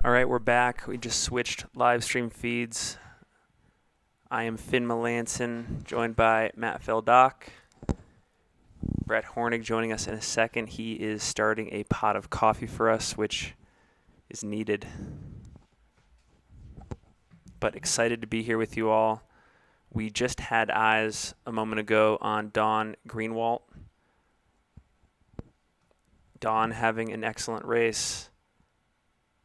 All right, we're back. We just switched live stream feeds. I am Finn Melanson, joined by Matt Feldock. Brett Hornig joining us in a second. He is starting a pot of coffee for us, which is needed. But excited to be here with you all. We just had eyes a moment ago on Dawn Greenwalt. Dawn having an excellent race.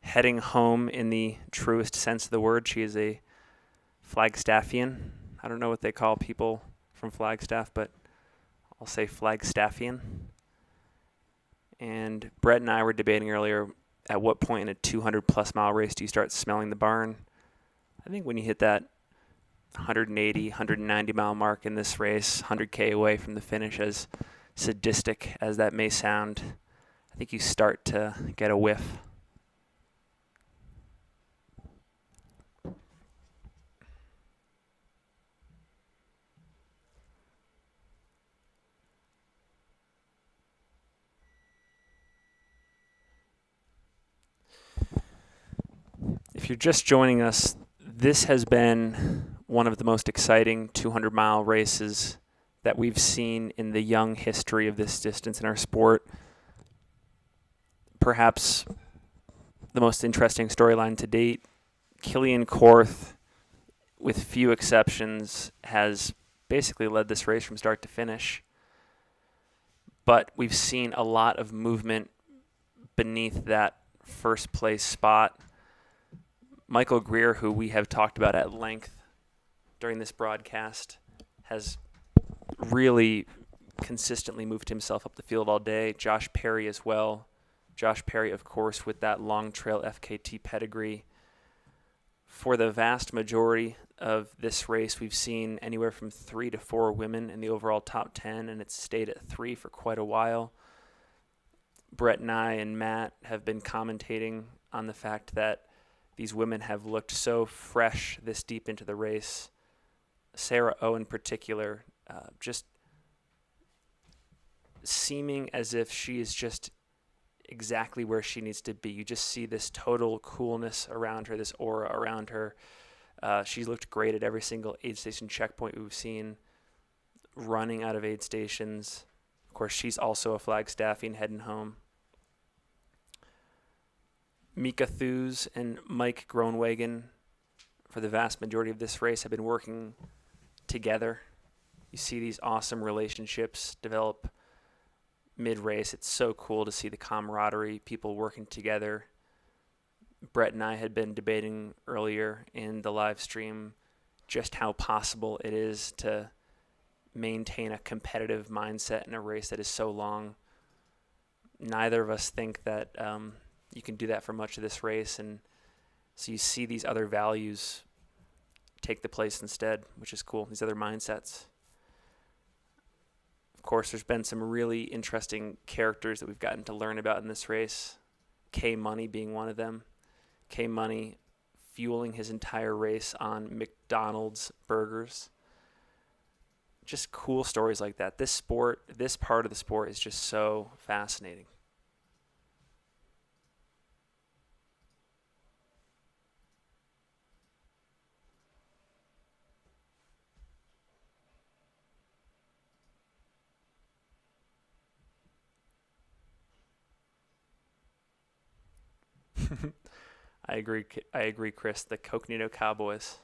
Heading home in the truest sense of the word. She is a Flagstaffian. I don't know what they call people from Flagstaff, but I'll say Flagstaffian. And Brett and I were debating earlier, at what point in a 200-plus mile race do you start smelling the barn? I think when you hit that 180, 190-mile mark in this race, 100K away from the finish, as sadistic as that may sound, I think you start to get a whiff. If you're just joining us, this has been one of the most exciting 200-mile races that we've seen in the young history of this distance in our sport. Perhaps the most interesting storyline to date. Killian Korth, with few exceptions, has basically led this race from start to finish. But we've seen a lot of movement beneath that first place spot. Michael Greer, who we have talked about at length during this broadcast, has really consistently moved himself up the field all day. Josh Perry as well. Josh Perry, of course, with that long trail FKT pedigree. For the vast majority of this race, we've seen anywhere from 3 to 4 women in the overall top 10, and it's stayed at 3 for quite a while. Brett and I and Matt have been commentating on the fact that these women have looked so fresh this deep into the race. Sarah O in particular, just seeming as if she is just exactly where she needs to be. You just see this total coolness around her, this aura around her. She's looked great at every single aid station checkpoint we've seen, running out of aid stations. Of course, she's also a Flagstaffian heading home. Mika Thews and Mike Groenwegen, for the vast majority of this race, have been working together. You see these awesome relationships develop mid-race. It's so cool to see the camaraderie, people working together. Brett and I had been debating earlier in the live stream just how possible it is to maintain a competitive mindset in a race that is so long. Neither of us think that you can do that for much of this race, and so you see these other values take the place instead, which is cool, these other mindsets. Of course, there's been some really interesting characters that we've gotten to learn about in this race, K Money being one of them. K Money fueling his entire race on McDonald's burgers. Just cool stories like that. This sport, this part of the sport is just so fascinating. I agree, Chris. The Coconino Cowboys.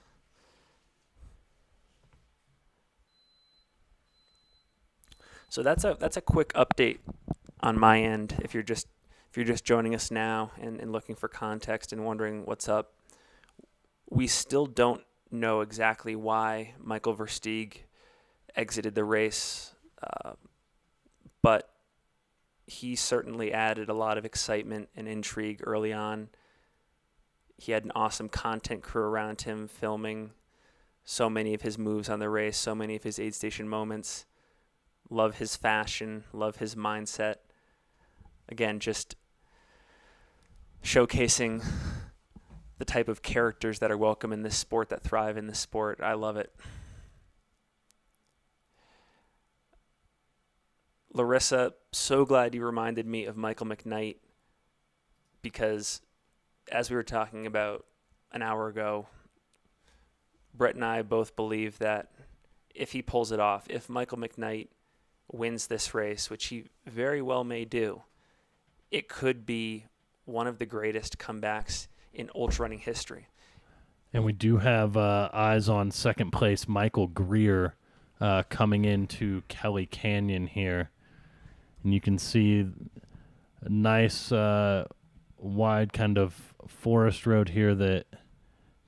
So that's a quick update on my end. If you're just joining us now and looking for context and wondering what's up, we still don't know exactly why Michael Versteeg exited the race, but he certainly added a lot of excitement and intrigue early on. He had an awesome content crew around him filming so many of his moves on the race, so many of his aid station moments. Love his fashion, love his mindset. Again, just showcasing the type of characters that are welcome in this sport, that thrive in this sport. I love it. Larissa, so glad you reminded me of Michael McKnight, because as we were talking about an hour ago, Brett and I both believe that if he pulls it off, if Michael McKnight wins this race, which he very well may do, it could be one of the greatest comebacks in ultra running history. And we do have eyes on second place Michael Greer coming into Kelly Canyon here. And you can see a nice wide kind of forest road here that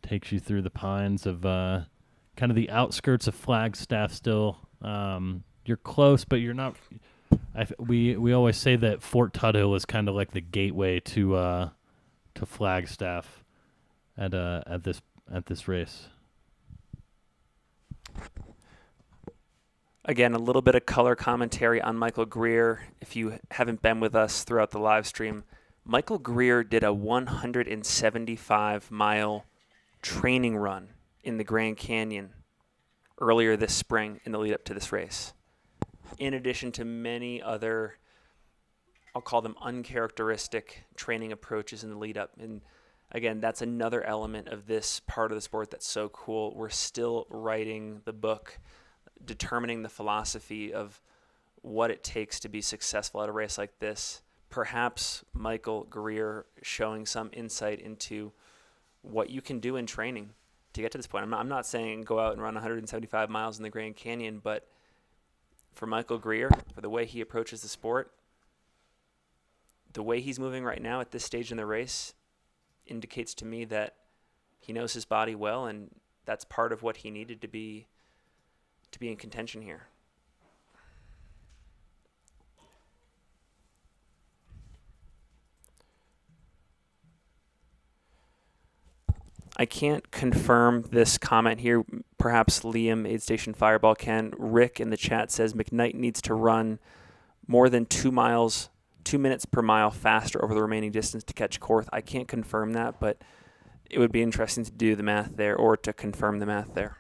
takes you through the pines of kind of the outskirts of Flagstaff still. You're close, but you're not. We always say that Fort Tuthill is kind of like the gateway to Flagstaff at this race. Again, a little bit of color commentary on Michael Greer. If you haven't been with us throughout the live stream, Michael Greer did a 175-mile training run in the Grand Canyon earlier this spring in the lead up to this race. In addition to many other, I'll call them uncharacteristic training approaches in the lead up. And again, that's another element of this part of the sport that's so cool. We're still writing the book, determining the philosophy of what it takes to be successful at a race like this. Perhaps Michael Greer showing some insight into what you can do in training to get to this point. I'm not saying go out and run 175 miles in the Grand Canyon, but for Michael Greer, for the way he approaches the sport, the way he's moving right now at this stage in the race indicates to me that he knows his body well, and that's part of what he needed to be in contention here. I can't confirm this comment here. Perhaps Liam, Aid Station Fireball, can. Rick in the chat says McKnight needs to run more than 2 minutes per mile faster over the remaining distance to catch Korth. I can't confirm that, but it would be interesting to do the math there or to confirm the math there.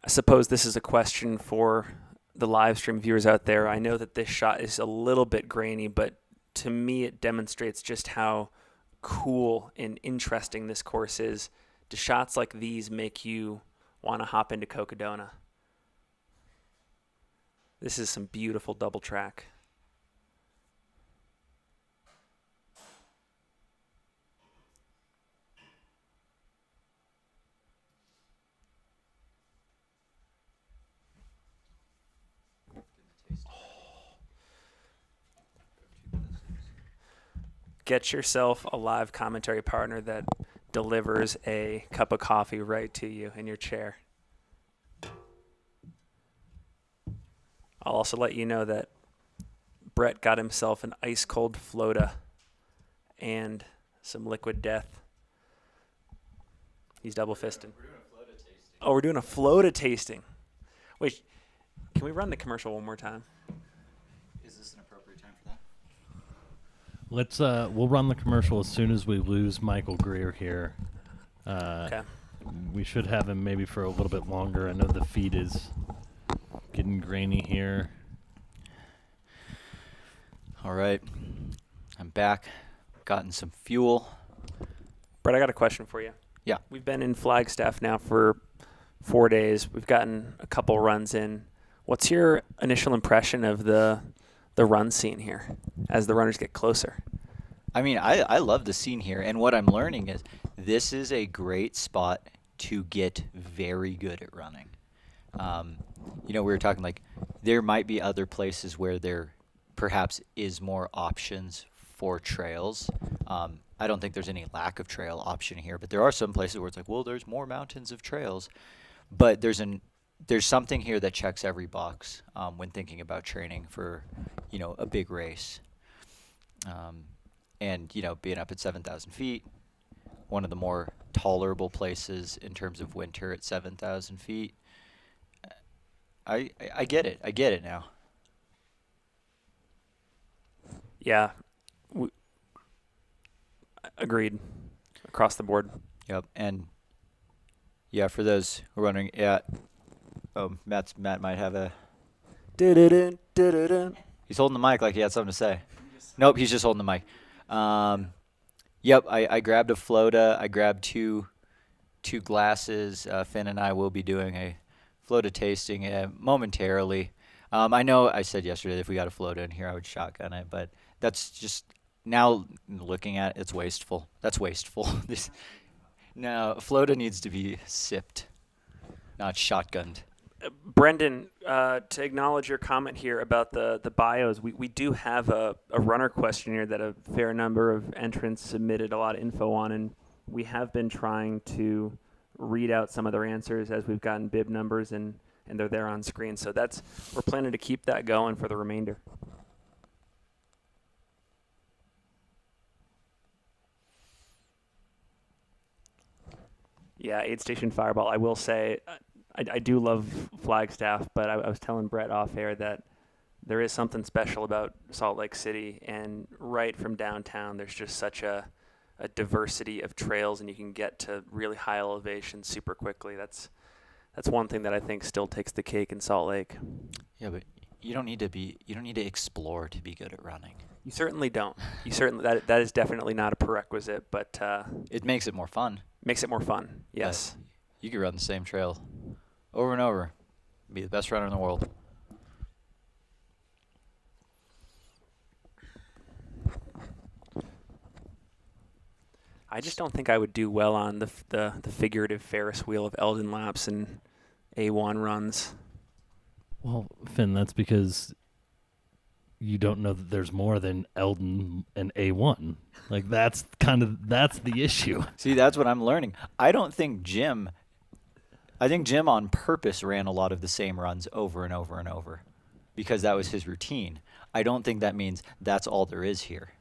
I suppose this is a question for the live stream viewers out there. I know that this shot is a little bit grainy, but to me it demonstrates just how cool and interesting this course is. Do shots like these make you want to hop into Cocodona? This is some beautiful double track. Get yourself a live commentary partner that delivers a cup of coffee right to you in your chair. I'll also let you know that Brett got himself an ice-cold Flota and some liquid death. He's double-fisting. We're doing a Flota tasting. Oh, we're doing a Flota tasting. Wait, can we run the commercial one more time? Is this an appropriate time for that? We'll run the commercial as soon as we lose Michael Greer here. Okay. We should have him maybe for a little bit longer. I know the feed is getting grainy here. All right. I'm back. Gotten some fuel. Brett, I got a question for you. Yeah. We've been in Flagstaff now for 4 days. We've gotten a couple runs in. What's your initial impression of the run scene here as the runners get closer? I mean, I love the scene here, and what I'm learning is this is a great spot to get very good at running. We were talking like there might be other places where there perhaps is more options for trails. I don't think there's any lack of trail option here, but there are some places where it's like, well, there's more mountains of trails, but there's something here that checks every box when thinking about training for, a big race. And being up at 7,000 feet, one of the more tolerable places in terms of winter at 7,000 feet. I get it. I get it now. Yeah, agreed across the board. Yep. And yeah, for those who are wondering, yeah, Matt might have a. He's holding the mic like he had something to say. Nope, he's just holding the mic. Yep, I grabbed a floata. I grabbed two glasses. Finn and I will be doing a floata tasting momentarily. I know I said yesterday if we got a floata in here, I would shotgun it, but that's just now looking at it, it's wasteful. That's wasteful. No, floata needs to be sipped, not shotgunned. Brendan, to acknowledge your comment here about the bios, we do have a runner questionnaire that a fair number of entrants submitted a lot of info on, and we have been trying to read out some of their answers as we've gotten bib numbers, and they're there on screen. So we're planning to keep that going for the remainder. Yeah, aid station Fireball. I will say, I do love Flagstaff, but I was telling Brett off air that there is something special about Salt Lake City, and right from downtown, there's just such a diversity of trails, and you can get to really high elevations super quickly. That's one thing that I think still takes the cake in Salt Lake. Yeah, but you don't need to explore to be good at running. You certainly don't. That is definitely not a prerequisite, but it makes it more fun. Makes it more fun. Yes. You could run the same trail over and over, be the best runner in the world. I just don't think I would do well on the figurative Ferris wheel of Elden laps and A1 runs. Well, Finn, that's because you don't know that there's more than Elden and A1. Like that's the issue. See, that's what I'm learning. I think Jim on purpose ran a lot of the same runs over and over and over because that was his routine. I don't think that means that's all there is here.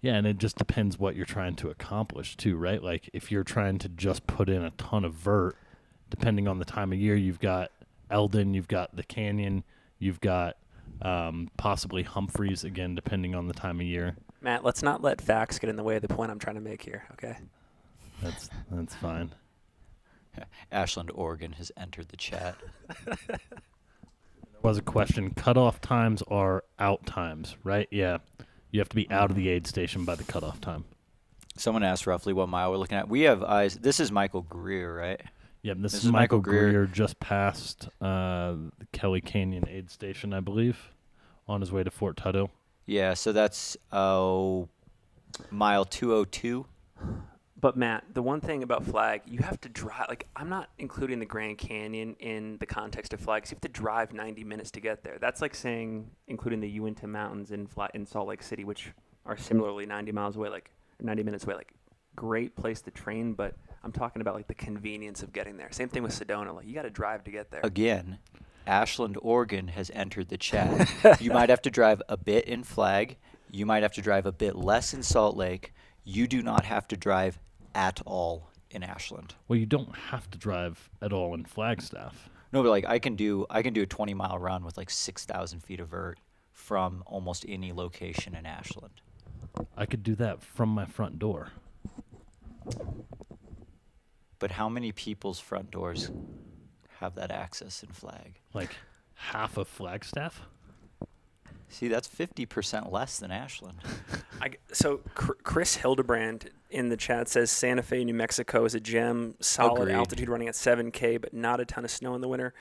Yeah, and it just depends what you're trying to accomplish too, right? Like if you're trying to just put in a ton of vert, depending on the time of year, you've got Elden, you've got the Canyon, you've got possibly Humphreys again, depending on the time of year. Matt, let's not let facts get in the way of the point I'm trying to make here, okay? That's fine. Ashland, Oregon has entered the chat. There was a question. Cutoff times are out times, right? Yeah. You have to be out of the aid station by the cutoff time. Someone asked roughly what mile we're looking at. We have eyes. This is Michael Greer, right? Yep, this is Michael Greer just past the Kelly Canyon aid station, I believe, on his way to Fort Tuthill. Yeah, so that's mile 202. But Matt, the one thing about Flag, you have to drive. Like, I'm not including the Grand Canyon in the context of Flag, 'cause you have to drive 90 minutes to get there. That's like saying including the Uinta Mountains in Salt Lake City, which are similarly 90 minutes away, like 90 minutes away. Like, great place to train, but I'm talking about like the convenience of getting there. Same thing with Sedona. Like, you got to drive to get there. Again, Ashland, Oregon has entered the chat. You might have to drive a bit in Flag. You might have to drive a bit less in Salt Lake. You do not have to drive at all in Ashland. Well, you don't have to drive at all in Flagstaff. No, but like I can do a 20-mile run with like 6,000 feet of vert from almost any location in Ashland. I could do that from my front door. But how many people's front doors have that access in Flag? Like half of Flagstaff? See, that's 50% less than Ashland. So Chris Hildebrand in the chat says Santa Fe, New Mexico is a gem. Solid Agreed. altitude running at 7K, but not a ton of snow in the winter.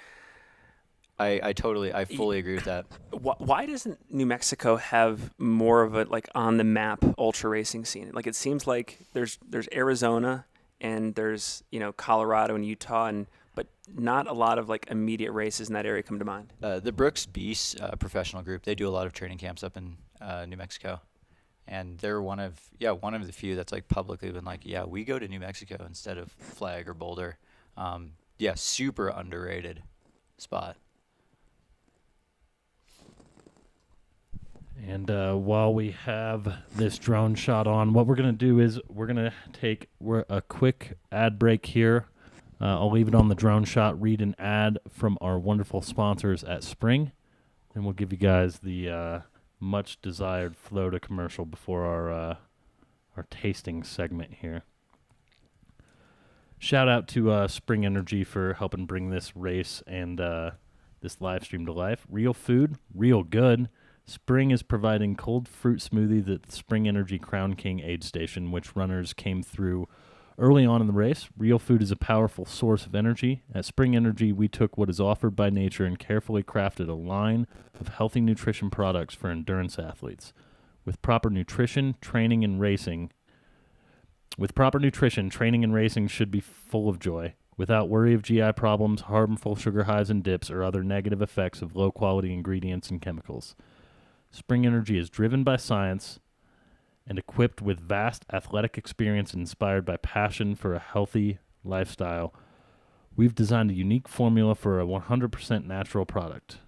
I fully agree with that. Why doesn't New Mexico have more of a like on the map ultra racing scene? Like it seems like there's Arizona and there's Colorado and Utah but not a lot of like immediate races in that area come to mind. The Brooks Beast professional group, they do a lot of training camps up in New Mexico, and they're one of the few that's like publicly been like, yeah, we go to New Mexico instead of Flag or Boulder. Super underrated spot. And while we have this drone shot on, what we're going to do is we're going to take a quick ad break here. I'll leave it on the drone shot, read an ad from our wonderful sponsors at Spring, and we'll give you guys the much desired Flota commercial before our tasting segment here. Shout out to Spring Energy for helping bring this race and this live stream to life. Real food, real good. Spring is providing cold fruit smoothies at the Spring Energy Crown King aid station, which runners came through early on in the race. Real food is a powerful source of energy. At Spring Energy, we took what is offered by nature and carefully crafted a line of healthy nutrition products for endurance athletes. With proper nutrition, training, and racing should be full of joy. Without worry of GI problems, harmful sugar highs and dips, or other negative effects of low-quality ingredients and chemicals. Spring Energy is driven by science and equipped with vast athletic experience and inspired by passion for a healthy lifestyle. We've designed a unique formula for a 100% natural product.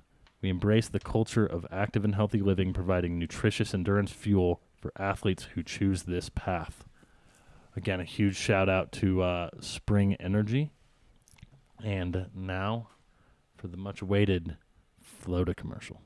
We embrace the culture of active and healthy living, providing nutritious endurance fuel for athletes who choose this path. Again, a huge shout out to Spring Energy. And now for the much awaited Flota commercial.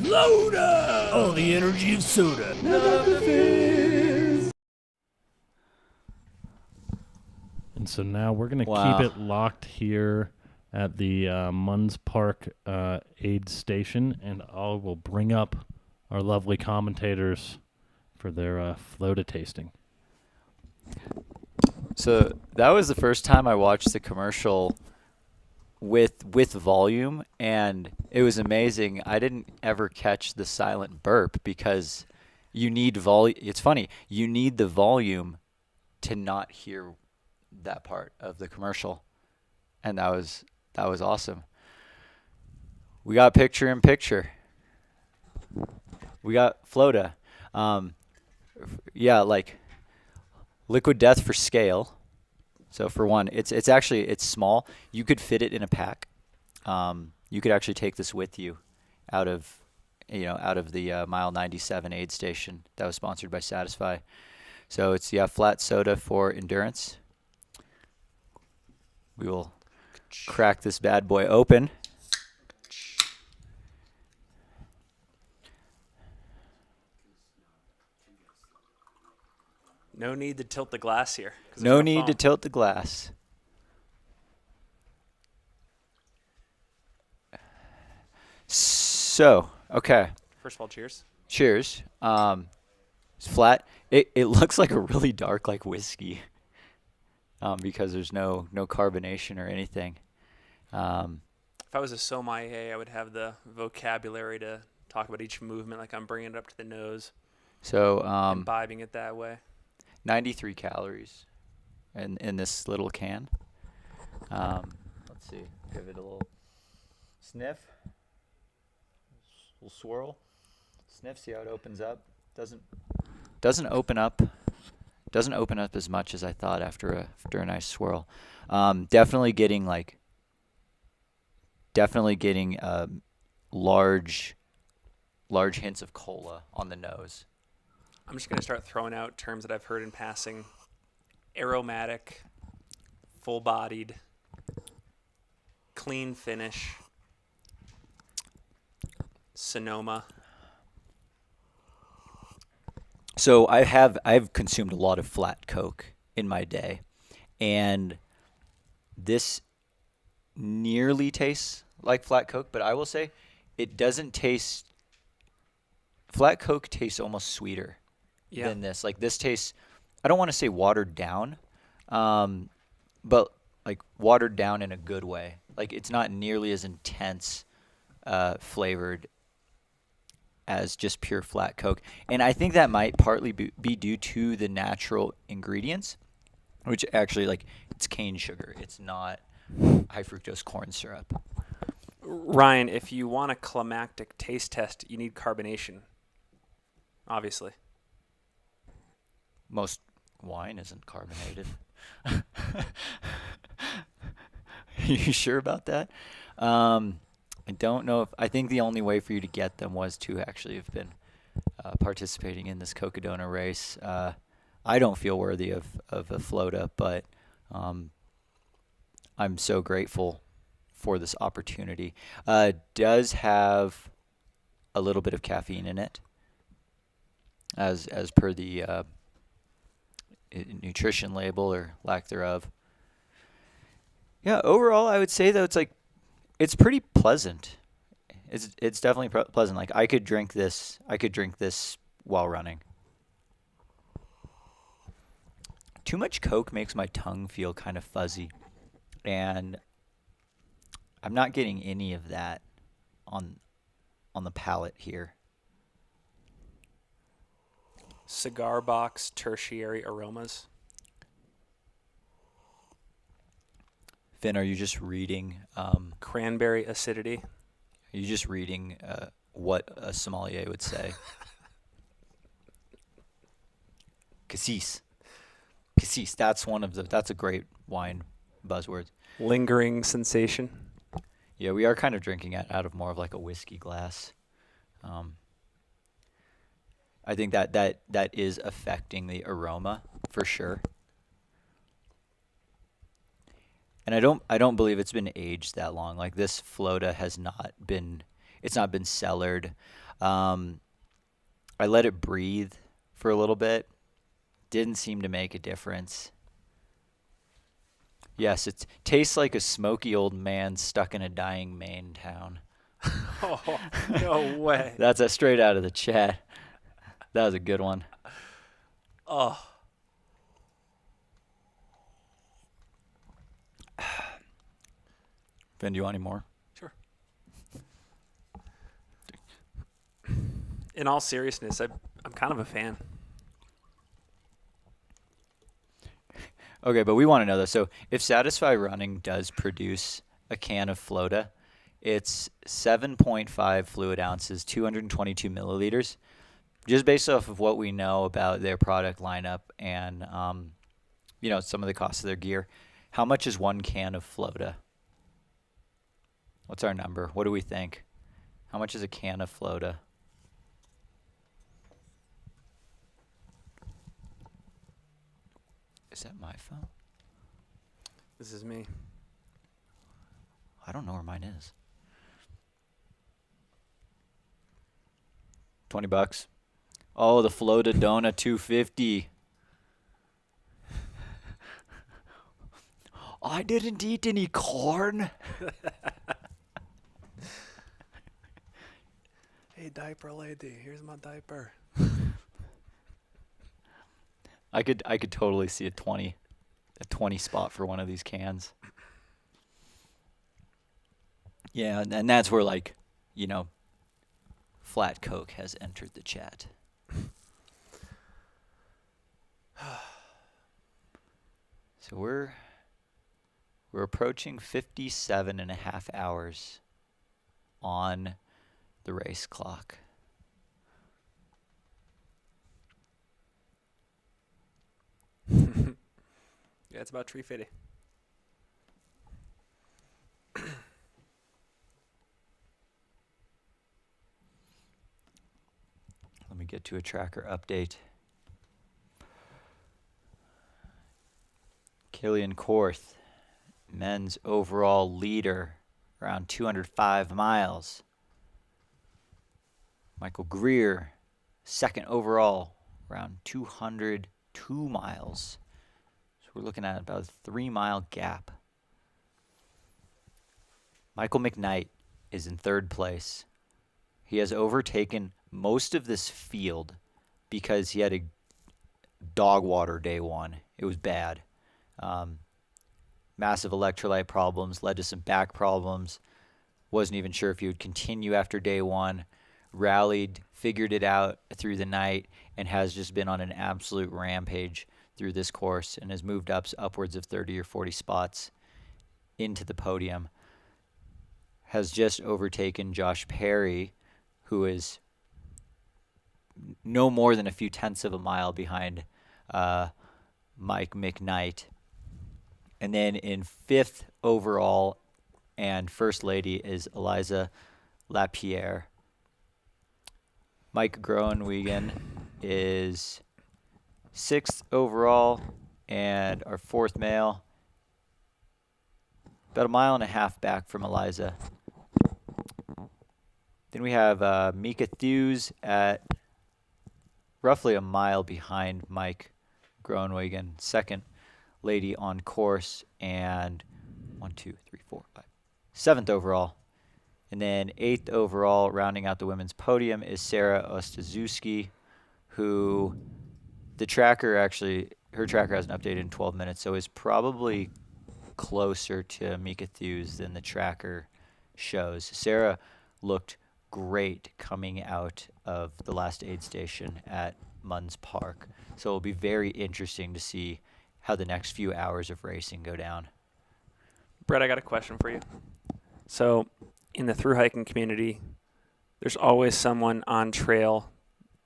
Flota! Oh, the energy of soda. And so now we're going to Wow. keep it locked here at the Munns Park aid station, and I will bring up our lovely commentators for their Flota tasting. So that was the first time I watched the commercial with volume, and it was amazing. I didn't ever catch the silent burp because you need volume. It's funny. You need the volume to not hear that part of the commercial, and that was awesome. We got picture in picture. We got Flota. Yeah, like liquid death for scale. So for one, it's small. You could fit it in a pack. You could actually take this with you out of the mile 97 aid station that was sponsored by Satisfy. So it's flat soda for endurance. We will crack this bad boy open. No need to tilt the glass here. No need to tilt the glass. So, okay. First of all, cheers. Cheers. It's flat. It looks like a really dark like whiskey. Because there's no carbonation or anything. If I was a sommelier, I would have the vocabulary to talk about each movement like I'm bringing it up to the nose. So, imbibing it that way. 93 calories in this little can. Let's see. Give it a little sniff. Little swirl. Sniff. See how it opens up. Doesn't open up. Doesn't open up as much as I thought after a nice swirl. Definitely getting large hints of cola on the nose. I'm just going to start throwing out terms that I've heard in passing. Aromatic, full-bodied, clean finish, Sonoma. So I've consumed a lot of flat Coke in my day, and this nearly tastes like flat Coke, but I will say it doesn't taste. Flat Coke tastes almost sweeter than this. Like this tastes, I don't want to say watered down, but like watered down in a good way. Like it's not nearly as intense flavored as just pure flat Coke. And I think that might partly be due to the natural ingredients. which actually, like, it's cane sugar. It's not high fructose corn syrup. Ryan, if you want a climactic taste test, you need carbonation. Obviously. Most wine isn't carbonated. You sure about that? I don't know I think the only way for you to get them was to actually have been participating in this Cocodona race. I don't feel worthy of a Flota, but I'm so grateful for this opportunity. Does have a little bit of caffeine in it, as per the nutrition label or lack thereof. Yeah, overall, I would say though it's pretty pleasant. It's definitely pleasant. Like I could drink this while running. Too much Coke makes my tongue feel kind of fuzzy, and I'm not getting any of that on the palate here. Cigar box tertiary aromas. Finn, are you just reading? Cranberry acidity. Are you just reading what a sommelier would say? Cassis. Cassis. That's a great wine buzzword. Lingering sensation. Yeah, we are kind of drinking it out of more of like a whiskey glass. I think that is affecting the aroma for sure. And I don't believe it's been aged that long. Like this Flota has not been cellared. I let it breathe for a little bit. Didn't seem to make a difference. Yes, it tastes like a smoky old man stuck in a dying Maine town. Oh, no way. That's straight out of the chat. That was a good one. Oh. Ben, do you want any more? Sure. In all seriousness, I'm kind of a fan. Okay, but we want to know though. So if Satisfy Running does produce a can of Flota, it's 7.5 fluid ounces, 222 milliliters. Just based off of what we know about their product lineup and some of the costs of their gear, how much is one can of Flota? What's our number? What do we think? How much is a can of Flota? Is that my phone? This is me. I don't know where mine is. $20. Oh, the Cocodona 250. I didn't eat any corn. Hey, diaper lady, here's my diaper. I could totally see a 20 spot for one of these cans. Yeah, and that's where Flat Coke has entered the chat. So we're approaching 57 and a half hours on the race clock. Yeah, it's about 350. Let me get to a tracker update. Killian Korth, men's overall leader, around 205 miles. Michael Greer, second overall, around 202 miles. So we're looking at about a 3-mile gap. Michael McKnight is in third place. He has overtaken most of this field because he had a dog water day one. It was bad. Massive electrolyte problems led to some back problems. Wasn't even sure if he would continue after day one. Rallied, figured it out through the night, and has just been on an absolute rampage through this course and has moved up upwards of 30 or 40 spots into the podium, has just overtaken Josh Perry, who is no more than a few tenths of a mile behind Mike McKnight. And then in 5th overall and first lady is Eliza Lapierre. Mike Groenwegen is 6th overall and our 4th male. About a mile and a half back from Eliza. Then we have Mika Thews at roughly a mile behind Mike Groenwegen, 2nd lady on course, and 7th overall. And then 8th overall, rounding out the women's podium, is Sarah Ostaszewski, who her tracker hasn't updated in 12 minutes, so is probably closer to Mika Thews than the tracker shows. Sarah looked great coming out of the last aid station at Munns Park. So it'll be very interesting to see how the next few hours of racing go down. Brett, I got a question for you. So in the thru hiking community, there's always someone on trail,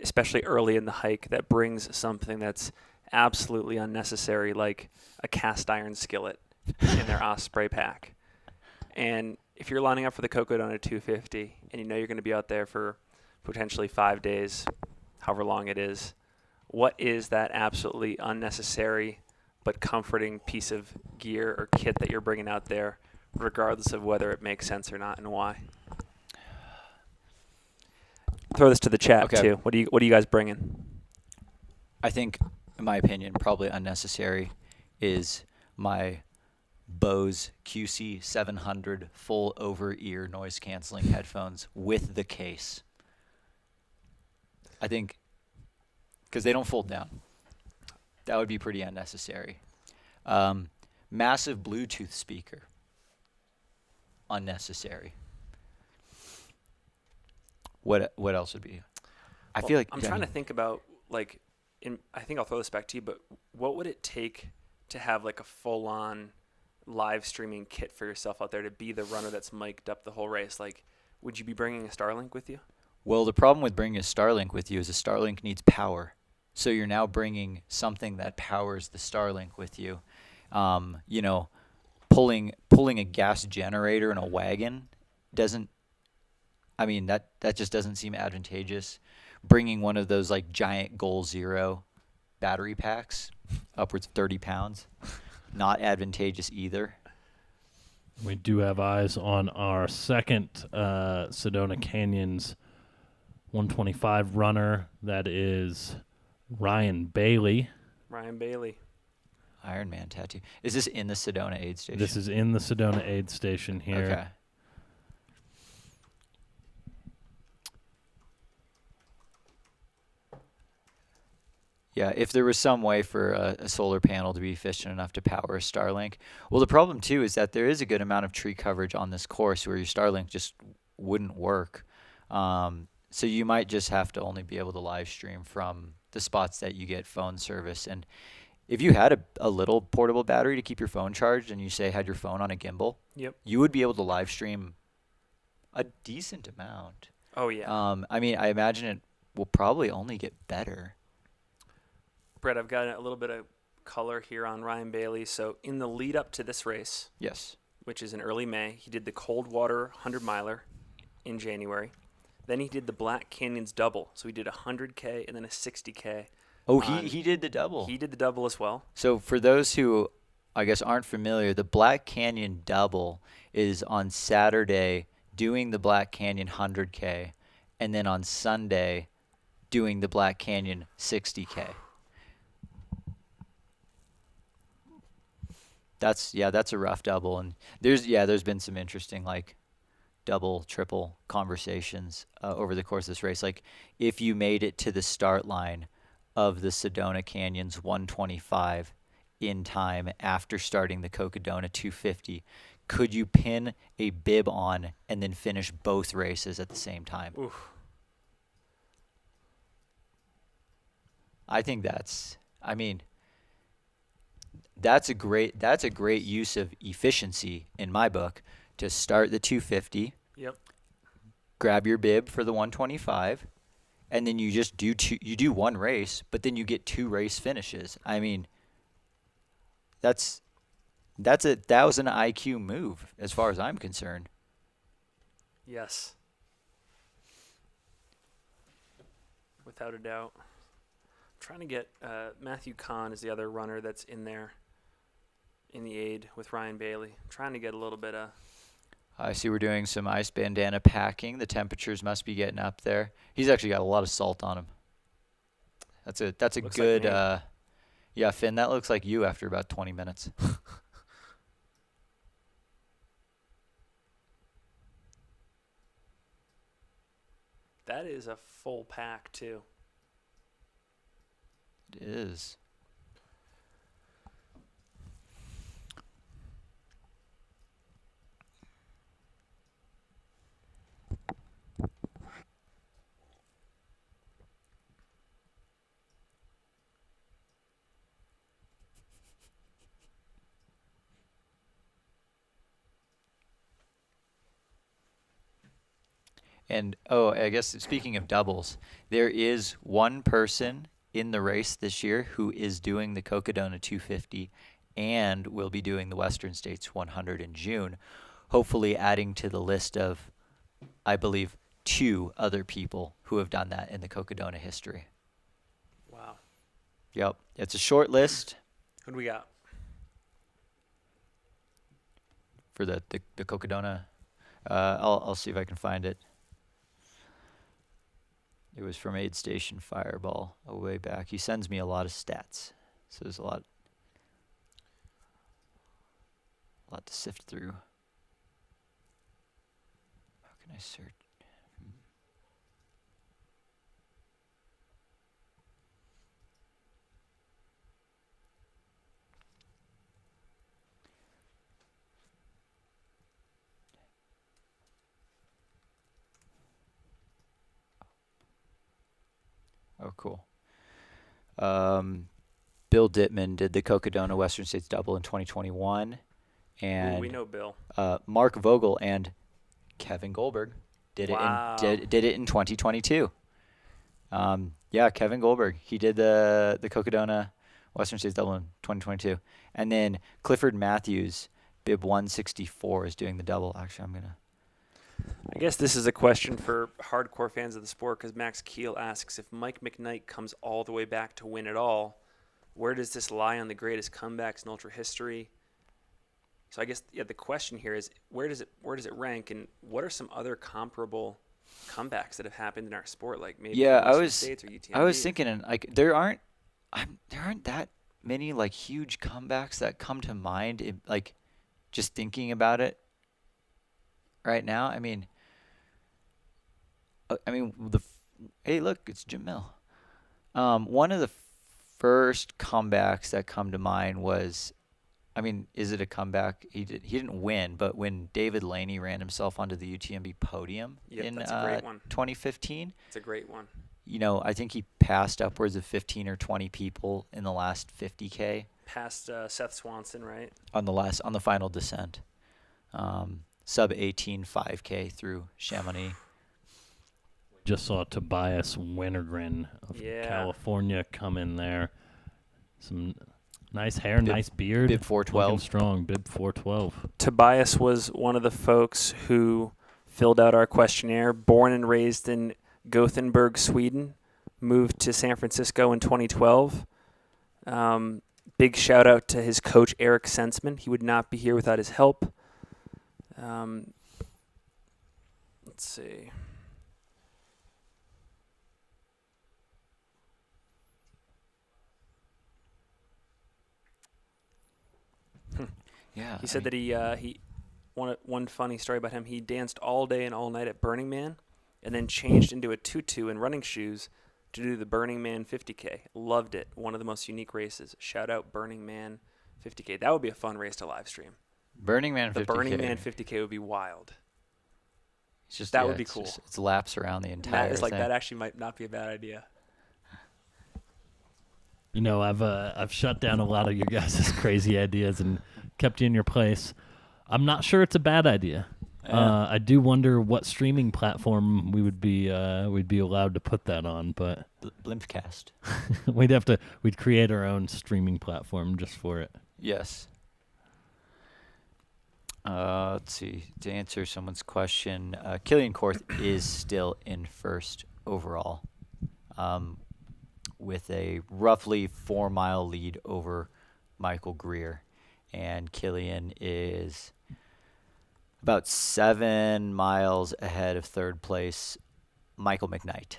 especially early in the hike, that brings something that's absolutely unnecessary, like a cast iron skillet in their Osprey pack. And if you're lining up for the Cocodona 250 and you know you're going to be out there for potentially 5 days, however long it is, what is that absolutely unnecessary but comforting piece of gear or kit that you're bringing out there, regardless of whether it makes sense or not, and why? Throw this to the chat too. What are you guys bringing? I think, in my opinion, probably unnecessary is my Bose QC700 full over-ear noise-canceling headphones with the case. I think, because they don't fold down. That would be pretty unnecessary. Massive Bluetooth speaker. Unnecessary. What else would be? I feel like I'm trying to think about, like, I think I'll throw this back to you, but what would it take to have like a full-on live streaming kit for yourself out there to be the runner that's mic'd up the whole race? Like, would you be bringing a Starlink with you? Well, the problem with bringing a Starlink with you is a Starlink needs power. So you're now bringing something that powers the Starlink with you. Pulling a gas generator in a wagon doesn't, that just doesn't seem advantageous. Bringing one of those like giant Goal Zero battery packs, upwards of 30 pounds, not advantageous either. We do have eyes on our second Sedona Canyons 125 runner. That is Ryan Bailey. Ironman tattoo. Is this in the Sedona aid station? This is in the Sedona aid station here. Okay. Yeah, if there was some way for a solar panel to be efficient enough to power a Starlink. Well, the problem, too, is that there is a good amount of tree coverage on this course where your Starlink just wouldn't work. So you might just have to only be able to live stream from the spots that you get phone service. And if you had a little portable battery to keep your phone charged and you say had your phone on a gimbal, yep, you would be able to live stream a decent amount. Oh, yeah. I imagine it will probably only get better. Brett, I've got a little bit of color here on Ryan Bailey. So in the lead up to this race, yes, which is in early May, he did the Coldwater 100-miler in January. Then he did the Black Canyons double. So he did a 100K and then a 60K. Oh, he did the double. He did the double as well. So for those who, I guess, aren't familiar, the Black Canyon double is on Saturday doing the Black Canyon 100K, and then on Sunday doing the Black Canyon 60K. That's a rough double, and there's been some interesting like double, triple conversations over the course of this race. Like if you made it to the start line of the Sedona Canyons 125 in time after starting the Cocodona 250, could you pin a bib on and then finish both races at the same time? Oof. I think that's, that's a great use of efficiency in my book to start the 250, Yep. grab your bib for the 125, and then you just do one race, but then you get 2 race finishes. I mean, that's a 1,000 IQ move as far as I'm concerned. Yes. Without a doubt. I'm trying to get Matthew Kahn is the other runner that's in there in the aid with Ryan Bailey. I'm trying to get a little bit of. I see we're doing some ice bandana packing. The temperatures must be getting up there. He's actually got a lot of salt on him. That's a Looks good like me. yeah, Finn, that looks like you after about 20 minutes. That is a full pack too. It is. And, I guess speaking of doubles, there is one person in the race this year who is doing the Cocodona 250 and will be doing the Western States 100 in June, hopefully adding to the list of, I believe, 2 other people who have done that in the Cocodona history. Wow. Yep. It's a short list Who do we got? for the Cocodona. I'll see if I can find it. It was from Aid Station Fireball a way back. He sends me a lot of stats, so there's a lot to sift through. How can I search? Oh, cool. Bill Dittman did the Cocodona Western States Double in 2021, and Ooh, we know Bill. Mark Vogel and Kevin Goldberg did Wow. it in 2022. Yeah, Kevin Goldberg, he did the Cocodona Western States Double in 2022, and then Clifford Matthews, bib 164, is doing the double. Actually, I guess this is a question for hardcore fans of the sport because Max Keel asks if Mike McKnight comes all the way back to win it all, where does this lie on the greatest comebacks in ultra history? So I guess the question here is where does it rank, and what are some other comparable comebacks that have happened in our sport, like maybe Western States or UTMB? I was thinking, and like there aren't that many like huge comebacks that come to mind. Like just thinking about it right now. I mean, hey, look, it's Jim Mill. One of the first comebacks that come to mind was, I mean, is it a comeback? He didn't win, but when David Laney ran himself onto the UTMB podium in that's a great one. 2015. It's a great one. You know, I think he passed upwards of 15 or 20 people in the last 50K. Past Seth Swanson, right? On the final descent. Sub 18 5K through Chamonix. Just saw Tobias Wintergren of California come in there. Some nice hair, nice beard. Bib 412. Looking strong, bib 412. Tobias was one of the folks who filled out our questionnaire. Born and raised in Gothenburg, Sweden. Moved to San Francisco in 2012. Big shout out to his coach, Eric Sensman. He would not be here without his help. Let's see. Yeah. He said that he one funny story about him. He danced all day and all night at Burning Man, and then changed into a tutu and running shoes to do the Burning Man 50K. Loved it. One of the most unique races. Shout out Burning Man 50K. That would be a fun race to live stream. Burning Man 50K. The Burning Man 50K would be wild. It's just, that would be cool. It's laps around the entire That is like thing. that actually might not be a bad idea. I've shut down a lot of your guys' crazy ideas and kept you in your place. I'm not sure it's a bad idea. Yeah. I do wonder what streaming platform we'd be allowed to put that on, but Blimpcast. we'd create our own streaming platform just for it. Yes. Let's see. To answer someone's question, Killian Korth is still in first overall, with a roughly 4-mile lead over Michael Greer, and Killian is about 7 miles ahead of third place, Michael McKnight.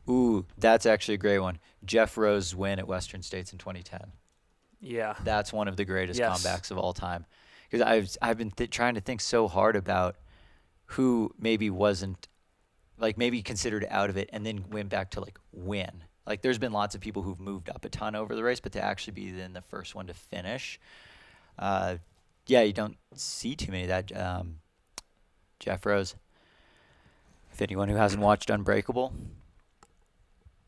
Ooh, that's actually a great one. Jeff Rose's win at Western States in 2010. Yeah. That's one of the greatest Yes. comebacks of all time. Because I've been trying to think so hard about who maybe wasn't, like maybe considered out of it and then went back to like win. Like there's been lots of people who've moved up a ton over the race, but to actually be then the first one to finish, yeah, you don't see too many of that. Jeff Rose. If anyone who hasn't watched Unbreakable,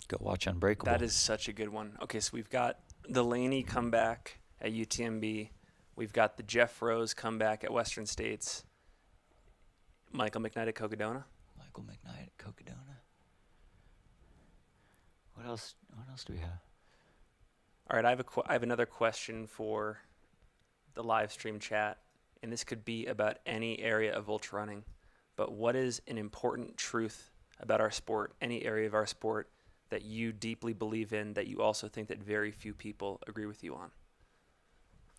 go watch Unbreakable. That is such a good one. Okay, so we've got the Laney comeback at UTMB. We've got the Jeff Rose comeback at Western States. Michael McKnight at Cocodona. Michael McKnight at Cocodona. What else do we have? All right, I have another question for the live stream chat, and this could be about any area of ultra running. But what is an important truth about our sport, any area of our sport, that you deeply believe in that you also think that very few people agree with you on?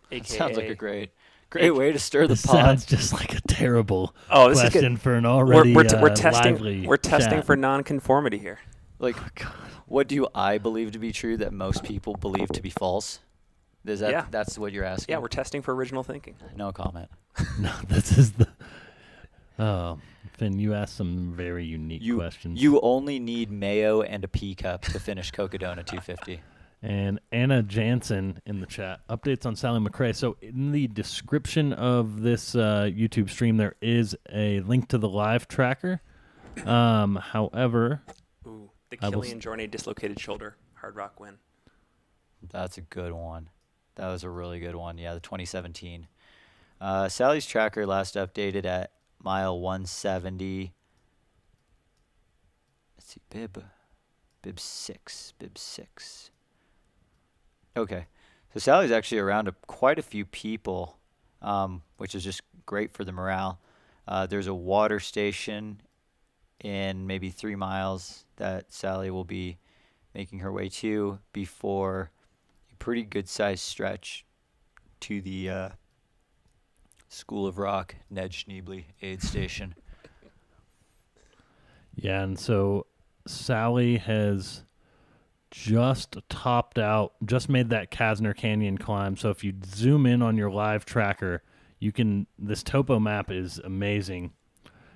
That AKA, sounds like a great way to stir the This pot. sounds just like a terrible this is question good. for an already We're lively testing chat. for nonconformity here. Like, what do I believe to be true that most people believe to be false? Yeah. That's what you're asking? Yeah, we're testing for original thinking. No comment. No, this is the. Oh, Finn, you asked some very unique questions. You only need mayo and a pea cup to finish Cocodona 250. And Anna Jansen in the chat, updates on Sally McRae. So in the description of this YouTube stream, there is a link to the live tracker. However, Ooh, the Killian Jornet dislocated shoulder, hard rock win. That's a good one. That was a really good one. Yeah, the 2017. Sally's tracker last updated at mile 170. Let's see, bib 6. Okay, so Sally's actually around quite a few people, which is just great for the morale. There's a water station in maybe 3 miles that Sally will be making her way to before a pretty good-sized stretch to the School of Rock, Ned Schneebly aid station. yeah, and so Sally has just topped out, just made that Kasner Canyon climb. So if you zoom in on your live tracker, this topo map is amazing.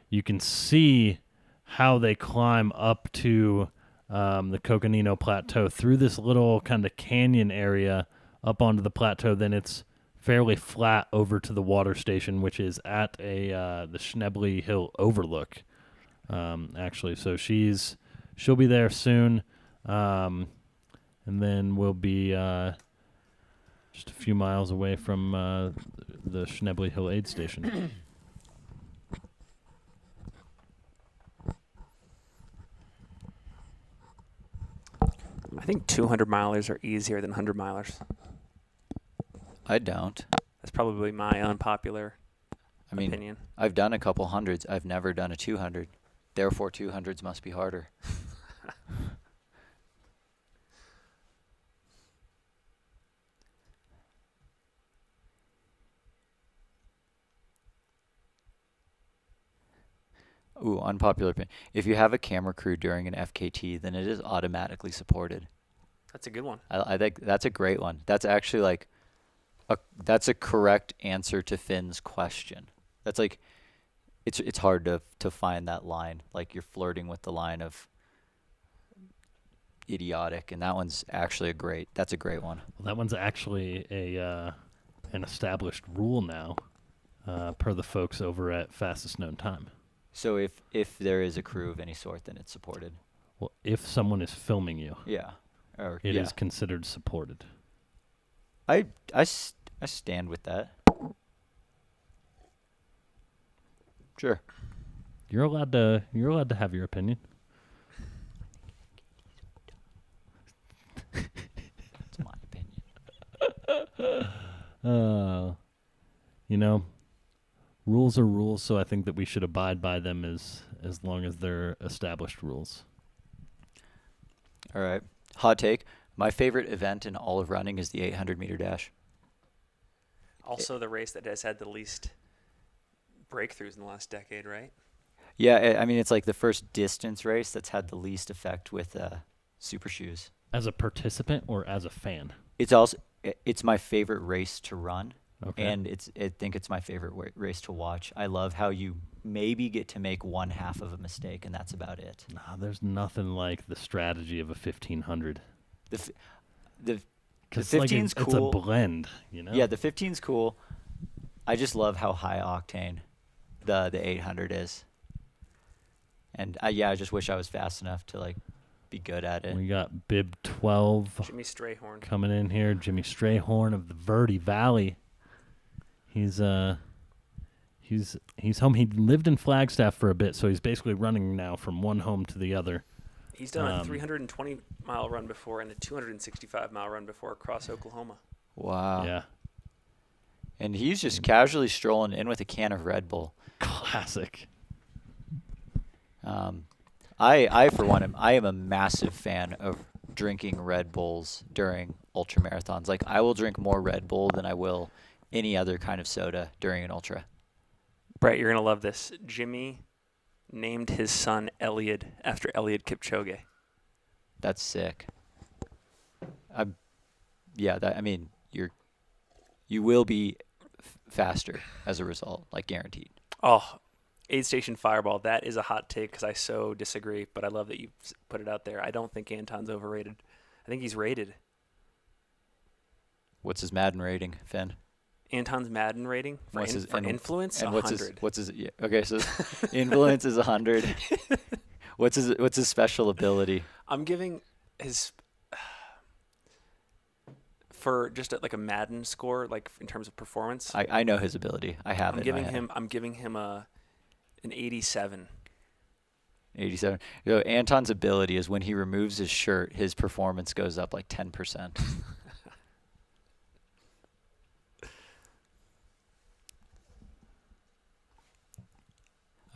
You can see how they climb up to the Coconino Plateau through this little kind of canyon area up onto the plateau. Then it's fairly flat over to the water station, which is at the Schneebly Hill overlook, actually. So she'll be there soon. And then we'll be just a few miles away from the Schneebly Hill aid station. I think 200 milers are easier than 100 milers. I don't. That's probably my unpopular opinion. I've done a couple hundreds. I've never done a 200. Therefore, 200s must be harder. Ooh, unpopular opinion. If you have a camera crew during an FKT, then it is automatically supported. That's a good one. I think that's a great one. That's actually that's a correct answer to Finn's question. That's like, it's hard to find that line. Like you're flirting with the line of idiotic, and that one's actually that's a great one. Well, that one's actually an established rule now, per the folks over at Fastest Known Time. So if there is a crew of any sort, then it's supported. Well, if someone is filming you, Yeah. Or it yeah. is considered supported. I stand with that. Sure. You're allowed to have your opinion. That's my opinion. Rules are rules, so I think that we should abide by them as long as they're established rules. All right. Hot take. My favorite event in all of running is the 800-meter dash. Also, the race that has had the least breakthroughs in the last decade, right? Yeah, I mean, it's like the first distance race that's had the least effect with super shoes. As a participant or as a fan? It's my favorite race to run, Okay. and I think it's my favorite race to watch. I love how you maybe get to make one half of a mistake, and that's about it. Nah, there's nothing like the strategy of a 1500. The it's15's cool. a blend, you know? Yeah, the 15's cool. I just love how high octane the 800 is. And I just wish I was fast enough to like be good at it. We got Bib 12 Jimmy Strayhorn. coming in here. Jimmy Strayhorn of the Verde Valley. He's home. He lived in Flagstaff for a bit, so he's basically running now from one home to the other. He's done a 320-mile run before and a 265-mile run before across Oklahoma. Wow. Yeah. And he's just casually strolling in with a can of Red Bull. Classic. I for one, I am a massive fan of drinking Red Bulls during ultra marathons. Like, I will drink more Red Bull than I will any other kind of soda during an ultra. Brett, you're going to love this. Jimmy named his son Elliot after Eliud Kipchoge. That's sick. You will be faster as a result, like guaranteed. Oh, Aid Station Fireball, that is a hot take because I so disagree, but I love that you put it out there. I don't think Anton's overrated. I think he's rated. What's his Madden rating, Finn? Anton's Madden rating for influence, and 100. What's his yeah, okay, so influence is 100. What's his special ability? I'm giving his for just like a Madden score, like in terms of performance. I know his ability. I have I'm it. giving him an 87. 87. Anton's ability is when he removes his shirt, his performance goes up like 10%.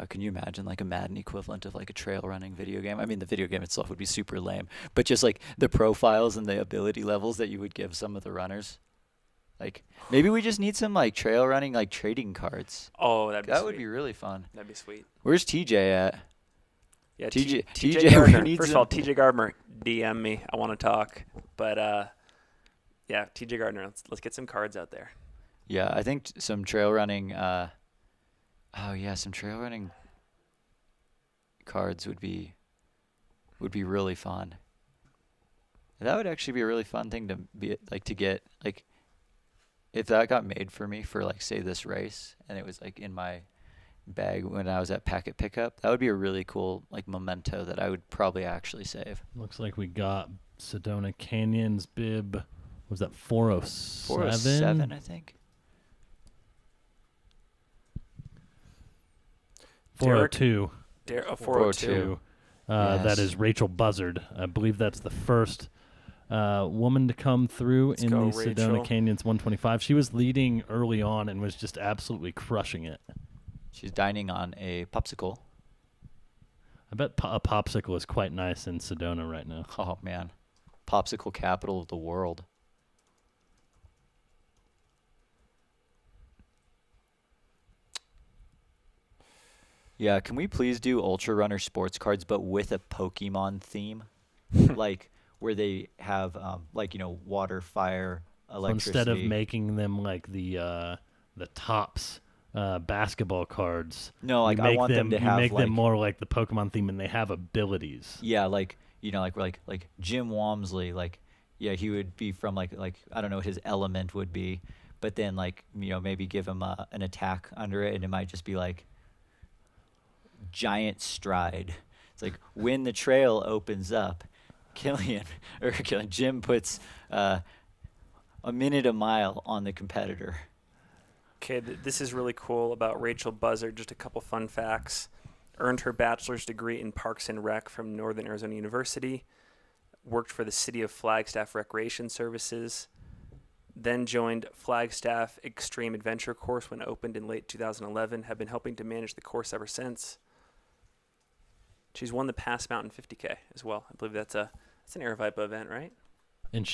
Can you imagine like a Madden equivalent of like a trail running video game? I mean, the video game itself would be super lame, but just like the profiles and the ability levels that you would give some of the runners. Like, maybe we just need some like trail running like trading cards. Oh, that would be really fun. That'd be sweet. Where's TJ at? Yeah, TJ Gardner. First of all, TJ Gardner, DM me. I want to talk. But yeah, TJ Gardner. Let's get some cards out there. Yeah, I think some trail running. Some trail running cards would be really fun. That would actually be a really fun thing to get. Like, if that got made for me for like say this race, and it was like in my bag when I was at packet pickup, that would be a really cool like memento that I would probably actually save. Looks like we got Sedona Canyons bib. Was that 407? 407, I think. 402. 402. Yes. That is Rachel Buzzard. I believe that's the first woman to come through Let's in go, the Sedona Rachel. Canyons 125. She was leading early on and was just absolutely crushing it. She's dining on a popsicle. I bet a popsicle is quite nice in Sedona right now. Oh man, popsicle capital of the world. Yeah, can we please do Ultra Runner sports cards, but with a Pokemon theme, like where they have water, fire, So electricity. instead of making them like the Topps basketball cards, No, like you I make want them to have you make like, them more like the Pokemon theme, and they have abilities. yeah, like Jim Walmsley, like yeah, he would be from like I don't know what his element would be, but then maybe give him an attack under it, and it might just be like giant stride. It's like when the trail opens up, Jim puts a minute a mile on the competitor. Okay, this is really cool about Rachel Buzzard. Just a couple fun facts. Earned her bachelor's degree in Parks and Rec from Northern Arizona University. Worked for the City of Flagstaff Recreation Services. Then joined Flagstaff Extreme Adventure Course when it opened in late 2011. Have been helping to manage the course ever since. She's won the Pass Mountain 50K as well. I believe that's an Aravaipa event, right? And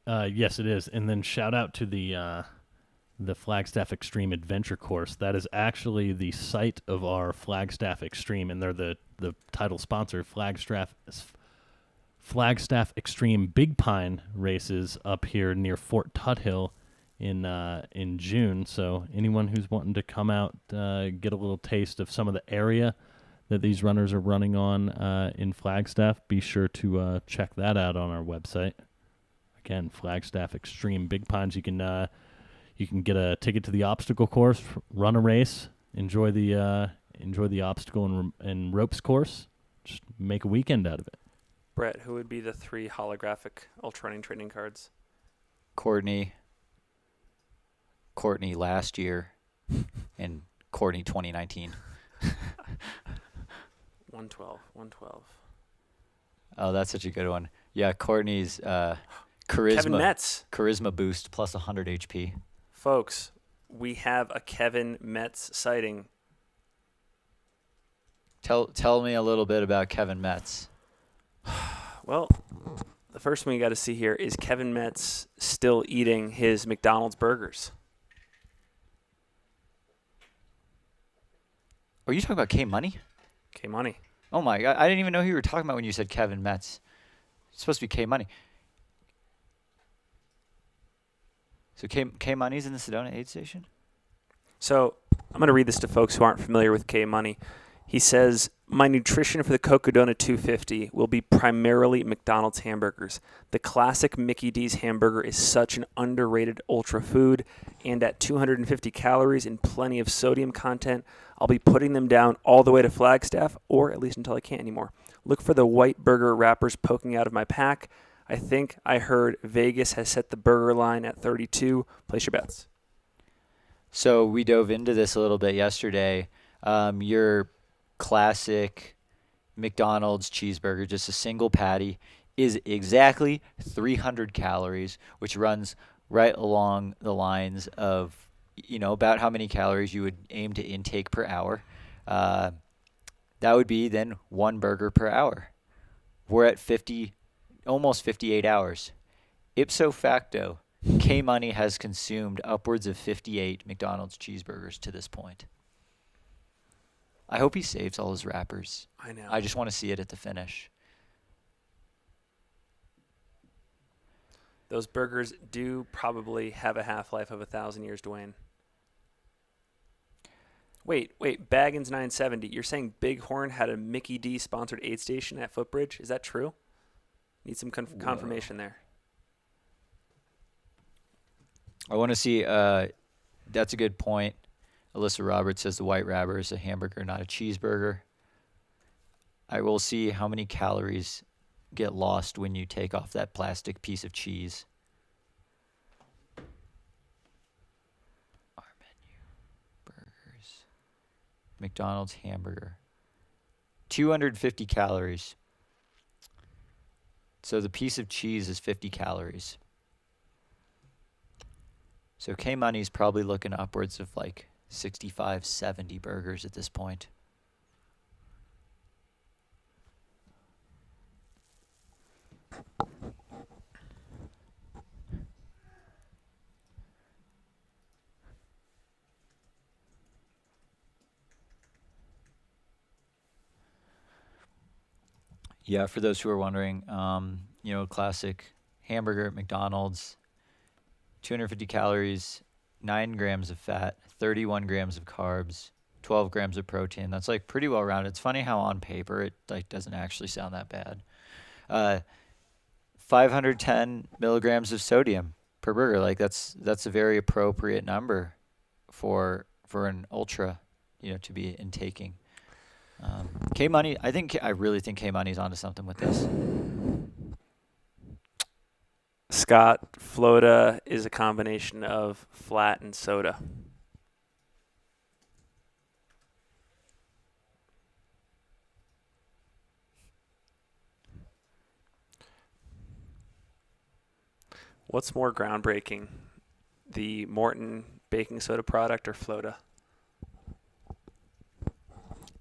yes, it is. And then shout out to the Flagstaff Extreme Adventure Course. That is actually the site of our Flagstaff Extreme, and they're the title sponsor. Flagstaff Extreme Big Pine races up here near Fort Tuthill in June. So anyone who's wanting to come out, get a little taste of some of the area that these runners are running on in Flagstaff, be sure to check that out on our website. Again, Flagstaff Extreme Big Pines. You can get a ticket to the obstacle course, run a race, enjoy the obstacle and ropes course. Just make a weekend out of it. Brett, who would be the 3 holographic ultra running trading cards? Courtney last year, and Courtney 2019. 112. Oh, that's such a good one. Yeah, Courtney's charisma. Kevin Metz. Charisma boost plus 100 HP. Folks, we have a Kevin Metz sighting. Tell me a little bit about Kevin Metz. Well, the first one you got to see here is Kevin Metz still eating his McDonald's burgers. Are you talking about K-Money? K-Money. Oh my God, I didn't even know who you were talking about when you said Kevin Metz. It's supposed to be K-Money. So K-Money's in the Sedona aid station? So I'm going to read this to folks who aren't familiar with K-Money. He says, my nutrition for the Cocodona 250 will be primarily McDonald's hamburgers. The classic Mickey D's hamburger is such an underrated ultra food, and at 250 calories and plenty of sodium content, I'll be putting them down all the way to Flagstaff, or at least until I can't anymore. Look for the white burger wrappers poking out of my pack. I think I heard Vegas has set the burger line at 32. Place your bets. So we dove into this a little bit yesterday. Your classic McDonald's cheeseburger, just a single patty, is exactly 300 calories, which runs right along the lines of, about how many calories you would aim to intake per hour. That would be then 1 burger per hour. We're at almost 58 hours. Ipso facto, K-Money has consumed upwards of 58 McDonald's cheeseburgers to this point. I hope he saves all his wrappers. I know. I just want to see it at the finish. Those burgers do probably have a half-life of 1,000 years, Dwayne. Wait, Baggins 970. You're saying Bighorn had a Mickey D sponsored aid station at Footbridge? Is that true? Need some confirmation there. I want to see. That's a good point. Alyssa Roberts says the white wrapper is a hamburger, not a cheeseburger. I will see how many calories get lost when you take off that plastic piece of cheese. Our menu. Burgers. McDonald's hamburger. 250 calories. So the piece of cheese is 50 calories. So K-Money's probably looking upwards of like 65, 70 burgers at this point. Yeah, for those who are wondering, classic hamburger at McDonald's, 250 calories, 9 grams of fat, 31 grams of carbs, 12 grams of protein. That's like pretty well rounded. It's funny how on paper it doesn't actually sound that bad. 510 milligrams of sodium per burger. Like that's a very appropriate number for an ultra, to be intaking. K Money. I really think K Money's onto something with this. Scott, Floda is a combination of flat and soda. What's more groundbreaking, the Morton baking soda product or Floda?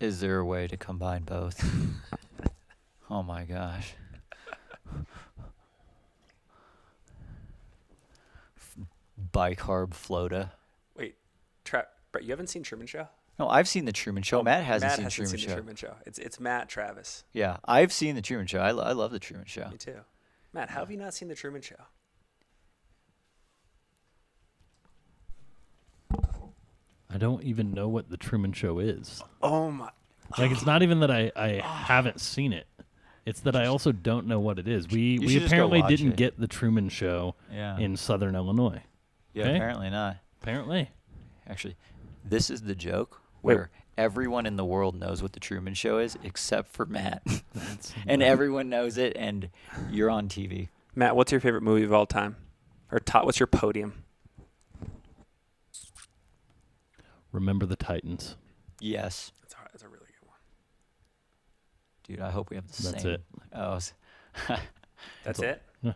Is there a way to combine both? Oh my gosh. Bicarb Floda. Wait, Brett, you haven't seen Truman Show? No, I've seen the Truman Show. Matt hasn't seen hasn't Truman seen Show. the Truman Show. It's Matt Travis. Yeah, I've seen the Truman Show. I love the Truman Show. Me too. Matt, how have you not seen the Truman Show? I don't even know what the Truman Show is. Oh my! Like, it's not even that I haven't seen it. It's that I also don't know what it is. We should just go apparently watch didn't it. get the Truman Show Yeah. in Southern Illinois. Yeah, Okay. apparently not. Apparently. Actually, this is the joke Wait. where everyone in the world knows what the Truman Show is except for Matt. That's And everyone knows it, and you're on TV. Matt, what's your favorite movie of all time? Or what's your podium? Remember the Titans. Yes. That's a really good one. Dude, I hope we have the same. That's it. Oh, That's all. it? Yeah.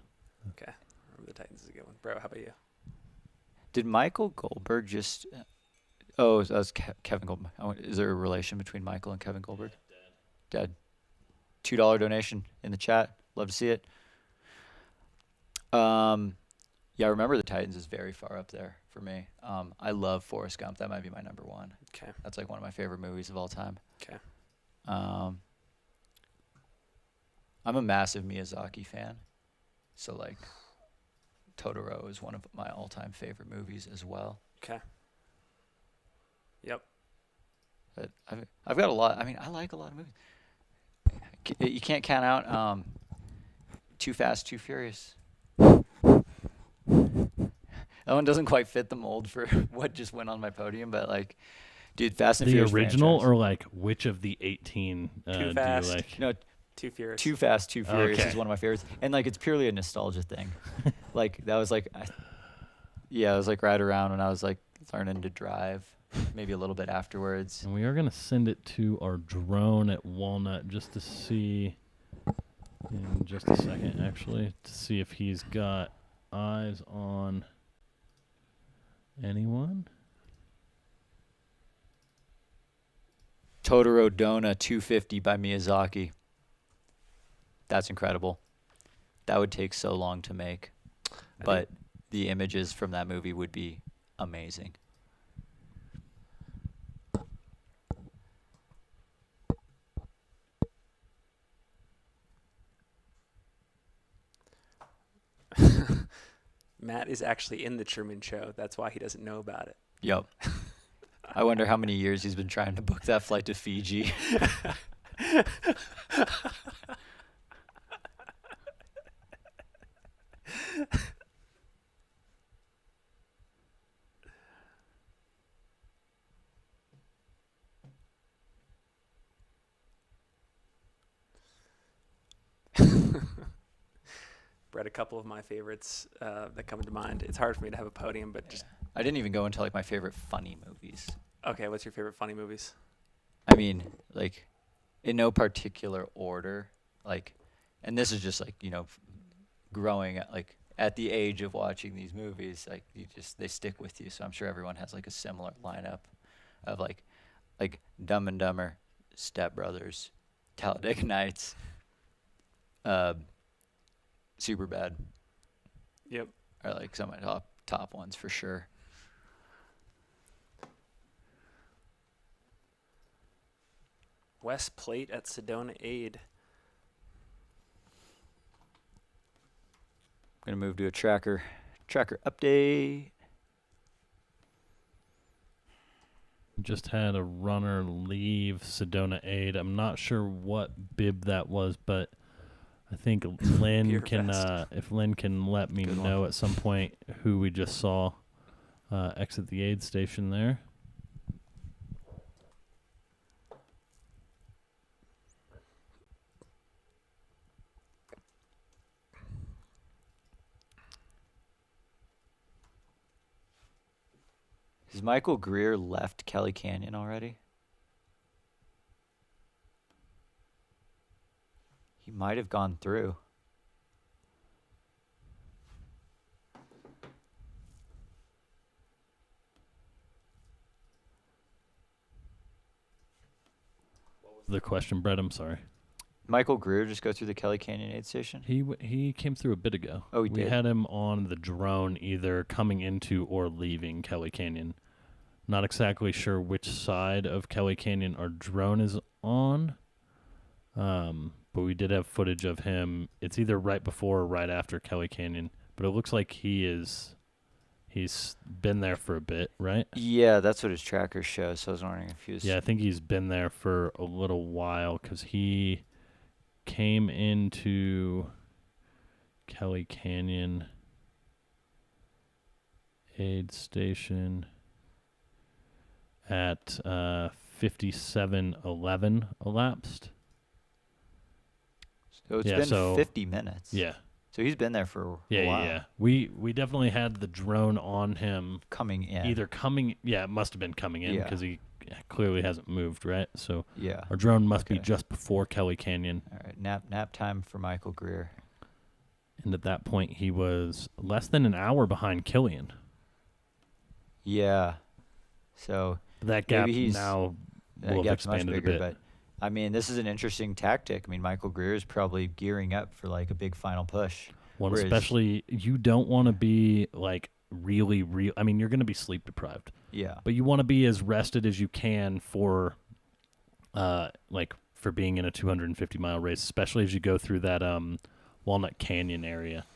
Okay. Remember the Titans is a good one. Bro, how about you? did Michael Goldberg just... Oh, that was Kevin Goldberg. Is there a relation between Michael and Kevin Goldberg? Dead. $2 donation in the chat. Love to see it. Yeah, Remember the Titans is very far up there for me. I love Forrest Gump. That might be my number one. Okay. That's like one of my favorite movies of all time. Okay. I'm a massive Miyazaki fan. So, like, Totoro is one of my all-time favorite movies as well. Okay. Yep. But I've got a lot. I mean, I like a lot of movies. You can't count out Too Fast, Too Furious. That one doesn't quite fit the mold for what just went on my podium, but like, dude, Fast and The Furious original franchise. or like which of the 18 Too do you Fast. like? No, Too Furious. Too Fast, Too Furious Okay. is one of my favorites, and like it's purely a nostalgia thing. Like that was like, it was like right around when I was like learning to drive, maybe a little bit afterwards. And we are going to send it to our drone at Walnut just to see, in just a second actually, to see if he's got eyes on anyone. Totoro Dona 250 by Miyazaki. That's incredible. That would take so long to make, but the images from that movie would be amazing. Matt is actually in the Truman Show. That's why he doesn't know about it. Yep. I wonder how many years he's been trying to book that flight to Fiji. Brett, a couple of my favorites that come to mind. It's hard for me to have a podium, but just I didn't even go into like my favorite funny movies. okay. What's your favorite funny movies? I mean, like, in no particular order. Like, and this is just like, growing like at the age of watching these movies, like they stick with you. So I'm sure everyone has like a similar lineup of like Dumb and Dumber, Step Brothers, Talladega Nights, Super Bad Yep. are like some of my top ones for sure. West Plate at Sedona Aid. I'm gonna move to a tracker update. Just had a runner leave Sedona Aid. I'm not sure what bib that was, but I think Lynn Beer can, Fest. if Lynn can let me Good one. know at some point who we just saw exit the aid station there. Has Michael Greer left Kelly Canyon already? He might have gone through. The question, Brett, I'm sorry. Michael Greer just go through the Kelly Canyon aid station? He came through a bit ago. Oh, he We did? had him on the drone either coming into or leaving Kelly Canyon. Not exactly sure which side of Kelly Canyon our drone is on, but we did have footage of him. It's either right before or right after Kelly Canyon, but it looks like he's been there for a bit, right? Yeah, that's what his tracker shows. So I was wondering if he was. Yeah, I think he's been there for a little while because he came into Kelly Canyon aid station at 57:11 elapsed. So it's Yeah, been so- 50 minutes. Yeah, So he's been there for a while. yeah. We definitely had the drone on him. Coming in. Either coming, it must have been coming in Yeah. because he clearly hasn't moved, right? So Yeah. our drone must be Okay. just before Kelly Canyon. All right. Nap time for Michael Greer. And at that point, he was less than an hour behind Killian. Yeah. So That gap maybe he's now that will have gap's much expanded bigger, a bit. but I mean, this is an interesting tactic. I mean, Michael Greer is probably gearing up for like a big final push. Well, whereas- especially you don't want to be like really real. I mean, you're going to be sleep deprived, Yeah. but you want to be as rested as you can for, like for being in a 250-mile race, especially as you go through that Walnut Canyon area.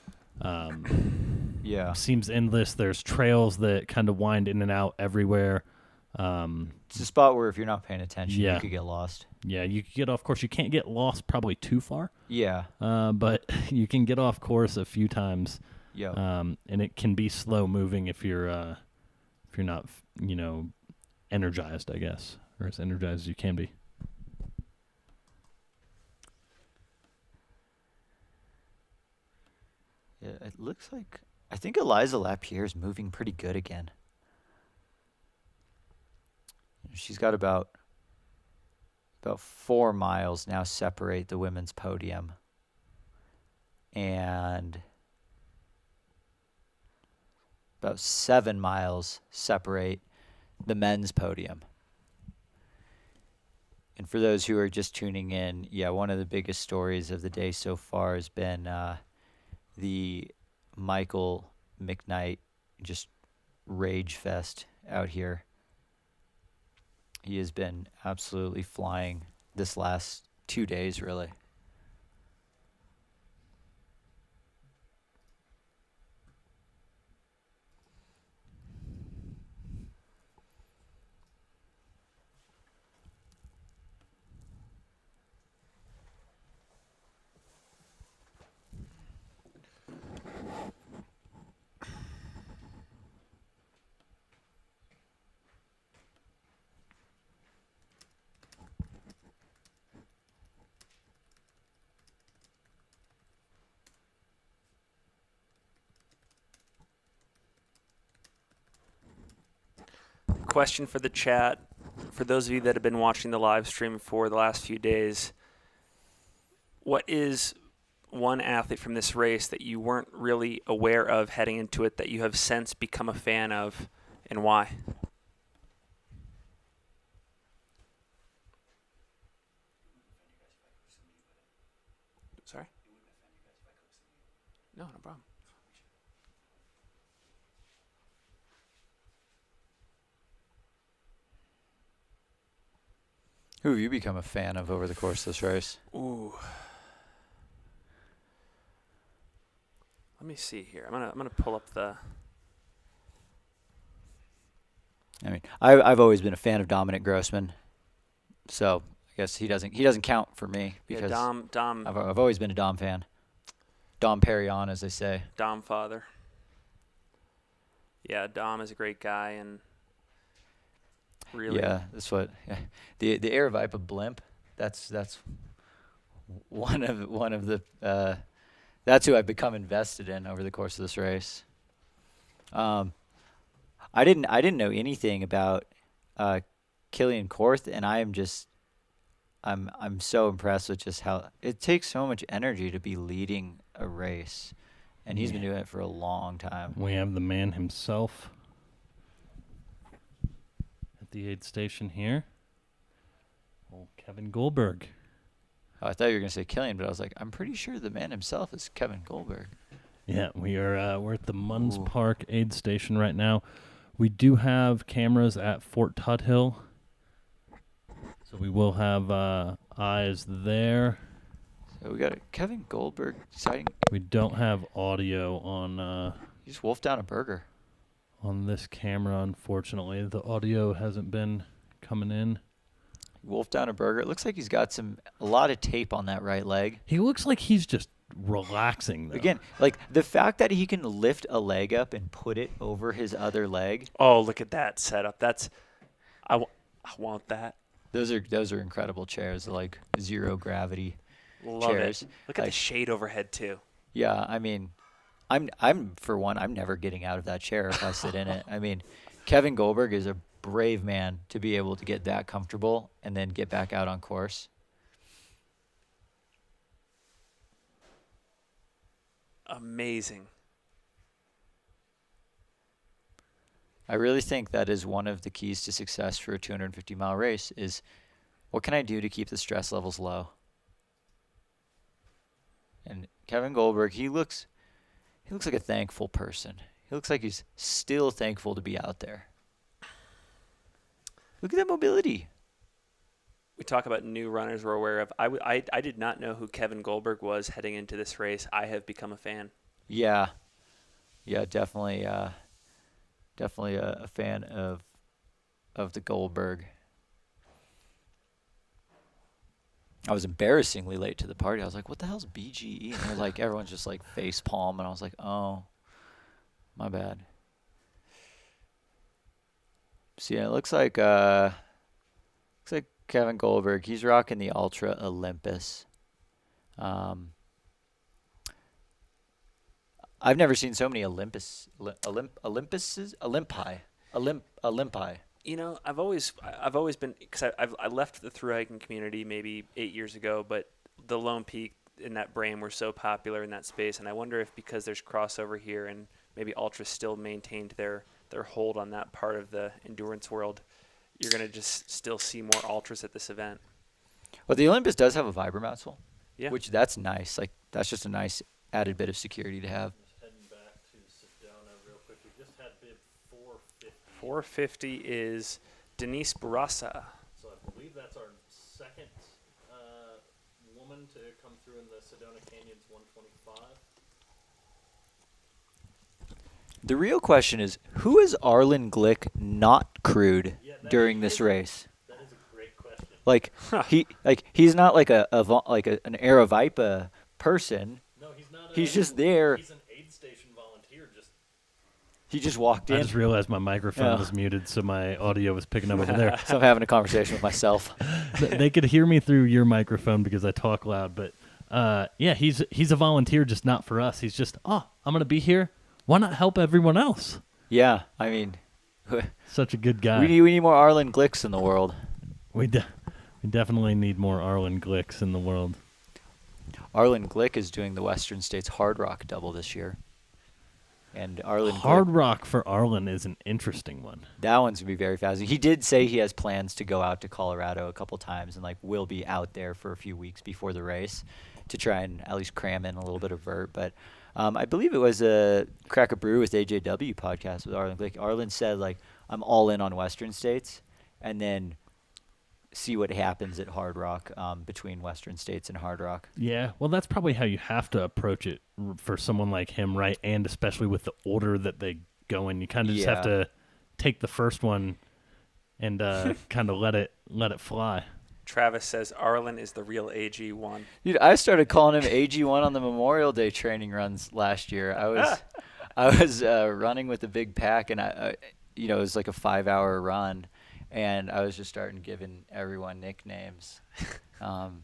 Yeah. Seems endless. There's trails that kind of wind in and out everywhere. It's a spot where if you're not paying attention, Yeah. you could get lost. Yeah, you can get off course. You can't get lost probably too far, Yeah. but you can get off course a few times. Yeah. And it can be slow moving if you're not energized, I guess, or as energized as you can be. Yeah. It looks like I think Eliza Lapierre is moving pretty good again. She's got about 4 miles now separate the women's podium. And about 7 miles separate the men's podium. And for those who are just tuning in, yeah, one of the biggest stories of the day so far has been the Michael McKnight just rage fest out here. He has been absolutely flying this last 2 days, really. Question for the chat. For those of you that have been watching the live stream for the last few days, what is one athlete from this race that you weren't really aware of heading into it that you have since become a fan of, and why? Sorry? No, no problem. Who have you become a fan of over the course of this race? Ooh. Let me see here. I'm gonna pull up the. I mean, I've always been a fan of Dominic Grossman, so I guess he doesn't count for me because Dom I've always been a Dom fan. Dom Perignon, as they say. Dom father. Yeah, Dom is a great guy and really. Yeah, that's what the Aravaipa blimp. That's one of the that's who I've become invested in over the course of this race. I didn't know anything about Killian Korth, and I'm so impressed with just how it takes so much energy to be leading a race, and he's been doing it for a long time. We have the man himself at the aid station here. Old Kevin Goldberg. Oh, I thought you were gonna say Killian, but I was like, I'm pretty sure the man himself is Kevin Goldberg. Yeah, we're at the Munns Park aid station right now. We do have cameras at Fort Tuthill, so we will have eyes there. So we got a Kevin Goldberg sighting. We don't have audio on He just wolfed down a burger. on this camera, unfortunately. The audio hasn't been coming in. Wolfed down a burger. It looks like he's got a lot of tape on that right leg. He looks like he's just relaxing, though. Again, like the fact that he can lift a leg up and put it over his other leg. Oh, look at that setup. I want that. Those are incredible chairs, like zero gravity Love chairs. it. Look at the shade overhead too. Yeah, I mean, I'm for one, I'm never getting out of that chair if I sit in it. I mean, Kevin Goldberg is a brave man to be able to get that comfortable and then get back out on course. Amazing. I really think that is one of the keys to success for a 250-mile race is what can I do to keep the stress levels low? And Kevin Goldberg, he looks like a thankful person. He looks like he's still thankful to be out there. Look at that mobility. We talk about new runners we're aware of. I did not know who Kevin Goldberg was heading into this race. I have become a fan. Yeah, definitely a fan of the Goldberg. I was embarrassingly late to the party. I was like, what the hell's BGE? And they're like, everyone's just like face palm. And I was like, oh, my bad. So yeah, it looks like Kevin Goldberg. He's rocking the Ultra Olympus. I've never seen so many Olympi. You know, I've always been, because I left the thru hiking community maybe 8 years ago, but the Lone Peak and that brand were so popular in that space, and I wonder if because there's crossover here and maybe Ultra still maintained their hold on that part of the endurance world, you're going to just still see more ultras at this event. Well, the Olympus does have a Vibramount, Yeah. which that's nice. Like that's just a nice added bit of security to have. Just heading back to Sedona real quick. We just had bib 450. 450 is Denise Barassa. So I believe that's our second woman to come through in the Sedona Canyons 125. The real question is, who is Arlen Glick not crewed during this race? That is a great question. Like he's not like an Aravaipa person. No, he's not. He's just there. He's an aid station volunteer. He just walked in. I just realized my microphone was muted, so my audio was picking up over there. So I'm having a conversation with myself. They could hear me through your microphone because I talk loud. But yeah, he's a volunteer, just not for us. He's just, I'm gonna be here. Why not help everyone else? Yeah, I mean, Such a good guy. we need more Arlen Glicks in the world. We definitely need more Arlen Glicks in the world. Arlen Glick is doing the Western States Hard Rock double this year. And Arlen Hard Glick, Rock for Arlen is an interesting one. that one's going to be very fascinating. He did say he has plans to go out to Colorado a couple times and like will be out there for a few weeks before the race to try and at least cram in a little bit of vert. But I believe it was a Crack a Brew with AJW podcast with Arlen Glick. Arlen said, like, I'm all in on Western States and then see what happens at Hard Rock between Western States and Hard Rock. Yeah, well, that's probably how you have to approach it for someone like him, right? And especially with the order that they go in, you kind of just have to take the first one and kind of let it fly. Travis says Arlen is the real AG1. Dude, I started calling him AG1 on the Memorial Day training runs last year. I was running with a big pack, and it was like a 5-hour run, and I was just starting giving everyone nicknames. Dang,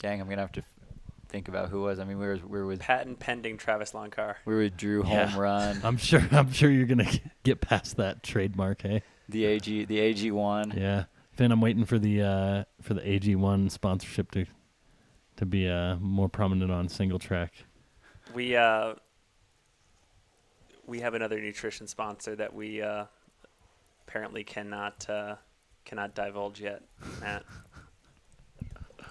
I'm gonna have to think about who it was. I mean, we were with Patent pending Travis Loncar. Drew Yeah. home run. I'm sure you're gonna get past that trademark, hey? The AG1. Yeah, Finn, I'm waiting for the AG1 sponsorship to be more prominent on single track. We have another nutrition sponsor that we apparently cannot divulge yet, Matt.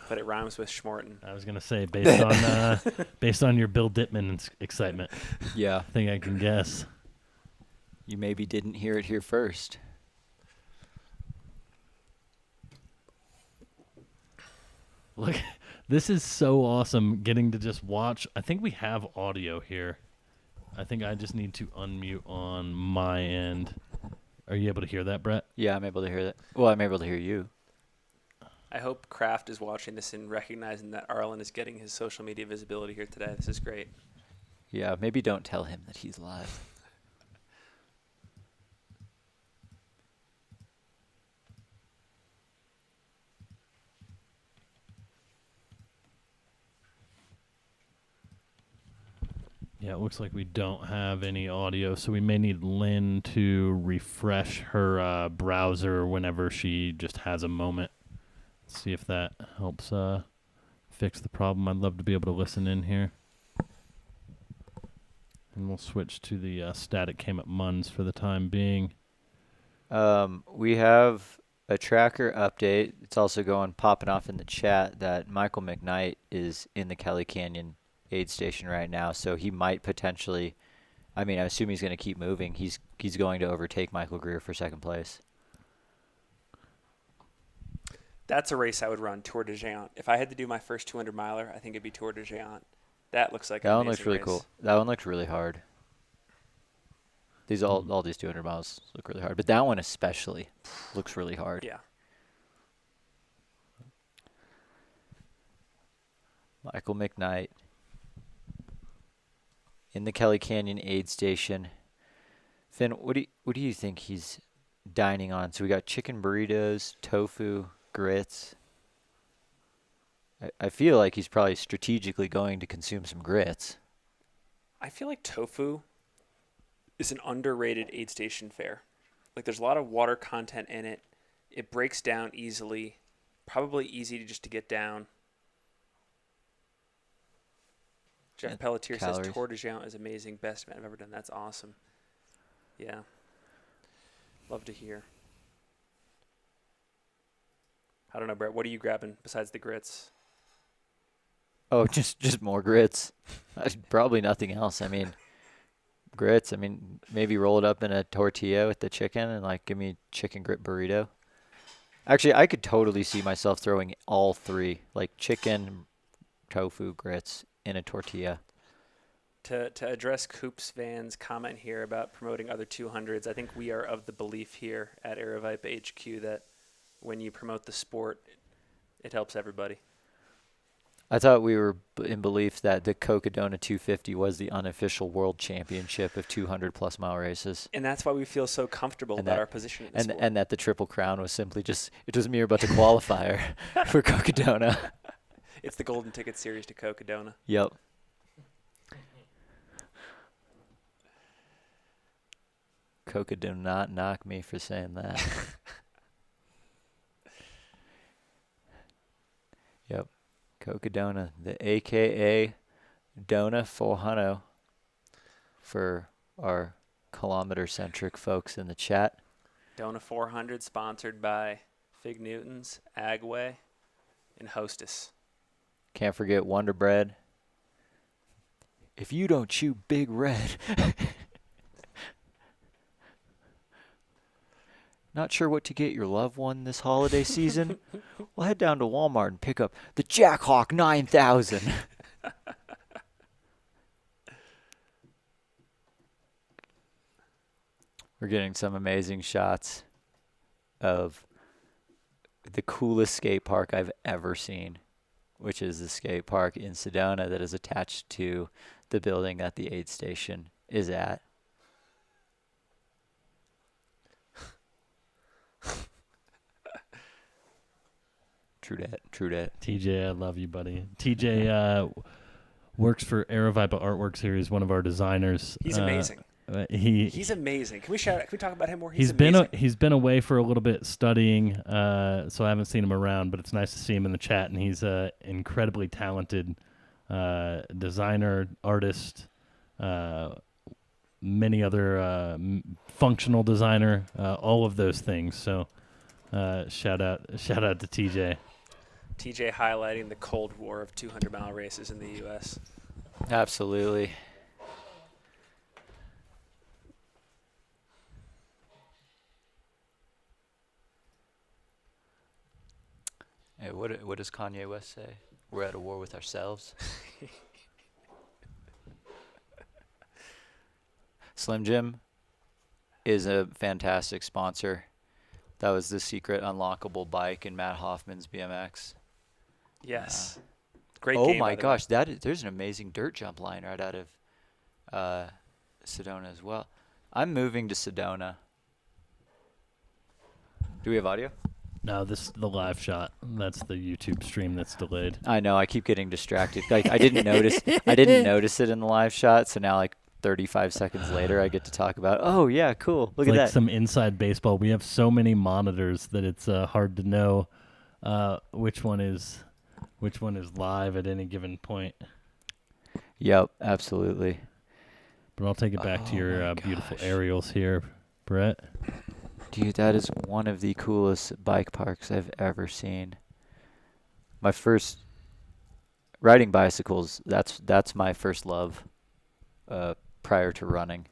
But it rhymes with Schmorton. I was gonna say based on your Bill Dittman excitement. Yeah. I think I can guess. You maybe didn't hear it here first. Look, this is so awesome getting to just watch. I think we have audio here. I think I just need to unmute on my end. Are you able to hear that, Brett? Yeah, I'm able to hear that. Well, I'm able to hear you. I hope Kraft is watching this and recognizing that Arlen is getting his social media visibility here today. This is great. Yeah, maybe don't tell him that he's live. Yeah, it looks like we don't have any audio, so we may need Lynn to refresh her browser whenever she just has a moment. See if that helps fix the problem. I'd love to be able to listen in here. And we'll switch to the static came up Muns for the time being. We have a tracker update. It's also popping off in the chat that Michael McKnight is in the Kelly Canyon aid station right now, so he might potentially, I assume he's going to keep moving. He's going to overtake Michael Greer for second place. That's a race I would run, Tour de Géant. If I had to do my first 200 miler, I think it'd be Tour de Géant. That looks like that an one amazing looks really race. cool. That one looks really hard. These all these 200 miles look really hard, but that one especially looks really hard. Yeah. Michael McKnight in the Kelly Canyon aid station. Finn, what do you think he's dining on? So we got chicken burritos, tofu, grits. I feel like he's probably strategically going to consume some grits. I feel like tofu is an underrated aid station fare. Like, there's a lot of water content in it. It breaks down easily. Probably easy to get down. Jeff And Pelletier calories. says Tour de Géant is amazing. Best event I've ever done. That's awesome. Yeah. Love to hear. I don't know, Brett. What are you grabbing besides the grits? Oh, just more grits. Probably nothing else. Grits. Maybe roll it up in a tortilla with the chicken and give me chicken grit burrito. Actually, I could totally see myself throwing all three, chicken, tofu, grits in a tortilla. To address Coops Van's comment here about promoting other 200s, I think we are of the belief here at Aravaipa HQ that when you promote the sport, it helps everybody. I thought we were in belief that the Cocodona 250 was the unofficial world championship of 200-plus mile races. And that's why we feel so comfortable about our position in the sport. And that the Triple Crown was simply it was mere but a qualifier for Cocodona. It's the Golden Ticket Series to Cocodona. Yep. Coca do not knock me for saying that. Yep. Cocodona, the AKA Dona 400 for our kilometer-centric folks in the chat. Dona 400 sponsored by Fig Newtons, Agway, and Hostess. Can't forget Wonder Bread. If you don't chew Big Red. Not sure what to get your loved one this holiday season? Well, head down to Walmart and pick up the Jackhawk 9000. We're getting some amazing shots of the coolest skate park I've ever seen, which is the skate park in Sedona that is attached to the building that the aid station is at. True that. True that. TJ, I love you, buddy. TJ works for Aravaipa Artworks here. He's one of our designers. He's amazing. He's amazing. Can we talk about him more? He's amazing. He's been away for a little bit studying, so I haven't seen him around. But it's nice to see him in the chat, and he's an incredibly talented designer, artist, many other functional designer, all of those things. So shout out to TJ. TJ highlighting the Cold War of 200-mile races in the U.S. Absolutely. Hey, what does Kanye West say? We're at a war with ourselves. Slim Jim is a fantastic sponsor. That was the secret unlockable bike in Matt Hoffman's BMX. Yes. Great Oh game, my by the gosh, there's an amazing dirt jump line right out of Sedona as well. I'm moving to Sedona. Do we have audio? No, this is the live shot. That's the YouTube stream that's delayed. I know. I keep getting distracted. Like I didn't notice it in the live shot. So now, like 35 seconds later, I get to talk about. Oh yeah, cool. Look It's at like that. some inside baseball. We have so many monitors that it's hard to know which one is live at any given point. Yep, absolutely. But I'll take it back to your beautiful aerials here, Brett. Dude, that is one of the coolest bike parks I've ever seen. My first riding bicycles, that's my first love prior to running.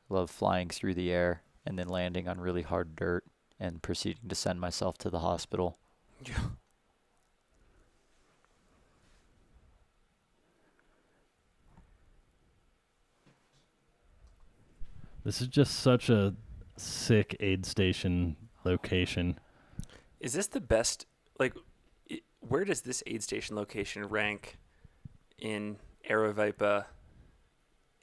Love flying through the air and then landing on really hard dirt and proceeding to send myself to the hospital. Yeah. This is just such a sick aid station location. Is this the best? Like, where does this aid station location rank in Aravaipa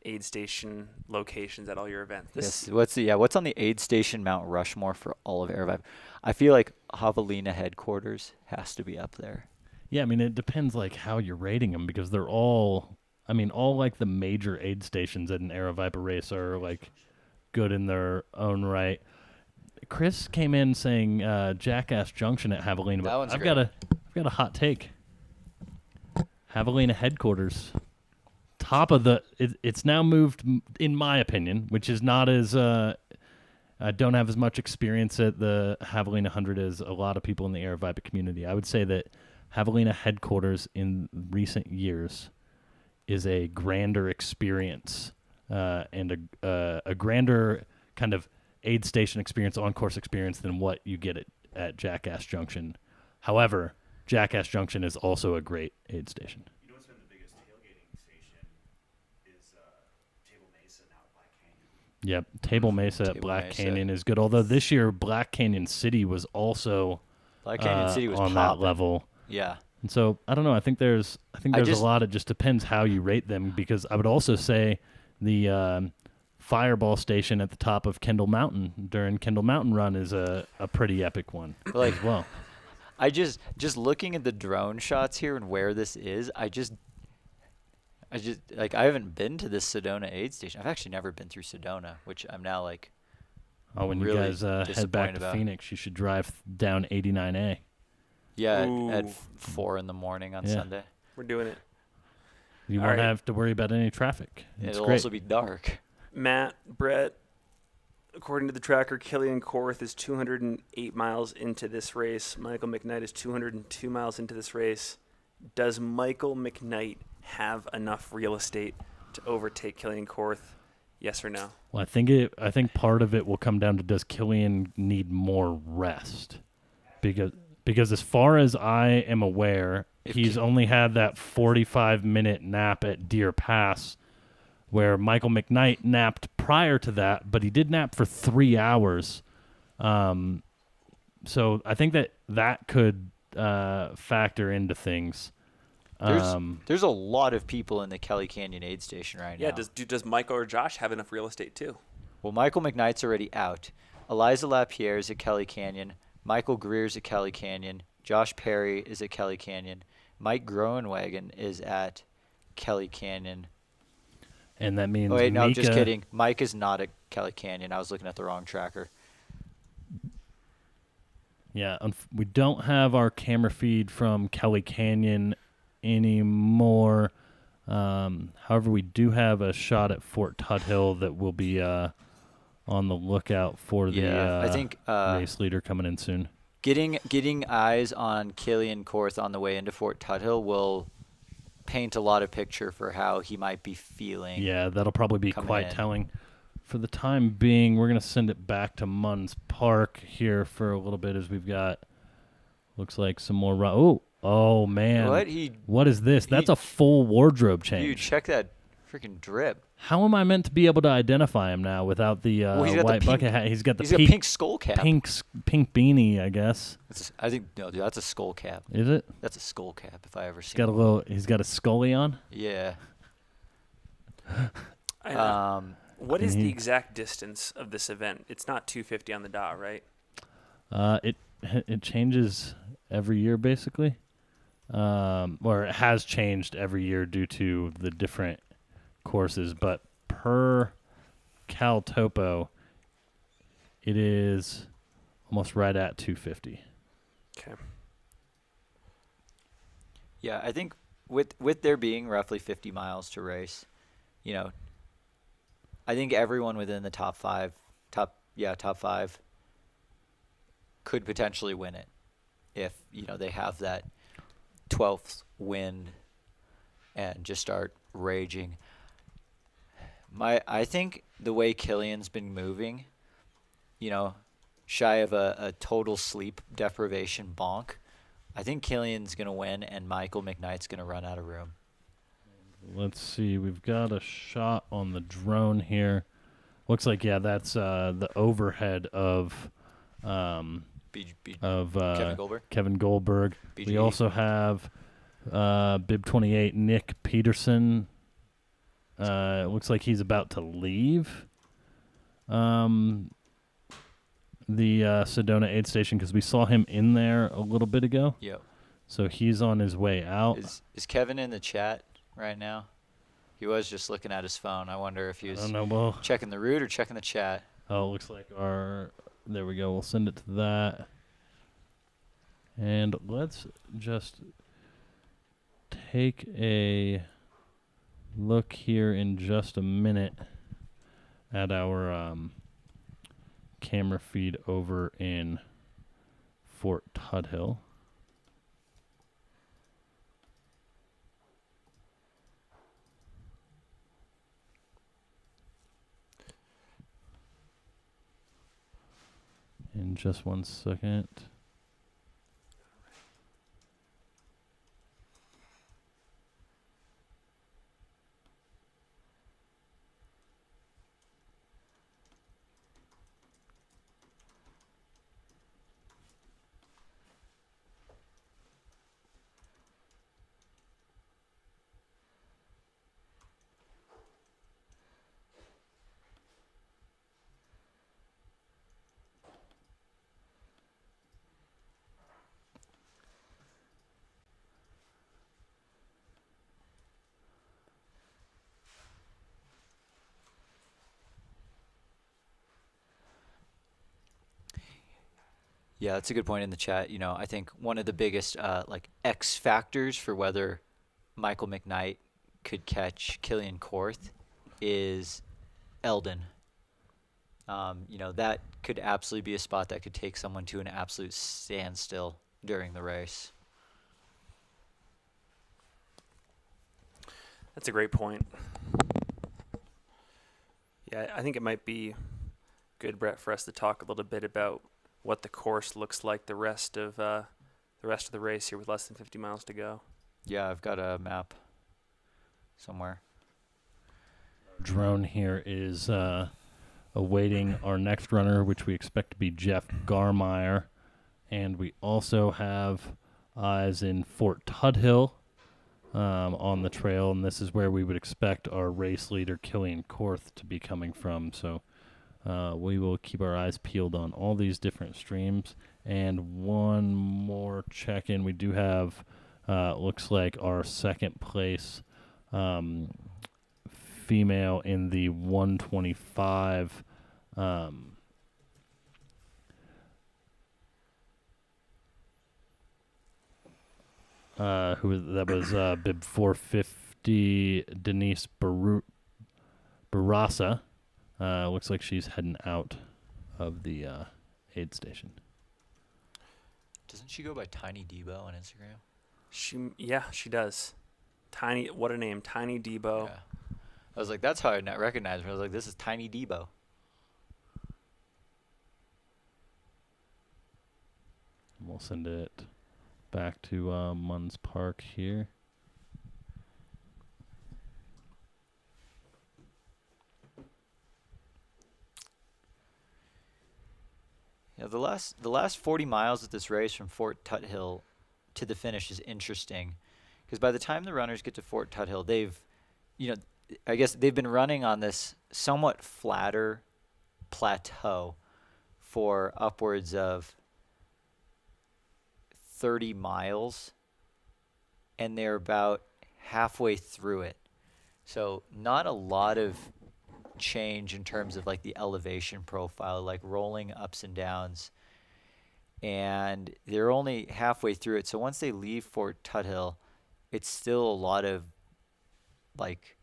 aid station locations at all your events? Yes. What's on the aid station Mount Rushmore for all of Aravaipa? I feel like Javelina headquarters has to be up there. Yeah, I mean, it depends like how you're rating them because they're all like the major aid stations at an Aravaipa race are like good in their own right. Chris came in saying Jackass Junction at Javelina, That but one's I've great. got a hot take. Javelina headquarters, top of it's now moved, in my opinion, which is not as I don't have as much experience at the Javelina 100 as a lot of people in the Aravaipa community. I would say that Javelina headquarters in recent years is a grander experience and a grander kind of aid station experience, on-course experience than what you get at Jackass Junction. However, Jackass Junction is also a great aid station. You know what's been the biggest tailgating station is Table Mesa now at Black Canyon. Yep, Table Mesa at Table Black Mesa. Canyon is good. Although this year Black Canyon City was also Black Canyon City was on popping. that level. Yeah. And so I don't know. I think there's a just- lot. It just depends how you rate them. Because I would also say the Fireball Station at the top of Kendall Mountain during Kendall Mountain Run is a pretty epic one Like- as well. I just looking at the drone shots here and where this is, I just like I haven't been to this Sedona aid station. I've actually never been through Sedona, which I'm now like Oh, when really you guys head back disappointed to about. Phoenix, you should drive down 89A. yeah Ooh. at 4 a.m. on Yeah. Sunday. We're doing it. You All won't right. have to worry about any traffic. It's It'll great. also be dark. Matt, Brett, according to the tracker, Killian Korth is 208 miles into this race. Michael McKnight is 202 miles into this race. Does Michael McKnight have enough real estate to overtake Killian Korth? Yes or no? Well, I think part of it will come down to does Killian need more rest? Because as far as I am aware, he's only had that 45-minute nap at Deer Pass, where Michael McKnight napped prior to that, but he did nap for 3 hours. So I think that could factor into things. There's a lot of people in the Kelly Canyon aid station right Yeah. now. Does Michael or Josh have enough real estate too? Well, Michael McKnight's already out. Eliza Lapierre is at Kelly Canyon. Michael Greer's at Kelly Canyon. Josh Perry is at Kelly Canyon. Mike Groenwagen is at Kelly Canyon. And that means Oh, wait, no, just Mika- kidding. Mike is not at Kelly Canyon. I was looking at the wrong tracker. Yeah, we don't have our camera feed from Kelly Canyon anymore. However, we do have a shot at Fort Tuthill that will be on the lookout for the I think race leader coming in soon. getting eyes on Killian Korth on the way into Fort Tuthill will paint a lot of picture for how he might be feeling. Yeah, that'll probably be coming quite in. telling. For the time being, we're going to send it back to Munns Park here for a little bit as we've got, looks like some more. Oh man. What is this? That's a full wardrobe change. Dude, check that freaking drip. How am I meant to be able to identify him now without the He's got white the bucket pink- hat? He's got the He's got a pink skull cap. pink beanie, I guess. I think no, dude, that's a skull cap. Is it? That's a skull cap if I ever He's seen got one. he's got a scully on. Yeah. I know. What is Mhm. the exact distance of this event? It's not 250 on the dot, right? It changes every year basically. Or it has changed every year due to the different courses, but per Cal Topo, it is almost right at 250. Okay. Yeah, I think with there being roughly 50 miles to race, you know, I think everyone within the top five could potentially win it if, you know, they have that 12th win and just start raging. I think the way Killian's been moving, you know, shy of a total sleep deprivation bonk, I think Killian's going to win and Michael McKnight's going to run out of room. Let's see. We've got a shot on the drone here. Looks like, yeah, that's the overhead of Kevin Goldberg. Kevin Goldberg. We BGE. also have Bib 28 Nick Peterson. It looks like he's about to leave the Sedona aid station because we saw him in there a little bit ago. Yep. So he's on his way out. Is Kevin in the chat right now? He was just looking at his phone. I wonder if he I was don't know. Well, checking the route or checking the chat. oh, it looks like there we go. We'll send it to that. And let's just take a look here in just a minute at our camera feed over in Fort Tuthill. In just 1 second. Yeah, that's a good point in the chat. You know, I think one of the biggest like X factors for whether Michael McKnight could catch Killian Korth is Elden. You know, that could absolutely be a spot that could take someone to an absolute standstill during the race. That's a great point. Yeah, I think it might be good, Brett, for us to talk a little bit about what the course looks like the rest of the race here with less than 50 miles to go. Yeah, I've got a map somewhere. Drone here is awaiting our next runner, which we expect to be Jeff Garmeyer. And we also have eyes in Fort Tuthill on the trail, and this is where we would expect our race leader, Killian Korth, to be coming from. So We will keep our eyes peeled on all these different streams. And one more check-in. We do have, looks like our second place female in the 125. That was bib 450 Denise Barasa. Looks like she's heading out of the aid station. Doesn't she go by Tiny Debo on Instagram? She does. What a name, Tiny Debo. Yeah. I was like, that's how I not recognize her. I was like, this is Tiny Debo. We'll send it back to Munns Park here. Yeah, the last 40 miles of this race from Fort Tuthill to the finish is interesting, because by the time the runners get to Fort Tuthill, I guess they've been running on this somewhat flatter plateau for upwards of 30 miles, and they're about halfway through it. So not a lot of change in terms of like the elevation profile, like rolling ups and downs, and they're only halfway through it. So once they leave Fort Tuthill, it's still a lot of like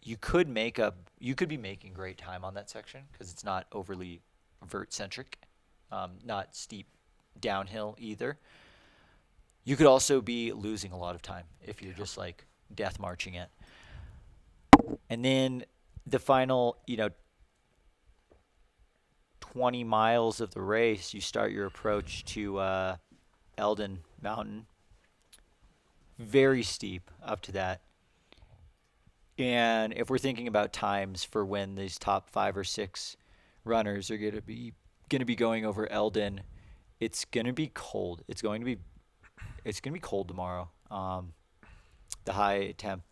you could be making great time on that section because it's not overly vert centric, not steep downhill either. You could also be losing a lot of time if you're just like death marching it. And then the final, 20 miles of the race, you start your approach to Elden Mountain. Very steep up to that. And if we're thinking about times for when these top 5 or 6 runners are going to be going over Elden, it's going to be cold. It's going to be cold tomorrow. The high temp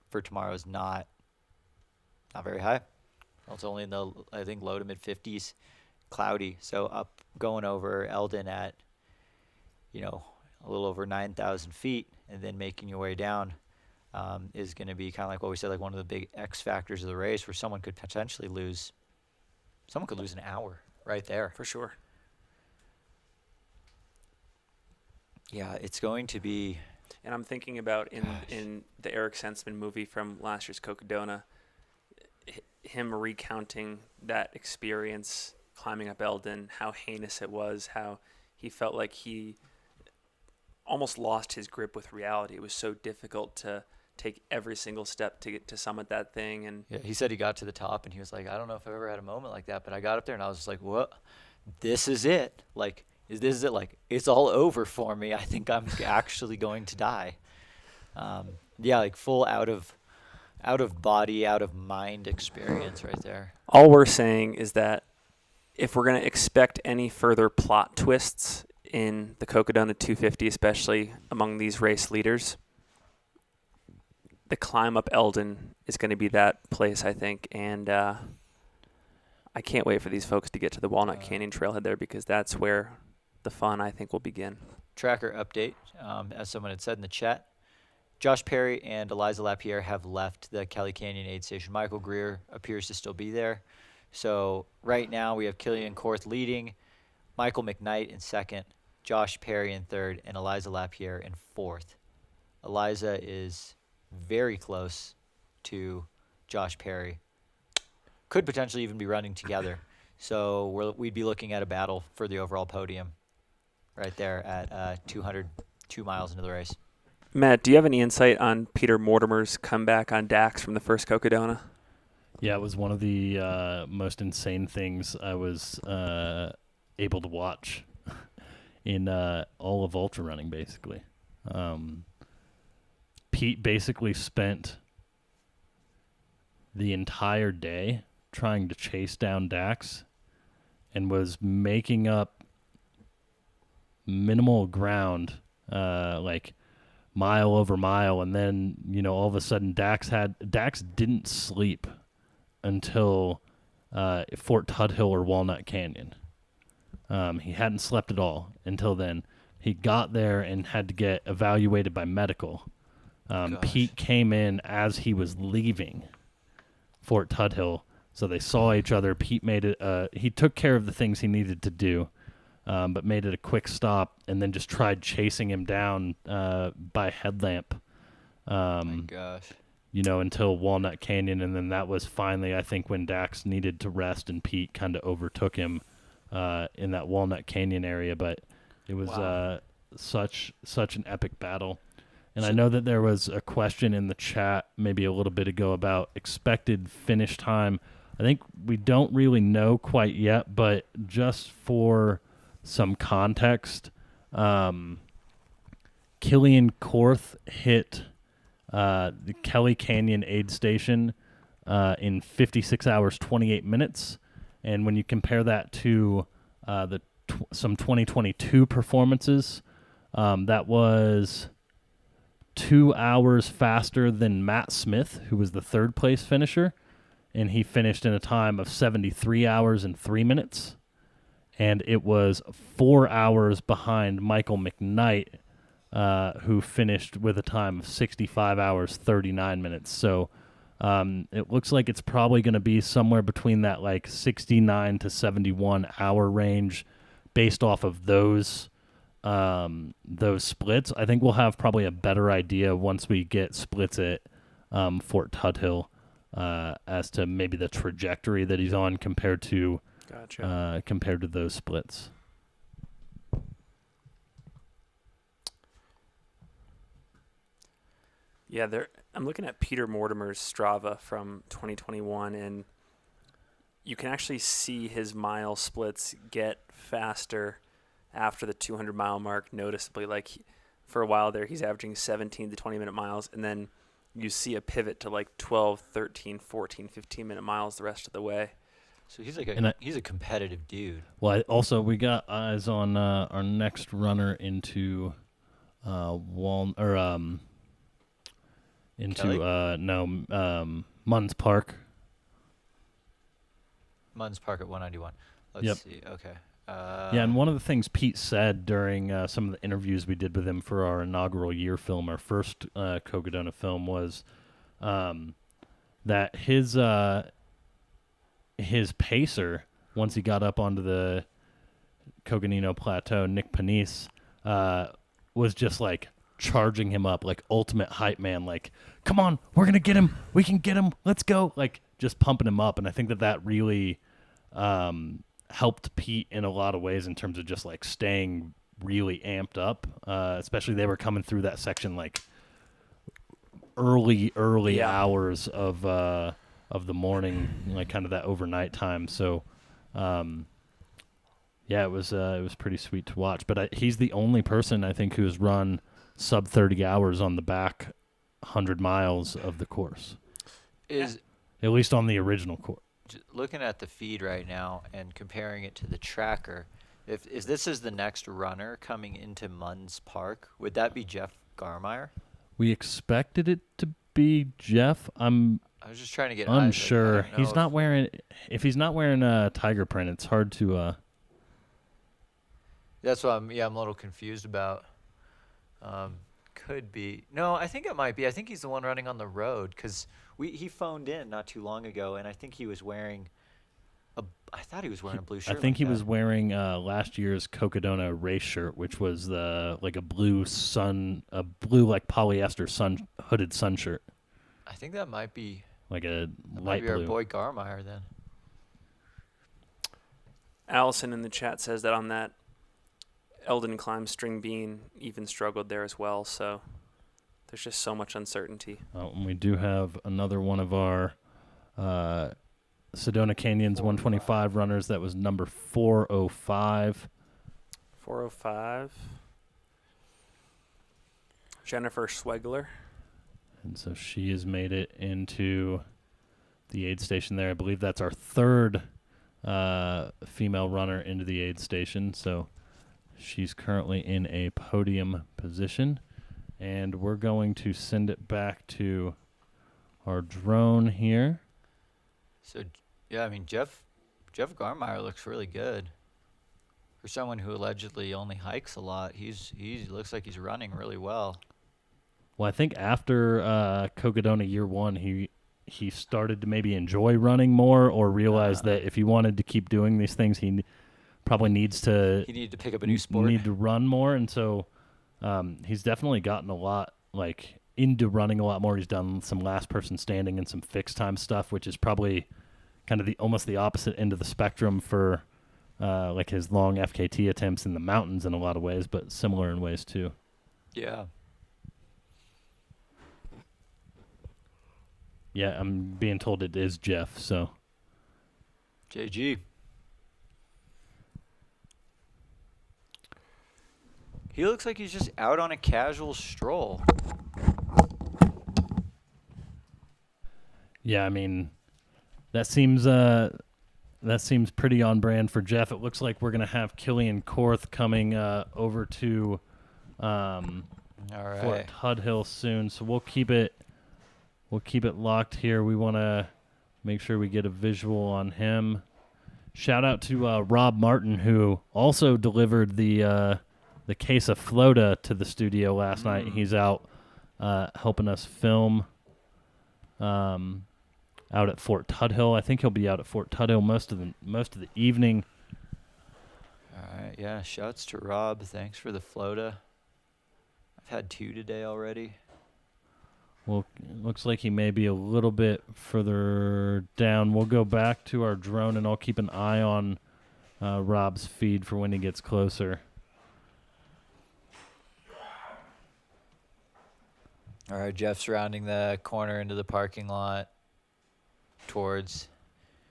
for tomorrow is not very high. It's only in the, I think, low to mid 50s, cloudy. So up going over Elden at, a little over 9,000 feet, and then making your way down is going to be kind of like what we said, like one of the big X factors of the race, where someone could potentially lose an hour right there. For sure. Yeah, it's going to be. And I'm thinking about in the Eric Sensman movie from last year's Cocodona, him recounting that experience climbing up Elden, how heinous it was, how he felt like he almost lost his grip with reality. It was so difficult to take every single step to get to summit that thing. And yeah, he said he got to the top and he was like, I don't know if I've ever had a moment like that, but I got up there and I was just like, what? This is it. Like, this is it. Like, it's all over for me. I think I'm actually going to die. Yeah, like full out of body, out of mind experience right there. all we're saying is that if we're going to expect any further plot twists in the Cocodona 250, especially among these race leaders, the climb up Elden is going to be that place, I think. And I can't wait for these folks to get to the Walnut Canyon trailhead there, because that's where the fun, I think, will begin. Tracker update, as someone had said in the chat, Josh Perry and Eliza Lapierre have left the Kelly Canyon aid station. Michael Greer appears to still be there. So right now we have Killian Korth leading, Michael McKnight in second, Josh Perry in third, and Eliza Lapierre in fourth. Eliza is very close to Josh Perry. Could potentially even be running together. So we'd be looking at a battle for the overall podium right there at 202 miles into the race. Matt, do you have any insight on Peter Mortimer's comeback on Dax from the first Cocodona? Yeah, it was one of the most insane things I was able to watch in all of ultra running, basically. Pete basically spent the entire day trying to chase down Dax and was making up minimal ground, like mile over mile, and then all of a sudden Dax didn't sleep until Fort Tuthill or Walnut Canyon. He hadn't slept at all until then. He got there and had to get evaluated by medical. Pete came in as he was leaving Fort Tuthill, so they saw each other. Pete made it. He took care of the things he needed to do, but made it a quick stop, and then just tried chasing him down by headlamp. My gosh. Until Walnut Canyon, and then that was finally, I think, when Dax needed to rest, and Pete kind of overtook him in that Walnut Canyon area. But it was such an epic battle. And I know that there was a question in the chat maybe a little bit ago about expected finish time. I think we don't really know quite yet, but just for some context, Killian Korth hit the Kelly Canyon aid station in 56 hours, 28 minutes. And when you compare that to some 2022 performances, that was 2 hours faster than Matt Smith, who was the third place finisher, and he finished in a time of 73 hours and 3 minutes. And it was 4 hours behind Michael McKnight, who finished with a time of 65 hours, 39 minutes. So it looks like it's probably going to be somewhere between that 69 to 71 hour range based off of those splits. I think we'll have probably a better idea once we get splits at Fort Tuthill as to maybe the trajectory that he's on compared to those splits. Yeah, I'm looking at Peter Mortimer's Strava from 2021, and you can actually see his mile splits get faster after the 200-mile mark noticeably. For a while there, he's averaging 17 to 20-minute miles, and then you see a pivot to 12, 13, 14, 15-minute miles the rest of the way. So he's he's a competitive dude. Well, we got eyes on our next runner into Munns Park. Munns Park at 191. Let's see. Okay. Yeah, and one of the things Pete said during some of the interviews we did with him for our inaugural year film, our first Cocodona film, was that his pacer, once he got up onto the Coconino Plateau, Nick Panisse, was just charging him up, ultimate hype man, come on, we're going to get him, we can get him, let's go, just pumping him up. And I think that really helped Pete in a lot of ways in terms of just staying really amped up, especially they were coming through that section early hours of the morning, kind of that overnight time. So it was pretty sweet to watch. But he's the only person I think who has run sub 30 hours on the back 100 miles of the course, at least on the original course. Looking at the feed right now and comparing it to the tracker, if this is the next runner coming into Munns Park, would that be Jeff Garmeyer? We expected it to be Jeff. I was just trying to get unsure. He's not wearing. If he's not wearing a tiger print, it's hard to. That's what I'm a little confused about. Could be. No, I think it might be. I think he's the one running on the road because he phoned in not too long ago, and I think he was wearing I thought he was wearing a blue shirt. I think he was wearing last year's Cocodona race shirt, which was a blue polyester hooded sun shirt. I think that might be a light might be blue. Our boy Garmeyer then. Allison in the chat says that on that Elden climb, String Bean even struggled there as well. So there's just so much uncertainty. And we do have another one of our Sedona Canyons 125 runners. That was number 405. 405. Jennifer Swegler. And so she has made it into the aid station there. I believe that's our third female runner into the aid station. So she's currently in a podium position. And we're going to send it back to our drone here. So Yeah, I mean Jeff Garmeyer looks really good. For someone who allegedly only hikes a lot, he looks like he's running really well. Well, I think after Cocodona year 1, he started to maybe enjoy running more, or realize that if he wanted to keep doing these things, he probably needs to He needed to pick up a new sport. need to run more, and so he's definitely gotten a lot into running a lot more. He's done some last person standing and some fixed time stuff, which is probably kind of almost the opposite end of the spectrum for like his long FKT attempts in the mountains in a lot of ways, but similar in ways too. Yeah. Yeah, I'm being told it is Jeff, so. JG. He looks like he's just out on a casual stroll. Yeah, I mean, that seems pretty on brand for Jeff. It looks like we're gonna have Killian Korth coming over to All right. Fort Tuthill soon, so we'll keep it locked here. We want to make sure we get a visual on him. Shout out to Rob Martin, who also delivered the case of Flota to the studio last night. He's out helping us film out at Fort Tuthill. I think he'll be out at Fort Tuthill most of the evening. All right. Yeah. Shouts to Rob. Thanks for the Flota. I've had 2 today already. Well, it looks like he may be a little bit further down. We'll go back to our drone, and I'll keep an eye on Rob's feed for when he gets closer. All right. Jeff's rounding the corner into the parking lot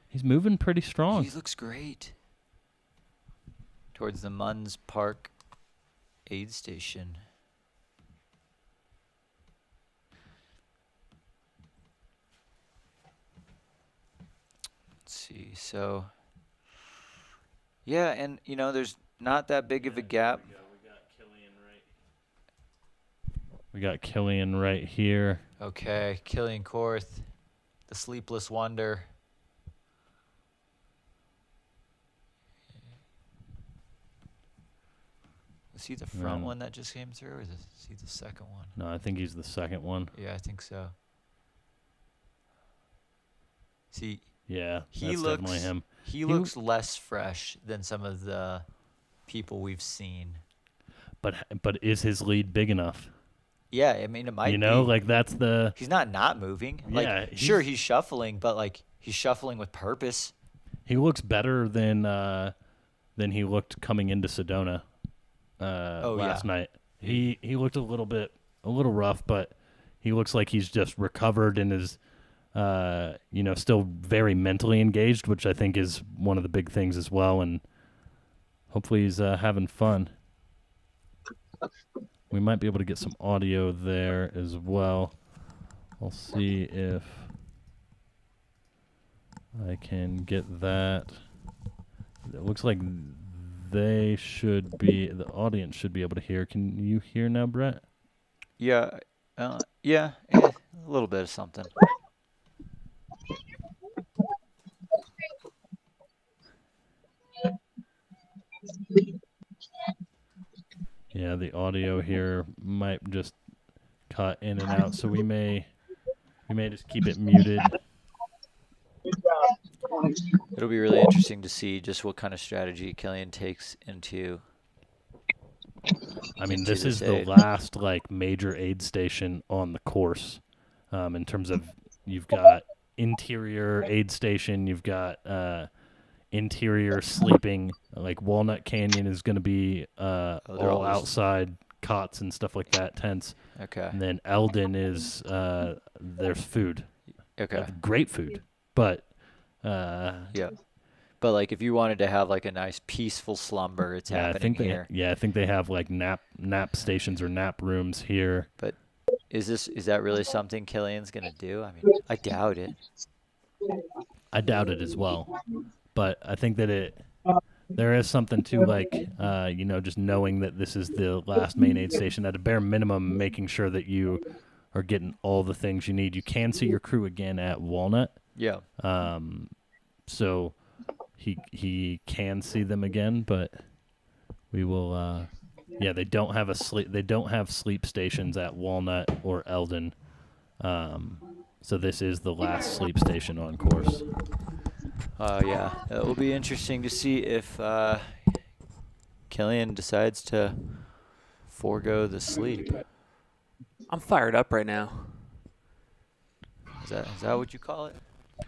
He's moving pretty strong. He looks great. Towards the Munns Park aid station. Let's see. So, yeah, and, there's not that big of a gap. We got Killian right here. Okay, Killian Korth, the Sleepless Wonder. Is he the front one that just came through, or is he the second one? No, I think he's the second one. Yeah, I think so. See, Yeah, he that's looks definitely him. He looks less fresh than some of the people we've seen. But is his lead big enough? Yeah, I mean, it might be. Like that's the... He's not moving. Yeah, sure, he's shuffling, but he's shuffling with purpose. He looks better than he looked coming into Sedona last night. He looked a little rough, but he looks like he's just recovered and is still very mentally engaged, which I think is one of the big things as well, and hopefully he's having fun. We might be able to get some audio there as well. I'll see if I can get that. It looks like the audience should be able to hear. Can you hear now, Brett? Yeah, a little bit of something. Yeah, the audio here might just cut in and out, so we may just keep it muted. It'll be really interesting to see just what kind of strategy Killian takes into. I mean, this is the last major aid station on the course. In terms of, you've got interior aid station, you've got interior sleeping. Walnut Canyon is going to be all outside cots and stuff like that, tents. Okay. And then Elden is there's food. Okay. Great food, but yeah. But if you wanted to have a nice peaceful slumber, it's happening here. I think they have nap stations or nap rooms here. But is that really something Killian's gonna do? I mean, I doubt it. I doubt it as well. But I think that there is something to just knowing that this is the last main aid station. At a bare minimum, making sure that you are getting all the things you need. You can see your crew again at Walnut. Yeah. so he can see them again, but we will. Yeah, they don't have sleep stations at Walnut or Elden. So this is the last sleep station on course. Yeah, it will be interesting to see if Killian decides to forego the sleep. I'm fired up right now. Is that what you call it?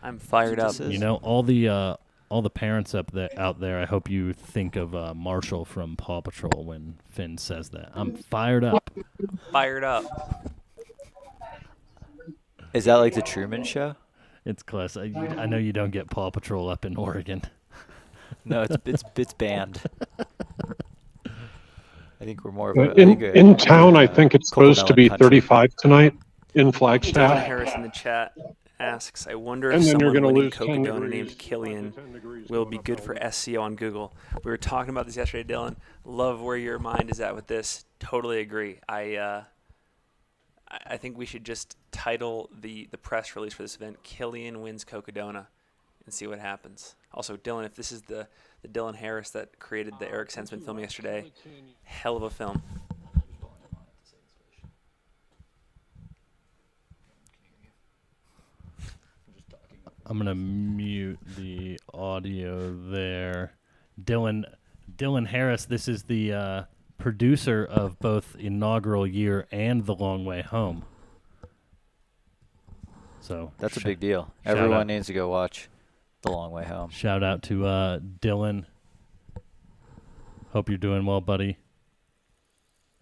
I'm fired up. Synthesis? You know, all the parents out there, I hope you think of Marshall from Paw Patrol when Finn says that. I'm fired up. Fired up. Is that like the Truman Show? It's close. I know you don't get Paw Patrol up in Oregon. No, it's banned. I think we're more of in town. I think it's supposed to be Cocomelon country. 35 tonight in Dylan Flagstaff. Harris in the chat asks, I wonder if And then you're someone going to winning lose 10 Cocodona degrees. named Killian 10 degrees will going be up good for Elden. SEO on Google. We were talking about this yesterday, Dylan. Love where your mind is at with this. Totally agree. I think we should just title the press release for this event, Killian wins Cocodona, and see what happens. Also, Dylan, if this is the Dylan Harris that created the Eric Sensman film yesterday, hell of a film. I'm gonna mute the audio there. Dylan Harris. This is the producer of both Inaugural Year and The Long Way Home. So That's a big deal. shout Everyone out. needs to go watch The Long Way Home. Shout out to Dylan. Hope you're doing well, buddy.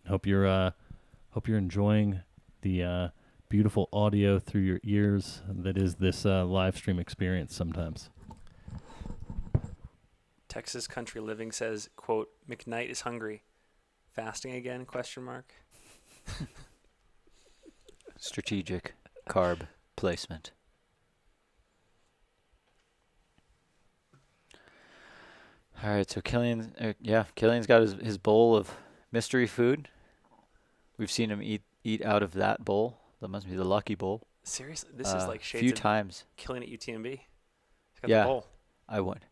Hope you're enjoying the beautiful audio through your ears that is this live stream experience sometimes. Texas Country Living says, quote, McKnight is hungry. Fasting again, question mark. Strategic carb placement. All right, so Killian's got his bowl of mystery food. We've seen him eat out of that bowl. That must be the lucky bowl. Seriously, this is like A shades few of times. Killian at UTMB. He's got Yeah. the bowl. I went,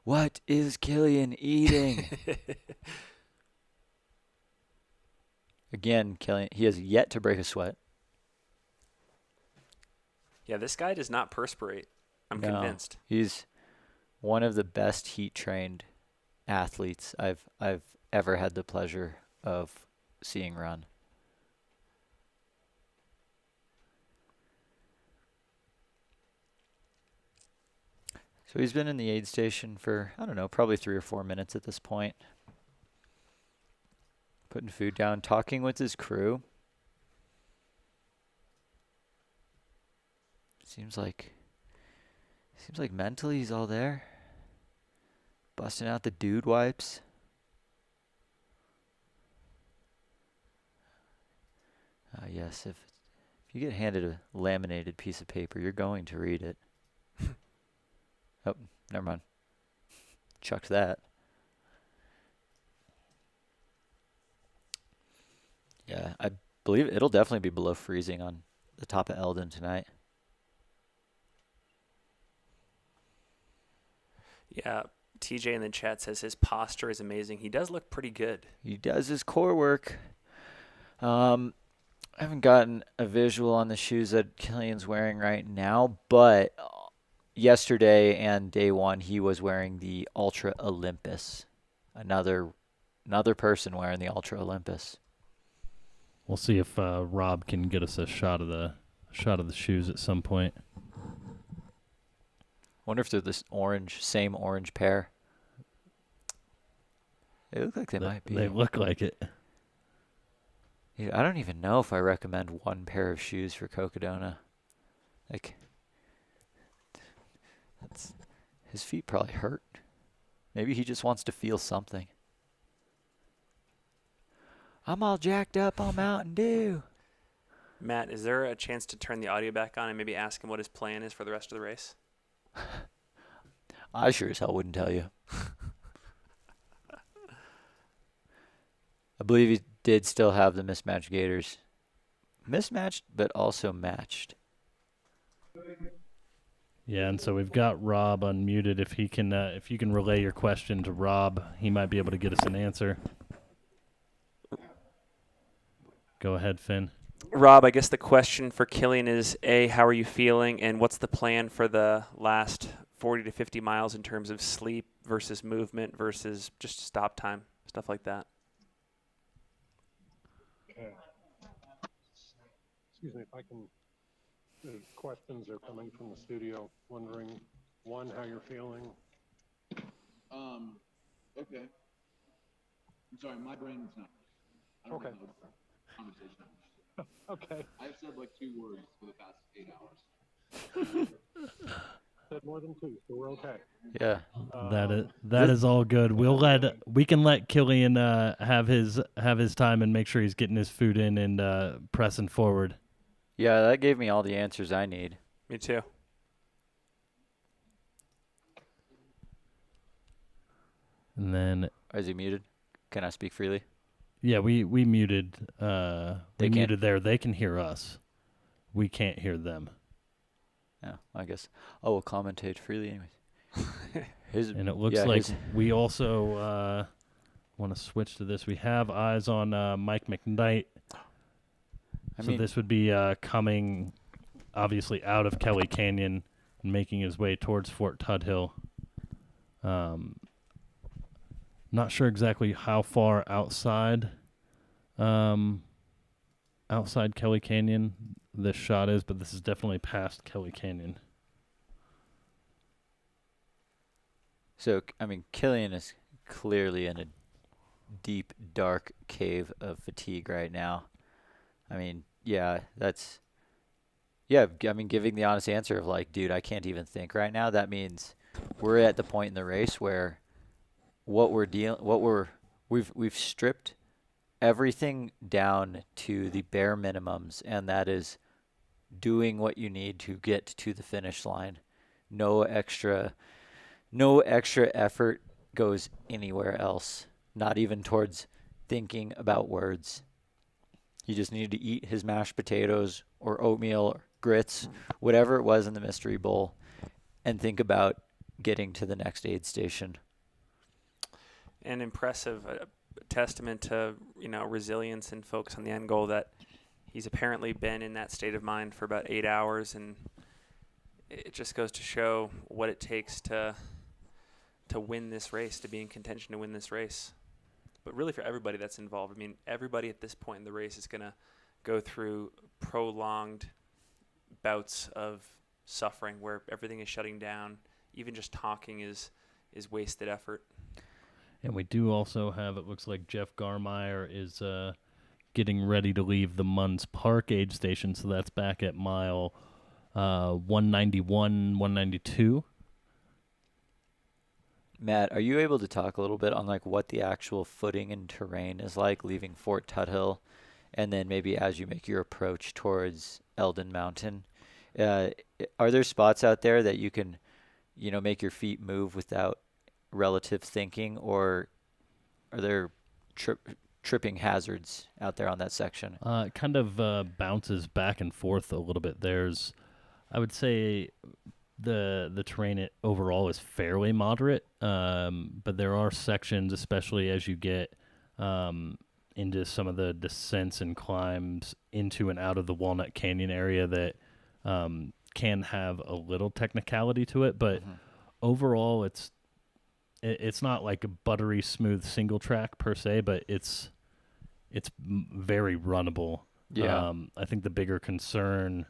what is Killian eating? Again, Killian, he has yet to break a sweat. Yeah, this guy does not perspirate. I'm No. convinced. He's one of the best heat-trained athletes I've ever had the pleasure of seeing run. So he's been in the aid station for, I don't know, probably 3 or 4 minutes at this point. Putting food down, talking with his crew. Seems like mentally he's all there. Busting out the dude wipes. Yes, if you get handed a laminated piece of paper, you're going to read it. Oh, never mind. Chucked that. Yeah, I believe it'll definitely be below freezing on the top of Elden tonight. Yeah, TJ in the chat says his posture is amazing. He does look pretty good. He does his core work. I haven't gotten a visual on the shoes that Killian's wearing right now, but yesterday and day one he was wearing the Ultra Olympus. Another person wearing the Ultra Olympus. We'll see if Rob can get us a shot of the shoes at some point. Wonder if they're this same orange pair. They look like they might be. They look like it. Yeah, I don't even know if I recommend one pair of shoes for Cocodona. Like, his feet probably hurt. Maybe he just wants to feel something. I'm all jacked up on Mountain Dew. Matt, is there a chance to turn the audio back on and maybe ask him what his plan is for the rest of the race? I sure as hell wouldn't tell you. I believe he did still have the mismatched gaiters. Mismatched, but also matched. Yeah, and so we've got Rob unmuted. If you can relay your question to Rob, he might be able to get us an answer. Go ahead, Finn. Rob, I guess the question for Killian is, A, how are you feeling, and what's the plan for the last 40 to 50 miles in terms of sleep versus movement versus just stop time, stuff like that? Okay. Excuse me if I can. The questions are coming from the studio. Wondering, one, how you're feeling. Okay. I'm sorry, my brain is not. I don't Okay. know the conversation. Okay. I've said like 2 words for the past 8 hours. Said more than 2, so we're okay. Yeah. That is all good. We can let Killian have his time and make sure he's getting his food in and pressing forward. Yeah, that gave me all the answers I need. Me too. And then Is he muted? Can I speak freely? yeah, we muted They can't- muted there. They can hear us. We can't hear them. Yeah, I guess. I will commentate freely anyways. And it looks like we also want to switch to this. We have eyes on Mike McKnight. So this would be coming, obviously, out of Kelly Canyon and making his way towards Fort Tuthill. Not sure exactly how far outside Kelly Canyon this shot is, but this is definitely past Kelly Canyon. So, I mean, Killian is clearly in a deep, dark cave of fatigue right now. I mean, giving the honest answer of like, dude, I can't even think right now. That means we're at the point in the race where we've stripped everything down to the bare minimums, and that is doing what you need to get to the finish line. No extra effort goes anywhere else, not even towards thinking about words. You just need to eat his mashed potatoes or oatmeal or grits, whatever it was in the mystery bowl, and think about getting to the next aid station. And impressive, a testament to, resilience and focus on the end goal, that he's apparently been in that state of mind for about 8 hours, and it just goes to show what it takes to win this race, to be in contention to win this race. But really for everybody that's involved. I mean, everybody at this point in the race is going to go through prolonged bouts of suffering where everything is shutting down. Even just talking is wasted effort. And we do also have, it looks like Jeff Garmeyer is getting ready to leave the Munns Park aid station, so that's back at mile 191, 192. Matt, are you able to talk a little bit on like what the actual footing and terrain is like leaving Fort Tuthill, and then maybe as you make your approach towards Elden Mountain? Are there spots out there that you can, make your feet move without relative thinking, or are there tripping hazards out there on that section? It kind of bounces back and forth a little bit. I would say the terrain overall is fairly moderate, but there are sections, especially as you get into some of the descents and climbs into and out of the Walnut Canyon area, that can have a little technicality to it. But overall, it's not like a buttery smooth single track per se, but it's very runnable. Yeah. I think the bigger concern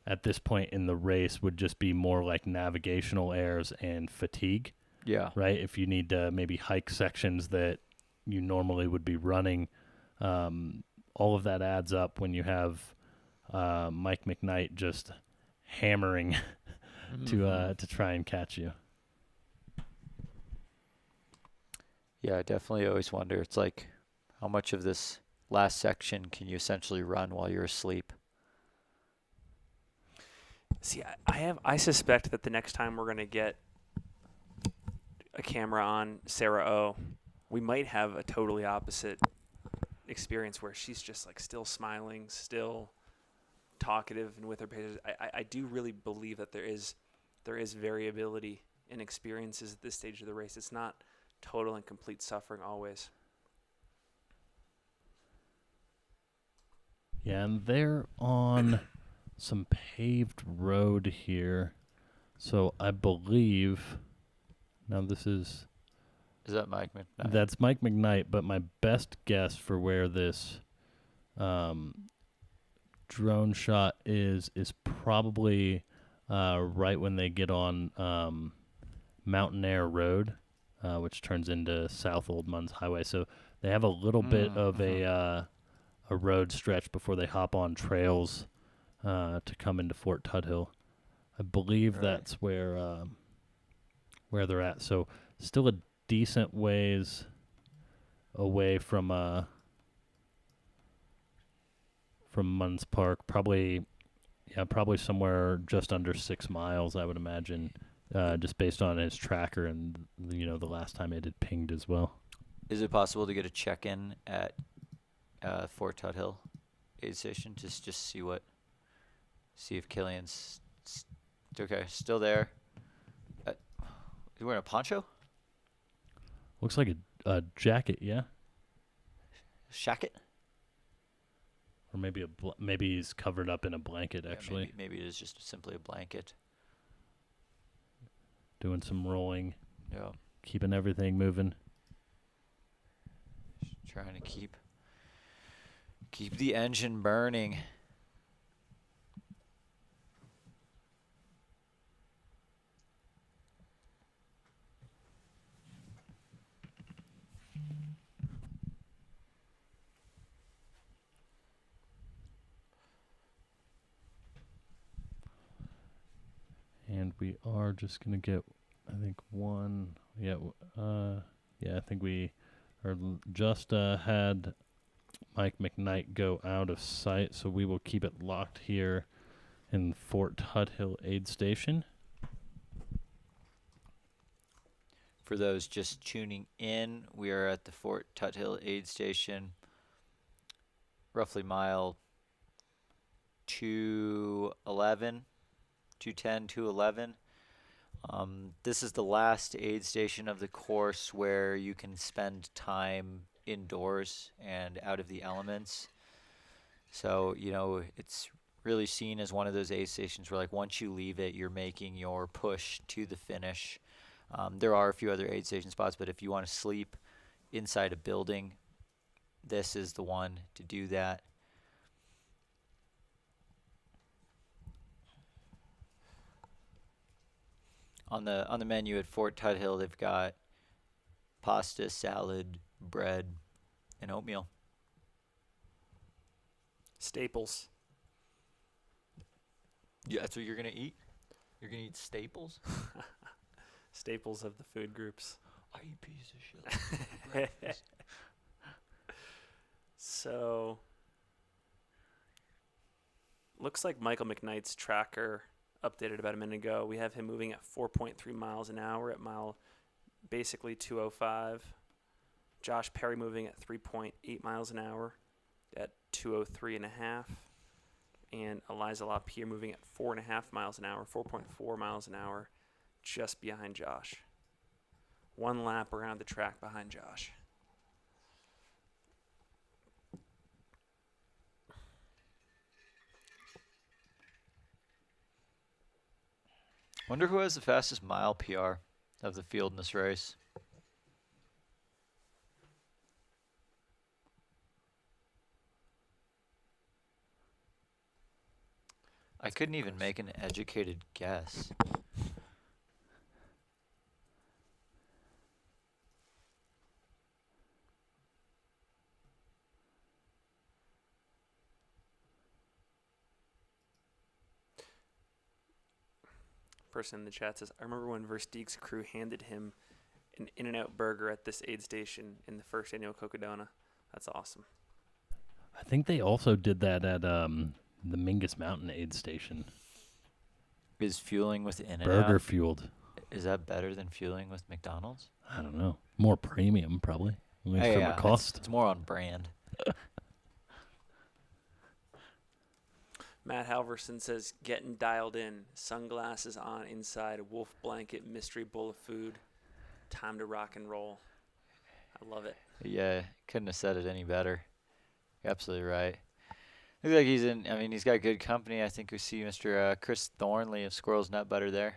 at this point in the race would just be more like navigational errors and fatigue. Yeah. Right? If you need to maybe hike sections that you normally would be running, all of that adds up when you have Mike McKnight just hammering to try and catch you. Yeah, I definitely always wonder. It's like, how much of this last section can you essentially run while you're asleep? See, I suspect that the next time we're going to get a camera on Sarah O, we might have a totally opposite experience where she's just like still smiling, still talkative, and with her pages. I do really believe that there is there is variability in experiences at this stage of the race. It's not total and complete suffering always. Yeah, and they're on some paved road here. So I believe, now this is, Is that Mike McKnight? that's Mike McKnight, but my best guess for where this drone shot is probably right when they get on Mountain Air Road, which turns into South Old Munns Highway. So they have a little bit of a road stretch before they hop on trails to come into Fort Tuthill. I believe that's where they're at. So still a decent ways away from Munns Park. Probably somewhere just under 6 miles, I would imagine, just based on his tracker and the last time it had pinged as well. Is it possible to get a check-in at Fort Tuthill aid station? Just see if Killian's still there. Is he wearing a poncho? Looks like a jacket, yeah, Shacket? or maybe maybe he's covered up in a blanket. Actually, Yeah, maybe it is just simply a blanket. doing some rolling, Yeah, keeping everything moving. trying to keep the engine burning. And we are just going to get, I think, one. Yeah, I think we are just had Mike McKnight go out of sight, so we will keep it locked here in Fort Tuthill Aid Station. For those just tuning in, we are at the Fort Tuthill aid station, roughly mile 210, 211. This is the last aid station of the course where you can spend time indoors and out of the elements. So, it's really seen as one of those aid stations where, like, once you leave it, you're making your push to the finish. There are a few other aid station spots, but if you want to sleep inside a building, this is the one to do that. On the menu at Fort Tuthill, they've got pasta, salad, bread, and oatmeal. Staples. Yeah, that's what you're gonna eat. You're gonna eat staples. Staples of the food groups. I eat piece of shit. So, looks like Michael McKnight's tracker updated about a minute ago. We have him moving at 4.3 miles an hour at mile basically 205. Josh Perry moving at 3.8 miles an hour at 203.5. And Eliza LaPierre moving at 4.5 miles an hour, 4.4 miles an hour, just behind Josh. One lap around the track behind Josh. Wonder who has the fastest mile PR of the field in this race. I couldn't even make an educated guess. Person in the chat says, I remember when Versteeg's crew handed him an In-N-Out burger at this aid station in the first annual Cocodona. That's awesome. I think they also did that at the Mingus Mountain aid station. Is fueling with In-N-Out, Burger fueled. is that better than fueling with McDonald's? I don't know. More premium, probably. At least from a cost. It's more on brand. Matt Halverson says, getting dialed in. Sunglasses on inside. Wolf blanket. Mystery bowl of food. Time to rock and roll. I love it. Yeah, couldn't have said it any better. You're absolutely right. Looks like he's got good company. I think we see Mr. Chris Thornley of Squirrel's Nut Butter there.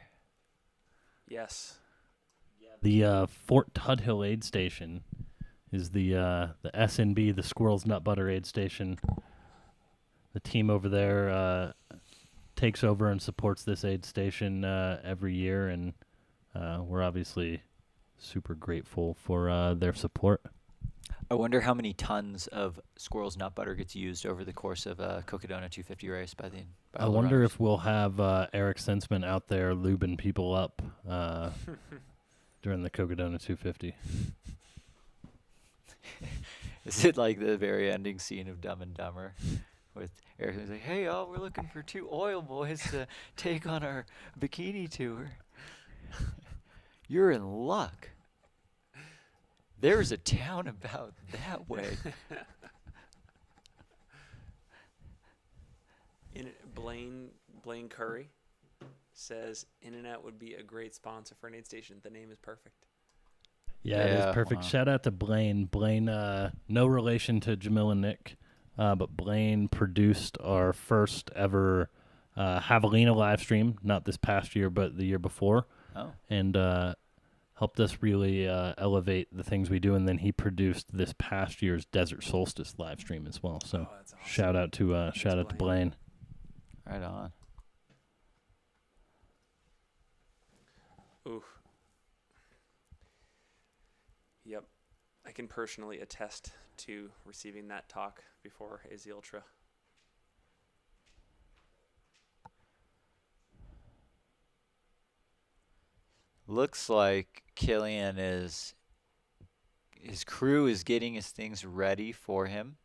Yes. The Fort Tuthill aid station is the SNB, the Squirrel's Nut Butter aid station. The team over there takes over and supports this aid station every year, and we're obviously super grateful for their support. I wonder how many tons of Squirrel's Nut Butter gets used over the course of a Cocodona 250 race by I all the wonder runners. if we'll have Eric Sensman out there lubing people up during the Cocodona 250. Is it like the very ending scene of Dumb and Dumber? With Eric who's like, hey, y'all, we're looking for 2 oil boys to take on our bikini tour. You're in luck. There's a town about that way. Blaine Curry says In-N-Out would be a great sponsor for an aid station. The name is perfect. Yeah, it Yeah, is perfect. wow. Shout out to Blaine. Blaine, no relation to Jamil and Nick, but Blaine produced our first ever Javelina live stream, not this past year, but the year before, Oh. and helped us really elevate the things we do. And then he produced this past year's Desert Solstice live stream as well. So That's awesome. shout out to Blaine. Right on. Oof. Yep. I can personally attest to receiving that talk before AZ Ultra. Looks like his crew is getting his things ready for him.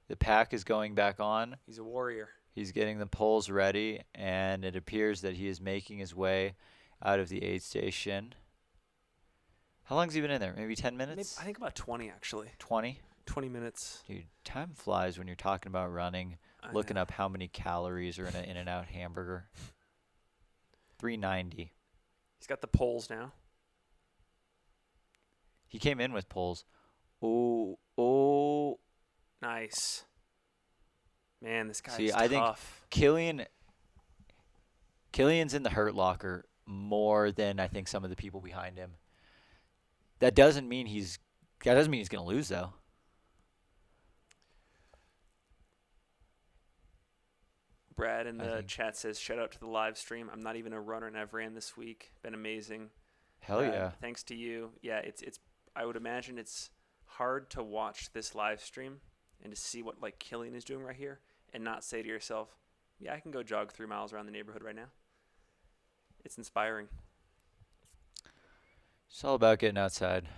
The pack is going back on. He's a warrior. He's getting the poles ready, and it appears that he is making his way out of the aid station. How long has he been in there? Maybe 10 minutes? I think about 20, actually. 20? 20 minutes. Dude, time flies when you're talking about running, looking up how many calories are in an In-N-Out hamburger. 390. He's got the poles now. He came in with poles. Oh. Nice. Man, this guy's See, tough. I think Killian's in the hurt locker more than I think some of the people behind him. That doesn't mean he's going to lose, though. Brad in the chat says, shout out to the live stream. I'm not even a runner and I've ran this week. Been amazing. Hell Brad, yeah. Thanks to you. Yeah, it's I would imagine it's hard to watch this live stream and to see what like Killian is doing right here and not say to yourself, yeah, I can go jog 3 miles around the neighborhood right now. It's inspiring. It's all about getting outside.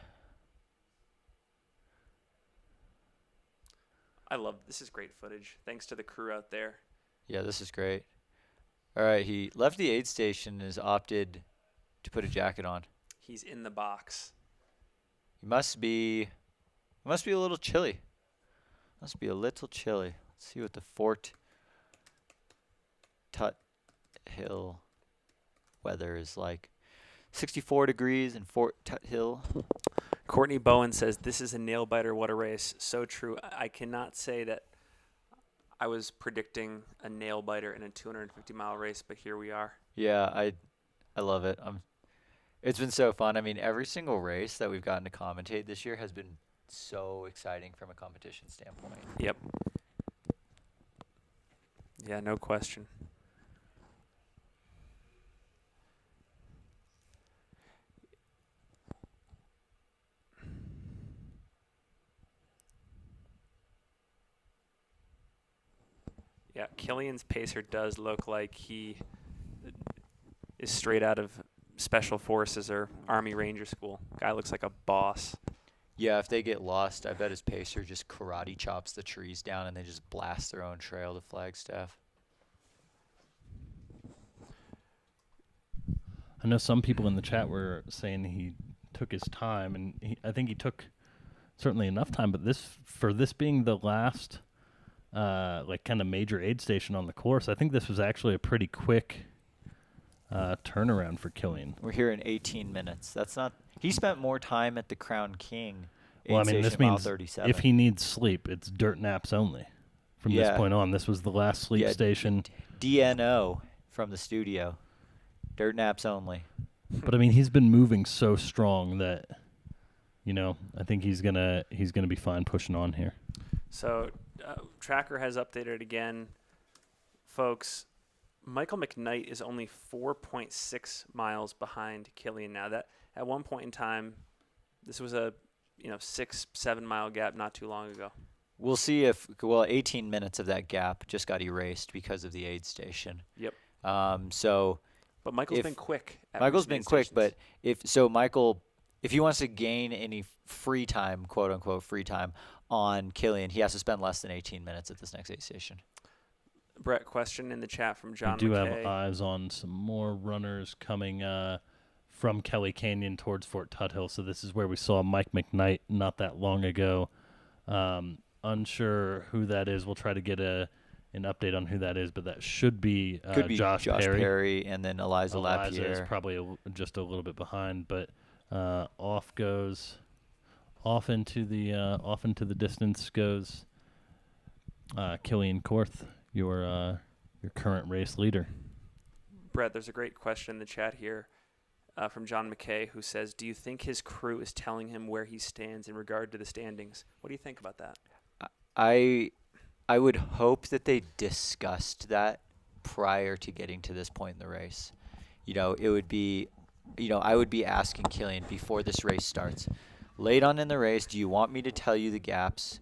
This is great footage. Thanks to the crew out there. Yeah, this is great. All right, he left the aid station and has opted to put a jacket on. He's in the box. He must be a little chilly. Must be a little chilly. Let's see what the Fort Tuthill weather is like. 64 degrees in Fort Tuthill. Courtney Bowen says, this is a nail biter. What a race. So true. I cannot say that I was predicting a nail biter in a 250-mile race, but here we are. Yeah, I love it. It's been so fun. I mean, every single race that we've gotten to commentate this year has been so exciting from a competition standpoint. Yep. Yeah, no question. Yeah, Killian's pacer does look like he is straight out of Special Forces or Army Ranger School. Guy looks like a boss. Yeah, if they get lost, I bet his pacer just karate chops the trees down and they just blast their own trail to Flagstaff. I know some people in the chat were saying he took his time, and I think he took certainly enough time. But for this being the last like kind of major aid station on the course. I think this was actually a pretty quick turnaround for Killian. We're here in 18 minutes. That's not. He spent more time at the Crown King. Well, I aid mean, this station, mile means 37. if he needs sleep, it's dirt naps only. From this point on, this was the last sleep station. DNO from the studio. Dirt naps only. But I mean, he's been moving so strong that, I think he's gonna be fine pushing on here. So, Tracker has updated again, folks. Michael McKnight is only 4.6 miles behind Killian now. That at one point in time, this was a 6-7 mile gap not too long ago. We'll see if 18 minutes of that gap just got erased because of the aid station. Yep. But Michael's been quick. Michael's been quick, but if he wants to gain any free time, quote unquote free time on Killian, he has to spend less than 18 minutes at this next aid station. Brett, question in the chat from John. We do McKay. have eyes on some more runners coming from Kelly Canyon towards Fort Tuthill. So this is where we saw Mike McKnight not that long ago. Unsure who that is. We'll try to get an update on who that is, but that should be, Could be Josh Perry and then Eliza Eliza is Lapierre. probably just a little bit behind, but off into the distance goes Killian Korth, your current race leader. Brett, there's a great question in the chat here from John McKay, who says, do you think his crew is telling him where he stands in regard to the standings? What do you think about that? I would hope that they discussed that prior to getting to this point in the race. It would be, I would be asking Killian before this race starts, late on in the race, do you want me to tell you the gaps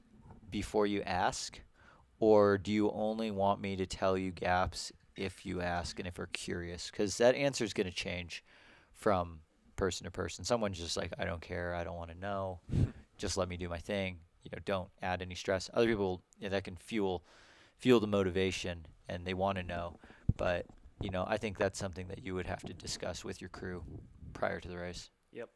before you ask? Or do you only want me to tell you gaps if you ask and if you're curious? Because that answer is going to change from person to person. Someone's just like, I don't care. I don't want to know. Just let me do my thing. Don't add any stress. Other people, that can fuel the motivation and they want to know. But, I think that's something that you would have to discuss with your crew prior to the race. Yep.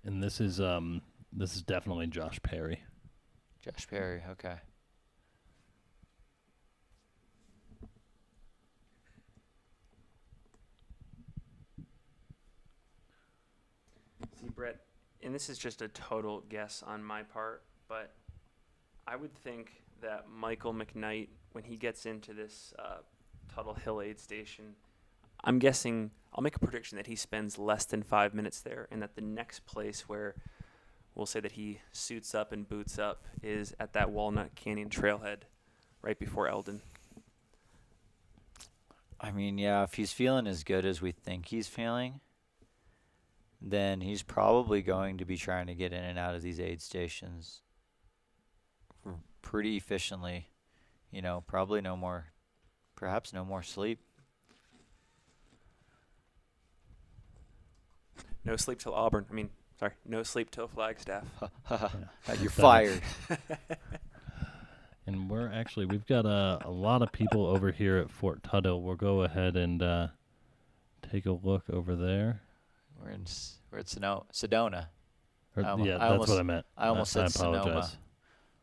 And this is definitely Josh Perry. Josh Perry, okay. See, Brett, and this is just a total guess on my part, but I would think that Michael McKnight, when he gets into this Tuttle Hill aid station, I'm guessing, I'll make a prediction that he spends less than 5 minutes there, and that the next place where we'll say that he suits up and boots up is at that Walnut Canyon trailhead right before Elden. I mean, yeah, if he's feeling as good as we think he's feeling, then he's probably going to be trying to get in and out of these aid stations pretty efficiently. Probably perhaps no more sleep. No sleep till Auburn. No sleep till Flagstaff. You're fired. And we've got a lot of people over here at Fort Tuthill. We'll go ahead and take a look over there. We're at Sedona. That's what I meant. I almost said Sonoma. apologize.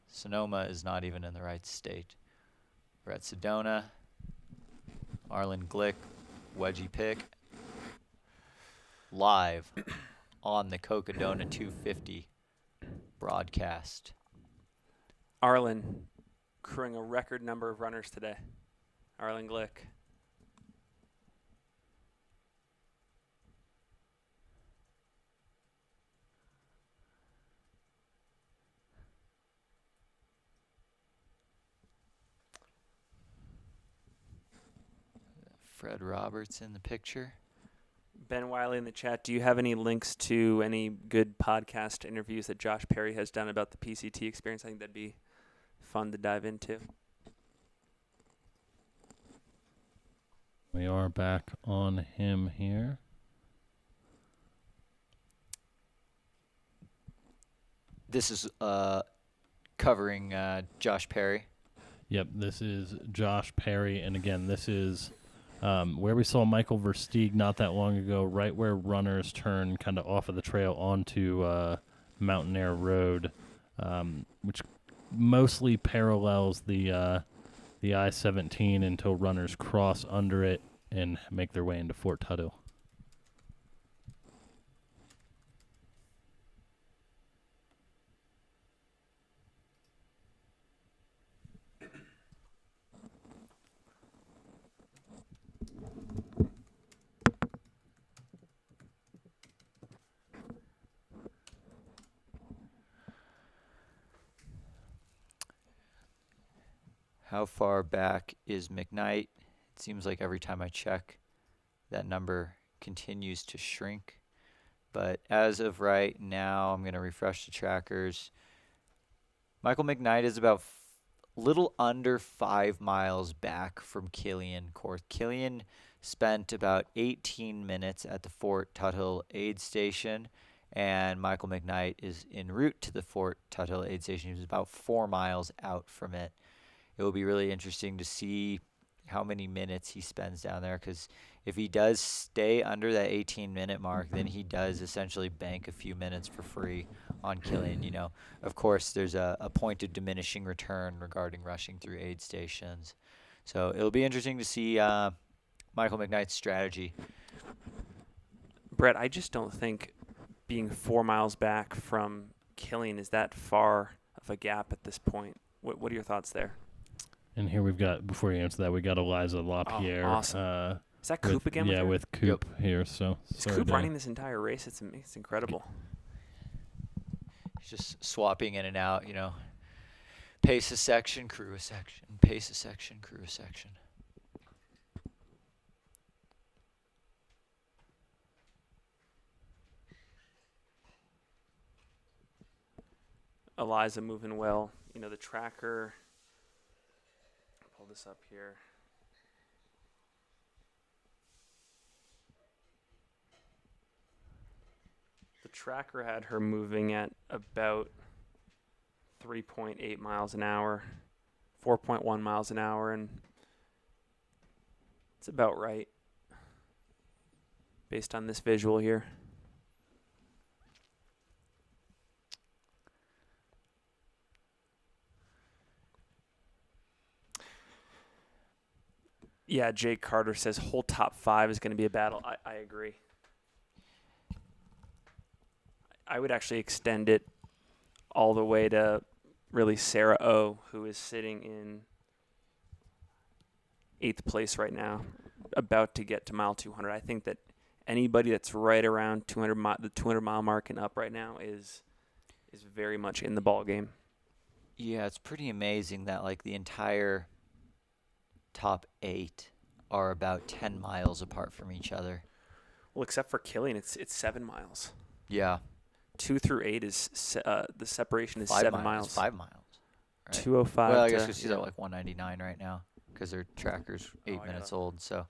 Sonoma is not even in the right state. We're at Sedona. Arlen Glick, wedgie pick. Live on the Cocodona 250 broadcast. Arlen, crewing a record number of runners today. Arlen Glick. Fred Roberts in the picture. Ben Wiley in the chat, do you have any links to any good podcast interviews that Josh Perry has done about the PCT experience? I think that'd be fun to dive into. We are back on him here. This is covering Josh Perry. Yep, this is Josh Perry, and again, this is where we saw Michael Versteeg not that long ago, right where runners turn kind of off of the trail onto Mountain Air Road, which mostly parallels the I-17 until runners cross under it and make their way into Fort Tuthill. How far back is McKnight? It seems like every time I check, that number continues to shrink. But as of right now, I'm going to refresh the trackers. Michael McKnight is about little under 5 miles back from Killian Korth. Killian spent about 18 minutes at the Fort Tuthill aid station, and Michael McKnight is en route to the Fort Tuthill aid station. He was about 4 miles out from it. It will be really interesting to see how many minutes he spends down there, because if he does stay under that 18-minute mark, then he does essentially bank a few minutes for free on Killian. You know, of course, there's a point of diminishing return regarding rushing through aid stations. So it'll be interesting to see Michael McKnight's strategy. Brett, I just don't think being 4 miles back from Killian is that far of a gap at this point. What are your thoughts there? And here we've got, before you answer that, we got Eliza LaPierre. Oh, awesome. Is that Coop again? Yeah, with with Coop here. So is Coop running this entire race? It's incredible. He's just swapping in and out, you know. Pace a section, crew a section. Pace a section, crew a section. Eliza moving well. You know, the tracker. Pull this up here. The tracker had her moving at about 3.8 miles an hour, 4.1 miles an hour, and it's about right based on this visual here. Yeah, Jake Carter says whole top 5 is going to be a battle. I agree. I would actually extend it all the way to really Sarah O, who is sitting in 8th place right now, about to get to mile 200. I think that anybody that's right around the 200-mile mark and up right now is very much in the ball game. Yeah, it's pretty amazing that like the entire top 8 are about 10 miles apart from each other. Well, except for Killian, it's 7 miles. Yeah. 2 through 8 is the separation is 5 7 miles. 5 miles. Right? 205. Well, I guess she's at like 199 right now because their tracker's 8 minutes old. So,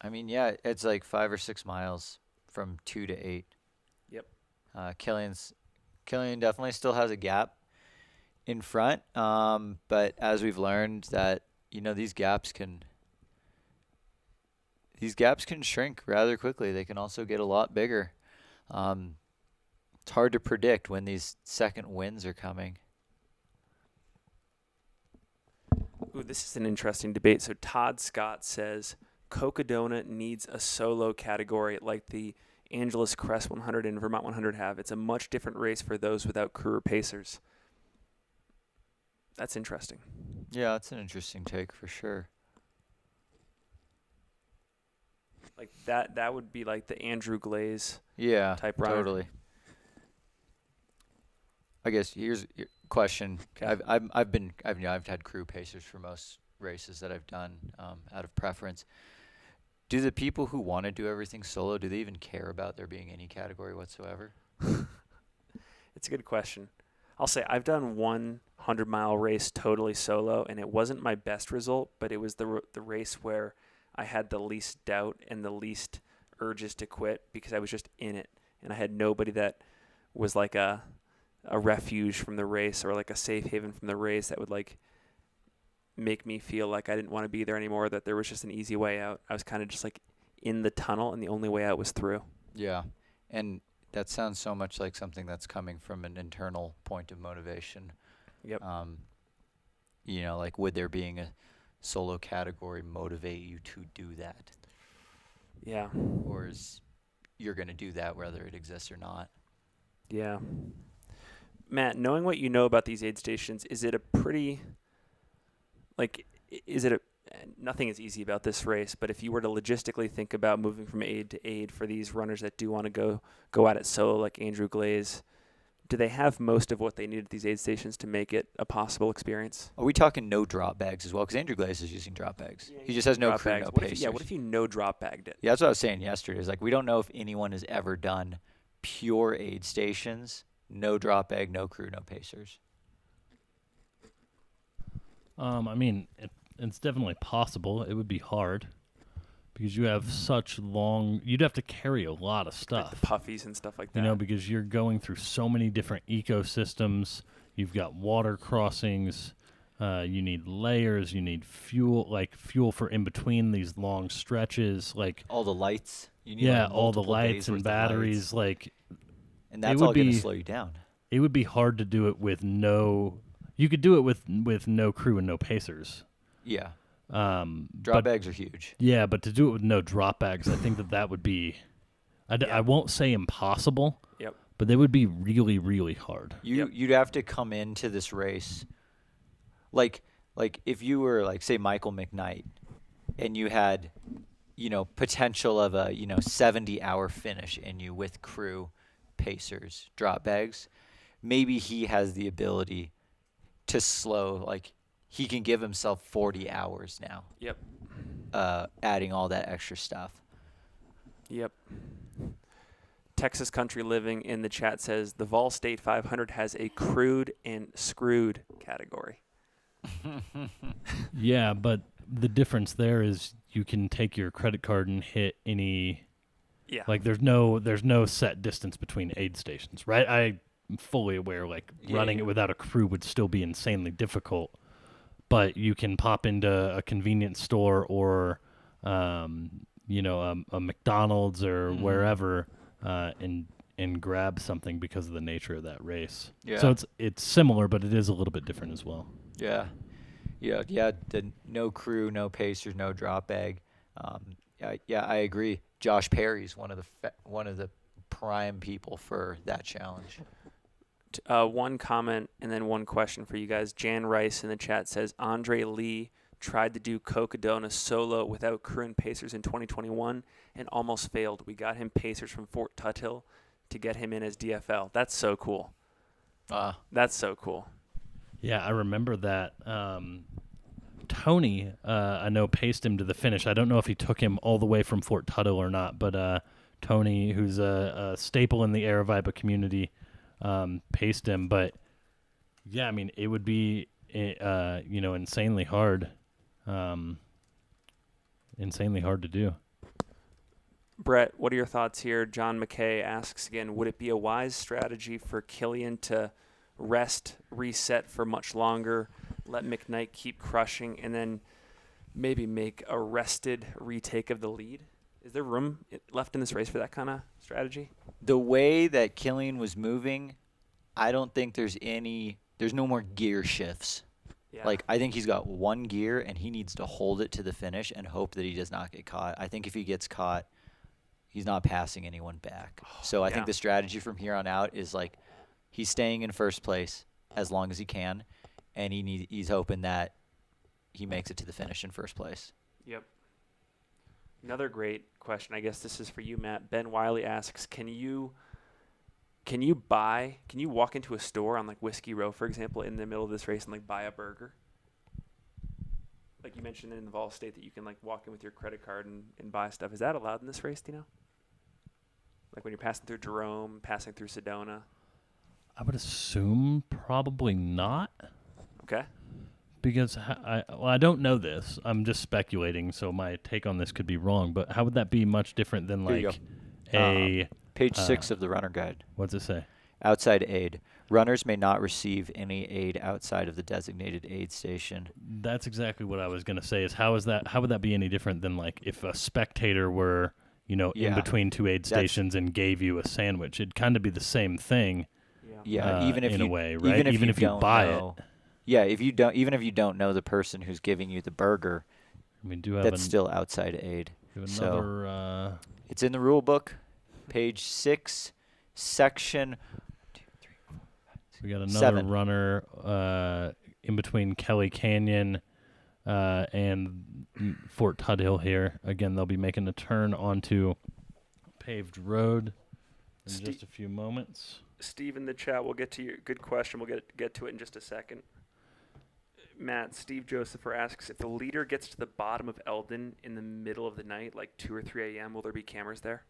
I mean, yeah, it's like 5 or 6 miles from 2 to 8. Yep. Killian definitely still has a gap in front, but as we've learned that, you know, these gaps can shrink rather quickly. They can also get a lot bigger. It's hard to predict when these second wins are coming. Ooh, this is an interesting debate. So Todd Scott says Cocodona needs a solo category like the Angeles Crest 100 and Vermont 100 have. It's a much different race for those without crew or pacers. That's interesting. Yeah, that's an interesting take for sure. Like that would be like the Andrew Glaze type runner. Totally. I guess here's your question. Okay. I've had crew pacers for most races that I've done out of preference. Do the people who want to do everything solo, do they even care about there being any category whatsoever? It's a good question. I'll say I've done 100-mile race totally solo, and it wasn't my best result, but it was the race where I had the least doubt and the least urges to quit because I was just in it, and I had nobody that was like a a refuge from the race or like a safe haven from the race that would like make me feel like I didn't want to be there anymore, that there was just an easy way out. I was kind of just like in the tunnel and the only way out was through. Yeah. And that sounds so much like something that's coming from an internal point of motivation. Yep. You know, like would there being a solo category motivate you to do that? Yeah. Or is you're going to do that whether it exists or not? Yeah. Matt, knowing what you know about these aid stations, is it a pretty, like, is it a, nothing is easy about this race, but if you were to logistically think about moving from aid to aid for these runners that do want to go at it solo, like Andrew Glaze, do they have most of what they need at these aid stations to make it a possible experience? Are we talking no drop bags as well? Because Andrew Glaze is using drop bags. He just has no Drop crew, bags. no What if, pacers. yeah, what if you no drop bagged it? Yeah, that's what I was saying yesterday. Is like we don't know if anyone has ever done pure aid stations, no drop bag, no crew, no pacers. I mean, it's definitely possible. It would be hard because you have such long. You'd have to carry a lot of Like stuff. the puffies and stuff like that. You know, because you're going through so many different ecosystems. You've got water crossings. You need layers. You need fuel, like fuel for in between these long stretches. Like All the lights. You need yeah, like all the multiple lights days and worth of batteries. lights. Like And that's would all going be- to slow you down. it would be hard to do it with no. You could do it with no crew and no pacers. Yeah. But Drop bags are huge. yeah, but to do it with no drop bags, I think that would be. I won't say impossible. Yep. But they would be really, really hard. You'd have to come into this race like if you were like say Michael McKnight and you had potential of a 70-hour finish in you with crew, pacers, drop bags, maybe he has the ability to slow, like he can give himself 40 hours now. Yep. Adding all that extra stuff. Yep. Texas Country Living in the chat says the Vol State 500 has a crewed and screwed category. Yeah, but the difference there is you can take your credit card and hit any. Yeah. Like there's no set distance between aid stations, right? I'm fully aware like running it without a crew would still be insanely difficult, but you can pop into a convenience store or a McDonald's or wherever and grab something because of the nature of that race. Yeah. So it's similar, but it is a little bit different as well. Yeah. The no crew, no pacers, no drop bag. I agree. Josh Perry's one of the prime people for that challenge. One comment and then one question for you guys. Jan Rice in the chat says Andre Lee tried to do Cocodona solo without crew and pacers in 2021 and almost failed. We got him pacers from Fort Tuthill to get him in as DFL. That's so cool. That's so cool. Yeah, I remember that. Tony, I know, paced him to the finish. I don't know if he took him all the way from Fort Tuthill or not, but Tony, who's a staple in the Aravaipa community, paced him. But yeah, I mean, it would be insanely hard, to do. Brett, what are your thoughts here? John McKay asks again, would it be a wise strategy for Killian to rest, reset for much longer, let McKnight keep crushing, and then maybe make a rested retake of the lead? Is there room left in this race for that kind of strategy? The way that Killian was moving, I don't think there's no more gear shifts. Yeah. Like, I think he's got one gear, and he needs to hold it to the finish and hope that he does not get caught. I think if he gets caught, he's not passing anyone back. So I think the strategy from here on out is, like, he's staying in first place as long as he can, and he's hoping that he makes it to the finish in first place. Yep. Another great question. I guess this is for you, Matt. Ben Wiley asks, can you walk into a store on like Whiskey Row, for example, in the middle of this race and like buy a burger? Like you mentioned in the Vol State that you can like walk in with your credit card and buy stuff. Is that allowed in this race, do you know? Like when you're passing through Jerome, passing through Sedona? I would assume probably not. Okay. Because I don't know this. I'm just speculating, so my take on this could be wrong. But how would that be much different than Here you like go. a Page 6 of the runner guide. what's it say? Outside aid. Runners may not receive any aid outside of the designated aid station. That's exactly what I was going to say. Is how would that be any different than like if a spectator were, in Yeah. between two aid stations and gave you a sandwich? It'd kind of be the same thing. Yeah, even if in you, a way, right? Even if you don't buy know, it. Yeah, even if you don't know the person who's giving you the burger, We do have that's still outside aid. another. So it's in the rule book, page 6, section. We got another 7. runner in between Kelly Canyon and Fort Tuthill here. Again, they'll be making a turn onto paved road in just a few moments. Steve in the chat, we'll get to your good question. We'll get to it in just a second. Matt, Steve Josepher asks, if the leader gets to the bottom of Elden in the middle of the night, like 2 or 3 a.m., will there be cameras there?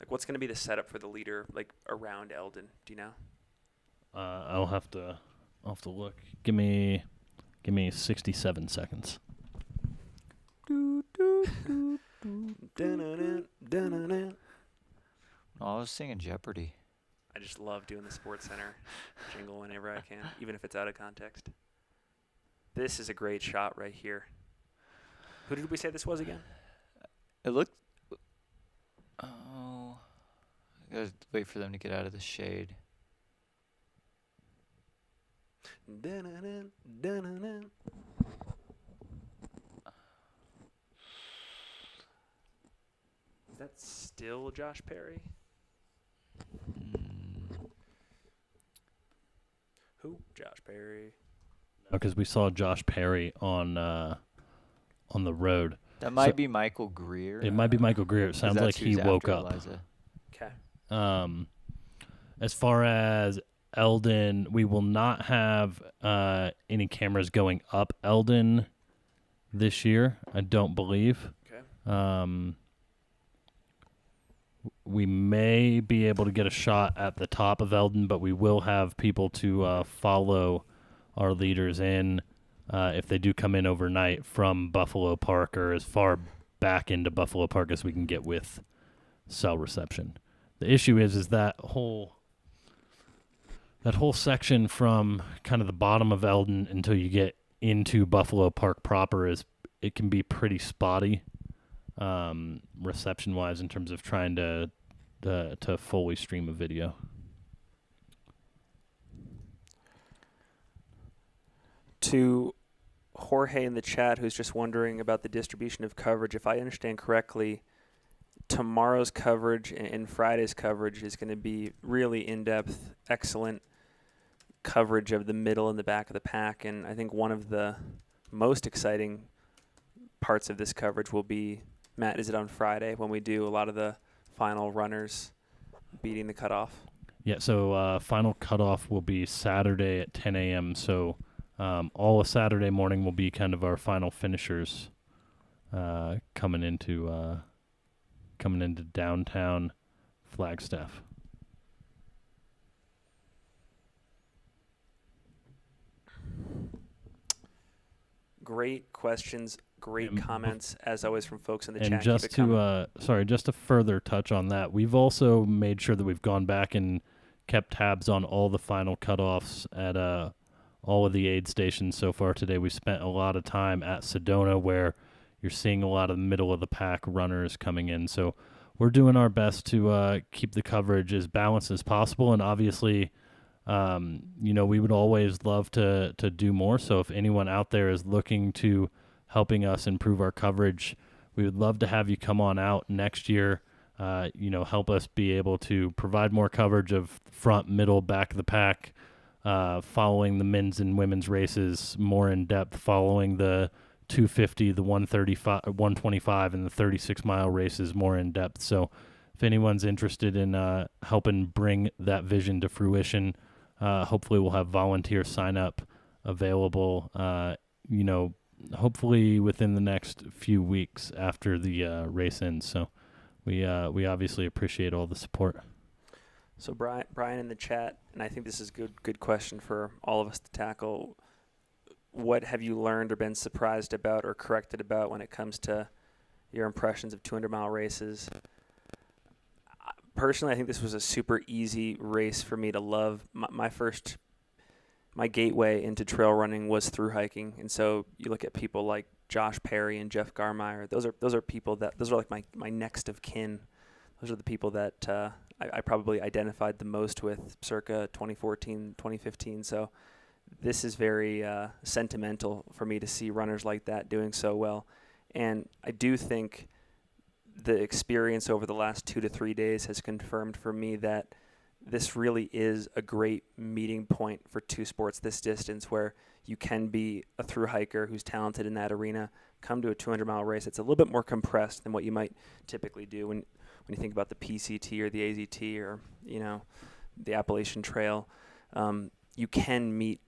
Like, what's going to be the setup for the leader, like, around Elden? Do you know? I'll have to look. Give me 67 seconds. Dun-dun-dun, Oh, I was singing Jeopardy. I just love doing the Sports Center jingle whenever I can, even if it's out of context. This is a great shot right here. Who did we say this was again? It looked. Oh, I gotta wait for them to get out of the shade. Dun-dun-dun, dun-dun-dun. Is that still Josh Perry? Who? Josh Perry. Because we saw Josh Perry on the road. That might be Michael Greer. It might be Michael Greer. It sounds like he woke up. Eliza. Okay. As far as Elden, we will not have any cameras going up Elden this year, I don't believe. Okay. We may be able to get a shot at the top of Elden, but we will have people to follow our leaders in if they do come in overnight from Buffalo Park or as far back into Buffalo Park as we can get with cell reception. The issue is that whole section from kind of the bottom of Elden until you get into Buffalo Park proper it can be pretty spotty reception wise in terms of trying to fully stream a video. To Jorge in the chat, who's just wondering about the distribution of coverage, if I understand correctly, tomorrow's coverage and Friday's coverage is going to be really in-depth, excellent coverage of the middle and the back of the pack. And I think one of the most exciting parts of this coverage will be, Matt, is it on Friday when we do a lot of the final runners beating the cutoff? Yeah, so final cutoff will be Saturday at 10 a.m. So all of Saturday morning will be kind of our final finishers coming into downtown Flagstaff. Great questions, great comments, as always, from folks in the chat. And just to further touch on that, we've also made sure that we've gone back and kept tabs on all the final cutoffs at all of the aid stations so far today. We spent a lot of time at Sedona, where you're seeing a lot of middle of the pack runners coming in. So we're doing our best to keep the coverage as balanced as possible. And obviously, we would always love to do more. So if anyone out there is looking to helping us improve our coverage, we would love to have you come on out next year. Help us be able to provide more coverage of front, middle, back of the pack, following the men's and women's races more in depth, following the 250, the 135, 125, and the 36-mile races more in depth. So if anyone's interested in helping bring that vision to fruition, hopefully we'll have volunteer sign-up available, hopefully within the next few weeks after the race ends. So we obviously appreciate all the support. So Brian in the chat, and I think this is good question for all of us to tackle. What have you learned or been surprised about or corrected about when it comes to your impressions of 200-mile races? personally, I think this was a super easy race for me to love. My gateway into trail running was through hiking, and so you look at people like Josh Perry and Jeff Garmeyer. Those are people those are like my next of kin. Those are the people that I probably identified the most with circa 2014, 2015. So this is very sentimental for me to see runners like that doing so well. And I do think the experience over the last 2 to 3 days has confirmed for me that this really is a great meeting point for two sports this distance, where you can be a thru hiker who's talented in that arena, come to a 200-mile race. It's a little bit more compressed than what you might typically do when you think about the PCT or the AZT or, the Appalachian Trail. You can meet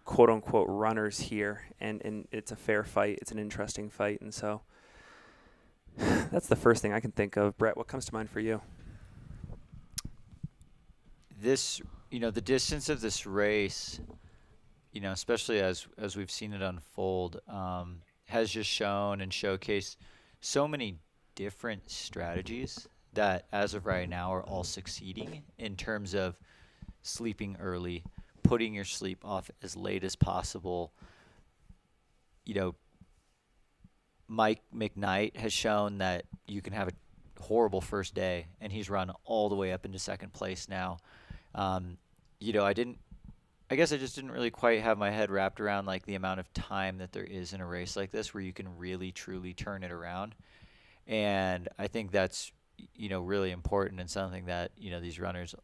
quote-unquote runners here, and it's a fair fight. It's an interesting fight, and so that's the first thing I can think of. Brett, what comes to mind for you? This, the distance of this race, especially as we've seen it unfold, has just shown and showcased so many different strategies that as of right now are all succeeding in terms of sleeping early, putting your sleep off as late as possible. Mike McKnight has shown that you can have a horrible first day, and he's run all the way up into second place now. I guess I just didn't really quite have my head wrapped around like the amount of time that there is in a race like this where you can really truly turn it around. And I think that's, really important and something that, these runners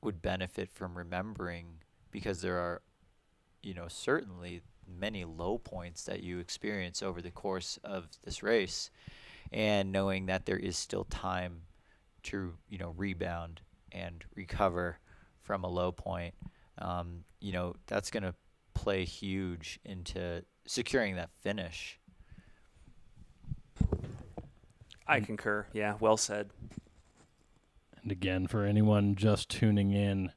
would benefit from remembering, because there are, certainly many low points that you experience over the course of this race, and knowing that there is still time to, rebound and recover from a low point, that's going to play huge into securing that finish. I concur. Yeah, well said. And again, for anyone just tuning in,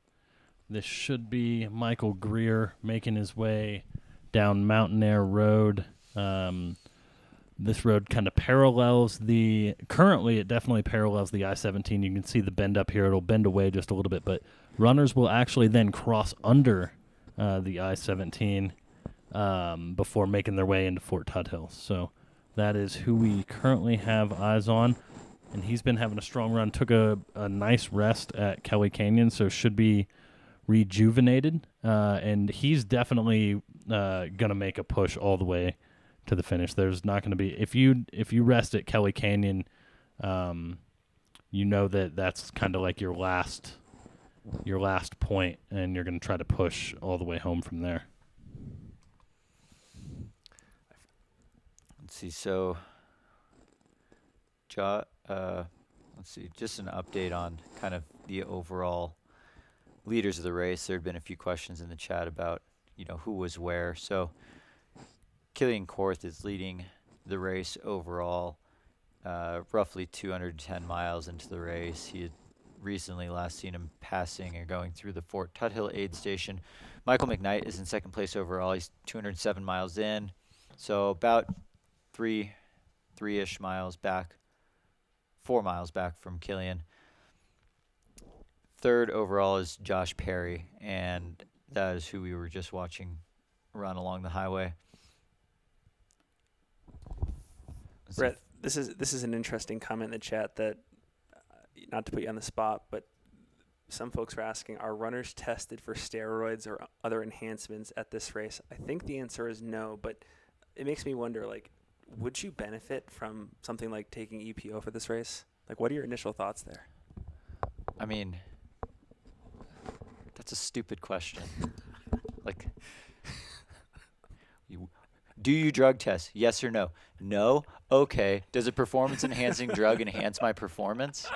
this should be Michael Greer making his way down Mountain Air Road. This road kind of currently it definitely parallels the I-17. You can see the bend up here. It'll bend away just a little bit, but runners will actually then cross under the I-17 before making their way into Fort Tuthill. So that is who we currently have eyes on, and he's been having a strong run. Took a nice rest at Kelly Canyon, so should be rejuvenated, and he's definitely going to make a push all the way to the finish. There's not going to be, if you rest at Kelly Canyon, that's kind of like your last point, and you're going to try to push all the way home from there. Let's see. So, let's see. Just an update on kind of the overall leaders of the race. There had been a few questions in the chat about, who was where. So, Killian Korth is leading the race overall, roughly 210 miles into the race. He had recently last seen him passing or going through the Fort Tuthill aid station. Michael McKnight is in second place overall. He's 207 miles in, so about three-ish miles back, 4 miles back from Killian. Third overall is Josh Perry, and that is who we were just watching run along the highway. Brett, this is an interesting comment in the chat that, not to put you on the spot, but some folks are asking, are runners tested for steroids or other enhancements at this race? I think the answer is no, but it makes me wonder, would you benefit from something like taking EPO for this race? What are your initial thoughts there? I mean, that's a stupid question. Do you drug test? Yes or no? No? Okay. Does a performance-enhancing drug enhance my performance?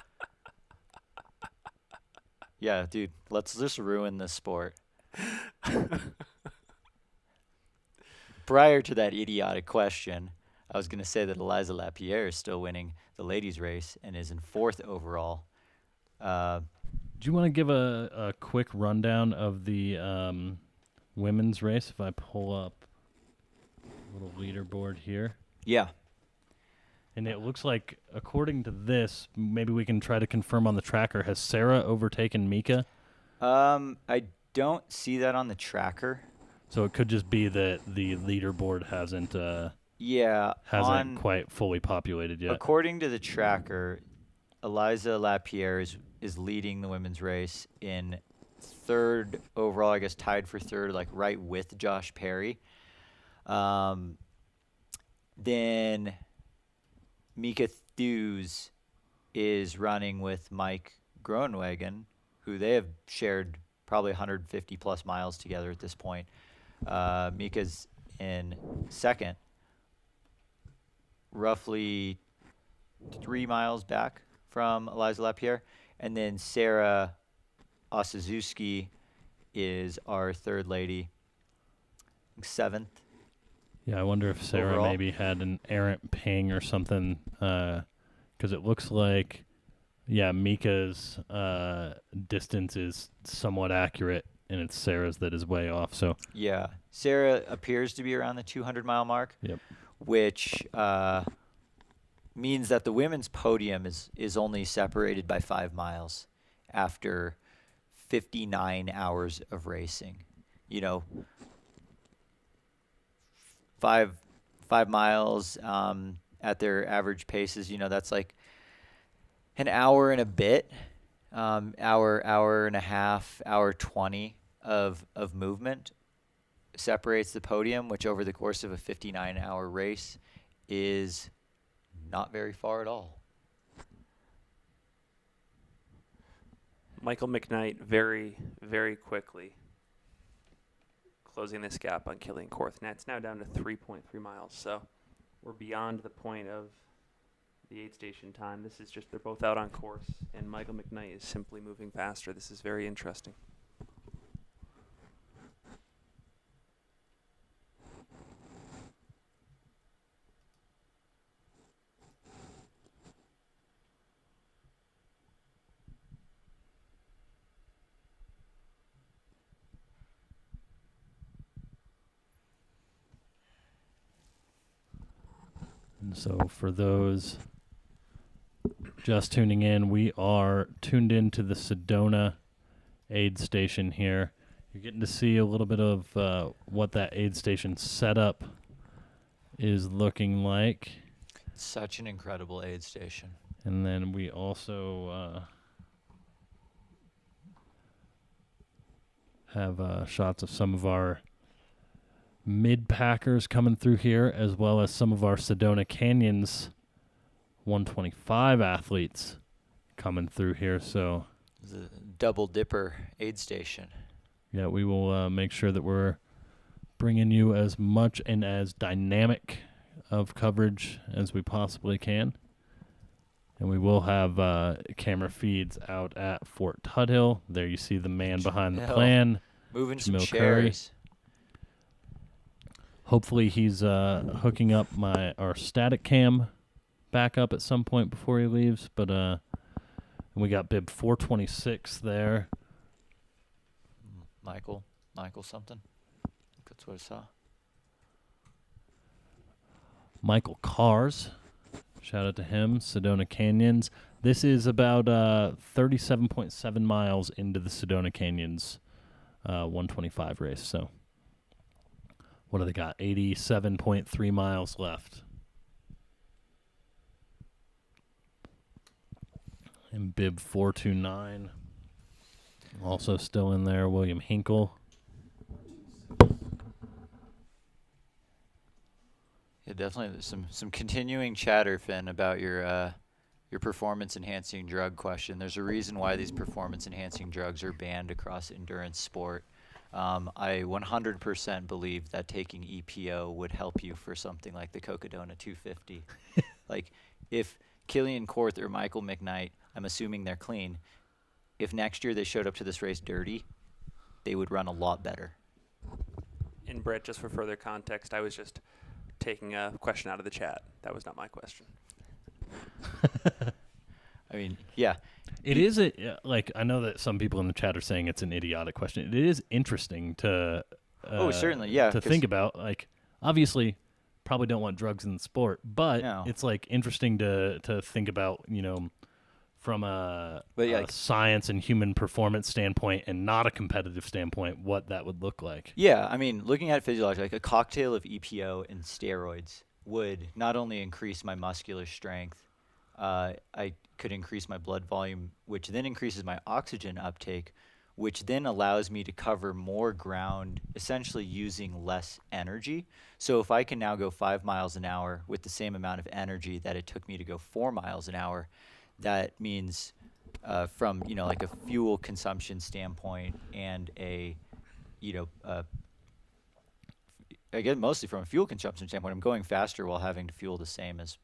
Yeah, dude, let's just ruin this sport. Prior to that idiotic question, I was going to say that Eliza Lapierre is still winning the ladies' race and is in fourth overall. Do you want to give a quick rundown of the women's race if I pull up a little leaderboard here? Yeah. And it looks like, according to this, maybe we can try to confirm on the tracker, has Sarah overtaken Mika? I don't see that on the tracker. So it could just be that the leaderboard hasn't Yeah, quite fully populated yet. according to the tracker, Eliza Lapierre is leading the women's race in third overall, I guess tied for third, like right with Josh Perry. Then Mika Thews is running with Mike Groenwegen, who they have shared probably 150 plus miles together at this point. Mika's in second, roughly 3 miles back from Eliza Lapierre. And then Sarah Osazuski is our third lady, seventh. Yeah, I wonder if Sarah Overall? maybe had an errant ping or something, because it looks like, Mika's distance is somewhat accurate, and it's Sarah's that is way off. So Yeah, Sarah appears to be around the 200-mile mark, Yep. which means that the women's podium is only separated by 5 miles after 59 hours of racing. You know, 5 miles at their average paces, that's like an hour and a bit, hour and a half, hour 20 of movement separates the podium, which over the course of a 59-hour race is not very far at all. Michael McKnight very, very quickly closing this gap on Killian Korth. Now it's now down to 3.3 miles, so we're beyond the point of the aid station time. This is just, they're both out on course, and Michael McKnight is simply moving faster. This is very interesting. And so for those just tuning in, we are tuned into the Sedona aid station here. You're getting to see a little bit of what that aid station setup is looking like. Such an incredible aid station. And then we also have shots of some of our mid-packers coming through here, as well as some of our Sedona Canyons 125 athletes coming through here. So The double dipper aid station. yeah, we will make sure that we're bringing you as much and as dynamic of coverage as we possibly can. And we will have camera feeds out at Fort Tuthill. There you see the man behind the Tuthill. plan. Moving some Jamil Curry. chairs. Hopefully he's hooking up our static cam back up at some point before he leaves. But and we got bib 426 there. Michael something. That's what I saw. Michael Cars. Shout out to him. Sedona Canyons. This is about 37.7 miles into the Sedona Canyons 125 race. So what do they got? 87.3 miles left. And bib 429. Also still in there, William Hinkle. Yeah, definitely. There's some continuing chatter, Finn, about your performance-enhancing drug question. There's a reason why these performance-enhancing drugs are banned across endurance sport. I 100% believe that taking EPO would help you for something like the Cocodona 250. Like, if Killian Korth or Michael McKnight, I'm assuming they're clean, if next year they showed up to this race dirty, they would run a lot better. And Brett, just for further context, I was just taking a question out of the chat. That was not my question. I mean, yeah. It is I know that some people in the chat are saying it's an idiotic question. It is interesting to Oh, certainly, yeah, to 'cause- think about. Like, obviously, probably don't want drugs in the sport, but No. it's like interesting to think about, from a science and human performance standpoint and not a competitive standpoint, what that would look like. Yeah, I mean, looking at physiology, like a cocktail of EPO and steroids would not only increase my muscular strength, I could increase my blood volume, which then increases my oxygen uptake, which then allows me to cover more ground, essentially using less energy. So if I can now go 5 miles an hour with the same amount of energy that it took me to go 4 miles an hour, that means from, like a fuel consumption standpoint and again, mostly from a fuel consumption standpoint, I'm going faster while having to fuel the same as,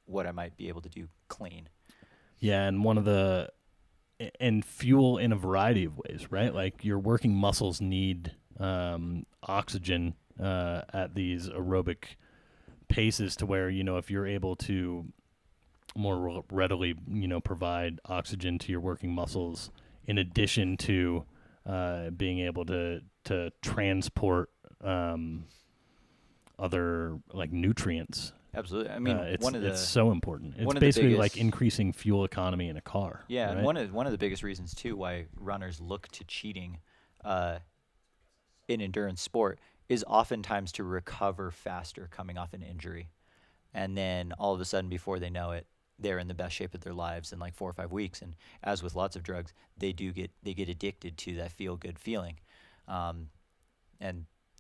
what I might be able to do clean. Yeah, and fuel in a variety of ways, right? Like your working muscles need oxygen at these aerobic paces to where, if you're able to more readily, provide oxygen to your working muscles in addition to being able to transport other like nutrients. Absolutely. I mean, it's so important. It's one of the basically like biggest- increasing fuel economy in a car. Yeah, right? and one of the biggest reasons too why runners look to cheating in endurance sport is oftentimes to recover faster coming off an injury, and then all of a sudden, before they know it, they're in the best shape of their lives in like 4 or 5 weeks. And as with lots of drugs, they get addicted to that feel good feeling, and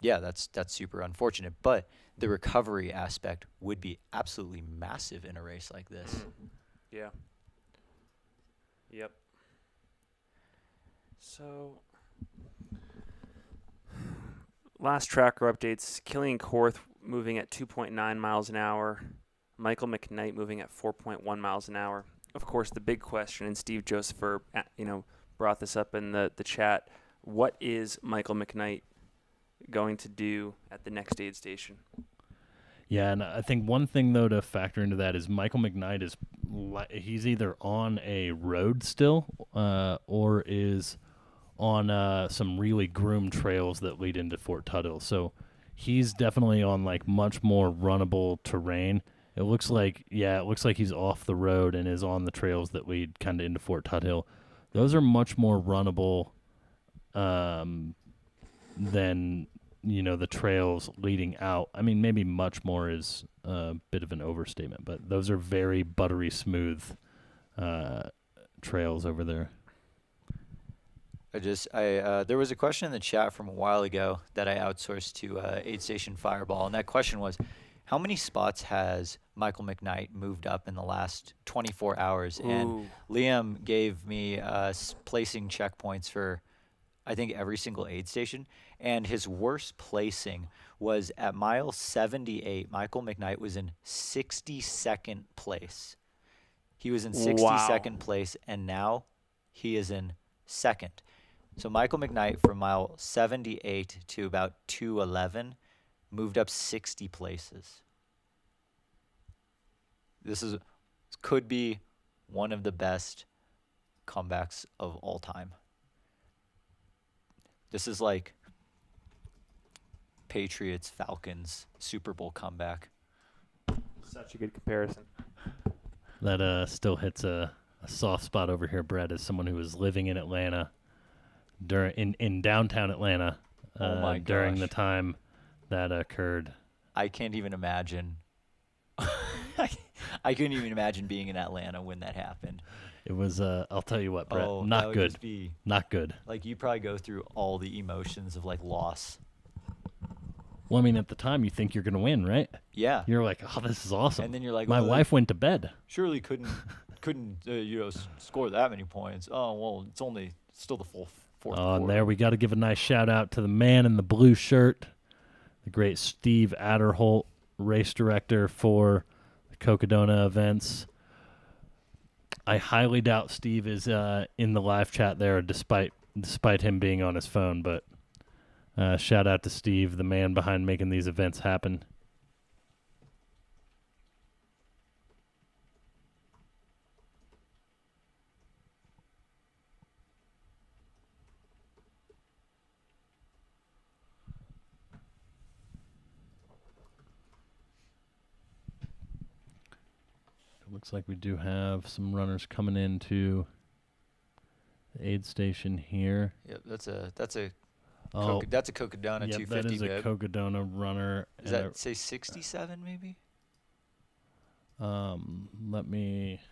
yeah, that's super unfortunate. But the recovery aspect would be absolutely massive in a race like this. Yeah. Yep. So, last tracker updates: Killian Korth moving at 2.9 miles an hour. Michael McKnight moving at 4.1 miles an hour. Of course, the big question, and Steve Josepher, brought this up in the chat. What is Michael McKnight going to do at the next aid station? Yeah, and I think one thing though to factor into that is Michael McKnight he's either on a road still, or is on some really groomed trails that lead into Fort Tuthill. So he's definitely on like much more runnable terrain. It looks like he's off the road and is on the trails that lead kind of into Fort Tuthill. Those are much more runnable than the trails leading out. I mean, maybe much more is a bit of an overstatement, but those are very buttery smooth trails over there. There was a question in the chat from a while ago that I outsourced to Aid Station Fireball, and that question was, how many spots has Michael McKnight moved up in the last 24 hours? Ooh. And Liam gave me placing checkpoints for, I think, every single aid station. And his worst placing was at mile 78. Michael McKnight was in 62nd place. He was in 62nd place, and now he is in second. So Michael McKnight from mile 78 to about 211 moved up 60 places. This could be one of the best comebacks of all time. This is like Patriots, Falcons, Super Bowl comeback. Such a good comparison. That still hits a soft spot over here, Brett, as someone who was living in Atlanta in downtown Atlanta during the time that occurred. I can't even imagine. I couldn't even imagine being in Atlanta when that happened. It was, I'll tell you what, Brett, that not would good. just be, not good. like, you probably go through all the emotions of like loss. Well, I mean, at the time, you think you're going to win, right? Yeah. You're like, oh, this is awesome. And then you're like, my well, wife went to bed. Surely couldn't score that many points. Oh, well, it's only still the full fourth quarter. And there we got to give a nice shout out to the man in the blue shirt, the great Steve Adderholt, race director for the Cocodona events. I highly doubt Steve is in the live chat there, despite him being on his phone. But shout out to Steve, the man behind making these events happen. Looks like we do have some runners coming into the aid station here. Yep, that's a Oh, that's a Cocodona yeah, 250 that is a bib. Cocodona runner. Does and that say 67 maybe? Let me.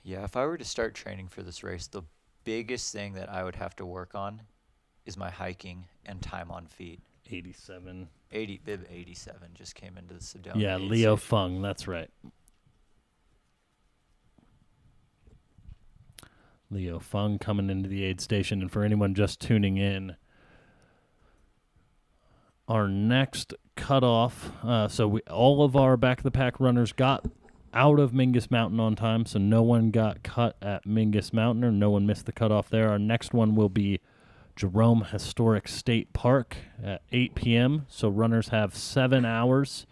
Yeah, if I were to start training for this race, the biggest thing that I would have to work on is my hiking and time on feet. 87. Bib 87 just came into the Sedona. Yeah, aid Leo station. Fung. That's right. Leo Fung coming into the aid station. And for anyone just tuning in, our next cutoff, all of our back of the pack runners got out of Mingus Mountain on time, so no one got cut at Mingus Mountain, or no one missed the cutoff there. Our next one will be Jerome Historic State Park at 8 p.m., so runners have 7 hours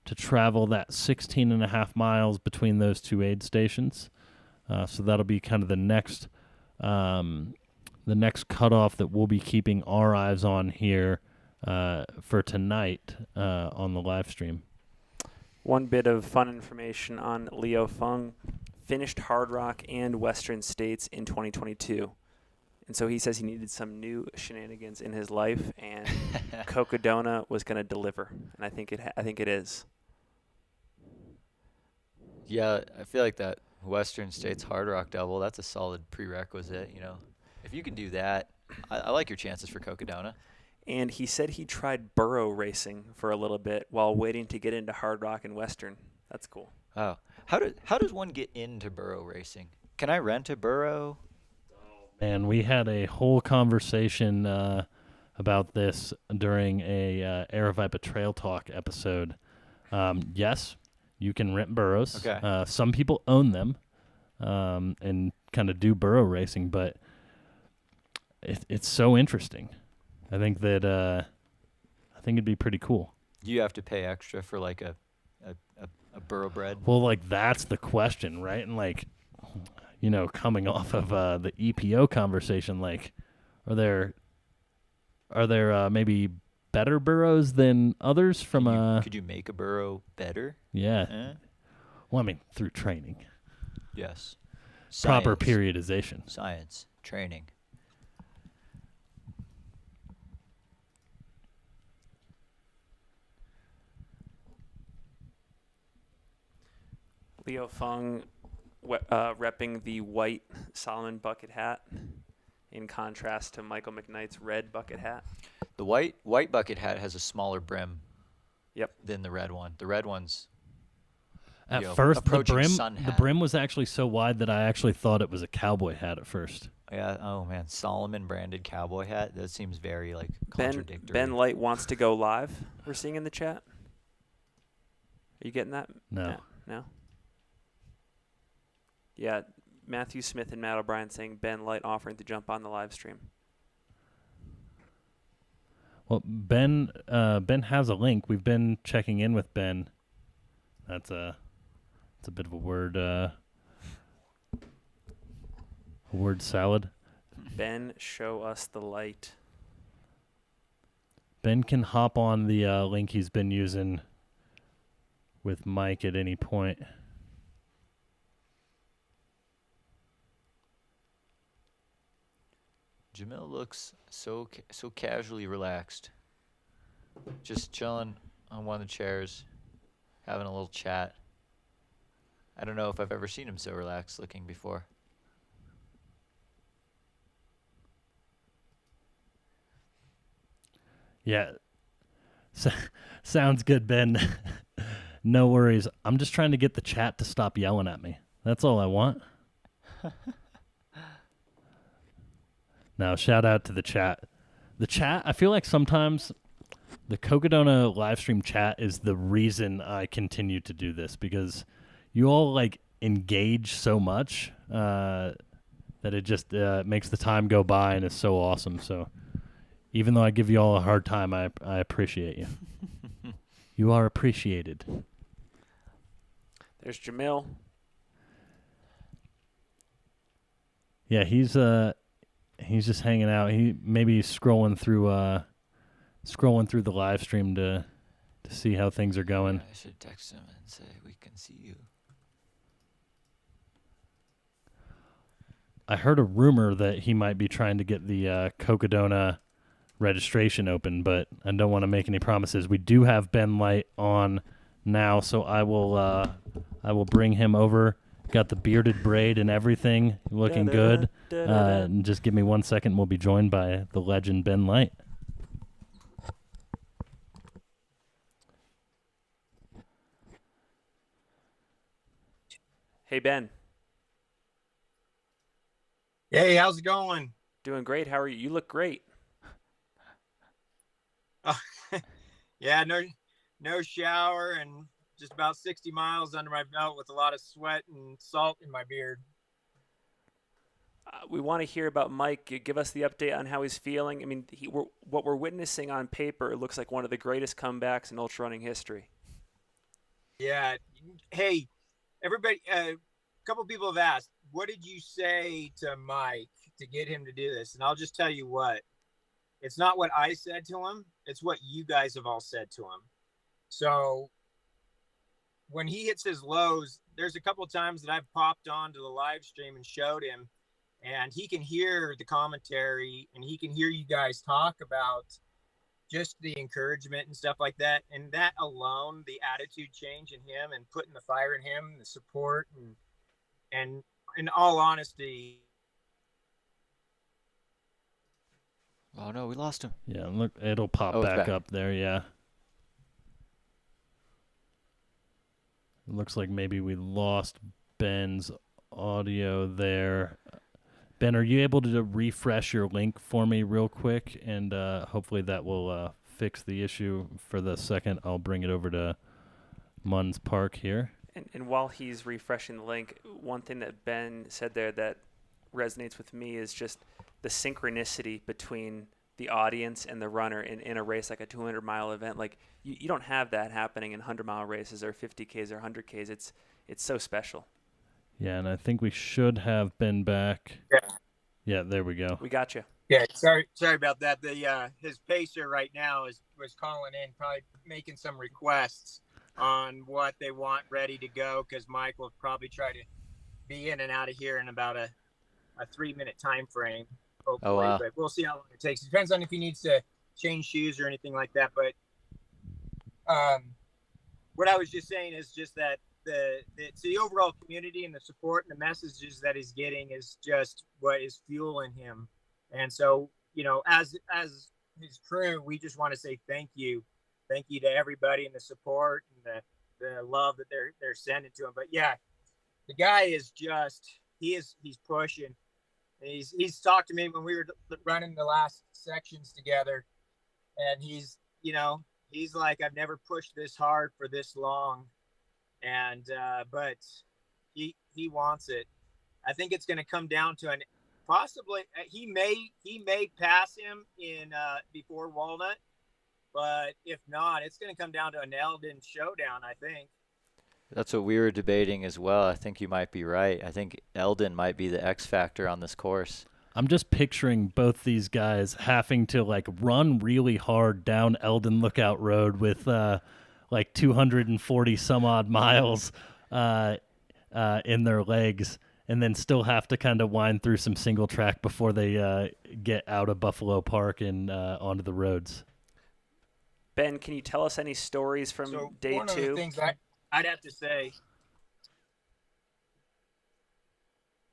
to travel that 16 and a half miles between those two aid stations. So that'll be kind of the next cutoff that we'll be keeping our eyes on here for tonight on the live stream. One bit of fun information on Leo Fung. Finished Hard Rock and Western States in 2022. And so he says he needed some new shenanigans in his life, and Cocodona was going to deliver. And I think it is. Yeah, I feel like that Western States Hard Rock double, that's a solid prerequisite, you know. If you can do that, I like your chances for Cocodona. And he said he tried burro racing for a little bit while waiting to get into Hard Rock and Western. That's cool. Oh, how does one get into burro racing? Can I rent a burro? And we had a whole conversation about this during a Aravaipa Trail Talk episode. Yes, you can rent burros. Okay. Some people own them and kind of do burro racing, but it's so interesting. I think it'd be pretty cool. You have to pay extra for like a burro bread. Well, like that's the question, right? And like, you know, coming off of the EPO conversation, like, are there maybe better burros than others from Could you make a burro better? Yeah. Eh? Well, I mean, through training, Yes. proper Science. periodization. Science. Training. Leo Fung repping the white Solomon bucket hat in contrast to Michael McKnight's red bucket hat. The white bucket hat has a smaller brim. Yep. Than the red one. The red one's At you know, first, the approaching sun brim hat. was actually so wide that I actually thought it was a cowboy hat at first. Yeah. Oh man, Solomon branded cowboy hat. That seems very like Ben contradictory. Light wants to go live. We're seeing in the chat. Are you getting that? No. No. Yeah, Matthew Smith and Matt O'Brien saying Ben Light offering to jump on the live stream. Well, Ben has a link. We've been checking in with Ben. That's a bit of a word salad. Ben, show us the light. Ben can hop on the link he's been using with Mike at any point. Jamil looks so casually relaxed, just chilling on one of the chairs, having a little chat. I don't know if I've ever seen him so relaxed looking before. Yeah. Sounds good, Ben. No worries. I'm just trying to get the chat to stop yelling at me. That's all I want. Now, shout out to the chat. The chat, I feel like sometimes the Cocodona live stream chat is the reason I continue to do this, because you all like engage so much that it just makes the time go by and is so awesome. So even though I give you all a hard time, I appreciate you. You are appreciated. There's Jamil. Yeah, he's just hanging out. He maybe scrolling through scrolling through the live stream to see how things are going. I should text him and say we can see you. I heard a rumor that he might be trying to get the Cocodona registration open, but I don't want to make any promises. We do have Ben Light on now, so I will bring him over. Got the bearded braid and everything, looking good. And just give me 1 second. We'll be joined by the legend Ben Light. Hey, Ben. Hey, how's it going? Doing great. How are you? You look great. Oh, yeah, no shower and just about 60 miles under my belt with a lot of sweat and salt in my beard. We want to hear about Mike. Give us the update on how he's feeling. I mean, what we're witnessing on paper, it looks like one of the greatest comebacks in ultra running history. Yeah. Hey, everybody, a couple people have asked, what did you say to Mike to get him to do this? And I'll just tell you what. It's not what I said to him. It's what you guys have all said to him. So when he hits his lows, there's a couple of times that I've popped onto the live stream and showed him, and he can hear the commentary and he can hear you guys talk about just the encouragement and stuff like that. And that alone, the attitude change in him and putting the fire in him, the support, and in all honesty. Oh no, we lost him. Yeah, look, it'll pop back up there, yeah. It looks like maybe we lost Ben's audio there. Ben, are you able to refresh your link for me real quick? And hopefully that will fix the issue. For the second, I'll bring it over to Munns Park here. And while he's refreshing the link, one thing that Ben said there that resonates with me is just the synchronicity between the audience and the runner in a race like a 200-mile event. Like you don't have that happening in 100-mile races or 50Ks or 100Ks. It's so special. Yeah, and I think we should have been back. Yeah, there we go. We got you. Yeah, sorry about that. The his pacer right now was calling in, probably making some requests on what they want ready to go, because Mike will probably try to be in and out of here in about a 3-minute time frame. Hopefully. Oh, wow. But we'll see how long it takes. It depends on if he needs to change shoes or anything like that. But what I was just saying is just that the overall community and the support and the messages that he's getting is just what is fueling him. And so, as his crew, we just want to say thank you to everybody and the support and the love that they're sending to him. But yeah, the guy is he's pushing. He's talked to me when we were running the last sections together, and he's like, I've never pushed this hard for this long. And but he wants it. I think it's going to come down to possibly he may pass him in before Walnut, but if not, it's going to come down to an Elden showdown, I think. That's what we were debating as well. I think you might be right. I think Elden might be the X factor on this course. I'm just picturing both these guys having to run really hard down Elden Lookout Road with 240 some odd miles in their legs, and then still have to kind of wind through some single track before they get out of Buffalo Park and onto the roads. Ben, can you tell us any stories from day 2? One of the things I'd have to say.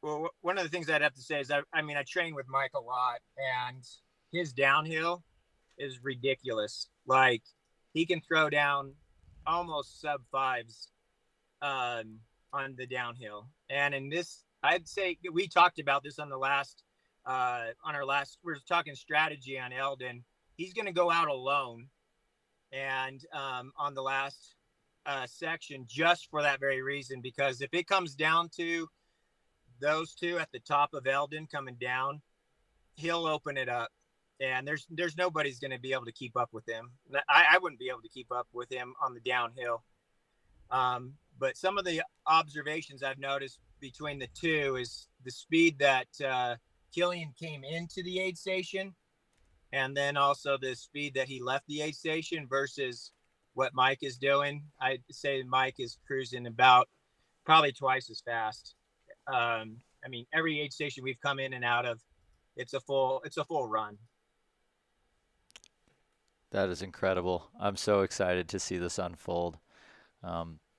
Well, one of the things I'd have to say is I train with Mike a lot, and his downhill is ridiculous. Like, he can throw down almost sub 5s on the downhill. And in this, I'd say we talked about this on the last, we were talking strategy on Elden. He's going to go out alone and on the last section, just for that very reason, because if it comes down to those two at the top of Elden coming down, he'll open it up, and there's nobody's going to be able to keep up with him. I wouldn't be able to keep up with him on the downhill. But some of the observations I've noticed between the two is the speed that Killian came into the aid station and then also the speed that he left the aid station versus what Mike is doing. I'd say Mike is cruising about probably twice as fast. I mean, every aid station we've come in and out of, it's a full run. That is incredible. I'm so excited to see this unfold.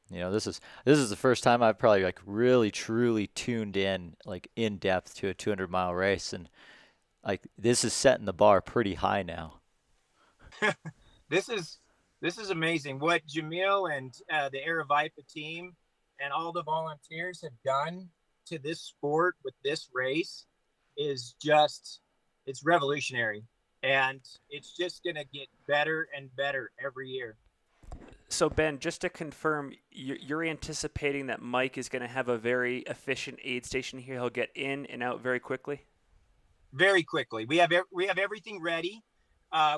This is the first time I've probably like really truly tuned in like in depth to a 200-mile race, and like this is setting the bar pretty high now. This is amazing what Jamil and the Aravaipa team and all the volunteers have done to this sport with this race is just, it's revolutionary, and it's just going to get better and better every year. So Ben, just to confirm, you're anticipating that Mike is going to have a very efficient aid station here. He'll get in and out very quickly. Very quickly. We have everything ready.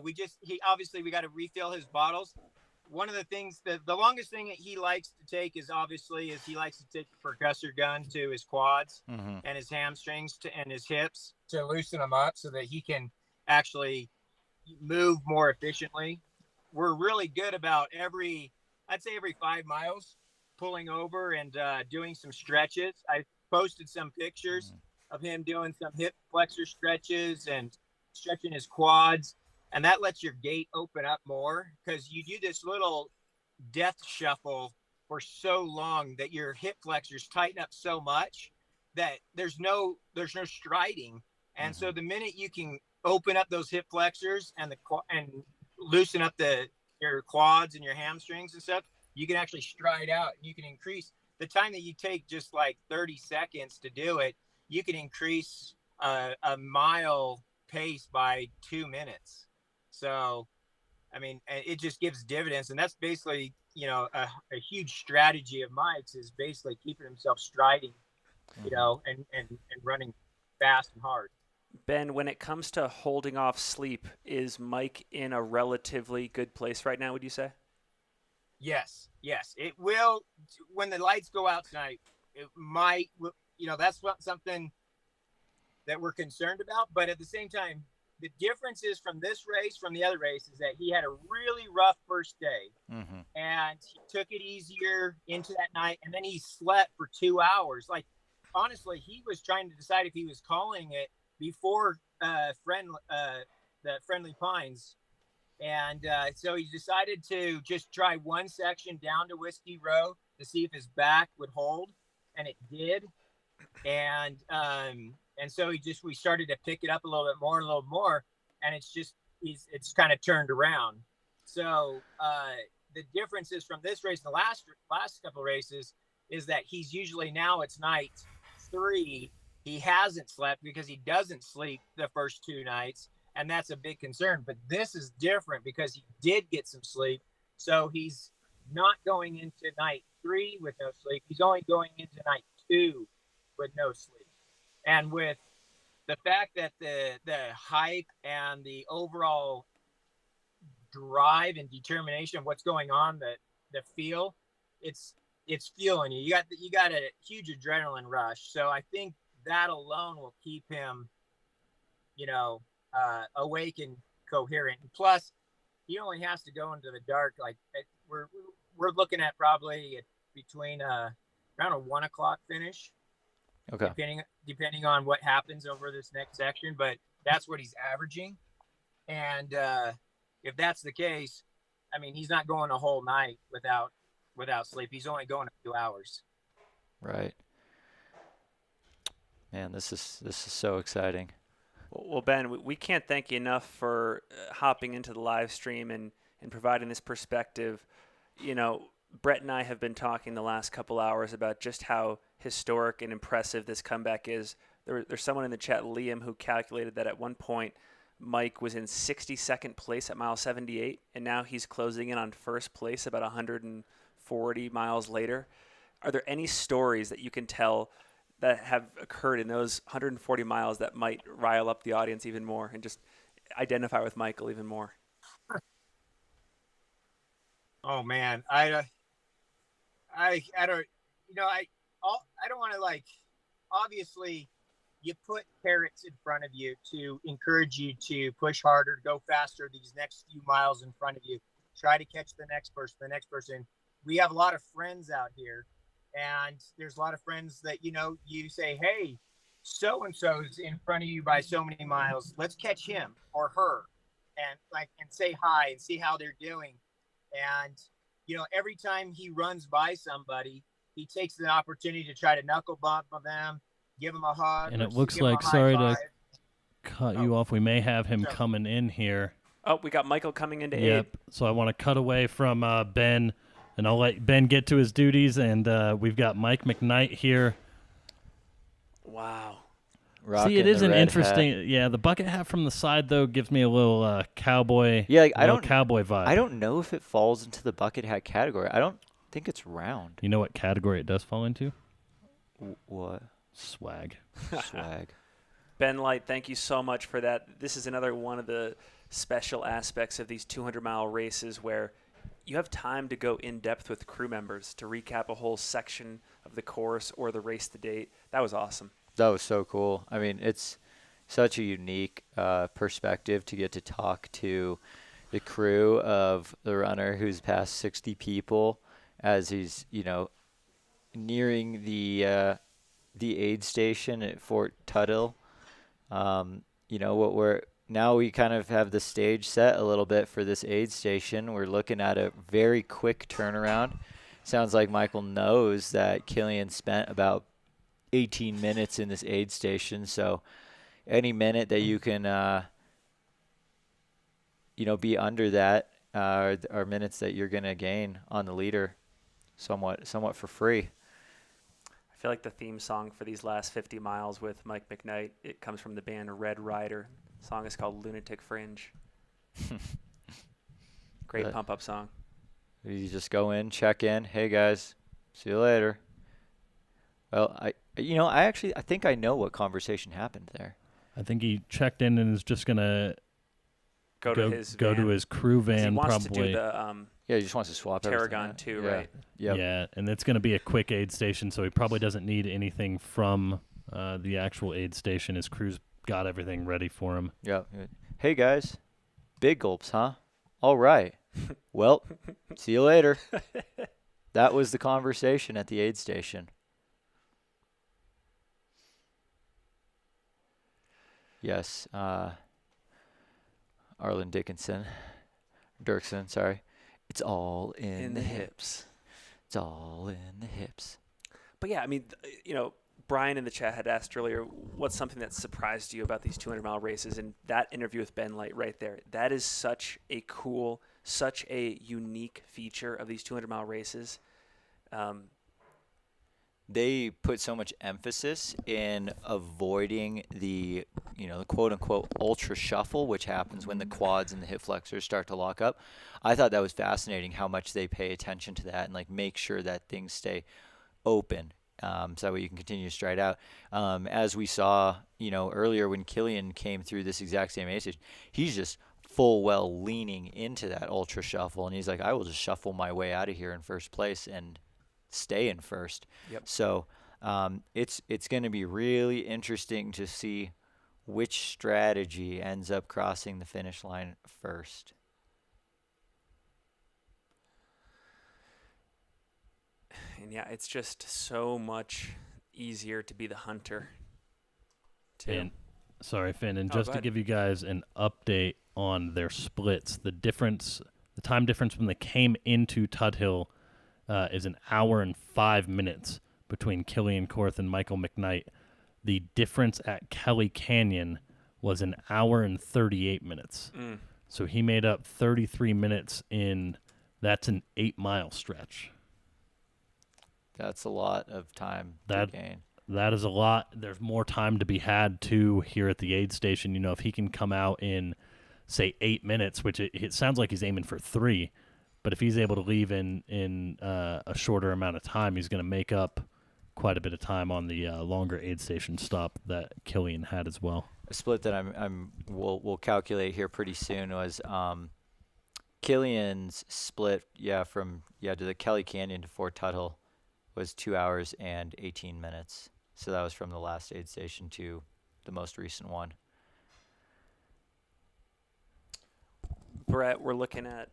We got to refill his bottles. One of the things that the longest thing that he likes to take is he likes to take the percussor gun to his quads and his hamstrings and his hips to loosen them up so that he can actually move more efficiently. We're really good about every 5 miles pulling over and doing some stretches. I posted some pictures of him doing some hip flexor stretches and stretching his quads. And that lets your gait open up more because you do this little death shuffle for so long that your hip flexors tighten up so much that there's no striding. And so the minute you can open up those hip flexors and loosen up your quads and your hamstrings and stuff, you can actually stride out. You can increase the time that you take just like 30 seconds to do it. You can increase a mile pace by 2 minutes. So, I mean, it just gives dividends. And that's basically, a huge strategy of Mike's is basically keeping himself striding, and running fast and hard. Ben, when it comes to holding off sleep, is Mike in a relatively good place right now, would you say? Yes. It will. When the lights go out tonight, it might, that's something that we're concerned about. But at the same time, the difference is from this race, from the other race, is that he had a really rough first day and he took it easier into that night. And then he slept for 2 hours. Like, honestly, he was trying to decide if he was calling it before the Friendly Pines. And so he decided to just try one section down to Whiskey Row to see if his back would hold. And it did. And so we started to pick it up a little more, and it's kind of turned around. So the differences from this race and the last couple of races is that he's usually now it's night 3. He hasn't slept because he doesn't sleep the first 2 nights, and that's a big concern. But this is different because he did get some sleep, so he's not going into night 3 with no sleep. He's only going into night 2 with no sleep. And with the fact that the hype and the overall drive and determination of what's going on, the feel, it's fueling you. You got a huge adrenaline rush. So I think that alone will keep him, awake and coherent. And plus, he only has to go into the dark. Like we're looking at probably between around a 1 o'clock finish. Okay. Depending on what happens over this next section, but that's what he's averaging. And if that's the case, I mean, he's not going a whole night without sleep. He's only going a few hours. Right. Man, this is so exciting. Well, Ben, we can't thank you enough for hopping into the live stream and providing this perspective. Brett and I have been talking the last couple hours about just how historic and impressive this comeback is. There's someone in the chat, Liam, who calculated that at one point Mike was in 62nd place at mile 78, and now he's closing in on first place about 140 miles later. Are there any stories that you can tell that have occurred in those 140 miles that might rile up the audience even more and just identify with Michael even more? Oh man, I don't, I don't want to obviously you put carrots in front of you to encourage you to push harder, go faster these next few miles in front of you. Try to catch the next person. We have a lot of friends out here, and there's a lot of friends that, you say, hey, so-and-so's in front of you by so many miles. Let's catch him or her and say hi and see how they're doing. And, every time he runs by somebody, he takes the opportunity to try to knuckle bump them, give him a hug. And it looks like, sorry to cut you off, we may have him coming in here. Oh, we got Michael coming into aid. Yep. So I want to cut away from Ben, and I'll let Ben get to his duties. And we've got Mike McKnight here. Wow. See, it is an interesting. Yeah, the bucket hat from the side though gives me a little cowboy. Yeah, like, cowboy vibe. I don't know if it falls into the bucket hat category. I don't think it's round. You know what category it does fall into? What? Swag. Swag. Ben Light, thank you so much for that. This is another one of the special aspects of these 200-mile races where you have time to go in depth with crew members to recap a whole section of the course or the race to date. That was awesome. That was so cool. I mean, it's such a unique perspective to get to talk to the crew of the runner who's passed 60 people as he's, nearing the aid station at Fort Tuthill. Now we kind of have the stage set a little bit for this aid station. We're looking at a very quick turnaround. Sounds like Michael knows that Killian spent about 18 minutes in this aid station, so any minute that you can be under that are minutes that you're going to gain on the leader somewhat for free. I feel like the theme song for these last 50 miles with Mike McKnight, it comes from the band Red Rider. The song is called Lunatic Fringe. Great pump-up song. You just go in, check in, hey guys, see you later. Well, I think I know what conversation happened there. I think he checked in and is just gonna go to his crew van. He wants probably. to do the he just wants to swap Tarragon too, yeah. right? Yep. Yeah, and it's gonna be a quick aid station, so he probably doesn't need anything from the actual aid station. His crew's got everything ready for him. Yeah. Hey guys, big gulps, huh? All right. Well, see you later. That was the conversation at the aid station. Yes, Arlen Dirksen, sorry. It's all in the hips. It's all in the hips. But yeah, I mean, Brian in the chat had asked earlier, what's something that surprised you about these 200-mile races? And that interview with Ben Light right there, that is such a cool, such a unique feature of these 200-mile races. They put so much emphasis in avoiding the quote-unquote ultra shuffle, which happens when the quads and the hip flexors start to lock up. I thought that was fascinating how much they pay attention to that and make sure that things stay open. So that way you can continue to stride out. As we saw, earlier when Killian came through this exact same aid station, he's just full well leaning into that ultra shuffle, and he's like, I will just shuffle my way out of here in first place and stay in first. Yep. So it's going to be really interesting to see which strategy ends up crossing the finish line first. And yeah, it's just so much easier to be the hunter. And, sorry, Finn, and just to give you guys an update on their splits, the time difference when they came into Tuthill is an hour and 5 minutes between Killian Korth and Michael McKnight. The difference at Kelly Canyon was an hour and 38 minutes. So he made up 33 minutes that's an 8-mile stretch. That's a lot of time to gain. That is a lot. There's more time to be had, too, here at the aid station. If he can come out in, say, 8 minutes, which it sounds like he's aiming for 3, but if he's able to leave in a shorter amount of time, he's going to make up quite a bit of time on the longer aid station stop that Killian had as well. A split that we'll calculate here pretty soon was Killian's split, to the Kelly Canyon to Fort Tuthill was 2 hours and 18 minutes. So that was from the last aid station to the most recent one. Brett, we're looking at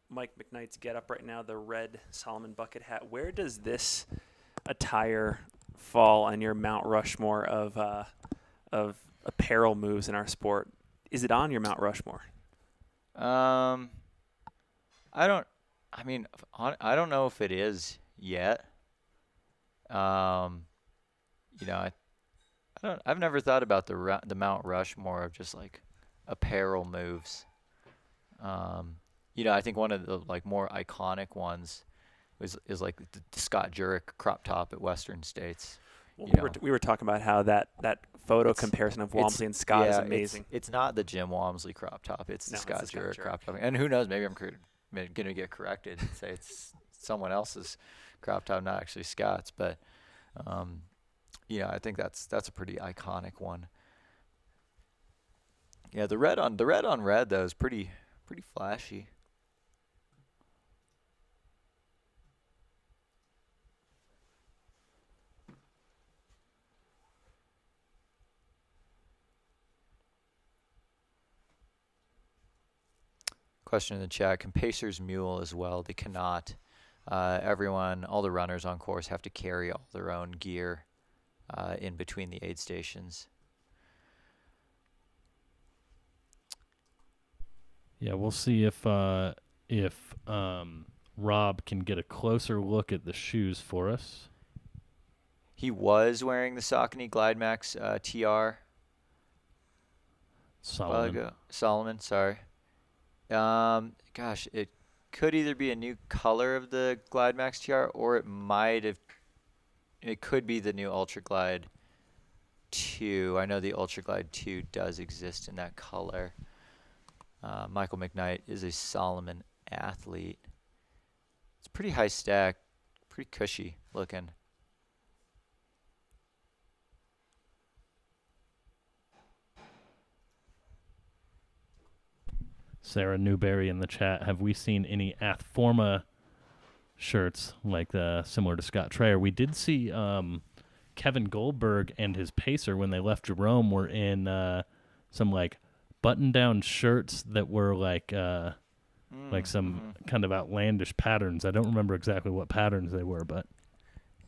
Mike McKnight's getup right now, the red Solomon bucket hat. Where does this attire fall on your Mount Rushmore of apparel moves in our sport? Is it on your Mount Rushmore? I don't know if it is yet. I've never thought about the Mount Rushmore of just like apparel moves. I think one of the like more iconic ones is like the Scott Jurek crop top at Western States. Well, we were talking about how that photo comparison of Walmsley and Scott is amazing. It's not the Jim Walmsley crop top. It's the Scott Jurek crop top. And who knows? Maybe I'm going to get corrected and say it's someone else's crop top, not actually Scott's. But I think that's a pretty iconic one. Yeah, the red on red though is pretty flashy. Question in the chat, can Pacers mule as well? They cannot. All the runners on course have to carry all their own gear in between the aid stations. Yeah, we'll see if Rob can get a closer look at the shoes for us. He was wearing the Saucony Glide Max TR. Solomon, sorry. It could either be a new color of the Glide Max TR, or it could be the new Ultra Glide 2. I know the Ultra Glide 2 does exist in that color. Michael McKnight is a Solomon athlete. It's pretty high stack, pretty cushy looking. Sarah Newberry in the chat. Have we seen any Athforma shirts like similar to Scott Traer? We did see Kevin Goldberg and his pacer when they left Jerome were in some like button-down shirts that were like some kind of outlandish patterns. I don't remember exactly what patterns they were, but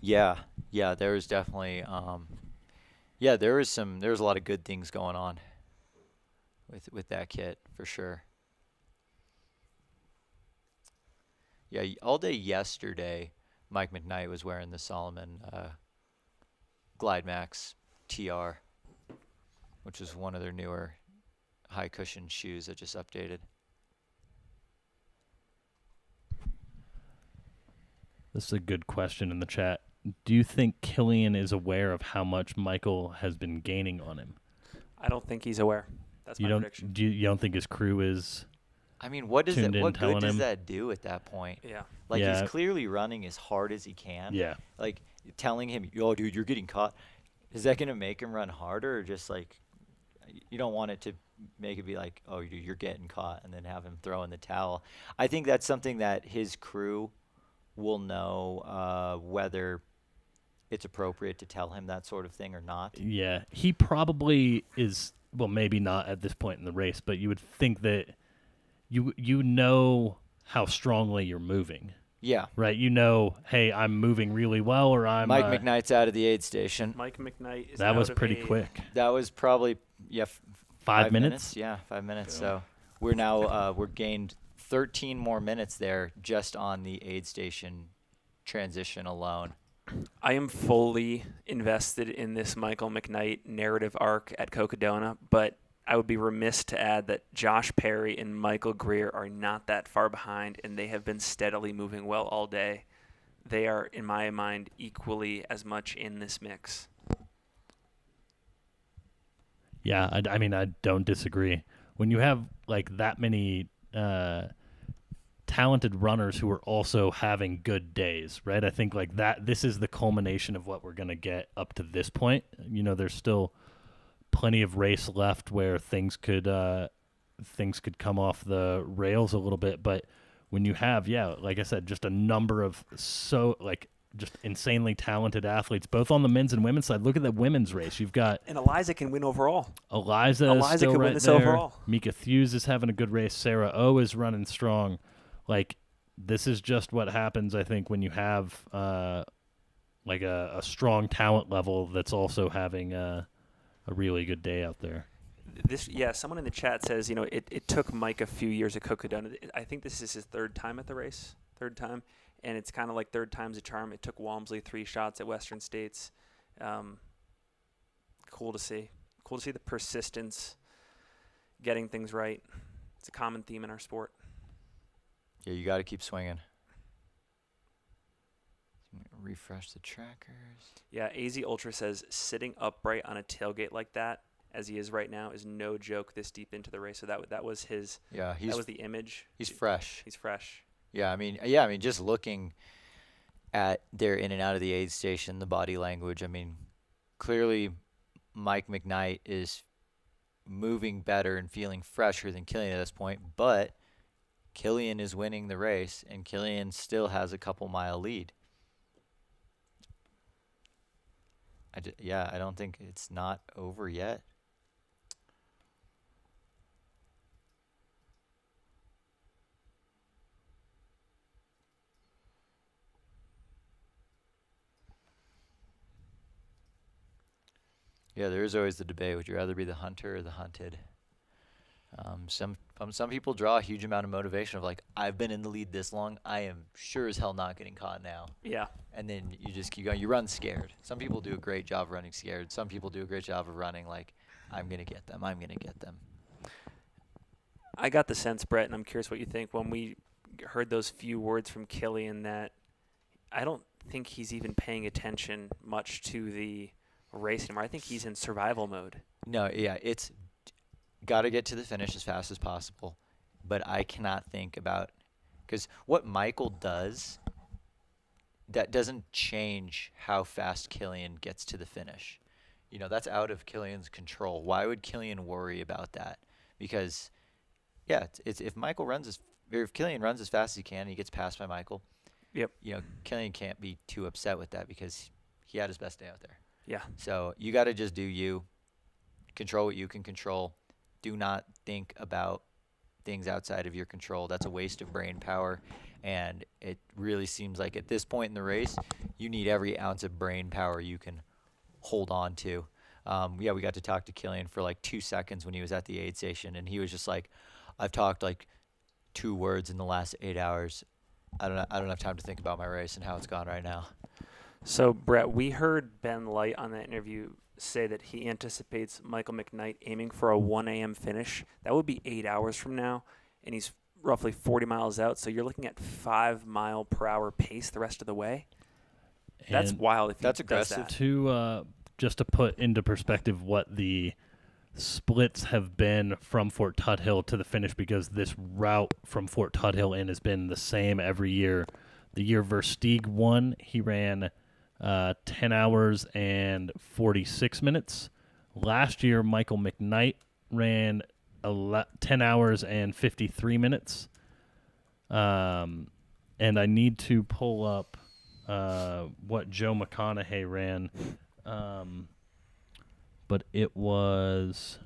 yeah, there was definitely there was a lot of good things going on with that kit for sure. Yeah, all day yesterday, Mike McKnight was wearing the Solomon Glide Max TR, which is one of their newer high cushion shoes that just updated. This is a good question in the chat. Do you think Killian is aware of how much Michael has been gaining on him? I don't think he's aware. That's my prediction. You don't think his crew is? I mean, what good does that do at that point? Yeah. He's clearly running as hard as he can. Yeah. Like, telling him, "Yo, dude, you're getting caught." Is that going to make him run harder, or just like, you don't want it to make it be like, "Oh, you're getting caught," and then have him throw in the towel? I think that's something that his crew will know whether it's appropriate to tell him that sort of thing or not. Yeah. He probably is, well, maybe not at this point in the race, but you would think that you know how strongly you're moving. Yeah. Right? You know, hey, I'm moving really well, or I'm... Mike McKnight's out of the aid station. Mike McKnight is That was pretty quick. That was probably, 5 minutes? Yeah, 5 minutes. So we're now, we're gained 13 more minutes there just on the aid station transition alone. I am fully invested in this Michael McKnight narrative arc at Cocodona, but I would be remiss to add that Josh Perry and Michael Greer are not that far behind, and they have been steadily moving well all day. They are, in my mind, equally as much in this mix. Yeah, I mean, I don't disagree. When you have like that many talented runners who are also having good days, right? I think like that. This is the culmination of what we're gonna get up to this point. You know, there's still plenty of race left where things could come off the rails a little bit, but when you have, like I said, just a number of just insanely talented athletes, both on the men's and women's side. Look at the women's race. You've got And Eliza can win overall. Eliza is still can right win this there. overall. Mika Thews is having a good race. Sarah O is running strong. Like, this is just what happens, I think, when you have like a strong talent level that's also having a really good day out there. Someone in the chat says, it took Mike a few years at Cocodona. I think this is his third time at the race, and it's kind of like third time's a charm. It took Walmsley 3 shots at Western States. Cool to see the persistence, getting things right. It's a common theme in our sport. Yeah, you got to keep swinging. Refresh the trackers. Yeah, AZ Ultra says sitting upright on a tailgate like that, as he is right now, is no joke this deep into the race. So that was his. Yeah, that was the image. He's fresh. He's fresh. Yeah, I mean, just looking at their in and out of the aid station, the body language. I mean, clearly, Mike McKnight is moving better and feeling fresher than Killian at this point, but Killian is winning the race, and Killian still has a couple-mile lead. I don't think it's not over yet. Yeah, there is always the debate. Would you rather be the hunter or the hunted? Some people draw a huge amount of motivation of like, I've been in the lead this long. I am sure as hell not getting caught now. Yeah. And then you just keep going. You run scared. Some people do a great job running scared. Some people do a great job of running like, I'm going to get them. I'm going to get them. I got the sense, Brett, and I'm curious what you think, when we heard those few words from Killian, that I don't think he's even paying attention much to the race anymore. I think he's in survival mode. No, yeah, it's got to get to the finish as fast as possible. But I cannot think about, because what Michael does, that doesn't change how fast Killian gets to the finish. That's out of Killian's control. Why would Killian worry about that? Because, yeah, it's if Killian runs as fast as he can, he gets passed by Michael. Yep. Killian can't be too upset with that because he had his best day out there. Yeah. So you got to just do you. Control what you can control. Do not think about things outside of your control. That's a waste of brain power. And it really seems like at this point in the race, you need every ounce of brain power you can hold on to. We got to talk to Killian for like 2 seconds when he was at the aid station. And he was just like, I've talked like 2 words in the last 8 hours. I don't have time to think about my race and how it's gone right now. So, Brett, we heard Ben Light on that interview say that he anticipates Michael McKnight aiming for a 1 a.m. finish. That would be 8 hours from now, and he's roughly 40 miles out. So you're looking at 5 mile per hour pace the rest of the way. That's wild. If that's he aggressive. does that. To just to put into perspective what the splits have been from Fort Tuthill to the finish, because this route from Fort Tuthill in has been the same every year. The year Versteeg won, he ran 10 hours and 46 minutes. Last year, Michael McKnight ran 10 hours and 53 minutes. And I need to pull up what Joe McConaughey ran. But it was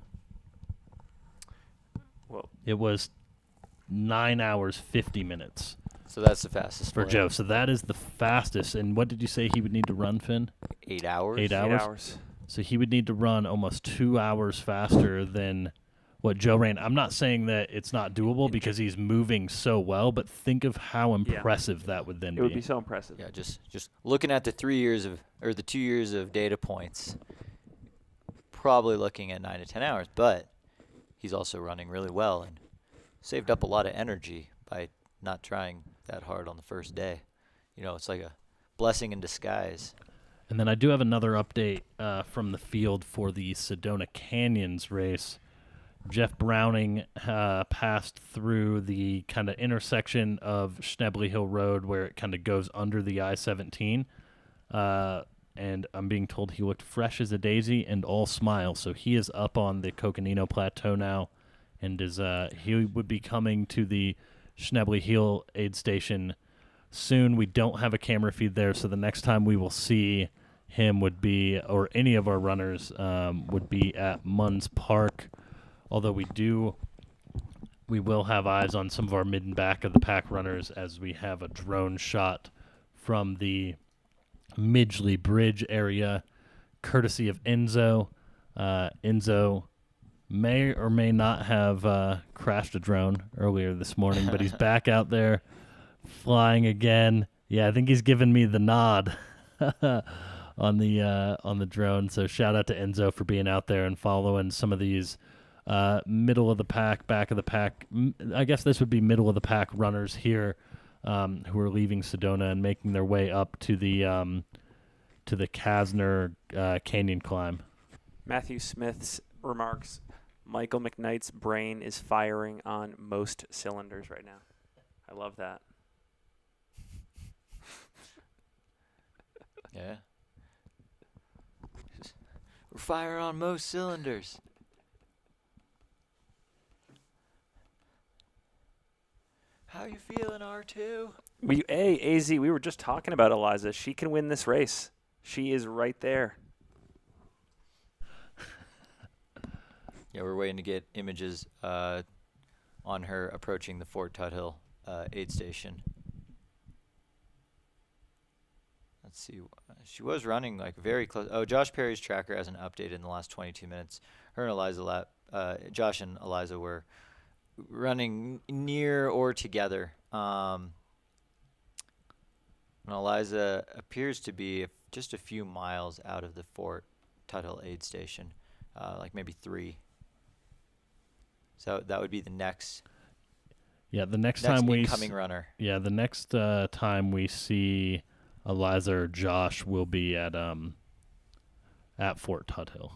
9 hours 50 minutes. So that's the fastest for split. Joe. So that is the fastest. And what did you say he would need to run, Finn? 8 hours. 8 hours. 8 hours. So he would need to run almost 2 hours faster than what Joe ran. I'm not saying that it's not doable because he's moving so well, but think of how impressive that would then be. It would be so impressive. Yeah, just looking at the 2 years of data points, probably looking at 9 to 10 hours. But he's also running really well and saved up a lot of energy by not trying that hard on the first day. It's like a blessing in disguise. And then I do have another update from the field for the Sedona Canyons race. Jeff Browning passed through the kind of intersection of Schnebley Hill Road where it kind of goes under the I-17. And I'm being told he looked fresh as a daisy and all smiles. So he is up on the Coconino Plateau now, and he would be coming to the Schnebley Hill aid station soon. We don't have a camera feed there, so the next time we will see him would be, or any of our runners, would be at Munns Park. Although we will have eyes on some of our mid and back of the pack runners as we have a drone shot from the Midgley Bridge area, courtesy of Enzo. Enzo may or may not have crashed a drone earlier this morning, but he's back out there flying again. Yeah, I think he's given me the nod on the drone. So shout out to Enzo for being out there and following some of these middle of the pack, back of the pack. I guess this would be middle of the pack runners here who are leaving Sedona and making their way up to the Kasner Canyon climb. Matthew Smith's remarks, Michael McKnight's brain is firing on most cylinders right now. I love that. Yeah. We're firing on most cylinders. How you feeling, R2? AZ, we were just talking about Eliza. She can win this race. She is right there. Yeah, we're waiting to get images on her approaching the Fort Tuthill aid station. Let's see. She was running like very close. Oh, Josh Perry's tracker hasn't updated in the last 22 minutes. Her and Eliza, Josh and Eliza were running near or together. And Eliza appears to be just a few miles out of the Fort Tuthill aid station, like maybe 3. So that would be the next. Yeah, the next time we incoming runner. Yeah, the next time we see Eliza or Josh will be at Fort Tuthill.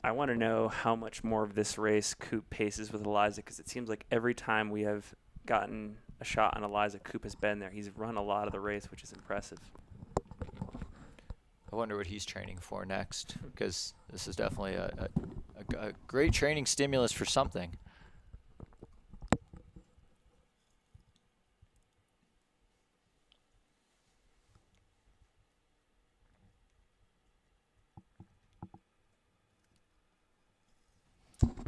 I want to know how much more of this race Coop paces with Eliza, because it seems like every time we have gotten a shot on Eliza, Coop has been there. He's run a lot of the race, which is impressive. I wonder what he's training for next, because this is definitely a great training stimulus for something.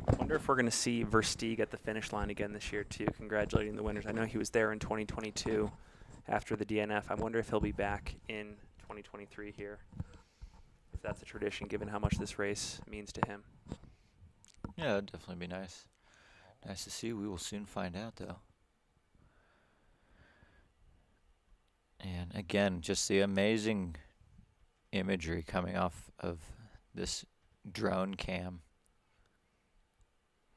I wonder if we're going to see Versteeg at the finish line again this year, too, congratulating the winners. I know he was there in 2022 after the DNF. I wonder if he'll be back in 2023 here, if that's a tradition, given how much this race means to him. Yeah, it'd definitely be nice. Nice to see. We will soon find out, though. And again, just the amazing imagery coming off of this drone cam.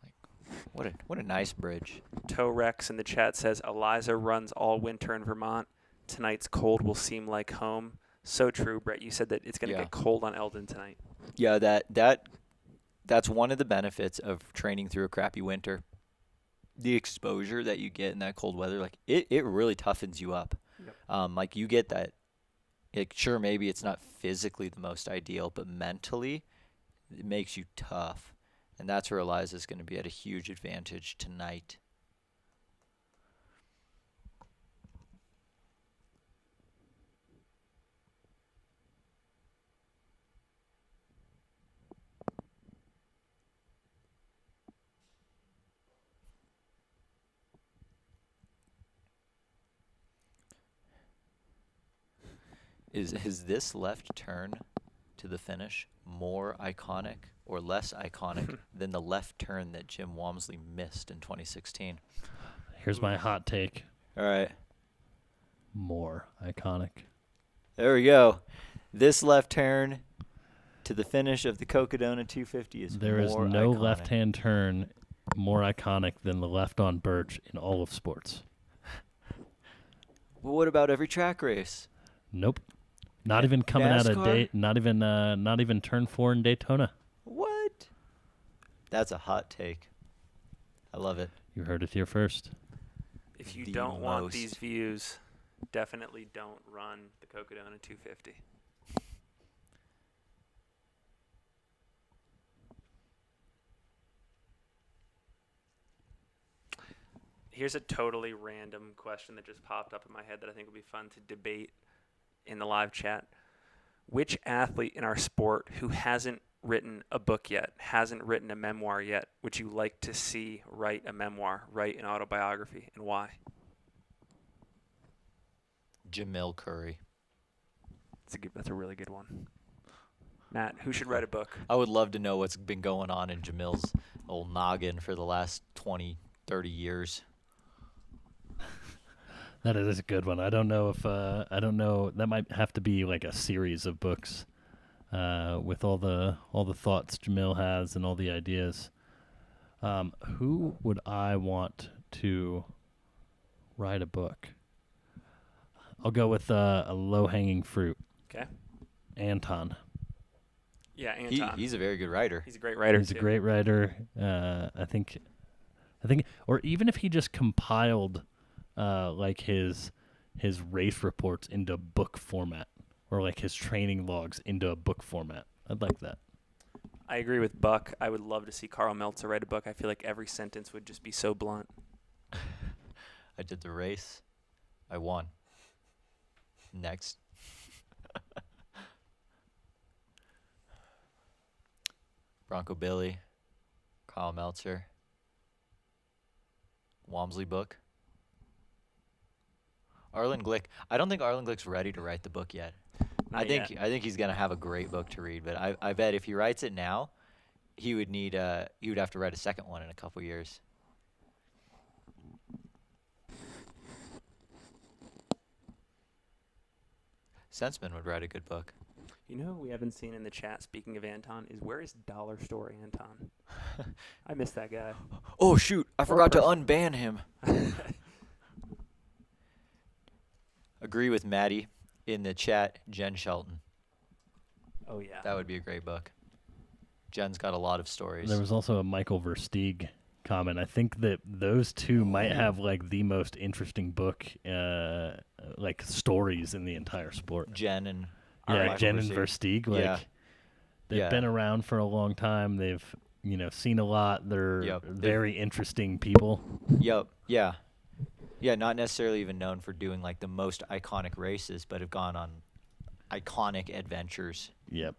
Like, what a nice bridge. Toe Rex in the chat says, Eliza runs all winter in Vermont. Tonight's cold will seem like home. So true, Brett. You said that it's going to get cold on Elden tonight. Yeah, that's one of the benefits of training through a crappy winter. The exposure that you get in that cold weather, like it really toughens you up. Yep. Like you get that. Sure, maybe it's not physically the most ideal, but mentally, it makes you tough, and that's where Eliza's going to be at a huge advantage tonight. Is this left turn to the finish more iconic or less iconic than the left turn that Jim Walmsley missed in 2016? Here's my hot take. All right. More iconic. There we go. This left turn to the finish of the Cocodona 250 is There more is no iconic. left-hand turn more iconic than the left on Birch in all of sports. Well, what about every track race? Nope. Not even coming out of NASCAR? not even turn 4 in Daytona. What? That's a hot take. I love it. You heard it here first. If you The don't want most. these views, definitely don't run the Cocodona 250. Here's a totally random question that just popped up in my head that I think would be fun to debate in the live chat. Which athlete in our sport who hasn't written a book yet, hasn't written a memoir yet, would you like to see write a memoir, write an autobiography, and why? Jamil Curry. That's a really good one. Matt, who should write a book? I would love to know what's been going on in Jamil's old noggin for the last 20, 30 years. That is a good one. I don't know if I don't know. That might have to be like a series of books with all the thoughts Jamil has and all the ideas. Who would I want to write a book? I'll go with a low-hanging fruit. Okay. Anton. Yeah, Anton. He's a very good writer. He's a great writer. He's a great writer. I think, or even if he just compiled like his race reports into book format, or like his training logs into a book format. I'd like that. I agree with Buck. I would love to see Carl Meltzer write a book. I feel like every sentence would just be so blunt. I did the race. I won. Next. Bronco Billy. Carl Meltzer. Walmsley book. Arlen Glick. I don't think Arlen Glick's ready to write the book yet. Not I think yet. I think he's gonna have a great book to read, but I bet if he writes it now, he would have to write a second one in a couple years. Senseman would write a good book. You know who we haven't seen in the chat, speaking of Anton, is where is Dollar Store Anton? I miss that guy. Oh shoot, I forgot to unban him. Agree with Maddie in the chat, Jen Shelton. Oh, yeah. That would be a great book. Jen's got a lot of stories. There was also a Michael Versteeg comment. I think that those two might have like the most interesting book, like stories in the entire sport. Jen and Jen and Versteeg. Like they've been around for a long time. They've seen a lot. They're very interesting people. Yep. Yeah. Yeah, not necessarily even known for doing like the most iconic races, but have gone on iconic adventures. Yep.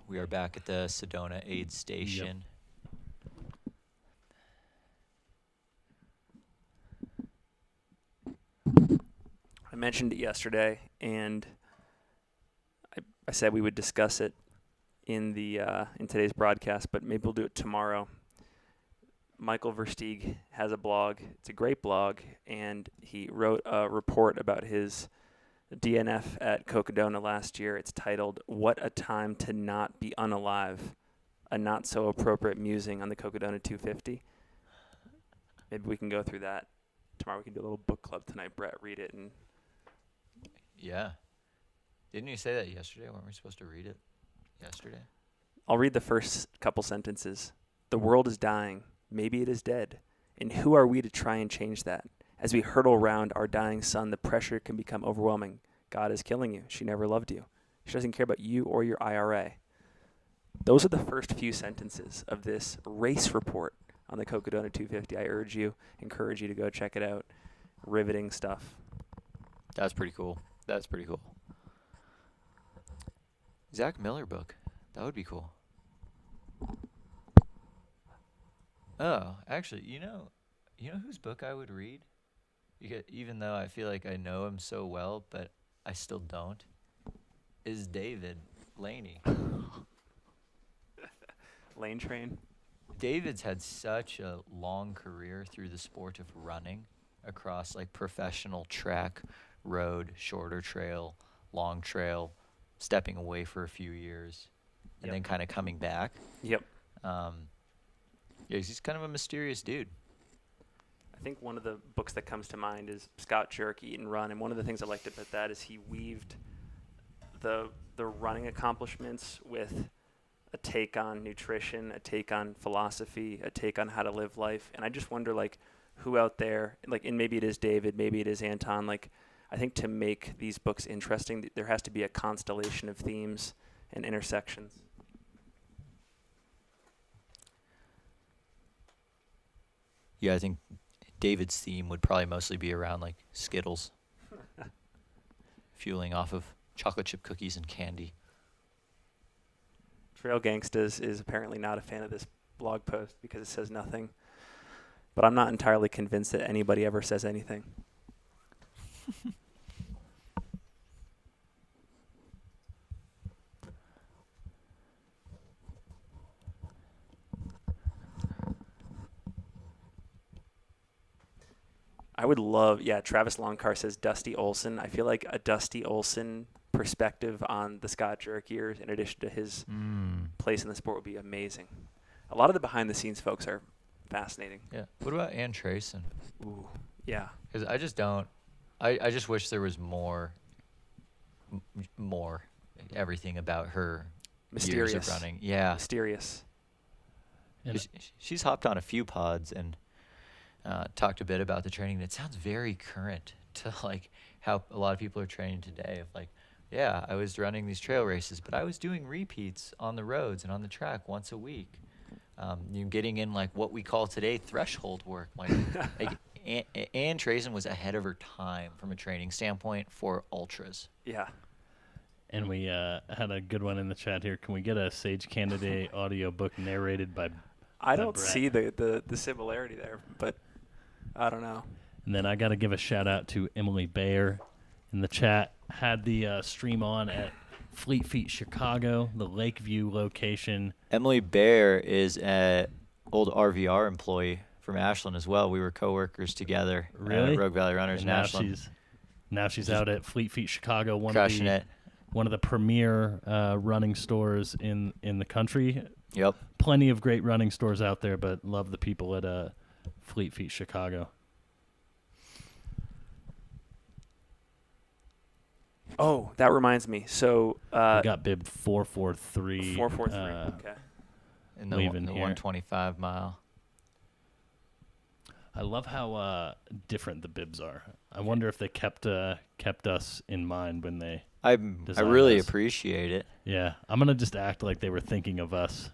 We are back at the Sedona aid station. I mentioned it yesterday, and I said we would discuss it in the in today's broadcast, but maybe we'll do it tomorrow. Michael Versteeg has a blog. It's a great blog, and he wrote a report about his DNF at Cocodona last year. It's titled, "What a Time to Not Be Unalive, a Not So Appropriate Musing on the Cocodona 250. Maybe we can go through that tomorrow. We can do a little book club tonight. Brett, read it. And Yeah. Didn't you say that yesterday? Weren't we supposed to read it yesterday? I'll read the first couple sentences. The world is dying. Maybe it is dead. And who are we to try and change that? As we hurtle around our dying sun, the pressure can become overwhelming. God is killing you. She never loved you. She doesn't care about you or your IRA. Those are the first few sentences of this race report on the Cocodona 250. I encourage you to go check it out. Riveting stuff. That's pretty cool. That's pretty cool. Zach Miller book. That would be cool. Oh, actually, you know whose book I would read? Even though I feel like I know him so well, but I still don't, is David Laney. Lane Train. David's had such a long career through the sport of running across like professional track, road, shorter trail, long trail, stepping away for a few years, and then kind of coming back. Yep. Yeah, he's kind of a mysterious dude. I think one of the books that comes to mind is Scott Jurek, Eat and Run, and one of the things I liked about that is he weaved the running accomplishments with a take on nutrition, a take on philosophy, a take on how to live life. And I just wonder, like, who out there, like, and maybe it is David, maybe it is Anton, like, I think to make these books interesting, there has to be a constellation of themes and intersections. Yeah, I think David's theme would probably mostly be around like Skittles, fueling off of chocolate chip cookies and candy. Trail Gangstas is apparently not a fan of this blog post because it says nothing. But I'm not entirely convinced that anybody ever says anything. I would love, Travis Longcar says Dusty Olson. I feel like a Dusty Olson perspective on the Scott Jurek years, in addition to his place in the sport, would be amazing. A lot of the behind-the-scenes folks are fascinating. Yeah. What about Ann Trayson? Ooh, yeah. Because I just don't. I just wish there was more everything about her Mysterious. years of running. Yeah. Mysterious. And She's hopped on a few pods and talked a bit about the training. It sounds very current to like how a lot of people are training today. Of like, yeah, I was running these trail races, but I was doing repeats on the roads and on the track once a week. Getting in like what we call today threshold work. Like Ann Trayson was ahead of her time from a training standpoint for ultras. Yeah. And we had a good one in the chat here. Can we get a Sage Candidate audiobook narrated by I don't Brett? see the similarity there, but I don't know. And then I got to give a shout out to Emily Bayer in the chat. Had the stream on at Fleet Feet Chicago, the Lakeview location. Emily Baer is an old RVR employee from Ashland as well. We were coworkers together Really? at Rogue Valley Runners And in Ashland. now she's out at Fleet Feet Chicago, Crushing it. one of the premier running stores in the country. Yep. Plenty of great running stores out there, but love the people at Fleet Feet Chicago. Oh, that reminds me. So We got bib 443. 443. Okay. In the leaving here. 125 mile. I love how different the bibs are. I wonder if they kept us in mind when they. I Design really this. appreciate it. Yeah, I'm gonna just act like they were thinking of us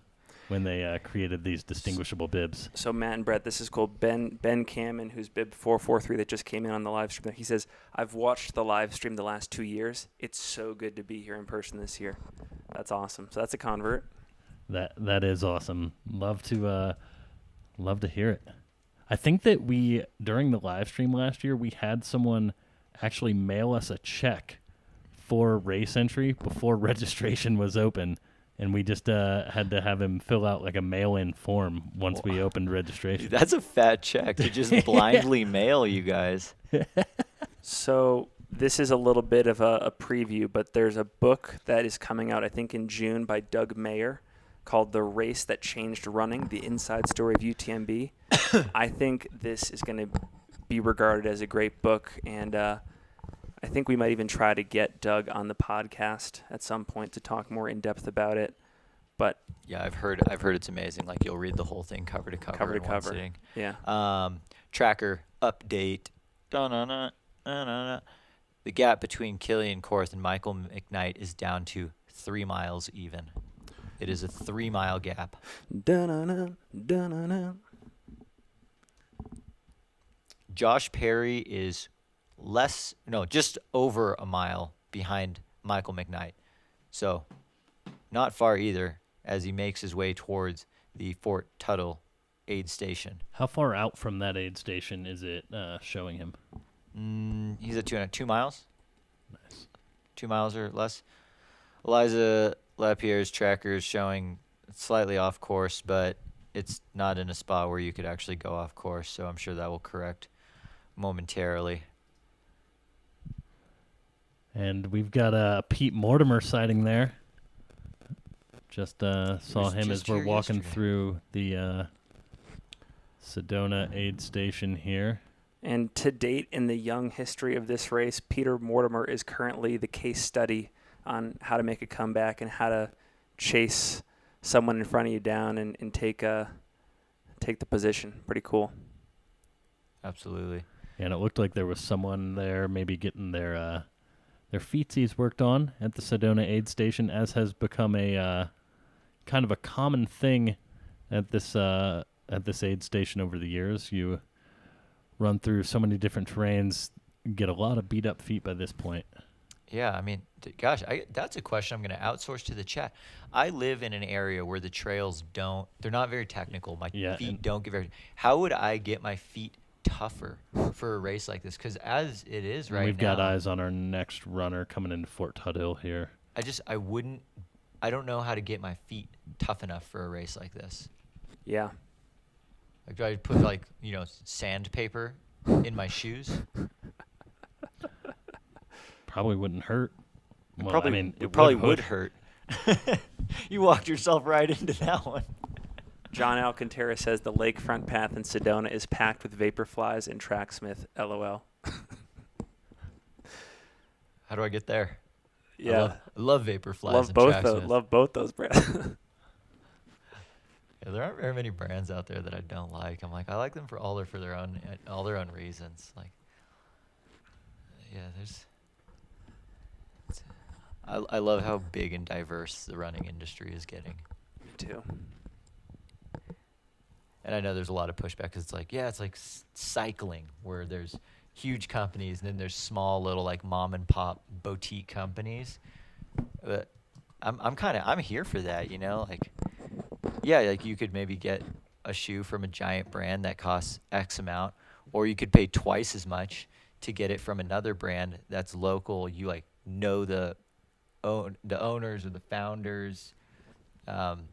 when they created these distinguishable bibs. So Matt and Brett, this is cool. Ben Cameron, who's bib 443 that just came in on the live stream. He says, "I've watched the live stream the last 2 years. It's so good to be here in person this year." That's awesome. So that's a convert. That is awesome. Love to hear it. I think that we during the live stream last year we had someone actually mail us a check for race entry before registration was open, and we just had to have him fill out like a mail-in form once we opened registration. That's a fat check to just blindly mail you guys. So this is a little bit of a preview, but there's a book that is coming out, I think, in June by Doug Mayer called The Race That Changed Running, The Inside Story of UTMB. I think this is going to be regarded as a great book, and I think we might even try to get Doug on the podcast at some point to talk more in depth about it. But Yeah, I've heard it's amazing. Like you'll read the whole thing cover to cover, in one cover. sitting. Yeah. Tracker update. Da-na-na, the gap between Killian Korth and Michael McKnight is down to 3 miles even. It is a 3-mile gap. Da-na-na, da-na-na. Josh Perry is just over a mile behind Michael McKnight. So not far either as he makes his way towards the Fort Tuthill aid station. How far out from that aid station is it showing him? He's at 2 miles. Nice. 2 miles or less. Eliza Lapierre's tracker is showing slightly off course, but it's not in a spot where you could actually go off course, so I'm sure that will correct momentarily. And we've got Pete Mortimer sighting there. Just saw was him just as we're here walking yesterday. through the Sedona aid station here. And to date in the young history of this race, Peter Mortimer is currently the case study on how to make a comeback and how to chase someone in front of you down and take the position. Pretty cool. Absolutely. And it looked like there was someone there maybe getting their feetsies worked on at the Sedona aid station, as has become a kind of a common thing at this aid station over the years. You run through so many different terrains, get a lot of beat up feet by this point. Yeah, I mean, gosh, that's a question I'm going to outsource to the chat. I live in an area where the trails they're not very technical. My feet don't get very. How would I get my feet tougher for a race like this? Because as it is right now, we've got eyes on our next runner coming into Fort Tuthill here. I don't know how to get my feet tough enough for a race like this. Yeah. Like, do I put like, sandpaper in my shoes? Probably wouldn't hurt. Well, It probably would hurt. You walked yourself right into that one. John Alcantara says the lakefront path in Sedona is packed with vapor flies and Tracksmith. LOL. How do I get there? Yeah. I love vapor flies. Love both those brands. Yeah, there aren't very many brands out there that I don't like. I'm like, I like them for their own reasons. Like, yeah, I love how big and diverse the running industry is getting. Me too. And I know there's a lot of pushback because it's like, it's like cycling where there's huge companies and then there's small little like mom and pop boutique companies. But I'm here for that, like, yeah, like you could maybe get a shoe from a giant brand that costs X amount, or you could pay twice as much to get it from another brand that's local. You like know the owners or the founders, and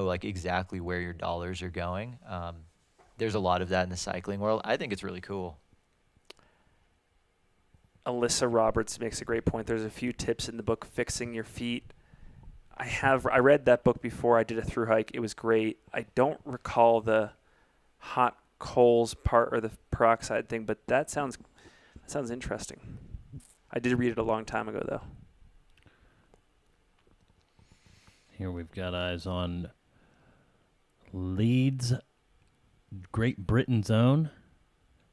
like exactly where your dollars are going. There's a lot of that in the cycling world. I think it's really cool. Alyssa Roberts makes a great point. There's a few tips in the book, Fixing Your Feet. I read that book before I did a thru hike. It was great. I don't recall the hot coals part or the peroxide thing, but that sounds interesting. I did read it a long time ago, though. Here we've got eyes on Leeds, Great Britain's own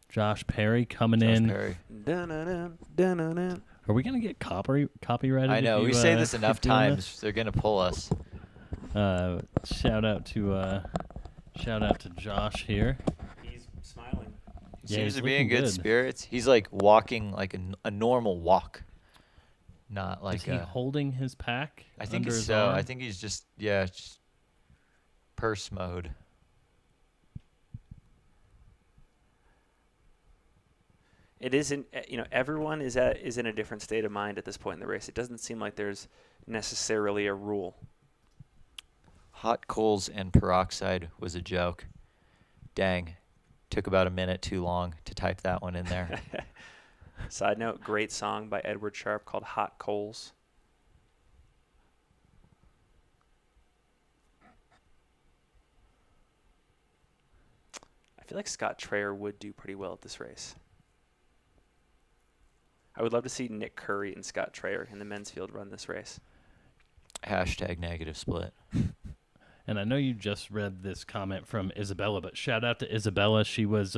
Josh Perry coming in. Perry. Are we gonna get copyrighted? I know. We say this enough times. They're gonna pull us. Shout out to Josh here. He's smiling. Seems to be in good spirits. He's like walking like a normal walk, not like. Is he holding his pack? I think under his so. arm? I think he's just purse mode. It isn't, everyone is in a different state of mind at this point in the race. It doesn't seem like there's necessarily a rule. Hot coals and peroxide was a joke. Dang. Took about a minute too long to type that one in there. Side note, great song by Edward Sharpe called Hot Coals. I feel like Scott Traer would do pretty well at this race. I would love to see Nick Curry and Scott Traer in the men's field run this race. #negative split. And I know you just read this comment from Isabella, but shout out to Isabella. She was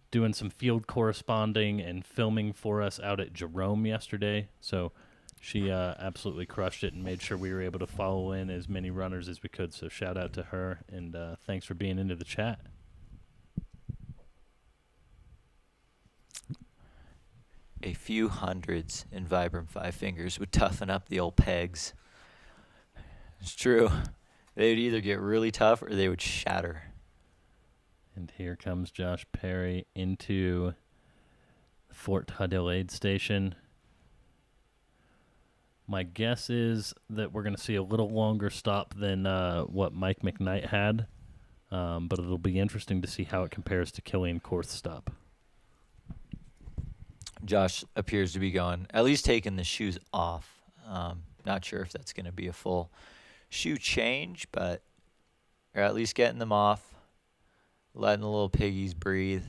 doing some field corresponding and filming for us out at Jerome yesterday. So she absolutely crushed it and made sure we were able to follow in as many runners as we could. So shout out to her, and thanks for being into the chat. A few hundreds in Vibram Five Fingers would toughen up the old pegs. It's true. They would either get really tough or they would shatter. And here comes Josh Perry into Fort Tuthill aid station. My guess is that we're going to see a little longer stop than what Mike McKnight had, but it'll be interesting to see how it compares to Killian Korth's stop. Josh appears to be going, at least taking the shoes off. Not sure if that's going to be a full shoe change, but or at least getting them off, letting the little piggies breathe.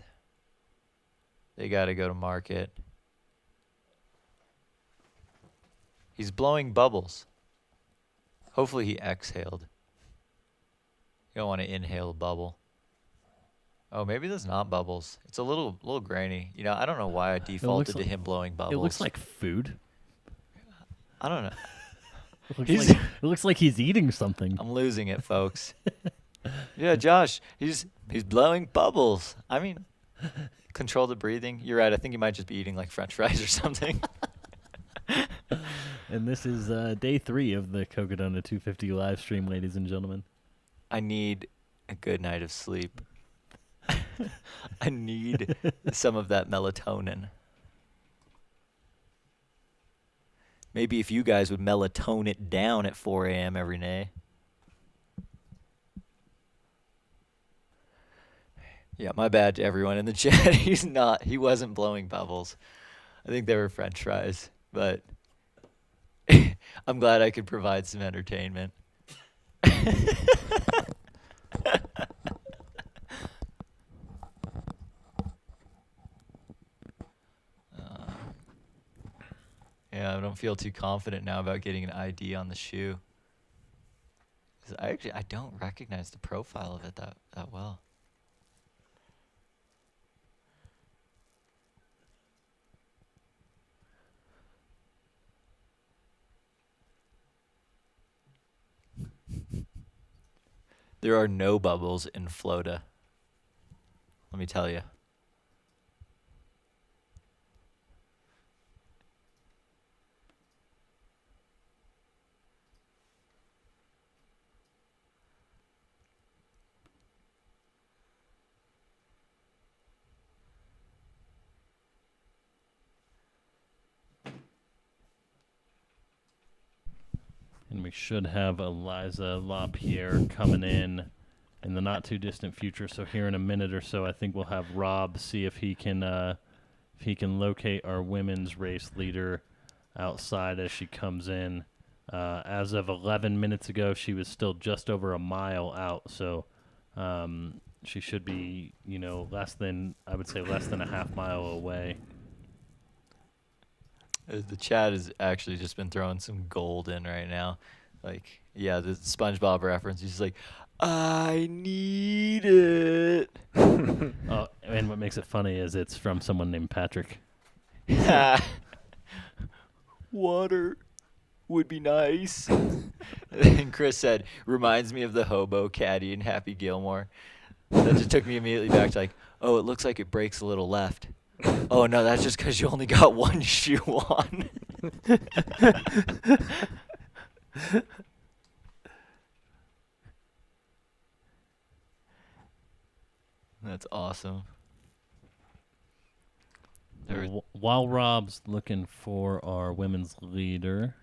They got to go to market. He's blowing bubbles. Hopefully he exhaled. You don't want to inhale a bubble. Oh, maybe that's not bubbles. It's a little grainy. You know, I don't know why I defaulted to like- him blowing bubbles. It looks like food. I don't know. It looks like he's eating something. I'm losing it, folks. Yeah, Josh, he's blowing bubbles. I mean, control the breathing. You're right. I think he might just be eating like French fries or something. And this is day 3 of the Cocodona 250 live stream, ladies and gentlemen. I need a good night of sleep. I need some of that melatonin. Maybe if you guys would melatonin it down at 4 a.m. every day. Yeah, my bad to everyone in the chat. He wasn't blowing bubbles. I think they were French fries, but I'm glad I could provide some entertainment. Yeah, I don't feel too confident now about getting an ID on the shoe. 'Cause I don't recognize the profile of it that well. There are no bubbles in Florida. Let me tell you. And we should have Eliza LaPierre coming in the not too distant future. So here in a minute or so, I think we'll have Rob see if he can locate our women's race leader outside as she comes in. As of 11 minutes ago, she was still just over a mile out. So she should be, less than a half mile away. The chat has actually just been throwing some gold in right now. Like, yeah, the SpongeBob reference. He's like, I need it. Oh, and what makes it funny is it's from someone named Patrick. Water would be nice. And Chris said, reminds me of the hobo caddy in Happy Gilmore. That just took me immediately back to like, oh, it looks like it breaks a little left. Oh, no, that's just because you only got one shoe on. That's awesome. While Rob's looking for our women's leader,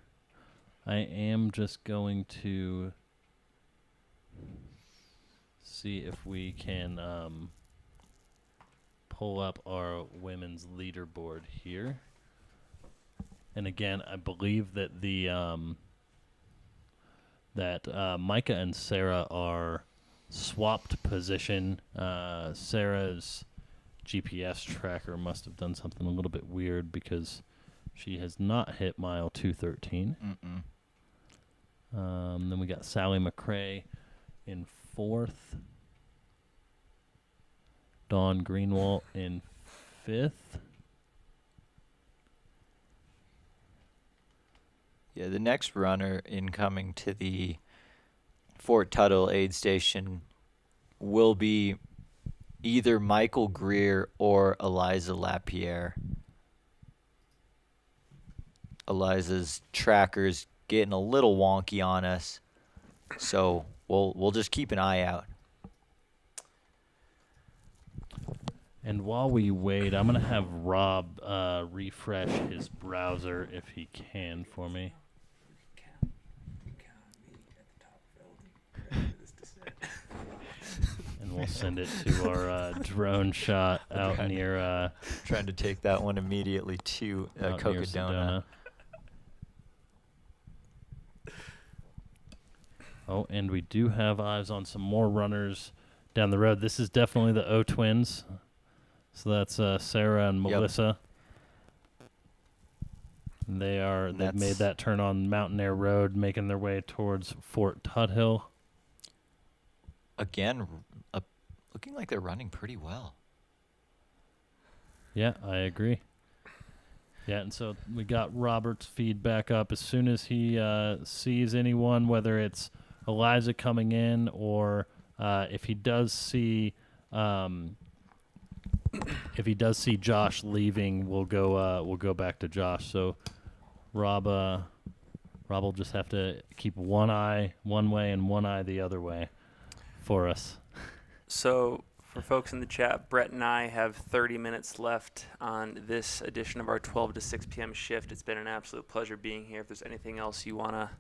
I am just going to see if we can pull up our women's leaderboard here. And again, I believe that Micah and Sarah are swapped position. Sarah's GPS tracker must have done something a little bit weird because she has not hit mile 213. Then we got Sally McRae in 4th. Dawn Greenwald in 5th. Yeah, the next runner incoming to the Fort Tuthill aid station will be either Michael Greer or Eliza LaPierre. Eliza's tracker's getting a little wonky on us, so we'll just keep an eye out. And while we wait, I'm going to have Rob refresh his browser if he can for me. And we'll send it to our drone shot out near... Trying to take that one immediately to out near Cocodona. Sedona. Oh, and we do have eyes on some more runners down the road. This is definitely the O twins. So that's Sarah and Melissa. They've made that turn on Mountain Air Road, making their way towards Fort Tuthill. Again, looking like they're running pretty well. Yeah, I agree. Yeah, and so we got Robert's feedback up. As soon as he sees anyone, whether it's Eliza coming in or if he does see Josh leaving, we'll go back to Josh. So Rob will just have to keep one eye one way and one eye the other way for us. So for folks in the chat, Brett and I have 30 minutes left on this edition of our 12 to 6 p.m. shift. It's been an absolute pleasure being here. If there's anything else you want to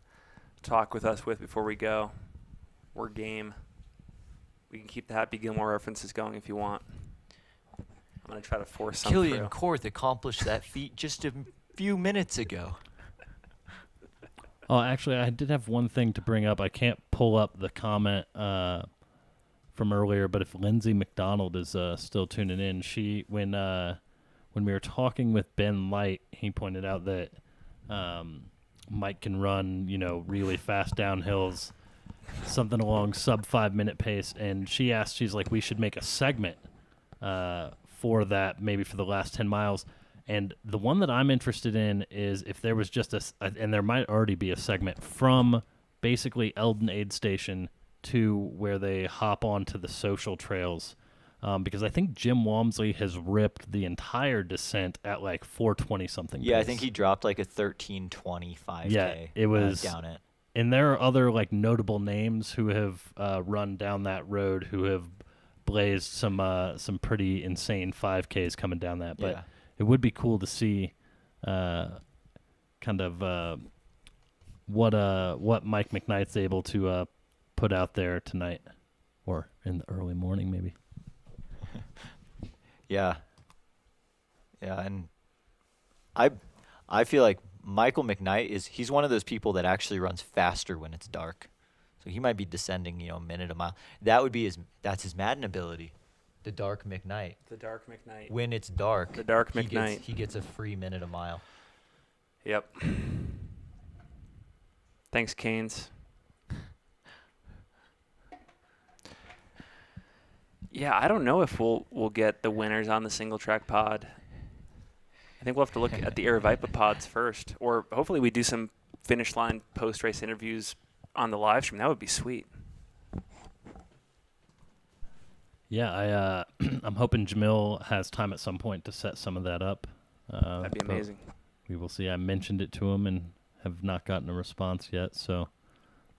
talk with us with before we go, we're game. We can keep the Happy Gilmore references going if you want. I'm going to try to force some Killian through. Korth accomplished that feat just a few minutes ago. Oh, actually, I did have one thing to bring up. I can't pull up the comment from earlier, but if Lindsay McDonald is still tuning in, when we were talking with Ben Light, he pointed out that Mike can run, really fast downhills, something along sub 5 minute pace, and she's like, we should make a segment for that, maybe for the last 10 miles. And the one that I'm interested in is if there was just and there might already be a segment from basically Elden aid station to where they hop onto the social trails, because I think Jim Walmsley has ripped the entire descent at like 420 something. Yeah, pace. I think he dropped like a 13:25K. Yeah, it was down it. And there are other like notable names who have run down that road who have blazed some pretty insane 5Ks coming down that. But Yeah. it would be cool to see kind of what Mike McKnight's able to put out there tonight or in the early morning maybe. Yeah, and I feel like Michael McKnight he's one of those people that actually runs faster when it's dark. So he might be descending, a minute a mile. That's his Madden ability. The Dark McKnight. The Dark McKnight. When it's dark, The Dark McKnight. he gets a free minute a mile. Yep. Thanks, Canes. Yeah, I don't know if we'll get the winners on the single track pod. I think we'll have to look at the Aravaipa pods first, or hopefully we do some finish line post race interviews on the live stream. That would be sweet. Yeah, I'm hoping Jamil has time at some point to set some of that up. That'd be but amazing. We will see. I mentioned it to him and have not gotten a response yet. So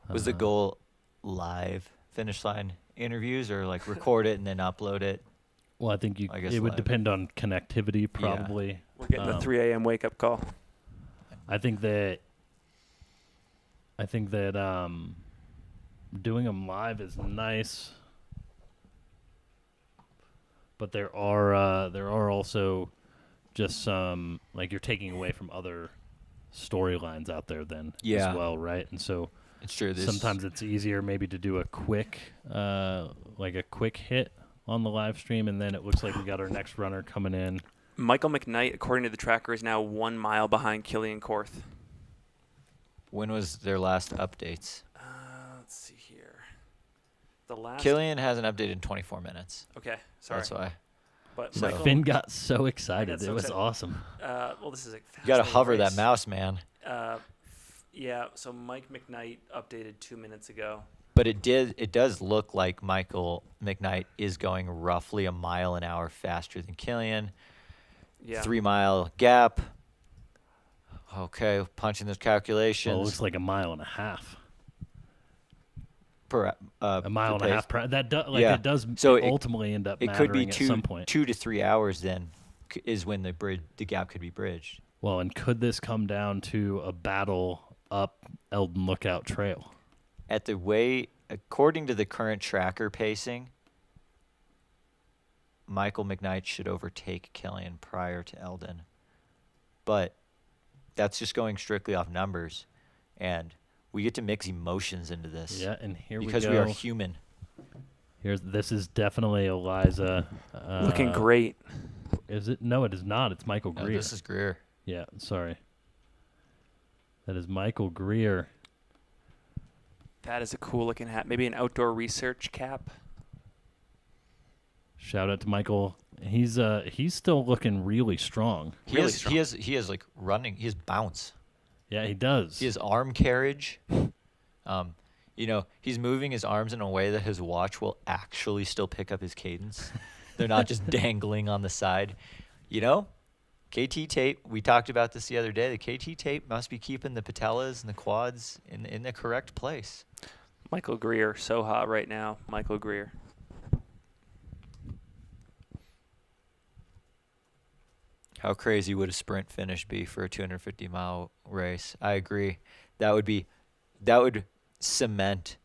Was the goal live finish line interviews or like record it and then upload it? Well, I think I guess it would live. depend on connectivity, probably. We're getting the 3 a.m. wake up call. I think that doing them live is nice, but there are also just some, like, you're taking away from other storylines out there then Yeah. as well, right? And so It's true. sometimes it's easier maybe to do a quick hit on the live stream, and then it looks like we got our next runner coming in. Michael McKnight, according to the tracker, is now 1 mile behind Killian Korth. When was their last updates? Let's see here. The last. Killian hasn't updated in 24 minutes. Okay, sorry. That's why. But So- Michael, Finn got so excited. so It was excited. awesome. well, this is a You got to fascinating hover that race. mouse, man. Yeah, so Mike McKnight updated 2 minutes ago. But it does look like Michael McKnight is going roughly a mile an hour faster than Killian. Yeah. 3 mile gap. Okay, punching those calculations. Well, it looks like a mile and a half. per A mile and a pace. half. That Yeah. it does So it- ultimately end up It could be mattering at some point. 2 to 3 hours. Then is when the gap could be bridged. Well, and could this come down to a battle up Elden Lookout Trail? According to the current tracker pacing, Michael McKnight should overtake Killian prior to Elden. But that's just going strictly off numbers, and we get to mix emotions into this. Yeah, and here we go. because we are human. This is definitely Eliza. Looking great. Is it? No, it is not. It's Michael No, Greer. this is Greer. Yeah, sorry. That is Michael Greer. That is a cool looking hat. Maybe an outdoor research cap. Shout out to Michael. He's still looking really strong. He has like running. He has bounce. Yeah, he does. He has arm carriage. He's moving his arms in a way that his watch will actually still pick up his cadence. They're not just dangling on the side. KT tape, we talked about this the other day. The KT tape must be keeping the patellas and the quads in the correct place. Michael Greer, so hot right now. Michael Greer. How crazy would a sprint finish be for a 250-mile race? I agree. That would cement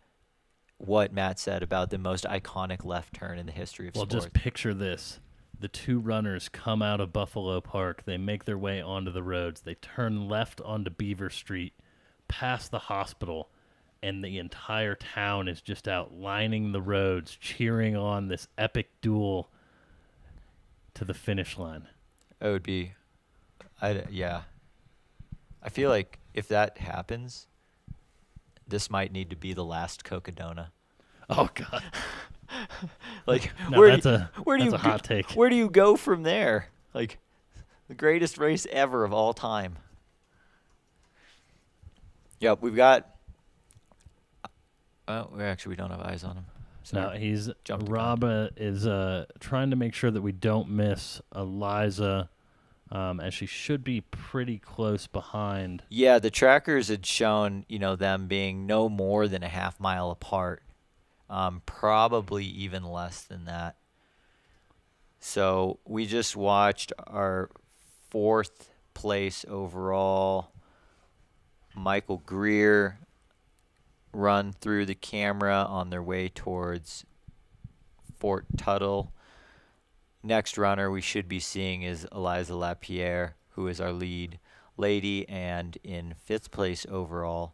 what Matt said about the most iconic left turn in the history of sports. Well, just picture this. The two runners come out of Buffalo Park. They make their way onto the roads. They turn left onto Beaver Street, past the hospital, and the entire town is just out lining the roads, cheering on this epic duel to the finish line. It would be, I feel like if that happens, this might need to be the last Cocodona. Oh God! Like, no, that's a hot take. Where do you go from there? Like, the greatest race ever of all time. Yep, we've got. We don't have eyes on him. So no, he's jumped the Rob gun. is trying to make sure that we don't miss Eliza, as she should be pretty close behind. Yeah, the trackers had shown them being no more than a half mile apart, probably even less than that. So we just watched our 4th place overall, Michael Greer, run through the camera on their way towards Fort Tuthill. Next runner we should be seeing is Eliza Lapierre, who is our lead lady and in 5th place overall.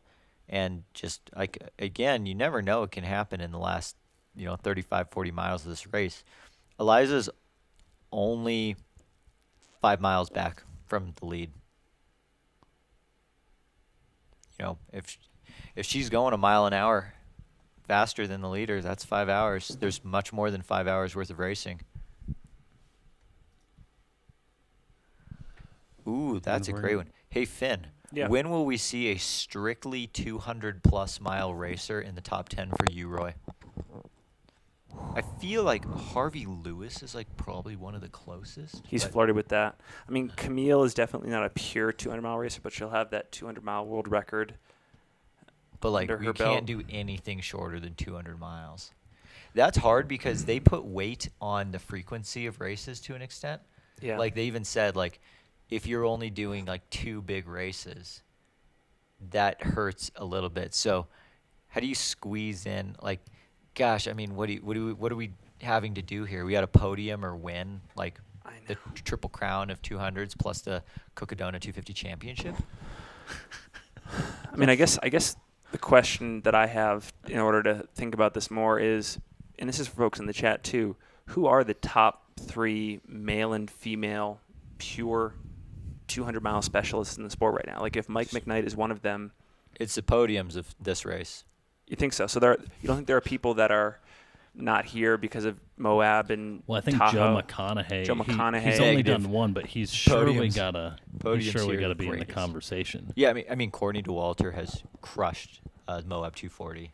And just like, again, you never know what can happen in the last 35, 40 miles of this race. Eliza's only 5 miles back from the lead. If she's going a mile an hour faster than the leader, that's 5 hours. There's much more than 5 hours worth of racing. Ooh, that's a great one. Hey, Finn, when will we see a strictly 200-plus mile racer in the top 10 for you, Roy? I feel like Harvey Lewis is like probably one of the closest. He's flirted with that. I mean, Camille is definitely not a pure 200-mile racer, but she'll have that 200-mile world record. But like, under we her can't belt. do anything shorter than 200 miles. That's hard because they put weight on the frequency of races to an extent. Yeah. Like, they even said, like, if you're only doing like 2 big races, that hurts a little bit. So how do you squeeze in, like, gosh, I mean, what are we having to do here? We got a podium or win, like the Triple Crown of 200s plus the Cocodona 250 championship? I mean, I guess the question that I have in order to think about this more is, and this is for folks in the chat too, who are the top 3 male and female pure 200-mile specialists in the sport right now? Like, if Mike McKnight is one of them, it's the podiums of this race. You think so? So you don't think there are people that are not here because of Moab and Well, I think Tahoe? Joe McConaughey. Joe McConaughey. He's only Negative. done one, but he's surely Podiums. gotta be in the Greatest. conversation. Yeah, I mean, Courtney DeWalter has crushed Moab 240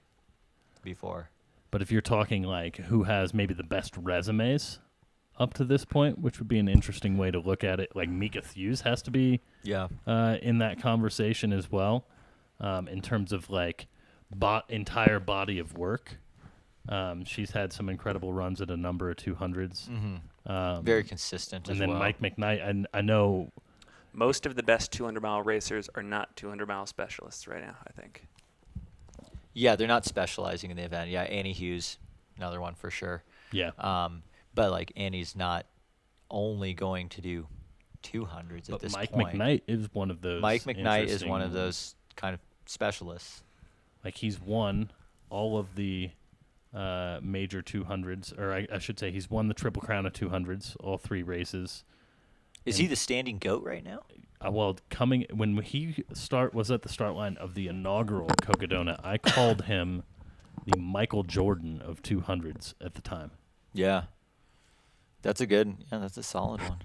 before. But if you're talking like who has maybe the best resumes up to this point, which would be an interesting way to look at it, like Mika Hughes has to be in that conversation as well, in terms of like entire body of work. She's had some incredible runs at a number of 200s. Very consistent and as then well. Mike McKnight, I know Most of the best 200-mile racers are not 200-mile specialists right now, I think. Yeah, they're not specializing in the event. Yeah, Annie Hughes, another one for sure. Yeah. But like Annie's not only going to do 200s at this Mike point. McKnight is one of those. Mike McKnight is interesting- one of those kind of specialists. Like he's won all of the major 200s, or I should say he's won the Triple Crown of 200s, all 3 races. Is he the standing goat right now? Well, when he was at the start line of the inaugural Cocodona, I called him the Michael Jordan of 200s at the time. Yeah. That's a solid one.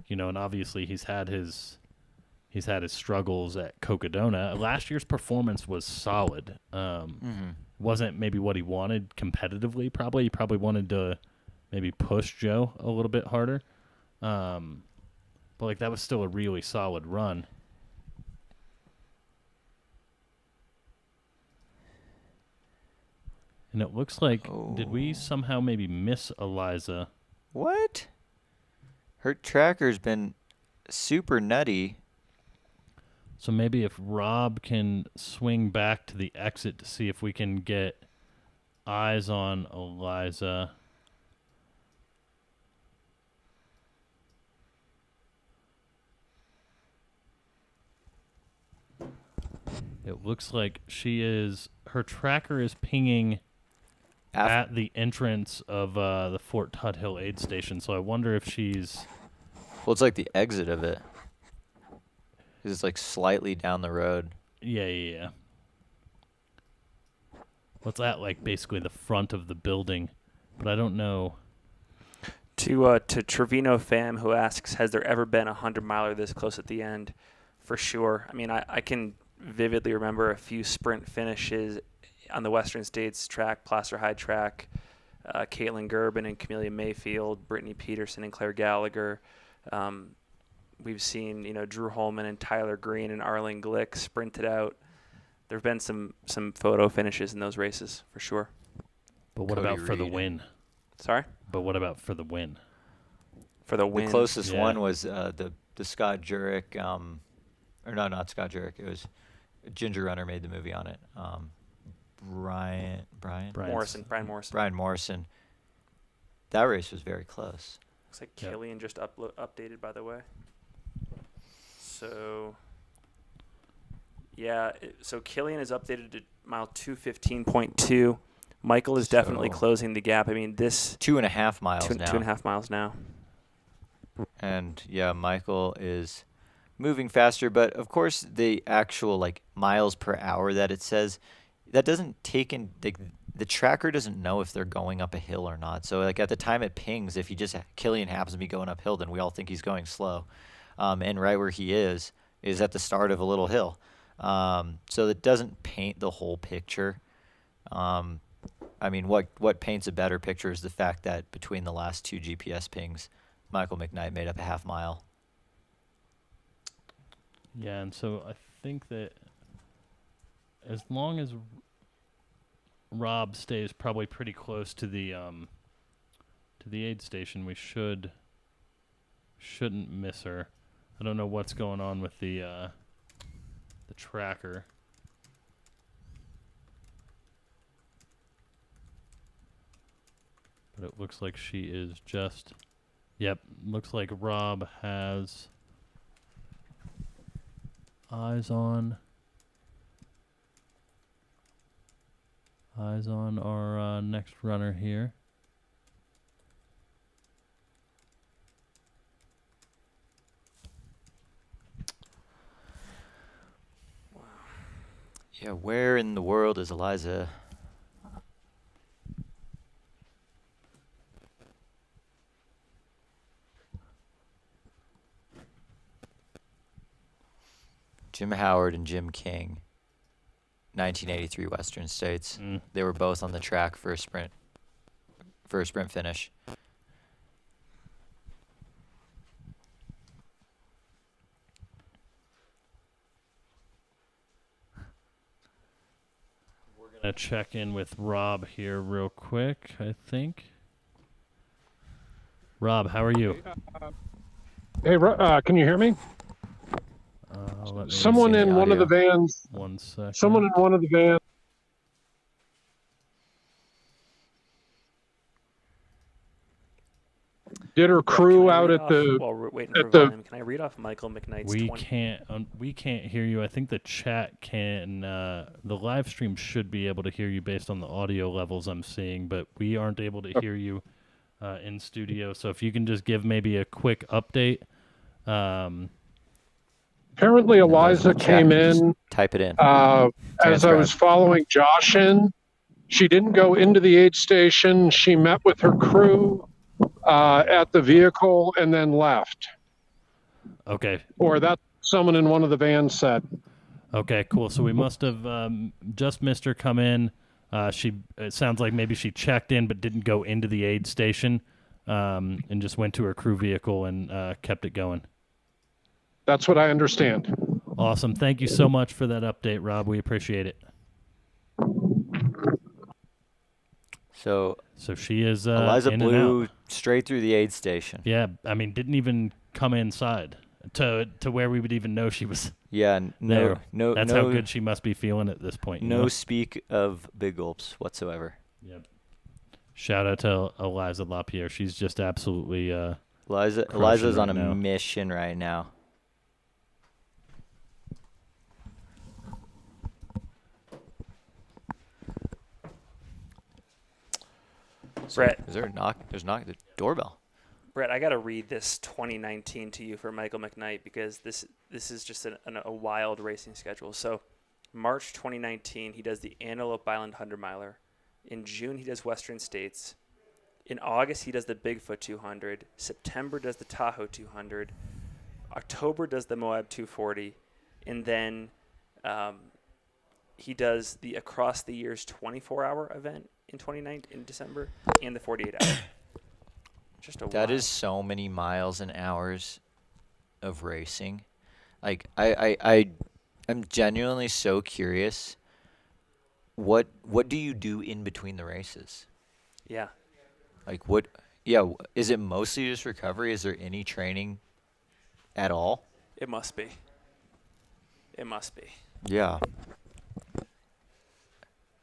And obviously he's had his struggles at Cocodona. Last year's performance was solid. Wasn't maybe what he wanted competitively. Probably he wanted to maybe push Joe a little bit harder. But like that was still a really solid run. And it looks like, did we somehow maybe miss Eliza? What? Her tracker's been super nutty. So maybe if Rob can swing back to the exit to see if we can get eyes on Eliza. It looks like her tracker is pinging at the entrance of the Fort Tuthill aid station. So I wonder if she's... Well, it's like the exit of it. 'Cause it's like slightly down the road. Yeah. What's that like? Basically the front of the building, but I don't know. To Trevino Fam, who asks, has there ever been a 100-miler this close at the end? For sure. I mean, I can vividly remember a few sprint finishes on the Western States track, Placer High track, Caitlin Gerben and Camellia Mayfield, Brittany Peterson and Claire Gallagher. We've seen, Drew Holman and Tyler Green and Arlen Glick sprinted out. There have been some photo finishes in those races, for sure. But what about for the win? Sorry? But what about for the win? For the win? The closest one was the Scott Jurek, or no, not Scott Jurek. It was Ginger Runner made the movie on it. Brian Morrison. That race was very close. Looks like Killian just updated, by the way. So, yeah. So Killian is updated to mile 215.2. Michael is definitely closing the gap. I mean, this 2.5 miles now. 2.5 miles now. And yeah, Michael is moving faster, but of course the actual like miles per hour that it says, that doesn't take in the tracker doesn't know if they're going up a hill or not. So like at the time it pings, if Killian happens to be going uphill, then we all think he's going slow. And right where he is at the start of a little hill. So it doesn't paint the whole picture. I mean, what paints a better picture is the fact that between the last two GPS pings, Michael McKnight made up a half mile. Yeah, and so I think that as long as Rob stays probably pretty close to the aid station, we shouldn't miss her. I don't know what's going on with the tracker. But it looks like she is just... Yep, looks like Rob has eyes on our next runner here. Wow. Yeah, where in the world is Eliza? Jim Howard and Jim King, 1983 Western States. They were both on the track for a sprint finish. We're going to check in with Rob here real quick, I think. Rob, how are you? Hey, can you hear me? Someone in one of the vans. 1 second. Someone in one of the vans. Did her crew out at the? While we're waiting for volume, can I read off Michael McKnight's? We can't hear you. I think the chat can. The live stream should be able to hear you based on the audio levels I'm seeing, but we aren't able to hear you in studio. So if you can just give maybe a quick update. Apparently, Eliza came in. Type it in. As I was following Josh in, She didn't go into the aid station. She met with her crew at the vehicle and then left. Okay. Or that someone in one of the vans said. Okay, cool. So we must have just missed her come in. It sounds like maybe she checked in but didn't go into the aid station and just went to her crew vehicle and kept it going. That's what I understand. Awesome. Thank you so much for that update, Rob. We appreciate it. So she is Eliza in and blew out. straight through the aid station. Yeah, I mean, didn't even come inside to where we would even know she was Yeah, there. no, That's no, how good she must be feeling at this point. You no know? speak of big gulps whatsoever. Yep. Shout out to Eliza LaPierre. She's just absolutely Eliza's on right a now. mission right now. Brett. Is there a knock? There's a knock at the doorbell. Brett, I got to read this 2019 to you for Michael McKnight because this is just a wild racing schedule. So March 2019, he does the Antelope Island 100-miler. In June, he does Western States. In August, he does the Bigfoot 200. September does the Tahoe 200. October does the Moab 240. And then he does the Across the Years 24-hour event in December and the 48-hour. Just That is so many miles and hours of racing. Like I'm genuinely so curious. What do you do in between the races? Yeah. Like what? Yeah, is it mostly just recovery? Is there any training at all? It must be. It must be. Yeah.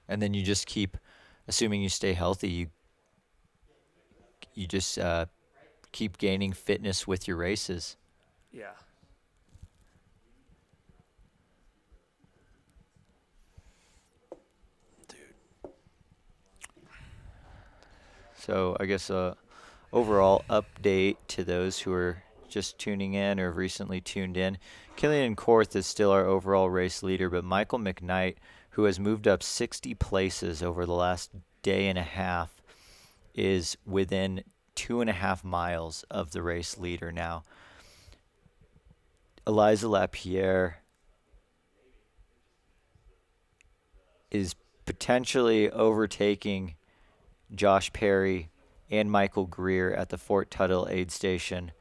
And then you just keep, assuming you stay healthy, you just keep gaining fitness with your races. Yeah. So I guess overall update to those who are just tuning in or have recently tuned in. Killian Korth is still our overall race leader, but Michael McKnight, who has moved up 60 places over the last day and a half, is within 2.5 miles of the race leader now. Eliza LaPierre is potentially overtaking Josh Perry and Michael Greer at the Fort Tuthill aid station,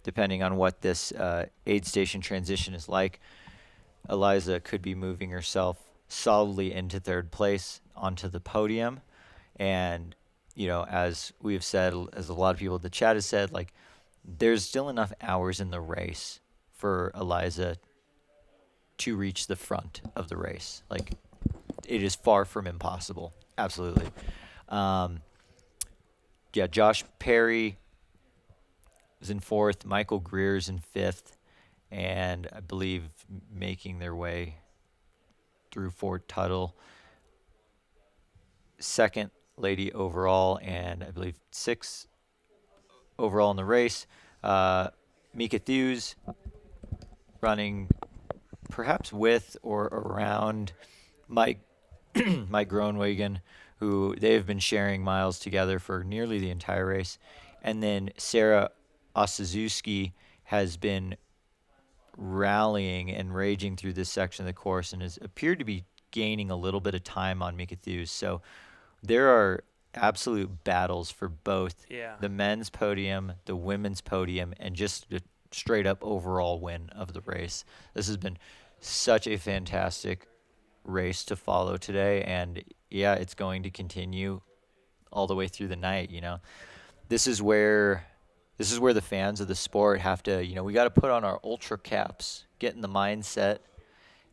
depending on what this aid station transition is like. Eliza could be moving herself solidly into third place onto the podium. And, you know, as we've said, as a lot of people in the chat has said, like, there's still enough hours in the race for Eliza to reach the front of the race. Like, it is far from impossible. Absolutely. Yeah, Josh Perry is in fourth. Michael Greer's in fifth. And I believe making their way through Fort Tuthill. Second lady overall, and I believe sixth overall in the race. Mika Thews running perhaps with or around Mike Groenwegen, who they've been sharing miles together for nearly the entire race. And then Sarah Osazuski has been rallying and raging through this section of the course and has appeared to be gaining a little bit of time on Mika Thews. So there are absolute battles for both the men's podium, the women's podium, and just the straight up overall win of the race. This has been such a fantastic race to follow today, and yeah, it's going to continue all the way through the night. You know, this is where the fans of the sport have to, you know, we got to put on our ultra caps, get in the mindset,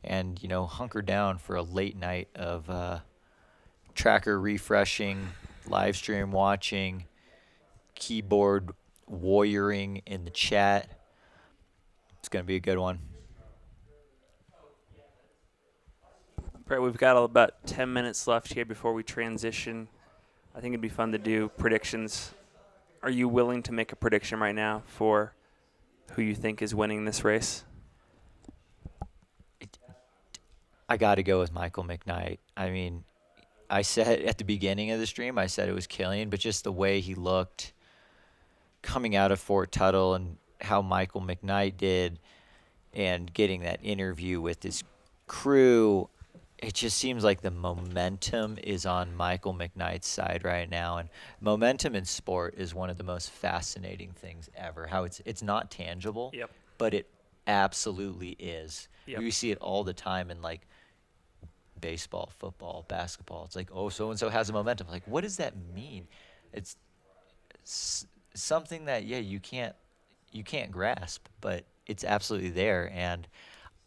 and, you know, hunker down for a late night of tracker refreshing, live stream watching, keyboard warrioring in the chat. It's going to be a good one. Brett, we've got about 10 minutes left here before we transition. I think it'd be fun to do predictions. Are you willing to make a prediction right now for who you think is winning this race? I got to go with Michael McKnight. I mean, I said at the beginning of the stream, I said it was Killian, but just the way he looked coming out of Fort Tuttle and how Michael McKnight did and getting that interview with his crew, it just seems like the momentum is on Michael McKnight's side right now. And momentum in sport is one of the most fascinating things ever. How it's not tangible, Yep. but it absolutely is. Yep. You see it all the time in like baseball, football, basketball. It's like, oh, so and so has a momentum. Like, what does that mean? It's something that you can't grasp, but it's absolutely there. And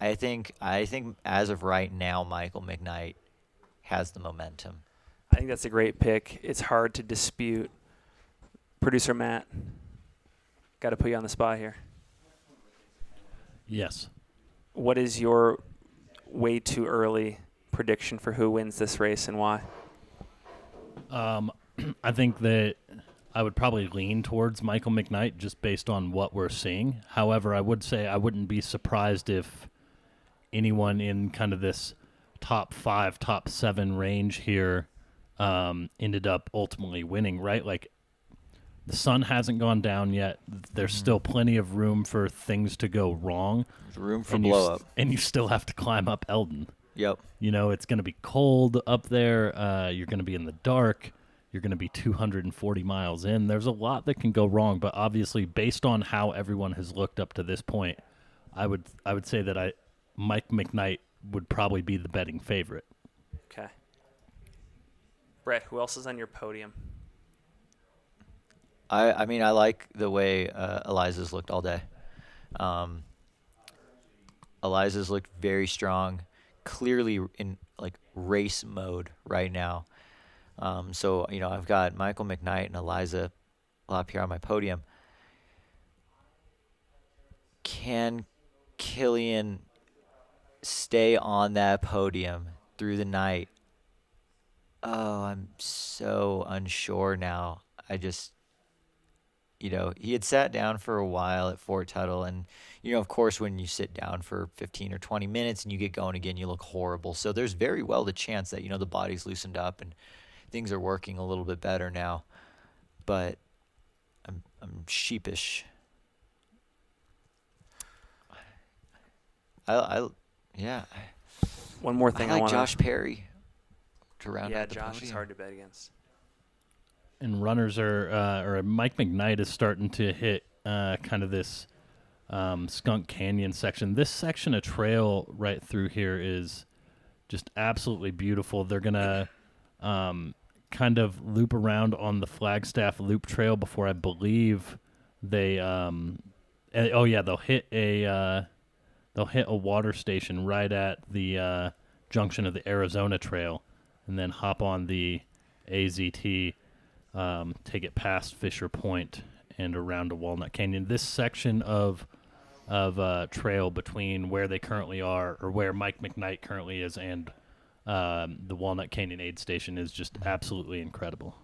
I think as of right now, Michael McKnight has the momentum. I think that's a great pick. It's hard to dispute. Producer Matt, got to put you on the spot here. Yes. What is your way too early prediction for who wins this race and why? I think that I would probably lean towards Michael McKnight just based on what we're seeing. However, I would say I wouldn't be surprised if anyone in kind of this top 5, top 7 range here ended up ultimately winning, right? Like, the sun hasn't gone down yet. There's still plenty of room for things to go wrong. There's room for and blow up. And you still have to climb up Elden. Yep. You know, it's going to be cold up there. You're going to be in the dark. You're going to be 240 miles in. There's a lot that can go wrong, but obviously, based on how everyone has looked up to this point, I would say that Mike McKnight would probably be the betting favorite. Okay. Brett, who else is on your podium? I mean, I like the way Eliza's looked all day. Eliza's looked very strong, clearly in like race mode right now. So, you know, I've got Michael McKnight and Eliza up here on my podium. Can Killian stay on that podium through the night? Oh, I'm so unsure now. You know, he had sat down for a while at Fort Tuttle, and, you know, of course, when you sit down for 15 or 20 minutes and you get going again, you look horrible. So there's very well the chance that, you know, the body's loosened up and things are working a little bit better now. But I'm sheepish. Yeah. One more thing I like want Josh Perry to round Yeah, out the Josh is podium. hard to bet against. And runners or Mike McKnight is starting to hit kind of this Skunk Canyon section. This section of trail right through here is just absolutely beautiful. They're going to kind of loop around on the Flagstaff Loop Trail before I believe they they'll hit a water station right at the junction of the Arizona Trail and then hop on the AZT. Take it past Fisher Point and around to Walnut Canyon. This section of trail between where they currently are, or where Mike McKnight currently is, and the Walnut Canyon aid station is just absolutely incredible.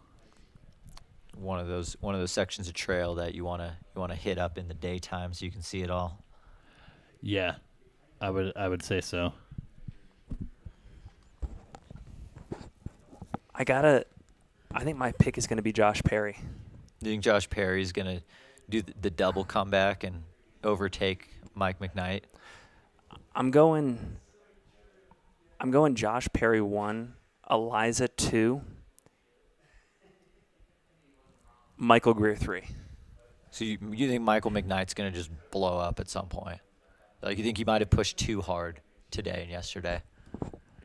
One of those sections of trail that you wanna hit up in the daytime so you can see it all. Yeah, I would say so. I think my pick is going to be Josh Perry. Do you think Josh Perry's going to do the double comeback and overtake Mike McKnight? I'm going Josh Perry 1, Eliza 2, Michael Greer 3. So you think Michael McKnight's going to just blow up at some point? Like, you think he might have pushed too hard today and yesterday?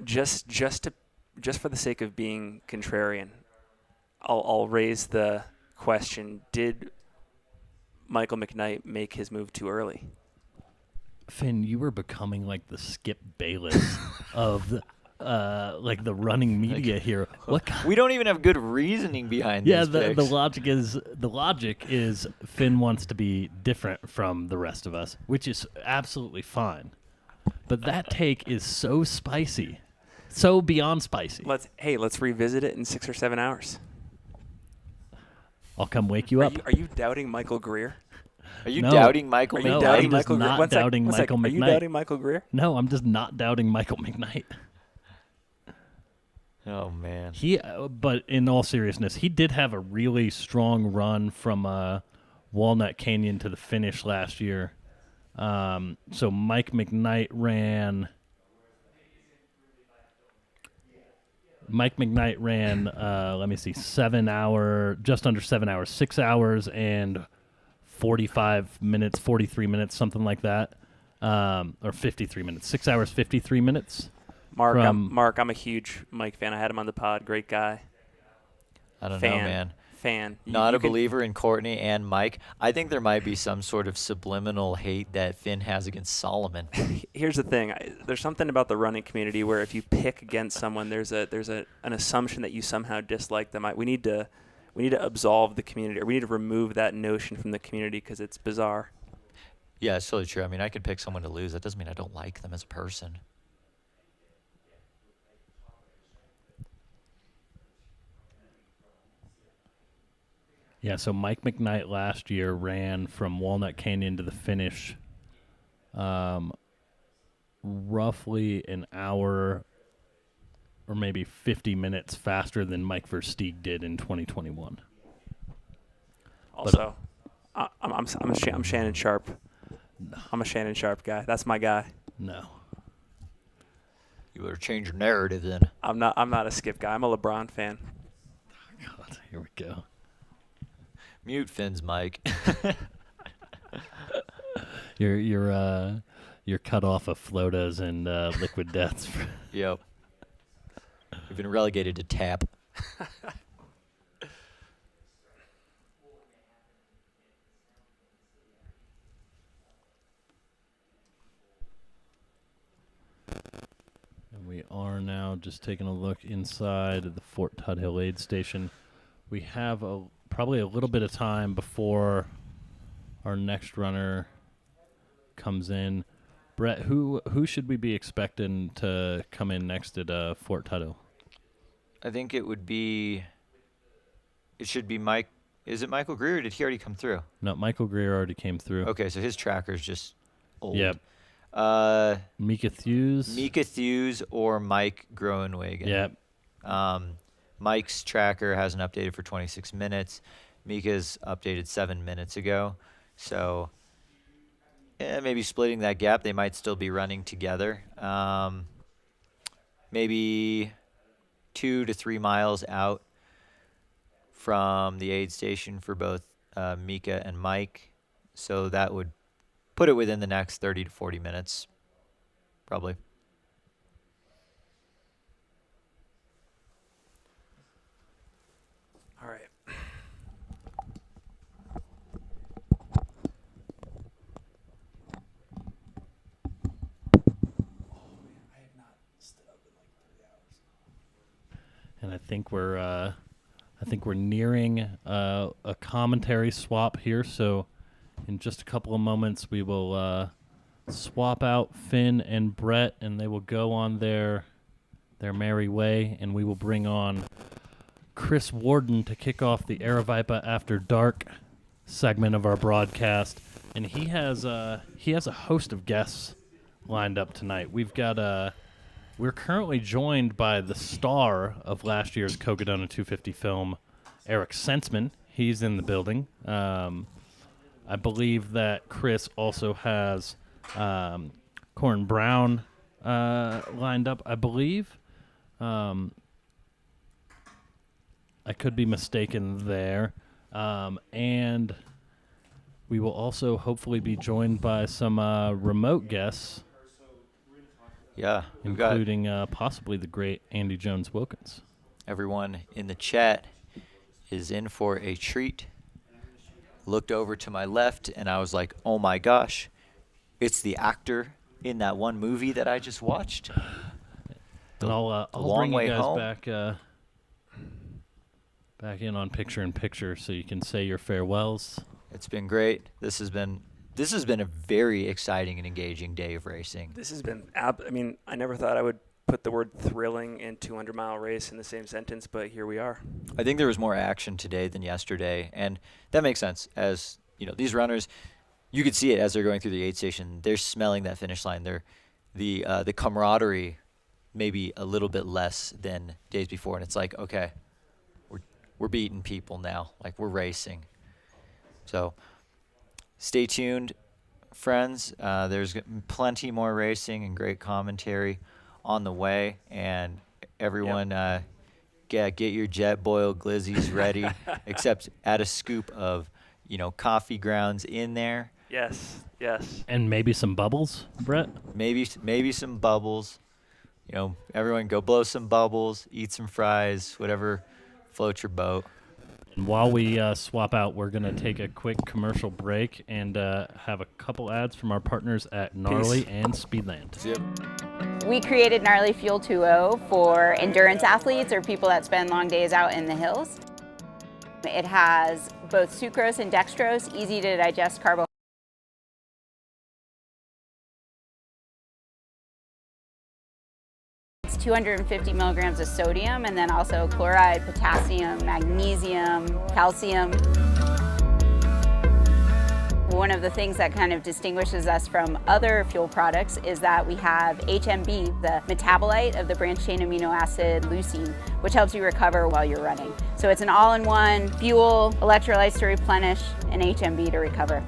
Just for the sake of being contrarian, I'll raise the question: did Michael McKnight make his move too early? Finn, you were becoming like the Skip Bayless of like the running media here. We don't even have good reasoning behind yeah, these the picks. logic is Finn wants to be different from the rest of us, which is absolutely fine. But that take is so spicy, so beyond spicy. Let's revisit it in 6 or 7 hours. I'll come wake you up. Are you doubting Michael Greer? Are you No. doubting Michael Are you No, McKnight? doubting I'm just Michael Greer? not One sec, doubting one sec. Michael Are you McKnight. doubting Michael Greer? No, I'm just not doubting Michael McKnight. Oh man. But in all seriousness, he did have a really strong run from Walnut Canyon to the finish last year. So Mike McKnight ran. Let me see, just under 7 hours, 6 hours and 45 minutes, 43 minutes, something like that, or 53 minutes, 6 hours, 53 minutes. Mark, I'm a huge Mike fan. I had him on the pod. Great guy. I don't know, man. Fan. Not a believer in Courtney and Mike. I think there might be some sort of subliminal hate that Finn has against Solomon. Here's the thing. There's something about the running community where if you pick against someone, there's an assumption that you somehow dislike them. We need to absolve the community, or we need to remove that notion from the community because it's bizarre. Yeah, it's totally true. I mean, I could pick someone to lose. That doesn't mean I don't like them as a person. Yeah, so Mike McKnight last year ran from Walnut Canyon to the finish roughly an hour or maybe 50 minutes faster than Mike Versteeg did in 2021. Also, I'm Shannon Sharp. No. I'm a Shannon Sharp guy. That's my guy. No. You better change your narrative then. I'm not a Skip guy. I'm a LeBron fan. God, here we go. Mute Finn's mic. You're cut off of floatas and liquid deaths. Yep. We've been relegated to tap. And we are now just taking a look inside of the Fort Tuthill aid station. We have probably a little bit of time before our next runner comes in. Brett, who should we be expecting to come in next at Fort Tuthill? I think it should be Mike. Is it Michael Greer, or did he already come through? No, Michael Greer already came through. Okay, so his tracker's just old. Yep. Mika Thews or Mike Groenwegen. Yep. Mike's tracker hasn't updated for 26 minutes. Mika's updated 7 minutes ago. So maybe splitting that gap. They might still be running together. Maybe 2 to 3 miles out from the aid station for both Mika and Mike. So that would put it within the next 30 to 40 minutes, probably. All right. And I think we're nearing a commentary swap here. So in just a couple of moments, we will swap out Finn and Brett, and they will go on their merry way, and we will bring on Chris Warden to kick off the Aravaipa After Dark segment of our broadcast. And he has a host of guests lined up tonight. We're currently joined by the star of last year's Cocodona 250 film, Eric Sensman. He's in the building. I believe that Chris also has Corn Brown lined up, I believe. I could be mistaken there. And we will also hopefully be joined by some remote guests. Yeah, including possibly the great Andy Jones-Wilkins. Everyone in the chat is in for a treat. Looked over to my left, and I was like, oh my gosh, it's the actor in that one movie that I just watched. And I'll bring you guys back in on picture-in-picture so you can say your farewells. It's been great. This has been a very exciting and engaging day of racing. This has been, I never thought I would put the word thrilling and 200-mile race in the same sentence, but here we are. I think there was more action today than yesterday, and that makes sense. As you know, these runners, you could see it as they're going through the aid station. They're smelling that finish line. The camaraderie maybe a little bit less than days before, and it's like, okay, we're beating people now, like we're racing. So stay tuned, friends. There's plenty more racing and great commentary on the way, and everyone, get your jet boiled glizzies ready, except add a scoop of, coffee grounds in there. Yes, yes. And maybe some bubbles, Brett? Maybe some bubbles. Everyone go blow some bubbles, eat some fries, whatever floats your boat. And while we swap out, we're going to take a quick commercial break and have a couple ads from our partners at Gnarly and Speedland. We created Gnarly Fuel 2.0 for endurance athletes or people that spend long days out in the hills. It has both sucrose and dextrose, easy to digest carbohydrates. It's 250 milligrams of sodium, and then also chloride, potassium, magnesium, calcium. One of the things that kind of distinguishes us from other fuel products is that we have HMB, the metabolite of the branched chain amino acid leucine, which helps you recover while you're running. So it's an all-in-one fuel, electrolytes to replenish, and HMB to recover.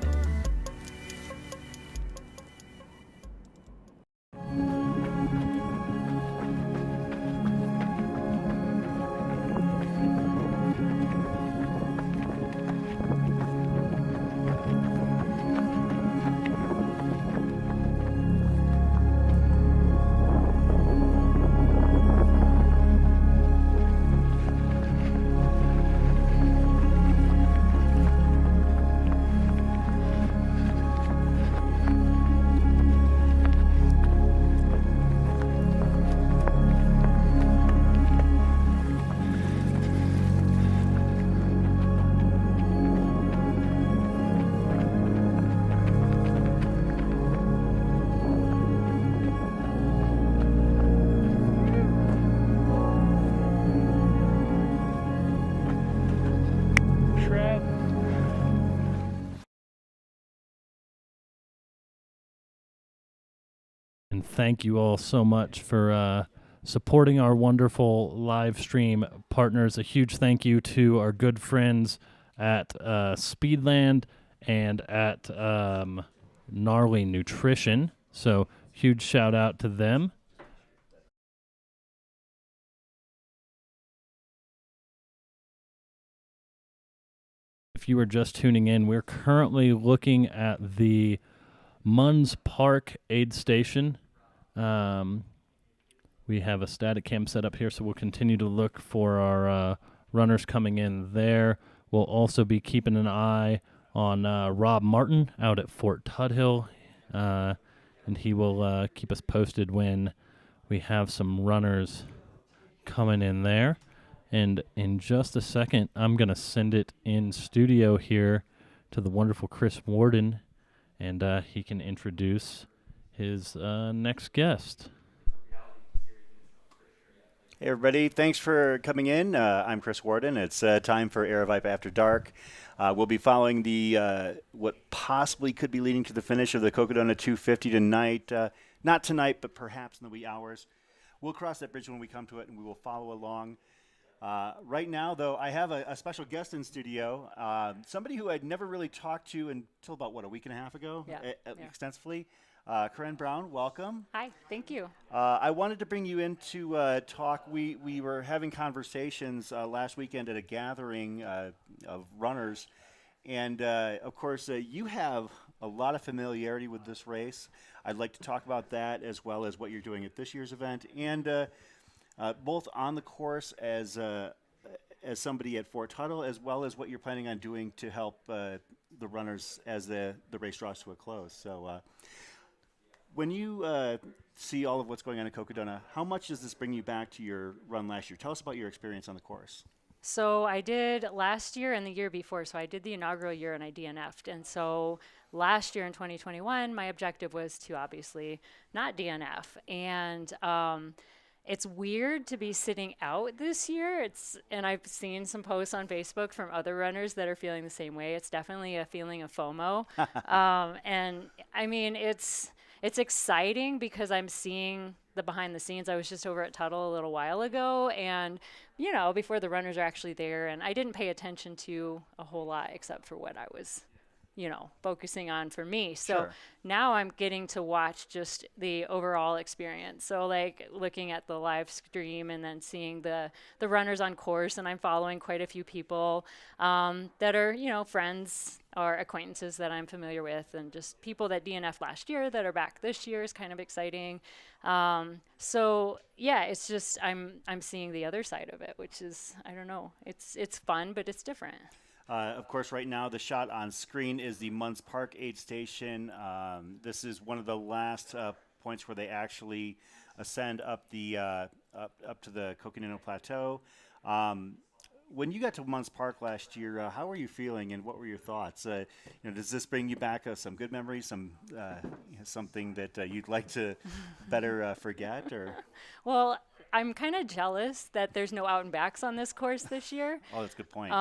And thank you all so much for supporting our wonderful live stream partners. A huge thank you to our good friends at Speedland and at Gnarly Nutrition. So huge shout out to them. If you are just tuning in, we're currently looking at the Munns Park aid station. We have a static cam set up here, so we'll continue to look for our runners coming in there. We'll also be keeping an eye on Rob Martin out at Fort Tuthill, and he will keep us posted when we have some runners coming in there. And in just a second, I'm going to send it in studio here to the wonderful Chris Warden, and he can introduce his next guest. Hey everybody, thanks for coming in. I'm Chris Warden. It's time for Aravaipa After Dark. We'll be following the what possibly could be leading to the finish of the Cocodona 250 tonight. Not tonight, but perhaps in the wee hours. We'll cross that bridge when we come to it, and we will follow along. Right now, though, I have a special guest in studio, somebody who I'd never really talked to until about, a week and a half ago, extensively. Corinne Brown, welcome. Hi, thank you. I wanted to bring you in to talk. We were having conversations last weekend at a gathering of runners, and of course, you have a lot of familiarity with this race. I'd like to talk about that as well as what you're doing at this year's event, and both on the course as somebody at Fort Tuthill, as well as what you're planning on doing to help the runners as the race draws to a close. So when you see all of what's going on in Cocodona, how much does this bring you back to your run last year? Tell us about your experience on the course. So I did last year and the year before. So I did the inaugural year and I DNF'd. And so last year in 2021, my objective was to obviously not DNF. And it's weird to be sitting out this year. And I've seen some posts on Facebook from other runners that are feeling the same way. It's definitely a feeling of FOMO. And I mean, it's exciting because I'm seeing the behind the scenes. I was just over at Tuthill a little while ago, and before the runners are actually there, and I didn't pay attention to a whole lot except for what I was focusing on for me. So Sure. now I'm getting to watch just the overall experience. So like looking at the live stream and then seeing the runners on course, and I'm following quite a few people that are, friends or acquaintances that I'm familiar with, and just people that DNF last year that are back this year is kind of exciting. So yeah, it's just, I'm seeing the other side of it, which is, I don't know, it's fun, but it's different. Of course, right now the shot on screen is the Munns Park aid station. This is one of the last points where they actually ascend up the up to the Cocodona Plateau. When you got to Munns Park last year, how were you feeling, and what were your thoughts? Does this bring you back some good memories, something that you'd like to better forget, or? Well, I'm kind of jealous that there's no out and backs on this course this year. Oh, that's a good point.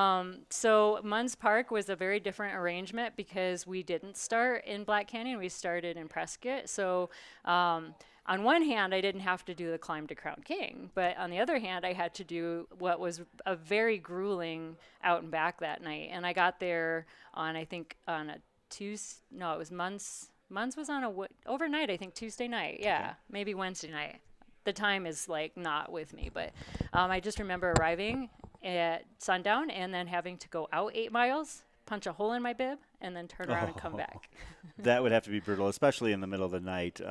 So Munns Park was a very different arrangement because we didn't start in Black Canyon. We started in Prescott. So on one hand, I didn't have to do the climb to Crown King, but on the other hand, I had to do what was a very grueling out and back that night. And I got there on, I think, on a Tuesday. No, it was Munns. Munns was on overnight, I think, Tuesday night. Yeah, okay. Maybe Wednesday night. The time is like not with me, but I just remember arriving at sundown and then having to go out 8 miles, punch a hole in my bib, and then turn around and come back. That would have to be brutal, especially in the middle of the night.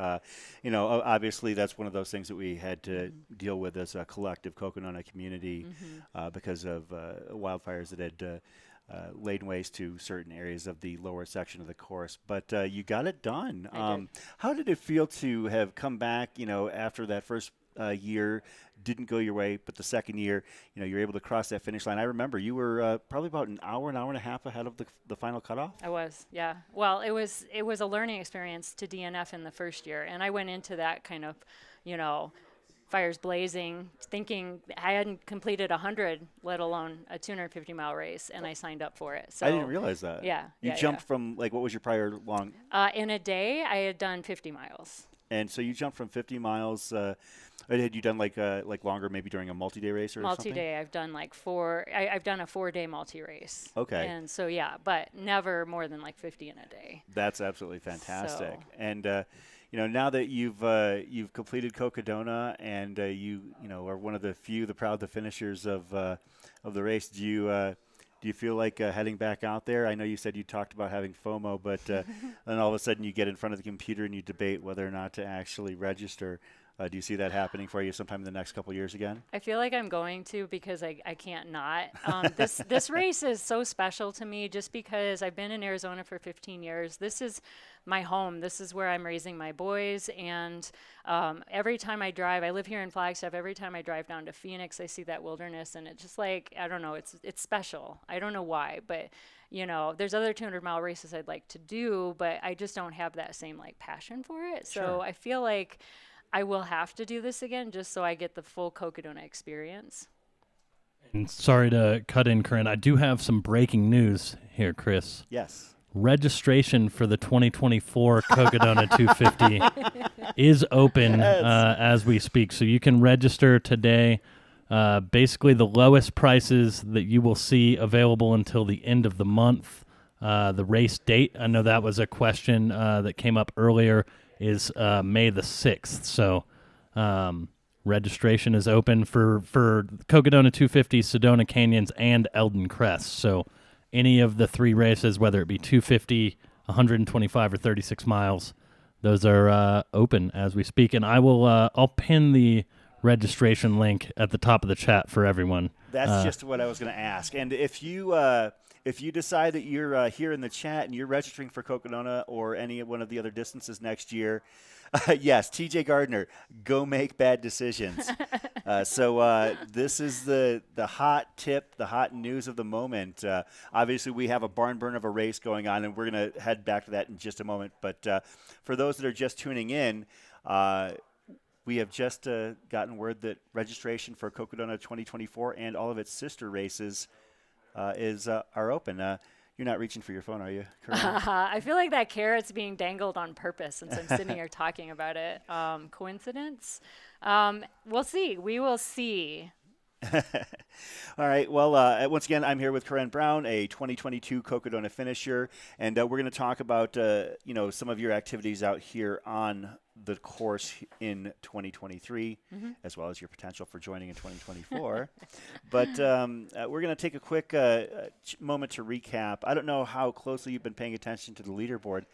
Obviously that's one of those things that we had to deal with as a collective Cocodona community because of wildfires that had laid waste to certain areas of the lower section of the course. But you got it done. How did it feel to have come back, after that first year didn't go your way, but the second year, you're able to cross that finish line? I remember you were probably about an hour and a half ahead of the final cutoff. I was, yeah. Well, it was a learning experience to DNF in the first year, and I went into that kind of, fires blazing, thinking I hadn't completed 100, let alone a 250-mile race, and I signed up for it. So I didn't realize that. Yeah. You jumped from, what was your prior long? In a day, I had done 50 miles. And so you jumped from 50 miles. Had you done like longer, maybe during a multi-day race or something? Multi-day. I've done I've done a 4-day multi-race. Okay. And so yeah, but never more than 50 in a day. That's absolutely fantastic. So. And now that you've completed Cocodona and you are one of the proud finishers of the race, do you feel like heading back out there? I know you said you talked about having FOMO, but then all of a sudden you get in front of the computer and you debate whether or not to actually register. Do you see that happening for you sometime in the next couple of years again? I feel like I'm going to, because I can't not. This race is so special to me just because I've been in Arizona for 15 years. This is my home. This is where I'm raising my boys. And every time I drive, I live here in Flagstaff. Every time I drive down to Phoenix, I see that wilderness, and it's just I don't know, it's special. I don't know why, but there's other 200-mile races I'd like to do, but I just don't have that same passion for it. So Sure. I feel like I will have to do this again just so I get the full Cocodona experience. And sorry to cut in, Corinne. I do have some breaking news here, Chris. Yes. Registration for the 2024 Cocodona 250 is open as we speak. So you can register today. Basically, the lowest prices that you will see available until the end of the month. The race date, I know that was a question that came up earlier, is May the 6th. So registration is open for Cocodona 250, Sedona Canyons, and Elden Crest. So any of the 3 races, whether it be 250, 125, or 36 miles, those are open as we speak. And I'll pin the registration link at the top of the chat for everyone. That's just what I was going to ask. And if you decide that you're here in the chat and you're registering for Cocodona or any one of the other distances next year, yes, TJ Gardner, go make bad decisions. So this is the hot tip, the hot news of the moment. Obviously, we have a barn burn of a race going on, and we're going to head back to that in just a moment. But for those that are just tuning in, we have just gotten word that registration for Cocodona 2024 and all of its sister races are open. You're not reaching for your phone, are you, Corinne? I feel like that carrot's being dangled on purpose since I'm sitting here talking about it. Coincidence? We'll see. We will see. All right. Well, once again, I'm here with Corinne Brown, a 2022 Cocodona finisher, and we're going to talk about some of your activities out here on the course in 2023, as well as your potential for joining in 2024. But we're going to take a quick moment to recap. I don't know how closely you've been paying attention to the leaderboard,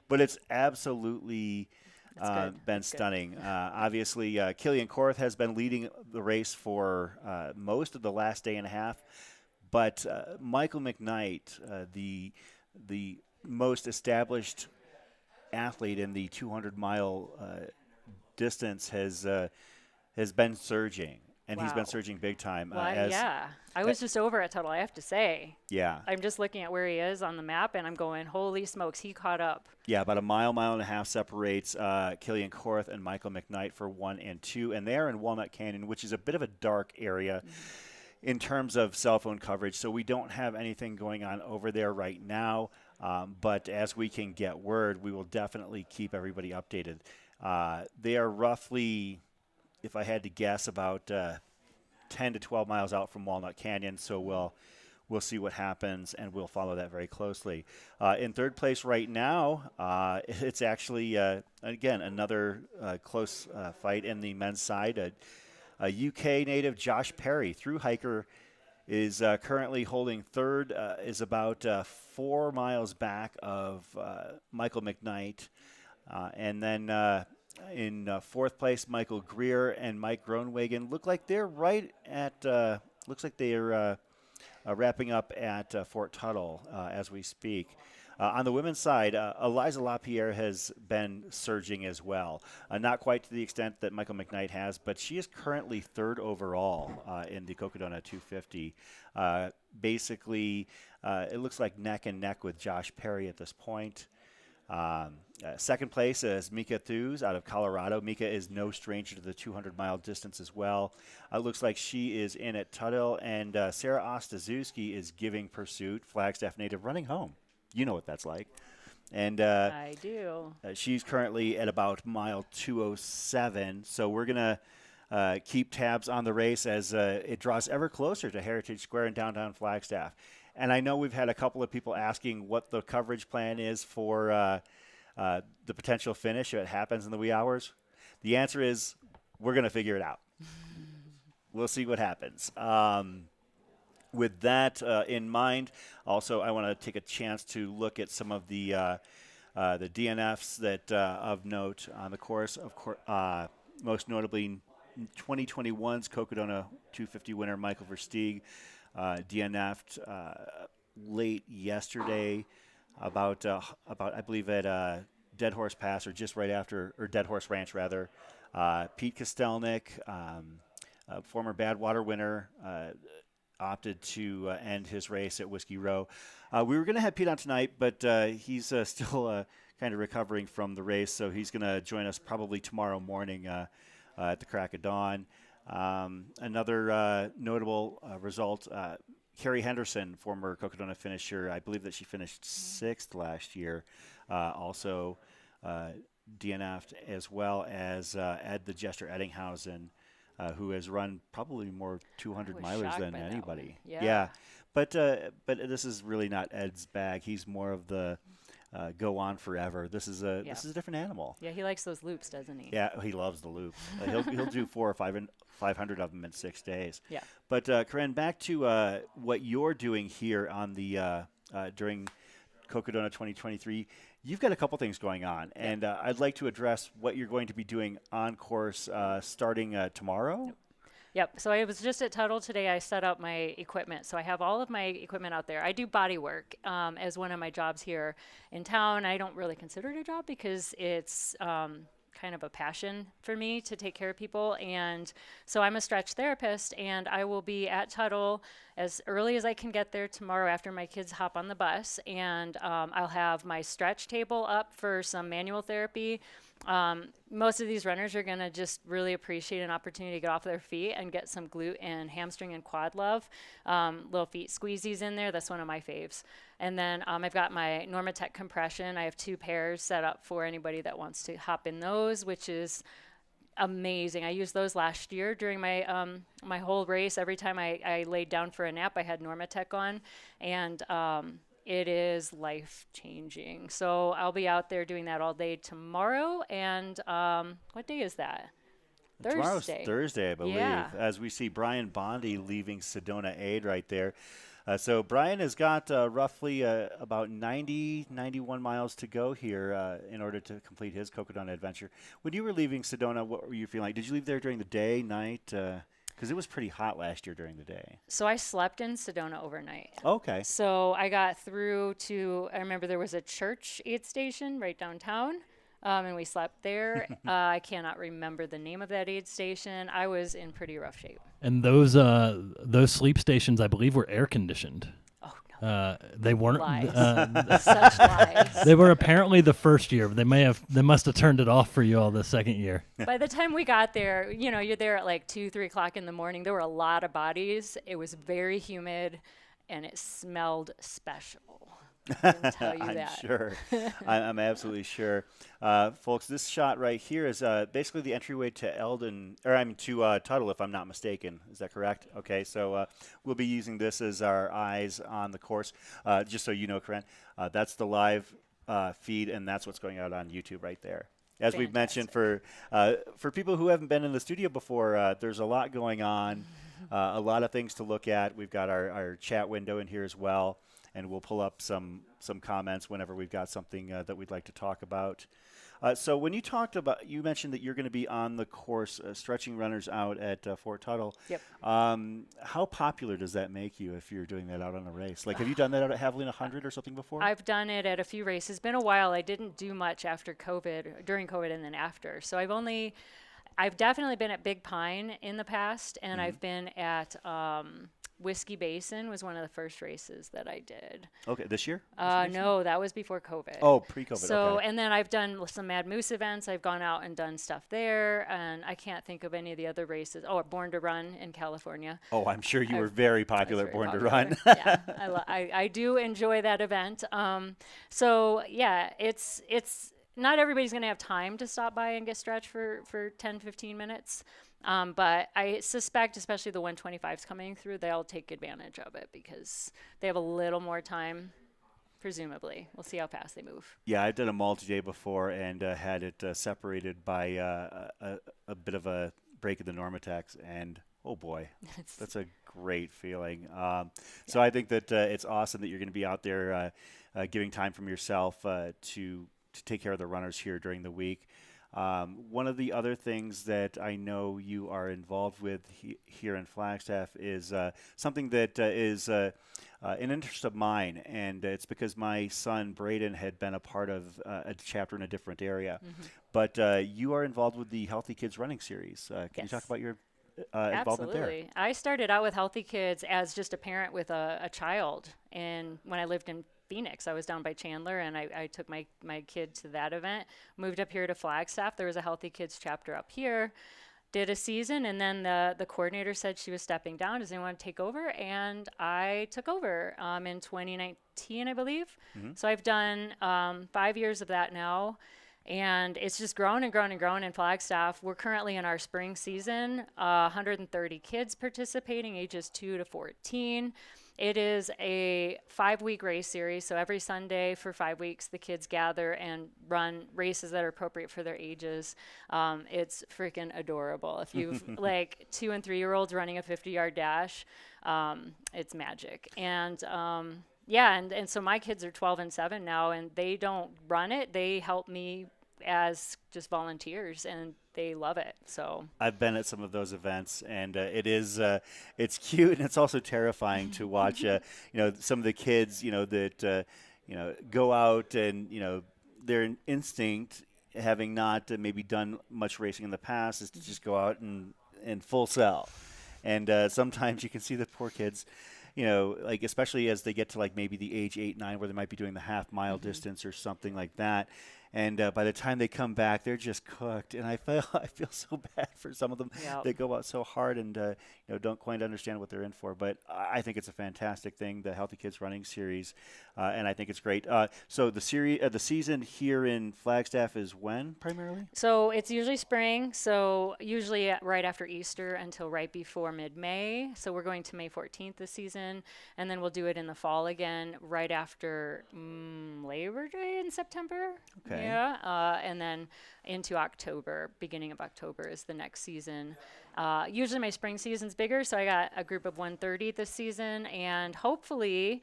but it's absolutely been stunning. Obviously, Killian Korth has been leading the race for most of the last day and a half, but Michael McKnight, the most established athlete in the 200-mile distance, has been surging, and he's been surging big time. Well, I was just over at Tuthill, I have to say. Yeah. I'm just looking at where he is on the map, and I'm going, holy smokes, he caught up. Yeah, about a mile and a half separates Killian Korth and Michael McKnight for 1 and 2, and they are in Walnut Canyon, which is a bit of a dark area in terms of cell phone coverage, so we don't have anything going on over there right now, but as we can get word, we will definitely keep everybody updated. They are roughly, if I had to guess, about 10 to 12 miles out from Walnut Canyon, so we'll see what happens, and we'll follow that very closely. In third place right now, it's actually, again, another close fight in the men's side. A UK native, Josh Perry, through hiker, is currently holding third, is about 4 miles back of Michael McKnight. And then in fourth place, Michael Greer and Mike Groenwegen look like they're right at, looks like they're wrapping up at Fort Tuthill as we speak. On the women's side, Eliza LaPierre has been surging as well. Not quite to the extent that Michael McKnight has, but she is currently third overall in the Cocodona 250. Basically, it looks like neck and neck with Josh Perry at this point. Second place is Mika Thews out of Colorado. Mika is no stranger to the 200-mile distance as well. It looks like she is in at Tuthill, and Sarah Ostaszewski is giving pursuit, Flagstaff native, running home. You know what that's like. And I do. She's currently at about mile 207, so we're going to keep tabs on the race as it draws ever closer to Heritage Square in downtown Flagstaff. And I know we've had a couple of people asking what the coverage plan is for the potential finish if it happens in the wee hours. The answer is we're going to figure it out. We'll see what happens. With that in mind, also I want to take a chance to look at some of the DNFs that of note on the course. Of course, most notably 2021's Cocodona 250 winner Michael Versteeg DNF'd late yesterday, about I believe at Dead Horse Pass, or just right after, or Dead Horse Ranch rather. Pete Kostelnik, former Badwater winner, opted to end his race at Whiskey Row. We were going to have Pete on tonight, but he's still kind of recovering from the race, so he's going to join us probably tomorrow morning at the crack of dawn. Another notable result, Carrie Henderson, former Cocodona finisher, I believe that she finished 6th last year, also DNF'd, as well as Ed the Jester Eddinghausen, who has run probably more 200 milers than anybody. Yeah. But this is really not Ed's bag. He's more of the go on forever. This is a different animal. Yeah, he likes those loops, doesn't he? Yeah, he loves the loop. He'll do 400 or 500 of them in 6 days. Yeah. But Corinne, back to what you're doing here on the during Cocodona 2023. You've got a couple things going on, and I'd like to address what you're going to be doing on course starting tomorrow. Yep. So I was just at Tuthill today. I set up my equipment. So I have all of my equipment out there. I do body work as one of my jobs here in town. I don't really consider it a job because it's kind of a passion for me to take care of people. And so I'm a stretch therapist, and I will be at Tuthill as early as I can get there tomorrow after my kids hop on the bus. And I'll have my stretch table up for some manual therapy. most of these runners are going to just really appreciate an opportunity to get off their feet and get some glute and hamstring and quad love. Little feet squeezies in there. That's one of my faves. And then I've got my Normatec compression. I have 2 pairs set up for anybody that wants to hop in those, which is amazing. I used those last year during my my whole race. Every time I laid down for a nap, I had Normatec on, and it is life-changing. So I'll be out there doing that all day tomorrow. And what day is that? Tomorrow's Thursday, I believe, Yeah. as we see Brian Bondi leaving Sedona Aid right there. So Brian has got roughly about 91 miles to go here in order to complete his Cocodona adventure. When you were leaving Sedona, what were you feeling like? Did you leave there during the day, night? Because it was pretty hot last year during the day. So I slept in Sedona overnight. Okay. So I got through to, I remember there was a church aid station right downtown, and we slept there. I cannot remember the name of that aid station. I was in pretty rough shape. And those sleep stations, I believe, were air conditioned. Oh, no. They weren't. Lies. Such lies. They were apparently the first year. But they must have turned it off for you all the second year. By the time we got there, you're there at like 2, 3 o'clock in the morning. There were a lot of bodies. It was very humid, and it smelled special. I can tell you I'm that. sure. I'm absolutely sure. Folks, this shot right here is basically the entryway to Elden, to Tuthill, if I'm not mistaken. Is that correct? Okay, so we'll be using this as our eyes on the course. Just so you know, Corinne, that's the live feed, and that's what's going out on YouTube right there. As we've mentioned, for people who haven't been in the studio before, there's a lot going on, a lot of things to look at. We've got our chat window in here as well. And we'll pull up some comments whenever we've got something that we'd like to talk about. So when you mentioned that you're going to be on the course stretching runners out at Fort Tuthill. Yep. How popular does that make you if you're doing that out on a race? Like, have you done that out at Haviland 100 or something before? I've done it at a few races. It's been a while. I didn't do much after COVID, during COVID and then after. So I've definitely been at Big Pine in the past, and I've been at Whiskey Basin was one of the first races that I did. Okay, this year? No, that was before COVID. Oh, pre-COVID. So, okay. and then I've done some Mad Moose events. I've gone out and done stuff there, and I can't think of any of the other races. Oh, Born to Run in California. Oh, I'm sure you were very popular at Born to Run. Yeah, I do enjoy that event. So yeah, it's not everybody's going to have time to stop by and get stretched for 10, 15 minutes. But I suspect, especially the 125s coming through, they'll take advantage of it because they have a little more time, presumably. We'll see how fast they move. Yeah, I've done a multi-day before and had it separated by a bit of a break in the Normatex, and oh boy, that's a great feeling. So I think that it's awesome that you're going to be out there giving time from yourself to take care of the runners here during the week. One of the other things that I know you are involved with here in Flagstaff is something that is an interest of mine, and it's because my son Braden had been a part of a chapter in a different area. But you are involved with the Healthy Kids Running Series. Can you talk about your involvement there? Absolutely. I started out with Healthy Kids as just a parent with a child, and when I lived in Phoenix, I was down by Chandler, and I took my kid to that event. Moved up here to Flagstaff. There was a Healthy Kids chapter up here. Did a season, and then the coordinator said she was stepping down. Does anyone want to take over? And I took over in 2019, I believe. So I've done 5 years of that now. And it's just grown and grown and grown in Flagstaff. We're currently in our spring season, 130 kids participating, ages 2 to 14. It is a 5-week race series, so every Sunday for 5 weeks, the kids gather and run races that are appropriate for their ages. It's freaking adorable. If you've like 2 and 3-year-olds running a 50-yard dash, it's magic. And yeah, and so my kids are 12 and 7 now, and they don't run it. They help me as just volunteers, and they love it. So I've been at some of those events, and it's cute, and it's also terrifying to watch. Some of the kids, that go out and their instinct, having not maybe done much racing in the past, is to just go out and full sell. And sometimes you can see the poor kids, like especially as they get to like maybe the age 8, 9, where they might be doing the half mile distance or something like that. And by the time they come back, they're just cooked. And I feel so bad for some of them. Yep. They go out so hard and don't quite understand what they're in for. But I think it's a fantastic thing, the Healthy Kids Running Series, and I think it's great. So the season here in Flagstaff is when primarily? So it's usually spring, so usually right after Easter until right before mid-May. So we're going to May 14th this season, and then we'll do it in the fall again right after Labor Day in September. Okay. Yeah, and then into October, beginning of October is the next season. Usually my spring season's bigger, so I got a group of 130 this season, and hopefully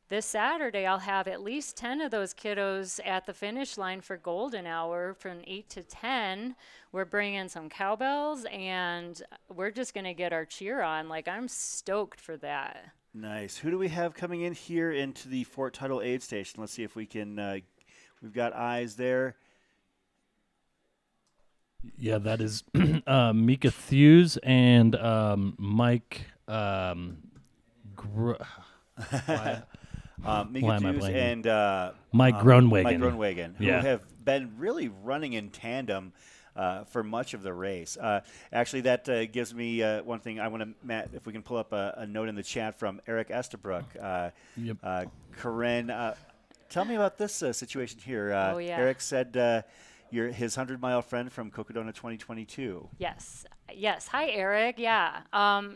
this Saturday I'll have at least 10 of those kiddos at the finish line for Golden Hour from 8 to 10. We're bringing some cowbells, and we're just going to get our cheer on. Like, I'm stoked for that. Nice. Who do we have coming in here into the Fort Tuthill aid station? Let's see if we can we've got eyes there. Yeah, that is Mika Thews and Mike Mika Thews and Mike Groenwegen. Mike Groenwegen, who Yeah. have been really running in tandem for much of the race. Actually, that gives me one thing. I want to, Matt, if we can pull up a note in the chat from Eric Estabrook. Yep. Corinne, tell me about this situation here. Oh, yeah. Eric said you're his 100-mile friend from Cocodona 2022. Yes. Hi, Eric. Yeah.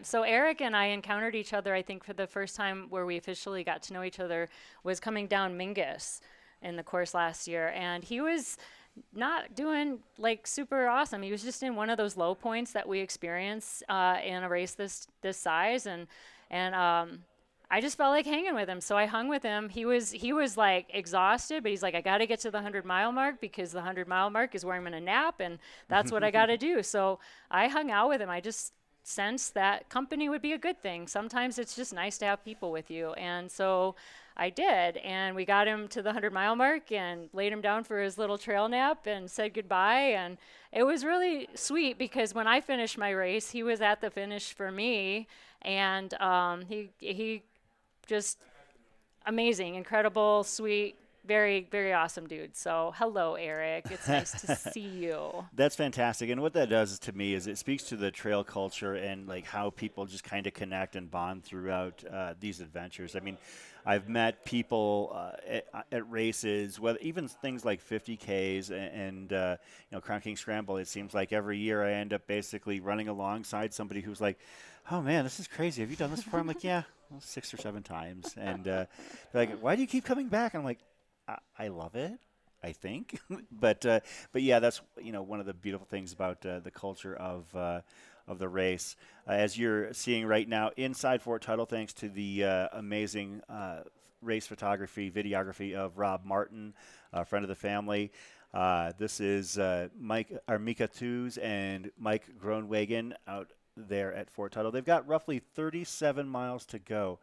So Eric and I encountered each other, I think, for the first time where we officially got to know each other was coming down Mingus in the course last year. And he was not doing like super awesome. He was just in one of those low points that we experience in a race this size. And I just felt like hanging with him. So I hung with him. He was like exhausted, but he's like, I got to get to the 100-mile mark because the 100-mile mark is where I'm going to nap, and that's what I got to do. So I hung out with him. I just sensed that company would be a good thing. Sometimes it's just nice to have people with you. And so I did. And we got him to the 100-mile mark and laid him down for his little trail nap and said goodbye. And it was really sweet because when I finished my race, he was at the finish for me. And he just amazing, incredible, sweet, very, very awesome dude. So hello, Eric. It's nice to see you. That's fantastic. And what that does to me is it speaks to the trail culture and like how people just kind of connect and bond throughout these adventures. I mean, I've met people at races, whether even things like 50Ks and Crown King Scramble. It seems like every year I end up basically running alongside somebody who's like, oh man, this is crazy. Have you done this before? I'm like, yeah, 6 or 7 times. And they're like, why do you keep coming back? And I'm like, I love it, I think. but yeah, that's one of the beautiful things about the culture of the race. As you're seeing right now inside Fort Tuthill, thanks to the amazing race photography, videography of Rob Martin, a friend of the family. This is Mika Thews and Mike Groenwegen out there at Fort Tuthill. They've got roughly 37 miles to go.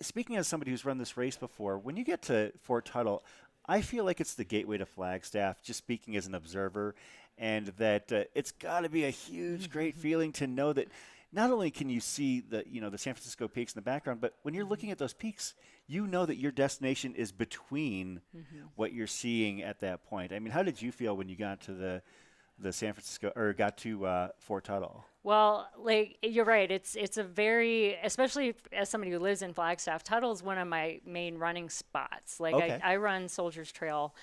Speaking as somebody who's run this race before, when you get to Fort Tuthill, I feel like it's the gateway to Flagstaff, just speaking as an observer, and that it's got to be a huge, great feeling to know that not only can you see the San Francisco peaks in the background, but when you're looking at those peaks, you know that your destination is between what you're seeing at that point. I mean, how did you feel when you got to the San Francisco or got to Fort Tuthill? Well, like you're right. It's a very, especially as somebody who lives in Flagstaff, Tuttle's one of my main running spots. Like Okay. I run Soldiers Trail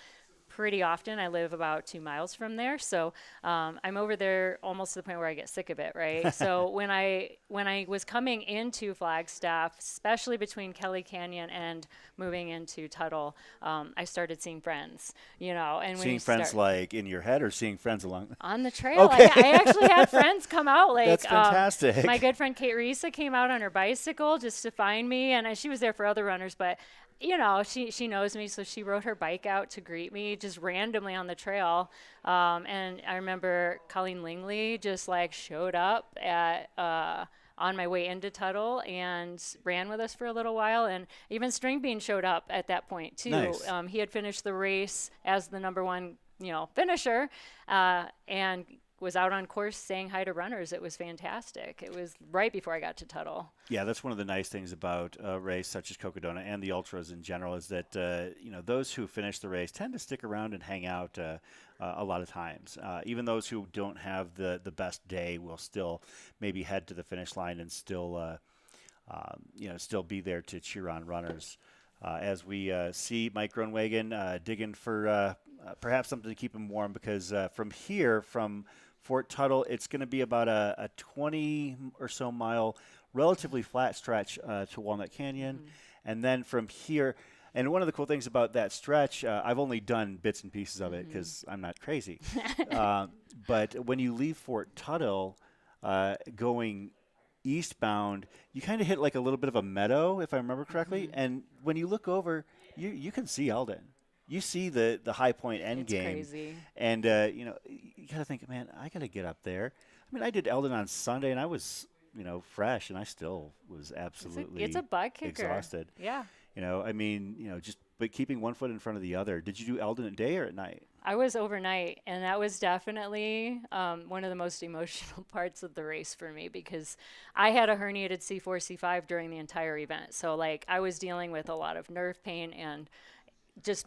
pretty often. I live about 2 miles from there, so I'm over there almost to the point where I get sick of it, right? So when I was coming into Flagstaff, especially between Kelly Canyon and moving into Tuthill, I started seeing friends, and when Seeing you friends start like in your head or seeing friends along? on the trail, Okay. I actually had friends come out. Like That's fantastic. my good friend Kate Risa came out on her bicycle just to find me, and she was there for other runners, but she knows me, so she rode her bike out to greet me just randomly on the trail. And I remember Colleen Lingley just like showed up at on my way into Tuthill and ran with us for a little while. And even Stringbean showed up at that point too. Nice. He had finished the race as the number one, finisher, and was out on course saying hi to runners. It was fantastic. It was right before I got to Tuthill. Yeah, that's one of the nice things about a race such as Cocodona and the ultras in general is that those who finish the race tend to stick around and hang out a lot of times. Even those who don't have the best day will still maybe head to the finish line and still still be there to cheer on runners. As we see Mike Groenwegen digging for perhaps something to keep him warm, because from here, from Fort Tuthill, it's going to be about a 20 or so mile relatively flat stretch to Walnut Canyon. And then from here, and one of the cool things about that stretch, I've only done bits and pieces of it because I'm not crazy. But when you leave Fort Tuthill going eastbound, you kind of hit like a little bit of a meadow, if I remember correctly. And when you look over, you can see Elden. You see the high point end game. It's crazy. And, you got to think, man, I got to get up there. I mean, I did Elden on Sunday, and I was, fresh, and I still was absolutely it's a butt kicker. exhausted. Yeah. But keeping one foot in front of the other. Did you do Elden at day or at night? I was overnight, and that was definitely one of the most emotional parts of the race for me, because I had a herniated C4, C5 during the entire event. So, I was dealing with a lot of nerve pain and just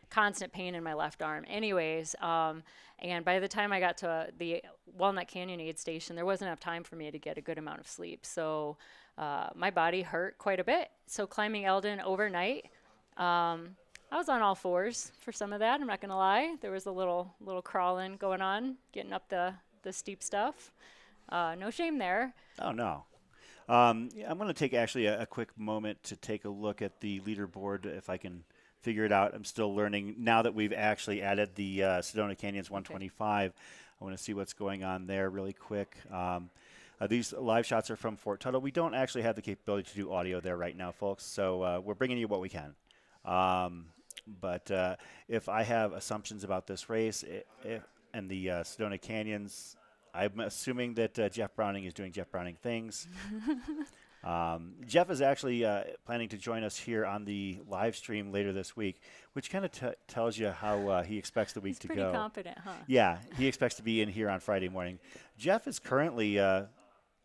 constant pain in my left arm. Anyways, and by the time I got to the Walnut Canyon aid station, there wasn't enough time for me to get a good amount of sleep. So my body hurt quite a bit. So climbing Elden overnight, I was on all fours for some of that. I'm not going to lie. There was a little crawling going on, getting up the steep stuff. No shame there. Oh, no. I'm going to take actually a quick moment to take a look at the leaderboard if I can figure it out. I'm still learning now that we've actually added the Sedona Canyons 125. Okay. I want to see what's going on there really quick. These live shots are from Fort Tuthill. We don't actually have the capability to do audio there right now, folks, so we're bringing you what we can. But if I have assumptions about this race and the Sedona Canyons, I'm assuming that Jeff Browning is doing Jeff Browning things. Jeff is actually planning to join us here on the live stream later this week, which kind of tells you how he expects the week to go. He's pretty confident, huh? Yeah, he expects to be in here on Friday morning. Jeff is currently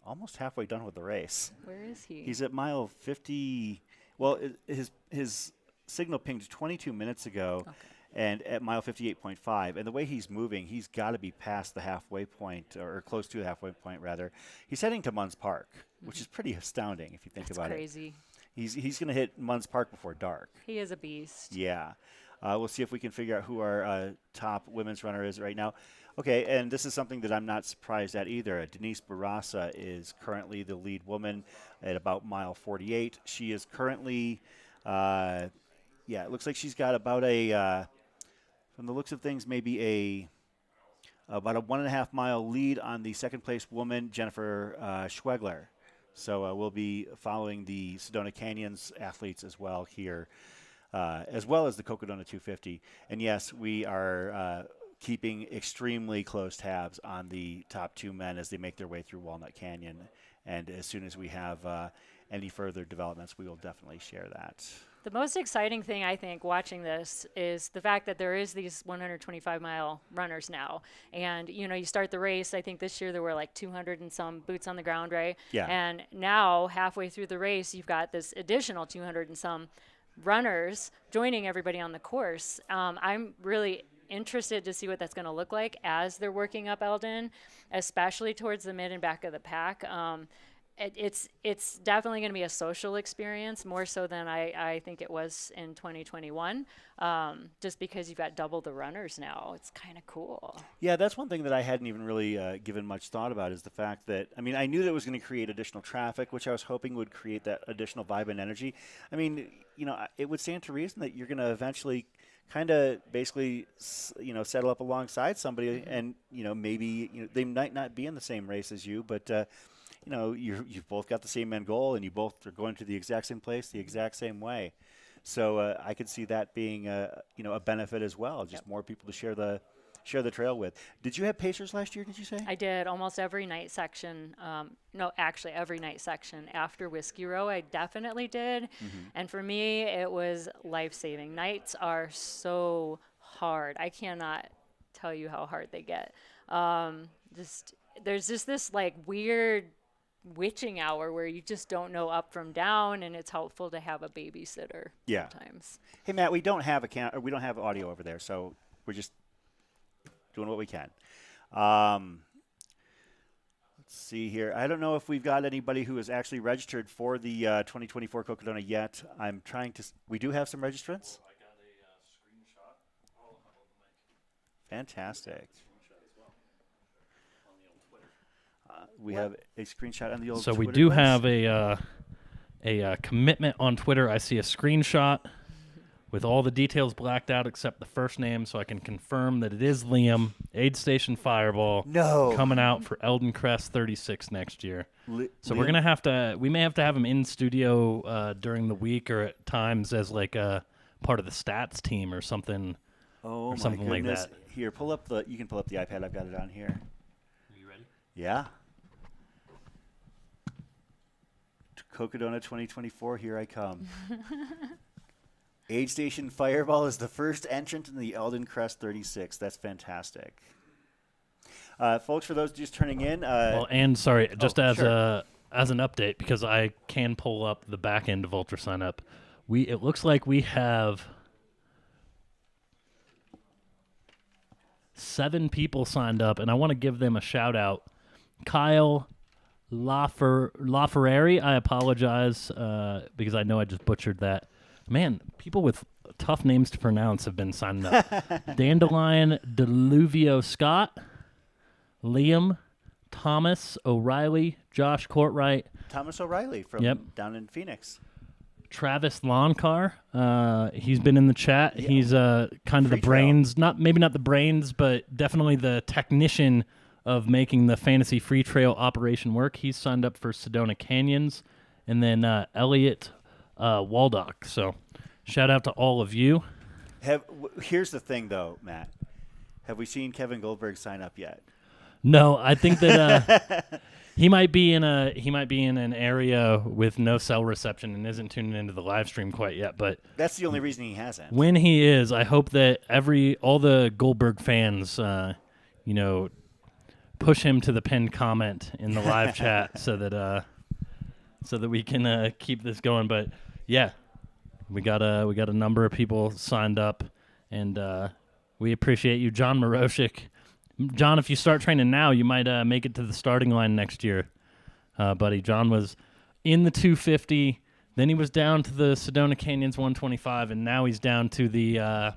almost halfway done with the race. Where is he? He's at mile 50. Well, his signal pinged 22 minutes ago. Okay. And at mile 58.5, and the way he's moving, he's got to be past the halfway point, or close to the halfway point, rather. He's heading to Munns Park, which is pretty astounding if you think about crazy. it. He's going to hit Munns Park before dark. He is a beast. Yeah. We'll see if we can figure out who our top women's runner is right now. Okay, and this is something that I'm not surprised at either. Denise Barassa is currently the lead woman at about mile 48. She is currently, it looks like she's got about from the looks of things, maybe about a 1.5 mile lead on the second place woman, Jennifer Schwegler. So we'll be following the Sedona Canyons athletes as well here, as well as the Cocodona 250. And yes, we are keeping extremely close tabs on the top two men as they make their way through Walnut Canyon. And as soon as we have any further developments, we will definitely share that. The most exciting thing, I think, watching this is the fact that there is these 125-mile runners now. And, you start the race, I think this year there were like 200 and some boots on the ground, right? Yeah. And now, halfway through the race, you've got this additional 200 and some runners joining everybody on the course. I'm really interested to see what that's going to look like as they're working up Elden, especially towards the mid and back of the pack. It's definitely going to be a social experience, more so than I think it was in 2021, just because you've got double the runners now. It's kind of cool. Yeah, that's one thing that I hadn't even really given much thought about, is the fact that, I knew that it was going to create additional traffic, which I was hoping would create that additional vibe and energy. It would stand to reason that you're going to eventually kind of basically, settle up alongside somebody, and, maybe they might not be in the same race as you, but you've both got the same end goal, and you both are going to the exact same place the exact same way. So I could see that being a benefit as well, just more people to share the trail with. Did you have pacers last year, did you say? I did almost every night section. Every night section after Whiskey Row, I definitely did. Mm-hmm. And for me, it was life-saving. Nights are so hard. I cannot tell you how hard they get. There's just this like weird witching hour where you just don't know up from down, and it's helpful to have a babysitter sometimes. Hey Matt, we don't have we don't have audio over there, so we're just doing what we can. Let's see here. I don't know if we've got anybody who is actually registered for the 2024 Cocodona yet. I'm trying to. We do have some registrants. I got a screenshot. Fantastic. We have a screenshot on the old. So Twitter we do list. have a commitment on Twitter. I see a screenshot with all the details blacked out except the first name, so I can confirm that it is Liam, Aid Station Fireball, coming out for Elden Crest 36 next year. So we're gonna have to. We may have to have him in studio during the week or at times as like a part of the stats team or something. Oh or something my like goodness! that. Here, pull up the. You can pull up the iPad. I've got it on here. Are you ready? Yeah. Cocodona 2024. Here I come. Aid Station Fireball is the first entrant in the Elden Crest 36. That's fantastic. Folks, for those just turning in. Well, and sorry, just as sure. as an update, because I can pull up the back end of Ultra Sign Up. It looks like we have 7 people signed up, and I want to give them a shout out. Kyle LaFerrari, I apologize because I know I just butchered that. Man, people with tough names to pronounce have been signing up. Dandelion Deluvio Scott, Liam, Thomas O'Reilly, Josh Courtwright. Thomas O'Reilly from down in Phoenix. Travis Loncar, he's been in the chat. Yeah. He's kind of the brains, maybe not the brains, but definitely the technician of making the fantasy free trail operation work. He's signed up for Sedona Canyons. And then Elliot Waldock. So shout out to all of you. Here's the thing, though, Matt. Have we seen Kevin Goldberg sign up yet? No, I think that he might be in an area with no cell reception and isn't tuning into the live stream quite yet. But that's the only reason he hasn't. When he is, I hope that all the Goldberg fans, push him to the pinned comment in the live chat so that we can keep this going. But yeah, we got a number of people signed up, and we appreciate you, John Moroshik. John, if you start training now, you might make it to the starting line next year, buddy. John was in the 250, then he was down to the Sedona Canyons 125, and now he's down to the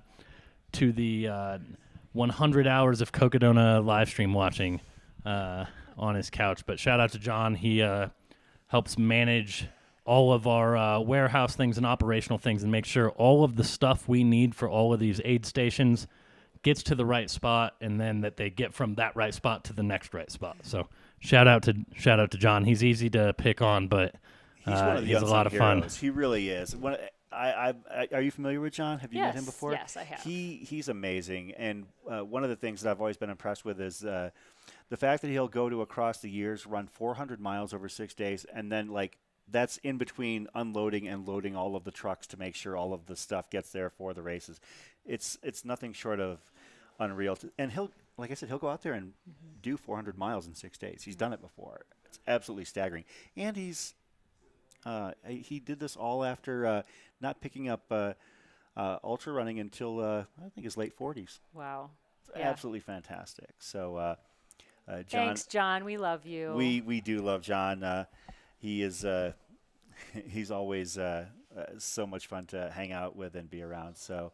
100 hours of Cocodona live stream watching on his couch. But shout out to John. He helps manage all of our warehouse things and operational things and make sure all of the stuff we need for all of these aid stations gets to the right spot, and then that they get from that right spot to the next right spot. So shout out to John. He's easy to pick on, but he's one of the a lot of fun. Heroes. He really is. Are you familiar with John? Have you met him before? Yes, I have. He's amazing, and one of the things that I've always been impressed with is the fact that he'll go to across the years, run 400 miles over 6 days, and then that's in between unloading and loading all of the trucks to make sure all of the stuff gets there for the races. It's nothing short of unreal. And he'll go out there and do 400 miles in 6 days. He's done it before. It's absolutely staggering. And he did this all after not picking up ultra running until I think his late 40s. Wow. It's absolutely fantastic. So John, thanks, John. We love you. We do love John. He is he's always so much fun to hang out with and be around. So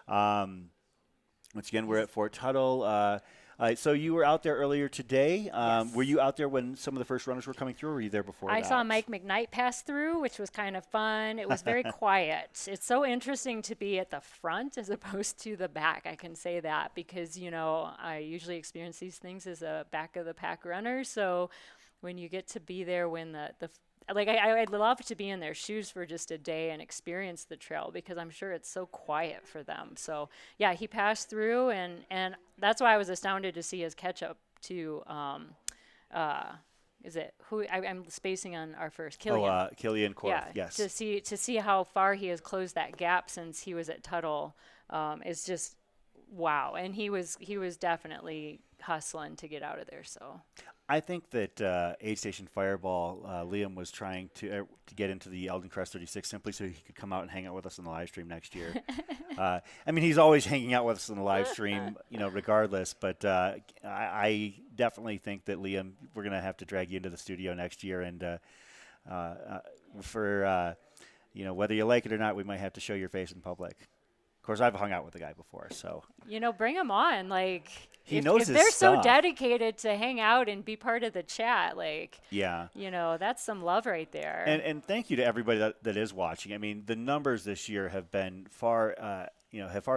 once again, we're at Fort Tuthill. So you were out there earlier today. Yes. Were you out there when some of the first runners were coming through, or were you there before I that? saw Mike McKnight pass through, which was kind of fun. It was very quiet. It's so interesting to be at the front as opposed to the back. I can say that because, I usually experience these things as a back of the pack runner. So when you get to be there when I'd love to be in their shoes for just a day and experience the trail because I'm sure it's so quiet for them. So yeah, he passed through and that's why I was astounded to see his catch up to, is it who I'm spacing on our first Killian. Killian Korth, yeah, yes. To see how far he has closed that gap since he was at Tuthill is just wow. And he was definitely hustling to get out of there. So I think that Aid Station Fireball, Liam was trying to get into the Elden Crest 36 simply so he could come out and hang out with us on the live stream next year. I mean, he's always hanging out with us on the live stream, regardless. But I definitely think that Liam, we're gonna have to drag you into the studio next year, and for whether you like it or not, we might have to show your face in public. Of course, I've hung out with the guy before, so. bring him on. Like, He if, knows if his they're so stuff. dedicated to hang out and be part of the chat, like, Yeah. that's some love right there. And thank you to everybody that is watching. I mean, the numbers this year have been far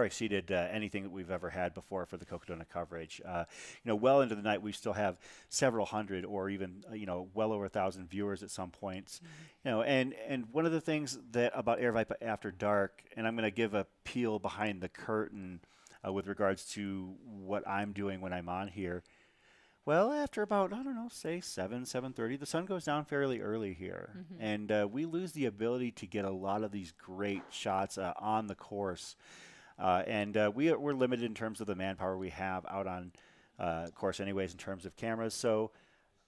exceeded anything that we've ever had before for the Cocodona coverage. Well into the night, we still have several hundred or even, well over 1,000 viewers at some points. And one of the things that about Aravaipa After Dark, and I'm going to give a peel behind the curtain with regards to what I'm doing when I'm on here. Well, after about, say 7:30, the sun goes down fairly early here. And we lose the ability to get a lot of these great shots on the course. We're limited in terms of the manpower we have out on course anyways in terms of cameras. So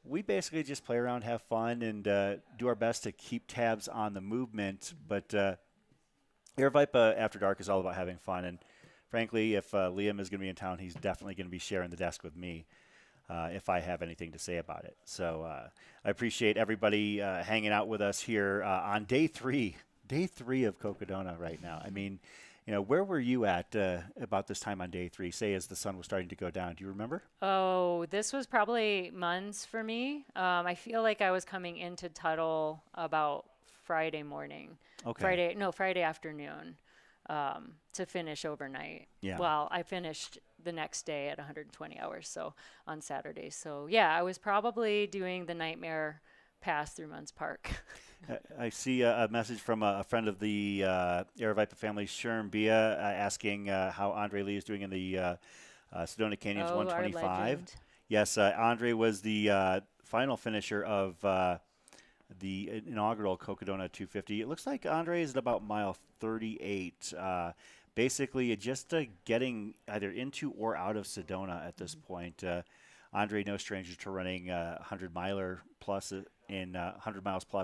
we basically just play around, have fun, and do our best to keep tabs on the movement. But Aravaipa After Dark is all about having fun. And frankly, if Liam is going to be in town, he's definitely going to be sharing the desk with me. If I have anything to say about it. So I appreciate everybody hanging out with us here on day three of Cocodona right now. I mean, where were you at about this time on day 3, say as the sun was starting to go down? Do you remember? Oh, this was probably months for me. I feel like I was coming into Tuthill about Friday morning. Okay. Friday afternoon to finish overnight. Yeah. Well, I finished the next day at 120 hours, so on Saturday. So yeah, I was probably doing the nightmare pass through Munns Park. I see a message from a friend of the Aravaipa family, Sherm Bia, asking how Andre Lee is doing in the Sedona Canyons 125. Our legend. Yes, Andre was the final finisher of the inaugural Cocodona 250. It looks like Andre is at about mile 38. Basically, just getting either into or out of Sedona at this point. Andre, no stranger to running 100 miles plus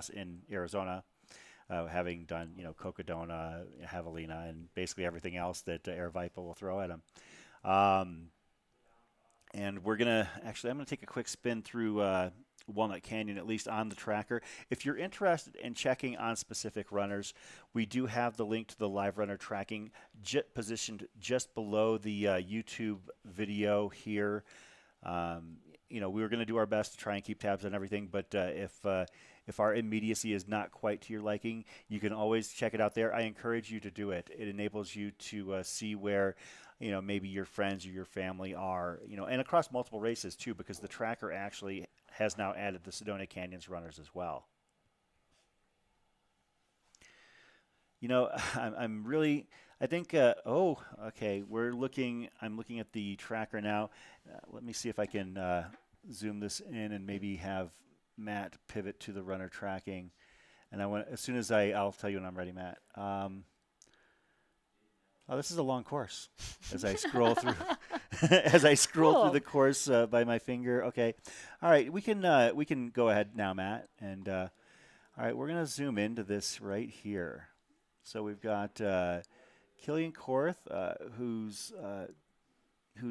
in Arizona, having done Cocodona, Javelina, and basically everything else that Aravaipa will throw at him. And I'm gonna take a quick spin through Walnut Canyon, at least on the tracker. If you're interested in checking on specific runners, we do have the link to the live runner tracking positioned just below the YouTube video here. We were going to do our best to try and keep tabs on everything, but if our immediacy is not quite to your liking, you can always check it out there. I encourage you to do it. It enables you to see where maybe your friends or your family are, and across multiple races too, because the tracker actually has now added the Sedona Canyons runners as well. I'm really, I think, okay, I'm looking at the tracker now. Let me see if I can zoom this in and maybe have Matt pivot to the runner tracking. And as soon as I'll tell you when I'm ready, Matt. This is a long course as I scroll through, through the course by my finger. Okay. All right. We can go ahead now, Matt. And all right, we're going to zoom into this right here. So we've got Killian Korth, whose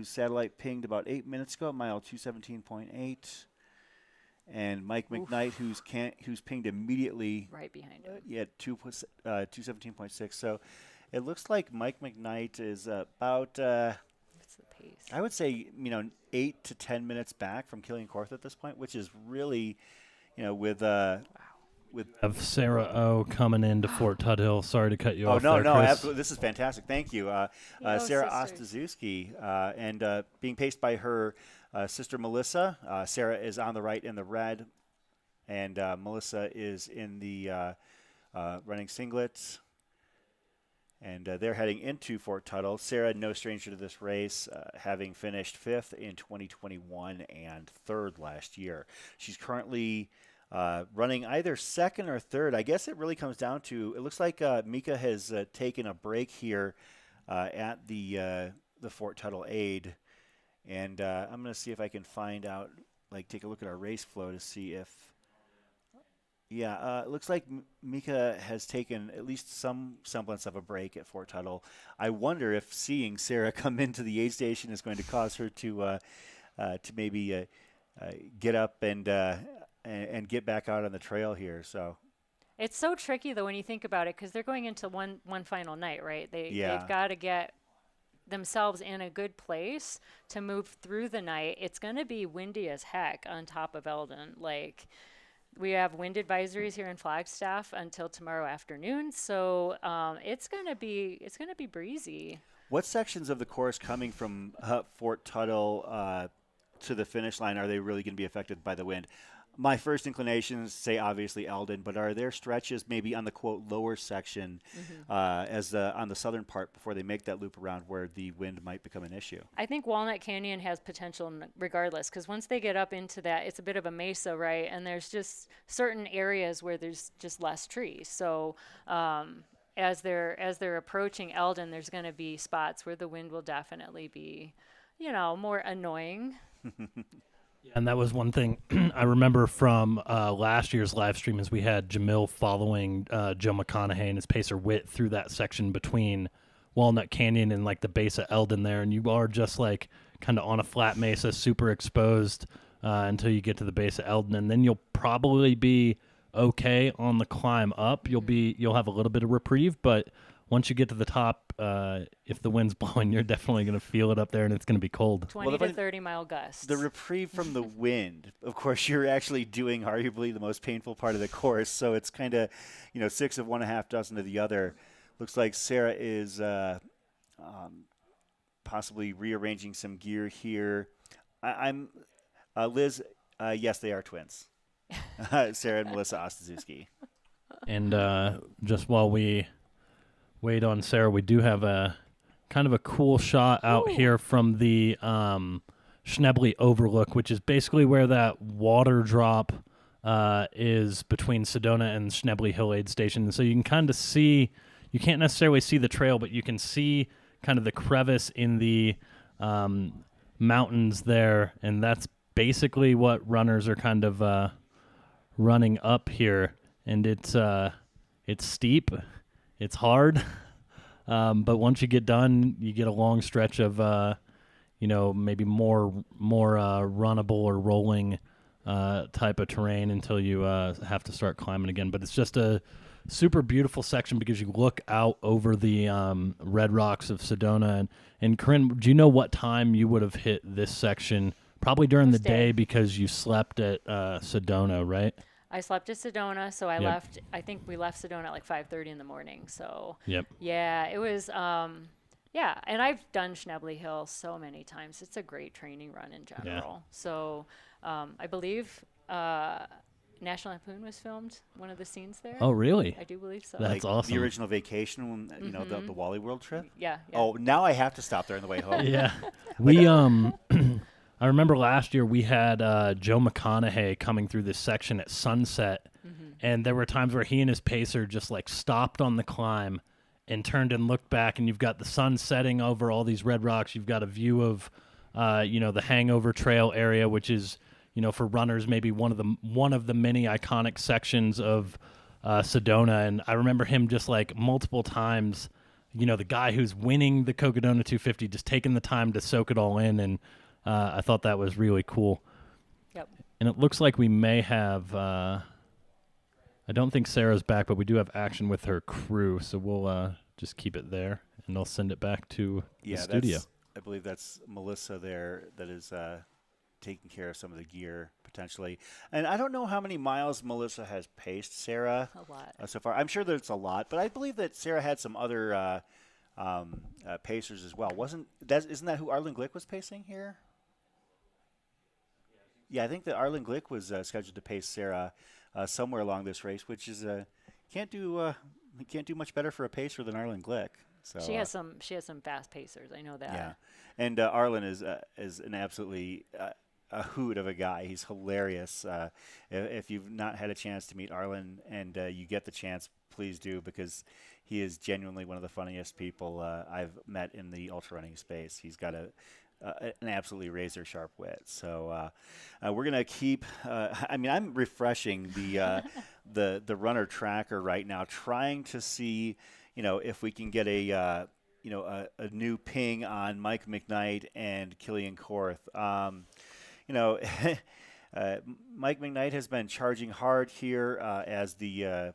satellite pinged about 8 minutes ago, mile 217.8, and Mike McKnight, who's pinged immediately right behind him. 217.6. So it looks like Mike McKnight is about What's the pace? I would say 8 to 10 minutes back from Killian Korth at this point, which is really with Of Sarah O coming into Fort Tuthill. Sorry to cut you off. No, there, Chris. absolutely. This is fantastic. Thank you. Sarah Ostaszewski, and being paced by her sister Melissa. Sarah is on the right in the red, and Melissa is in the running singlets. And they're heading into Fort Tuthill. Sarah, no stranger to this race, having finished 5th in 2021 and 3rd last year. She's currently running either 2nd or 3rd. I guess it really comes down to, it looks like Mika has taken a break here at the Fort Tuthill Aid. And I'm going to see if I can find out, like take a look at our race flow to see if, it looks like Mika has taken at least some semblance of a break at Fort Tuthill. I wonder if seeing Sarah come into the aid station is going to cause her to maybe get up and get back out on the trail here. So It's so tricky though when you think about it, because they're going into one final night, right? They've got to get themselves in a good place to move through the night. It's going to be windy as heck on top of Elden. Like, we have wind advisories here in Flagstaff until tomorrow afternoon, so it's going to be breezy. what sections of the course coming from Fort Tuthill to the finish line are they really going to be affected by the wind? My first inclination is to say obviously Elden, but are there stretches maybe on the quote lower section on the southern part before they make that loop around where the wind might become an issue? I think Walnut Canyon has potential regardless, because once they get up into that, it's a bit of a mesa, right? And there's just certain areas where there's just less trees. So as they're approaching Elden, there's going to be spots where the wind will definitely be, more annoying. And that was one thing I remember from last year's live stream is we had Jamil following Joe McConaughey and his pacer Witt through that section between Walnut Canyon and like the base of Elden there. And you are just like kind of on a flat mesa, super exposed until you get to the base of Elden. And then you'll probably be okay on the climb up. You'll have a little bit of reprieve, but once you get to the top, if the wind's blowing, you're definitely going to feel it up there, and it's going to be cold. 20 to 30-mile gusts. The reprieve from the wind, of course, you're actually doing arguably the most painful part of the course, so it's kind of, 6 of one, a half dozen of the other. Looks like Sarah is possibly rearranging some gear here. I'm Liz, yes, they are twins. Sarah and Melissa Ostaszewski. And just while we wait on Sarah, we do have a kind of a cool shot out here from the Schnebly Overlook, which is basically where that water drop is between Sedona and Schnebly Hill Aid Station. And so you can kind of see, you can't necessarily see the trail, but you can see kind of the crevice in the mountains there, and that's basically what runners are kind of running up here. And it's steep. It's hard, but once you get done, you get a long stretch of, maybe more runnable or rolling type of terrain until you have to start climbing again. But it's just a super beautiful section because you look out over the red rocks of Sedona. And Corinne, do you know what time you would have hit this section? Probably during the day because you slept at Sedona, right? I slept at Sedona, so I think we left Sedona at like 5:30 in the morning. So yeah, it was, and I've done Schnebly Hill so many times. It's a great training run in general. Yeah. So I believe National Lampoon was filmed, one of the scenes there. Oh, really? I do believe so. That's awesome. The original Vacation, the Wally World trip? Yeah. Oh, now I have to stop there on the way home. Yeah. We, I remember last year we had Joe McConaughey coming through this section at sunset, and there were times where he and his pacer just like stopped on the climb and turned and looked back, and you've got the sun setting over all these red rocks. You've got a view of, the Hangover Trail area, which is, for runners maybe one of the many iconic sections of Sedona. And I remember him just like multiple times, the guy who's winning the Cocodona 250, just taking the time to soak it all in, and I thought that was really cool. Yep. And it looks like we may have, I don't think Sarah's back, but we do have action with her crew, so we'll just keep it there, and I'll send it back to the studio. I believe that's Melissa there that is taking care of some of the gear, potentially. And I don't know how many miles Melissa has paced Sarah. A lot. So far. I'm sure that it's a lot, but I believe that Sarah had some other pacers as well. Isn't that who Arlen Glick was pacing here? Yeah, I think that Arlen Glick was scheduled to pace Sarah somewhere along this race, which is can't do much better for a pacer than Arlen Glick. So she has some fast pacers. I know that. Yeah, and Arlen is an absolutely a hoot of a guy. He's hilarious. If you've not had a chance to meet Arlen and you get the chance, please do, because he is genuinely one of the funniest people I've met in the ultra running space. He's got an absolutely razor sharp wit. So we're gonna keep. I'm refreshing the runner tracker right now, trying to see, if we can get a new ping on Mike McKnight and Killian Korth. Mike McKnight has been charging hard here as the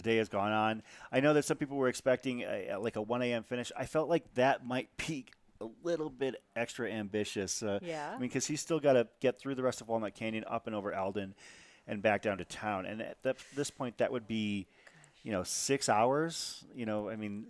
day has gone on. I know that some people were expecting like a 1 a.m. finish. I felt like that might peak a little bit extra ambitious. Yeah. Because he's still got to get through the rest of Walnut Canyon, up and over Elden, and back down to town. And at this point, that would be, 6 hours.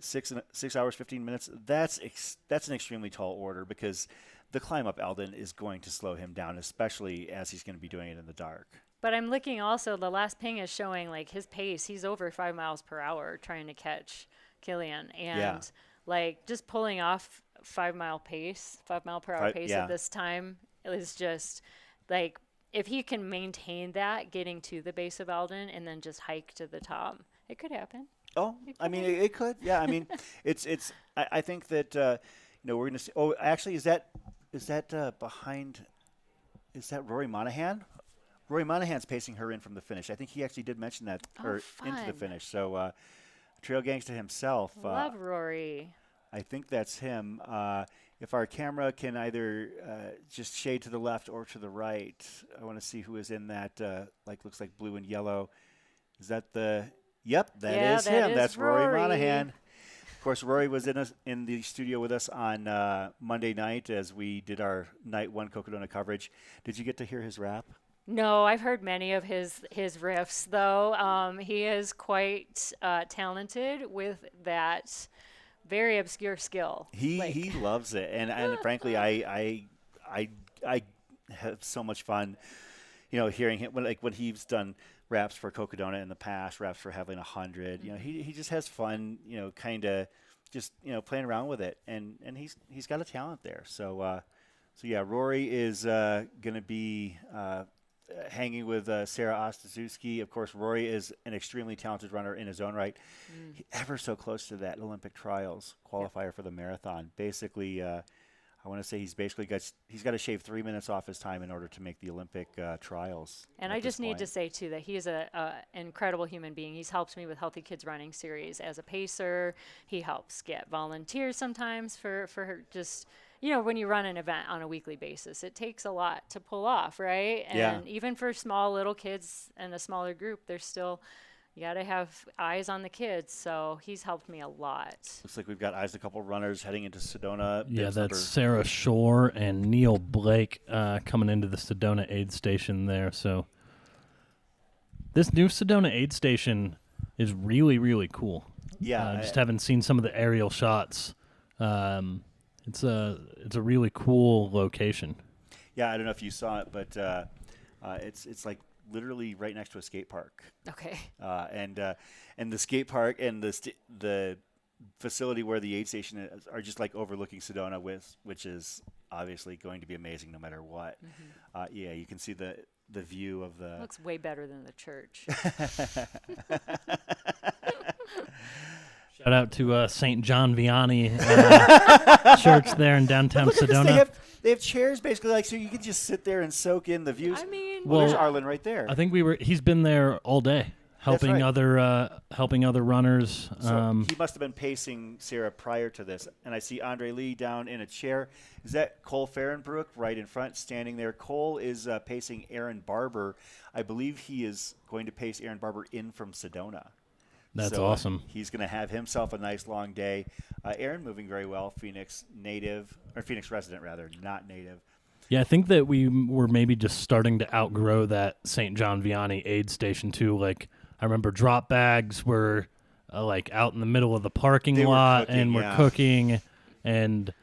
6 hours, 15 minutes. That's an extremely tall order, because the climb up Elden is going to slow him down, especially as he's going to be doing it in the dark. But I'm looking also, the last ping is showing like his pace. He's over 5 miles per hour trying to catch Killian. And like just pulling off 5 mile per hour pace at this time is just like, if he can maintain that getting to the base of Elden and then just hike to the top, it could happen. Oh, it could. Yeah. It's I think that, we're going to see. Oh, actually, is that behind? Is that Rory Monahan? Rory Monahan's pacing her in from the finish. I think he actually did mention that into the finish. So, Trail Gangsta himself. Love Rory. I think that's him. If our camera can either just shade to the left or to the right, I want to see who is in that. Looks like blue and yellow. Is that the? Yep, that is him. That's Rory Monahan. Of course, Rory was in the studio with us on Monday night as we did our night one Cocodona coverage. Did you get to hear his rap? No, I've heard many of his riffs, though. He is quite talented with that very obscure skill. He loves it, and frankly, I have so much fun, hearing him when he's done raps for Cocodona in the past, raps for Heaven 100. He just has fun, kind of just playing around with it, and he's got a talent there. So yeah, Rory is going to be hanging with Sarah Ostaszewski. Of course, Rory is an extremely talented runner in his own right. Ever so close to that Olympic trials qualifier for the marathon. Basically, I want to say he's got to shave 3 minutes off his time in order to make the Olympic trials. And I just need to say, too, that he is an incredible human being. He's helped me with Healthy Kids Running Series as a pacer. He helps get volunteers sometimes for just, when you run an event on a weekly basis, it takes a lot to pull off, right? And even for small little kids and a smaller group, there's still, you got to have eyes on the kids. So he's helped me a lot. Looks like we've got eyes on a couple runners heading into Sedona. Yeah, that's Sarah Shore and Neil Blake coming into the Sedona aid station there. So this new Sedona aid station is really, really cool. Yeah. Just haven't seen some of the aerial shots. It's a really cool location. Yeah, I don't know if you saw it, but it's like literally right next to a skate park. Okay. And the skate park and the facility where the aid station is are just like overlooking Sedona, which is obviously going to be amazing no matter what. Yeah, you can see the view of the. Looks way better than the church. Shout out to St. John Vianney Church there in downtown Sedona. They have chairs basically, so you can just sit there and soak in the views. Well, there's Arlen right there. I think he's been there all day, helping other runners. So he must have been pacing Sarah prior to this. And I see Andre Lee down in a chair. Is that Cole Fahrenbrook right in front, standing there? Cole is pacing Aaron Barber. I believe he is going to pace Aaron Barber in from Sedona. That's awesome. He's going to have himself a nice long day. Aaron moving very well, Phoenix resident rather, not native. Yeah, I think that we were maybe just starting to outgrow that St. John Vianney aid station too. Like I remember drop bags were like out in the middle of the parking lot and we're cooking, and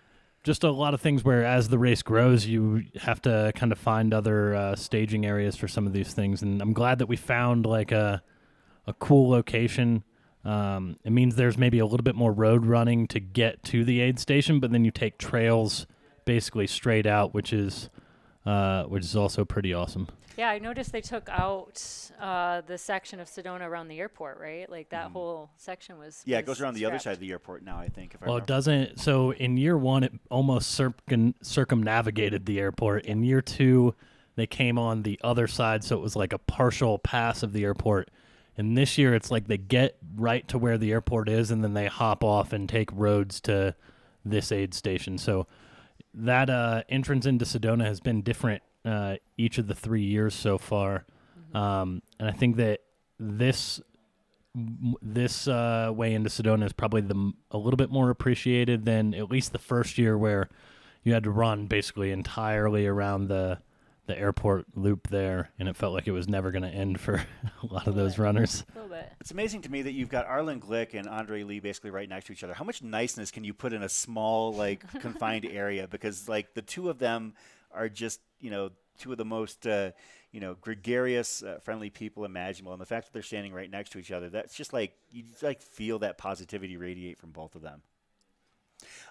just a lot of things where as the race grows, you have to kind of find other staging areas for some of these things. And I'm glad that we found like a cool location. It means there's maybe a little bit more road running to get to the aid station, but then you take trails basically straight out, which is also pretty awesome. Yeah, I noticed they took out the section of Sedona around the airport, right? Like that whole section was. Yeah, it was goes around the other scrapped. side of the airport now, I think. If I Well, it remember. doesn't. So in year one, it almost circumnavigated the airport. In year two, they came on the other side, so it was like a partial pass of the airport. And this year, it's like they get right to where the airport is, and then they hop off and take roads to this aid station. So that entrance into Sedona has been different each of the 3 years so far. And I think that this way into Sedona is probably a little bit more appreciated than at least the first year, where you had to run basically entirely around the airport loop there, and it felt like it was never going to end for a lot of those runners. A little bit. It's amazing to me that you've got Arlen Glick and Andre Lee basically right next to each other. How much niceness can you put in a small, like, confined area? Because, like, the two of them are just, two of the most, gregarious, friendly people imaginable. And the fact that they're standing right next to each other, that's just like, you just, like, feel that positivity radiate from both of them.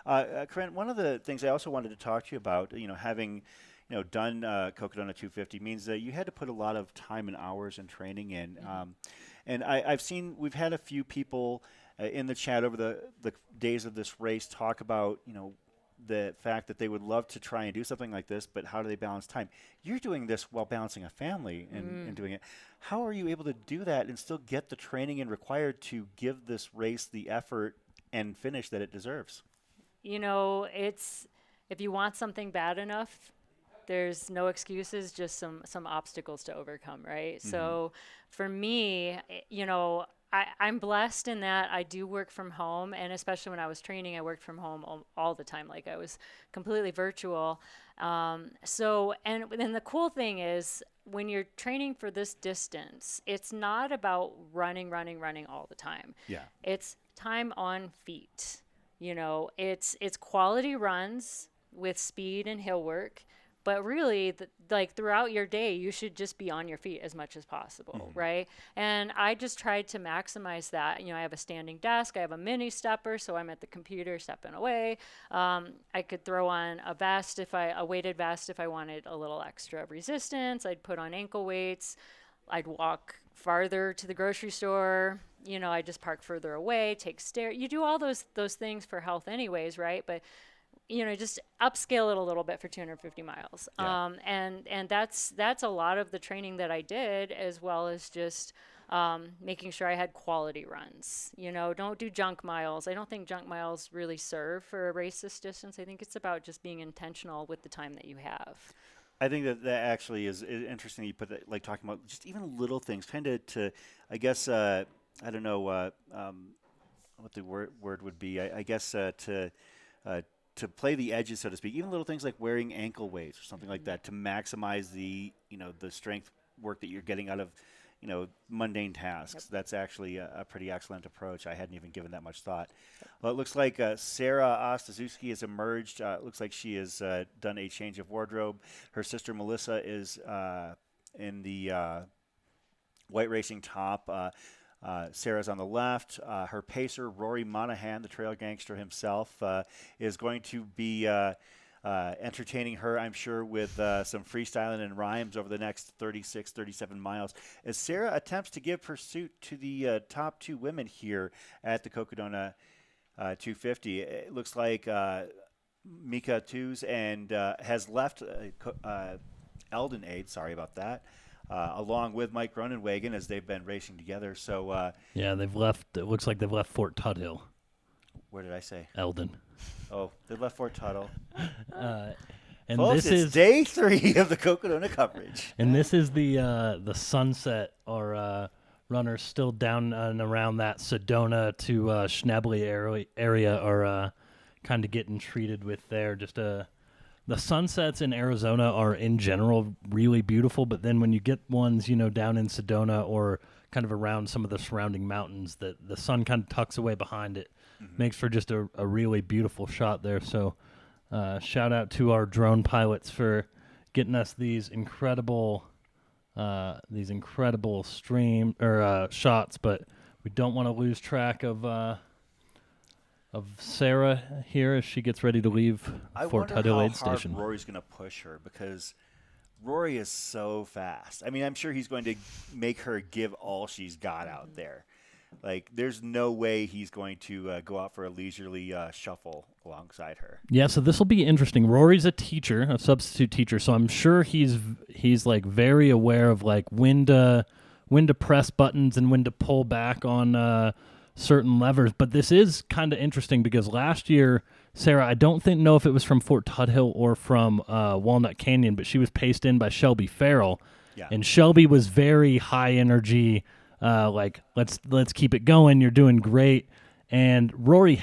Corinne, one of the things I also wanted to talk to you about, having done Cocodona 250 means that you had to put a lot of time and hours and training in. And I've seen, we've had a few people in the chat over the days of this race talk about, the fact that they would love to try and do something like this, but how do they balance time? You're doing this while balancing a family and doing it. How are you able to do that and still get the training in required to give this race the effort and finish that it deserves? It's, if you want something bad enough, there's no excuses, just some obstacles to overcome, right? So for me, I'm blessed in that I do work from home, and especially when I was training, I worked from home all the time. Like, I was completely virtual. And the cool thing is, when you're training for this distance, it's not about running all the time. Yeah. It's time on feet. It's quality runs with speed and hill work. But really, throughout your day, you should just be on your feet as much as possible, right? And I just tried to maximize that. I have a standing desk. I have a mini stepper, so I'm at the computer stepping away. I could throw on a weighted vest if I wanted a little extra resistance. I'd put on ankle weights. I'd walk farther to the grocery store. I just park further away, take stairs. You do all those things for health anyways, right? But just upscale it a little bit for 250 miles. Yeah. And that's a lot of the training that I did, as well as just making sure I had quality runs. Don't do junk miles. I don't think junk miles really serve for a race this distance. I think it's about just being intentional with the time that you have. I think that actually is interesting. You put that, like, talking about just even little things, kind of to, I guess, I don't know what the word would be. I guess to play the edges, so to speak, even little things like wearing ankle weights or something like that to maximize the strength work that you're getting out of mundane tasks. Yep. That's actually a pretty excellent approach. I hadn't even given that much thought. Well, it looks like Sarah Ostaszewski has emerged. It looks like she has done a change of wardrobe. Her sister Melissa is in the white racing top. Sarah's on the left. Her pacer, Rory Monahan, the trail gangster himself, is going to be entertaining her, I'm sure, with some freestyling and rhymes over the next 36, 37 miles, as Sarah attempts to give pursuit to the top two women here at the Cocodona 250. It looks like Mika Tooze and has left Elden Aid, sorry about that, along with Mike Groenenwagen, as they've been racing together. So they've left. It looks like they've left Fort Tuthill. Where did I say? Elden. Oh, they left Fort Tuthill. And folks, this is day 3 of the Cocodona coverage. And this is the sunset. Our runners still down and around that Sedona to Schnably area are kind of getting treated with there. Just the sunsets in Arizona are in general really beautiful, but then when you get ones, down in Sedona or kind of around some of the surrounding mountains, that the sun kind of tucks away behind it, makes for just a really beautiful shot there. So shout out to our drone pilots for getting us these incredible stream or shots, but we don't want to lose track of Sarah here as she gets ready to leave Fort Tuthill Aid Station. I wonder how hard Rory's going to push her, because Rory is so fast. I mean, I'm sure he's going to make her give all she's got out there. Like, there's no way he's going to go out for a leisurely shuffle alongside her. Yeah, so this will be interesting. Rory's a teacher, a substitute teacher, so I'm sure he's like very aware of like when to press buttons and when to pull back on certain levers. But this is kind of interesting because last year, Sarah, I don't know if it was from Fort Tuthill or from Walnut Canyon, but she was paced in by Shelby Farrell. Yeah. And Shelby was very high energy, like let's keep it going. You're doing great. And Rory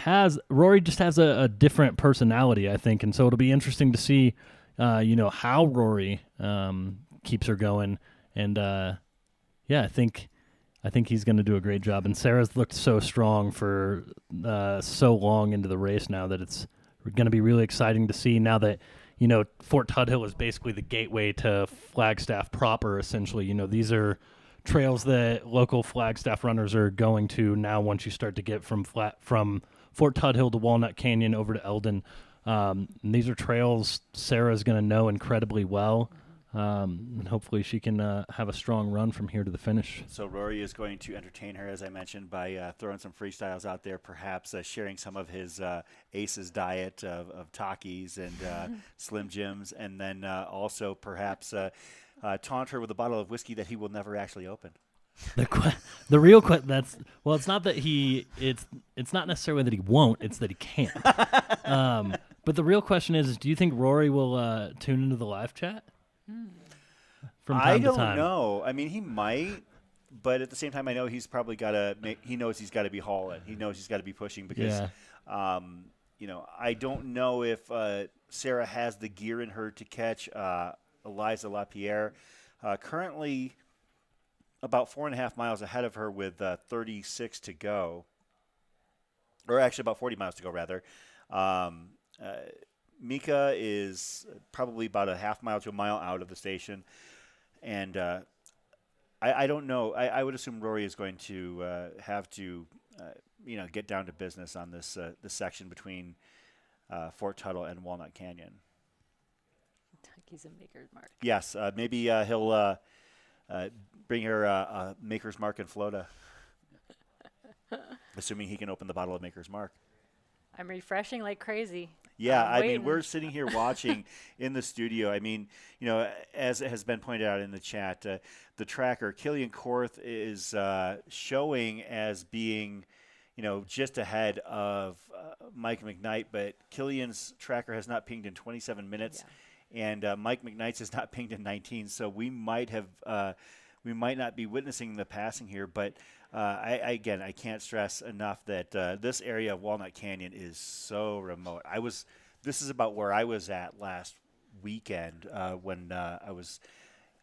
just has a different personality, I think, and so it'll be interesting to see, how Rory keeps her going. And I think he's going to do a great job. And Sarah's looked so strong for so long into the race now that it's going to be really exciting to see now that, Fort Tuthill is basically the gateway to Flagstaff proper, essentially. These are trails that local Flagstaff runners are going to now once you start to get from Fort Tuthill to Walnut Canyon over to Elden. And these are trails Sarah's going to know incredibly well. And hopefully she can have a strong run from here to the finish. So Rory is going to entertain her, as I mentioned, by throwing some freestyles out there, perhaps sharing some of his Aces diet of Takis and Slim Jims, and then also perhaps taunt her with a bottle of whiskey that he will never actually open. The real question, it's not that it's not necessarily that he won't, it's that he can't. But the real question is do you think Rory will tune into the live chat? From time to time? I don't know. I mean, he might, but at the same time, I know he's probably got to he knows he's got to be hauling. He knows he's got to be pushing because, I don't know if Sarah has the gear in her to catch Eliza LaPierre. Currently about 4.5 miles ahead of her with 36 to go, or actually about 40 miles to go, rather. Mika is probably about a half mile to a mile out of the station. And I don't know. I would assume Rory is going to have to, get down to business on this section between Fort Tuthill and Walnut Canyon. He's a maker's mark. Yes, maybe he'll bring her a maker's mark in Florida, assuming he can open the bottle of maker's mark. I'm refreshing like crazy. Yeah, I mean, we're sitting here watching in the studio. I mean, as has been pointed out in the chat, the tracker, Killian Korth, is showing as being, just ahead of Mike McKnight, but Killian's tracker has not pinged in 27 minutes, and Mike McKnight's has not pinged in 19. So we might not be witnessing the passing here, but I can't stress enough that this area of Walnut Canyon is so remote. This is about where I was at last weekend when I was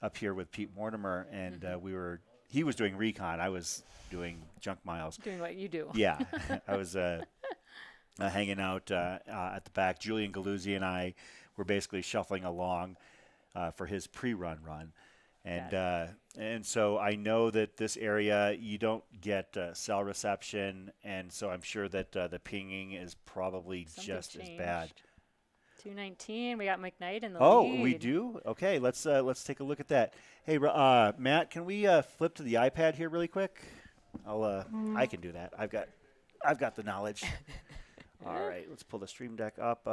up here with Pete Mortimer, and he was doing recon. I was doing junk miles. Doing what you do. Yeah, I was hanging out at the back. Julian Galuzzi and I were basically shuffling along for his pre-run run. And so I know that this area, you don't get cell reception, and so I'm sure that the pinging is probably just as bad. 219, we got McKnight in the lead. Oh, we do? Okay, let's take a look at that. Hey, Matt, can we flip to the iPad here really quick? I can do that. I've got the knowledge. All right, let's pull the Stream Deck up.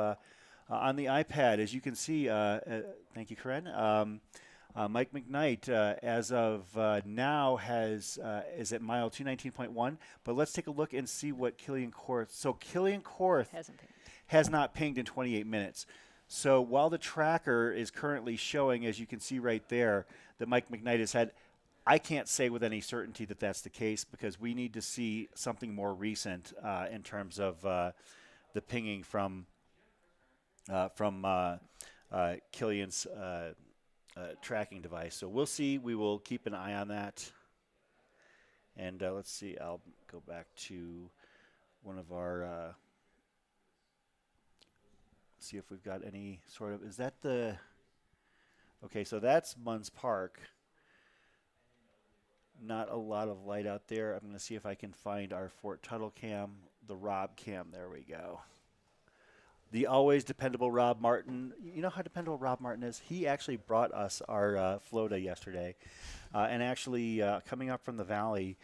On the iPad, as you can see, thank you, Karen. Mike McKnight, as of now, is at mile 219.1. But let's take a look and see what Killian Korth. So Killian Korth has not pinged in 28 minutes. So while the tracker is currently showing, as you can see right there, that Mike McKnight has had, I can't say with any certainty that that's the case because we need to see something more recent in terms of the pinging from Killian's tracking device. So we'll see. We will keep an eye on that. And let's see. I'll go back to one of our see if we've got any sort of, is that the, okay, so that's Munns Park. Not a lot of light out there. I'm going to see if I can find our Fort Tuthill cam, the Rob cam. There we go. the always dependable Rob Martin. You know how dependable Rob Martin is? He actually brought us our floater yesterday, and actually coming up from the valley,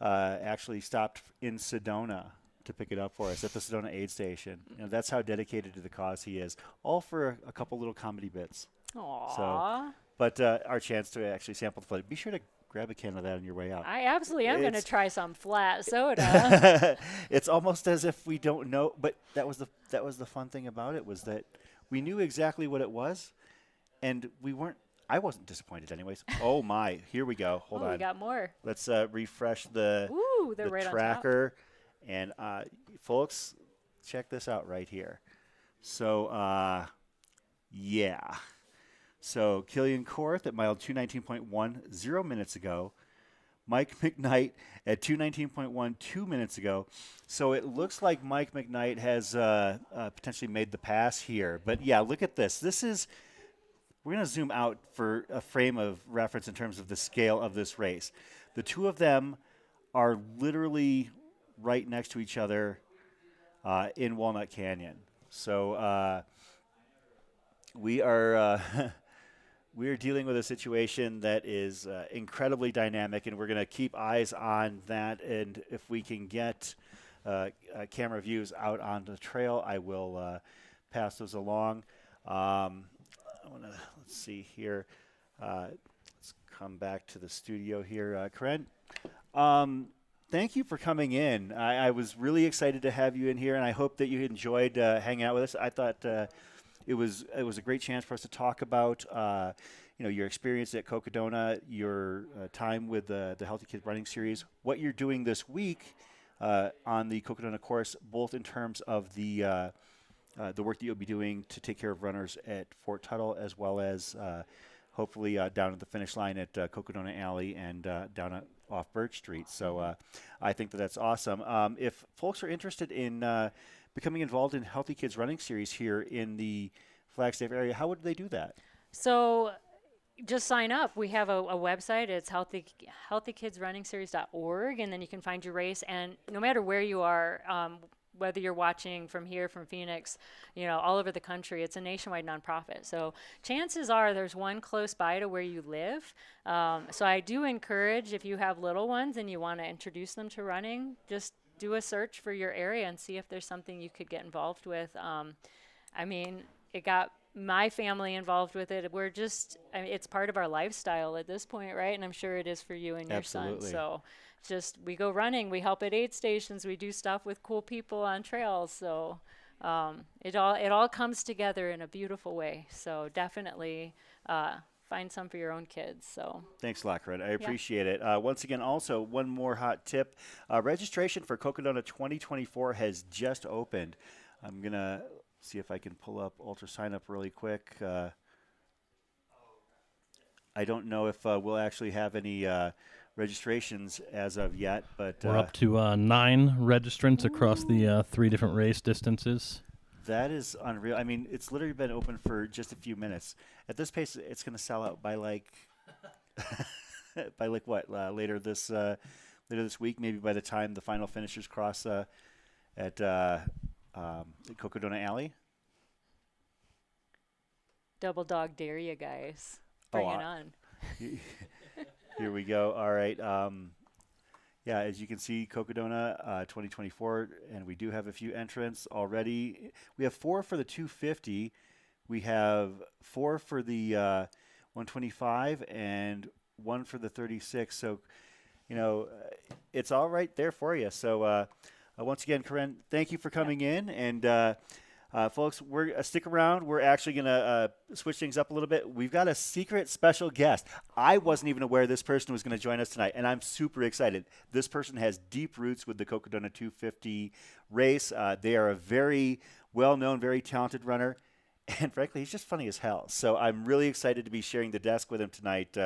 actually stopped in Sedona to pick it up for us at the Sedona aid station. You know, that's how dedicated to the cause he is. All for a couple little comedy bits. Aww. So, but our chance to actually sample the floater. Be sure to grab a can of that on your way out. I absolutely am going to try some flat soda. It's almost as if we don't know, but that was the fun thing about it, was that we knew exactly what it was, and I wasn't disappointed anyways. Oh my, here we go. Hold on. We got more. Let's refresh the right tracker. And folks, check this out right here. So yeah. So Killian Korth at mile 219.1 0 minutes ago. Mike McKnight at 219.1 2 minutes ago. So it looks like Mike McKnight has potentially made the pass here. But yeah, look at this. We're going to zoom out for a frame of reference in terms of the scale of this race. The two of them are literally right next to each other in Walnut Canyon. So we are dealing with a situation that is incredibly dynamic, and we're going to keep eyes on that. And if we can get camera views out on the trail, I will pass those along. Let's see here. Let's come back to the studio here. Corinne, thank you for coming in. I was really excited to have you in here, and I hope that you enjoyed hanging out with us. I thought it was a great chance for us to talk about your experience at Cocodona, your time with the Healthy Kids Running Series, what you're doing this week on the Cocodona course, both in terms of the work that you'll be doing to take care of runners at Fort Tuthill, as well as hopefully down at the finish line at Cocodona Alley and down off Birch Street. So I think that's awesome. If folks are interested in becoming involved in Healthy Kids Running Series here in the Flagstaff area, how would they do that? So just sign up. We have a website. It's healthykidsrunningseries.org, and then you can find your race. And no matter where you are, whether you're watching from here, from Phoenix, all over the country, it's a nationwide nonprofit. So chances are there's one close by to where you live. So I do encourage, if you have little ones and you want to introduce them to running, just do a search for your area and see if there's something you could get involved with. It got my family involved with it. It's part of our lifestyle at this point, right? And I'm sure it is for you and your son. So we go running, we help at aid stations, we do stuff with cool people on trails. So it all comes together in a beautiful way. So definitely find some for your own kids. So thanks a lot, Corinne. I appreciate it. Once again, also one more hot tip. Registration for Cocodona 2024 has just opened. I'm going to see if I can pull up Ultra Sign Up really quick. I don't know if we'll actually have any registrations as of yet, but we're up to 9 registrants across the 3 different race distances. That is unreal. I mean, it's literally been open for just a few minutes. At this pace, it's going to sell out by what? Later this week, maybe by the time the final finishers cross at Cocodona Alley. Double dog dare you guys. Bring it on. Here we go. All right. As you can see, Cocodona 2024, and we do have a few entrants already. We have 4 for the 250. We have 4 for the 125 and 1 for the 36. So, it's all right there for you. So, once again, Corinne, thank you for coming in. And folks, we're stick around. We're actually going to switch things up a little bit. We've got a secret special guest. I wasn't even aware this person was going to join us tonight, and I'm super excited. This person has deep roots with the Cocodona 250 race. They are a very well-known, very talented runner. And frankly, he's just funny as hell. So I'm really excited to be sharing the desk with him tonight.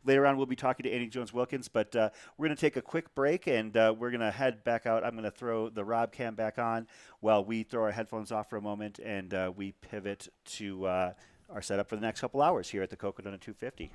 Later on, we'll be talking to Andy Jones-Wilkins, but we're going to take a quick break, and we're going to head back out. I'm going to throw the Rob cam back on while we throw our headphones off for a moment, and we pivot to our setup for the next couple hours here at the Cocodona 250.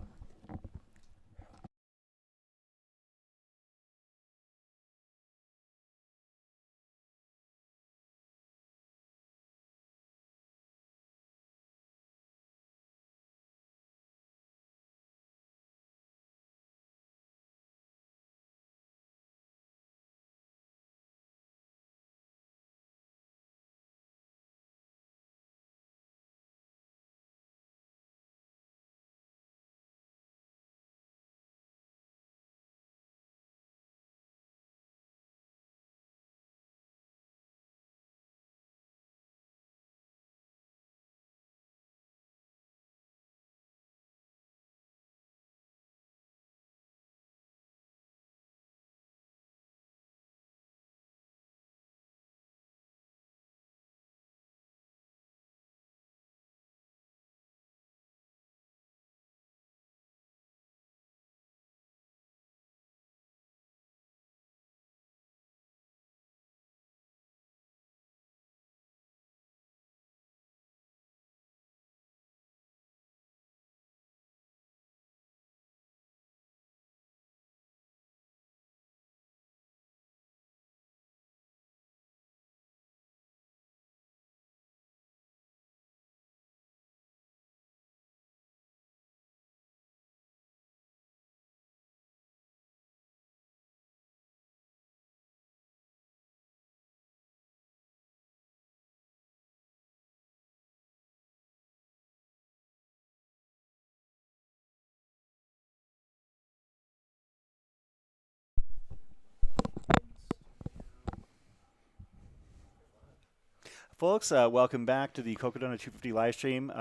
Folks, welcome back to the Cocodona 250 live stream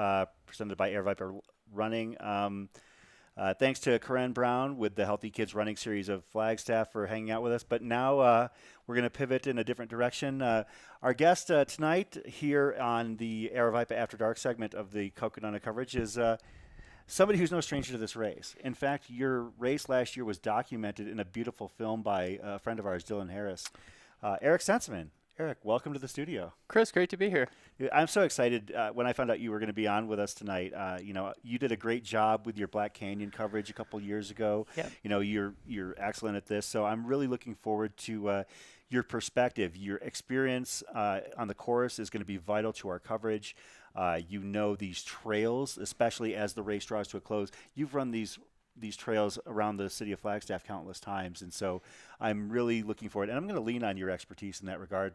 presented by Aravaipa Running. Thanks to Corinne Brown with the Healthy Kids Running Series of Flagstaff for hanging out with us. But now we're going to pivot in a different direction. Our guest tonight here on the Aravaipa After Dark segment of the Cocodona coverage is somebody who's no stranger to this race. In fact, your race last year was documented in a beautiful film by a friend of ours, Dylan Harris. Eric Senseman. Eric, welcome to the studio. Chris, great to be here. I'm so excited when I found out you were going to be on with us tonight. You did a great job with your Black Canyon coverage a couple years ago. Yep. You're excellent at this, so I'm really looking forward to your perspective. Your experience on the course is going to be vital to our coverage. These trails, especially as the race draws to a close. You've run these trails around the city of Flagstaff countless times, and so I'm really looking forward. And I'm going to lean on your expertise in that regard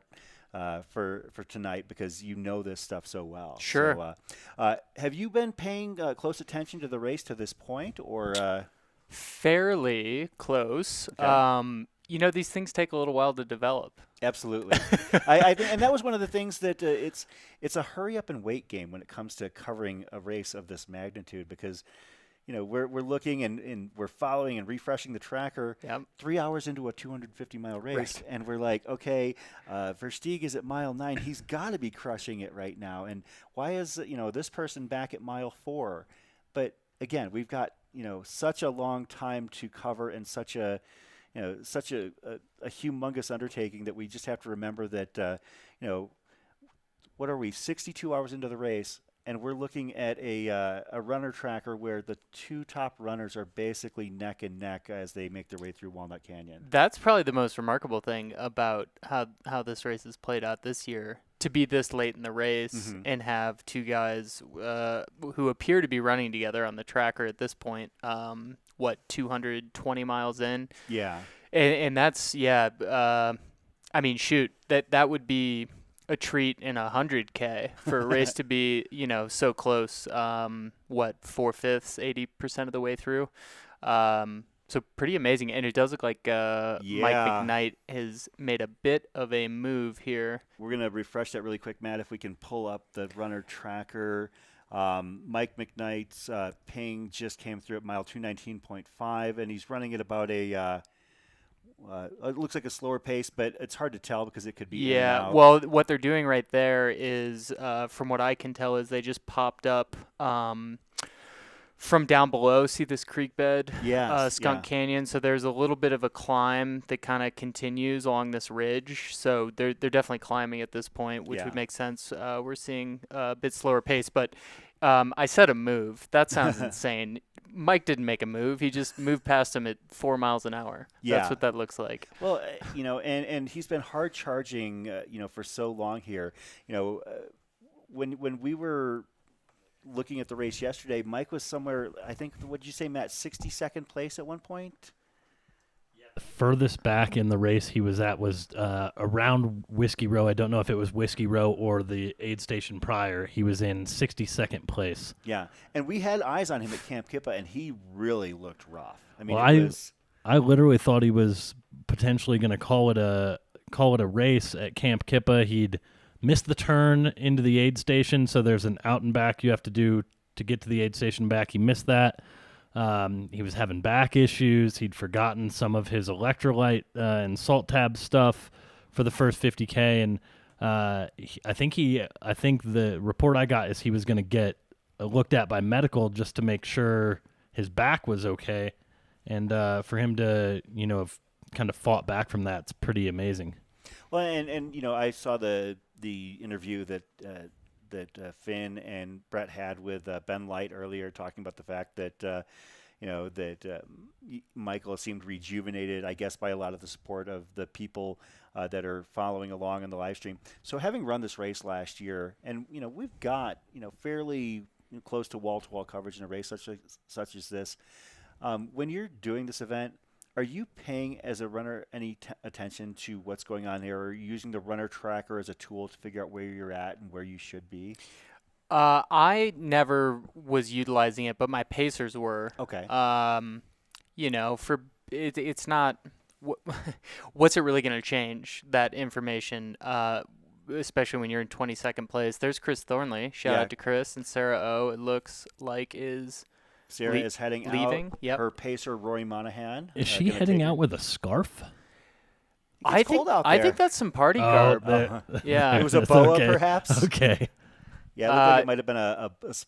for tonight because you know this stuff so well. Sure. So, have you been paying close attention to the race to this point, or? Fairly close. Okay. These things take a little while to develop. Absolutely. And that was one of the things that it's a hurry up and wait game when it comes to covering a race of this magnitude because we're looking and we're following and refreshing the tracker 3 hours into a 250-mile race, Right. and we're like, okay, Versteeg is at mile 9. He's got to be crushing it right now. And why is this person back at mile 4? But again, we've got such a long time to cover and such a humongous undertaking that we just have to remember that what are we 62 hours into the race? And we're looking at a runner tracker where the two top runners are basically neck and neck as they make their way through Walnut Canyon. That's probably the most remarkable thing about how this race has played out this year. To be this late in the race and have two guys who appear to be running together on the tracker at this point, 220 miles in? Yeah. And that's, that would be a treat in 100K for a race to be, so close, 4/5, 80% of the way through. So pretty amazing. And it does look like Mike McKnight has made a bit of a move here. We're going to refresh that really quick, Matt, if we can pull up the runner tracker. Mike McKnight's ping just came through at mile 219.5, and he's running at about it looks like a slower pace, but it's hard to tell because it could be in and out. Well, what they're doing right there is, from what I can tell, is they just popped up from down below. See this creek bed? Skunk Canyon. So there's a little bit of a climb that kind of continues along this ridge. So they're definitely climbing at this point, which would make sense. We're seeing a bit slower pace, but I said a move. That sounds insane. Mike didn't make a move. He just moved past him at 4 miles an hour. Yeah. That's what that looks like. Well, and he's been hard charging, for so long here. When we were looking at the race yesterday, Mike was somewhere, I think, what did you say, Matt, 62nd place at one point? The furthest back in the race he was at was around Whiskey Row. I don't know if it was Whiskey Row or the aid station prior. He was in 62nd place. Yeah, and we had eyes on him at Camp Kippa, and he really looked rough. I mean, I literally thought he was potentially going to call it a race at Camp Kippa. He'd missed the turn into the aid station, so there's an out and back you have to do to get to the aid station back. He missed that. He was having back issues. He'd forgotten some of his electrolyte and salt tab stuff for the first 50K, and I think the report I got is he was going to get looked at by medical just to make sure his back was okay, and for him to have kind of fought back from that's pretty amazing. Well, and I saw the interview that Finn and Brett had with Ben Light earlier, talking about the fact that Michael seemed rejuvenated, I guess, by a lot of the support of the people that are following along in the live stream. So having run this race last year, and we've got fairly close to wall-to-wall coverage in a race such as this. When you're doing this event, are you paying as a runner any attention to what's going on here, or are you using the runner tracker as a tool to figure out where you're at and where you should be? I never was utilizing it, but my pacers were. Okay. It's not. What's it really going to change? That information. especially when you're in 22nd place. There's Chris Thornley. Shout Yeah. out to Chris. And Sarah O, it looks like is Sarah is heading leaving. out. Yep. Her pacer, Rory Monahan. Is she heading out with a scarf? I It's cold out I there. think that's some party garb. Yeah. It was a boa, Okay. perhaps. Okay. Yeah, it looked like it might have been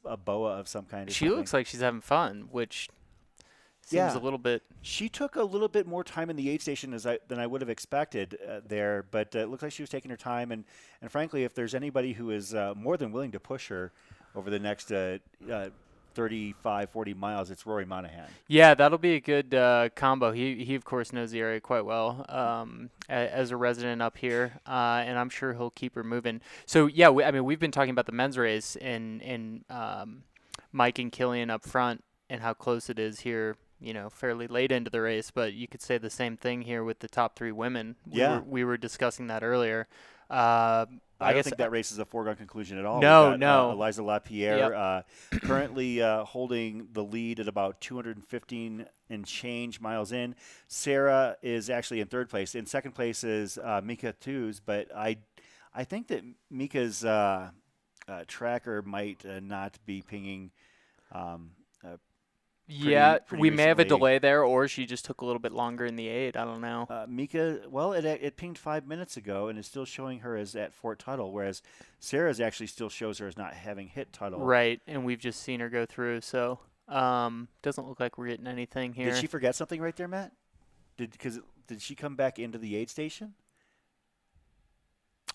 a boa of some kind. Or She something. looks like she's having fun, which seems a little bit. She took a little bit more time in the aid station than I would have expected there, but it looked like she was taking her time. And frankly, if there's anybody who is more than willing to push her over the next 35, 40 miles, it's Rory Monahan. Yeah, that'll be a good combo. He of course knows the area quite well as a resident up here, and I'm sure he'll keep her moving. So yeah, we've been talking about the men's race and Mike and Killian up front and how close it is here. Fairly late into the race, but you could say the same thing here with the top 3 women. We were discussing that earlier. I don't think that race is a foregone conclusion at all. No, We've got, no. Eliza LaPierre currently holding the lead at about 215 and change miles in. Sarah is actually in 3rd place. In 2nd place is Mika Tews, but I think that Mika's tracker might not be pinging. Pretty we may have a recently. delay there, or she just took a little bit longer in the aid. I don't know. Mika, well, it pinged 5 minutes ago, and it's still showing her as at Fort Tuthill, whereas Sarah's actually still shows her as not having hit Tuthill. Right, and we've just seen her go through, so doesn't look like we're getting anything here. Did she forget something right there, Matt? Did she come back into the aid station?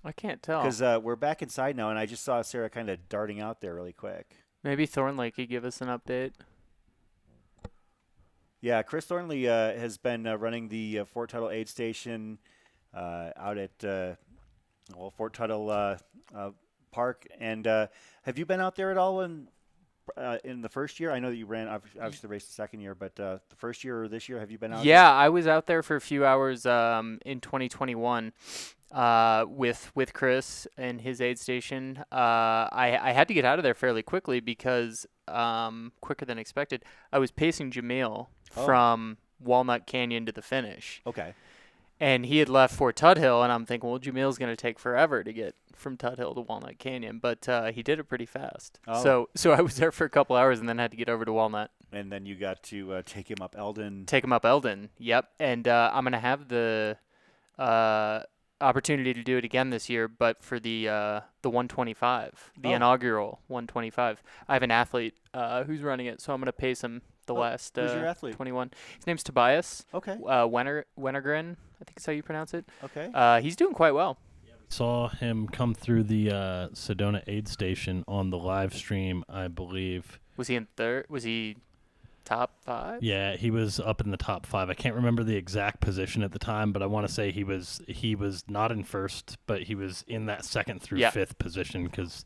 I can't tell. Because we're back inside now, and I just saw Sarah kind of darting out there really quick. Maybe Thornley could give us an update. Yeah, Chris Thornley has been running the Fort Tuthill aid station out at Fort Tuthill Park. And have you been out there at all in the first year? I know that you ran obviously the race the second year, but the first year or this year, have you been out? Yeah, I was out there for a few hours in 2021 with Chris and his aid station. I had to get out of there fairly quickly because quicker than expected. I was pacing Jamil from Walnut Canyon to the finish. Okay. And he had left Fort Tuthill, and I'm thinking, well, Jamil's going to take forever to get from Tuthill to Walnut Canyon, but he did it pretty fast. Oh. So I was there for a couple hours and then had to get over to Walnut. And then you got to take him up Elden. Yep. And I'm going to have the opportunity to do it again this year, but for the 125, the inaugural 125. I have an athlete who's running it, so I'm going to pace him the last who's your athlete? 21. His name's Tobias. Okay. Wennergren, I think is how you pronounce it. Okay. He's doing quite well. Saw him come through the Sedona aid station on the live stream, I believe. Was he in third? Was he top 5? Yeah, he was up in the top 5. I can't remember the exact position at the time, but I want to say he was not in first, but he was in that 2nd through 5th position because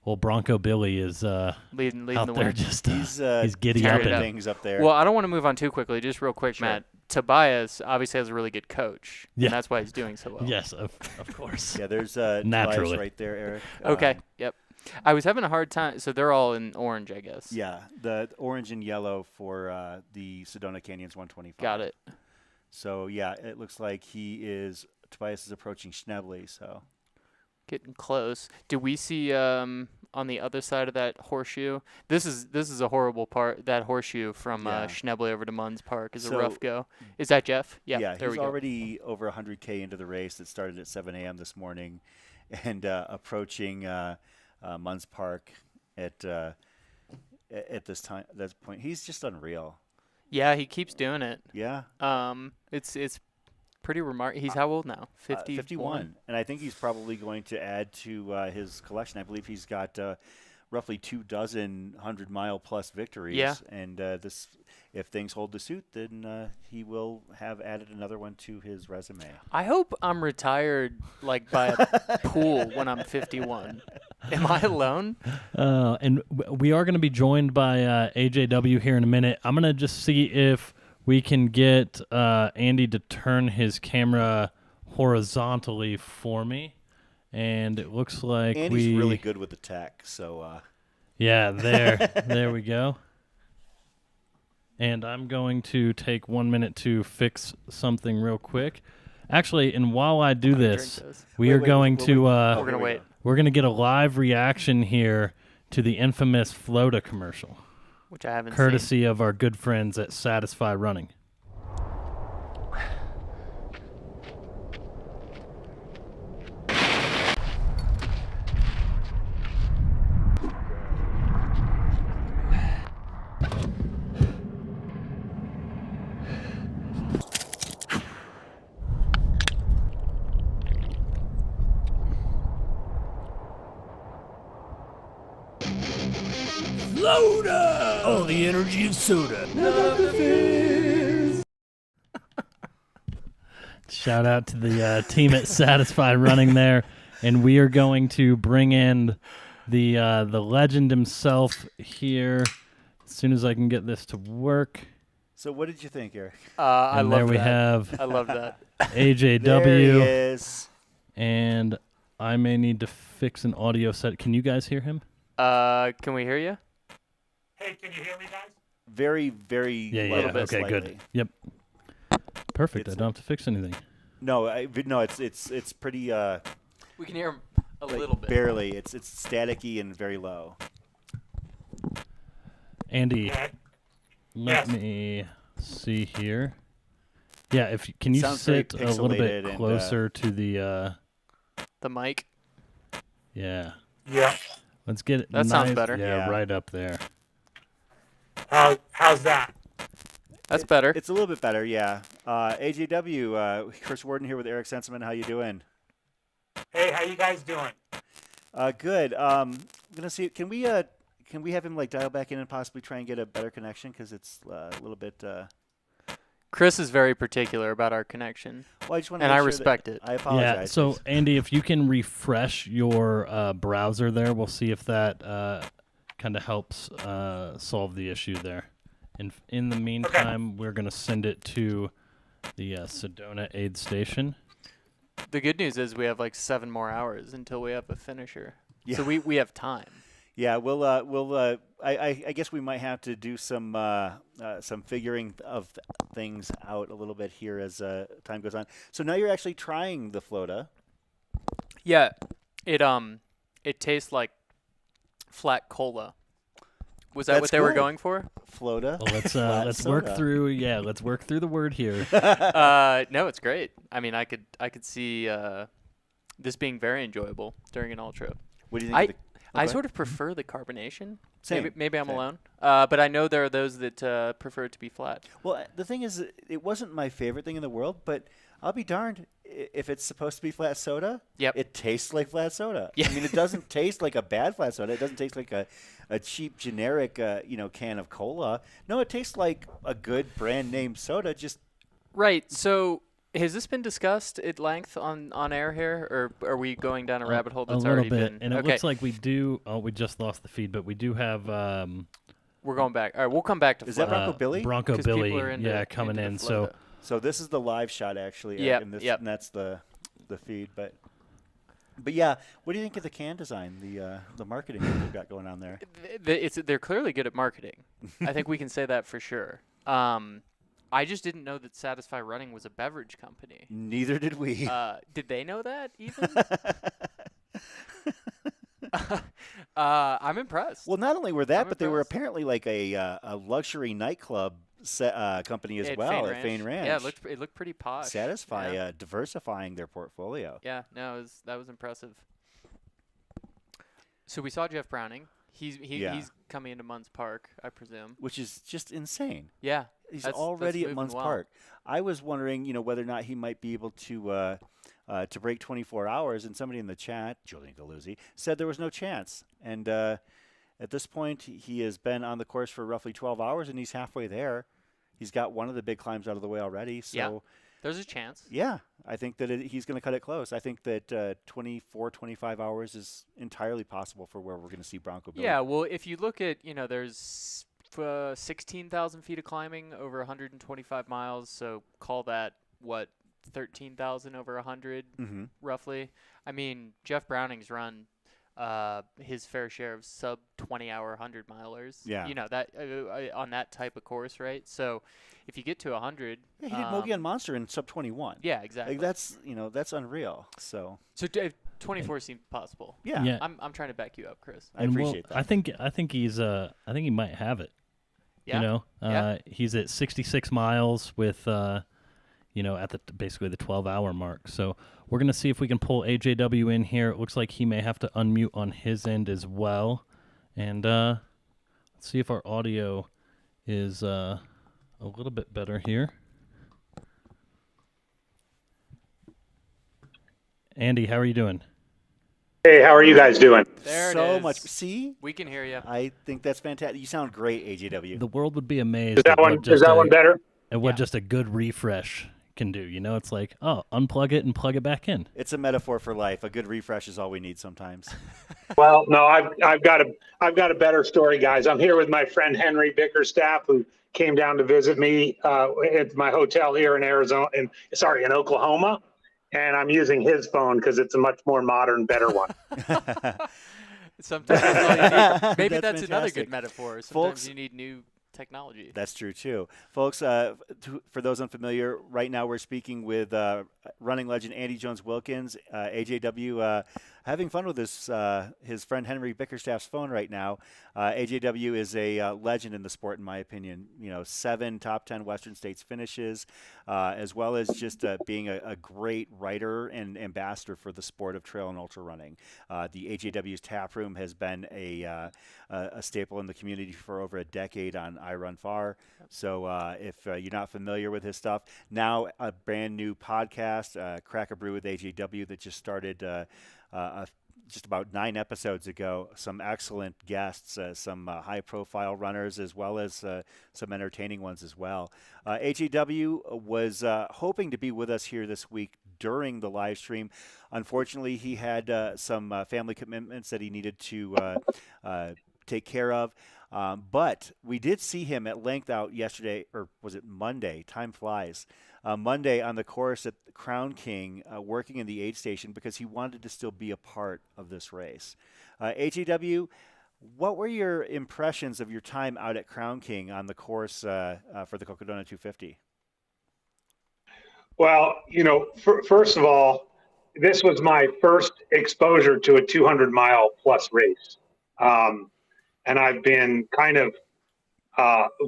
old Bronco Billy is leading out the there way. just He's giddy up and things up there. Well, I don't want to move on too quickly. Just real quick, Sure. Matt. Tobias obviously has a really good coach, Yeah. and that's why he's doing so well. Yes, of course. Yeah, there's Naturally. Tobias right there, Eric. Okay. Yep. I was having a hard time. So they're all in orange, I guess. Yeah, the orange and yellow for the Sedona Canyons 125. Got it. So yeah, it looks like Tobias is approaching Schnebly. So Getting close. Do we see on the other side of that horseshoe? This is a horrible part. That horseshoe from Schnebly over to Munns Park is a rough go. Is that Jeff? Yeah. There we he's go. already over 100K into the race. That started at 7 a.m. this morning, and approaching Munns Park at this time. That point, he's just unreal. Yeah, he keeps doing it. Yeah. It's pretty remarkable. He's how old now? 51. And I think he's probably going to add to his collection. I believe he's got roughly 24 100-mile plus victories. Yeah. And if things hold the suit, then he will have added another one to his resume. I hope I'm retired like by a pool when I'm 51. Am I alone? And we are going to be joined by AJW here in a minute. I'm going to just see if we can get Andy to turn his camera horizontally for me. And it looks like Andy's really good with the tech, so... Yeah, there we go. And I'm going to take 1 minute to fix something real quick. Actually, and while I do Drink this, those. we are going to We're gonna wait. we're gonna get a live reaction here to the infamous Flota commercial, Which I haven't seen. courtesy of our good friends at Satisfy Running. Soda! Oh, the energy of soda. Shout out to the team at Satisfy Running there, and we are going to bring in the legend himself here as soon as I can get this to work. So what did you think, Eric? I And love there we that. have I love that. AJW. There he is. And I may need to fix an audio set. Can you guys hear him? Can we hear you? Hey, can you hear me, guys? Very, very Yeah. low, Okay, good. slightly. Yep. Perfect. I It's- don't have to fix anything. No, it's pretty We can hear him a like, little bit. barely. It's staticky and very low. Andy, Yeah. let Yes. me see here. Yeah, can you Sounds very sit a little bit pixelated and, closer to the The mic. yeah. Yeah. Let's get it That sounds better. Yeah, Yeah. right up there. How's that? That's better. It's a little bit better, yeah. AJW, Chris Warden here with Eric Senseman. How you doing? Hey, how you guys doing? Good. I'm gonna see. Can we have him like dial back in and possibly try and get a better connection because it's a little bit. Chris is very particular about our connection, Well, I just want to. and I respect it. I apologize. Yeah, so Andy, if you can refresh your browser there, we'll see if that kind of helps solve the issue there. And in the meantime, we're going to send it to the Sedona aid station. The good news is we have like 7 more hours until we have a finisher. Yeah. So we have time. Yeah, we'll I guess we might have to do some figuring of things out a little bit here as time goes on. So now you're actually trying the Flota. Yeah, it tastes like flat cola. Was that That's what they were good. going for? Flota. Well, let's soda. work through. Yeah, let's work through the word here. No, it's great. I mean, I could see this being very enjoyable during an ultra. What do you think? I sort of prefer the carbonation. Same. Maybe I'm Same. alone. But I know there are those that prefer it to be flat. Well, the thing is, it wasn't my favorite thing in the world, but I'll be darned if it's supposed to be flat soda. Yep. It tastes like flat soda. Yeah. I mean, it doesn't taste like a bad flat soda. It doesn't taste like a cheap generic can of cola. No, it tastes like a good brand name soda. Just Right. So has this been discussed at length on air here, or are we going down a rabbit hole that's a little already bit, been? and it okay. looks like we do. Oh, we just lost the feed, but we do have. We're going back. All right, we'll come back to Is that Florida. Bronco Billy? Bronco 'Cause people Billy, are into- coming into the in. So Florida. so this is the live shot actually. Yep, And yep. and that's the feed, but yeah. What do you think of the can design? The marketing that they've got going on there. They're clearly good at marketing. I think we can say that for sure. I just didn't know that Satisfy Running was a beverage company. Neither did we. Did they know that even? I'm impressed. Well, not only were that, I'm but they were impressed. apparently like a luxury nightclub company as At well Fain at Fain Ranch. Yeah, it looked pretty posh. Satisfy Yeah. diversifying their portfolio. Yeah, no, that was impressive. So we saw Jeff Browning. He's coming into Munns Park, I presume. Which is just insane. Yeah, He's that's already at moving Munns well. Park. I was wondering, whether or not he might be able to break 24 hours, and somebody in the chat, Julian Galuzzi, said there was no chance. And at this point, he has been on the course for roughly 12 hours, and he's halfway there. He's got one of the big climbs out of the way already. So Yeah. There's a chance. yeah, I think that he's going to cut it close. I think that 24, 25 hours is entirely possible for where we're going to see Bronco Billy. Yeah, well, if you look at, there's 16,000 feet of climbing over 125 miles, so call that, 13,000 over 100, Mhm. roughly. I mean, Jeff Browning's run his fair share of sub 20-hour 100 milers. Yeah. You know, that on that type of course, right? So if you get to 100, Yeah, he did Mogollon Monster in sub 21. Yeah, exactly. Like that's unreal. So 24 seems possible. Yeah. Yeah. I'm trying to back you up, Chris. I appreciate that. I think he might have it. Yeah. You know, Yeah. he's at 66 miles with, at basically the 12-hour mark. So we're going to see if we can pull AJW in here. It looks like he may have to unmute on his end as well. And let's see if our audio is a little bit better here. Andy, how are you doing? Hey, how are you guys doing? There so it is. much. See? We can hear you. I think that's fantastic. You sound great, AJW. The world would be amazed. Is that one better? And what just a good refresh can do. You know, it's like, oh, unplug it and plug it back in. It's a metaphor for life. A good refresh is all we need sometimes. Well, no, I've got a better story, guys. I'm here with my friend Henry Bickerstaff, who came down to visit me at my hotel here in in Oklahoma, and I'm using his phone because it's a much more modern, better one. Sometimes that's all you need. Maybe That's that's another fantastic. good metaphor. Sometimes Folks, you need new technology. That's true, too. Folks, for those unfamiliar, right now we're speaking with running legend Andy Jones-Wilkins, AJW, having fun with his friend Henry Bickerstaff's phone right now. AJW is a legend in the sport, in my opinion. 7 top 10 Western States finishes, as well as just being a great writer and ambassador for the sport of trail and ultra running. The AJW's tap room has been a staple in the community for over a decade on I Run Far. So if you're not familiar with his stuff, now a brand new podcast, Crack a Brew with AJW, that just started just about 9 episodes ago. Some excellent guests, some high-profile runners, as well as some entertaining ones as well. AJW was hoping to be with us here this week during the live stream. Unfortunately, he had some family commitments that he needed to take care of. But we did see him at length out yesterday, or was it Monday? Time flies. Monday on the course at Crown King, working in the aid station because he wanted to still be a part of this race. AJW, what were your impressions of your time out at Crown King on the course for the Cocodona 250? Well, first of all, this was my first exposure to a 200-mile plus race. And I've been kind of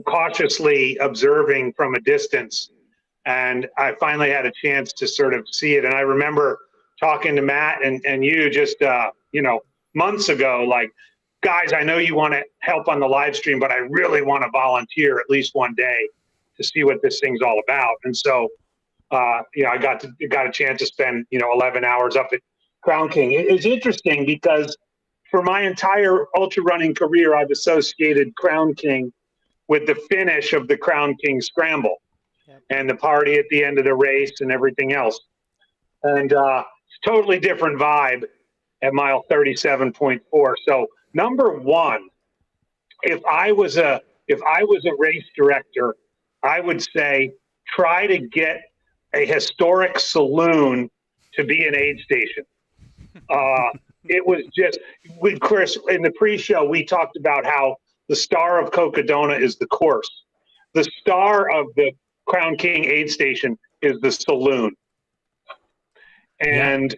cautiously observing from a distance. And I finally had a chance to sort of see it. And I remember talking to Matt and you just, months ago, like, guys, I know you want to help on the live stream, but I really want to volunteer at least one day to see what this thing's all about. And so, I got a chance to spend, 11 hours up at Crown King. It's interesting because for my entire ultra running career, I've associated Crown King with the finish of the Crown King Scramble and the party at the end of the race and everything else. And it's totally different vibe at mile 37.4. So number one, if I was a race director, I would say try to get a historic saloon to be an aid station. It was just, with Chris, in the pre-show, we talked about how the star of Cocodona is the course. The star of the Crown King aid station is the saloon. And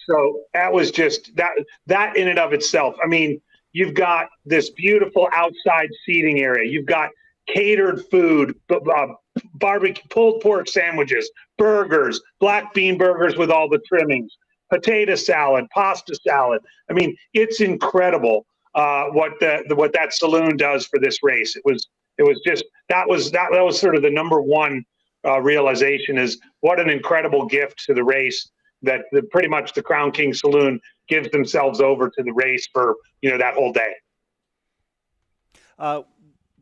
so that was just, that in and of itself. I mean, you've got this beautiful outside seating area. You've got catered food, barbecue, pulled pork sandwiches, burgers, black bean burgers with all the trimmings, potato salad, pasta salad. I mean, it's incredible what that saloon does for this race. It was just that was sort of the number one realization, is what an incredible gift to the race that pretty much the Crown King Saloon gives themselves over to the race for that whole day.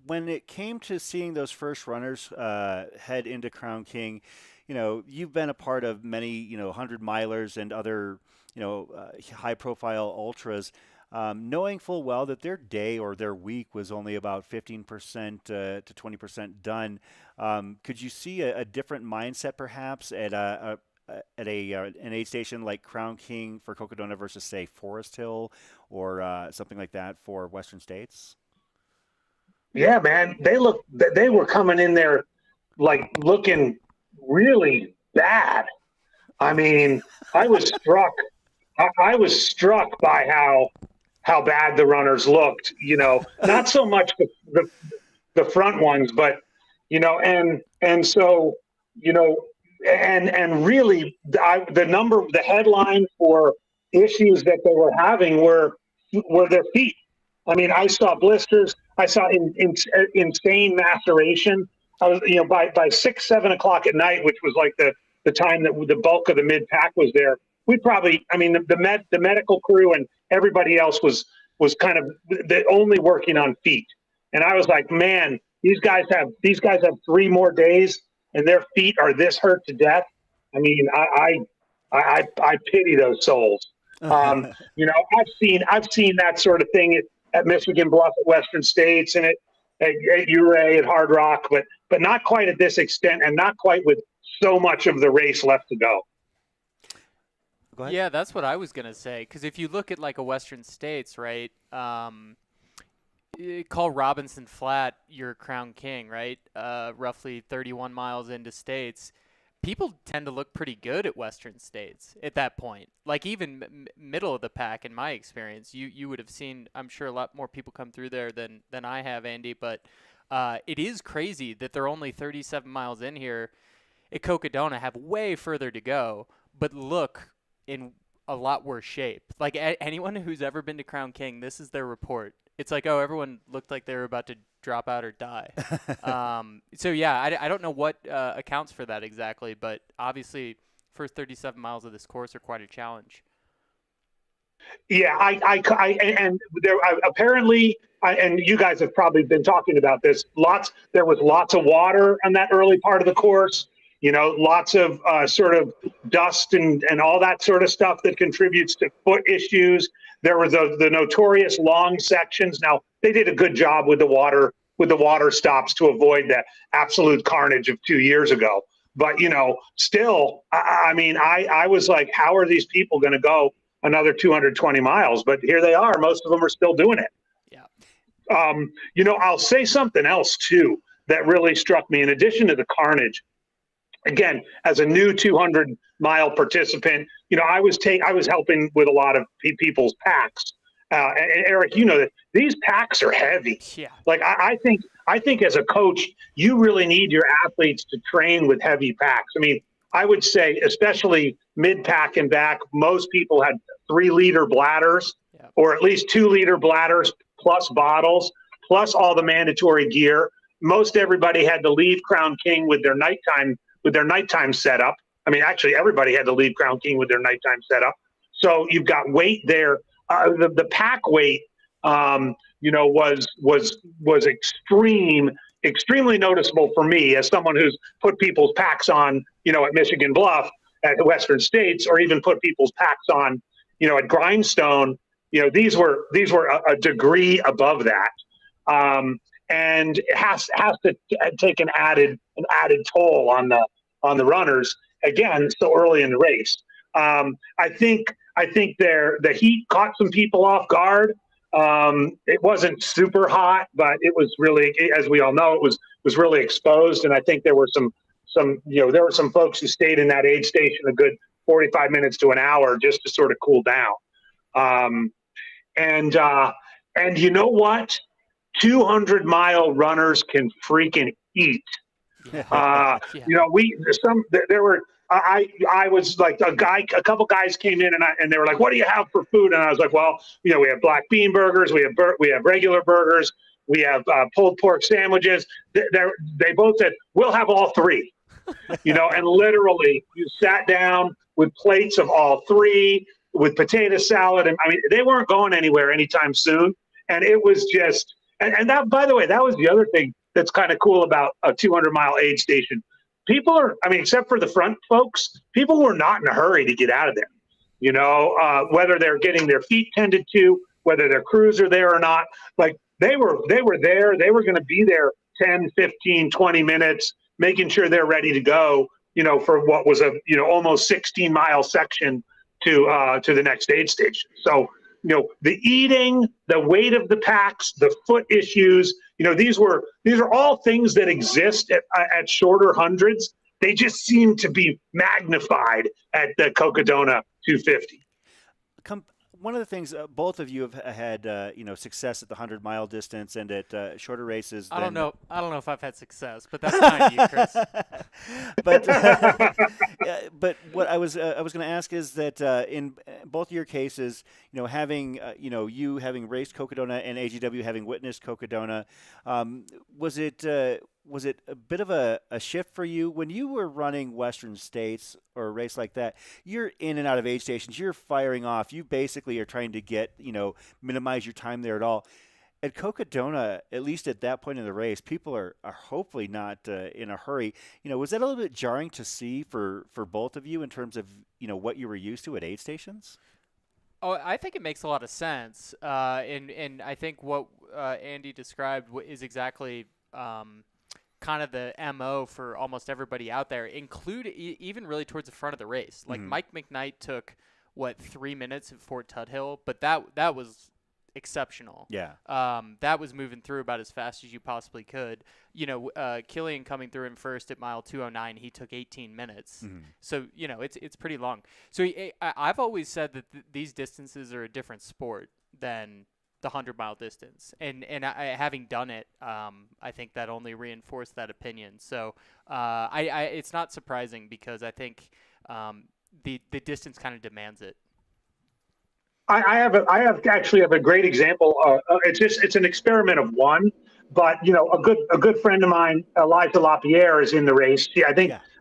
When it came to seeing those first runners head into Crown King, you've been a part of many, 100-milers and other, high-profile ultras, knowing full well that their day or their week was only about 15% to 20% done. Could you see a different mindset, perhaps, at at an aid station like Crown King for Cocodona versus, say, Forest Hill or something like that for Western States? Yeah, man, they were coming in there like looking really bad. I mean, I was struck. I was struck by how bad the runners looked. Not so much the front ones, but and so and really, the headline for issues that they were having were their feet. I mean, I saw blisters. I saw insane maceration. I was, by 6, 7 o'clock at night, which was like the time that the bulk of the mid pack was there. We probably, I mean, the medical crew and everybody else was kind of only working on feet. And I was like, man, these guys have 3 more days, and their feet are this hurt to death. I mean, I pity those souls. I've seen that sort of thing at Michigan Bluff, at Western States, and at Uray, at Hard Rock, but not quite at this extent, and not quite with so much of the race left to go. Go ahead. Yeah, that's what I was going to say. Because if you look at like a Western States, right, call Robinson Flat your Crown King, right, roughly 31 miles into States, people tend to look pretty good at Western States at that point. Like even middle of the pack, in my experience, you would have seen, I'm sure, a lot more people come through there than I have, Andy. But it is crazy that they're only 37 miles in here at Cocodona, have way further to go, but look in a lot worse shape. Like anyone who's ever been to Crown King, this is their report. It's like, oh, everyone looked like they were about to drop out or die. So, yeah, I don't know what accounts for that exactly, but obviously first 37 miles of this course are quite a challenge. Yeah, and there apparently, and you guys have probably been talking about this. There was lots of water on that early part of the course. Lots of sort of dust and all that sort of stuff that contributes to foot issues. There were the notorious long sections. Now, they did a good job with the water stops to avoid the absolute carnage of 2 years ago. But, still, I mean, I was like, how are these people going to go another 220 miles? But here they are. Most of them are still doing it. Yeah. I'll say something else, too, that really struck me. In addition to the carnage, again, as a new 200-mile participant, I was helping with a lot of people's packs. And Eric, that these packs are heavy. Yeah. Like I think as a coach, you really need your athletes to train with heavy packs. I mean, I would say, especially mid-pack and back, most people had 3-liter bladders, or at least 2-liter bladders plus bottles, plus all the mandatory gear. Most everybody had to leave Crown King with their nighttime setup. I mean, actually, everybody had to leave Crown King with their nighttime setup. So you've got weight there. The pack weight, was extremely noticeable for me as someone who's put people's packs on, at Michigan Bluff, at the Western States, or even put people's packs on, at Grindstone. These were a degree above that, and it has to take an added toll on the runners. Again, so early in the race. I think the heat caught some people off guard. It wasn't super hot, but it was really, as we all know, it was really exposed. And I think there were some folks who stayed in that aid station a good 45 minutes to an hour just to sort of cool down. And you know what? 200-mile runners can freaking eat. I was like, a couple guys came in and they were like, what do you have for food? And I was like, well, we have black bean burgers, we have regular burgers, we have pulled pork sandwiches. They both said, we'll have all 3, and literally you sat down with plates of all 3 with potato salad. And I mean, they weren't going anywhere anytime soon. And it was just, and that, by the way, that was the other thing that's kind of cool about a 200-mile aid station. People are, I mean, except for the front folks, people were not in a hurry to get out of there. Whether they're getting their feet tended to, whether their crews are there or not, like they were there. They were going to be there 10, 15, 20 minutes, making sure they're ready to go for what was a, almost 16-mile section to the next aid station. So, the eating, the weight of the packs, the foot issues, these are all things that exist at shorter hundreds. They just seem to be magnified at the Cocodona 250. One of the things, both of you have had, success at the 100-mile distance and at shorter races. I don't know if I've had success, but that's kind of you, Chris. But what I was going to ask is that in both of your cases, having you having raced Cocodona and AGW having witnessed Cocodona, was it a bit of a shift for you when you were running Western States or a race like that? You're in and out of aid stations. You're firing off. You basically are trying to get, minimize your time there at all. At Cocodona, at least at that point in the race, people are hopefully not in a hurry. Was that a little bit jarring to see for both of you in terms of, what you were used to at aid stations? Oh, I think it makes a lot of sense. And I think what Andy described is exactly kind of the MO for almost everybody out there, even really towards the front of the race. Like Mike McKnight took 3 minutes at Fort Tuthill, but that was exceptional. Yeah. That was moving through about as fast as you possibly could. Killian coming through him first at mile 209, he took 18 minutes. So, it's pretty long. So I've always said that these distances are a different sport than the 100-mile distance, and having done it, I think that only reinforced that opinion. So it's not surprising because I think the distance kind of demands it. I actually have a great example. It's an experiment of one, but a good friend of mine, Eliza LaPierre, is in the race.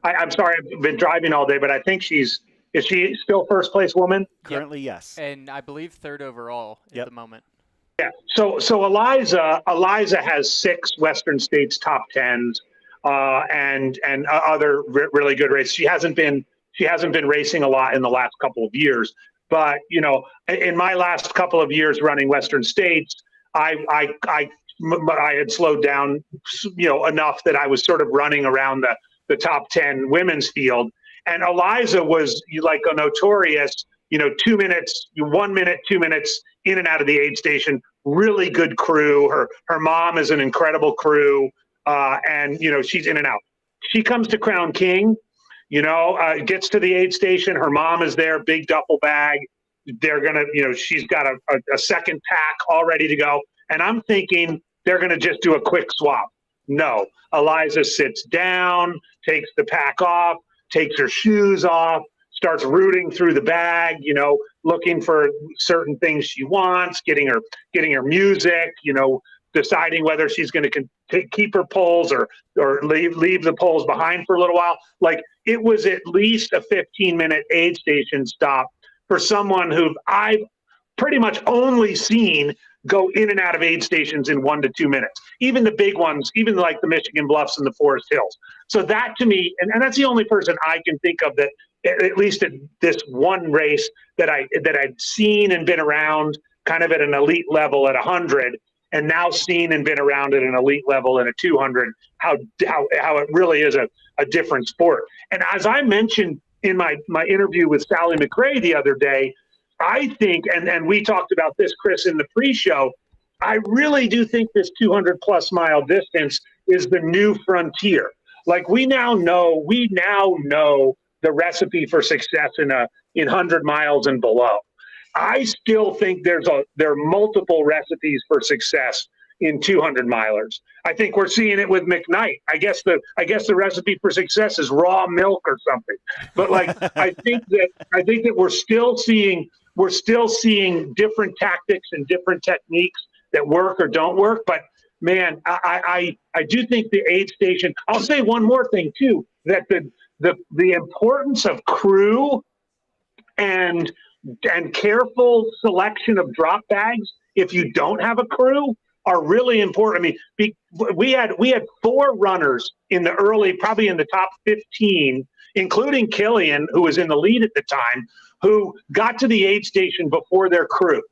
I'm sorry, I've been driving all day, but I think is she still first place woman? Currently, yes, and I believe third overall at the moment. Yeah. So Eliza has 6 Western States top 10s and other really good races. She hasn't been racing a lot in the last couple of years. But in my last couple of years running Western States, I had slowed down enough that I was sort of running around the top 10 women's field. And Eliza was like a notorious 2 minutes, 1 minute, 2 minutes in and out of the aid station. Really good crew. Her mom is an incredible crew, and she's in and out. She comes to Crown King, gets to the aid station. Her mom is there, big duffel bag. They're gonna, she's got a second pack all ready to go. And I'm thinking they're gonna just do a quick swap. No, Eliza sits down, takes the pack off, takes her shoes off, starts rooting through the bag, looking for certain things she wants, getting her music, deciding whether she's going to keep her poles or leave the poles behind for a little while. Like, it was at least a 15-minute aid station stop for someone who I've pretty much only seen go in and out of aid stations in 1 to 2 minutes. Even the big ones, even like the Michigan Bluffs and the Forest Hills. So that to me, and that's the only person I can think of that, at least at this one race that I'd seen and been around kind of at an elite level at 100, and now seen and been around at an elite level at a 200, how it really is a different sport. And as I mentioned in my interview with Sally McRae the other day, I think, and we talked about this, Chris, in the pre-show, I really do think this 200-plus mile distance is the new frontier. Like, we now know the recipe for success in 100 miles and below. I still think there are multiple recipes for success in 200 milers. I think we're seeing it with McKnight. I guess the recipe for success is raw milk or something. But I think that we're still seeing different tactics and different techniques that work or don't work. But man, I do think the aid station. I'll say one more thing too, that the importance of crew and careful selection of drop bags if you don't have a crew are really important. I mean, we had 4 runners in the early, probably in the top 15, including Killian, who was in the lead at the time, who got to the aid station before their crew,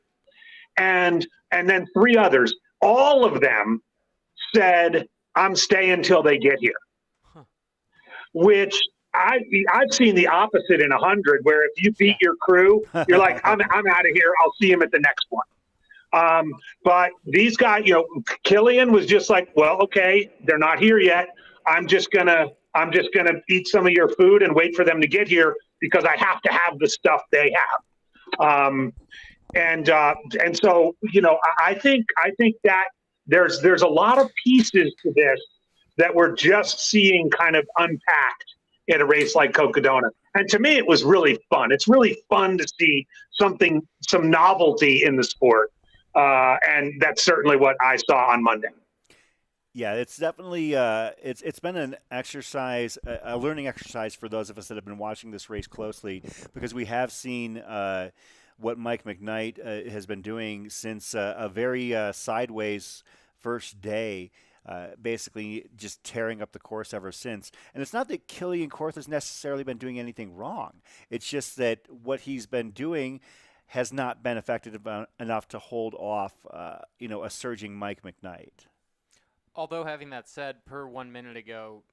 and then 3 others. All of them said, "I'm staying until they get here," which I've seen the opposite in 100, where if you beat your crew, you're like, I'm out of here. I'll see him at the next one. But these guys, Killian was just like, well, okay, they're not here yet. I'm just gonna eat some of your food and wait for them to get here because I have to have the stuff they have. And so, I think that there's a lot of pieces to this that we're just seeing kind of unpacked in a race like Cocodona. And to me, it was really fun. It's really fun to see some novelty in the sport. And that's certainly what I saw on Monday. Yeah, it's definitely it's been an exercise, a learning exercise for those of us that have been watching this race closely, because we have seen what Mike McKnight has been doing since a very sideways first day. Basically just tearing up the course ever since. And it's not that Killian Korth has necessarily been doing anything wrong. It's just that what he's been doing has not been effective enough to hold off, a surging Mike McKnight. Although having that said, per 1 minute ago,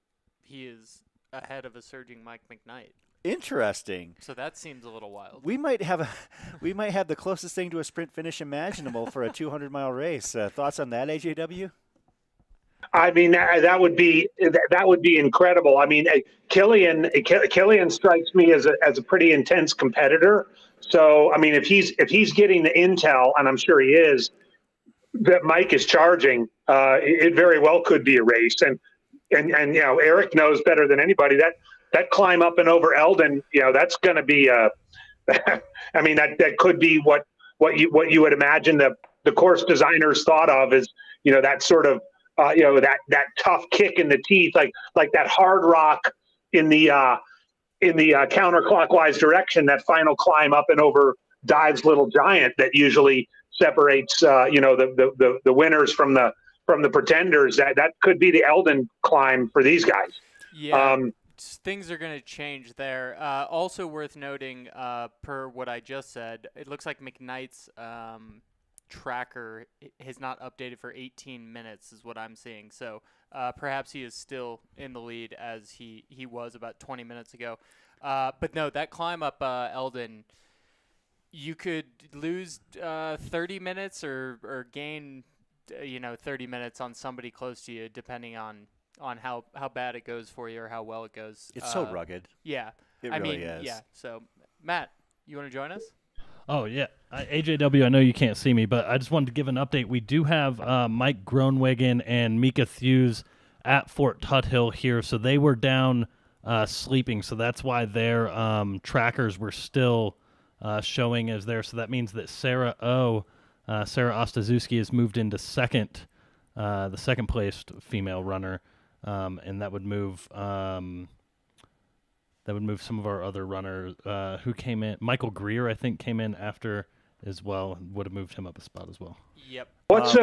he is ahead of a surging Mike McKnight. Interesting. So that seems a little wild. We might have the closest thing to a sprint finish imaginable for a 200-mile race. Thoughts on that, AJW? I mean, that would be incredible. I mean, Killian strikes me as a pretty intense competitor. So, I mean, if he's getting the intel, and I'm sure he is, that Mike is charging, it very well could be a race. And Eric knows better than anybody that climb up and over Elden, that's going to be I mean, that could be what you would imagine the course designers thought of as, that sort of that tough kick in the teeth, like that hard rock in the counterclockwise direction, that final climb up and over Dive's Little Giant that usually separates the winners from the pretenders. That could be the Elden climb for these guys. Yeah, things are going to change there. Also worth noting, per what I just said, it looks like McKnight's tracker has not updated for 18 minutes is what I'm seeing. So perhaps he is still in the lead as he was about 20 minutes ago. But no, that climb up Elden, you could lose 30 minutes or gain 30 minutes on somebody close to you, depending on how bad it goes for you or how well it goes. It's so rugged. Yeah. It really is. Yeah. So Matt, you want to join us? Oh, yeah. AJW, I know you can't see me, but I just wanted to give an update. We do have Mike Groenwegen and Mika Thews at Fort Tuthill here, so they were down sleeping, so that's why their trackers were still showing as there. So that means that Sarah Ostaszewski has moved into the second-placed female runner, and that would move some of our other runners who came in. Michael Greer, I think, came in after as well. Would have moved him up a spot as well. Yep. What's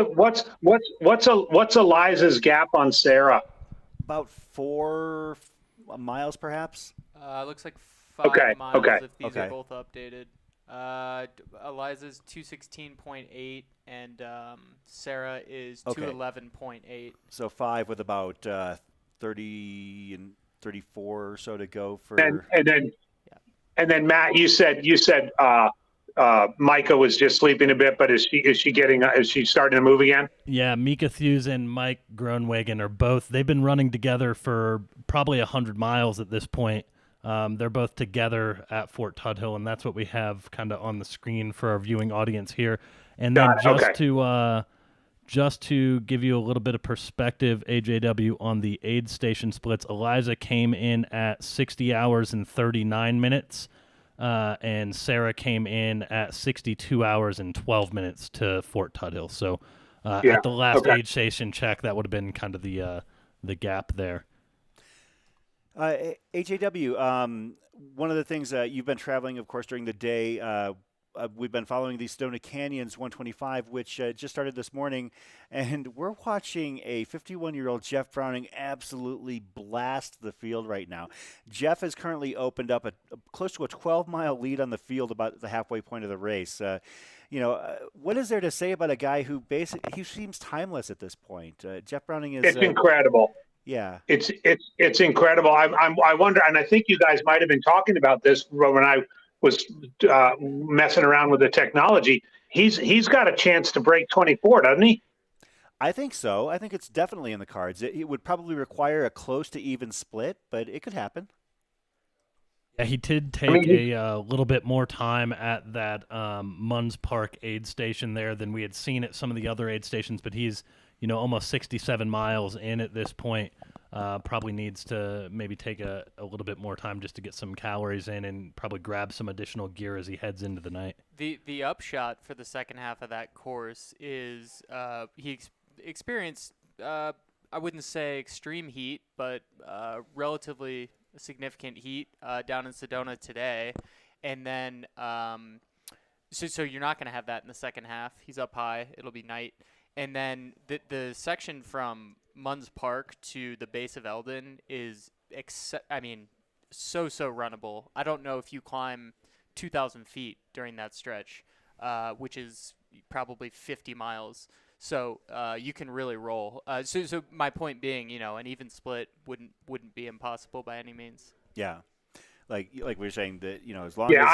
Eliza's gap on Sarah? About 4 miles, perhaps. Looks like 5 miles if these are both updated. Eliza's 216.8 and Sarah is 211.8. So 5 with about 30 and 34 or so to go for. And then Matt, you said Micah was just sleeping a bit, but is she starting to move again? Yeah, Mika Thews and Mike Groenwegen are both. They've been running together for probably 100 miles at this point. They're both together at Fort Tuthill, and that's what we have kind of on the screen for our viewing audience here. And then just to give you a little bit of perspective, AJW, on the aid station splits, Eliza came in at 60 hours and 39 minutes, and Sarah came in at 62 hours and 12 minutes to Fort Tuthill. So at the last aid station check, that would have been kind of the gap there. AJW, one of the things you've been traveling, of course, during the day. We've been following the Sedona Canyons 125, which just started this morning, and we're watching a 51-year-old Jeff Browning absolutely blast the field right now. Jeff has currently opened up close to a 12-mile lead on the field about the halfway point of the race. What is there to say about a guy who he seems timeless at this point? Jeff Browning is. It's incredible. Yeah. It's incredible. I wonder, and I think you guys might have been talking about this when I was messing around with the technology. He's got a chance to break 24, doesn't he? I think so. I think it's definitely in the cards. It would probably require a close to even split, but it could happen. Yeah, he did take a little bit more time at that Munns Park aid station there than we had seen at some of the other aid stations, but he's almost 67 miles in at this point. Probably needs to maybe take a little bit more time just to get some calories in and probably grab some additional gear as he heads into the night. The upshot for the second half of that course is he experienced, I wouldn't say extreme heat, but relatively significant heat down in Sedona today. And then, so you're not going to have that in the second half. He's up high. It'll be night. And then the section from Munns Park to the base of Elden is, so runnable. I don't know if you climb 2,000 feet during that stretch, which is probably 50 miles. So you can really roll. So my point being, an even split wouldn't be impossible by any means. Yeah, like we were saying that as long yeah, as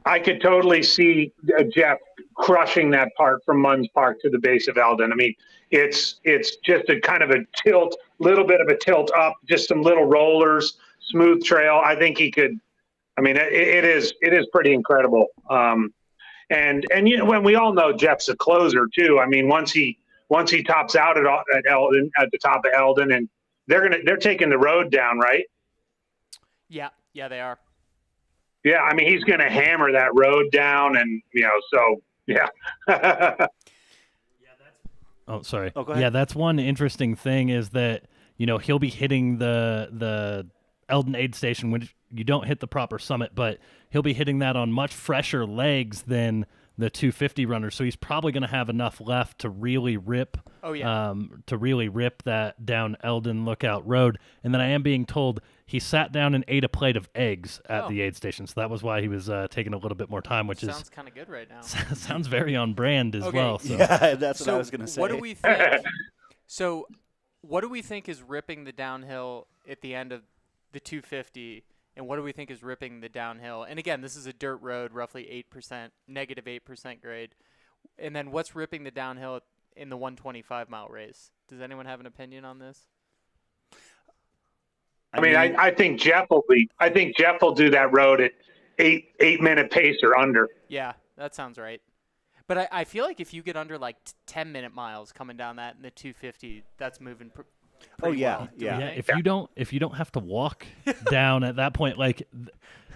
I could totally see Jeff crushing that part from Munns Park to the base of Elden. I mean, it's just a kind of a tilt, little bit of a tilt up, just some little rollers, smooth trail. I think he could. I mean, it is pretty incredible. And when we all know Jeff's a closer too. I mean, once he tops out at Elden, at the top of Elden, and they're taking the road down, right? Yeah, they are. Yeah, I mean, he's going to hammer that road down, and so yeah. Oh, sorry. Oh, go ahead. Yeah, that's one interesting thing is that he'll be hitting the Elden aid station when you don't hit the proper summit, but he'll be hitting that on much fresher legs than the 250 runners. So he's probably going to have enough left to really rip. Oh yeah. To really rip that down Elden Lookout Road. And then I am being told he sat down and ate a plate of eggs at the aid station. So that was why he was taking a little bit more time, which sounds kind of good right now. Sounds very on brand as well. So. Yeah, that's what I was going to say. What do we think? So what do we think is ripping the downhill at the end of the 250? And what do we think is ripping the downhill? And again, this is a dirt road, roughly negative 8% grade. And then what's ripping the downhill in the 125-mile race? Does anyone have an opinion on this? I think Jeff will do that road at 8-minute pace or under. Yeah, that sounds right. But I feel like if you get under like 10-minute miles coming down that in the 250, that's moving yeah. If you don't have to walk down at that point, like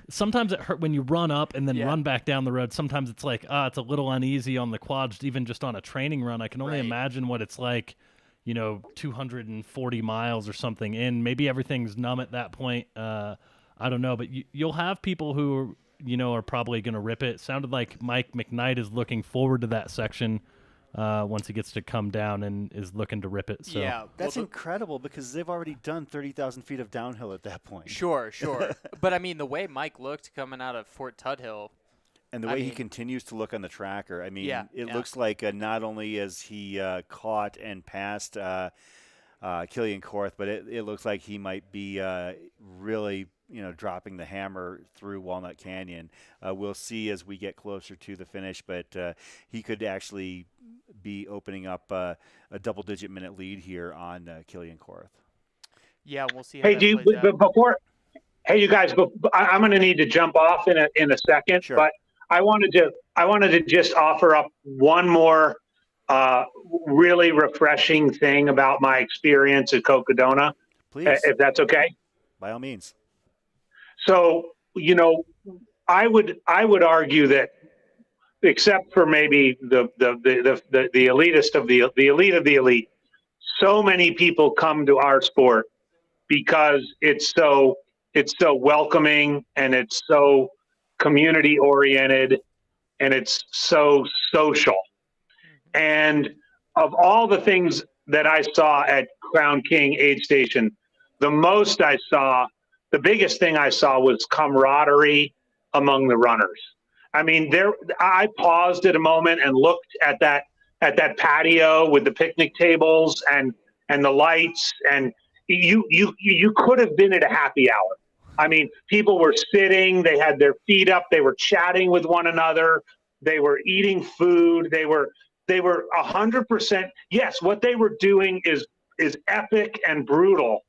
sometimes it hurt when you run up and then run back down the road. Sometimes it's like it's a little uneasy on the quads, even just on a training run. I can only imagine what it's like, 240 miles or something in. Maybe everything's numb at that point. I don't know, but you'll have people who are probably going to rip it. It sounded like Mike McKnight is looking forward to that section. Once he gets to come down and is looking to rip it. So. Yeah. That's incredible because they've already done 30,000 feet of downhill at that point. Sure. But, I mean, the way Mike looked coming out of Fort Tuthill. And the way he continues to look on the tracker. I mean, it looks like not only is he caught and passed Killian Korth, but it looks like he might be really dropping the hammer through Walnut Canyon. We'll see as we get closer to the finish, but he could actually be opening up a double-digit minute lead here on Killian Korth. Yeah, we'll see. Hey, you guys, I'm going to need to jump off in a second, sure. But I wanted to just offer up one more really refreshing thing about my experience at Cocodona. Please, if that's okay. By all means. So, I would argue that, except for maybe the elitist of the elite of the elite, so many people come to our sport because it's so welcoming and it's so community oriented and it's so social. And of all the things that I saw at Crown King aid station, the biggest thing I saw was camaraderie among the runners. I mean, I paused at a moment and looked at that patio with the picnic tables, and and the lights, and you could have been at a happy hour. I mean, people were sitting, they had their feet up, they were chatting with one another, they were eating food, they were 100%. Yes, what they were doing is epic and brutal,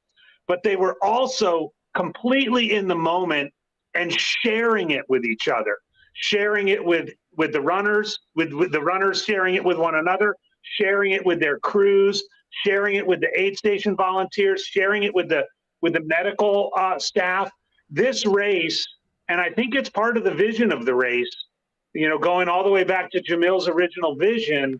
but they were also completely in the moment and sharing it with each other, sharing it with the runners, with the runners sharing it with one another, sharing it with their crews, sharing it with the aid station volunteers, sharing it with the medical staff. This race, and I think it's part of the vision of the race, going all the way back to Jamil's original vision,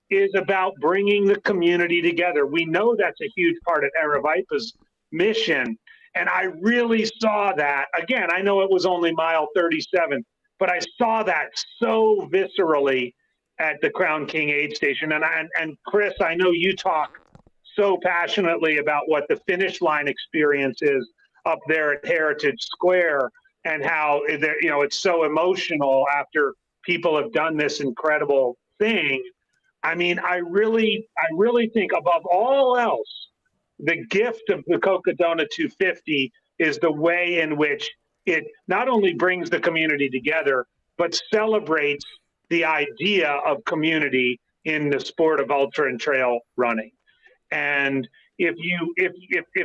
is about bringing the community together. We know that's a huge part of Aravaipa's mission. And I really saw that. Again, I know it was only mile 37, but I saw that so viscerally at the Crown King aid station. And Chris, I know you talk so passionately about what the finish line experience is up there at Heritage Square, and how it's so emotional after people have done this incredible thing. I mean, I really think above all else, the gift of the Cocodona 250 is the way in which it not only brings the community together, but celebrates the idea of community in the sport of ultra and trail running. And if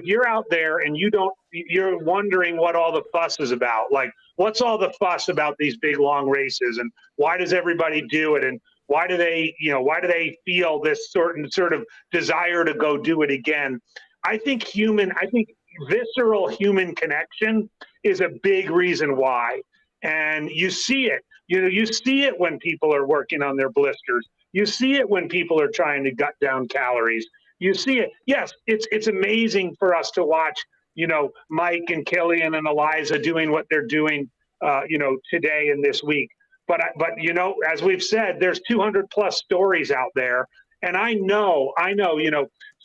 you're out there and you're wondering what all the fuss is about, like what's all the fuss about these big long races, and why does everybody do it, and why do they feel this sort of desire to go do it again? I think visceral human connection is a big reason why. And you see it. You see it when people are working on their blisters. You see it when people are trying to gut down calories. You see it. Yes, it's amazing for us to watch, Mike and Killian and Eliza doing what they're doing, today and this week. But as we've said, there's 200 plus stories out there. And I know,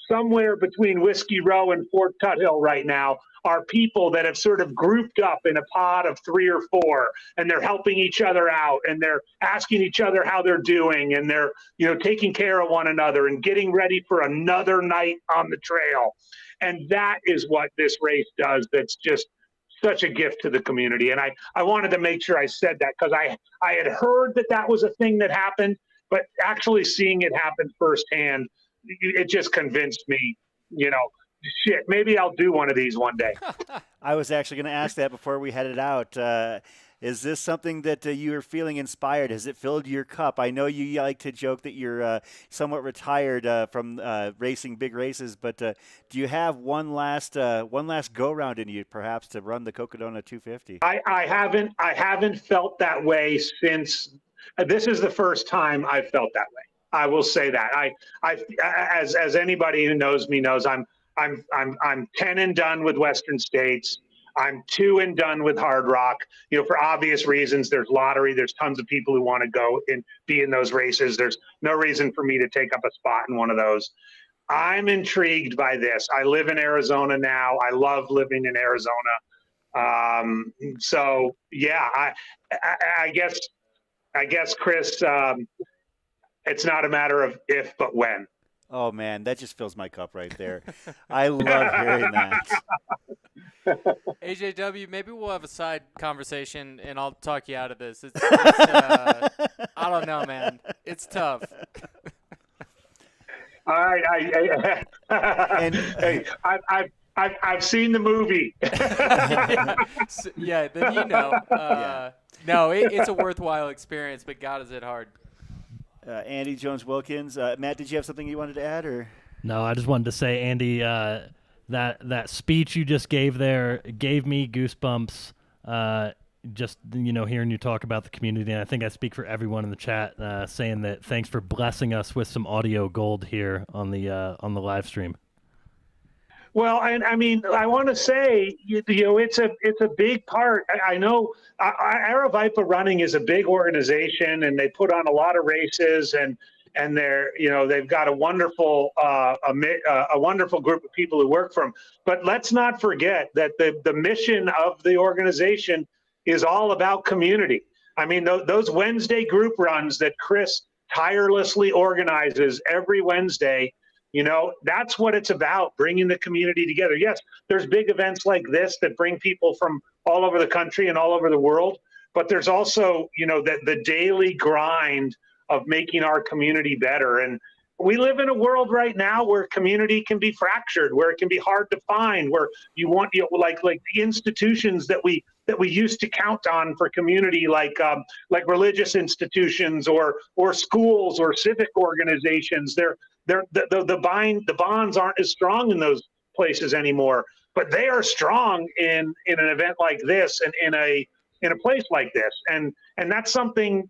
somewhere between Whiskey Row and Fort Tuthill right now are people that have sort of grouped up in a pod of 3 or 4, and they're helping each other out, and they're asking each other how they're doing, and they're, taking care of one another and getting ready for another night on the trail. And that is what this race does. That's just such a gift to the community. And I wanted to make sure I said that, because I had heard that was a thing that happened, but actually seeing it happen firsthand, it just convinced me, shit, maybe I'll do one of these one day. I was actually going to ask that before we headed out. Is this something that you are feeling inspired? Has it filled your cup? I know you like to joke that you're somewhat retired from racing big races, but do you have one last go round in you, perhaps, to run the Cocodona 250? I haven't felt that way since. This is the first time I've felt that way. I will say that. As anybody who knows me knows, I'm 10 and done with Western States. I'm 2 and done with Hard Rock. For obvious reasons. There's lottery. There's tons of people who want to go and be in those races. There's no reason for me to take up a spot in one of those. I'm intrigued by this. I live in Arizona now. I love living in Arizona. So yeah, I guess Chris. It's not a matter of if, but when. Oh, man, that just fills my cup right there. I love hearing that. AJW, maybe we'll have a side conversation, and I'll talk you out of this. I don't know, man. It's tough. All right. I've seen the movie. Yeah, then No, it's a worthwhile experience, but God, is it hard. Andy Jones-Wilkins. Matt, did you have something you wanted to add? Or No, I just wanted to say, Andy, that speech you just gave there gave me goosebumps. Just hearing you talk about the community, and I think I speak for everyone in the chat, saying that thanks for blessing us with some audio gold here on the live stream. Well, and I mean, I want to say, it's a big part. I know Aravaipa Running is a big organization, and they put on a lot of races, and they've got a wonderful group of people who work for them. But let's not forget that the mission of the organization is all about community. I mean, those Wednesday group runs that Chris tirelessly organizes every Wednesday. That's what it's about, bringing the community together. Yes, there's big events like this that bring people from all over the country and all over the world, but there's also, the daily grind of making our community better. And we live in a world right now where community can be fractured, where it can be hard to find, where you want, like the institutions that we used to count on for community, like religious institutions or schools or civic organizations. The bonds aren't as strong in those places anymore, but they are strong in an event like this and in a place like this. And that's something,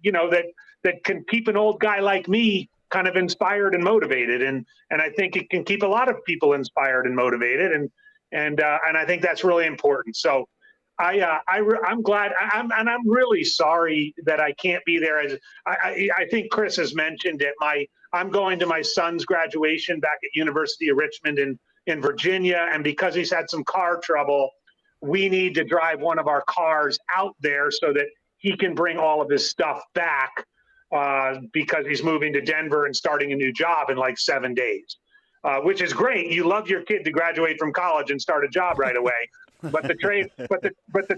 that can keep an old guy like me kind of inspired and motivated. And I think it can keep a lot of people inspired and motivated. And I think that's really important. So I'm glad, I'm really sorry that I can't be there. As I think Chris has mentioned it. I'm going to my son's graduation back at University of Richmond in Virginia. And because he's had some car trouble, we need to drive one of our cars out there so that he can bring all of his stuff back, because he's moving to Denver and starting a new job in like 7 days, which is great. You love your kid to graduate from college and start a job right away. But the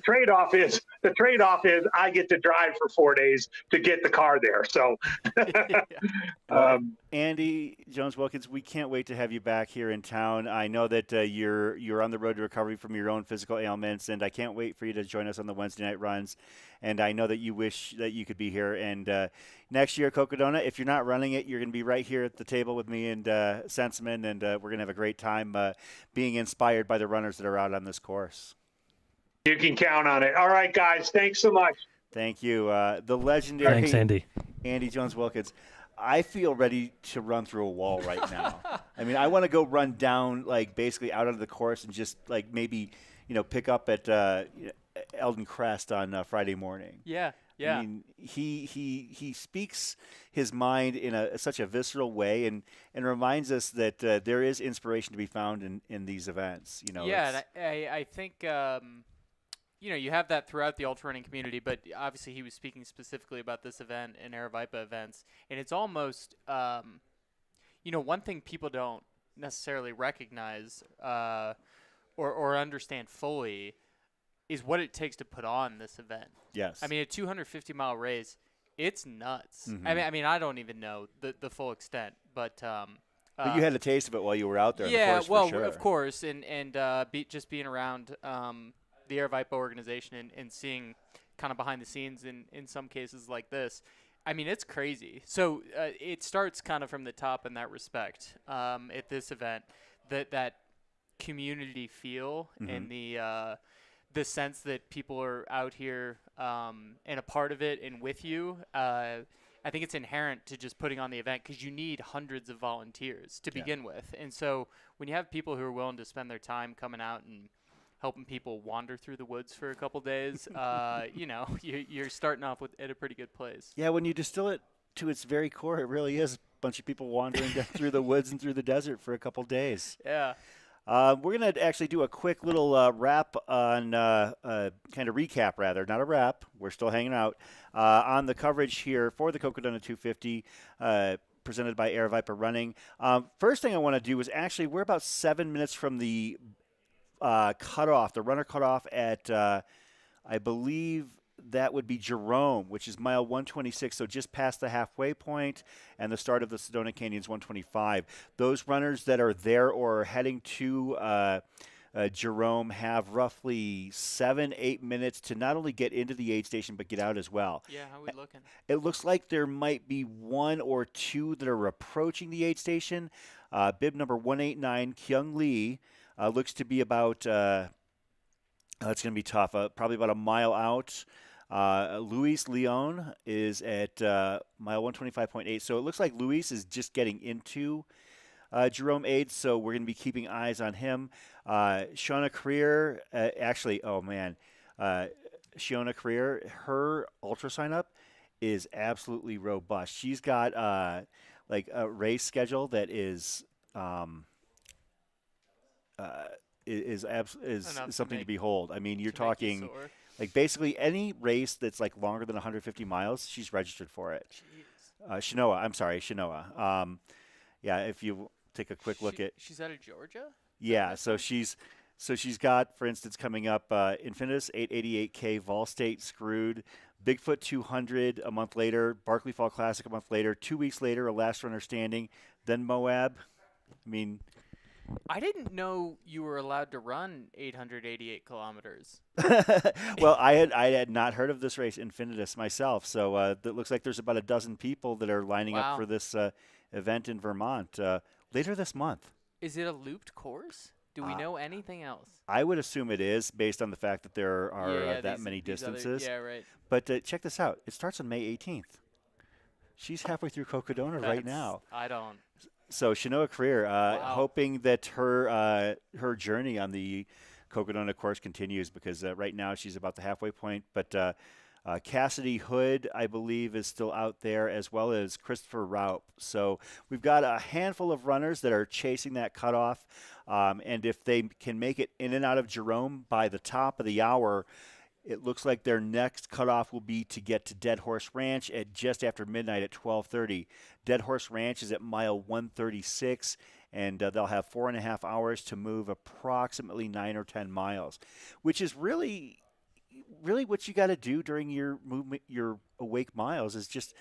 trade-off is I get to drive for 4 days to get the car there. So, Andy Jones-Wilkins, we can't wait to have you back here in town. I know that you're on the road to recovery from your own physical ailments, and I can't wait for you to join us on the Wednesday night runs. And I know that you wish that you could be here. And next year, Cocodona, if you're not running it, you're going to be right here at the table with me and Senseman, and we're going to have a great time being inspired by the runners that are out on this course. You can count on it. All right, guys. Thanks so much. Thank you. The legendary Thanks, Andy. Andy Jones-Wilkins. I feel ready to run through a wall right now. I mean, I want to go run down, like, basically out of the course and just, like, maybe, pick up at Elden Crest on Friday morning. Yeah. I mean, he speaks his mind in such a visceral way and reminds us that there is inspiration to be found in these events. Yeah, and I think you have that throughout the ultra running community, but obviously he was speaking specifically about this event and Aravaipa events, and it's almost one thing people don't necessarily recognize or understand fully is what it takes to put on this event. Yes. I mean, a 250-mile race, it's nuts. Mm-hmm. I mean, I don't even know the full extent, but you had a taste of it while you were out there. Yeah, on the course, for sure. Of course, and just being around the Aravaipa organization and seeing kind of behind the scenes in some cases like this. I mean, it's crazy. So it starts kind of from the top in that respect at this event, that community feel and the sense that people are out here and a part of it and with you. I think it's inherent to just putting on the event because you need hundreds of volunteers to begin with. And so when you have people who are willing to spend their time coming out and helping people wander through the woods for a couple days, you're starting off at a pretty good place. Yeah, when you distill it to its very core, it really is a bunch of people wandering through the woods and through the desert for a couple days. Yeah. We're going to actually do a quick little wrap on, kind of recap rather, not a wrap. We're still hanging out on the coverage here for the Cocodona 250 presented by Aravaipa Running. First thing I want to do is actually we're about 7 minutes from the cutoff, the runner cutoff at, I believe that would be Jerome, which is mile 126, so just past the halfway point, and the start of the Sedona Canyons 125. Those runners that are there or are heading to Jerome have roughly 7-8 minutes to not only get into the aid station but get out as well. Yeah, how are we looking? It looks like there might be one or two that are approaching the aid station. Bib number 189, Kyung Lee, looks to be about, it's going to be tough, probably about a mile out. Luis Leon is at mile 125.8. So it looks like Luis is just getting into Jerome Aid, so we're going to be keeping eyes on him. Shauna Greer, Shauna Greer, her ultra sign up is absolutely robust. She's got like a race schedule that is something to behold. I mean, you're talking like basically any race that's like longer than 150 miles, she's registered for it. Shinoa. Yeah, if you take a quick look at. She's out of Georgia? Yeah, so she's got, for instance, coming up, Infinitus 888K, Vol State Screwed, Bigfoot 200 a month later, Barkley Fall Classic a month later, 2 weeks later, a Last Runner Standing, then Moab. I mean, I didn't know you were allowed to run 888 kilometers. well, I had not heard of this race, Infinitus, myself. So it looks like there's about a dozen people that are lining up for this event in Vermont later this month. Is it a looped course? Do we know anything else? I would assume it is, based on the fact that there are that many these distances. yeah, right. But check this out. It starts on May 18th. She's halfway through Cocodona right now. I don't. So Shanoa Career, hoping that her journey on the Cocodona course continues, because right now she's about the halfway point. But Cassidy Hood, I believe, is still out there, as well as Christopher Raup. So we've got a handful of runners that are chasing that cutoff. And if they can make it in and out of Jerome by the top of the hour, it looks like their next cutoff will be to get to Dead Horse Ranch at just after midnight at 12:30. Dead Horse Ranch is at mile 136, and they'll have 4.5 hours to move approximately 9 or 10 miles, which is really what you got to do during your movement, your awake miles, is just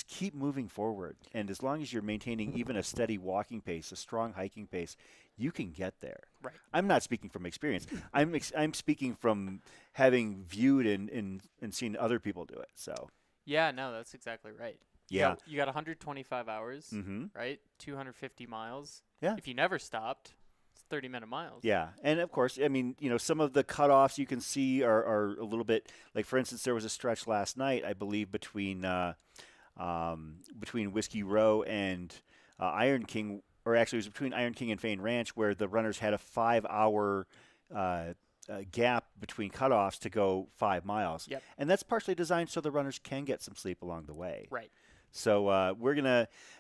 keep moving forward. And as long as you're maintaining even a steady walking pace, a strong hiking pace, you can get there. Right. I'm not speaking from experience. I'm speaking from having viewed and seen other people do it. So. Yeah, no, that's exactly right. Yeah. You got 125 hours, right? 250 miles. Yeah. If you never stopped, it's 30-minute miles. Yeah, and of course, I mean, some of the cutoffs you can see are a little bit, like, for instance, there was a stretch last night, I believe, between Whiskey Row and Iron King, or actually it was between Iron King and Fane Ranch, where the runners had a 5-hour gap between cutoffs to go 5 miles. Yep. And that's partially designed so the runners can get some sleep along the way. Right. So we're going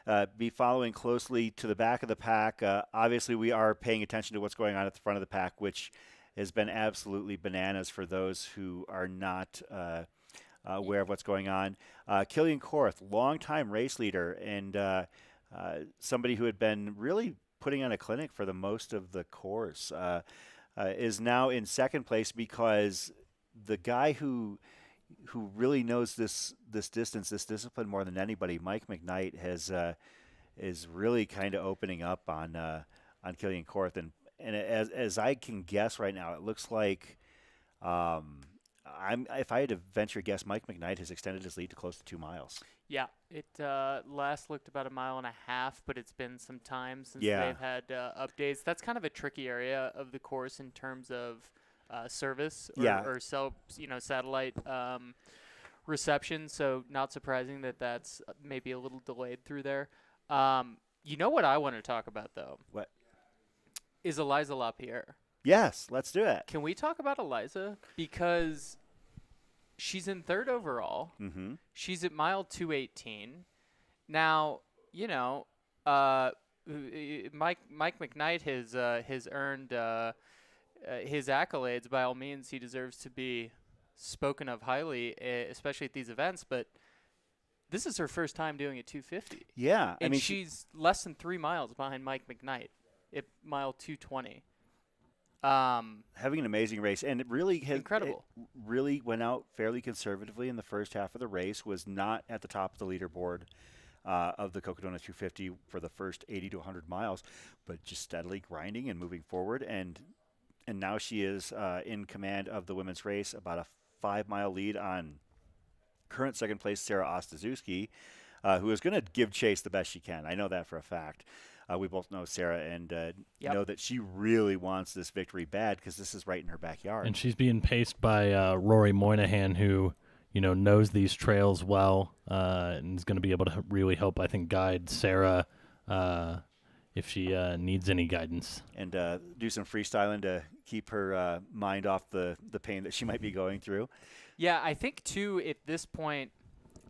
to be following closely to the back of the pack. Obviously, we are paying attention to what's going on at the front of the pack, which has been absolutely bananas for those who are not aware of what's going on. Killian Korth, longtime race leader, and somebody who had been really putting on a clinic for the most of the course, is now in second place, because the guy who really knows this distance, this discipline more than anybody, Mike McKnight, is really kind of opening up on Killian Korth, and as I can guess right now, it looks like if I had to venture a guess, Mike McKnight has extended his lead to close to 2 miles. Yeah, it last looked about 1.5 miles, but it's been some time since they've had updates. That's kind of a tricky area of the course in terms of service or satellite reception. So not surprising that that's maybe a little delayed through there. You know what I want to talk about, though? What? Is Eliza LaPierre. Yes, let's do it. Can we talk about Eliza? Because she's in third overall. Mm-hmm. She's at mile 218. Now, Mike McKnight has earned his accolades. By all means, he deserves to be spoken of highly, especially at these events. But this is her first time doing a 250. Yeah, and she's less than 3 miles behind Mike McKnight at mile 220. Having an amazing race, and it really incredible. It really went out fairly conservatively in the first half of the race. Was not at the top of the leaderboard of the Cocodona 250 for the first 80 to 100 miles, but just steadily grinding and moving forward. And now she is in command of the women's race, about a 5-mile lead on current second place Sarah Ostaszewski, who is going to give chase the best she can. I know that for a fact. We both know Sarah, and know that she really wants this victory bad, because this is right in her backyard. And she's being paced by Rory Moynihan, who knows these trails well, and is going to be able to really help, I think, guide Sarah if she needs any guidance. And do some freestyling to keep her mind off the pain that she might be going through. Yeah, I think, too, at this point,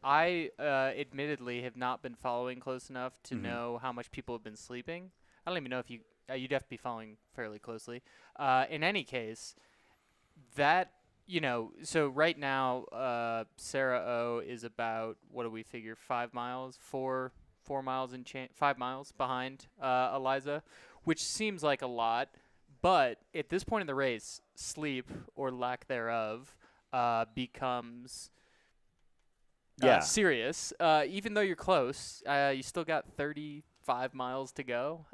I admittedly have not been following close enough to know how much people have been sleeping. I don't even know if you'd have to be following fairly closely. In any case, that, so right now, Sarah O is about, what do we figure, 5 miles, 4 5 miles behind Eliza, which seems like a lot. But at this point in the race, sleep or lack thereof becomes serious. Even though you're close, you still got 35 miles to go.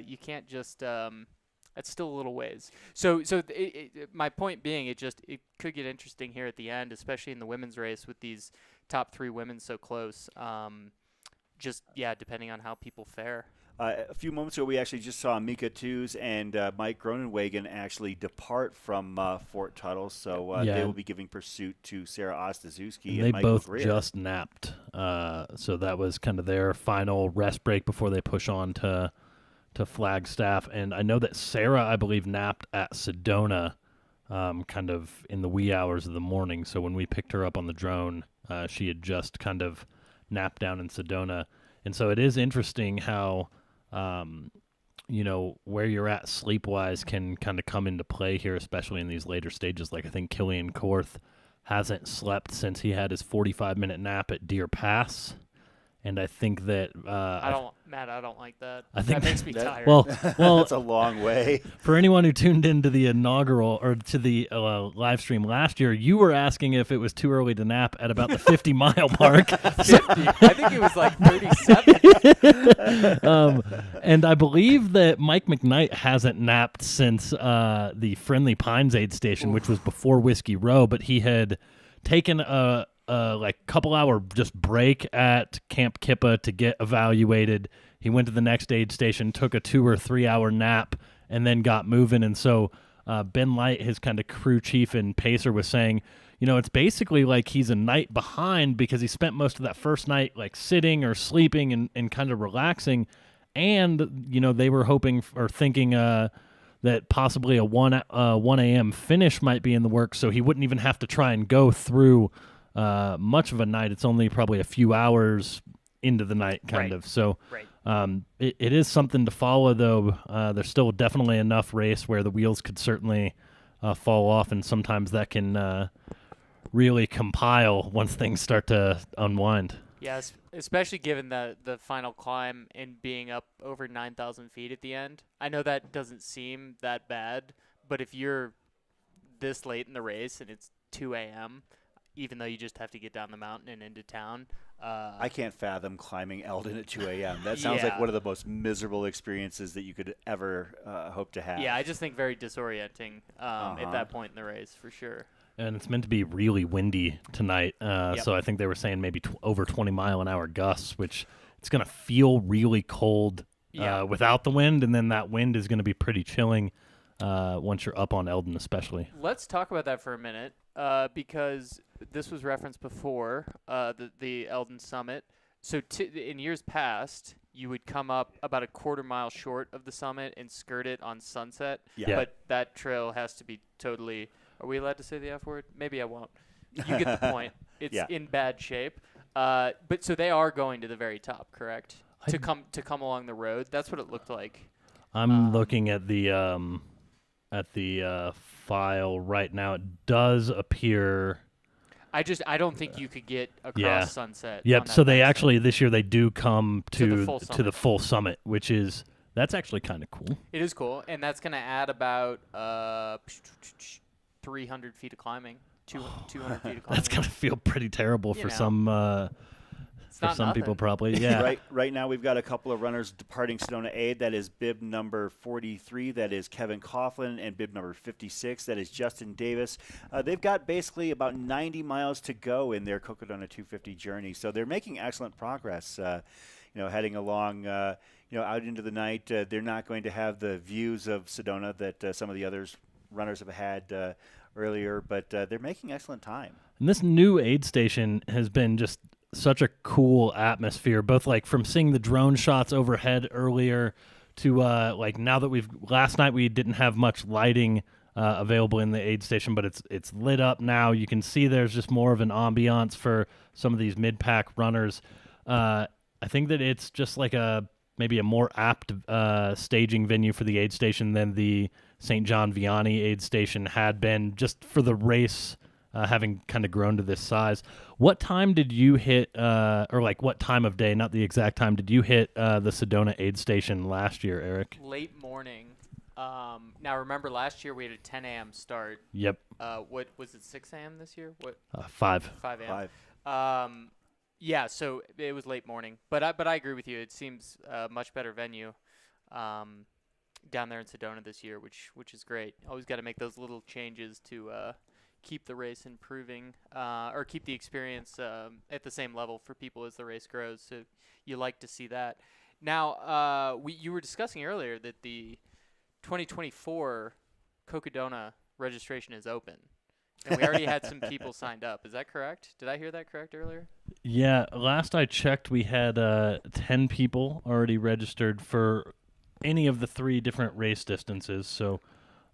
You can't just that's still a little ways. So my point being, it could get interesting here at the end, especially in the women's race with these top 3 women so close. Depending on how people fare. A few moments ago, we actually just saw Mika Tews and Mike Groenewegen actually depart from Fort Tuthill, so they will be giving pursuit to Sarah Ostaszewski and they Michael both Greer. just napped, so that was kind of their final rest break before they push on to Flagstaff. And I know that Sarah, I believe, napped at Sedona kind of in the wee hours of the morning, so when we picked her up on the drone, she had just kind of napped down in Sedona. And so it is interesting how where you're at sleep-wise can kind of come into play here, especially in these later stages. Like I think Killian Korth hasn't slept since he had his 45-minute nap at Deer Pass. And I think that I don't like that. I think that makes me tired. Well, that's a long way. For anyone who tuned into the inaugural or to the live stream last year, you were asking if it was too early to nap at about the 50-mile mark. 50. I think it was like 37. And I believe that Mike McKnight hasn't napped since the Friendly Pines aid station, which was before Whiskey Row, but he had taken a couple hour just break at Camp Kippa to get evaluated. He went to the next aid station, took a 2 or 3 hour nap, and then got moving. And so Ben Light, his kind of crew chief and pacer, was saying, it's basically like he's a night behind because he spent most of that first night like sitting or sleeping and kind of relaxing. And, they were hoping or thinking that possibly a 1 a.m. finish might be in the works, so he wouldn't even have to try and go through much of a night. It's only probably a few hours into the night kind of. So it is something to follow, though. There's still definitely enough race where the wheels could certainly fall off, and sometimes that can really compile once things start to unwind. Yes, especially given the final climb and being up over 9,000 feet at the end. I know that doesn't seem that bad, but if you're this late in the race and it's 2 a.m., even though you just have to get down the mountain and into town. I can't fathom climbing Elden at 2 a.m. That sounds like one of the most miserable experiences that you could ever hope to have. Yeah, I just think very disorienting at that point in the race, for sure. And it's meant to be really windy tonight, so I think they were saying maybe over 20-mile-an-hour gusts, which it's going to feel really cold without the wind, and then that wind is going to be pretty chilling once you're up on Elden especially. Let's talk about that for a minute, because this was referenced before, the Elden Summit. So in years past, you would come up about a quarter mile short of the summit and skirt it on sunset, but that trail has to be totally... Are we allowed to say the F word? Maybe I won't. You get the point. It's in bad shape. But so they are going to the very top, correct? To come along the road. That's what it looked like. I'm looking at the file right now. It does appear. I don't think you could get across Sunset. Yep. So they actually this year they do come to the full summit, which is that's actually kind of cool. It is cool, and that's going to add about 300 feet of climbing, 200 feet of climbing. That's going to feel pretty terrible for some people probably. Yeah. Right now we've got a couple of runners departing Sedona Aid. That is bib number 43. That is Kevin Coughlin, and bib number 56. That is Justin Davis. They've got basically about 90 miles to go in their Cocodona 250 journey. So they're making excellent progress. Heading along, out into the night. They're not going to have the views of Sedona that some of the runners have had earlier, but they're making excellent time. And this new aid station has been just such a cool atmosphere, both like from seeing the drone shots overhead earlier to now that last night we didn't have much lighting available in the aid station, but it's lit up now. You can see there's just more of an ambiance for some of these mid-pack runners. I think that it's just like maybe a more apt staging venue for the aid station than the St. John Vianney aid station had been just for the race having kind of grown to this size. What time did you hit, or like what time of day, not the exact time, did you hit the Sedona aid station last year, Eric? Late morning. Now remember, last year we had a 10 a.m. start. Yep. What was it? 6 a.m. this year? What? 5. 5 a.m. Yeah, so it was late morning, but I agree with you. It seems a much better venue down there in Sedona this year, which is great. Always got to make those little changes to keep the race improving, or keep the experience at the same level for people as the race grows. So you like to see that. Now, you were discussing earlier that the 2024 Cocodona registration is open, and we already had some people signed up. Is that correct? Did I hear that correct earlier? Yeah, last I checked, we had 10 people already registered for any of the 3 different race distances. So,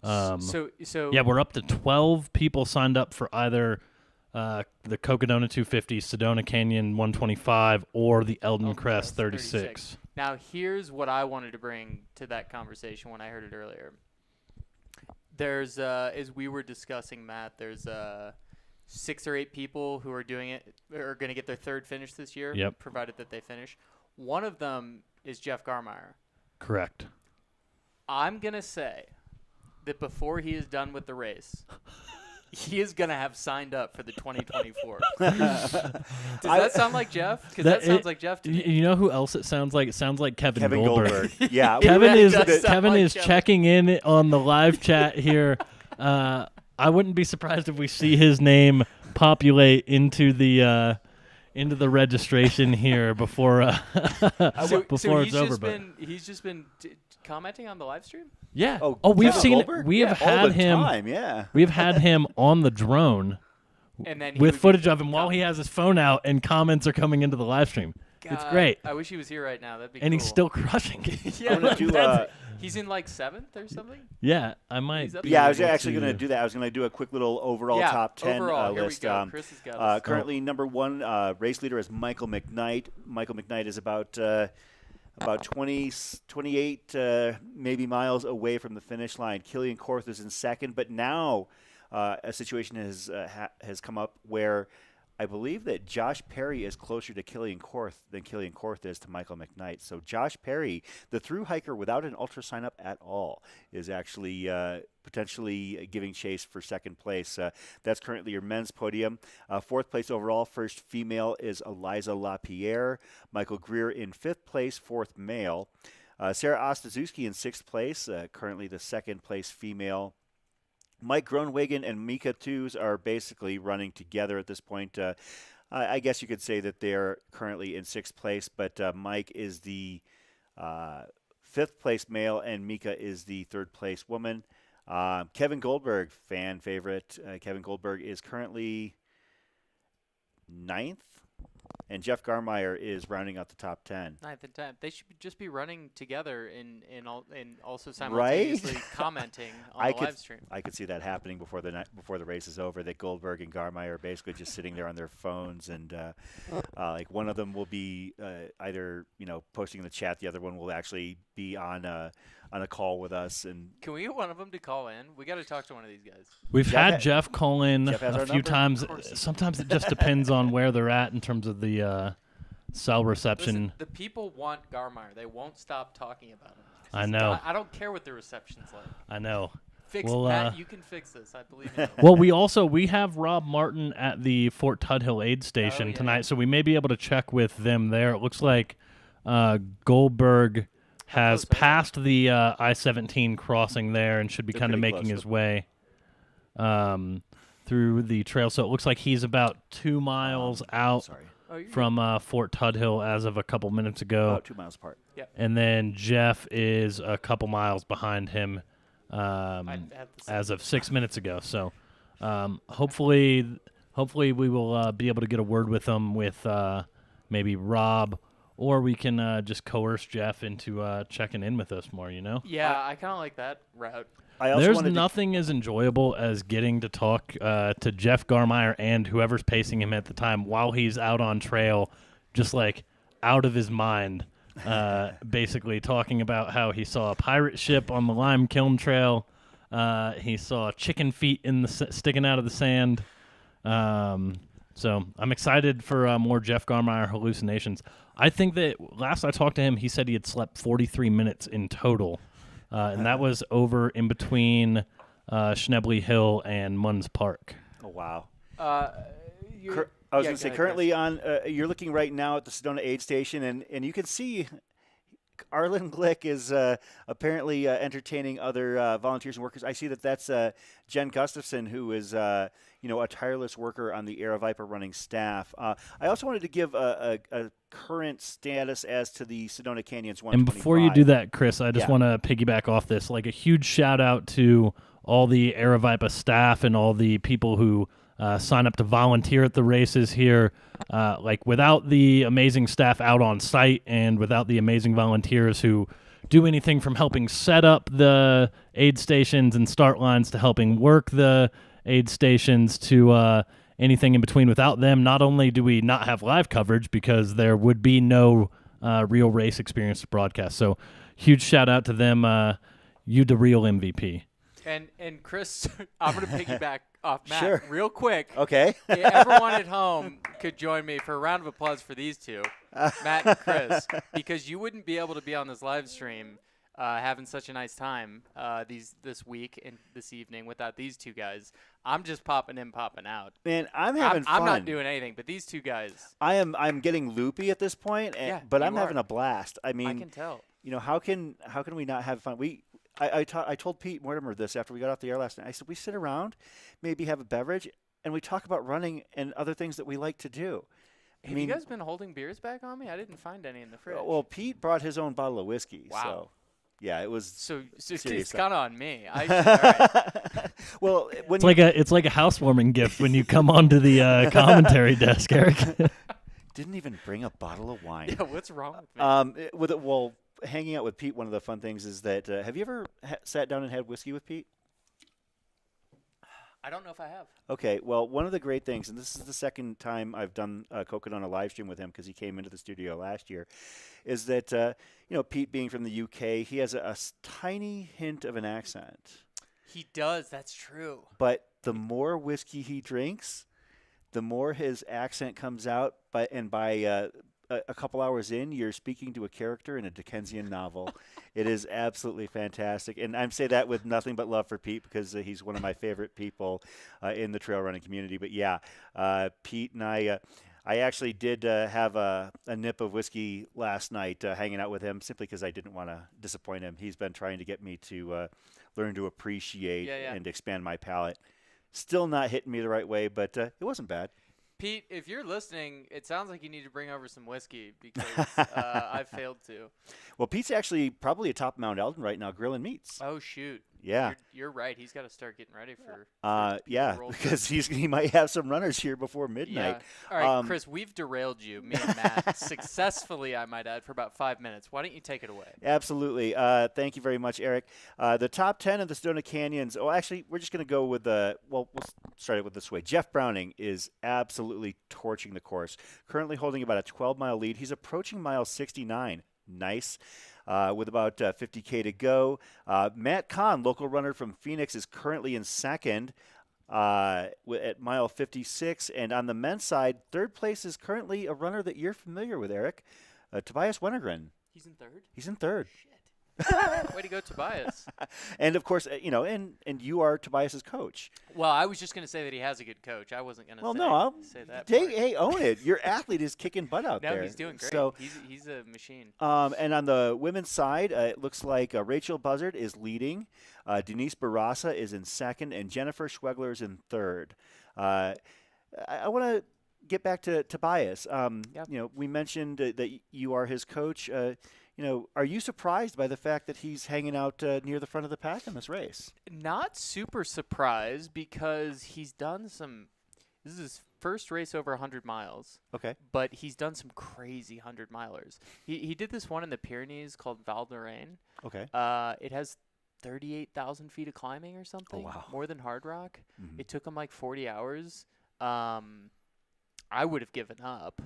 so yeah, we're up to 12 people signed up for either the Cocodona 250, Sedona Canyon 125, or the Elden Crest 36. Now, here's what I wanted to bring to that conversation when I heard it earlier. There's, as we were discussing, Matt, there's 6 or 8 people who are doing it, are going to get their 3rd finish this year, Yep. provided that they finish. One of them is Jeff Garmeyer. Correct. I'm going to say that before he is done with the race, he is going to have signed up for the 2024. Does that sound like Jeff? Because that sounds like Jeff to me. You know who else it sounds like? It sounds like Kevin Goldberg. Yeah. Kevin is Kevin. checking in on the live chat here. I wouldn't be surprised if we see his name populate into the registration here before before it's over. He's just been commenting on the live stream. Yeah. Oh, we've Kevin seen Goldberg? it. We have All had the him. time, yeah. We've had him on the drone And then he with would be footage of him while he has his phone out, and comments are coming into the live stream. It's God, great. I wish he was here right now. That'd be And cool. he's still crushing. Yeah, I'm gonna do, he's in like 7th or something. Yeah, I might. He's up be there. Yeah, I was able actually to- going to do that. I was going to do a quick little overall Yeah, top 10 overall, here we list. go. Chris has got us. Currently, number 1 race leader is Michael McKnight. Michael McKnight is about 28 maybe miles away from the finish line. Killian Korth is in 2nd, but now a situation has come up where I believe that Josh Perry is closer to Killian Korth than Killian Korth is to Michael McKnight. So Josh Perry, the through hiker without an ultra sign up at all, is actually potentially giving chase for 2nd place. That's currently your men's podium. 4th place overall, first female is Eliza LaPierre. Michael Greer in 5th place, 4th male. Sarah Ostaszewski in 6th place, currently the 2nd place female. Mike Groenwegen and Mika Tews are basically running together at this point. I guess you could say that they're currently in 6th place, but Mike is the 5th place male and Mika is the 3rd place woman. Kevin Goldberg, fan favorite. Kevin Goldberg is currently 9th, and Jeff Garmeyer is rounding out the top 10. 9th and 10th. They should just be running together and also simultaneously commenting on the live stream. I could see that happening before the race is over. That Goldberg and Garmeyer are basically just sitting there on their phones, and like one of them will be either posting in the chat, the other one will actually be on a call with us. And can we get one of them to call in? We got to talk to one of these guys. We've had Jeff call in a few times. Of course. Sometimes it just depends on where they're at in terms of the cell reception. Listen, the people want Garmeyer. They won't stop talking about him. I know. I don't care what the reception's like. I know. Matt, you can fix this. I believe in you. Well, we have Rob Martin at the Fort Tuthill aid station tonight, so we may be able to check with them there. It looks like Goldberg has passed the I-17 crossing there and should be kind of making his way through the trail. So it looks like he's about 2 miles out from Fort Tuthill as of a couple minutes ago. About 2 miles apart. Yep. And then Jeff is a couple miles behind him as of 6 minutes ago. So hopefully we will be able to get a word with them with maybe Rob, or we can just coerce Jeff into checking in with us more, Yeah, I kind of like that route. There's nothing as enjoyable as getting to talk to Jeff Garmeyer and whoever's pacing him at the time while he's out on trail, just like out of his mind, basically talking about how he saw a pirate ship on the Lime Kiln Trail. He saw chicken feet sticking out of the sand. So I'm excited for more Jeff Garmire hallucinations. I think that last I talked to him, he said he had slept 43 minutes in total, and that was over in between Schnebley Hill and Munns Park. Oh, wow. I I was going to say, currently you're looking right now at the Sedona aid station, and you can see Arlen Glick is apparently entertaining other volunteers and workers. I see that's Jen Gustafson, who is a tireless worker on the Aravaipa Running staff. I also wanted to give a current status as to the Sedona Canyons 125. And before you do that, Chris, I just want to piggyback off this. Like a huge shout out to all the Aravaipa staff and all the people who sign up to volunteer at the races here. Like without the amazing staff out on site and without the amazing volunteers who do anything from helping set up the aid stations and start lines to helping work the aid stations to anything in between, without them, not only do we not have live coverage because there would be no real race experience to broadcast. So huge shout out to them. You the real MVP. And Chris, I'm going to piggyback off Matt Sure. real quick. Okay. Everyone at home could join me for a round of applause for these two, Matt and Chris, because you wouldn't be able to be on this live stream having such a nice time this week and this evening without these two guys. I'm just popping in, popping out. Man, I'm having fun. I'm not doing anything, but these two guys. I'm getting loopy at this point, but I'm having a blast. I mean, I can tell. How can we not have fun? I told Pete Mortimer this after we got off the air last night. I said we sit around, maybe have a beverage, and we talk about running and other things that we like to do. Have you guys been holding beers back on me? I didn't find any in the fridge. Well, Pete brought his own bottle of whiskey. Wow. So, yeah, it was. So it's serious kind of on me. All right. Well, when It's like a housewarming gift when you come onto the commentary desk, Eric. Didn't even bring a bottle of wine. Yeah, what's wrong with me? Hanging out with Pete, one of the fun things is that have you ever sat down and had whiskey with Pete? I don't know if I have. Okay, well, one of the great things, and this is the second time I've done a Cocodona live stream with him because he came into the studio last year, is that, Pete being from the UK, he has a tiny hint of an accent. He does, that's true. But the more whiskey he drinks, the more his accent comes out, by a couple hours in, you're speaking to a character in a Dickensian novel. It is absolutely fantastic. And I say that with nothing but love for Pete because he's one of my favorite people in the trail running community. But yeah, Pete and I actually did have a nip of whiskey last night hanging out with him simply because I didn't want to disappoint him. He's been trying to get me to learn to appreciate and expand my palate. Still not hitting me the right way, but it wasn't bad. Pete, if you're listening, it sounds like you need to bring over some whiskey because I failed to. Well, Pete's actually probably atop Mount Elden right now grilling meats. Oh, shoot. Yeah. You're right. He's got to start getting ready for because he might have some runners here before midnight. Yeah. All right, Chris, we've derailed you, me and Matt, successfully, I might add, for about 5 minutes. Why don't you take it away? Absolutely. Thank you very much, Eric. The top 10 of the Sedona Canyons. Oh, actually, we're just going to go with we'll start it with this way. Jeff Browning is absolutely torching the course, currently holding about a 12-mile lead. He's approaching mile 69. Nice. With about 50K to go. Matt Kahn, local runner from Phoenix, is currently in second at mile 56. And on the men's side, third place is currently a runner that you're familiar with, Eric, Tobias Wennergren. He's in third? He's in third. Shit. Way to go, Tobias. And, of course, and you are Tobias's coach. Well, I was just going to say that he has a good coach. I wasn't going to say that. Hey, own it. Your athlete is kicking butt out there. No, he's doing great. So, he's a machine. And on the women's side, it looks like Rachel Buzzard is leading. Denise Barassa is in second, and Jennifer Schwegler is in third. I want to get back to Tobias. We mentioned that you are his coach. Are you surprised by the fact that he's hanging out near the front of the pack in this race? Not super surprised because he's done some – this is his first race over 100 miles. Okay. But he's done some crazy 100-milers. He did this one in the Pyrenees called Val d'Arène. Okay. It has 38,000 feet of climbing or something. Oh, wow. More than Hard Rock. Mm-hmm. It took him like 40 hours. I would have given up.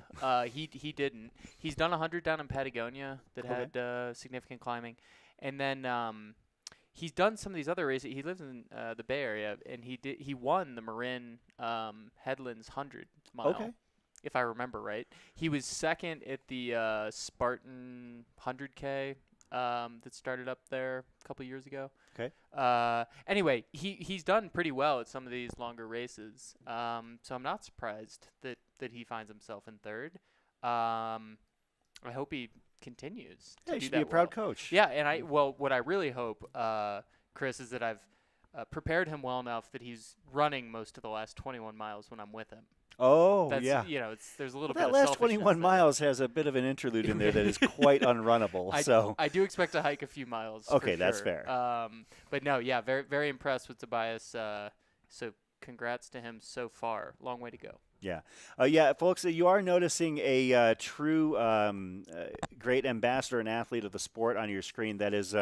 He didn't. He's done 100 down in Patagonia that had significant climbing. And then he's done some of these other races. He lives in the Bay Area, and he won the Marin Headlands 100 mile. Okay. If I remember right. He was second at the Spartan 100K that started up there a couple years ago. Okay. Anyway, he's done pretty well at some of these longer races. So I'm not surprised that he finds himself in third. I hope he continues. Yeah, to you do should that be a proud well. coach. Yeah, and what I really hope, Chris, is that I've prepared him well enough that he's running most of the last 21 miles when I'm with him. Oh, That's, yeah. There's a little bit That of last selfishness 21 there. miles has a bit of an interlude in there that is quite unrunnable. I do expect to hike a few miles. Okay, for that's sure. fair. But no, yeah, very very impressed with Tobias. So congrats to him so far. Long way to go. Yeah. Yeah, folks, you are noticing a true great ambassador and athlete of the sport on your screen. That is,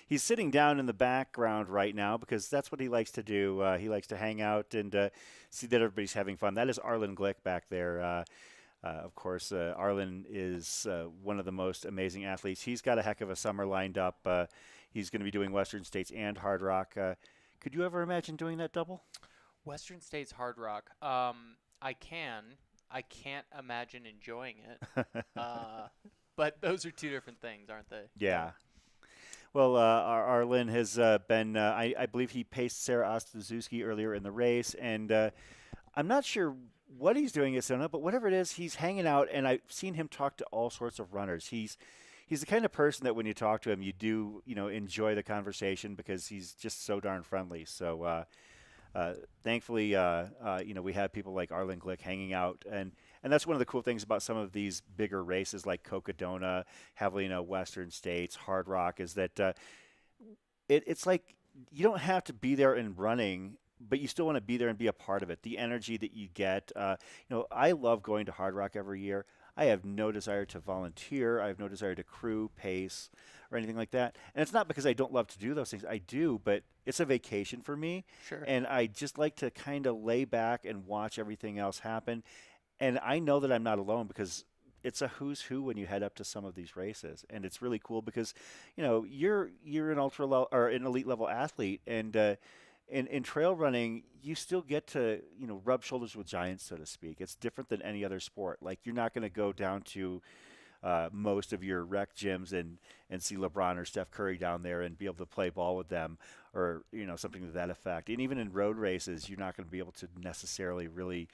he's sitting down in the background right now because that's what he likes to do. He likes to hang out and see that everybody's having fun. That is Arlen Glick back there. Of course, Arlen is one of the most amazing athletes. He's got a heck of a summer lined up. He's going to be doing Western States and Hard Rock. Could you ever imagine doing that double? Western States Hard Rock. I can't imagine enjoying it. But those are two different things, aren't they? Yeah. Well, Arlen has been, I believe he paced Sarah Ostaszewski earlier in the race, and I'm not sure what he's doing at Sedona, but whatever it is, he's hanging out, and I've seen him talk to all sorts of runners. He's the kind of person that when you talk to him, you do, enjoy the conversation because he's just so darn friendly. So, thankfully, we have people like Arlen Glick hanging out, and that's one of the cool things about some of these bigger races like Cocodona, Javelina, Western States, Hard Rock, is that it's like you don't have to be there and running, but you still want to be there and be a part of it. The energy that you get, I love going to Hard Rock every year. I have no desire to volunteer. I have no desire to crew, pace, or anything like that. And it's not because I don't love to do those things. I do, but it's a vacation for me. Sure. And I just like to kind of lay back and watch everything else happen. And I know that I'm not alone because it's a who's who when you head up to some of these races. And it's really cool because, you're an elite level athlete, and in trail running, you still get to, rub shoulders with giants, so to speak. It's different than any other sport. Like, you're not going to go down to most of your rec gyms and see LeBron or Steph Curry down there and be able to play ball with them or, something to that effect. And even in road races, you're not going to be able to necessarily really,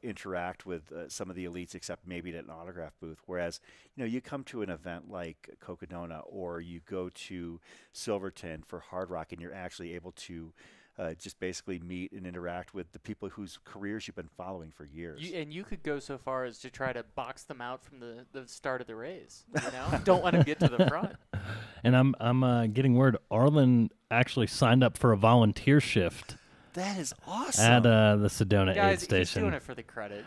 interact with some of the elites except maybe at an autograph booth. Whereas, you come to an event like Cocodona or you go to Silverton for Hard Rock and you're actually able to just basically meet and interact with the people whose careers you've been following for years. You could go so far as to try to box them out from the start of the race. Don't let them get to the front. And I'm getting word Arlen actually signed up for a volunteer shift. That is awesome. At the Sedona aid station. He's doing it for the credit.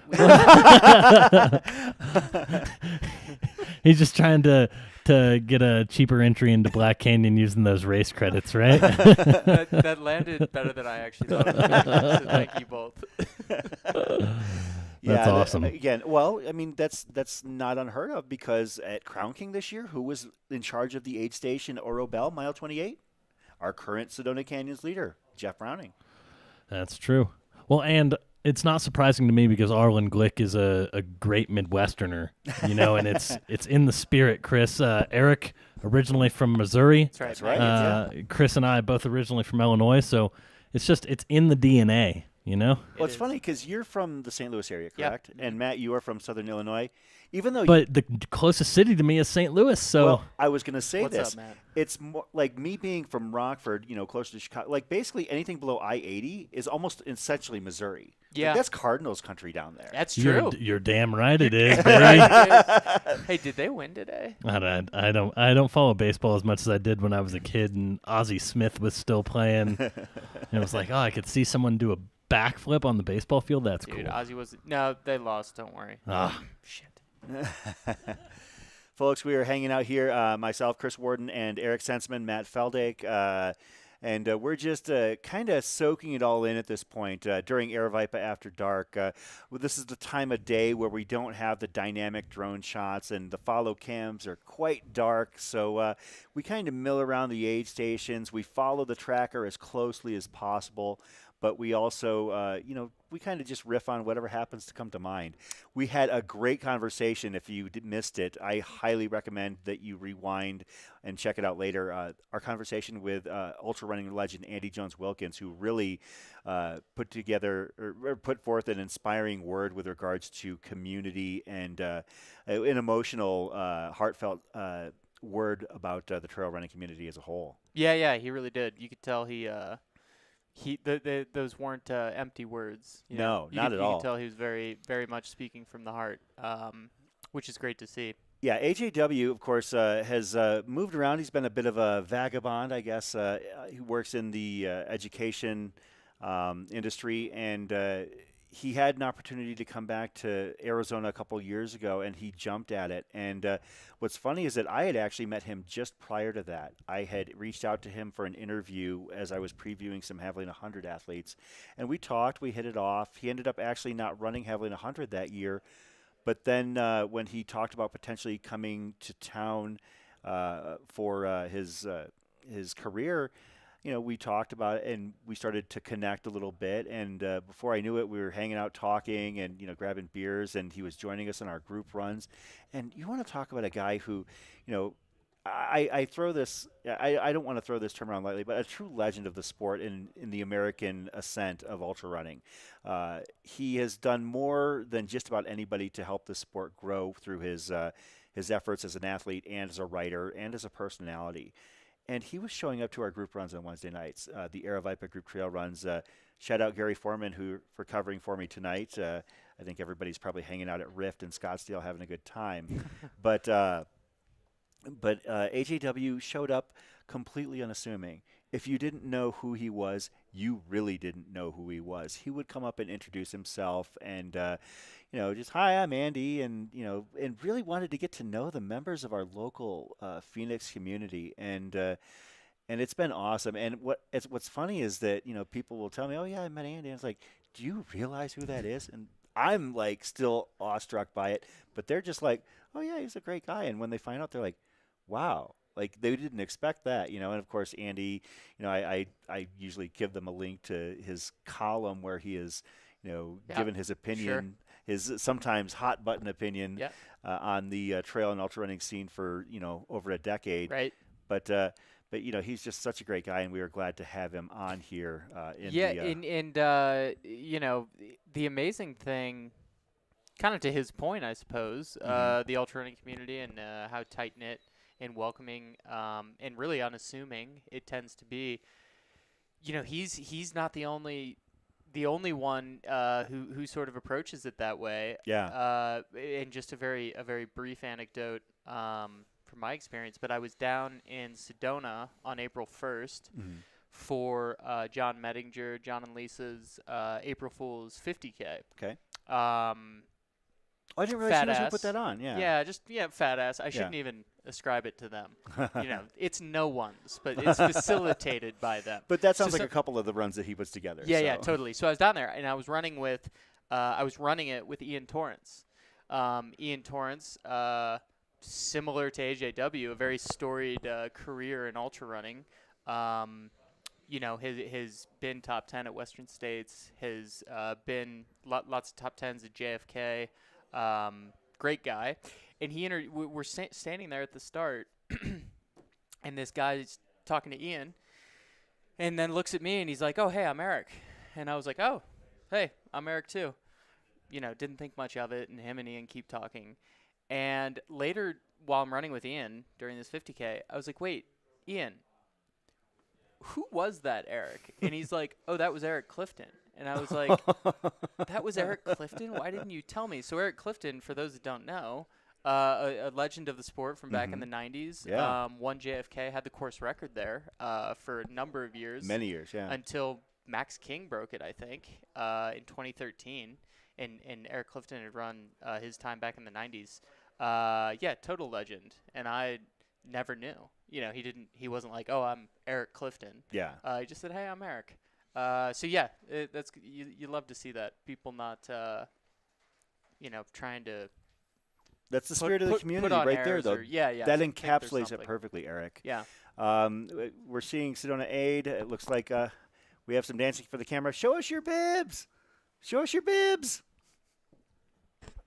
He's just trying to get a cheaper entry into Black Canyon using those race credits, right? that landed better than I actually thought it would. So thank you both. That's awesome. Again, well, I mean, that's not unheard of because at Crown King this year, who was in charge of the aid station at Oro Bell, mile 28? Our current Sedona Canyons leader, Jeff Browning. That's true. Well, and it's not surprising to me because Arlen Glick is a great Midwesterner, and it's in the spirit, Chris. Eric, originally from Missouri. That's right. Chris and I both originally from Illinois, so it's in the DNA, Well, it's funny because you're from the St. Louis area, correct? Yep. And Matt, you are from Southern Illinois. But the closest city to me is St. Louis, so... Well, I was going to say What's this. up, Matt? It's more like me being from Rockford, closer to Chicago. Like, basically anything below I-80 is almost essentially Missouri. Yeah. Like, that's Cardinals country down there. That's true. You're damn right it is, baby. Hey, did they win today? I don't follow baseball as much as I did when I was a kid and Ozzie Smith was still playing. And it was like, I could see someone do a backflip on the baseball field. That's Dude, cool. Ozzie was... No, they lost. Don't worry. Shit. Folks, we are hanging out here, myself, Chris Warden, and Eric Sensman, Matt Feldake, And we're just kind of soaking it all in at this point during Aravaipa After Dark. This is the time of day where we don't have the dynamic drone shots, and the follow cams are quite dark. So we kind of mill around the aid stations. We follow the tracker as closely as possible, but we also, we kind of just riff on whatever happens to come to mind. We had a great conversation. If you missed it, I highly recommend that you rewind and check it out later. Our conversation with ultra running legend Andy Jones-Wilkins, who really put together or put forth an inspiring word with regards to community and an emotional, heartfelt word about the trail running community as a whole. Yeah, he really did. You could tell those weren't empty words. No, not at all. You could tell he was very, very much speaking from the heart, which is great to see. Yeah, AJW, of course, has moved around. He's been a bit of a vagabond, I guess. He works in the education industry, and he had an opportunity to come back to Arizona a couple years ago, and he jumped at it. And what's funny is that I had actually met him just prior to that. I had reached out to him for an interview as I was previewing some Javelin 100 athletes, and we talked, we hit it off. He ended up actually not running Javelin 100 that year, but then when he talked about potentially coming to town for his career, we talked about it, and we started to connect a little bit. And before I knew it, we were hanging out, talking, and grabbing beers. And he was joining us in our group runs. And you want to talk about a guy who, I throw this. I don't want to throw this term around lightly, but a true legend of the sport in the American ascent of ultra running. He has done more than just about anybody to help the sport grow through his efforts as an athlete and as a writer and as a personality. And he was showing up to our group runs on Wednesday nights, the Aravaipa group trail runs. Shout out Gary Foreman for covering for me tonight. I think everybody's probably hanging out at Rift in Scottsdale having a good time. But AJW showed up completely unassuming. If you didn't know who he was, you really didn't know who he was. He would come up and introduce himself and, just, hi, I'm Andy, and really wanted to get to know the members of our local Phoenix community. And it's been awesome. And what's funny is that, people will tell me, oh, yeah, I met Andy. And it's like, do you realize who that is? And I'm, still awestruck by it. But they're just like, oh, yeah, he's a great guy. And when they find out, they're like, wow. They didn't expect that, and of course Andy, I usually give them a link to his column where he is, given his opinion, his sometimes hot button opinion on the trail and ultra running scene for over a decade. Right. But he's just such a great guy, and we are glad to have him on here. The amazing thing, kind of to his point, I suppose, the ultra running community and how tight knit and welcoming and really unassuming it tends to be. He's not the only one who sort of approaches it that way. Yeah. And just a very brief anecdote from my experience, but I was down in Sedona on April 1st for John Mettinger, John and Lisa's April Fool's 50K. Okay. I didn't realize you guys would put that on. Yeah. Yeah, fat ass. I shouldn't even ascribe it to them. It's no one's, but it's facilitated by them. But that sounds like a couple of the runs that he puts together. Yeah, totally. So I was down there, and I was running it with Ian Torrance. Ian Torrance, similar to AJW, a very storied career in ultra running. Has been top 10 at Western States, has been lots of top 10s at JFK. Great guy. And we're standing there at the start, and this guy's talking to Ian, and then looks at me, and he's like, oh, hey, I'm Eric. And I was like, oh, hey, I'm Eric too. Didn't think much of it, and him and Ian keep talking. And later, while I'm running with Ian during this 50K, I was like, wait, Ian, who was that Eric? And he's like, oh, that was Eric Clifton. And I was like, that was Eric Clifton? Why didn't you tell me? So Eric Clifton, for those that don't know, a legend of the sport from back in the 90s. Yeah. Won JFK, had the course record there for a number of years. Many years, yeah. Until Max King broke it, I think, in 2013. And Eric Clifton had run his time back in the 90s. Total legend. And I never knew. You know, he wasn't like, oh, I'm Eric Clifton. Yeah. He just said, hey, I'm Eric. So yeah, that's you love to see that people not, trying to. That's the spirit of the community right there, though. Yeah. That encapsulates it perfectly, Eric. Yeah. We're seeing Sedona Aid. It looks like we have some dancing for the camera. Show us your bibs. Show us your bibs.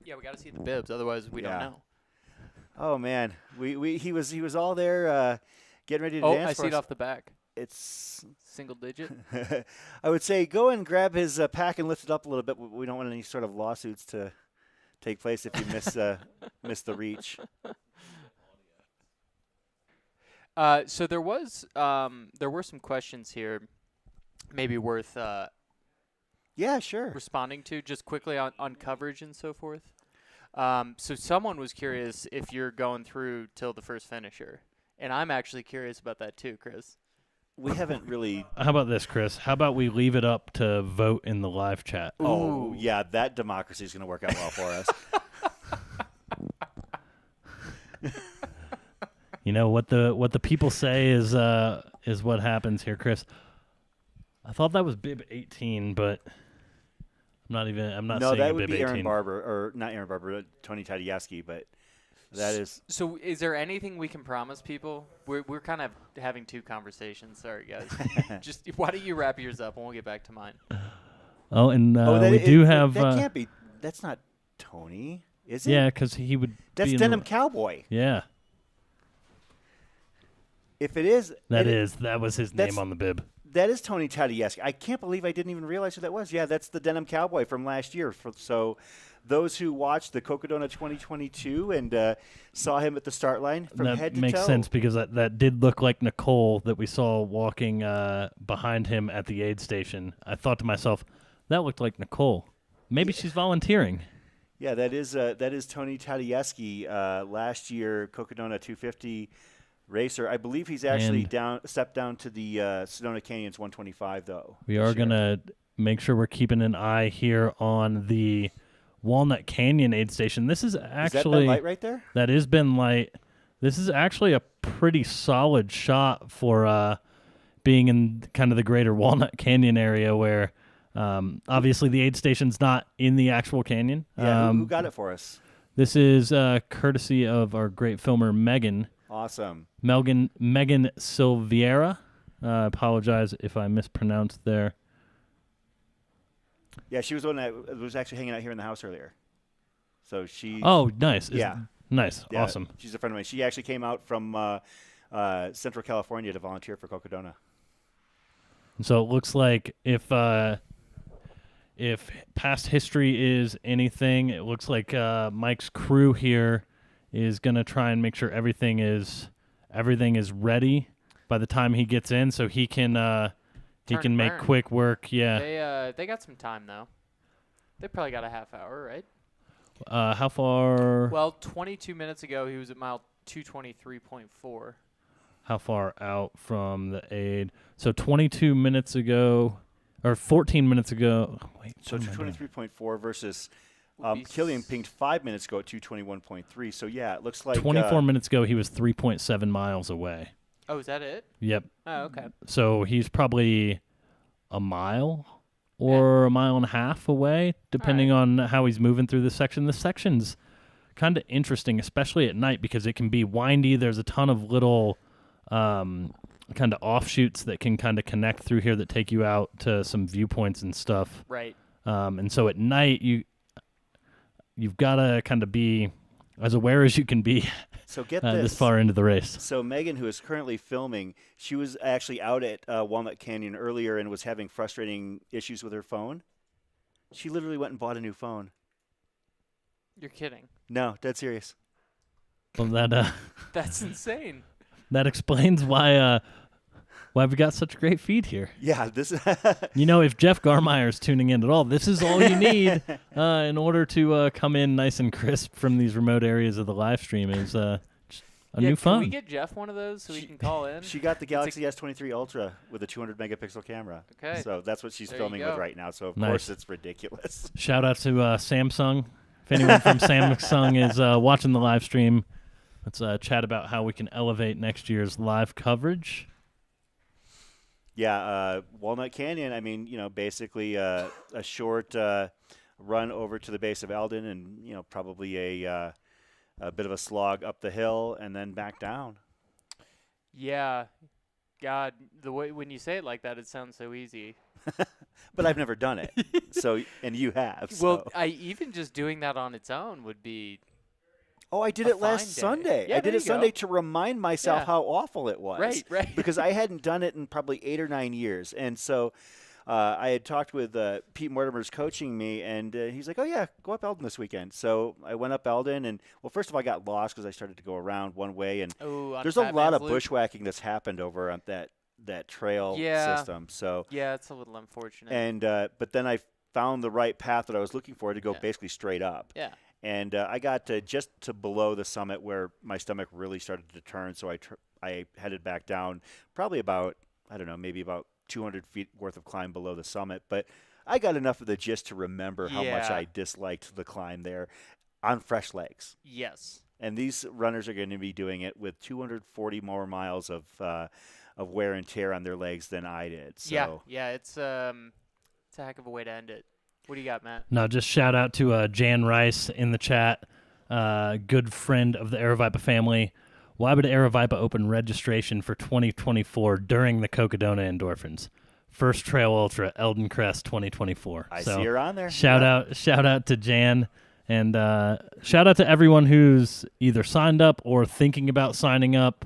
Yeah, we got to see the bibs. Otherwise, we don't know. Oh man, he was all there getting ready to dance. Oh, I for see us. it off the back. It's single digit. I would say go and grab his pack and lift it up a little bit. We don't want any sort of lawsuits to take place if you miss the reach. So there were some questions here, maybe worth sure, responding to just quickly on coverage and so forth. So someone was curious if you're going through till the first finisher, and I'm actually curious about that too, Chris. We haven't really. How about this, Chris? How about we leave it up to vote in the live chat? Oh, yeah, that democracy is going to work out well for us. You know what the people say is what happens here, Chris. I thought that was bib 18, but I'm not no, seeing that a would bib be 18. Aaron Barber, or not Aaron Barber, Tony Tadejewski, but that is. So is there anything we can promise people? We're kind of having two conversations. Sorry, guys. Just why don't you wrap yours up and we'll get back to mine. Oh, and we do have. That can't be. That's not Tony, is it? Yeah, because he would. That's be Denim Cowboy. Yeah. If it is. That was his name on the bib. That is Tony Tadejewski. I can't believe I didn't even realize who that was. Yeah, that's the Denim Cowboy from last year. So those who watched the Cocodona 2022 and saw him at the start line from head to toe. That makes sense because that did look like Nicole that we saw walking behind him at the aid station. I thought to myself, that looked like Nicole. Maybe she's volunteering. Yeah, that is Tony Tadejewski, last year Cocodona 250 racer. I believe he's actually stepped down to the Sedona Canyons 125 though. We are gonna make sure we're keeping an eye here on the Walnut Canyon aid station. This is actually that Ben Light right there? That is Ben Light. This is actually a pretty solid shot for being in kind of the greater Walnut Canyon area where obviously the aid station's not in the actual canyon. Yeah, who got it for us? This is courtesy of our great filmer Megan. Awesome. Megan Silviera. Apologize if I mispronounced there. Yeah, she was the one that was actually hanging out here in the house earlier. So she. Oh, nice. Yeah. Nice. Yeah, awesome. She's a friend of mine. She actually came out from Central California to volunteer for Cocodona. So it looks like if past history is anything, it looks like Mike's crew here is going to try and make sure everything is ready by the time he gets in, so he can make quick work. Yeah. They got some time though. They probably got a half hour, right? How far? Well, 22 minutes ago he was at mile 223.4. How far out from the aid? So 22 minutes ago, or 14 minutes ago. Wait. So 223.4 versus. Killian pinged 5 minutes ago at 221.3. So, yeah, it looks like 24 minutes ago, he was 3.7 miles away. Oh, is that it? Yep. Oh, okay. So he's probably a mile or a mile and a half away, depending on how he's moving through this section. This section's kind of interesting, especially at night, because it can be windy. There's a ton of little kind of offshoots that can kind of connect through here that take you out to some viewpoints and stuff. Right. And so at night, you've got to kind of be as aware as you can be. So get this far into the race. So Megan, who is currently filming, she was actually out at Walnut Canyon earlier and was having frustrating issues with her phone. She literally went and bought a new phone. You're kidding. No, dead serious. Well, that's insane. That explains why we got such a great feed here. Yeah, this. If Jeff Garmire's tuning in at all, this is all you need in order to come in nice and crisp from these remote areas of the live stream is a new phone. Can we get Jeff one of those so he can call in? She got the Galaxy S23 Ultra with a 200 megapixel camera. Okay. So that's what she's filming with right now. So of course it's ridiculous. Shout out to Samsung. If anyone from Samsung is watching the live stream, Let's chat about how we can elevate next year's live coverage. Yeah, Walnut Canyon, I mean, basically a short run over to the base of Elden and, probably a bit of a slog up the hill and then back down. Yeah. God, the way when you say it like that, it sounds so easy. But I've never done it. And you have. Well, even just doing that on its own would be. Oh, I did it last Sunday. Yeah, I did it Sunday to remind myself how awful it was. Right. Because I hadn't done it in probably 8 or 9 years. And so I had talked with Pete Mortimer's coaching me, and he's like, oh, yeah, go up Elden this weekend. So I went up Elden, and, well, first of all, I got lost because I started to go around one way. And there's a lot of bushwhacking that's happened over on that trail system. So yeah, it's a little unfortunate. And but then I found the right path that I was looking for to go basically straight up. Yeah. And I got just to below the summit where my stomach really started to turn, so I headed back down probably about, I don't know, maybe about 200 feet worth of climb below the summit. But I got enough of the gist to remember how much I disliked the climb there on fresh legs. Yes. And these runners are going to be doing it with 240 more miles of wear and tear on their legs than I did. So. Yeah, it's a heck of a way to end it. What do you got, Matt? No, just shout out to Jan Rice in the chat, good friend of the Aravaipa family. Why would Aravaipa open registration for 2024 during the Cocodona Endorphins? First Trail Ultra, Elden Crest 2024. I see her on there. Shout out to Jan, and shout out to everyone who's either signed up or thinking about signing up.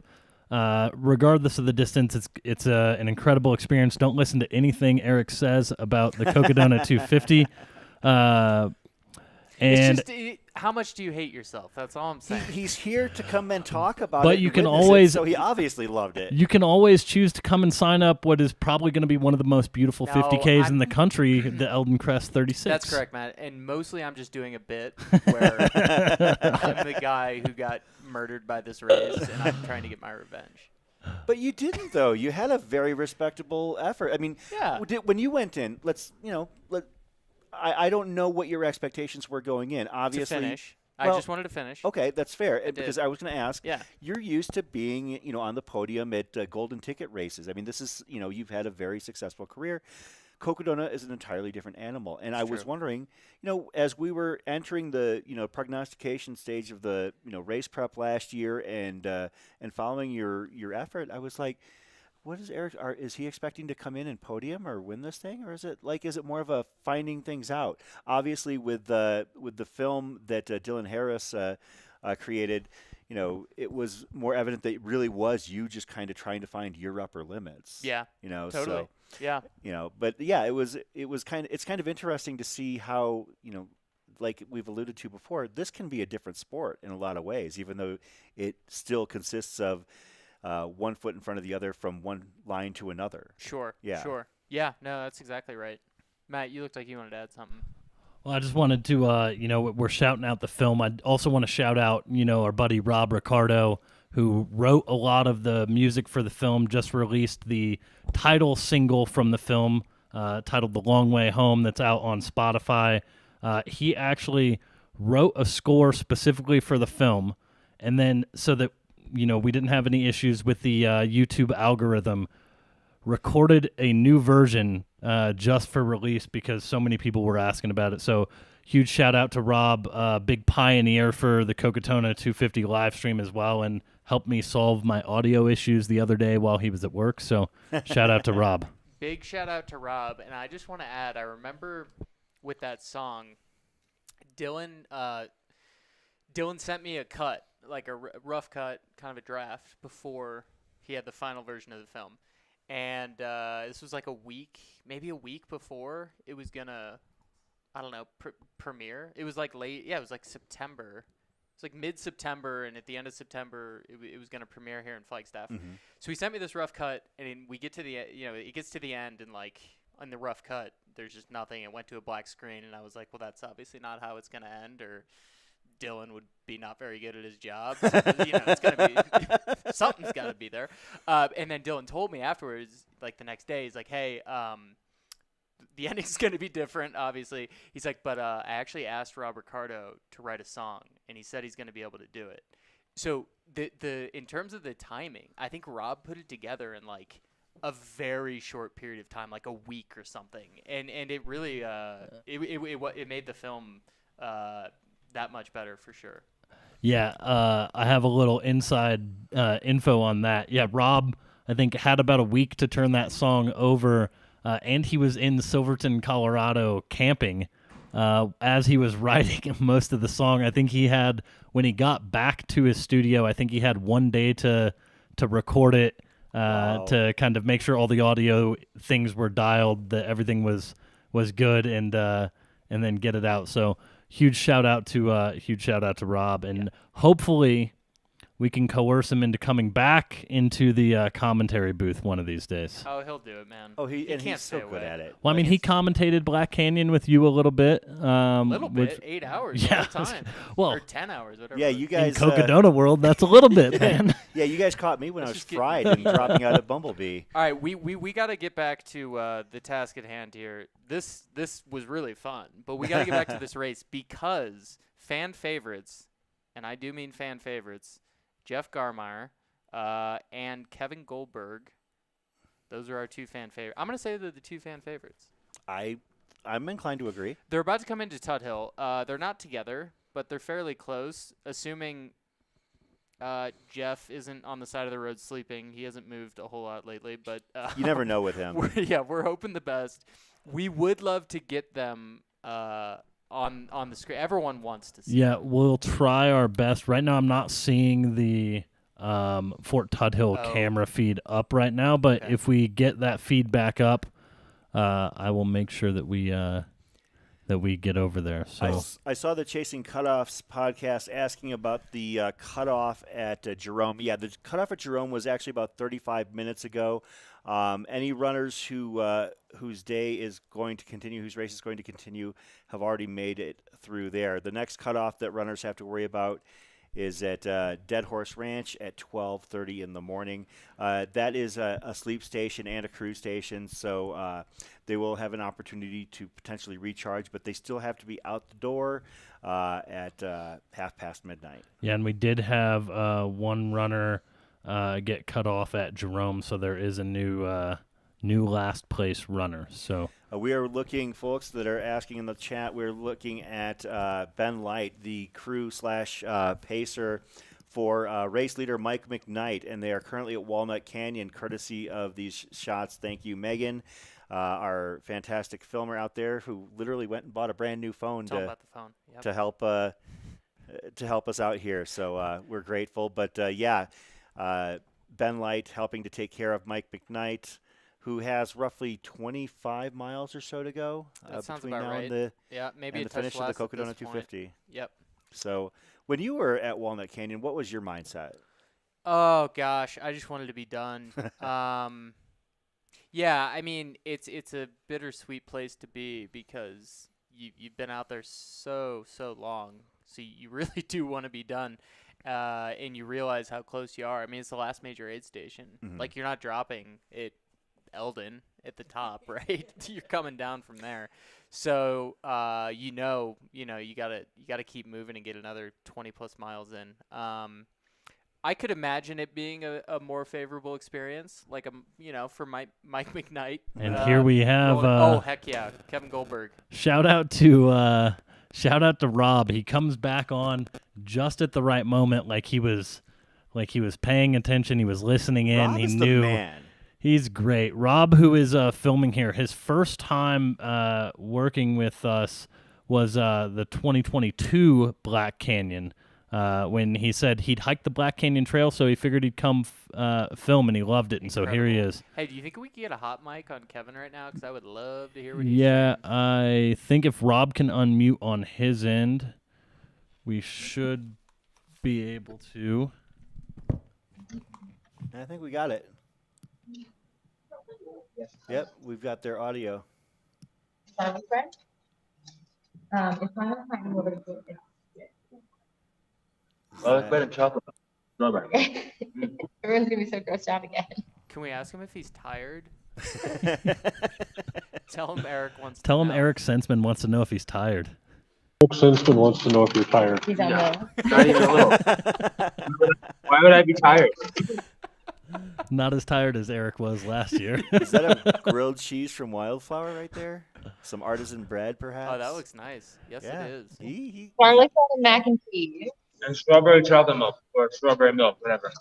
Regardless of the distance, it's an incredible experience. Don't listen to anything Eric says about the Cocodona 250. And it's just, how much do you hate yourself? That's all I'm saying. He's here to come and talk about it. But you can always, so he obviously loved it. You can always choose to come and sign up what is probably going to be one of the most beautiful 50Ks in the country, the Elden Crest 36. That's correct, Matt. And mostly I'm just doing a bit where I'm the guy who got murdered by this race, and I'm trying to get my revenge. But you didn't, though. You had a very respectable effort. I mean, when you went in, I don't know what your expectations were going in. Obviously, to finish. I just wanted to finish. Okay, that's fair. Because I was going to ask. Yeah. You're used to being, on the podium at golden ticket races. I mean, this is, you've had a very successful career. Cocodona is an entirely different animal, and I was wondering, as we were entering the, prognostication stage of the, race prep last year, and following your effort, I was like, what is Eric? Is he expecting to come in and podium or win this thing, or is it more of a finding things out? Obviously, with the film that Dylan Harris created, it was more evident that it really was you just kind of trying to find your upper limits. Yeah. Totally. So, yeah. But yeah, it's kind of interesting to see how, like we've alluded to before, this can be a different sport in a lot of ways, even though it still consists of one foot in front of the other from one line to another. Sure. Yeah. Sure. Yeah. No, that's exactly right. Matt, you looked like you wanted to add something. Well, I just wanted to, we're shouting out the film. I also want to shout out, our buddy Rob Ricardo, who wrote a lot of the music for the film, just released the title single from the film titled The Long Way Home that's out on Spotify. He actually wrote a score specifically for the film, and then so that, we didn't have any issues with the YouTube algorithm, recorded a new version just for release because so many people were asking about it. So huge shout out to Rob, big pioneer for the Cocodona 250 live stream as well, and helped me solve my audio issues the other day while he was at work. So shout out to Rob. Big shout out to Rob. And I just want to add, I remember with that song, Dylan sent me a cut, like a rough cut, kind of a draft, before he had the final version of the film. And this was like maybe a week before it was going to, I don't know, premiere. It was like late. Yeah, it was like September. It's like mid-September, and at the end of September, it was going to premiere here in Flagstaff. Mm-hmm. So he sent me this rough cut, and we get to it gets to the end, and like on the rough cut, there's just nothing. It went to a black screen, and I was like, well, that's obviously not how it's going to end, or Dylan would be not very good at his job. So, it's going to be something's got to be there. And then Dylan told me afterwards, like the next day, he's like, hey, the ending's going to be different, obviously. He's like, but I actually asked Rob Ricardo to write a song, and he said he's going to be able to do it. So the in terms of the timing, I think Rob put it together in like a very short period of time, like a week or something, and it really it made the film that much better for sure. Yeah, I have a little inside info on that. Yeah, Rob, I think, had about a week to turn that song over, and he was in Silverton, Colorado, camping as he was writing most of the song. I think he had, when he got back to his studio, I think he had 1 day to record it, to kind of make sure all the audio things were dialed, that everything was good, and then get it out. So huge shout out to Rob, and hopefully we can coerce him into coming back into the commentary booth one of these days. Oh, he'll do it, man. Oh, he can't he's so stay good away. at it. Well, I mean, he commentated Black Canyon with you a little bit. Bit, 8 hours yeah, all the time. well, or 10 hours, whatever. Yeah, you guys. in Cocodona world, that's a little bit, man. Yeah, you guys caught me when I was fried and dropping out at Bumblebee. All right, we got to get back to the task at hand here. This was really fun, but we got to get back to this race because fan favorites, and I do mean fan favorites, Jeff Garmire and Kevin Goldberg. Those are our two fan favorites. I'm going to say they're the two fan favorites. I'm inclined to agree. They're about to come into Tuthill. They're not together, but they're fairly close, assuming Jeff isn't on the side of the road sleeping. He hasn't moved a whole lot lately, but you never know with him. We're hoping the best. We would love to get them on the screen. Everyone wants to see. Yeah, we'll try our best. Right now, I'm not seeing the Fort Tuthill camera feed up right now, but if we get that feedback up, I will make sure that we get over there. So I saw the Chasing Cutoffs podcast asking about the cutoff at Jerome. Yeah, the cutoff at Jerome was actually about 35 minutes ago. Any runners whose day is going to continue, whose race is going to continue, have already made it through there. The next cutoff that runners have to worry about is at Dead Horse Ranch at 12:30 in the morning. That is a sleep station and a cruise station, so they will have an opportunity to potentially recharge, but they still have to be out the door at midnight. Yeah, and we did have one runner get cut off at Jerome, so there is a new last place runner. So we are looking, folks that are asking in the chat, we're looking at Ben Light, the crew / pacer for race leader Mike McKnight, and they are currently at Walnut Canyon, courtesy of these shots. Thank you, Megan, our fantastic filmer out there who literally went and bought a brand new phone to help us out here. So we're grateful. But Ben Light helping to take care of Mike McKnight, who has roughly 25 miles or so to go between now and the finish of the Cocodona 250. Yep. So when you were at Walnut Canyon, what was your mindset? Oh gosh, I just wanted to be done. Yeah, I mean it's a bittersweet place to be because you've been out there so long, so you really do want to be done. And you realize how close you are. I mean, it's the last major aid station. Mm-hmm. Like you're not dropping it. Elden at the top, right? You're coming down from there, so you gotta keep moving and get another 20 plus miles in. I could imagine it being a more favorable experience, like for Mike McKnight. And here we have oh heck yeah, Kevin Goldberg. Shout out to Rob. He comes back on just at the right moment, like he was paying attention. He was listening in. Rob he is knew. The man. He's great. Rob, who is filming here, his first time working with us was the 2022 Black Canyon, when he said he'd hike the Black Canyon Trail, so he figured he'd come film, and he loved it, and so here he is. Hey, do you think we could get a hot mic on Kevin right now? Because I would love to hear what he's saying. saying. I think if Rob can unmute on his end, we should be able to. I think we got it. Yep, we've got their audio. If I'm gonna find over to it. Oh, it's better chocolate. Strawberry. Everyone's gonna be so grossed out again. Can we ask him if he's tired? Tell him Eric wants to Tell him know. Eric Sensman wants to know if he's tired. Rick Simpson wants to know if you're tired. He's on No, not even a little. Why would I be tired? Not as tired as Eric was last year. Is that a grilled cheese from Wildflower right there? Some artisan bread, perhaps? Oh, that looks nice. Yes, Yeah. it is. Garlic and mac and cheese. And strawberry chocolate milk or strawberry milk, whatever.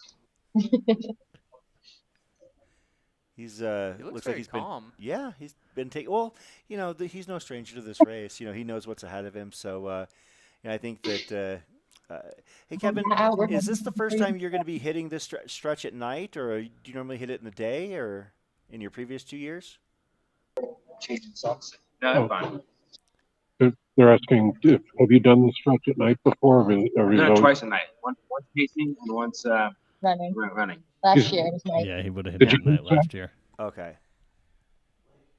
He's He looks looks very like he's calm. been. Yeah, he's been taking. Well, you know, he's no stranger to this race. You know, he knows what's ahead of him. So, you know, I think that. Hey, Kevin, is this the first time you're going to be hitting this stretch at night, or do you normally hit it in the day, or in your previous 2 years? Changing socks. No, that's fine. They're asking, have you done the stretch at night before? Or I've done it twice a night. Once pacing and once running. Last year was night. Yeah, he would have hit it at night last year. Okay.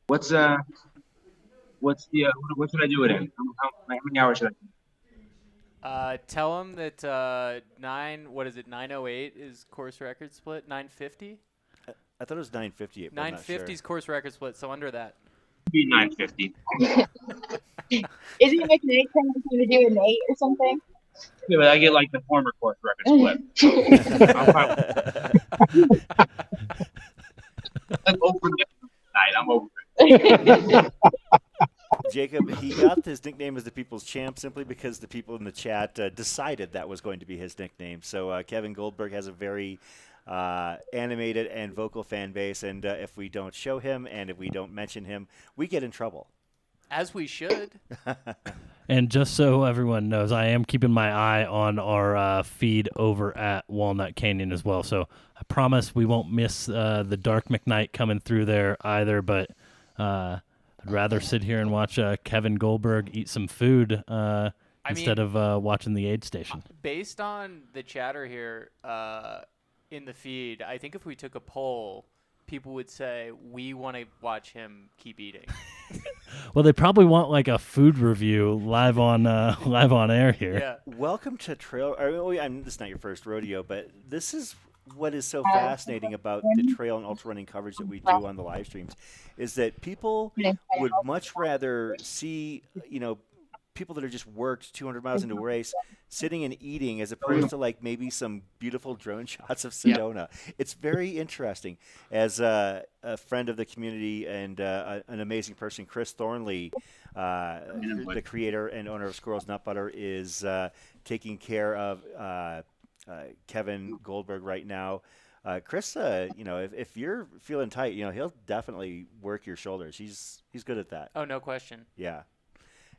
What should I do it in? How many hours should I do? Tell him that 908 is course record split. 950. I thought it was 950. 950 is course record split, so under that. Be 950. Isn't McRae trying to do an 8 or something? Yeah, but I get like the former course record split. I'm fine with it. I'm over it tonight. I'm over it. Jacob, he got his nickname as the People's Champ simply because the people in the chat decided that was going to be his nickname. So Kevin Goldberg has a very animated and vocal fan base, and if we don't show him and if we don't mention him, we get in trouble. As we should. And just so everyone knows, I am keeping my eye on our feed over at Walnut Canyon as well. So I promise we won't miss the Dark McKnight coming through there either. But I'd rather sit here and watch Kevin Goldberg eat some food instead of watching the aid station. Based on the chatter here in the feed, I think if we took a poll, people would say we want to watch him keep eating. Well, they probably want like a food review live on air here. Yeah. Welcome to trail. This is not your first rodeo, but this is what is so fascinating about the trail and ultra running coverage that we do on the live streams, is that people would much rather see, you know, people that are just worked 200 miles into a race sitting and eating as opposed to like maybe some beautiful drone shots of Sedona. Yeah. It's very interesting. As a friend of the community and an amazing person, Chris Thornley, the creator and owner of Squirrel's Nut Butter, is taking care of Kevin Goldberg right now. Chris, you know, if you're feeling tight, you know, he'll definitely work your shoulders. He's good at that. Oh, no question. Yeah.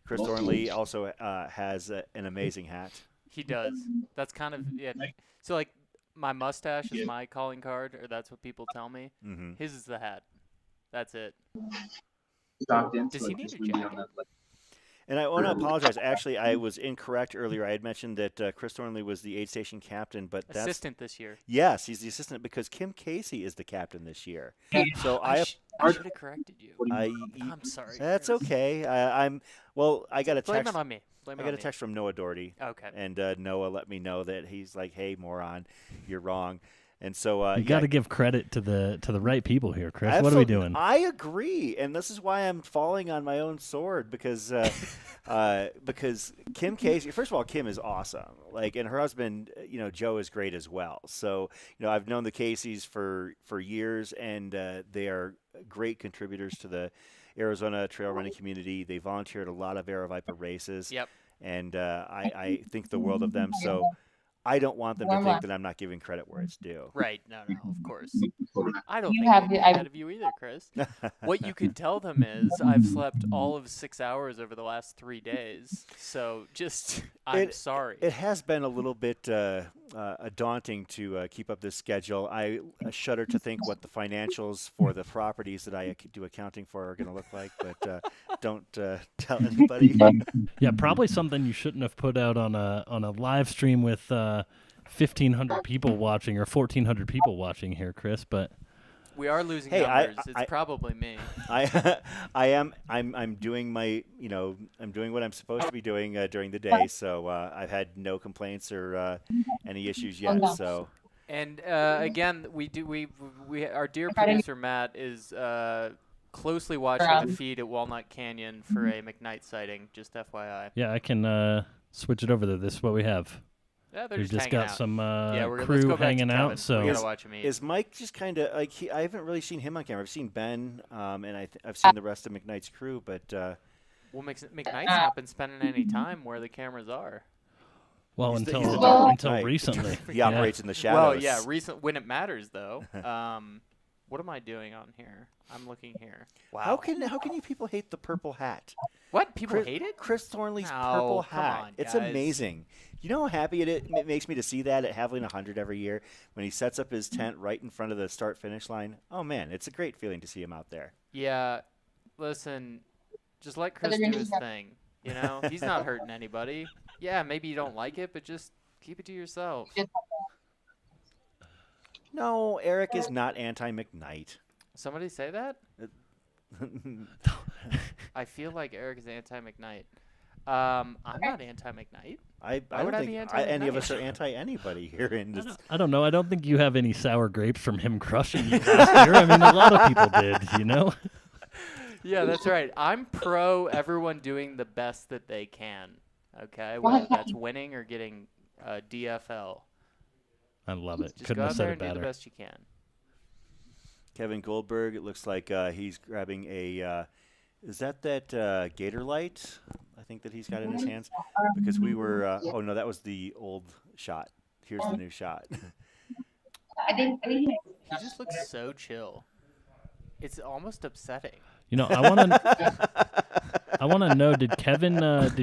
Chris Thornley also has an amazing hat. He does. That's kind of it. So, like, my mustache is my calling card, or that's what people tell me. Mm-hmm. His is the hat. That's it. Does he need a jacket? And I want to apologize. Actually, I was incorrect earlier. I had mentioned that Chris Thornley was the aid station captain, but that's assistant this year. Yes, he's the assistant because Kim Casey is the captain this year. So I should have corrected you. I'm sorry. That's okay. I got a text. Blame it on me. I got a text from Noah Doherty. Okay. And Noah let me know that he's like, "Hey, moron, you're wrong." And so you got to give credit to the right people here, Chris. Absolutely. What are we doing? I agree, and this is why I'm falling on my own sword because Kim Casey. First of all, Kim is awesome. Like, and her husband, you know, Joe is great as well. So, you know, I've known the Caseys for years, and they are great contributors to the Arizona trail running community. They volunteer at a lot of Aravaipa races. Yep. And I think the world of them. So I don't want them to think that I'm not giving credit where it's due. Right. No, of course. I don't think that of you either, Chris. What you could tell them is I've slept all of 6 hours over the last 3 days. So just, I'm sorry. It has been a little bit daunting to keep up this schedule. I shudder to think what the financials for the properties that I do accounting for are going to look like, but don't tell anybody. Yeah, probably something you shouldn't have put out on a live stream with 1,500 people watching or 1,400 people watching here, Chris. But we are losing numbers. It's probably me. I'm doing my, you know, I'm doing what I'm supposed to be doing during the day. So I've had no complaints or any issues yet. So. And again, our dear producer Matt is closely watching the feed at Walnut Canyon for a McKnight sighting, just FYI. Yeah, I can switch it over there. This is what we have. Yeah, they're We've just got out. some let's crew go back to hanging Kevin. out. So We gotta watch him eat. Is Mike just kind of like I haven't really seen him on camera. I've seen Ben, and I've seen the rest of McKnight's crew, but well, McKnight's not been spending any time where the cameras are. well, he's the until dark knight. recently, he operates in the shadows. Well, yeah, when it matters though. What am I doing on here? I'm looking here. Wow. How can you people hate the purple hat? What? People hate it? Chris Thornley's No, purple come hat. on, It's guys. amazing. You know how happy it makes me to see that at Haviland 100 every year when he sets up his tent right in front of the start-finish line? Oh, man, it's a great feeling to see him out there. Yeah, listen, just let Chris do his thing. You know, he's not hurting anybody. Yeah, maybe you don't like it, but just keep it to yourself. No, Eric is not anti-McKnight. Somebody say that? I feel like Eric is anti-McKnight. I'm not anti-McKnight. I Why would don't I be think any of anti-McKnight? us are anti-anybody here in this. I don't know. I don't think you have any sour grapes from him crushing you last year. I mean, a lot of people did, you know? Yeah, that's right. I'm pro everyone doing the best that they can. Okay, whether that's winning or getting DFL. I love it. Just Couldn't go have out said there it and do better. the best you can. Kevin Goldberg, it looks like he's grabbing a. Is that Gator light? I think that he's got in his hands because we were. Oh no, that was the old shot. Here's the new shot. He just looks so chill. It's almost upsetting. You know, I want to know, did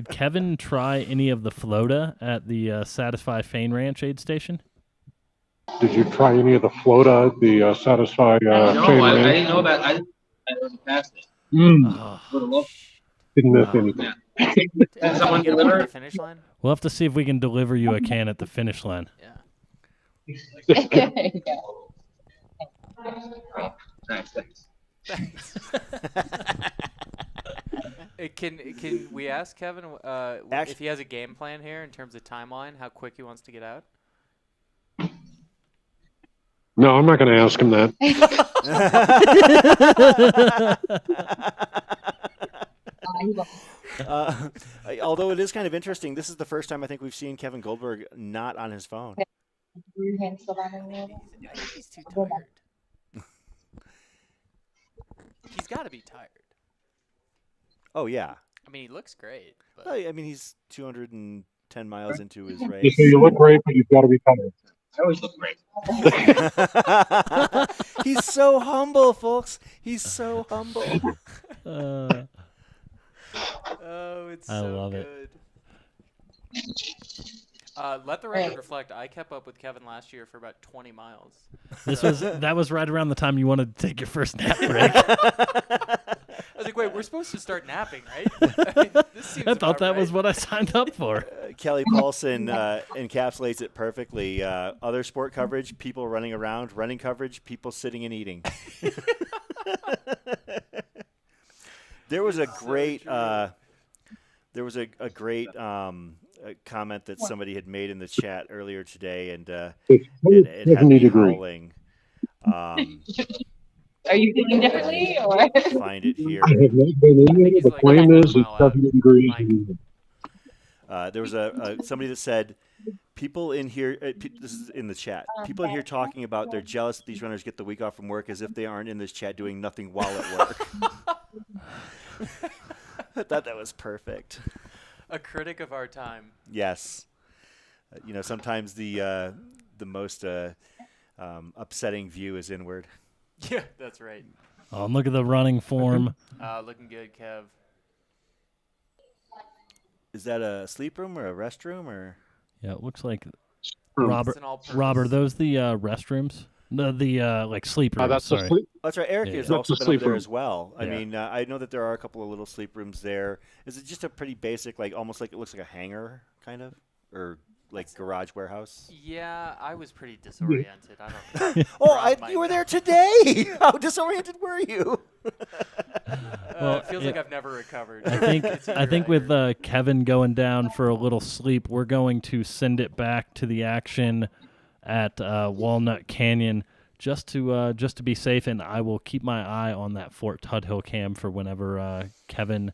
Kevin try any of the floata at the Satisfy Fane Ranch aid station? Did you try any of the floata at the Satisfy No, Fane I Ranch? didn't know about. I already passed it. Didn't miss anything. Did someone deliver the it? finish line? We'll have to see if we can deliver you a can at the finish line. Yeah. Nice, thanks. Thanks. Can we ask Kevin if he has a game plan here in terms of timeline, how quick he wants to get out? No, I'm not going to ask him that. Although it is kind of interesting, this is the first time I think we've seen Kevin Goldberg not on his phone. I think he's too tired. He's got to be tired. Oh yeah. I mean, he looks great. But I mean, he's 210 miles into his You race. say you look great, but you've got to be tired. I always look great. He's so humble, folks. He's so humble. oh, it's I so love it. good. Let the record reflect. I kept up with Kevin last year for about 20 miles. That was right around the time you wanted to take your first nap break. I was like, wait, we're supposed to start napping, right? I mean, this seems I thought about that was right. what I signed up for. Kelly Paulson encapsulates it perfectly. Other sport coverage, people running around. Running coverage, people sitting and eating. There was a great comment that somebody had made in the chat earlier today, and it had me howling. Are you thinking differently, or? Find it here. I have not been in there. The claim is it's 70 degrees. There was somebody that said, people in here, this is in the chat, people in here talking about they're jealous that these runners get the week off from work as if they aren't in this chat doing nothing while at work. I thought that was perfect. A critic of our time. Yes. Sometimes the most upsetting view is inward. Yeah, that's right. Oh, and look at the running form. Looking good, Kev. Is that a sleep room or a restroom or? Yeah, it looks like Robert. Robert, are those the restrooms? The like sleep rooms. That's sorry. the sleep. That's right. Eric Yeah. has That's also a been over sleep there room. as well. I Yeah. mean, I know that there are a couple of little sleep rooms there. Is it just a pretty basic, like almost like it looks like a hangar, kind of, or like garage warehouse? Yeah, I was pretty disoriented. I don't know. Oh, you were there today. How disoriented were you? It feels like I've never recovered. I think It's a I think year with Kevin going down for a little sleep, we're going to send it back to the action at Walnut Canyon just to be safe, and I will keep my eye on that Fort Tuthill cam for whenever Kevin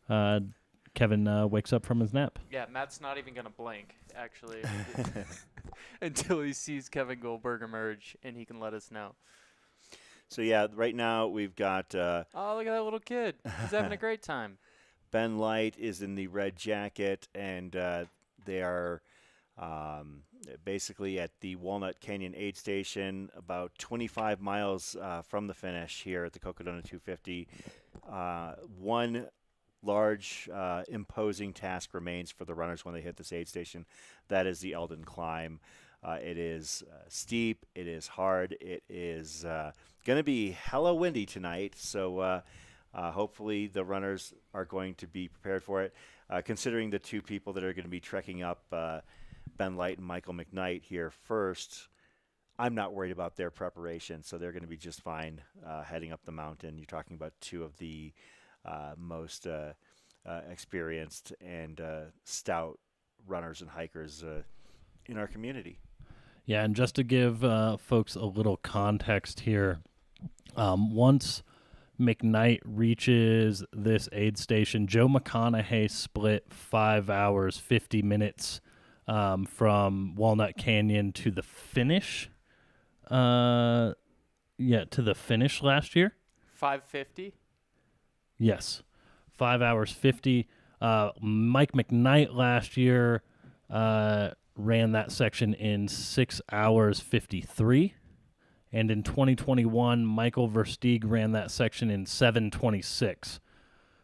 wakes up from his nap. Yeah, Matt's not even gonna blink actually until he sees Kevin Goldberg emerge, and he can let us know. So yeah, right now we've got. Oh, look at that little kid! He's having a great time. Ben Light is in the red jacket, and they are basically at the Walnut Canyon aid station, about 25 miles from the finish here at the Cocodona 250. One large, imposing task remains for the runners when they hit this aid station. That is the Elden climb. It is steep. It is hard. It is going to be hella windy tonight, so hopefully the runners are going to be prepared for it. Considering the two people that are going to be trekking up, Ben Light and Michael McKnight here first, I'm not worried about their preparation, so they're going to be just fine heading up the mountain. You're talking about two of the most experienced and stout runners and hikers in our community. Yeah, and just to give folks a little context here, once McKnight reaches this aid station, Joe McConaughey split 5 hours, 50 minutes from Walnut Canyon to the finish. To the finish last year. 5:50. Yes, 5 hours 50. Mike McKnight last year ran that section in 6 hours 53. And in 2021, Michael Versteeg ran that section in 7:26.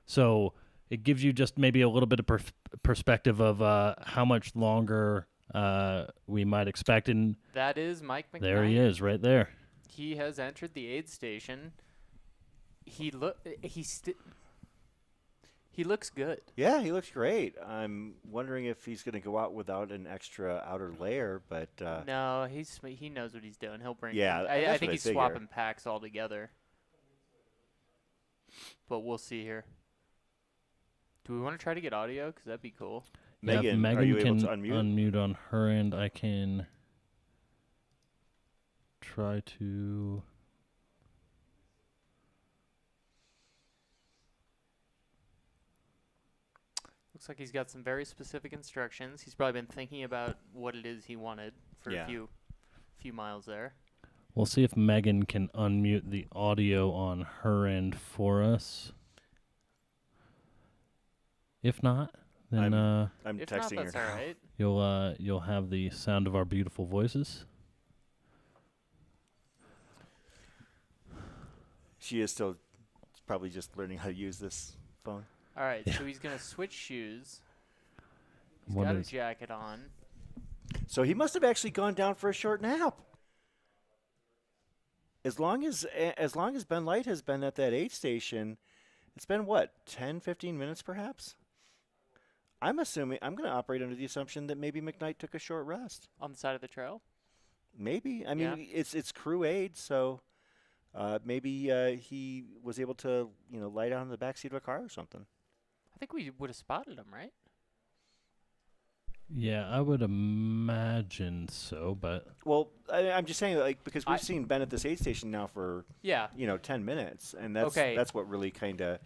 So it gives you just maybe a little bit of perspective of how much longer we might expect. And That is Mike McKnight. there he is, right there. He has entered the aid station. He looks good. Yeah, he looks great. I'm wondering if he's going to go out without an extra outer layer, but No, he knows what he's doing. He'll bring. Yeah, I that's think what I he's figure. swapping packs altogether. But we'll see here. Do we want to try to get audio? Because that'd be cool. Yeah, Megan, Megan are you can able to unmute? unmute on her end. I can try to. Looks like he's got some very specific instructions. He's probably been thinking about what it is he wanted for Yeah. a few miles there. We'll see if Megan can unmute the audio on her end for us. If not, then I'm If texting not, that's her. all right. you'll have the sound of our beautiful voices. She is still probably just learning how to use this phone. All right, so he's going to switch shoes. He's What got a is- jacket on. So he must have actually gone down for a short nap. As long as Ben Light has been at that aid station, it's been what, 10, 15 minutes perhaps? I'm going to operate under the assumption that maybe McKnight took a short rest. On the side of the trail? Maybe. I mean, Yeah. it's crew aid, so maybe he was able to, lie down in the backseat of a car or something. I think we would have spotted him, right? Yeah, I would imagine so, but Well, I'm just saying, because we've seen Ben at this aid station now for Yeah. 10 minutes, and that's Okay. that's what really kind of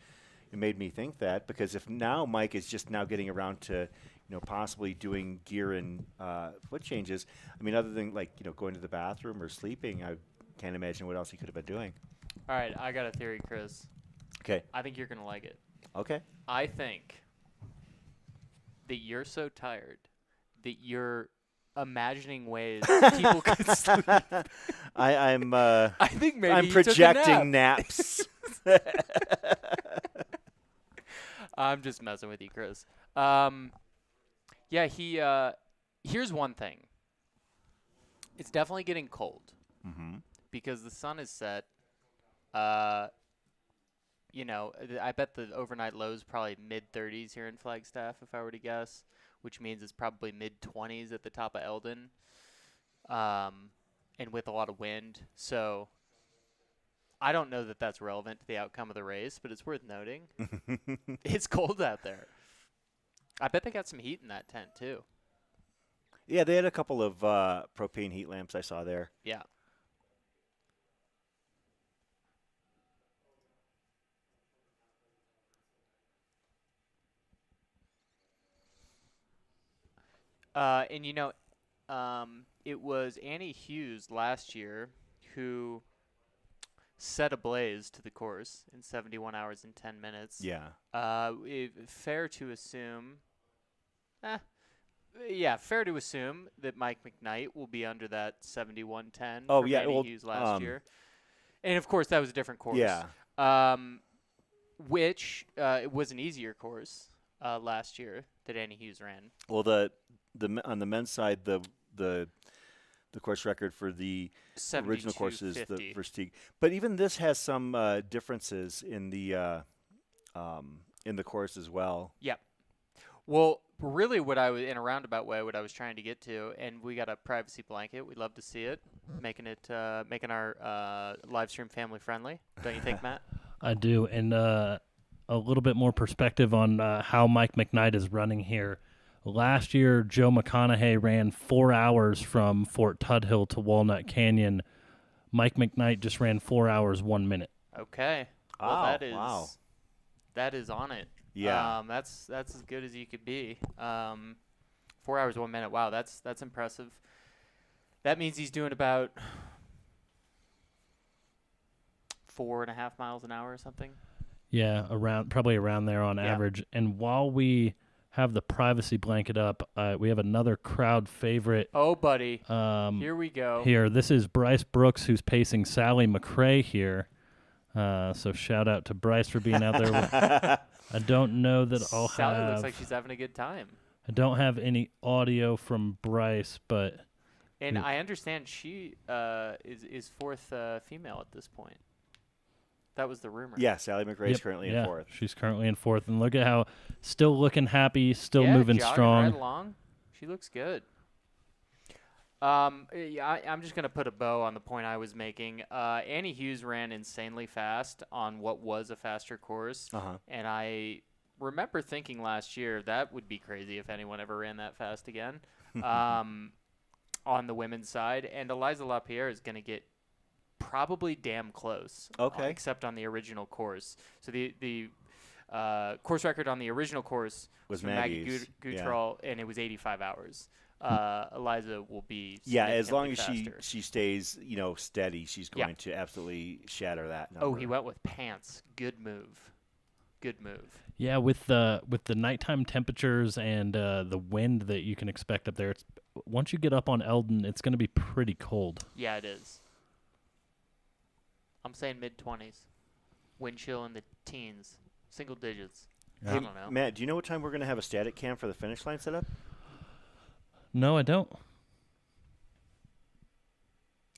made me think that, because if now Mike is just now getting around to possibly doing gear and foot changes, I mean, other than going to the bathroom or sleeping, I can't imagine what else he could have been doing. All right, I got a theory, Chris. Okay. I think you're going to like it. Okay. I think that you're so tired that you're imagining ways people could sleep. I'm I think maybe I'm you took a projecting nap. naps. I'm just messing with you, Chris. Yeah, here's one thing. It's definitely getting cold because the sun is set. I bet the overnight low is probably mid-30s here in Flagstaff, if I were to guess, which means it's probably mid-20s at the top of Elden, and with a lot of wind. So I don't know that that's relevant to the outcome of the race, but it's worth noting. It's cold out there. I bet they got some heat in that tent, too. Yeah, they had a couple of propane heat lamps I saw there. Yeah. And it was Annie Hughes last year who set ablaze to the course in 71 hours and 10 minutes. Yeah. Fair to assume. Yeah, fair to assume that Mike McKnight will be under that 71:10 Oh, from yeah, Annie well, Hughes last year. And, of course, that was a different course. Yeah. Which it was an easier course last year that Annie Hughes ran. Well, on the men's side, the course record for the original course is the Versteeg. But even this has some differences in the course as well. Yep. Well, really, in a roundabout way, what I was trying to get to, and we got a privacy blanket. We'd love to see it, making our live stream family friendly. Don't you think, Matt? I do, and a little bit more perspective on how Mike McKnight is running here. Last year, Joe McConaughey ran 4 hours from Fort Tuthill to Walnut Canyon. Mike McKnight just ran 4 hours 1 minute. Okay. Well, that is on it. Yeah. That's as good as you could be. 4 hours 1 minute. Wow, that's impressive. That means he's doing about 4.5 miles an hour or something. Yeah, probably around there on average. And while we have the privacy blanket up, we have another crowd favorite. Oh, buddy. Here we go. Here, this is Bryce Brooks, who's pacing Sally McRae here. So shout out to Bryce for being out there. I don't know that I'll have. Sally looks like she's having a good time. I don't have any audio from Bryce, but. And I understand she is fourth female at this point. That was the rumor. Yeah, Sally McRae is currently in fourth. She's currently in fourth, and look at how still looking happy, still moving strong. Right along. She looks good. I'm just going to put a bow on the point I was making. Annie Hughes ran insanely fast on what was a faster course, and I remember thinking last year that would be crazy if anyone ever ran that fast again on the women's side. And Eliza LaPierre is going to get probably damn close. Okay. Except on the original course. So the course record on the original course was from Maggie Guttrell, and it was 85 hours. Eliza will be as long as faster. she stays steady, she's going to absolutely shatter that number. Oh, he went with pants. Good move. Yeah, with the nighttime temperatures and the wind that you can expect up there, once you get up on Elden, it's going to be pretty cold. Yeah, it is. I'm saying mid-20s. Wind chill in the teens. Single digits. I don't know. Matt, do you know what time we're going to have a static cam for the finish line set up? No, I don't.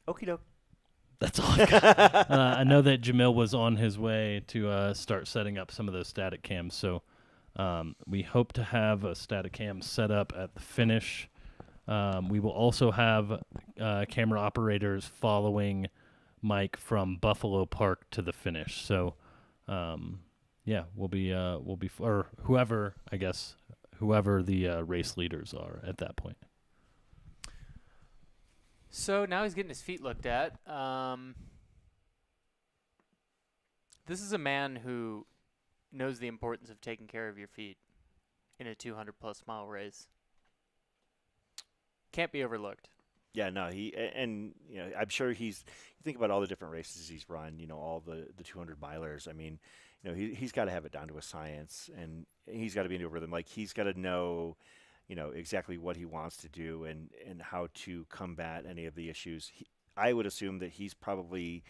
Okie doke. That's all I've got. I know that Jamil was on his way to start setting up some of those static cams, so we hope to have a static cam set up at the finish. We will also have camera operators following Mike from Buffalo Park to the finish. So, we'll be or whoever the race leaders are at that point. So now he's getting his feet looked at. This is a man who knows the importance of taking care of your feet in a 200-plus mile race. Can't be overlooked. Yeah, no, I'm sure you think about all the different races he's run, all the 200 milers. I mean, he's got to have it down to a science, and he's got to be into a rhythm. Like, he's got to know, exactly what he wants to do and how to combat any of the issues. I would assume that he's probably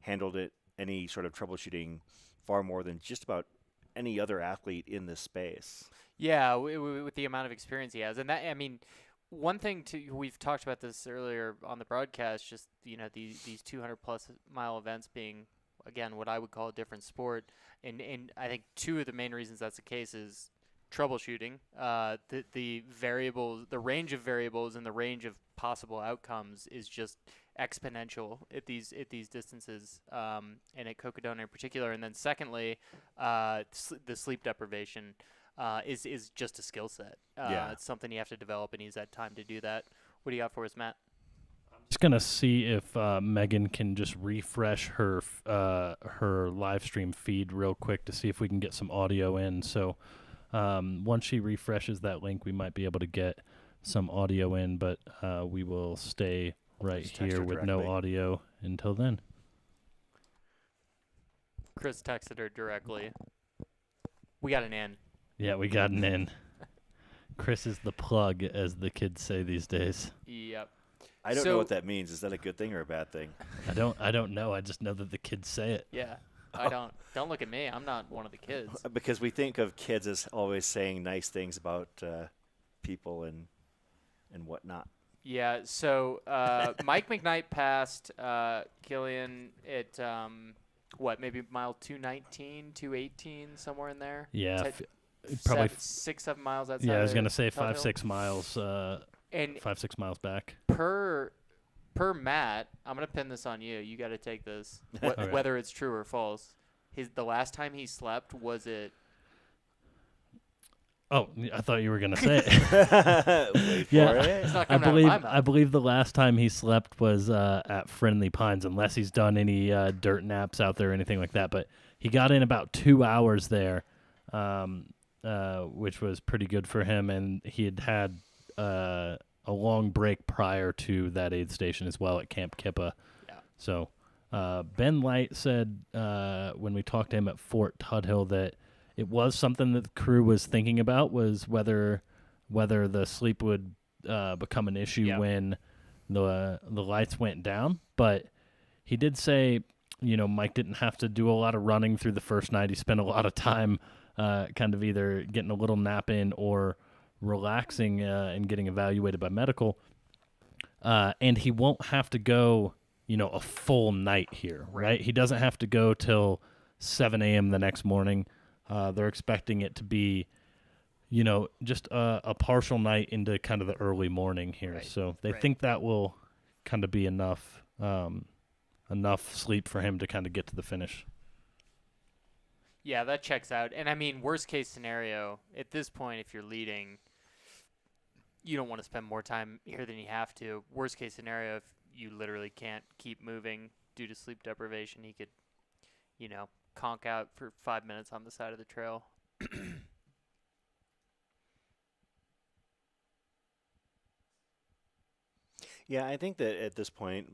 handled any sort of troubleshooting far more than just about any other athlete in this space. Yeah, with the amount of experience he has. And that, I mean, one thing we've talked about this earlier on the broadcast, just, these 200-plus mile events being, again, what I would call a different sport. And I think two of the main reasons that's the case is troubleshooting, the variables, the range of variables and the range of possible outcomes is just exponential at these distances, and at Cocodona in particular. And then secondly, the sleep deprivation is just a skill set. It's something you have to develop, and he's had time to do that. What do you got for us, Matt? Just gonna see if Megan can just refresh her live stream feed real quick to see if we can get some audio in. So once she refreshes that link, we might be able to get some audio in, but we will stay right Just text here her with no directly. audio until then. Chris texted her directly. We got an in. Yeah, we got an in. Chris is the plug, as the kids say these days. Yep. I don't know what that means. Is that a good thing or a bad thing? I don't know. I just know that the kids say it. Yeah. I don't look at me. I'm not one of the kids. Because we think of kids as always saying nice things about people and whatnot. Yeah, so Mike McKnight passed Killian at, maybe mile 219, 218, somewhere in there? Yeah, probably 6-7 miles outside. Yeah, I was of going to say Tuthill. 5-6 miles. And 5-6 miles back. Per Matt, I'm going to pin this on you. You got to take this, Okay. whether it's true or false. The last time he slept, was it? Oh, I thought you were going to say it. Wait for it. It's not coming out of my mouth. I believe the last time he slept was at Friendly Pines, unless he's done any dirt naps out there or anything like that. But he got in about 2 hours there, which was pretty good for him. And he had a long break prior to that aid station as well at Camp Kippa. Yeah. So Ben Light said when we talked to him at Fort Tuthill that it was something that the crew was thinking about, was whether the sleep would become an issue when the lights went down. But he did say, Mike didn't have to do a lot of running through the first night. He spent a lot of time kind of either getting a little nap in or relaxing and getting evaluated by medical. And he won't have to go, a full night here, right? He doesn't have to go till 7 a.m. the next morning. They're expecting it to be, just a partial night into kind of the early morning here. Right. So they think that will kind of be enough sleep for him to kind of get to the finish. Yeah, that checks out. And I mean, worst case scenario, at this point, if you're leading, you don't want to spend more time here than you have to. Worst case scenario, if you literally can't keep moving due to sleep deprivation, he could, conk out for 5 minutes on the side of the trail. Yeah, I think that at this point,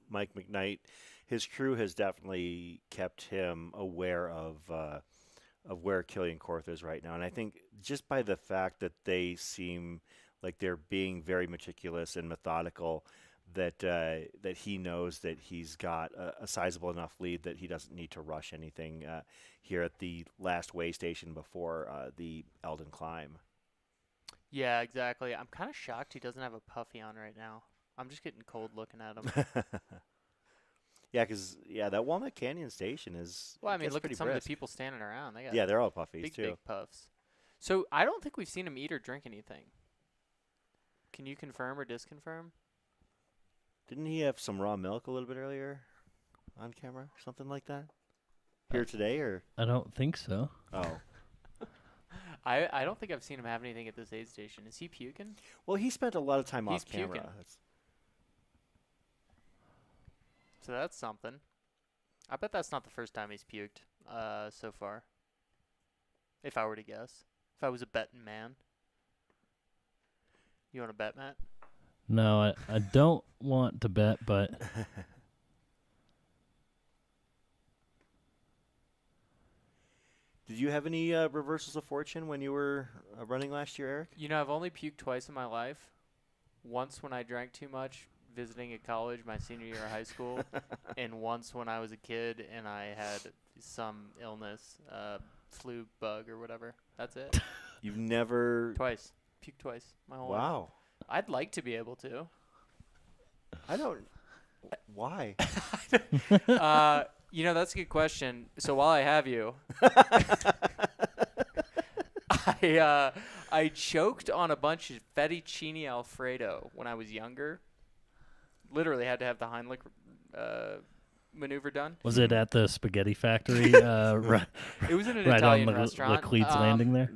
Mike McKnight, his crew has definitely kept him aware of where Killian Korth is right now, and I think just by the fact that they seem like they're being very meticulous and methodical, that he knows that he's got a sizable enough lead that he doesn't need to rush anything here at the last way station before the Elden climb. Yeah, exactly. I'm kind of shocked he doesn't have a puffy on right now. I'm just getting cold looking at him. Yeah, because that Walnut Canyon station is. Well, I mean, look at some brisk. of the people standing around. They got they're all puffies too. Big puffs. So I don't think we've seen him eat or drink anything. Can you confirm or disconfirm? Didn't he have some raw milk a little bit earlier on camera? Something like that? Here today, or? I don't think so. Oh. I don't think I've seen him have anything at this aid station. Is he puking? Well, he spent a lot of time He's off camera. puking. So that's something. I bet that's not the first time he's puked so far. If I were to guess. If I was a betting man. You want to bet, Matt? No, I don't want to bet, but Did you have any reversals of fortune when you were running last year, Eric? I've only puked twice in my life. Once when I drank too much visiting at college my senior year of high school, and once when I was a kid and I had some illness, flu bug or whatever. That's it. You've never... Twice. Puked twice my whole life. Wow. I'd like to be able to. I don't... Why? That's a good question. So while I have you, I choked on a bunch of fettuccine Alfredo when I was younger. Literally had to have the Heimlich maneuver done. Was it at the spaghetti factory? Right, it was in an right Italian on the restaurant. Laclede's Landing there.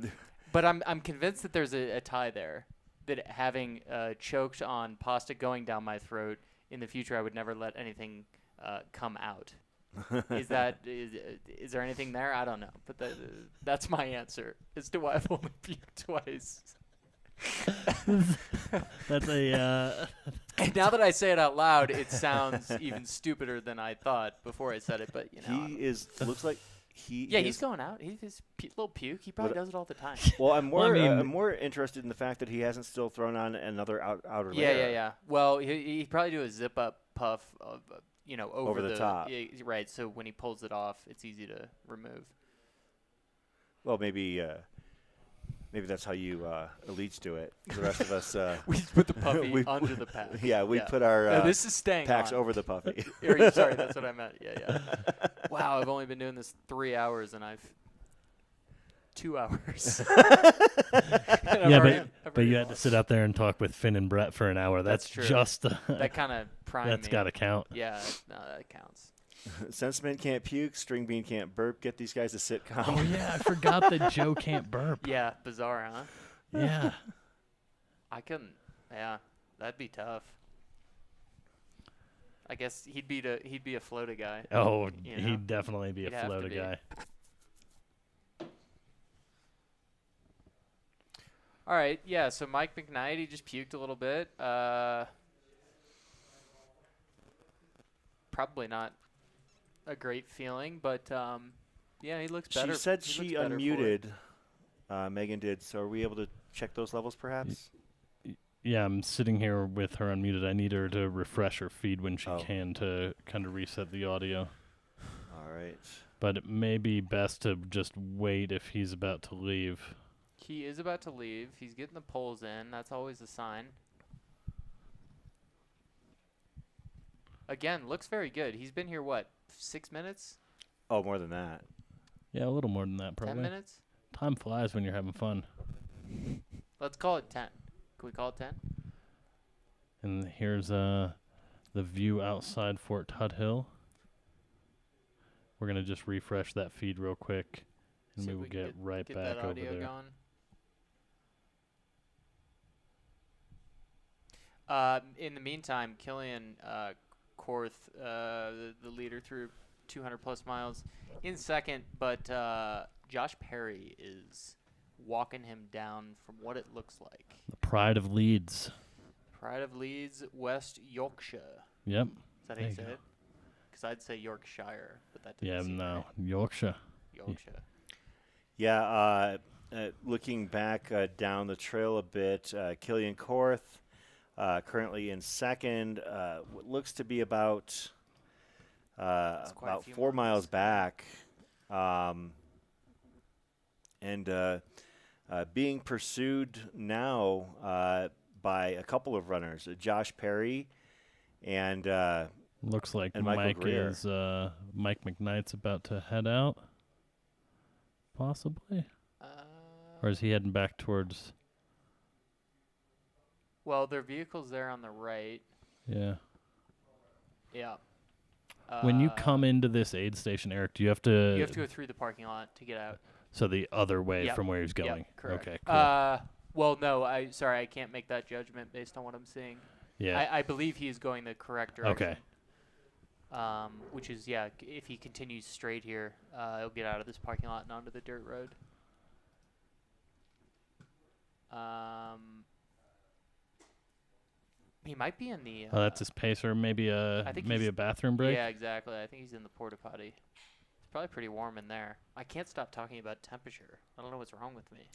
But I'm convinced that there's a tie there, that having choked on pasta going down my throat, in the future I would never let anything come out. Is there anything there? I don't know, but that's my answer as to why I've only puked twice. That's a. And now that I say it out loud, it sounds even stupider than I thought before I said it. But looks like he. Yeah, he's going out. He's little puke. He probably does it all the time. Well, I'm more interested in the fact that he hasn't still thrown on another outer layer. Yeah. Well, he probably do a zip up puff of over the top. Yeah, right. So when he pulls it off, it's easy to remove. Well, maybe that's how you elites do it. The rest of us we put the puffy under the pack. Yeah, we put our this is staying packs on. over the puffy. Sorry, that's what I meant. Yeah. Wow, I've only been doing this 3 hours, and I've 2 hours. But you had to sit out there and talk with Finn and Brett for an hour. That's true. Just that kind of primed me. That's got to count. Yeah, no, that counts. Sensiment can't puke, String Bean can't burp. Get these guys to sitcom. Oh yeah, I forgot that Joe can't burp. Yeah, bizarre, huh? Yeah. I couldn't. Yeah, that'd be tough. I guess he'd be a floaty guy. Oh, he'd definitely be a floaty guy. All right, yeah. So Mike McKnight, he just puked a little bit. Probably not a great feeling, but yeah, he looks better. She said she unmuted. Megan did. So are we able to check those levels, perhaps? Yeah, I'm sitting here with her unmuted. I need her to refresh her feed when she can to kind of reset the audio. All right. But it may be best to just wait if he's about to leave. He is about to leave. He's getting the poles in. That's always a sign. Again, looks very good. He's been here, 6 minutes? Oh, more than that. Yeah, a little more than that, probably. 10 minutes? Time flies when you're having fun. Let's call it 10. Can we call it 10? And here's the view outside Fort Tuthill. We're going to just refresh that feed real quick, and we will get right back over there. Going. In the meantime, Killian Korth, the leader through 200-plus miles, in second, but Josh Perry is walking him down from what it looks like. The Pride of Leeds. Pride of Leeds, West Yorkshire. Yep. Is that how you say it? Because I'd say Yorkshire, but that yeah, doesn't no, Yorkshire. Yorkshire. Yeah, looking back down the trail a bit, Killian Korth currently in second. What looks to be about 4 miles back, and being pursued now by a couple of runners, Josh Perry and looks like and Mike Greer. is Mike McKnight's about to head out, possibly, or is he heading back towards? Well, their vehicle's there on the right. Yeah. Yeah. When you come into this aid station, Eric, do you have to? You have to go through the parking lot to get out. So the other way from where he's going. Yep, correct. Okay. Cool. Well, no, I can't make that judgment based on what I'm seeing. Yeah. I believe he is going the correct direction. Okay. Which is if he continues straight here, he'll get out of this parking lot and onto the dirt road. He might be in the. Oh, that's his pacer. Maybe a bathroom break. Yeah, exactly. I think he's in the porta potty. It's probably pretty warm in there. I can't stop talking about temperature. I don't know what's wrong with me.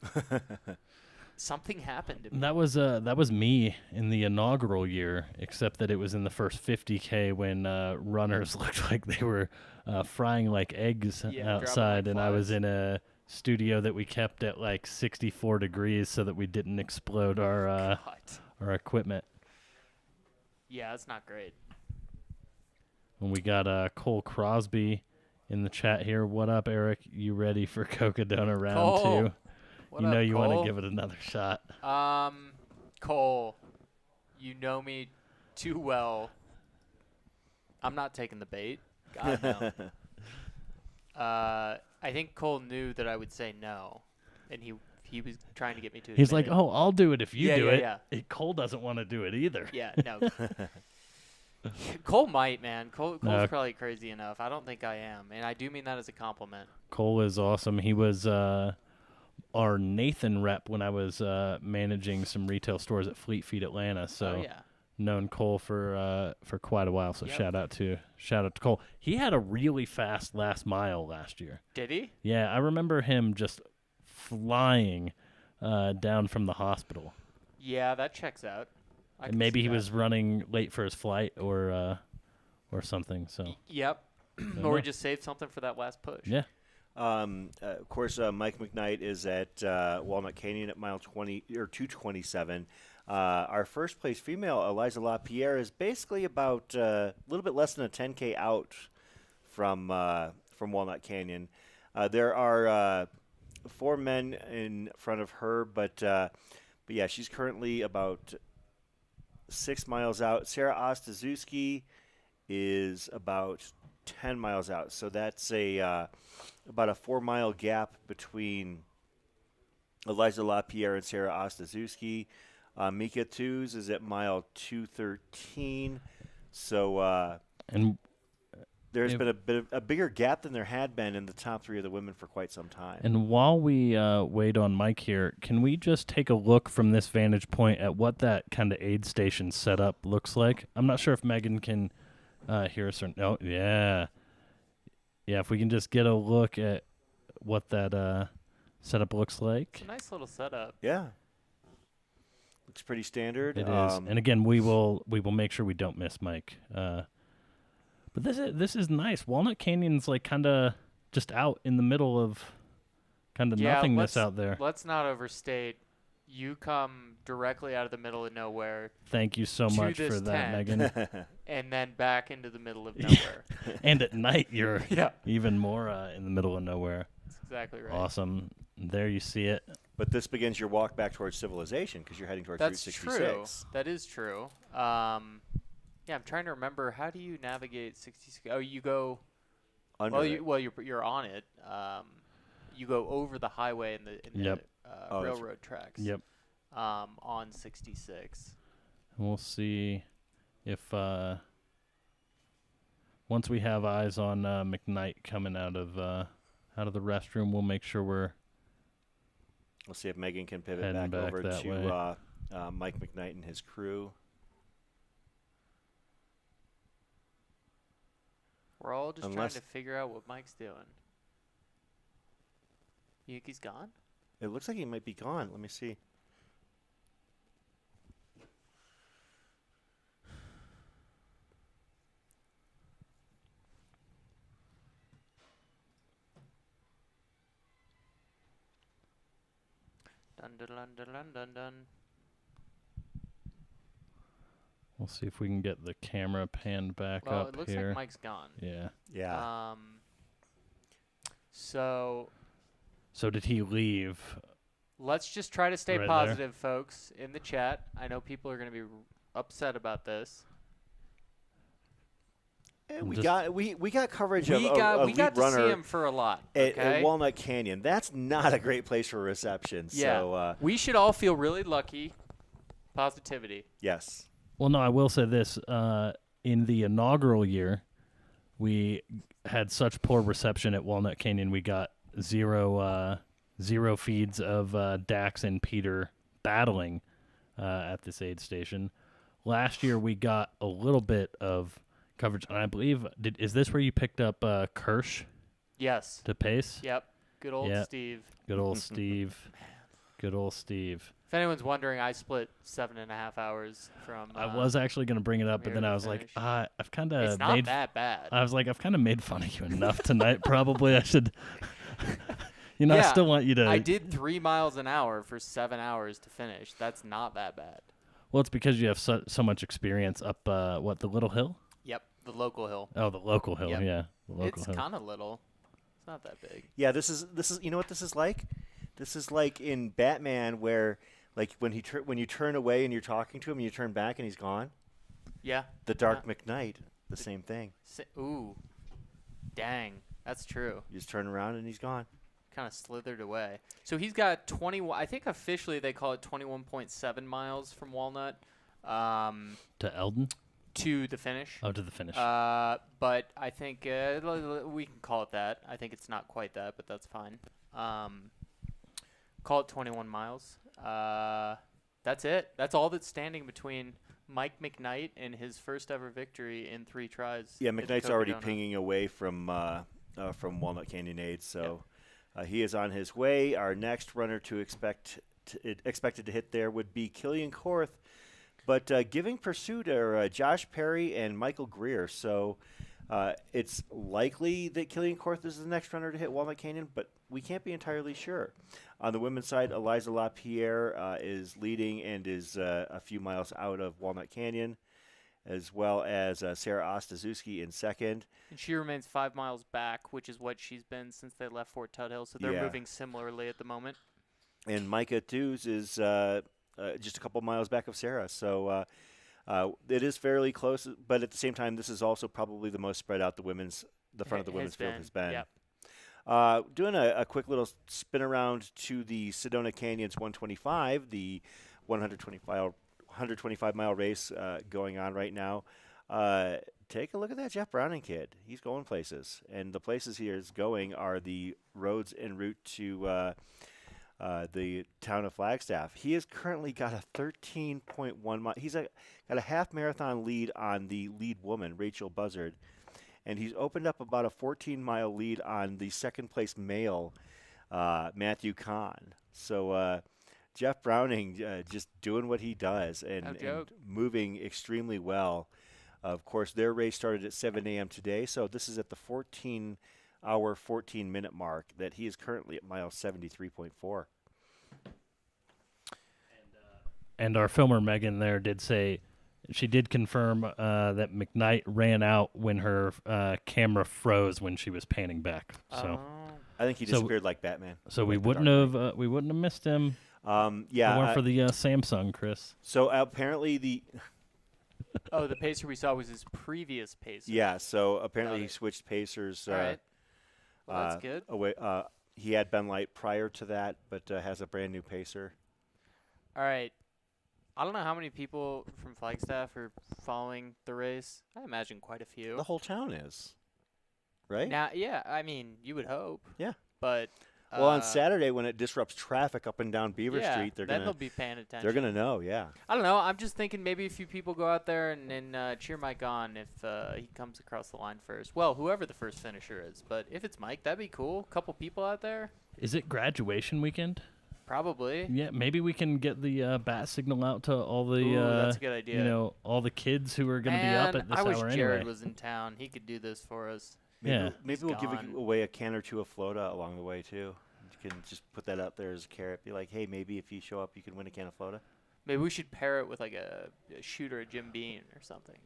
Something happened to me. That was me in the inaugural year, except that it was in the first 50K when runners looked like they were frying like eggs outside, and I was in a studio that we kept at like 64 degrees so that we didn't explode our equipment. Yeah, that's not great. And we got Cole Crosby in the chat here. What up, Eric? You ready for Cocodona round 2? What you know up, you Cole? want to give it another shot. Cole, you know me too well. I'm not taking the bait. God, no. I think Cole knew that I would say no, and he was trying to get me to admit He's like, it. oh, I'll do it if you do it. Yeah. Cole doesn't want to do it either. Yeah, no. Cole might, man. Cole's probably crazy enough. I don't think I am, and I do mean that as a compliment. Cole is awesome. He was our Nathan rep when I was managing some retail stores at Fleet Feet Atlanta. So known Cole for quite a while. So shout out to Cole. He had a really fast last mile last year. Did he? Yeah, I remember him just flying down from the hospital. Yeah, that checks out. And maybe he was running late for his flight or something. So. Yep. Or we just saved something for that last push. Yeah. Of course, Mike McKnight is at Walnut Canyon at mile 20 or 227. Our first place female, Eliza LaPierre, is basically about a little bit less than a 10K out from Walnut Canyon. There are 4 men in front of her, but yeah, she's currently about 6 miles out. Sarah Ostaszewski is about 10 miles out, so that's about a 4-mile gap between Eliza LaPierre and Sarah Ostaszewski. Mika Tews is at mile 213, so and there's been a bigger gap than there had been in the top 3 of the women for quite some time. And while we wait on Mike here, can we just take a look from this vantage point at what that kind of aid station setup looks like? I'm not sure if Megan can hear us or no. Yeah, if we can just get a look at what that setup looks like. It's a nice little setup. Yeah. Looks pretty standard. It is. And again, we will make sure we don't miss Mike. But this is nice. Walnut Canyon's like kind of just out in the middle of kind of nothingness out there. Let's not overstate. You come directly out of the middle of nowhere. Thank you so much for that, Megan. And then back into the middle of nowhere. And at night, you're even more in the middle of nowhere. That's exactly right. Awesome. There you see it. But this begins your walk back towards civilization because you're heading towards Route 66. True. That is true. Yeah, I'm trying to remember. How do you navigate 66? Oh, you go under. You're on it. You go over the highway in the railroad tracks. Yep. On 66. And we'll see if once we have eyes on McKnight coming out of the restroom, we'll make sure we're. We'll see if Megan can pivot back over to Mike McKnight and his crew. We're all just trying to figure out what Mike's doing. You think he's gone? It looks like he might be gone. Let me see. Dun. We'll see if we can get the camera panned back up here. Well, it looks like Mike's gone. Yeah. Yeah. So did he leave? Let's just try to stay positive, folks, in the chat. I know people are going to be upset about this. And we got coverage of we a got to runner see him for a lot. At Walnut Canyon. That's not a great place for reception. Yeah. So we should all feel really lucky. Positivity. Yes. Well, no, I will say this. In the inaugural year, we had such poor reception at Walnut Canyon. We got zero feeds of Dax and Peter battling at this aid station. Last year, we got a little bit of coverage, and I believe is this where you picked up Kirsch? Yes. To pace. Yep. Good old Steve. Good old Steve. Good old Steve. If anyone's wondering, I split 7.5 hours from. I was actually going to bring it up, but then I was like, I've kind of. It's not that bad. I was like, I've kind of made fun of you enough tonight. Probably I should. I still want you to. I did 3 miles an hour for 7 hours to finish. That's not that bad. Well, it's because you have so much experience up the Little Hill. Yep, the local hill. Oh, the local hill. Yep. Yeah, the local hill. It's kind of little. It's not that big. Yeah, this is. You know what this is like? This is like in Batman, where like when you turn away and you're talking to him, and you turn back and he's gone. Yeah. The Dark McKnight, the same thing. Ooh, dang, that's true. You just turn around and he's gone. Kind of slithered away. So he's got 21. I think officially they call it 21.7 miles from Walnut. To Elden. To the finish. Oh, to the finish. But I think we can call it that. I think it's not quite that, but that's fine. call it 21 miles. That's it. That's all that's standing between Mike McKnight and his first ever victory in 3 tries. Yeah, at the McKnight's already Cocodona. pinging away from Walnut Canyon Aid, so he is on his way. Our next runner expected to hit there would be Killian Korth, but giving pursuit are Josh Perry and Michael Greer. So it's likely that Killian Korth is the next runner to hit Walnut Canyon, but we can't be entirely sure. On the women's side, Eliza LaPierre is leading and is a few miles out of Walnut Canyon, as well as Sarah Ostaszewski in second. And she remains 5 miles back, which is what she's been since they left Fort Tuthill, so they're moving similarly at the moment. And Micah Dews is just a couple miles back of Sarah. So it is fairly close, but at the same time, this is also probably the most spread out the front of the women's field has been. Yep. Doing a quick little spin around to the Sedona Canyons 125, the 125-mile race going on right now. Take a look at that Jeff Browning kid. He's going places. And the places he is going are the roads en route to the town of Flagstaff. He has currently got a 13.1 mile. He's got a half marathon lead on the lead woman, Rachel Buzzard. And he's opened up about a 14-mile lead on the second place male, Matthew Kahn. So Jeff Browning just doing what he does and moving extremely well. Of course, their race started at 7 a.m. today, so this is at the 14-hour, 14-minute mark that he is currently at mile 73.4. And our filmer, Megan, there did say she did confirm that McKnight ran out when her camera froze when she was panning back. So I think he disappeared like Batman. So we wouldn't have missed him. If it weren't for the Samsung, Chris. So apparently the the pacer we saw was his previous pacer. Yeah, so apparently he switched pacers. All right. Well, that's good. He had Ben Light prior to that, but has a brand new pacer. All right. I don't know how many people from Flagstaff are following the race. I imagine quite a few. The whole town is, right? Now, yeah, I mean, you would hope. Yeah. But well, on Saturday when it disrupts traffic up and down Beaver Street, they'll be paying attention. They're gonna know, yeah. I don't know. I'm just thinking maybe a few people go out there and cheer Mike on if he comes across the line first. Well, whoever the first finisher is, but if it's Mike, that'd be cool. A couple people out there. Is it graduation weekend? Probably. Yeah, maybe we can get the bat signal out to all the that's a good idea. all the kids who are going to be up at this I hour wish Jared anyway. was in town. He could do this for us. Maybe we'll give away a can or two of Flota along the way too. You can just put that out there as a carrot. Be like, hey, maybe if you show up, you can win a can of Flota. Maybe we should pair it with like a shooter, a Jim Beam or something.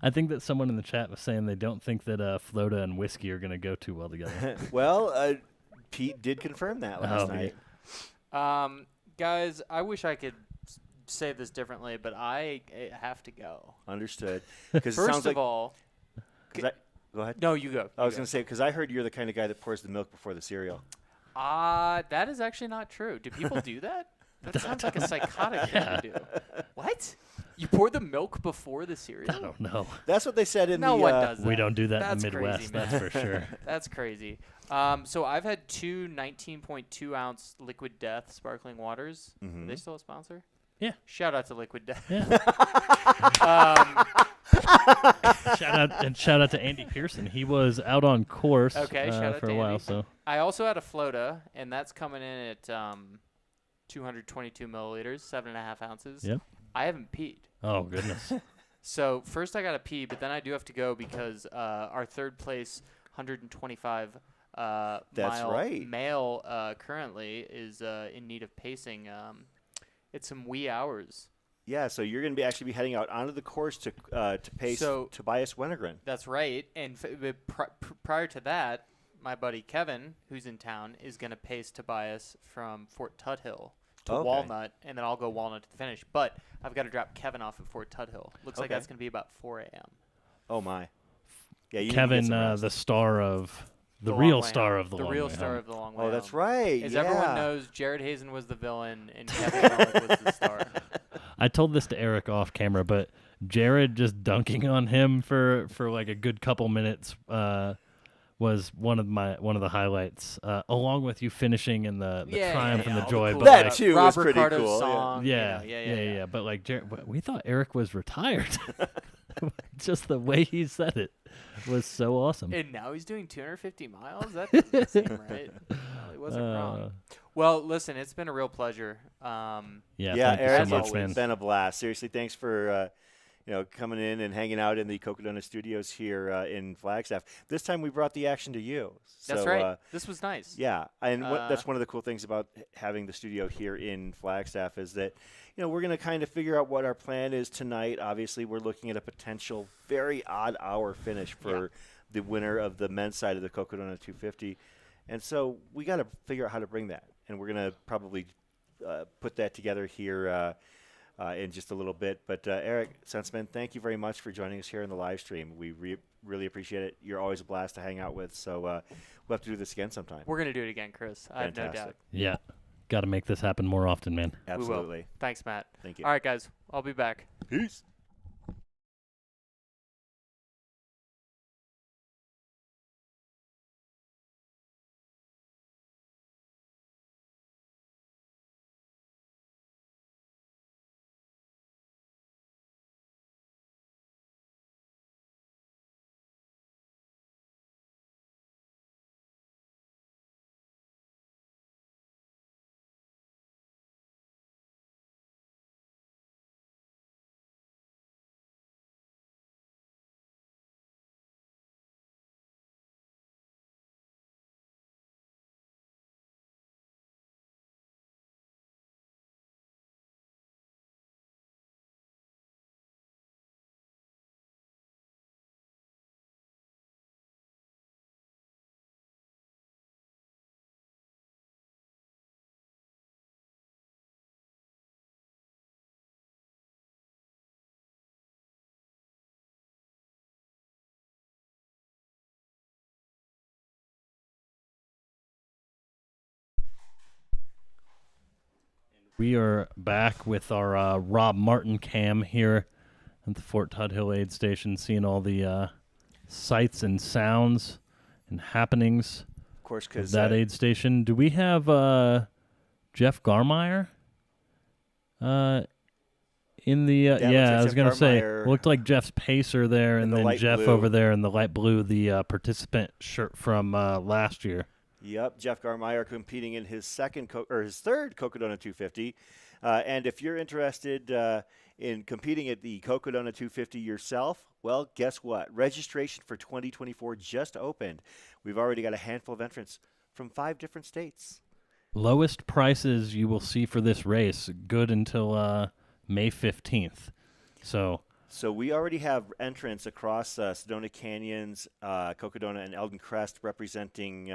I think that someone in the chat was saying they don't think that Flota and whiskey are going to go too well together. Well, Pete did confirm that last night. Guys, I wish I could say this differently, but I have to go. Understood. First of all, go ahead. No, you go. I was going to say, because I heard you're the kind of guy that pours the milk before the cereal. That is actually not true. Do people do that? That sounds like a psychotic thing to do. What? You pour the milk before the cereal? I don't know. That's what they said in no the... one does that. We don't do that that's in the Midwest, crazy, that's for sure. That's crazy. So I've had 2 19.2-ounce Liquid Death sparkling waters. Mm-hmm. Are they still a sponsor? Yeah. Shout out to Liquid Death. Yeah. Shout out to Andy Pearson. He was out on course shout out for to a while. Andy. So I also had a Flota, and that's coming in at 222 milliliters, 7.5 ounces. Yep. I haven't peed. Oh goodness. So first I got to pee, but then I do have to go because our third place 125 male currently is in need of pacing. It's some wee hours. Yeah, so you're going to actually be heading out onto the course to pace Tobias Wennergren. That's right. And prior to that, my buddy Kevin, who's in town, is going to pace Tobias from Fort Tuthill to Walnut, and then I'll go Walnut to the finish. But I've got to drop Kevin off at Fort Tuthill. Looks like that's going to be about 4 a.m. Oh, my. Yeah, Kevin, the star of... The real star of the long way home. The real star of the long way home. Oh, that's right. As everyone knows, Jared Hazen was the villain and Kevin Malik was the star. I told this to Eric off camera, but Jared just dunking on him for like a good couple minutes was one of the highlights, along with you finishing and the triumph and the all joy. cool But That stuff. too Rob was pretty Ricardo's cool, yeah. song. Yeah. But like, we thought Eric was retired. Just the way he said it was so awesome. And now he's doing 250 miles? That doesn't seem right. Well, he wasn't wrong. Well, listen, it's been a real pleasure. Thank Eric, you so much, it's man. been a blast. Seriously, thanks for coming in and hanging out in the Cocodona studios here in Flagstaff. This time we brought the action to you. That's So, right. This was nice. Yeah, and that's one of the cool things about having the studio here in Flagstaff is that, we're going to kind of figure out what our plan is tonight. Obviously, we're looking at a potential very odd hour finish for the winner of the men's side of the Cocodona 250. And so we got to figure out how to bring that. And we're going to probably put that together here in just a little bit. But Eric Senseman, thank you very much for joining us here in the live stream. We really appreciate it. You're always a blast to hang out with. So we'll have to do this again sometime. We're going to do it again, Chris. I have no doubt. Yeah. Got to make this happen more often, man. Absolutely. We will. Thanks, Matt. Thank you. All right, guys. I'll be back. Peace. We are back with our Rob Martin cam here at the Fort Tuthill aid station, seeing all the sights and sounds and happenings Of course, of because that aid station. Do we have Jeff Garmeyer in the looks like I was Jeff going to say, Garmeyer looked like Jeff's pacer there, and the then light Jeff blue. over there in the light blue, the participant shirt from last year. Yep, Jeff Garmeyer competing in his his third Cocodona 250. And if you're interested in competing at the Cocodona 250 yourself, well, guess what? Registration for 2024 just opened. We've already got a handful of entrants from 5 different states. Lowest prices you will see for this race, good until May 15th. So we already have entrants across Sedona Canyons, Cocodona, and Elden Crest representing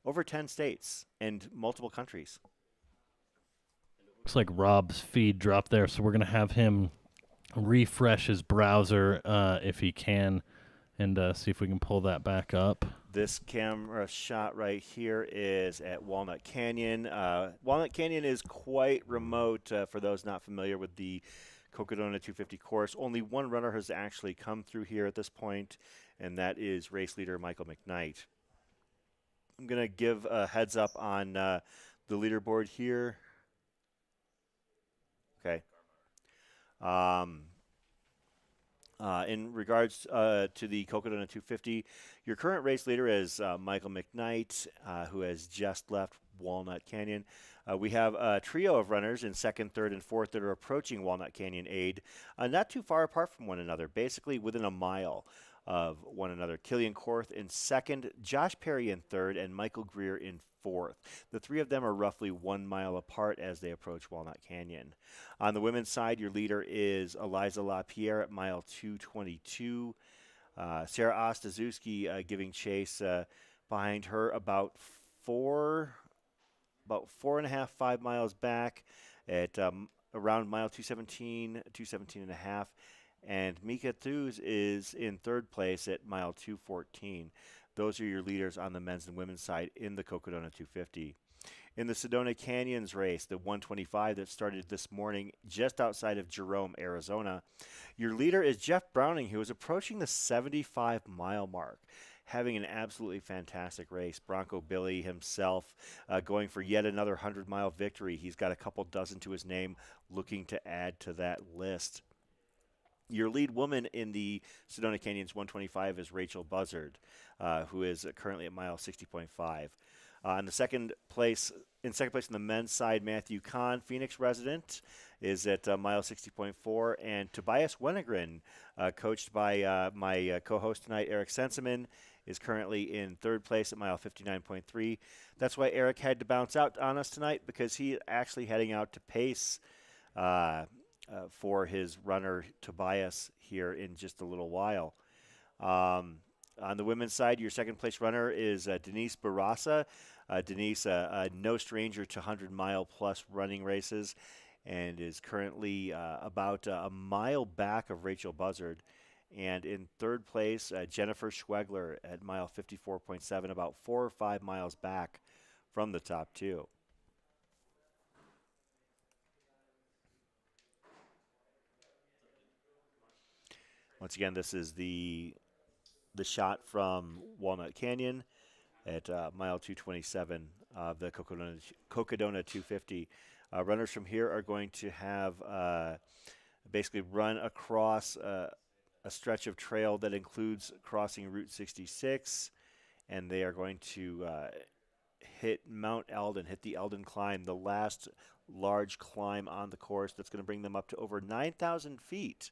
over 10 states and multiple countries. looks like Rob's feed dropped there, so we're going to have him refresh his browser if he can, and see if we can pull that back up. This camera shot right here is at Walnut Canyon. Walnut Canyon is quite remote for those not familiar with the Cocodona 250 course. Only one runner has actually come through here at this point, and that is race leader Michael McKnight. I'm going to give a heads up on the leaderboard here. Okay. In regards to the Cocodona 250, your current race leader is Michael McKnight, who has just left Walnut Canyon. We have a trio of runners in second, third, and fourth that are approaching Walnut Canyon Aid, not too far apart from one another, basically within a mile of one another. Killian Korth in second, Josh Perry in third, and Michael Greer in fourth. The three of them are roughly 1 mile apart as they approach Walnut Canyon. On the women's side, your leader is Eliza LaPierre at mile 222. Sarah Ostaszewski giving chase behind her about 4.5, 5 miles back at around mile 217 and a half. And Mika Thus is in third place at mile 214. Those are your leaders on the men's and women's side in the Cocodona 250. In the Sedona Canyons race, the 125 that started this morning just outside of Jerome, Arizona, your leader is Jeff Browning, who is approaching the 75-mile mark. having an absolutely fantastic race. Bronco Billy himself going for yet another 100-mile victory. He's got a couple dozen to his name, looking to add to that list. Your lead woman in the Sedona Canyons 125 is Rachel Buzzard, who is currently at mile 60.5. In second place in the men's side, Matthew Kahn, Phoenix resident, is at mile 60.4, and Tobias Wenegren, coached by my co-host tonight, Eric Senseman, is currently in third place at mile 59.3. That's why Eric had to bounce out on us tonight, because he actually heading out to pace for his runner Tobias here in just a little while. On the women's side, your second place runner is Denise Barasa. Denise, no stranger to 100-mile plus running races, and is currently about a mile back of Rachel Buzzard. And in third place, Jennifer Schwegler at mile 54.7, about 4 or 5 miles back from the top two. Once again, this is the shot from Walnut Canyon at mile 227 of the Cocodona 250. Runners from here are going to have basically run across a stretch of trail that includes crossing Route 66, and they are going to hit Mount Elden, hit the Elden climb, the last large climb on the course that's going to bring them up to over 9,000 feet.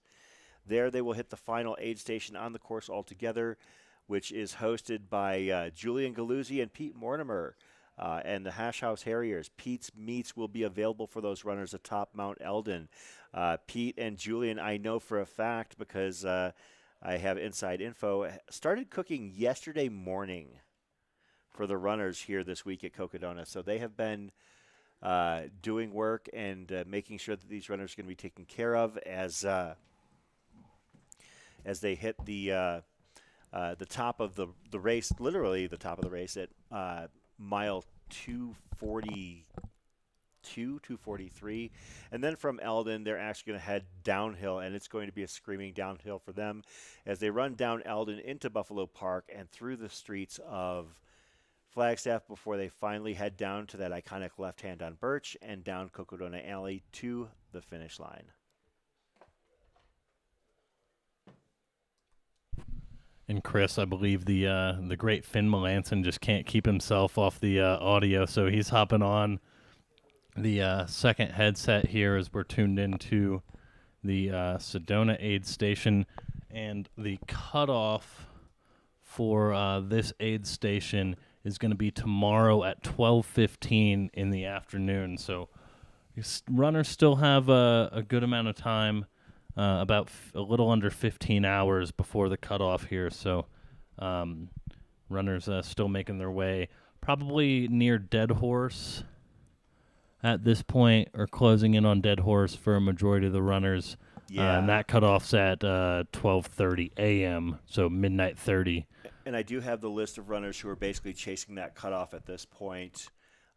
There they will hit the final aid station on the course altogether, which is hosted by Julian Galuzzi and Pete Mortimer and the Hash House Harriers. Pete's meets will be available for those runners atop Mount Elden. Pete and Julian, I know for a fact because I have inside info, started cooking yesterday morning for the runners here this week at Cocodona. So they have been doing work and making sure that these runners are going to be taken care of as they hit the top of the race, literally the top of the race at mile 243. And then from Elden, they're actually going to head downhill, and it's going to be a screaming downhill for them as they run down Elden into Buffalo Park and through the streets of Flagstaff before they finally head down to that iconic left hand on Birch and down Cocodona Alley to the finish line. And Chris, I believe the great Finn Melanson just can't keep himself off the audio, so he's hopping on the second headset here as we're tuned into the Sedona aid station. And the cutoff for this aid station is going to be tomorrow at 12:15 in the afternoon. So runners still have a good amount of time. About a little under 15 hours before the cutoff here, so runners still making their way, probably near Dead Horse at this point, or closing in on Dead Horse for a majority of the runners. Yeah. And that cutoff's at 12:30 a.m., so midnight 30. And I do have the list of runners who are basically chasing that cutoff at this point.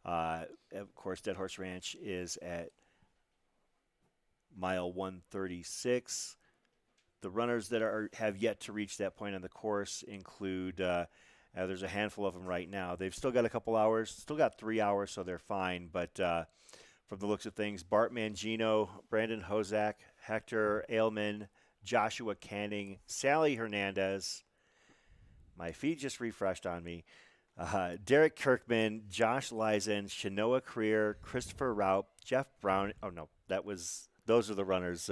Of course, Dead Horse Ranch is at mile 136. The runners that have yet to reach that point on the course include, there's a handful of them right now. They've still got a couple hours, still got 3 hours, so they're fine. But from the looks of things, Bart Mangino, Brandon Hozak, Hector Ailman, Joshua Canning, Sally Hernandez. My feed just refreshed on me. Derek Kirkman, Josh Lysen, Shanoa Creer, Christopher Raup, Jeff Brown. Oh, no, those are the runners.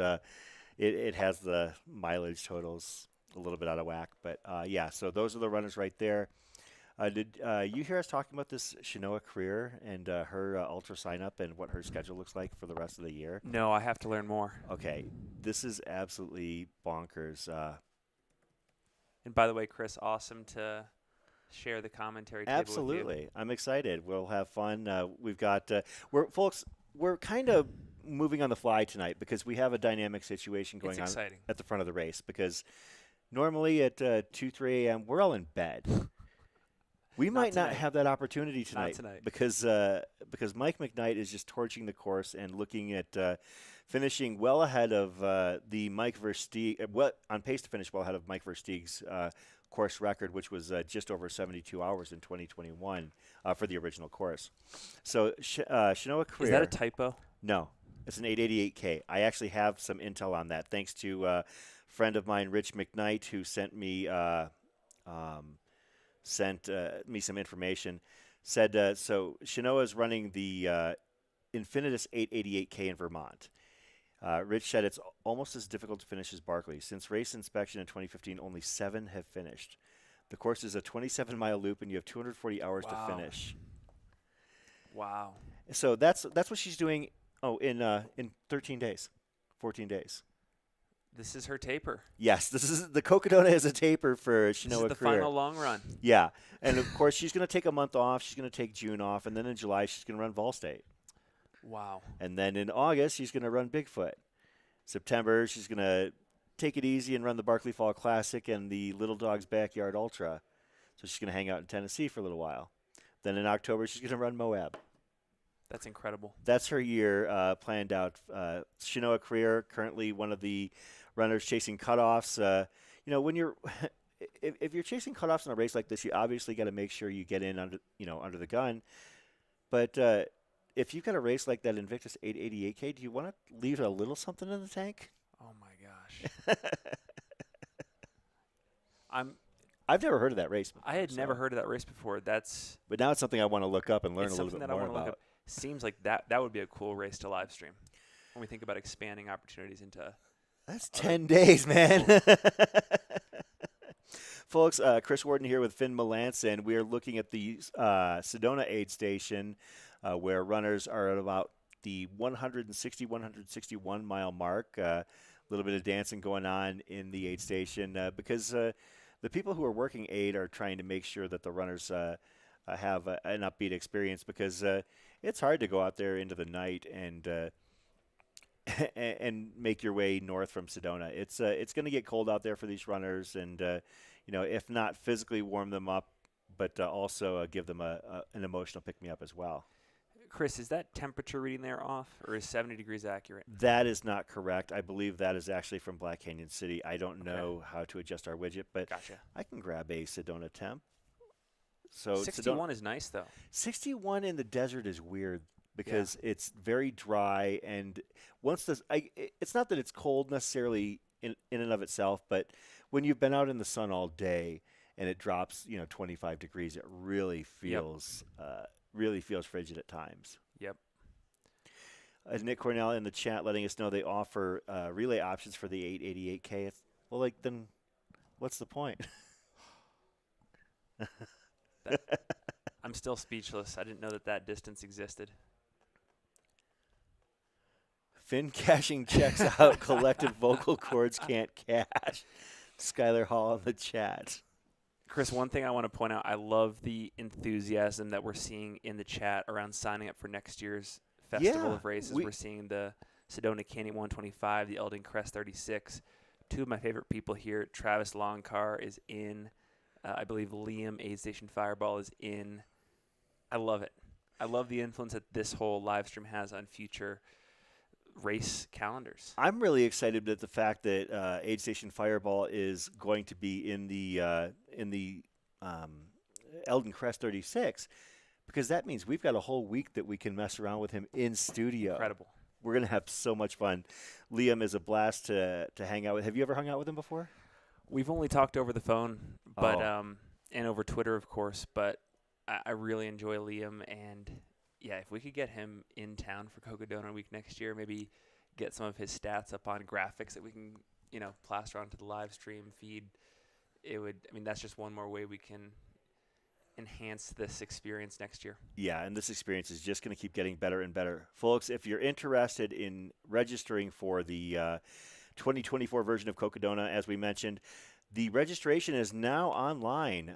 It has the mileage totals a little bit out of whack. But, yeah, so those are the runners right there. Did you hear us talking about this Shanoa Creer and her ultra sign-up and what her schedule looks like for the rest of the year? No, I have to learn more. Okay. This is absolutely bonkers. And by the way, Chris, awesome to share the commentary table Absolutely. with you. I'm excited. We'll have fun. We've got we're kind of moving on the fly tonight because we have a dynamic situation going on at the front of the race, because normally at 2-3 a.m. we're all in bed. We might not have that opportunity tonight, because Mike McKnight is just torching the course and looking at finishing well ahead of the Mike Versteeg, on pace to finish well ahead of Mike Versteeg's course record, which was just over 72 hours in 2021 for the original course. So Shinoa Career. Is that a typo? No, it's an 888K. I actually have some intel on that, thanks to a friend of mine, Rich McKnight, who sent me some information. Said so Shinoa is running the Infinitus 888K in Vermont. Rich said it's almost as difficult to finish as Barkley. Since race inspection in 2015, only 7 have finished. The course is a 27-mile loop, and you have 240 hours to finish. Wow. So that's what she's doing. In 13 days, 14 days. This is her taper. Yes, this is the Cocodona is a taper for Shinoa This is the Career. final long run. Yeah, and of course she's going to take a month off. She's going to take June off, and then in July she's going to run Vol State. Wow. And then in August she's going to run Bigfoot. September she's going to take it easy and run the Barkley Fall Classic and the Little Dog's Backyard Ultra. So she's going to hang out in Tennessee for a little while. Then in October she's going to run Moab. That's incredible. That's her year planned out. Shinoa Career, currently one of the runners chasing cutoffs. When you're if you're chasing cutoffs in a race like this, you obviously got to make sure you get in under the gun. But if you've got a race like that Invictus 888K, do you want to leave a little something in the tank? Oh my gosh. I've never heard of that race before. I had never heard of that race before. But now it's something I want to look up and learn a little bit more I want to about. look up. Seems like that would be a cool race to live stream when we think about expanding opportunities into. That's 10 days, man. Folks, Chris Warden here with Finn Melanson. We are looking at the Sedona aid station where runners are at about the 161 mile mark. A little bit of dancing going on in the aid station because the people who are working aid are trying to make sure that the runners have an upbeat experience because it's hard to go out there into the night and make your way north from Sedona. It's going to get cold out there for these runners, and if not physically warm them up, but also give them an emotional pick me up as well. Chris, is that temperature reading there off, or is 70 degrees accurate? That is not correct. I believe that is actually from Black Canyon City. I don't know how to adjust our widget, but Gotcha. I can grab a Sedona temp. So 61 is nice, though. 61 in the desert is weird because it's very dry, and once it's not that it's cold necessarily in and of itself, but when you've been out in the sun all day and it drops 25 degrees, it really feels frigid at times. Yep. Nick Cornell in the chat letting us know they offer relay options for the 888K. Then what's the point? I'm still speechless. I didn't know that distance existed. Finn cashing checks out. Collected vocal cords can't cash. Skylar Hall in the chat. Chris, one thing I want to point out, I love the enthusiasm that we're seeing in the chat around signing up for next year's Festival of Races. We're seeing the Sedona Canyon 125, the Elden Crest 36. Two of my favorite people here, Travis Longcar is in. I believe Liam, Aid Station Fireball, is in. I love it. I love the influence that this whole live stream has on future race calendars. I'm really excited at the fact that Aid Station Fireball is going to be in the Elden Crest 36 because that means we've got a whole week that we can mess around with him in studio. Incredible. We're going to have so much fun. Liam is a blast to hang out with. Have you ever hung out with him before? We've only talked over the phone, but and over Twitter, of course. But I really enjoy Liam, and if we could get him in town for Cocodona Week next year, maybe get some of his stats up on graphics that we can, plaster onto the live stream feed. It would. I mean, that's just one more way we can enhance this experience next year. Yeah, and this experience is just going to keep getting better and better, folks. If you're interested in registering for the 2024 version of Cocodona, as we mentioned, the registration is now online.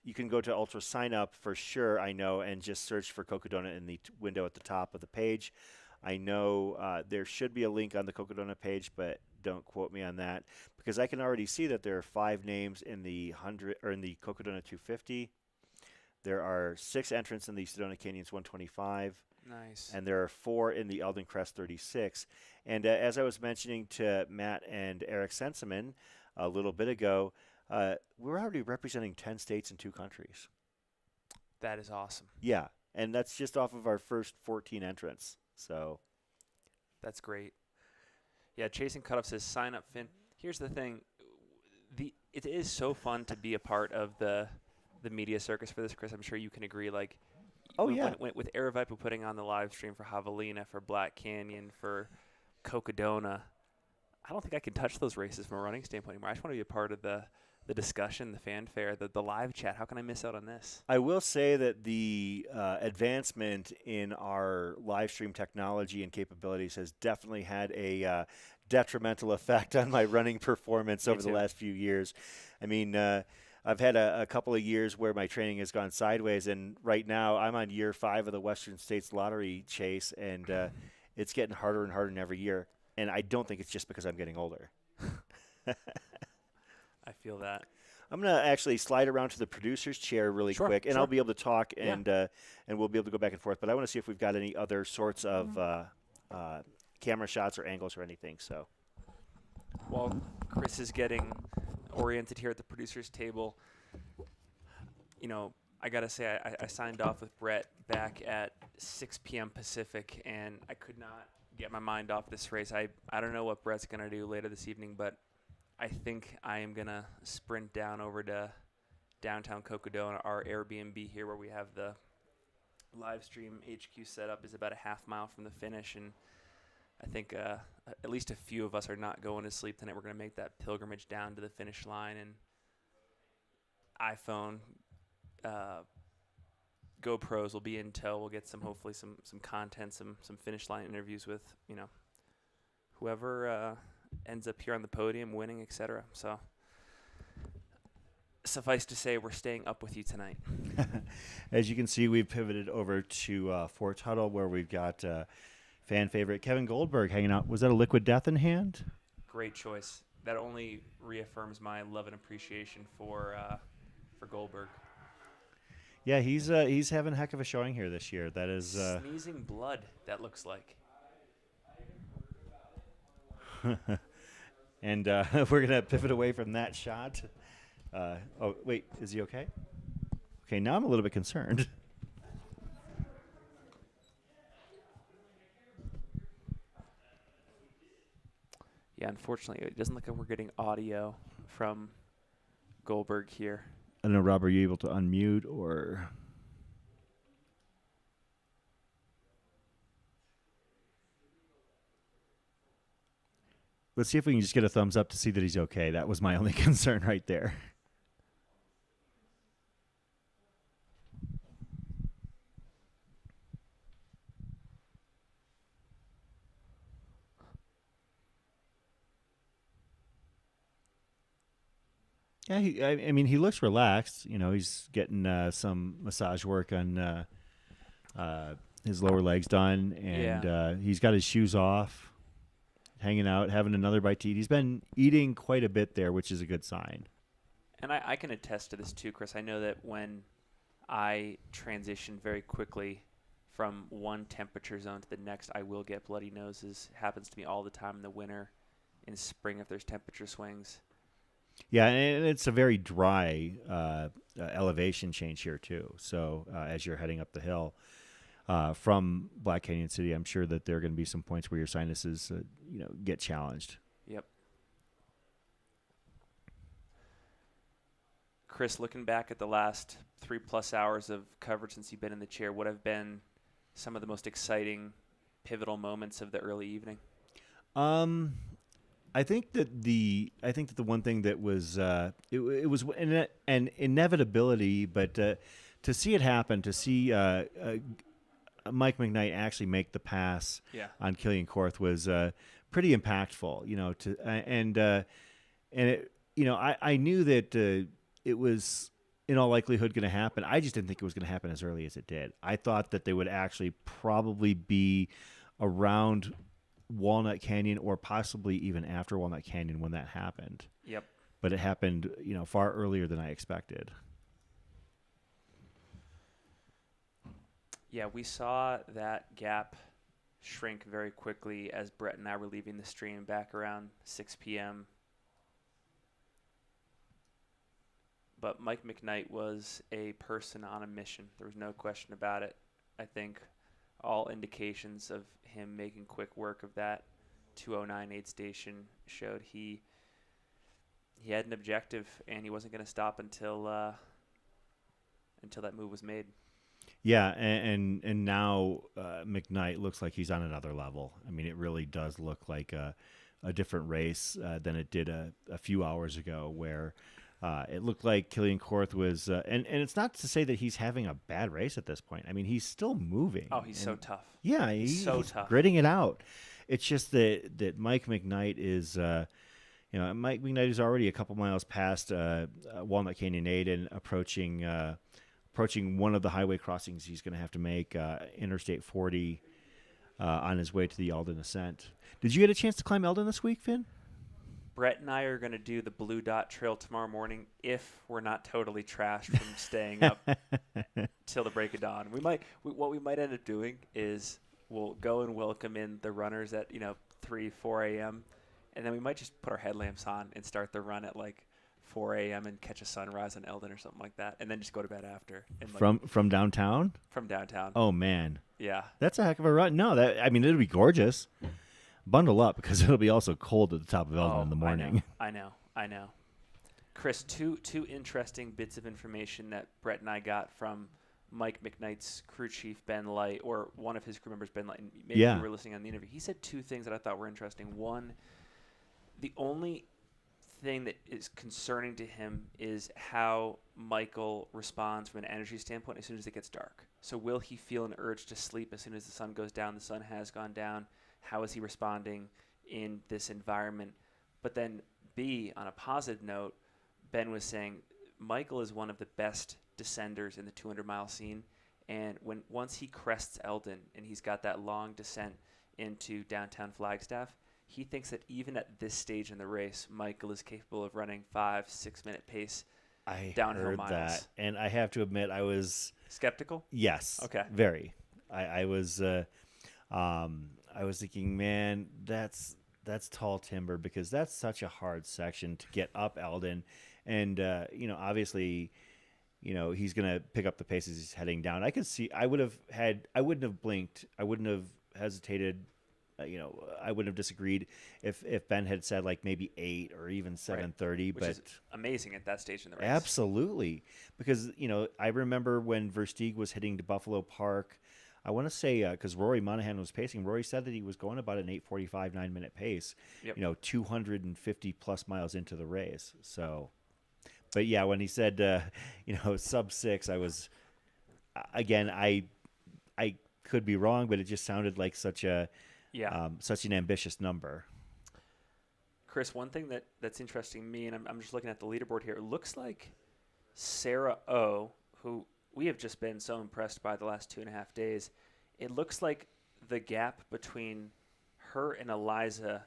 You can go to Ultra Sign Up for sure, I know, and just search for Cocodona in the window at the top of the page. I know there should be a link on the Cocodona page, but don't quote me on that because I can already see that there are 5 names in the Cocodona 250. There are 6 entrants in the Sedona Canyons 125. Nice. And there are 4 in the Elden Crest 36. And as I was mentioning to Matt and Eric Senseman a little bit ago, we're already representing 10 states and 2 countries. That is awesome. Yeah, and that's just off of our first 14 entrants. So that's great. Yeah, Chasing Cutoff says sign up, Finn. Here's the thing. It is so fun to be a part of the media circus for this, Chris. I'm sure you can agree. Like, with Aravaipa putting on the live stream for Javelina, for Black Canyon, for Cocodona, I don't think I can touch those races from a running standpoint anymore. I just want to be a part of the discussion, the fanfare, the live chat. How can I miss out on this? I will say that the advancement in our live stream technology and capabilities has definitely had a detrimental effect on my running performance over the last few years. I mean, I've had a couple of years where my training has gone sideways, and right now I'm on year 5 of the Western States Lottery chase, and it's getting harder and harder every year. And I don't think it's just because I'm getting older. I feel that. I'm going to actually slide around to the producer's chair really quick, and I'll be able to talk, and we'll be able to go back and forth. But I want to see if we've got any other sorts of camera shots or angles or anything. So, while Chris is getting oriented here at the producer's table, you know, I got to say I signed off with Brett back at 6 p.m. Pacific, and I could not get my mind off this race. I don't know what Brett's going to do later this evening, but I think I am going to sprint down over to downtown Cocodona. Our Airbnb here where we have the live stream HQ set up is about a half mile from the finish, and I think at least a few of us are not going to sleep tonight. We're going to make that pilgrimage down to the finish line, and iPhone, GoPros will be in tow. We'll get hopefully some content, some finish line interviews with, you know, whoever ends up here on the podium winning, etc. So suffice to say, we're staying up with you tonight. As you can see, we've pivoted over to Fort Tuthill, where we've got fan favorite Kevin Goldberg hanging out. Was that a Liquid Death in hand? Great choice. That only reaffirms my love and appreciation for Goldberg. Yeah, he's having a heck of a showing here this year. That is sneezing blood. That looks like. And we're gonna pivot away from that shot. Oh wait, is he okay? Okay, now I'm a little bit concerned. Yeah, unfortunately, it doesn't look like we're getting audio from Goldberg here. I don't know, Rob, are you able to unmute or? Let's see if we can just get a thumbs up to see that he's okay. That was my only concern right there. Yeah, I mean, he looks relaxed. You know, he's getting some massage work on his lower legs done, and he's got his shoes off, hanging out, having another bite to eat. He's been eating quite a bit there, which is a good sign. And I can attest to this too, Chris. I know that when I transition very quickly from one temperature zone to the next, I will get bloody noses. It happens to me all the time in the winter, in spring if there's temperature swings. Yeah, and it's a very dry elevation change here too. So as you're heading up the hill from Black Canyon City, I'm sure that there are going to be some points where your sinuses, get challenged. Yep. Chris, looking back at the last 3+ hours of coverage since you've been in the chair, what have been some of the most exciting, pivotal moments of the early evening? I think that the one thing that was it was an inevitability, but to see it happen, to see Mike McKnight actually make the pass on Killian Korth was pretty impactful. I knew that it was in all likelihood going to happen. I just didn't think it was going to happen as early as it did. I thought that they would actually probably be around Walnut Canyon or possibly even after Walnut Canyon when that happened. Yep. But it happened, far earlier than I expected. Yeah, we saw that gap shrink very quickly as Brett and I were leaving the stream back around 6 p.m. but Mike McKnight was a person on a mission. There was no question about it. I think all indications of him making quick work of that 2:09 aid station showed he had an objective, and he wasn't going to stop until that move was made. Yeah, and now McKnight looks like he's on another level. I mean, it really does look like a different race than it did a few hours ago, where it looked like Killian Korth was, and it's not to say that he's having a bad race at this point. I mean, he's still moving. Oh, he's so tough. Yeah, he's so tough. Gritting it out. It's just that Mike McKnight is, Mike McKnight is already a couple miles past Walnut Canyon 8 and approaching one of the highway crossings he's going to have to make, Interstate 40, on his way to the Elden ascent. Did you get a chance to climb Elden this week, Finn? Brett and I are going to do the Blue Dot Trail tomorrow morning if we're not totally trashed from staying up till the break of dawn. What we might end up doing is we'll go and welcome in the runners at 3, 4 a.m. and then we might just put our headlamps on and start the run at like 4 a.m. and catch a sunrise on Elden or something like that, and then just go to bed after. And From downtown? From downtown. Oh man. Yeah. That's a heck of a run. No, it'll be gorgeous. Bundle up because it'll be also cold at the top of Elden in the morning. I know. Chris, two interesting bits of information that Brett and I got from Mike McKnight's crew chief, Ben Light, or one of his crew members, Ben Light. And maybe you were listening on the interview. He said two things that I thought were interesting. One, the only thing that is concerning to him is how Michael responds from an energy standpoint as soon as it gets dark. So will he feel an urge to sleep as soon as the sun goes down? The sun has gone down. How is he responding in this environment? But then B, on a positive note, Ben was saying Michael is one of the best descenders in the 200-mile scene. And once he crests Elden and he's got that long descent into downtown Flagstaff, he thinks that even at this stage in the race, Michael is capable of running 5-6 minute pace downhill heard miles. That, and I have to admit, I was skeptical. Yes. Okay. Very. I was thinking, man, that's tall timber because that's such a hard section to get up Elden, and obviously, he's gonna pick up the pace as he's heading down. I could see. I wouldn't have blinked. I wouldn't have hesitated. I wouldn't have disagreed if Ben had said like maybe 8 or even 7:30, which is amazing at that stage in the race. Absolutely, because I remember when Versteeg was hitting to Buffalo Park. I want to say because Rory Monahan was pacing. Rory said that he was going about an 8:45 9-minute pace. Yep. 250 plus miles into the race. So, but yeah, when he said sub 6, I was again I could be wrong, but it just sounded like such an ambitious number. Chris, one thing that's interesting to me, and I'm just looking at the leaderboard here. It looks like Sarah O, who we have just been so impressed by the last 2.5 days. It looks like the gap between her and Eliza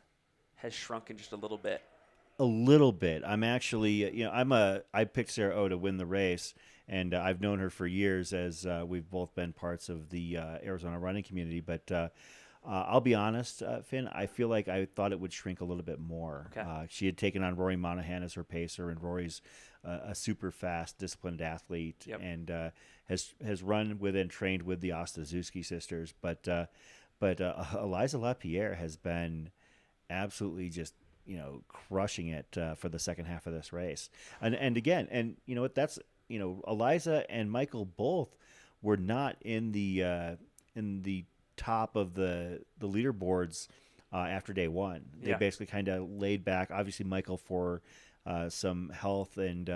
has shrunken just a little bit. A little bit. I'm actually, I picked Sarah O to win the race, and I've known her for years as we've both been parts of the Arizona running community. But I'll be honest, Finn, I feel like I thought it would shrink a little bit more. Okay. She had taken on Rory Monahan as her pacer, and Rory's a super fast, disciplined athlete, and has run with and trained with the Ostaszewski sisters. But Eliza Lapierre has been absolutely just crushing it for the second half of this race. And again, that's Eliza and Michael both were not in the top of the leaderboards after day one. They basically kind of laid back. Obviously, Michael for some health and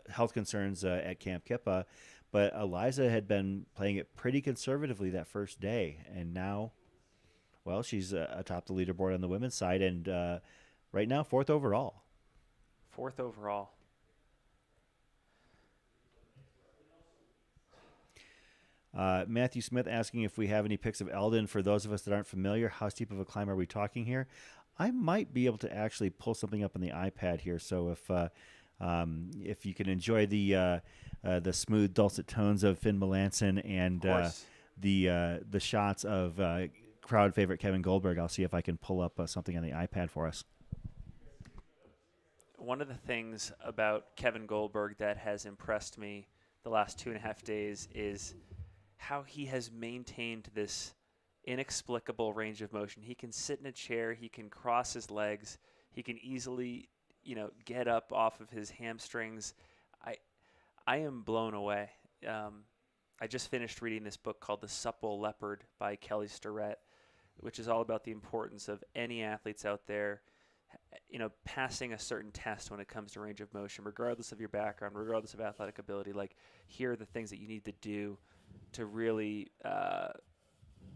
health concerns at Camp Kippa, but Eliza had been playing it pretty conservatively that first day, and now, well, she's atop the leaderboard on the women's side, and right now 4th overall. 4th overall. Matthew Smith asking if we have any pics of Elden. For those of us that aren't familiar, how steep of a climb are we talking here? I might be able to actually pull something up on the iPad here. So if you can enjoy the smooth dulcet tones of Finn Melanson and the shots of crowd favorite Kevin Goldberg, I'll see if I can pull up something on the iPad for us. one of the things about Kevin Goldberg that has impressed me the last 2.5 days is how he has maintained this inexplicable range of motion. He can sit in a chair, he can cross his legs, he can easily, get up off of his hamstrings. I am blown away. I just finished reading this book called The Supple Leopard by Kelly Starrett, which is all about the importance of any athletes out there, passing a certain test when it comes to range of motion, regardless of your background, regardless of athletic ability. Like, here are the things that you need to do to really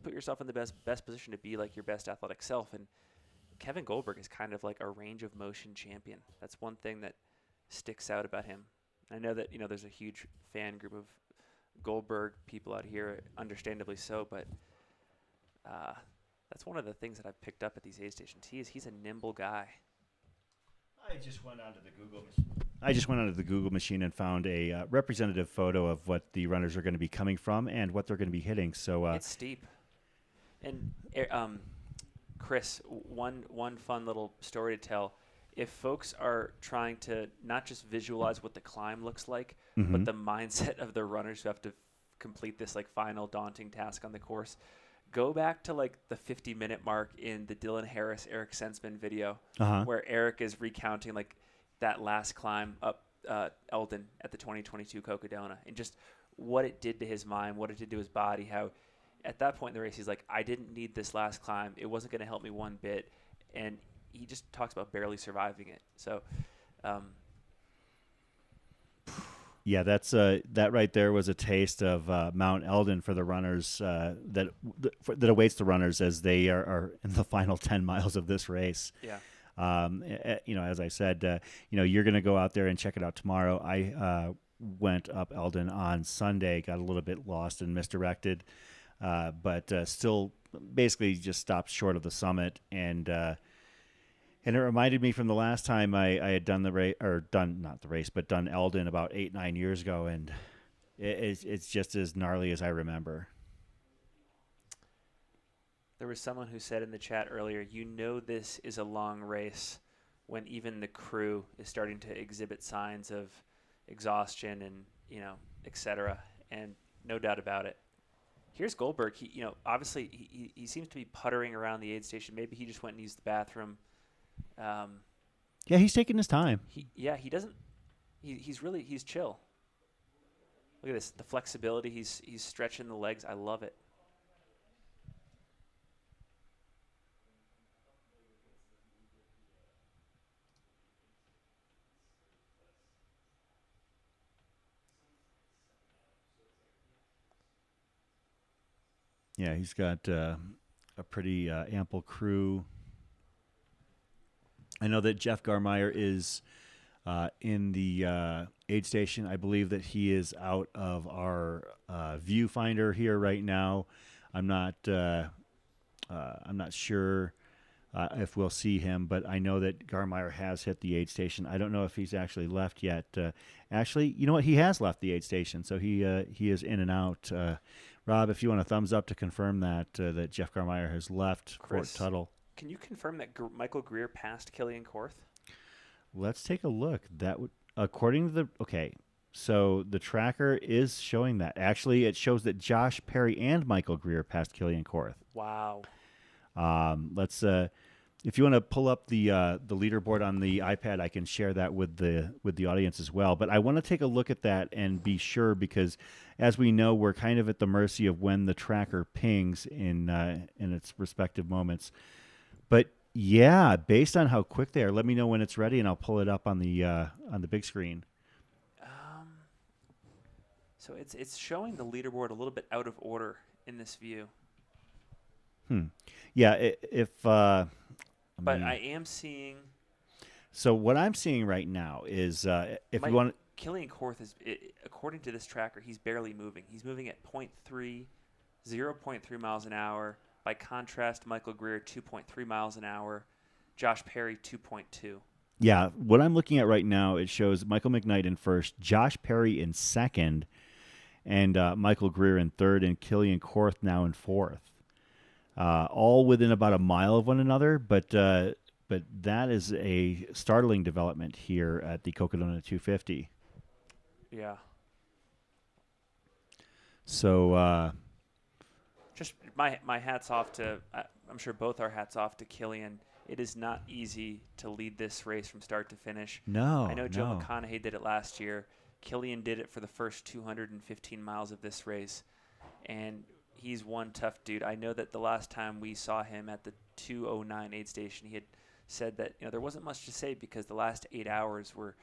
put yourself in the best position to be like your best athletic self. And Kevin Goldberg is kind of like a range of motion champion. That's one thing that sticks out about him. I know that, there's a huge fan group of Goldberg people out here, understandably so, but that's one of the things that I've picked up at these aid stations. He's a nimble guy. I just went onto the Google machine and found a representative photo of what the runners are going to be coming from and what they're going to be hitting. So it's steep. And Chris, one fun little story to tell. If folks are trying to not just visualize what the climb looks like, but the mindset of the runners who have to complete this final daunting task on the course, go back to the 50-minute mark in the Dylan Harris, Eric Sensman video, where Eric is recounting that last climb up Elden at the 2022 Cocodona, and just what it did to his mind, what it did to his body, how at that point in the race he's like, I didn't need this last climb. It wasn't going to help me one bit. And he just talks about barely surviving it. So, yeah, that's that right there was a taste of Mount Elden for the runners that awaits the runners as they are in the final 10 miles of this race. Yeah. As I said, you're going to go out there and check it out tomorrow. I went up Elden on Sunday, got a little bit lost and misdirected, but still basically just stopped short of the summit. And it reminded me from the last time I had done the race, or not the race, but done Elden about 8-9 years ago, and it's just as gnarly as I remember. There was someone who said in the chat earlier, this is a long race when even the crew is starting to exhibit signs of exhaustion and, et cetera. And no doubt about it. Here's Goldberg. He, obviously he seems to be puttering around the aid station. Maybe he just went and used the bathroom. Yeah, he's taking his time. He doesn't. He's chill. Look at this. The flexibility. He's stretching the legs. I love it. Yeah, he's got a pretty ample crew. I know that Jeff Garmeyer is in the aid station. I believe that he is out of our viewfinder here right now. I'm not sure if we'll see him, but I know that Garmeyer has hit the aid station. I don't know if he's actually left yet. Actually, you know what? He has left the aid station, so he is in and out. Rob, if you want a thumbs up to confirm that Jeff Garmeyer has left Chris, Fort Tuthill. Can you confirm that Michael Greer passed Killian Korth? Let's take a look. That would, according to so the tracker is showing that. Actually, it shows that Josh Perry and Michael Greer passed Killian Korth. Wow. Let's if you want to pull up the leaderboard on the iPad, I can share that with the audience as well. But I want to take a look at that and be sure, because as we know, we're kind of at the mercy of when the tracker pings in its respective moments. But yeah, based on how quick they are, let me know when it's ready, and I'll pull it up on the big screen. So it's showing the leaderboard a little bit out of order in this view. Yeah, But I am seeing. So what I'm seeing right now is if you want. Killian Korth is, according to this tracker, he's barely moving. He's moving at 0.3 miles an hour. By contrast, Michael Greer 2.3 miles an hour, Josh Perry 2.2. Yeah, what I'm looking at right now, it shows Michael McKnight in first, Josh Perry in second, and Michael Greer in third, and Killian Korth now in fourth. All within about a mile of one another, but but that is a startling development here at the Cocodona 250. Yeah. So just my hat's off to, I'm sure both our hats off to Killian. It is not easy to lead this race from start to finish. No, I know Joe no. McConaughey did it last year. Killian did it for the first 215 miles of this race, and he's one tough dude. I know that the last time we saw him at the 209 aid station, he had said that there wasn't much to say because the last 8 hours were,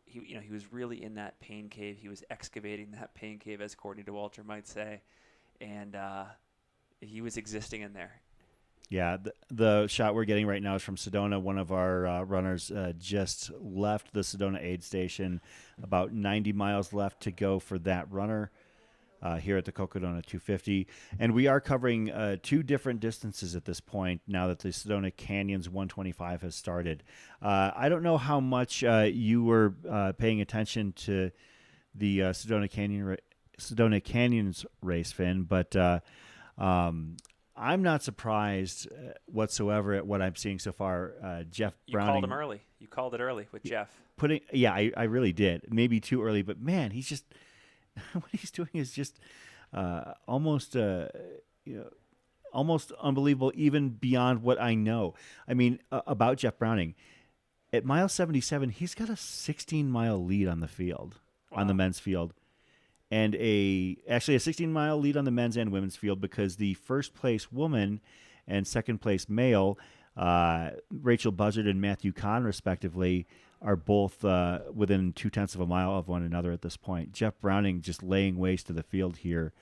he was really in that pain cave. He was excavating that pain cave, as Courtney DeWalter might say, and he was existing in there. Yeah, the shot we're getting right now is from Sedona. One of our runners just left the Sedona aid station. About 90 miles left to go for that runner here at the Cocodona 250. And we are covering 2 different distances at this point now that the Sedona Canyons 125 has started. I don't know how much you were paying attention to the Sedona Canyons race, Finn, but I'm not surprised whatsoever at what I'm seeing so far. Jeff Browning. You called him early. You called it early with Jeff. I really did. Maybe too early, but man, he's just what he's doing is just almost unbelievable, even beyond what I know. I mean, about Jeff Browning, at mile 77, he's got a 16-mile lead on the field, on the men's field. And actually a 16-mile lead on the men's and women's field because the first place woman and second place male, Rachel Buzzard and Matthew Kahn, respectively, are both within 0.2 of a mile of one another at this point. Jeff Browning just laying waste to the field here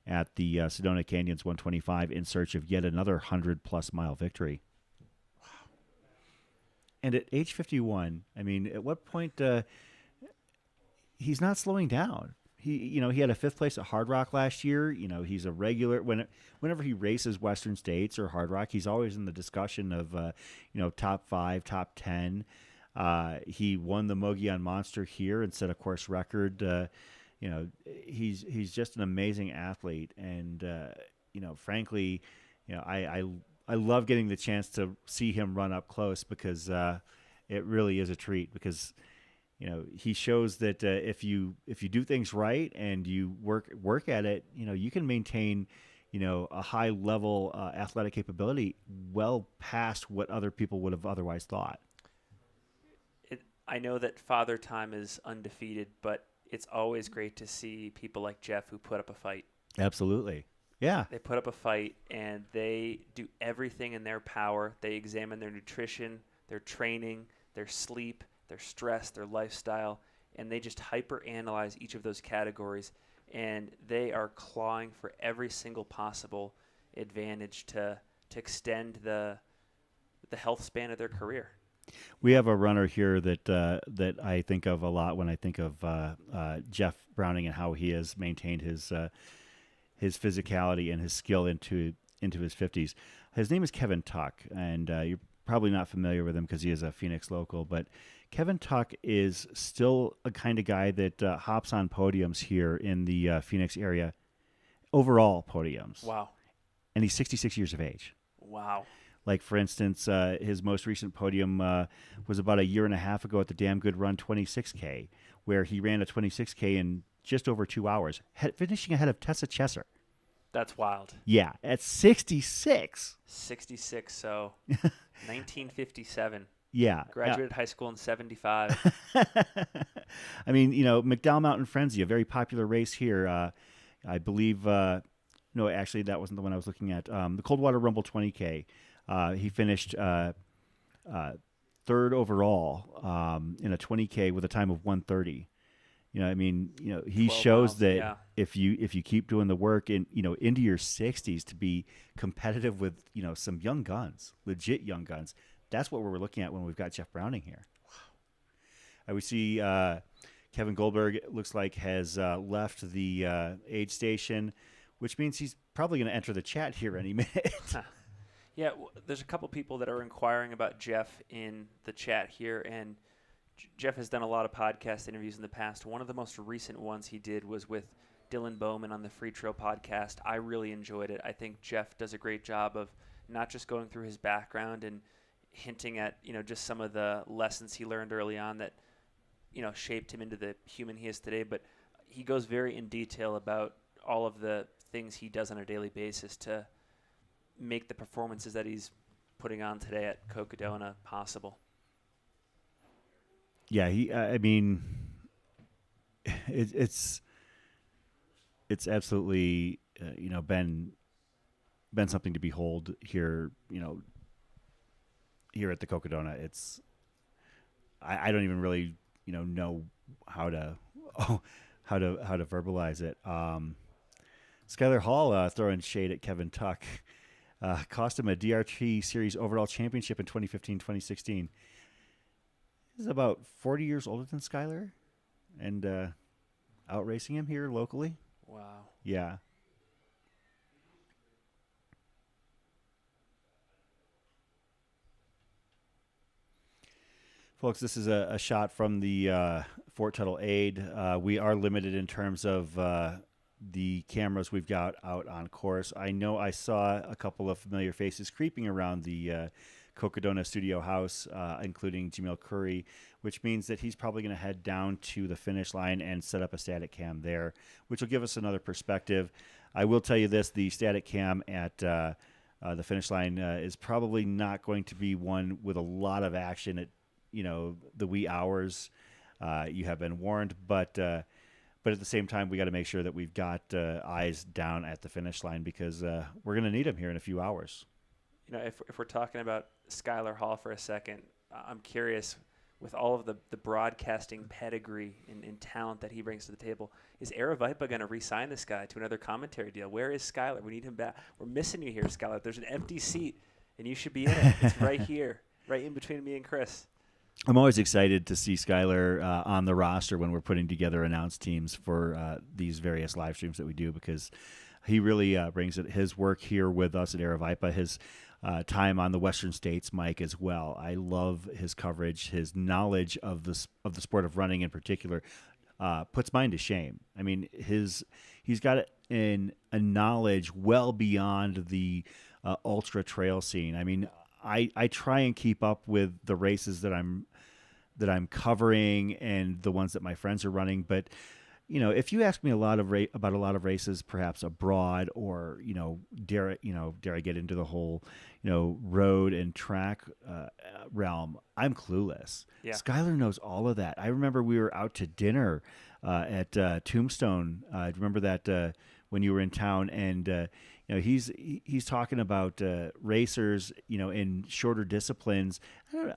at the Sedona Canyons 125 in search of yet another 100-plus mile victory. Wow. And at age 51, I mean, at what point he's not slowing down. He had a 5th place at Hard Rock last year. He's a regular whenever he races Western States or Hard Rock, he's always in the discussion of top 5, top 10. He won the Mogollon Monster here and set a course record. He's just an amazing athlete, and frankly, I love getting the chance to see him run up close because it really is a treat because. He shows that if you do things right and you work at it, you can maintain, a high level athletic capability well past what other people would have otherwise thought. I know that Father Time is undefeated, but it's always great to see people like Jeff who put up a fight. Absolutely. Yeah. They put up a fight and they do everything in their power. They examine their nutrition, their training, their sleep, their stress, their lifestyle, and they just hyper-analyze each of those categories, and they are clawing for every single possible advantage to extend the health span of their career. We have a runner here that I think of a lot when I think of Jeff Browning and how he has maintained his physicality and his skill into his 50s. His name is Kevin Tuck, and you're probably not familiar with him because he is a Phoenix local, but Kevin Tuck is still a kind of guy that hops on podiums here in the Phoenix area, overall podiums. Wow. And he's 66 years of age. Wow. Like, for instance, his most recent podium was about a year and a half ago at the Damn Good Run 26K, where he ran a 26K in just over 2 hours, finishing ahead of Tessa Chesser. That's wild. Yeah, at 66. 66, so 1957. Yeah. Graduated high school in 75. I mean, McDowell Mountain Frenzy, a very popular race here. I believe, no, actually, that wasn't the one I was looking at. The Coldwater Rumble 20K. He finished 3rd overall in a 20K with a time of 1:30. He shows that if you keep doing the work into your 60s to be competitive with, some young guns, legit young guns. That's what we're looking at when we've got Jeff Browning here. Wow. We see Kevin Goldberg, it looks like, has left the aid station, which means he's probably going to enter the chat here any minute. Yeah, there's a couple people that are inquiring about Jeff in the chat here, and Jeff has done a lot of podcast interviews in the past. One of the most recent ones he did was with Dylan Bowman on the Free Trail podcast. I really enjoyed it. I think Jeff does a great job of not just going through his background and hinting at, just some of the lessons he learned early on that, shaped him into the human he is today. But he goes very in detail about all of the things he does on a daily basis to make the performances that he's putting on today at Cocodona possible. Yeah, it's absolutely been something to behold here. Here at the Cocodona, I don't even really know how to verbalize it. Skylar Hall throwing shade at Kevin Tuck. Cost him a DRT Series overall championship in 2015-2016. He's about 40 years older than Skylar, and out racing him here locally. Wow. Yeah. Folks, this is a shot from the Fort Tuttle Aid. We are limited in terms of the cameras we've got out on course. I know I saw a couple of familiar faces creeping around the Cocodona studio house, including Jamil Curry, which means that he's probably going to head down to the finish line and set up a static cam there, which will give us another perspective. I will tell you this, the static cam at the finish line is probably not going to be one with a lot of action at the wee hours. You have been warned, but at the same time, we got to make sure that we've got eyes down at the finish line because we're going to need them here in a few hours. If we're talking about Skylar Hall for a second, I'm curious, with all of the broadcasting pedigree and talent that he brings to the table, is Aravaipa going to re-sign this guy to another commentary deal? Where is Skylar? We need him back. We're missing you here, Skylar. There's an empty seat, and you should be in it. It's right here, right in between me and Chris. I'm always excited to see Skylar on the roster when we're putting together announce teams for these various live streams that we do because he really brings it. His work here with us at Aravaipa, his time on the Western States mic as well. I love his coverage, his knowledge of the sport of running in particular puts mine to shame. I mean, he's got a knowledge well beyond the ultra trail scene. I mean, I try and keep up with the races that I'm covering and the ones that my friends are running. But, if you ask me about a lot of races, perhaps abroad or, dare I get into the whole, road and track realm, I'm clueless. Yeah. Skylar knows all of that. I remember we were out to dinner at Tombstone. I remember that when you were in town and, he's talking about racers, in shorter disciplines.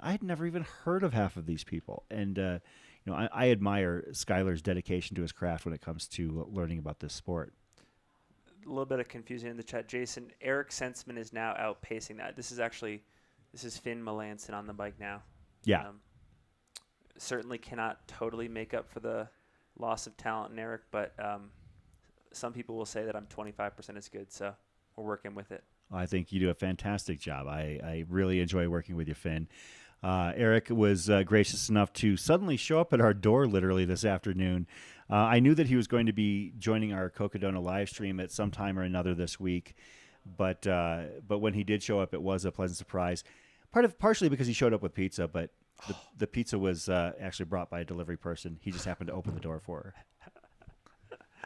I'd never even heard of half of these people. And, I admire Skylar's dedication to his craft when it comes to learning about this sport. A little bit of confusion in the chat. Jason, Eric Sensman is now outpacing that. This is Finn Melanson on the bike now. Yeah. Certainly cannot totally make up for the loss of talent in Eric, but some people will say that I'm 25% as good, so we're working with it. I think you do a fantastic job. I really enjoy working with you, Finn. Eric was gracious enough to suddenly show up at our door literally this afternoon. I knew that he was going to be joining our Cocodona live stream at some time or another this week, but when he did show up, it was a pleasant surprise. Partially because he showed up with pizza, but the pizza was actually brought by a delivery person. He just happened to open the door for her.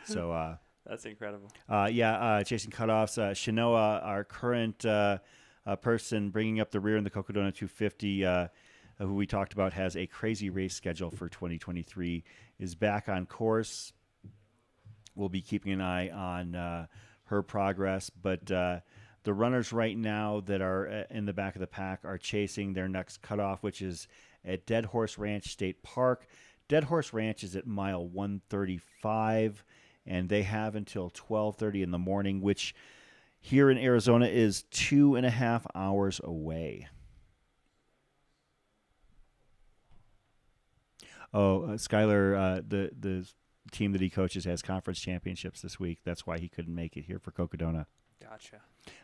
So that's incredible. Chasing cutoffs. Shinoa, our current person bringing up the rear in the Cocodona 250, who we talked about, has a crazy race schedule for 2023, is back on course. We'll be keeping an eye on her progress, but the runners right now that are in the back of the pack are chasing their next cutoff, which is at Dead Horse Ranch State Park. Dead Horse Ranch is at mile 135, and they have until 12:30 in the morning, which here in Arizona is 2.5 hours away. Skylar, the team that he coaches has conference championships this week. That's why he couldn't make it here for Cocodona. Gotcha.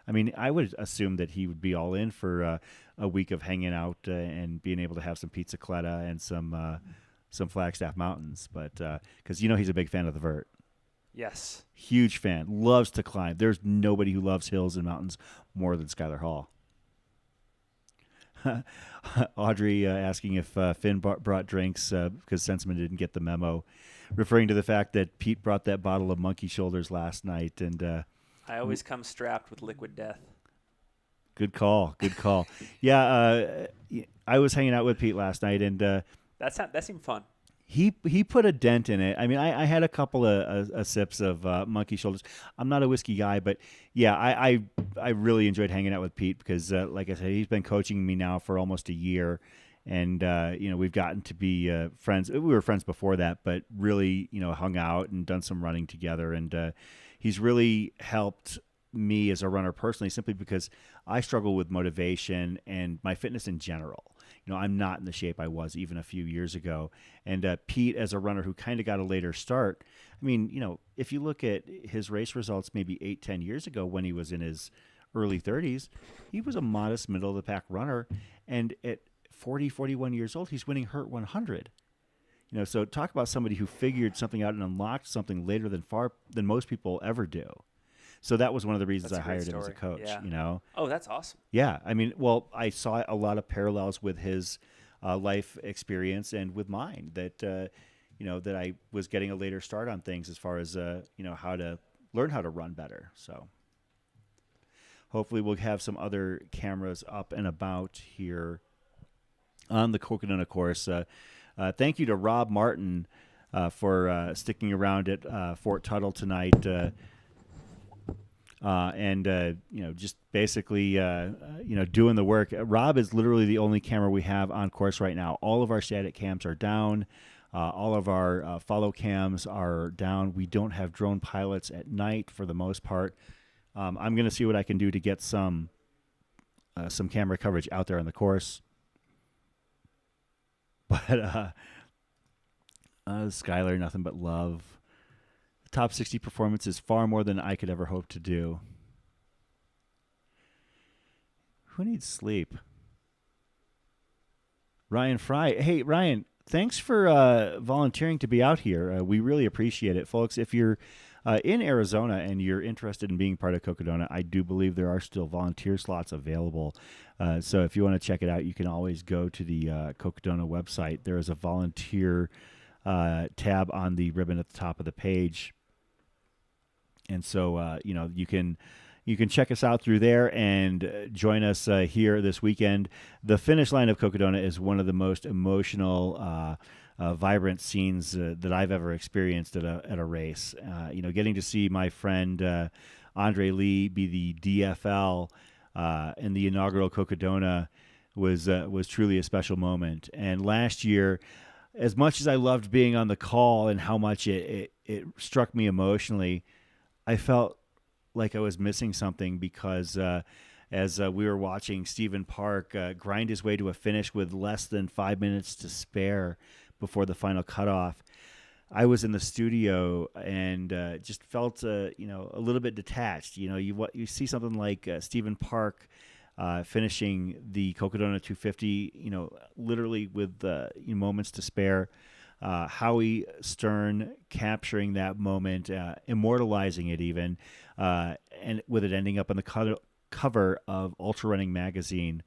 I mean, I would assume that he would be all in for a week of hanging out and being able to have some pizza coletta and some Flagstaff mountains, but because he's a big fan of the vert. Yes. Huge fan. Loves to climb. There's nobody who loves hills and mountains more than Skylar Hall. Audrey asking if Finn brought drinks because Senseman didn't get the memo, referring to the fact that Pete brought that bottle of Monkey Shoulders last night. And I always come strapped with liquid death. Good call. Good call. Yeah, I was hanging out with Pete last night, and That seemed fun. He put a dent in it. I mean, I had a couple of sips of Monkey Shoulders. I'm not a whiskey guy, but yeah, I really enjoyed hanging out with Pete because, like I said, he's been coaching me now for almost a year, and we've gotten to be friends. We were friends before that, but really, hung out and done some running together, and he's really helped me as a runner personally, simply because I struggle with motivation and my fitness in general. I'm not in the shape I was even a few years ago. And Pete, as a runner who kind of got a later start, I mean, if you look at his race results maybe 8-10 years ago when he was in his early 30s, he was a modest middle-of-the-pack runner. And at 41 years old, he's winning Hurt 100. So talk about somebody who figured something out and unlocked something later than most people ever do. So that was one of the reasons I hired him as a coach, Yeah. Oh, that's awesome. Yeah. I mean, well, I saw a lot of parallels with his life experience and with mine that, that I was getting a later start on things as far as, how to learn how to run better. So hopefully we'll have some other cameras up and about here on the Cocodona course. Thank you to Rob Martin for sticking around at Fort Tuttle tonight. Just basically, doing the work. Rob is literally the only camera we have on course right now. All of our static cams are down. All of our follow cams are down. We don't have drone pilots at night for the most part. I'm going to see what I can do to get some camera coverage out there on the course. But Skylar, nothing but love. Top 60 performance is far more than I could ever hope to do. Who needs sleep? Ryan Fry. Hey, Ryan, thanks for volunteering to be out here. We really appreciate it. Folks, if you're in Arizona and you're interested in being part of Cocodona, I do believe there are still volunteer slots available. So if you want to check it out, you can always go to the Cocodona website. There is a volunteer tab on the ribbon at the top of the page. And so, you can check us out through there and join us here this weekend. The finish line of Cocodona is one of the most emotional, vibrant scenes that I've ever experienced at a race. Getting to see my friend Andre Lee be the DFL in the inaugural Cocodona was truly a special moment. And last year, as much as I loved being on the call and how much it struck me emotionally, I felt like I was missing something because as we were watching Stephen Park grind his way to a finish with less than 5 minutes to spare before the final cutoff, I was in the studio and just felt a little bit detached. You see something like Stephen Park finishing the Cocodona 250, literally with moments to spare. Howie Stern capturing that moment, immortalizing it even, and with it ending up on the cover of Ultra Running magazine.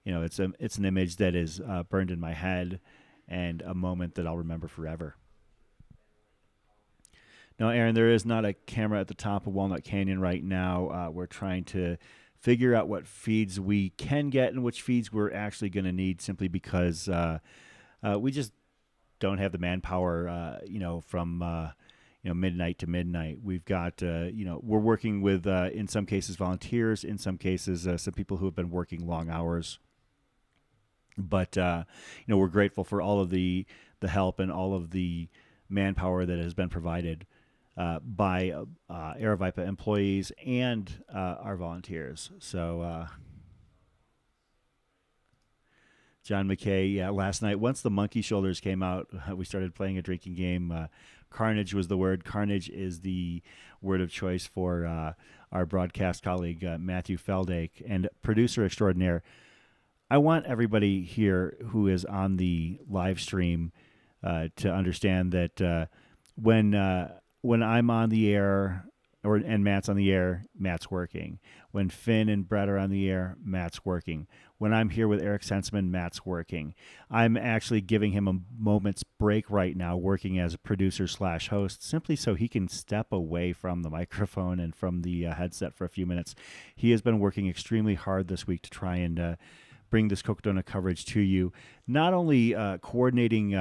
It's an image that is burned in my head and a moment that I'll remember forever. Now, Aaron, there is not a camera at the top of Walnut Canyon right now. We're trying to figure out what feeds we can get and which feeds we're actually going to need, simply because we just don't have the manpower, from midnight to midnight. We've got, we're working with, in some cases, volunteers, in some cases, some people who have been working long hours. But, we're grateful for all of the help and all of the manpower that has been provided by Aravaipa employees and our volunteers. So, John McKay, last night, once the Monkey Shoulders came out, we started playing a drinking game. Carnage was the word. Carnage is the word of choice for our broadcast colleague, Matthew Feldake, and producer extraordinaire. I want everybody here who is on the live stream to understand that when I'm on the air and Matt's on the air, Matt's working. When Finn and Brett are on the air, Matt's working. When I'm here with Eric Sensman, Matt's working. I'm actually giving him a moment's break right now, working as a producer/host, simply so he can step away from the microphone and from the headset for a few minutes. He has been working extremely hard this week to try and bring this Cocodona coverage to you. Not only coordinating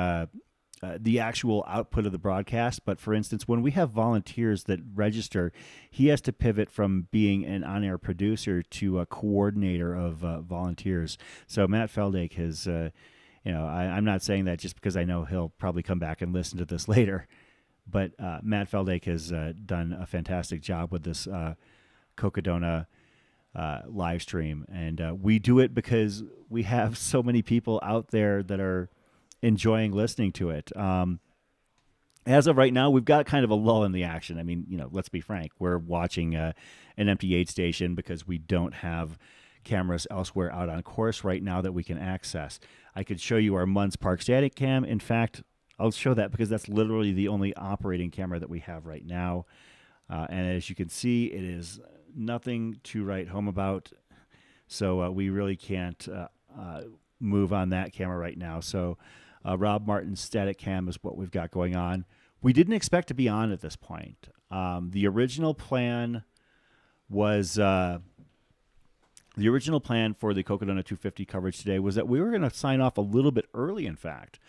the actual output of the broadcast, but for instance, when we have volunteers that register, he has to pivot from being an on-air producer to a coordinator of volunteers. So Matt Feldake has, I'm not saying that just because I know he'll probably come back and listen to this later, but Matt Feldake has done a fantastic job with this Cocodona live stream, and we do it because we have so many people out there that are enjoying listening to it. As of right now, we've got kind of a lull in the action. I mean, let's be frank. We're watching an empty aid station because we don't have cameras elsewhere out on course right now that we can access. I could show you our Munns Park static cam. In fact, I'll show that because that's literally the only operating camera that we have right now. And as you can see, it is nothing to write home about. So we really can't move on that camera right now. So Rob Martin's static cam is what we've got going on. We didn't expect to be on at this point. The original plan was the original plan for the Cocodona 250 coverage today was that we were going to sign off a little bit early. In fact,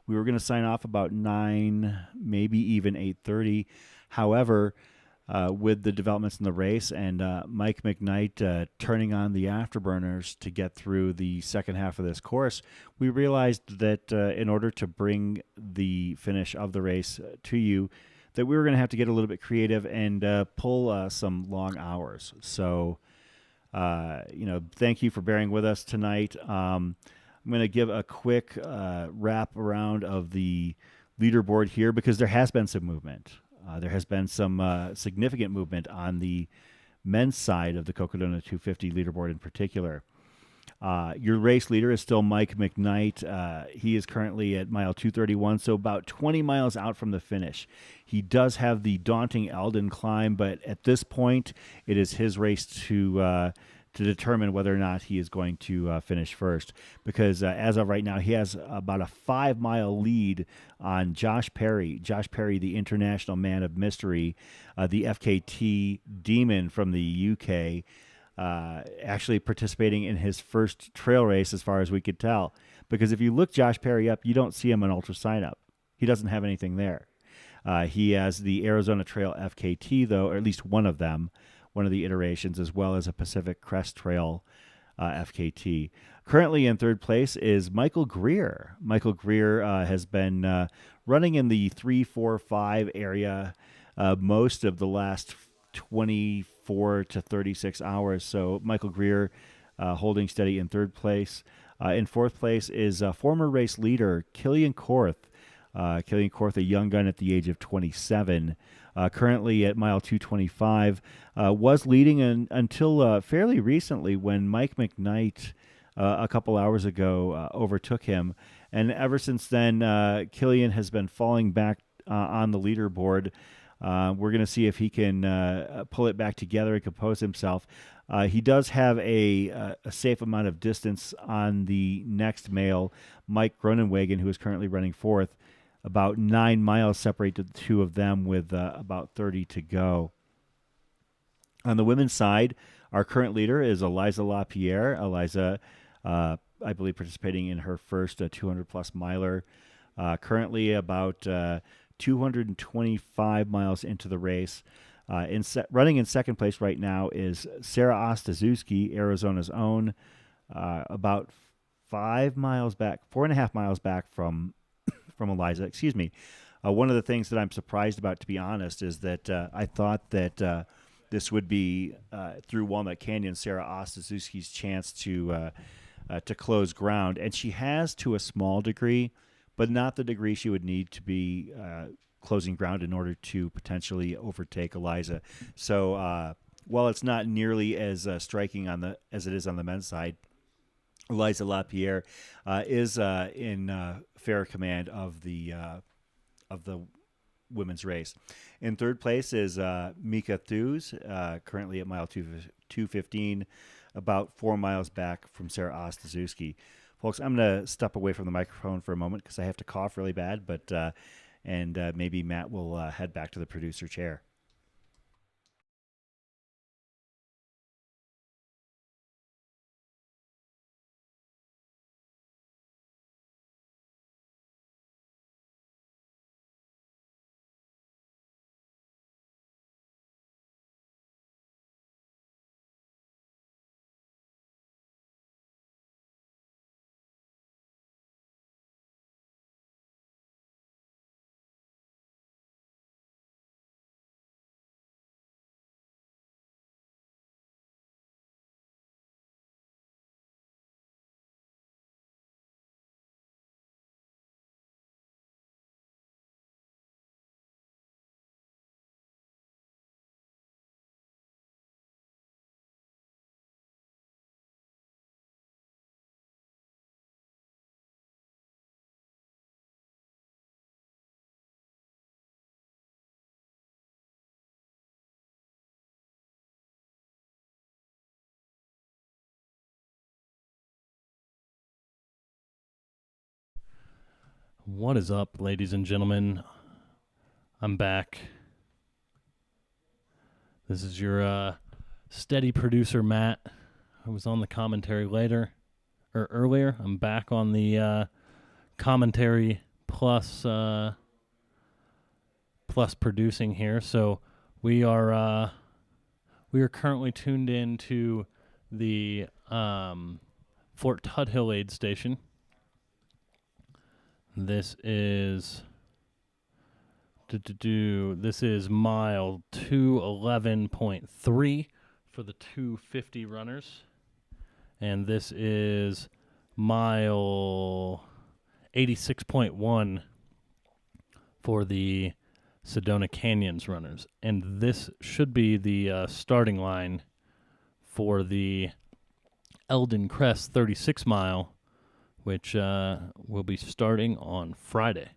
we were going to sign off about 9, maybe even 8:30. However, with the developments in the race and Mike McKnight turning on the afterburners to get through the second half of this course, we realized that in order to bring the finish of the race to you, that we were going to have to get a little bit creative and pull some long hours. So, thank you for bearing with us tonight. I'm going to give a quick wrap around of the leaderboard here because there has been some movement. There has been some significant movement on the men's side of the Cocodona 250 leaderboard in particular. Your race leader is still Mike McKnight. He is currently at mile 231, so about 20 miles out from the finish. He does have the daunting Elden climb, but at this point, it is his race to determine whether or not he is going to finish first. Because as of right now, he has about a 5-mile lead on Josh Perry. Josh Perry, the international man of mystery, the FKT demon from the UK, actually participating in his first trail race as far as we could tell. Because if you look Josh Perry up, you don't see him on Ultra Sign Up. He doesn't have anything there. He has the Arizona Trail FKT, though, or at least one of them, one of the iterations, as well as a Pacific Crest Trail FKT. Currently in third place is Michael Greer. Michael Greer has been running in the 3-4-5 area most of the last 24 to 36 hours. So Michael Greer holding steady in third place. In fourth place is former race leader Killian Korth. Killian Korth, a young gun at the age of 27. Currently at mile 225, was leading until fairly recently when Mike McKnight a couple hours ago overtook him. And ever since then, Killian has been falling back on the leaderboard. We're going to see if he can pull it back together and compose himself. He does have a safe amount of distance on the next male, Mike Gronenwagen, who is currently running fourth. About 9 miles separate the two of them with about 30 to go. On the women's side, our current leader is Eliza LaPierre. Eliza, I believe, participating in her first 200-plus miler. Currently about 225 miles into the race. Running in second place right now is Sarah Ostaszewski, Arizona's own, about 4.5 miles back from Eliza. Excuse me. One of the things that I'm surprised about, to be honest, is that I thought that this would be through Walnut Canyon, Sarah Ostaszewski's chance to close ground, and she has to a small degree, but not the degree she would need to be closing ground in order to potentially overtake Eliza. So while it's not nearly as striking as it is on the men's side, Eliza LaPierre is in fair command of the women's race. In third place is Mika Thews, currently at mile 215, about 4 miles back from Sarah Ostaszewski. Folks, I'm going to step away from the microphone for a moment because I have to cough really bad, but maybe Matt will head back to the producer chair. What is up, ladies and gentlemen? I'm back. This is your steady producer, Matt. I was on the commentary earlier. I'm back on the commentary plus producing here. So we are currently tuned in to the Fort Tuthill aid station. This is mile 211.3 for the 250 runners, and this is mile 86.1 for the Sedona Canyons runners, and this should be the starting line for the Elden Crest 36 mile, which will be starting on Friday.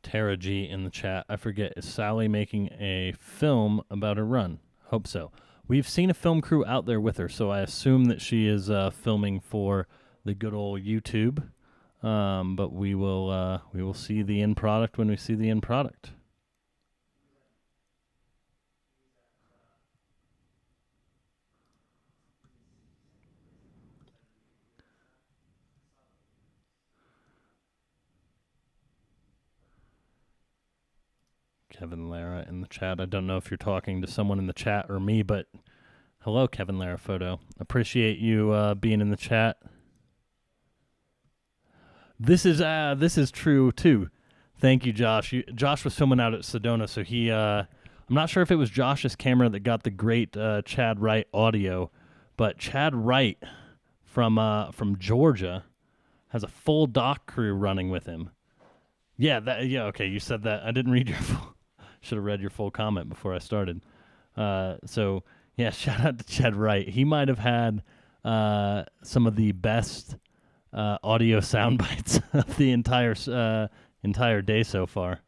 Tara G in the chat. I forget, is Sally making a film about her run? Hope so. We've seen a film crew out there with her, so I assume that she is filming for the good old YouTube. But we will see the end product when we see the end product. Kevin Lara in the chat. I don't know if you're talking to someone in the chat or me, but hello, Kevin Lara Photo. Appreciate you being in the chat. This is true too. Thank you, Josh. Josh was filming out at Sedona, so he I'm not sure if it was Josh's camera that got the great Chad Wright audio, but Chad Wright from Georgia has a full dock crew running with him. Yeah, okay, you said that. I didn't read your full should have read your full comment before I started. So yeah, shout out to Chad Wright. He might have had some of the best audio sound bites of the entire day so far.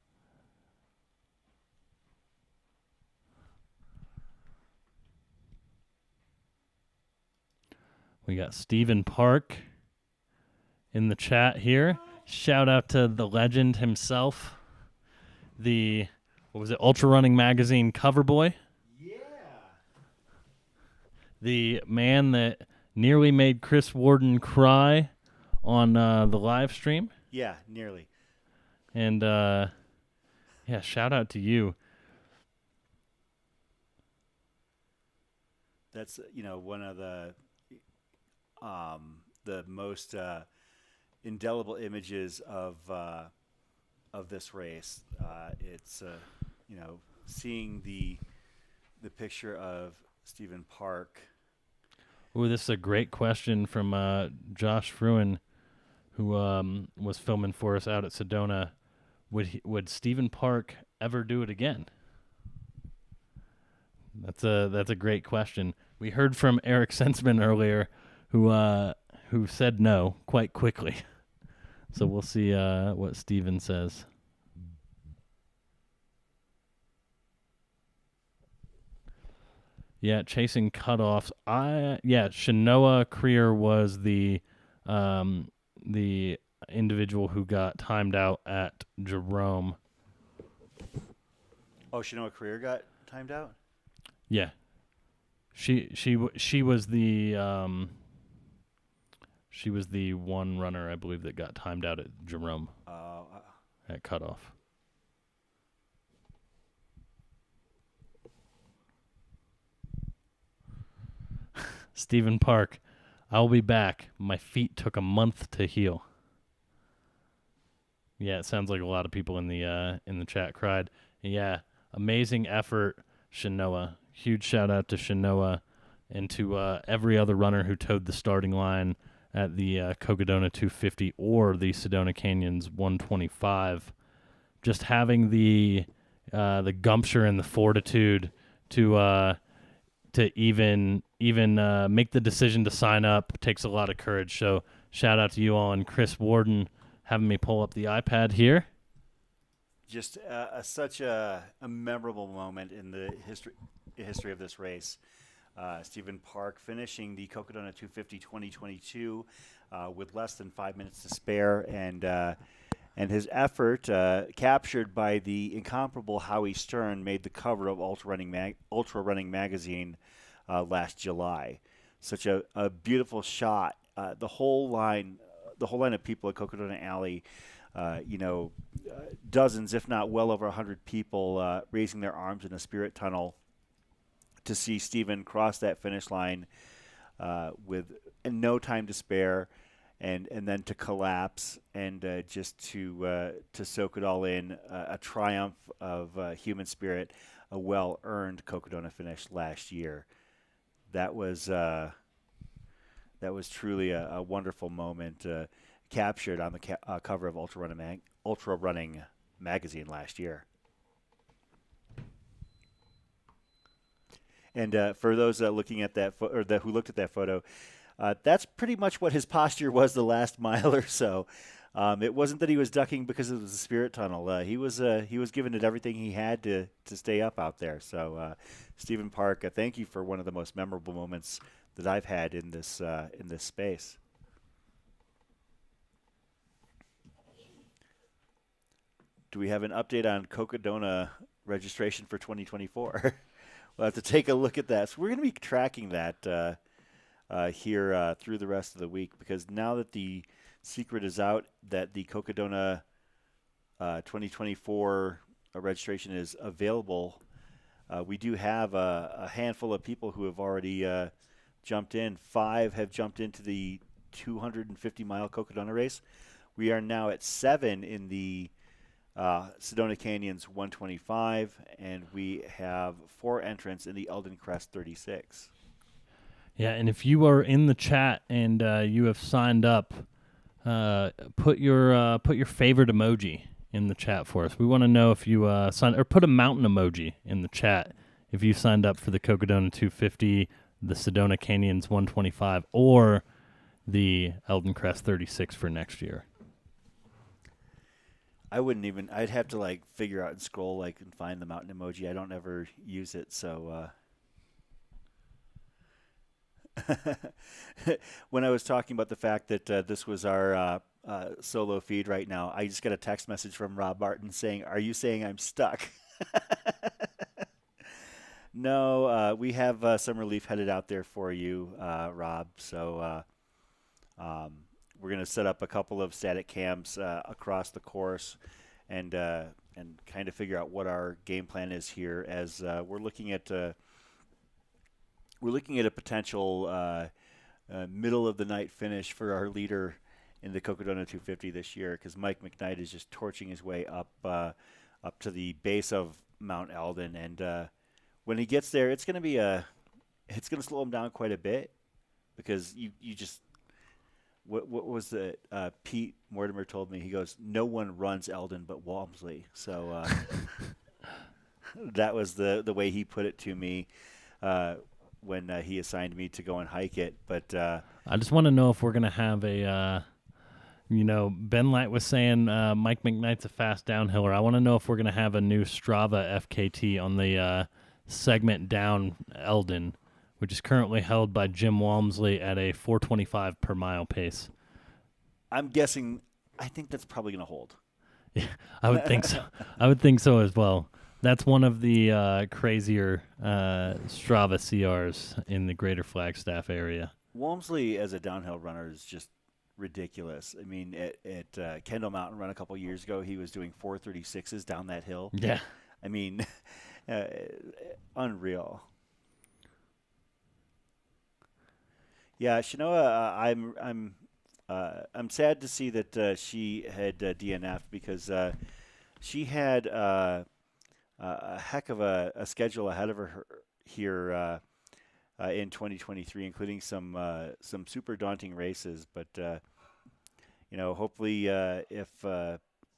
We got Stephen Park in the chat here. Shout out to the legend himself, the Ultra Running Magazine cover boy. Yeah. The man that nearly made Chris Warden cry on the live stream. Yeah, nearly. And yeah, shout out to you. That's one of the most indelible images of this race. It's seeing the picture of Stephen Park. Ooh, this is a great question from Josh Fruin, who was filming for us out at Sedona. Would Stephen Park ever do it again? That's a great question. We heard from Eric Sensman earlier, who said no quite quickly. So we'll see what Steven says. Yeah, chasing cutoffs. Shanoa Greer was the individual who got timed out at Jerome. Oh, Shanoa Greer got timed out? Yeah. She was the one runner, I believe, that got timed out at Jerome at cutoff. Stephen Park, I'll be back. My feet took a month to heal. Yeah, it sounds like a lot of people in the chat cried. Yeah, amazing effort, Shanoa. Huge shout out to Shanoa and to every other runner who towed the starting line at the Cocodona 250 or the Sedona Canyons 125. Just having the gumpture and the fortitude to even make the decision to sign up takes a lot of courage. So shout out to you all, and Chris Warden having me pull up the iPad here. Just such a memorable moment in the history of this race. Stephen Park finishing the Cocodona 250 2022 with less than 5 minutes to spare, and his effort, captured by the incomparable Howie Stern, made the cover of Ultra Running magazine last July. Such a beautiful shot. The whole line of people at Cocodona Alley, dozens, if not well over 100 people raising their arms in a spirit tunnel to see Stephen cross that finish line with no time to spare, and then to collapse and just to soak it all in. A triumph of human spirit, a well-earned Cocodona finish last year. That was truly a wonderful moment, captured on the cover of Ultra Running magazine last year. And for those looking at that who looked at that photo, that's pretty much what his posture was the last mile or so. It wasn't that he was ducking because it was a spirit tunnel. He was giving it everything he had to stay up out there. So, Stephen Park, thank you for one of the most memorable moments that I've had in this space. Do we have an update on Cocodona registration for 2024? We'll have to take a look at that. So we're going to be tracking that here through the rest of the week, because now that the secret is out that the Cocodona 2024 registration is available, we do have a handful of people who have already jumped in. 5 have jumped into the 250-mile Cocodona race. We are now at 7 in the Sedona Canyons 125, and we have 4 entrants in the Elden Crest 36. Yeah, and if you are in the chat and you have signed up, put your favorite emoji in the chat for us. We want to know if you signed, or put a mountain emoji in the chat if you signed up for the Cocodona 250, the Sedona Canyons 125, or the Elden Crest 36 for next year. I'd have to figure out and scroll and find the mountain emoji. I don't ever use it, so when I was talking about the fact that this was our solo feed right now, I just got a text message from Rob Martin saying, "Are you saying I'm stuck?" No, we have some relief headed out there for you, Rob. So we're going to set up a couple of static cams across the course and kind of figure out what our game plan is here, as we're looking at a potential middle of the night finish for our leader in the Cocodona 250 this year, because Mike McKnight is just torching his way up to the base of Mount Elden, and when he gets there, it's going to slow him down quite a bit, because you just. What was it? Pete Mortimer told me. He goes, "No one runs Elden but Walmsley." So that was the way he put it to me when he assigned me to go and hike it. But I just want to know if we're going to have a, Ben Light was saying Mike McKnight's a fast downhiller. I want to know if we're going to have a new Strava FKT on the segment down Elden, which is currently held by Jim Walmsley at a 4:25 per mile pace. I'm guessing, I think that's probably going to hold. Yeah, I would think so. I would think so as well. That's one of the crazier Strava CRs in the greater Flagstaff area. Walmsley as a downhill runner is just ridiculous. I mean, at Kendall Mountain Run a couple years ago, he was doing 4:36s down that hill. Yeah. I mean, unreal. Yeah, Shanoa, I'm sad to see that she had DNF'd because she had a heck of a schedule ahead of her here in 2023, including some super daunting races. But hopefully, if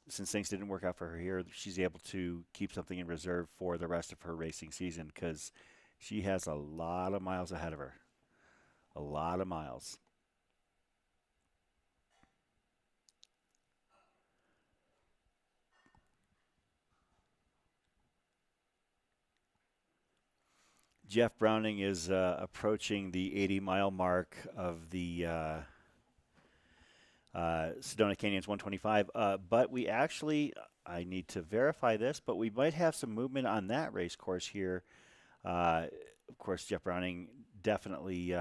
since things didn't work out for her here, she's able to keep something in reserve for the rest of her racing season because she has a lot of miles ahead of her. A lot of miles. Jeff Browning is approaching the 80-mile mark of the Sedona Canyons 125. But we actually, I need to verify this, but we might have some movement on that race course here. Of course, Jeff Browning definitely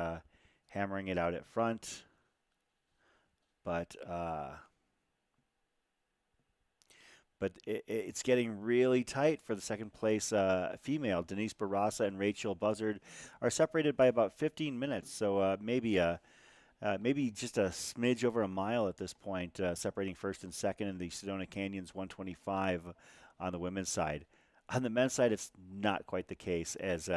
hammering it out at front. But it's getting really tight for the second place female. Denise Barasa and Rachel Buzzard are separated by about 15 minutes. So maybe just a smidge over a mile at this point, separating first and second in the Sedona Canyons 125 on the women's side. On the men's side, it's not quite the case, as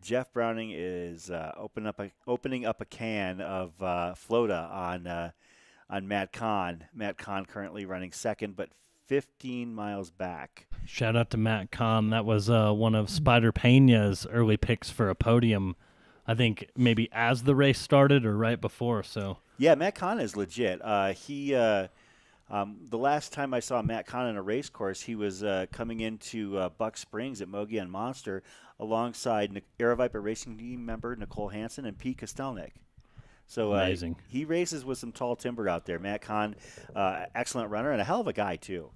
Jeff Browning is opening up a can of Flota on Matt Kahn. Matt Kahn currently running second, but 15 miles back. Shout out to Matt Kahn. That was one of Spider Pena's early picks for a podium, I think maybe as the race started or right before. So yeah, Matt Kahn is legit. The last time I saw Matt Kahn in a race course, he was coming into Buck Springs at Mogi and Monster alongside Aravaipa Racing Team member Nicole Hansen and Pete Kostelnik. So amazing. He races with some tall timber out there. Matt Kahn, excellent runner and a hell of a guy too.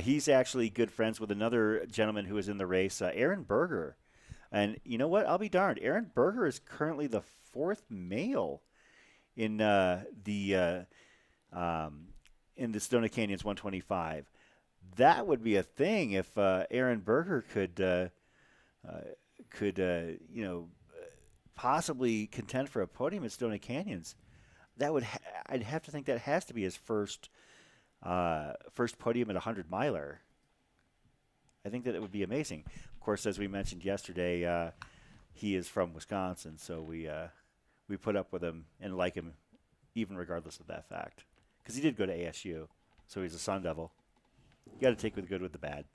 He's actually good friends with another gentleman who was in the race, Aaron Berger. And you know what? I'll be darned. Aaron Berger is currently the fourth male in the Sedona Canyons 125. That would be a thing if Aaron Berger could possibly contend for a podium at Sedona Canyons. That would I'd have to think that has to be his first podium at a 100-miler. I think that it would be amazing. Of course, as we mentioned yesterday, he is from Wisconsin, so we put up with him and like him even regardless of that fact. Because he did go to ASU, so he's a Sun Devil. You got to take the good with the bad.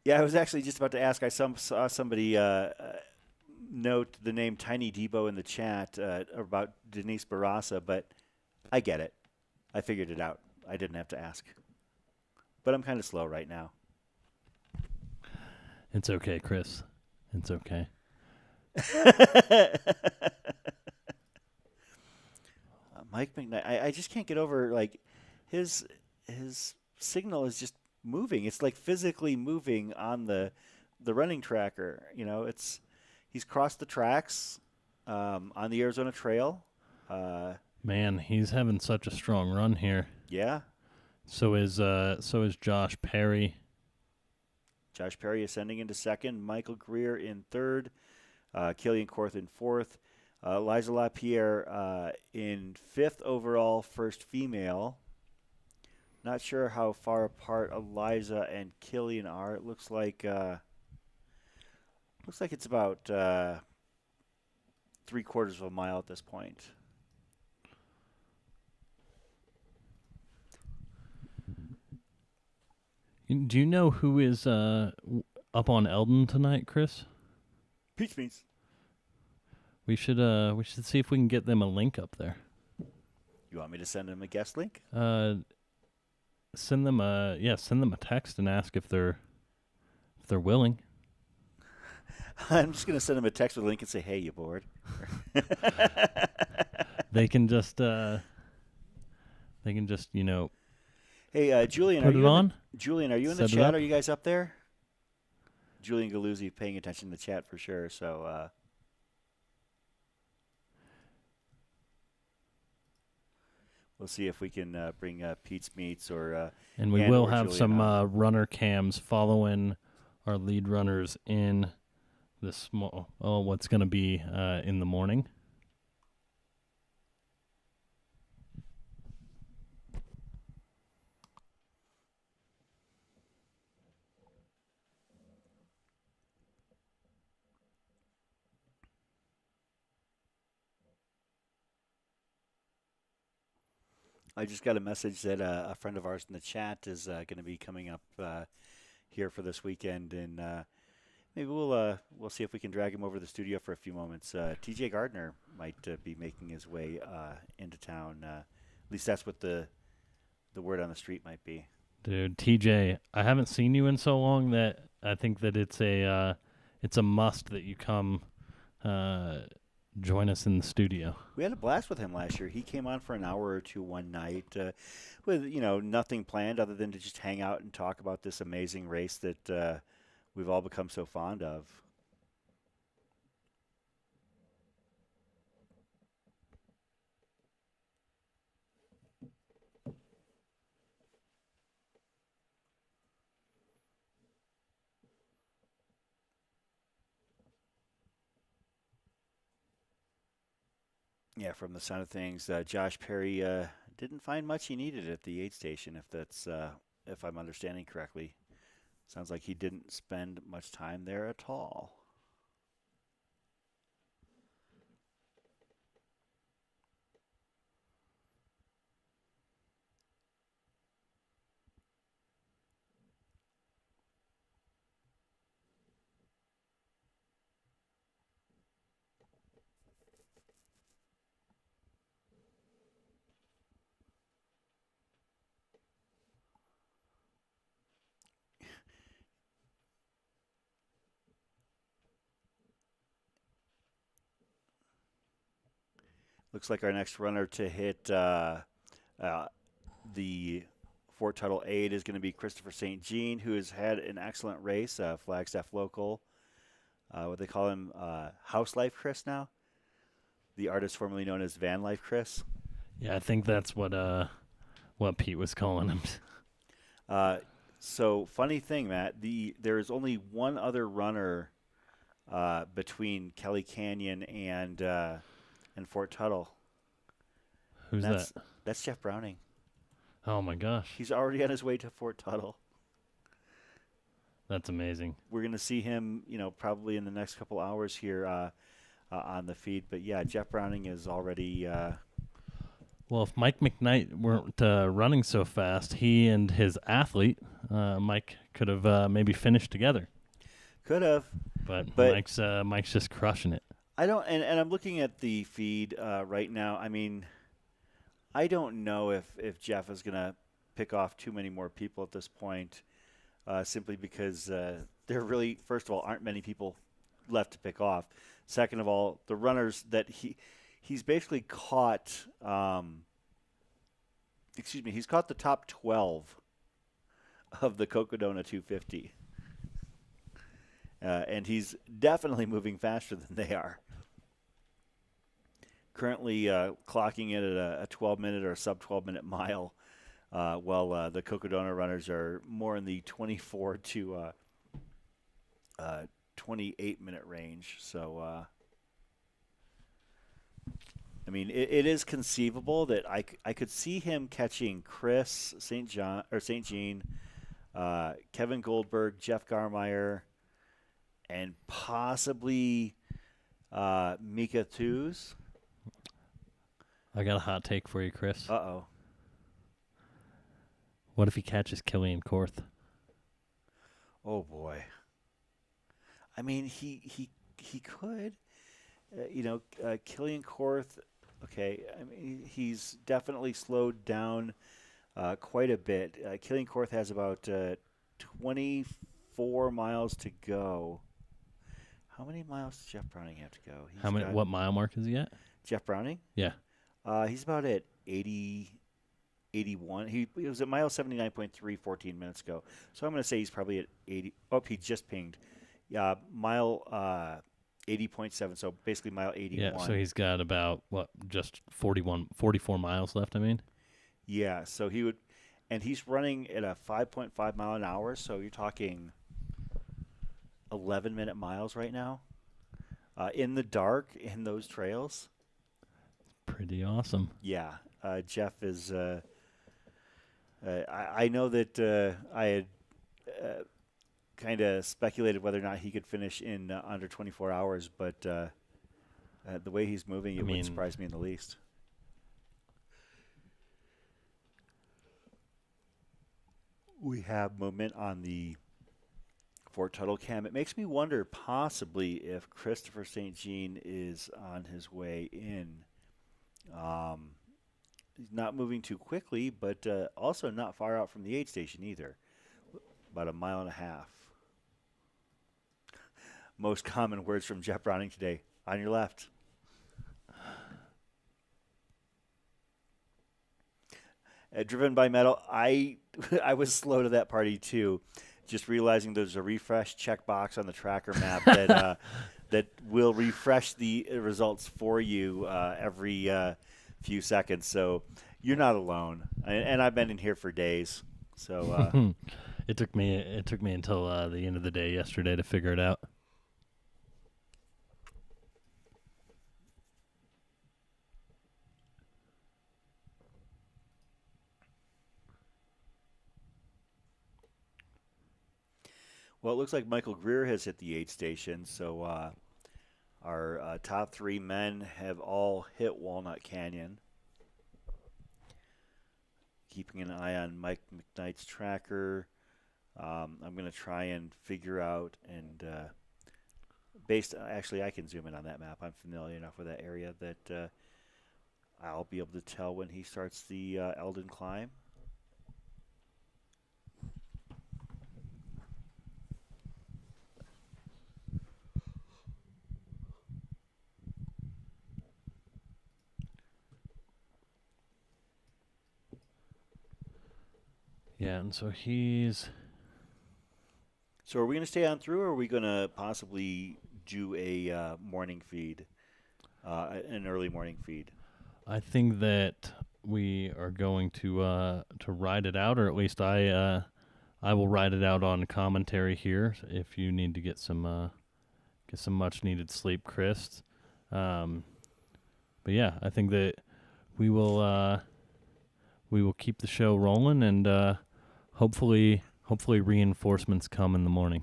Yeah, I was actually just about to ask. I saw somebody note the name Tiny Debo in the chat about Denise Barasa, but I get it. I figured it out. I didn't have to ask. But I'm kind of slow right now. It's okay, Chris. It's okay. Mike McKnight, I just can't get over, like, his signal is just moving. It's like physically moving on the running tracker. You know, he's crossed the tracks on the Arizona Trail. Man, he's having such a strong run here. Yeah. So is Josh Perry. Josh Perry ascending into second. Michael Greer in third. Killian Korth in fourth. Liza LaPierre in fifth overall, first female. Not sure how far apart Eliza and Killian are. It looks like it's about 3/4 of a mile at this point. Do you know who is up on Elden tonight, Chris? Peach Meats. We should see if we can get them a link up there. You want me to send them a guest link? Send them a text and ask if they're willing. I'm just gonna send them a text with a link and say, "Hey, you bored?" They can just Hey, Julian, put it on. Julian, are you in the Set it chat? up. Are you guys up there? Julian Galuzzi paying attention to the chat for sure. So we'll see if we can bring Pete's Meats or and we Ann will or have Julian some on. runner cams following our lead runners in this what's going to be in the morning. I just got a message that a friend of ours in the chat is going to be coming up here for this weekend, and maybe we'll see if we can drag him over to the studio for a few moments. TJ Gardner might be making his way into town. At least that's what the word on the street might be. Dude, TJ, I haven't seen you in so long that I think that it's a must that you come join us in the studio. We had a blast with him last year. He came on for an hour or two one night with nothing planned other than to just hang out and talk about this amazing race that we've all become so fond of. Yeah, from the sound of things, Josh Perry didn't find much he needed at the aid station, if I'm understanding correctly. Sounds like he didn't spend much time there at all. Looks like our next runner to hit the Fort Tuttle aid is going to be Christopher St. Jean, who has had an excellent race, Flagstaff local. What they call him, House Life Chris now. The artist formerly known as Van Life Chris. Yeah, I think that's what Pete was calling him. So funny thing, Matt, there is only one other runner between Kelly Canyon and Fort Tuttle. Who's that? That's Jeff Browning. Oh my gosh. He's already on his way to Fort Tuttle. That's amazing. We're going to see him, probably in the next couple hours here on the feed. But yeah, Jeff Browning is already. Well, if Mike McKnight weren't running so fast, he and his athlete, Mike, could have maybe finished together. Could have. But Mike's just crushing it. I don't, and I'm looking at the feed right now. I mean, I don't know if Jeff is going to pick off too many more people at this point, simply because there really, first of all, aren't many people left to pick off. Second of all, the runners that he's basically caught. He's caught the top 12 of the Cocodona 250. And he's definitely moving faster than they are. Currently clocking it at a 12-minute or a sub-12-minute mile, while the Cocodona runners are more in the 24 to 28-minute range. So, I mean, it is conceivable that I could see him catching Chris St. Jean, Kevin Goldberg, Jeff Garmeyer, and possibly Mika Twos. I got a hot take for you, Chris. Uh-oh. What if he catches Killian Korth? Oh, boy. I mean, he could. Killian Korth, okay, I mean, he's definitely slowed down quite a bit. Killian Korth has about 24 miles to go. How many miles does Jeff Browning have to go? What mile mark is he at? Jeff Browning? Yeah. He's about at 81. He was at mile 79.3 14 minutes ago. So I'm going to say he's probably at 80. Oh, he just pinged. Mile 80.7, so basically mile 81. Yeah, so he's got about, just 44 miles left, I mean? Yeah, so he would, and he's running at a 5.5 mile an hour, so you're talking 11-minute miles right now in the dark in those trails. Pretty awesome. Yeah, Jeff is. I know that I had kind of speculated whether or not he could finish in under 24 hours, but the way he's moving, it wouldn't surprise me in the least. We have movement on the Fort Tuthill cam. It makes me wonder possibly if Christopher St. Jean is on his way in. He's not moving too quickly, but also not far out from the aid station either. About a mile and a half. Most common words from Jeff Browning today. On your left. Driven by metal. I was slow to that party too. Just realizing there's a refresh checkbox on the tracker map that that will refresh the results for you every few seconds. So you're not alone, and I've been in here for days. So it took me until the end of the day yesterday to figure it out. Well, it looks like Michael Greer has hit the aid station, so our top three men have all hit Walnut Canyon. Keeping an eye on Mike McKnight's tracker. I'm going to try and figure out and actually I can zoom in on that map. I'm familiar enough with that area that I'll be able to tell when he starts the Elden climb. Yeah, and so he's... So are we going to stay on through, or are we going to possibly do a morning feed, an early morning feed? I think that we are going to ride it out, or at least I will ride it out on commentary here. If you need to get some much needed sleep, Chris. But yeah, I think that we will keep the show rolling, and hopefully reinforcements come in the morning.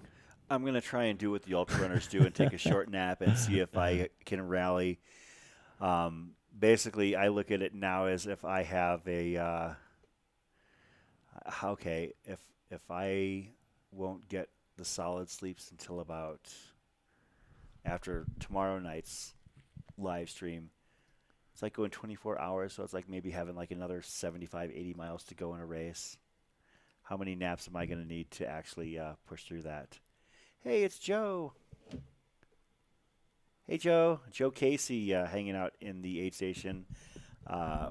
I'm going to try and do what the ultra runners do and take a short nap and see if I can rally. Basically, I look at it now as if I have a if I won't get the solid sleeps until about after tomorrow night's live stream. It's like going 24 hours, so it's like maybe having like another 75, 80 miles to go in a race. How many naps am I going to need to actually push through that? Hey, it's Joe. Hey, Joe. Joe Casey hanging out in the aid station,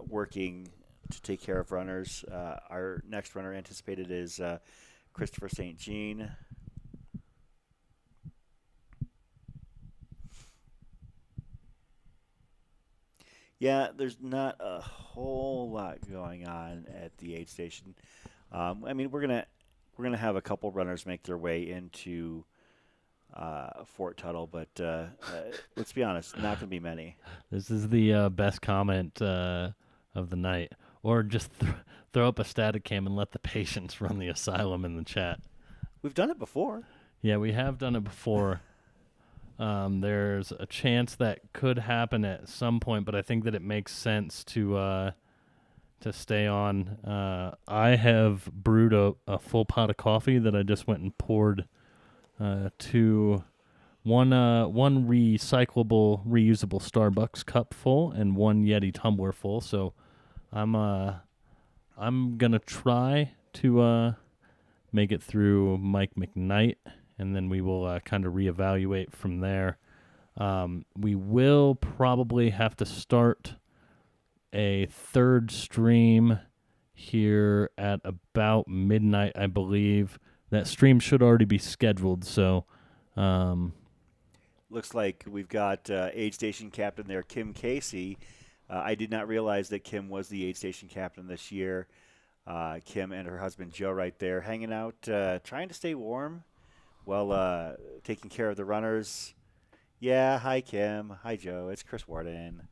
working to take care of runners. Our next runner anticipated is Christopher St. Jean. Yeah, there's not a whole lot going on at the aid station. I mean, we're gonna have a couple runners make their way into Fort Tuthill, but let's be honest, not gonna be many. This is the best comment of the night. Or just throw up a static cam and let the patients run the asylum in the chat. We've done it before. Yeah, we have done it before. There's a chance that could happen at some point, but I think that it makes sense to stay on. I have brewed a full pot of coffee that I just went and poured to one recyclable, reusable Starbucks cup full and one Yeti tumbler full. So I'm gonna try to make it through Mike McKnight, and then we will kind of reevaluate from there. We will probably have to start a third stream here at about midnight, I believe. That stream should already be scheduled, so looks like we've got aid station captain there, Kim Casey. I did not realize that Kim was the aid station captain this year. Kim and her husband Joe right there hanging out, trying to stay warm while taking care of the runners. Yeah, hi Kim. Hi Joe. It's Chris Warden.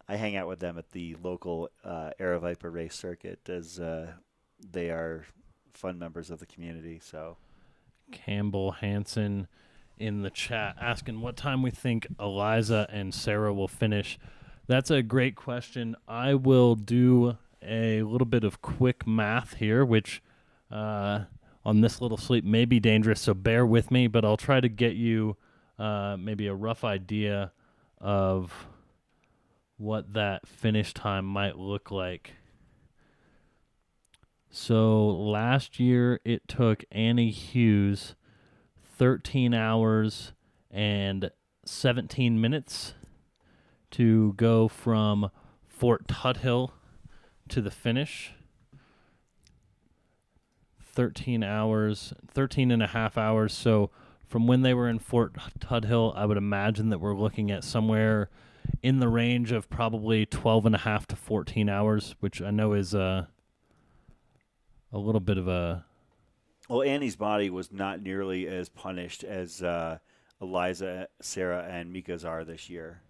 I hang out with them at the local Aravaipa race circuit as they are fun members of the community. So, Campbell Hansen in the chat asking what time we think Eliza and Sarah will finish. That's a great question. I will do a little bit of quick math here, which on this little sleep may be dangerous, so bear with me, but I'll try to get you maybe a rough idea of what that finish time might look like. So last year it took Annie Hughes 13 hours and 17 minutes to go from Fort Tuthill to the finish. 13 and a half hours. So from when they were in Fort Tuthill, I would imagine that we're looking at somewhere in the range of probably 12 and a half to 14 hours, which I know is a little bit of a... Well, Annie's body was not nearly as punished as Eliza, Sarah, and Mika's are this year,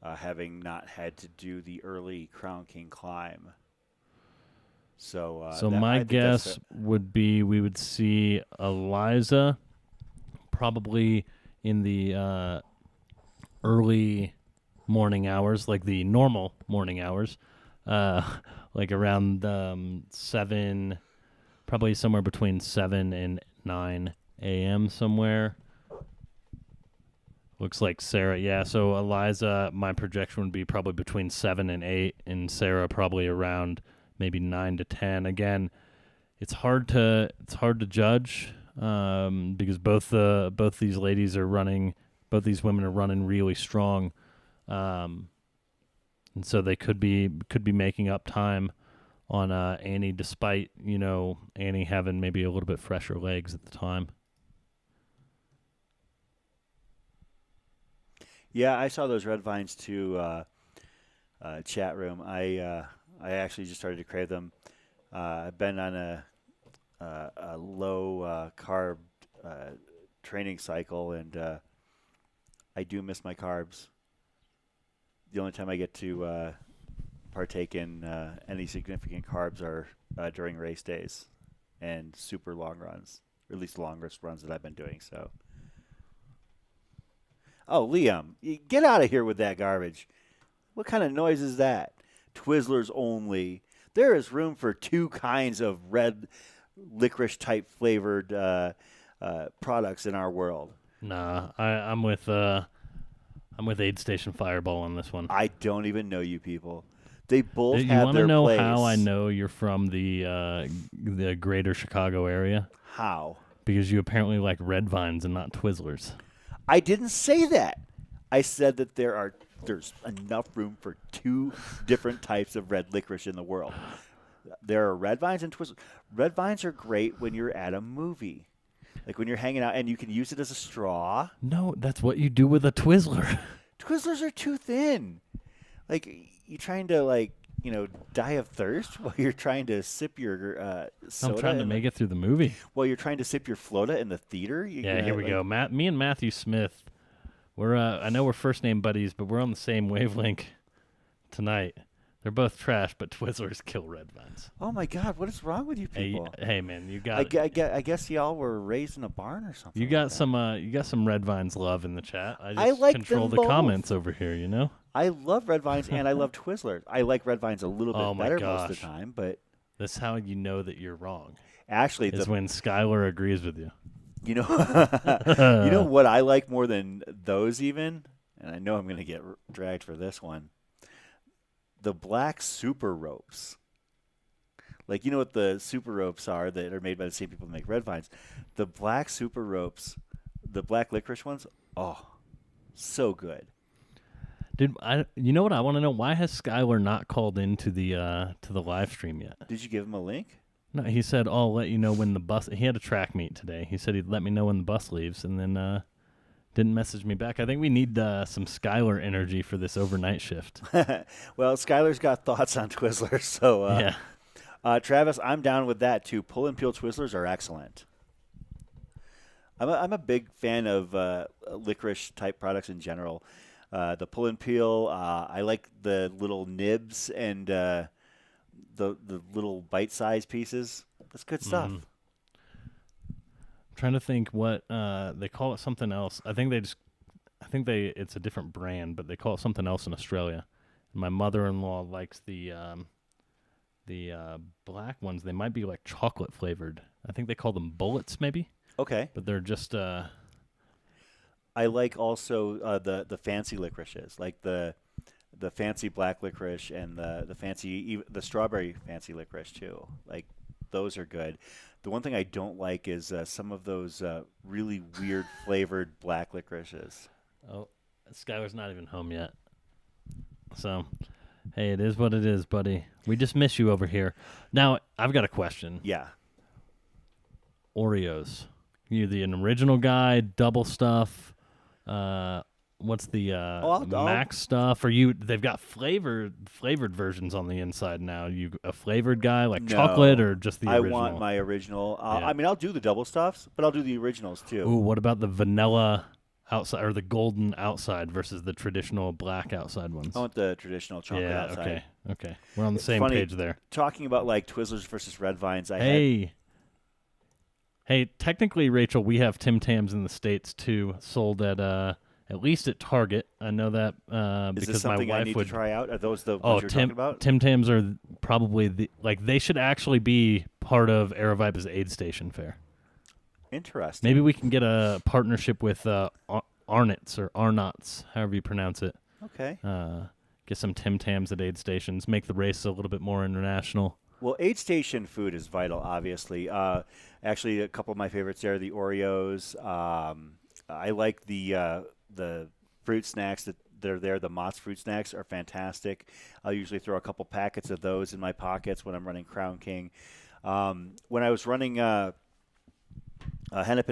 having not had to do the early Crown King climb. So my guess would be we would see Eliza probably in the early morning hours, like the normal morning hours, like around 7, probably somewhere between 7 and 9 a.m. somewhere. Looks like Sarah, yeah. So Eliza, my projection would be probably between 7 and 8, and Sarah probably around maybe 9 to 10. Again, it's hard to judge because both these ladies are running, both these women are running really strong, and so they could be making up time on Annie, despite Annie having maybe a little bit fresher legs at the time. Yeah, I saw those red vines too. Chat room. I actually just started to crave them. I've been on a low carb training cycle, and I do miss my carbs. The only time I get to partake in any significant carbs are during race days and super long runs, or at least the longest runs that I've been doing. So. Oh, Liam, get out of here with that garbage. What kind of noise is that? Twizzlers only. There is room for 2 kinds of red licorice type flavored products in our world. Nah, I'm with Aid Station Fireball on this one. I don't even know you people. They both have their place. You want to know how I know you're from the greater Chicago area? How? Because you apparently like red vines and not Twizzlers. I didn't say that. I said that there's enough room for 2 different types of red licorice in the world. There are red vines and Twizzlers. Red vines are great when you're at a movie. Like when you're hanging out and you can use it as a straw. No, that's what you do with a Twizzler. Twizzlers are too thin. Like, you trying to, die of thirst while you're trying to sip your soda? I'm trying to make it through the movie. While you're trying to sip your Flota in the theater? Here we go. Me and Matthew Smith, I know we're first name buddies, but we're on the same wavelength tonight. They're both trash, but Twizzlers kill red vines. Oh my God, what is wrong with you people? Hey man, you got. I guess y'all were raised in a barn or something. You got you got some red vines love in the chat. I just like control them the both. comments over here, you know. I love red vines and I love Twizzlers. I like red vines a little bit better most of the time, but that's how you know that you're wrong. Actually, is when Skylar agrees with you. You know, you know what I like more than those even, and I know I'm going to get dragged for this one. The black super ropes. Like, you know what the super ropes are that are made by the same people that make red vines? The black super ropes, the black licorice ones, oh, so good. Dude, you know what I want to know? Why has Skylar not called into the live stream yet? Did you give him a link? No, he said, I'll let you know when the bus... He had a track meet today. He said he'd let me know when the bus leaves, and then didn't message me back. I think we need some Skylar energy for this overnight shift. Well, Skylar's got thoughts on Twizzlers, so... yeah. Travis, I'm down with that, too. Pull and peel Twizzlers are excellent. I'm a big fan of licorice-type products in general. The pull and peel, I like the little nibs and... the little bite-sized pieces. That's good stuff. I'm trying to think what they call it something else. I think it's a different brand, but they call it something else in Australia. And my mother-in-law likes the black ones. They might be like chocolate flavored. I think they call them bullets, maybe. Okay. But they're just. I like also the fancy licorices, like the fancy black licorice and the strawberry fancy licorice too. Like those are good. The one thing I don't like is some of those really weird flavored black licorices. Oh, Skylar's not even home yet. So, hey, it is what it is, buddy. We just miss you over here. Now, I've got a question. Yeah. Oreos. You the original guy, double stuff. What's the max stuff? They've got flavored versions on the inside now. You a flavored guy like chocolate or just the original? I want my original. I mean, I'll do the double stuffs, but I'll do the originals too. Ooh, what about the vanilla outside or the golden outside versus the traditional black outside ones? I want the traditional chocolate outside. Okay. We're on the same page there. Talking about like Twizzlers versus red vines, Hey, technically, Rachel, we have Tim Tams in the States too, sold at least at Target. I know that Is because this something my wife I need would to try out. Are those the ones you're talking about? Tim Tams are probably they should actually be part of Aravaipa's aid station fair. Interesting. Maybe we can get a partnership with Arnott's or Arnott's, however you pronounce it. Okay. Get some Tim Tams at aid stations. Make the race a little bit more international. Well, aid station food is vital, obviously. Actually, a couple of my favorites there are the Oreos. I like the fruit snacks that are there. The Mott's fruit snacks are fantastic. I'll usually throw a couple packets of those in my pockets when I'm running Crown King. When I was running Hennepin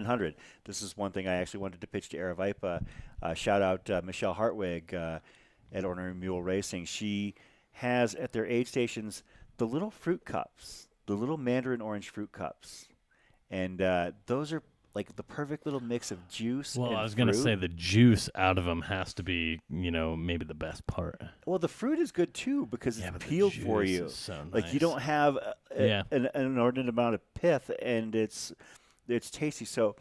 100, this is one thing I actually wanted to pitch to Aravaipa. Shout out Michelle Hartwig at Ornery Mule Racing. She has at their aid stations the little fruit cups, the little mandarin orange fruit cups. And those are like the perfect little mix of juice and I was going to say the juice out of them has to be, maybe the best part. Well, the fruit is good too because it's peeled for you. Is so nice. Like you don't have an inordinate amount of pith, and it's tasty. So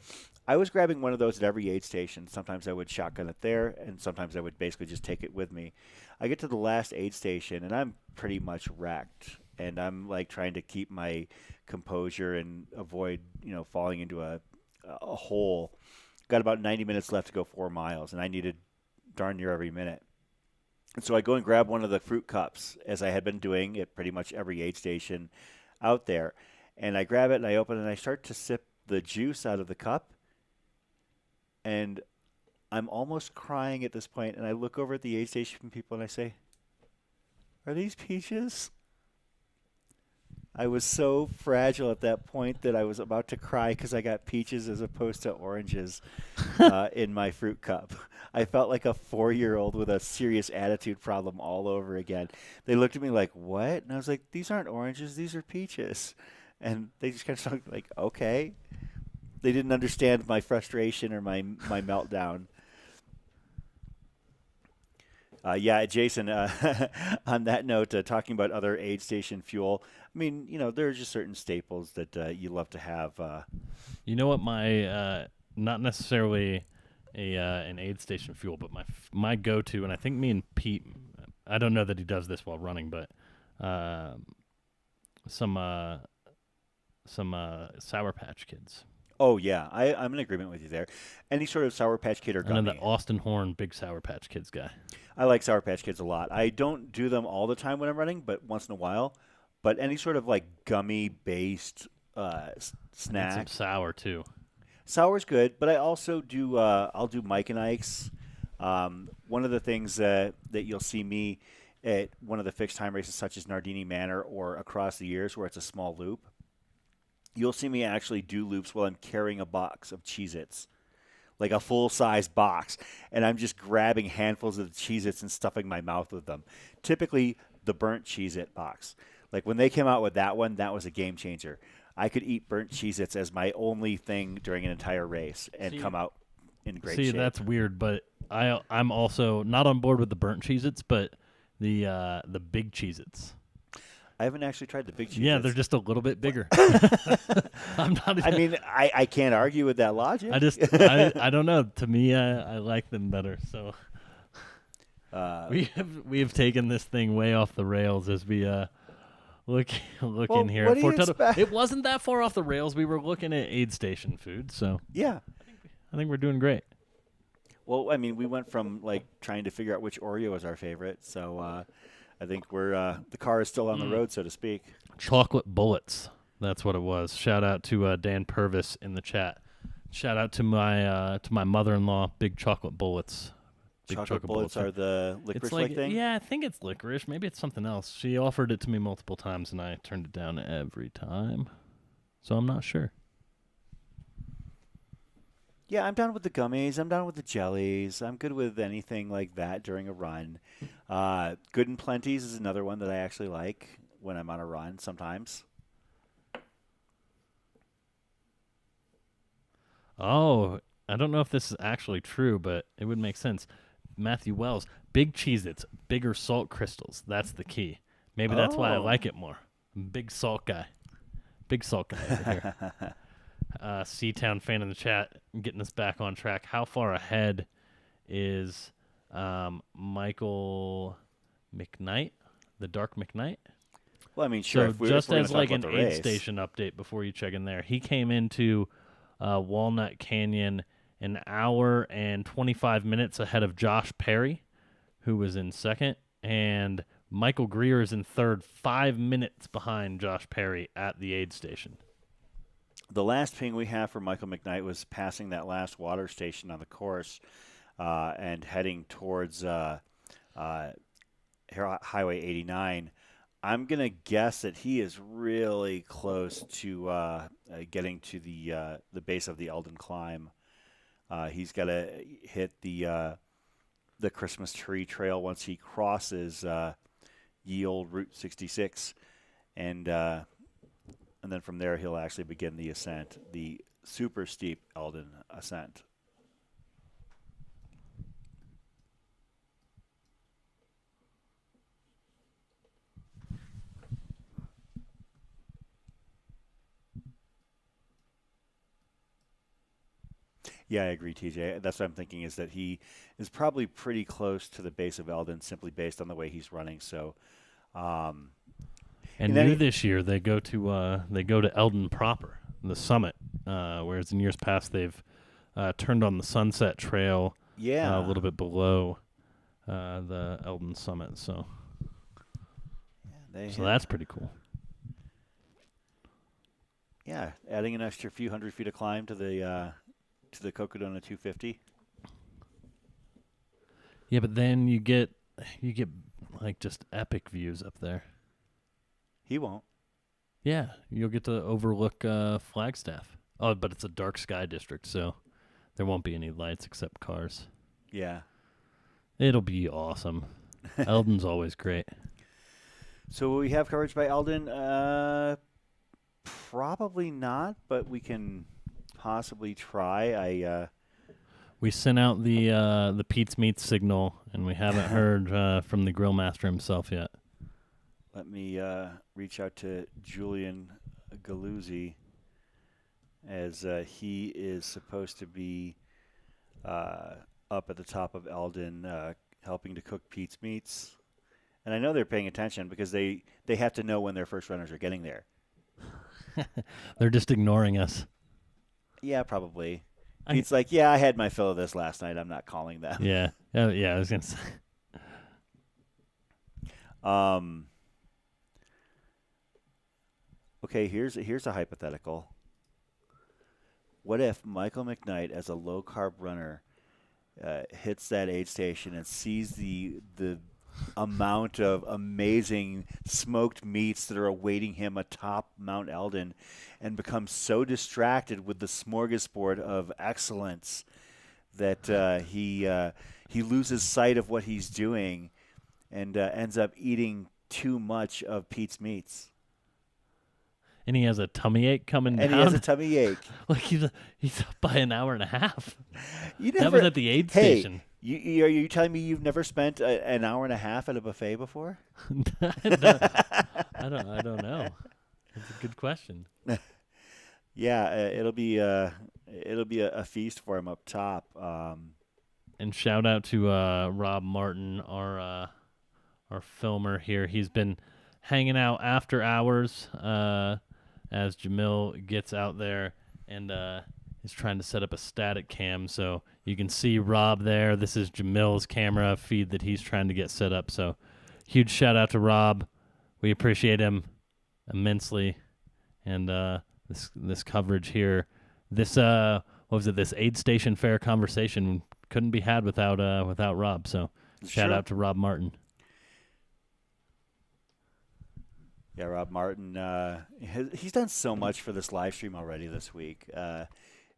I was grabbing one of those at every aid station. Sometimes I would shotgun it there, and sometimes I would basically just take it with me. I get to the last aid station, and I'm pretty much wrecked. And I'm like trying to keep my composure and avoid, falling into a hole. Got about 90 minutes left to go 4 miles, and I needed darn near every minute. And so I go and grab one of the fruit cups, as I had been doing at pretty much every aid station out there. And I grab it, and I open it, and I start to sip the juice out of the cup. And I'm almost crying at this point, and I look over at the aid station people, and I say, "Are these peaches?" I was so fragile at that point that I was about to cry because I got peaches as opposed to oranges in my fruit cup. I felt like a 4-year-old with a serious attitude problem all over again. They looked at me like, "What?" And I was like, "These aren't oranges. These are peaches." And they just kind of looked like, "Okay." They didn't understand my frustration or my meltdown. Yeah, Jason, on that note, talking about other aid station fuel, I mean, there are just certain staples that you love to have. You know what my not necessarily an aid station fuel, but my go-to, and I think me and Pete, I don't know that he does this while running, but some Sour Patch Kids. Oh, yeah, I'm in agreement with you there. Any sort of Sour Patch Kid or gummy. I know the Austin Horn big Sour Patch Kids guy. I like Sour Patch Kids a lot. I don't do them all the time when I'm running, but once in a while. But any sort of like gummy-based snack. And some sour too. Sour's good, but I also do. I'll do Mike and Ike's. One of the things that you'll see me at one of the fixed time races, such as Nardini Manor or across the years, where it's a small loop. You'll see me actually do loops while I'm carrying a box of Cheez-Its, like a full-size box, and I'm just grabbing handfuls of the Cheez-Its and stuffing my mouth with them. Typically, the burnt Cheez-It box. Like when they came out with that one, that was a game changer. I could eat burnt Cheez-Its as my only thing during an entire race and come out in great shape. See, that's weird, but I'm also not on board with the burnt Cheez-Its, but the big Cheez-Its. I haven't actually tried the big Cheez-Its. Yeah, they're just a little bit bigger. I mean, I can't argue with that logic. I don't know. To me, I like them better. So we have taken this thing way off the rails as we look in here. What do you expect? It wasn't that far off the rails. We were looking at aid station food. So yeah, I think we're doing great. Well, I mean, we went from like trying to figure out which Oreo is our favorite. So I think we're the car is still on the road, so to speak. Chocolate bullets. That's what it was. Shout out to Dan Purvis in the chat. Shout out to my mother-in-law. Big chocolate bullets. Big chocolate bullets are the licorice-like thing? Yeah, I think it's licorice. Maybe it's something else. She offered it to me multiple times, and I turned it down every time. So I'm not sure. Yeah, I'm down with the gummies. I'm down with the jellies. I'm good with anything like that during a run. Good and Plenty's is another one that I actually like when I'm on a run sometimes. Oh, I don't know if this is actually true, but it would make sense. Matthew Wells, big Cheez-Its, bigger salt crystals. That's the key. Maybe that's why I like it more. Big salt guy. Big salt guy over here. Seatown fan in the chat, getting us back on track. How far ahead is Michael McKnight, the Dark McKnight? Well, I mean, sure. So just as like an aid station update before you check in there, he came into Walnut Canyon an hour and 25 minutes ahead of Josh Perry, who was in second, and Michael Greer is in third, 5 minutes behind Josh Perry at the aid station. The last ping we have for Michael McKnight was passing that last water station on the course and heading towards Highway 89. I'm going to guess that he is really close to getting to the base of the Elden climb. He's got to hit the Christmas tree trail once he crosses ye old Route 66, and then from there he'll actually begin the ascent, the super steep Elden ascent. Yeah, I agree, TJ. That's what I'm thinking, is that he is probably pretty close to the base of Elden simply based on the way he's running. So, and new this year they go to Elden proper, the summit, whereas in years past they've turned on the Sunset Trail a little bit below the Elden summit. So, so that's pretty cool. Yeah, adding an extra few hundred feet of climb to the Cocodona 250. Yeah, but then you get like just epic views up there. He won't. Yeah, you'll get to overlook Flagstaff. Oh, but it's a dark sky district, so there won't be any lights except cars. Yeah. It'll be awesome. Elden's always great. So will we have coverage by Elden? Probably not, but we can possibly try. We sent out the Pete's Meats signal, and we haven't heard from the grill master himself yet. Let me reach out to Julian Galuzzi, as he is supposed to be up at the top of Elden helping to cook Pete's Meats. And I know they're paying attention because they have to know when their first runners are getting there. They're just ignoring us. Yeah, probably. Pete's like, yeah, I had my fill of this last night. I'm not calling them. Yeah. Yeah, I was going to say. Okay, here's a hypothetical. What if Michael McKnight, as a low-carb runner, hits that aid station and sees the amount of amazing smoked meats that are awaiting him atop Mount Elden, and becomes so distracted with the smorgasbord of excellence that he loses sight of what he's doing and ends up eating too much of Pete's Meats. And he has a tummy ache coming down. And he has a tummy ache. Like he's up by an hour and a half. That was at the aid station. Are you telling me you've never spent an hour and a half at a buffet before? I don't know. That's a good question. Yeah, it'll be a feast for him up top. And shout out to Rob Martin, our filmer here. He's been hanging out after hours as Jamil gets out there and is trying to set up a static cam, so you can see Rob there. This is Jamil's camera feed that he's trying to get set up. So huge shout out to Rob. We appreciate him immensely. And this coverage here, this this aid station fair conversation couldn't be had without Rob. So shout out to Rob Martin. Yeah, Rob Martin, he's done so much for this live stream already this week.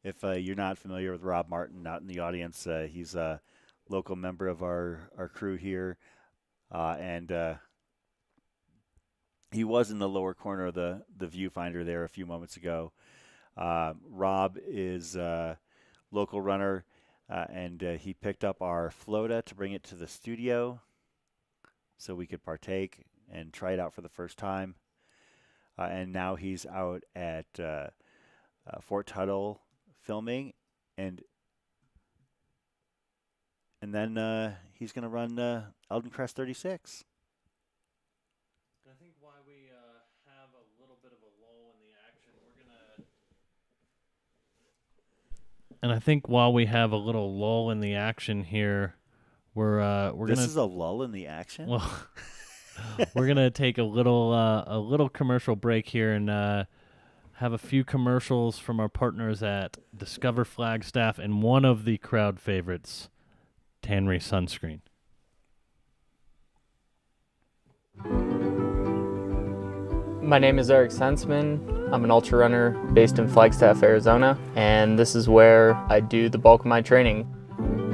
If you're not familiar with Rob Martin out in the audience, he's a local member of our crew here. And he was in the lower corner of the viewfinder there a few moments ago. Rob is a local runner, and he picked up our Flota to bring it to the studio so we could partake and try it out for the first time. And now he's out at Fort Tuthill filming, and then he's going to run Elden Crest 36. I think while we have a little bit of a lull in the action, This is a lull in the action? Well, we're gonna take a little commercial break here and have a few commercials from our partners at Discover Flagstaff and one of the crowd favorites, Tannery Sunscreen. My name is Eric Sensman. I'm an ultra runner based in Flagstaff, Arizona, and this is where I do the bulk of my training.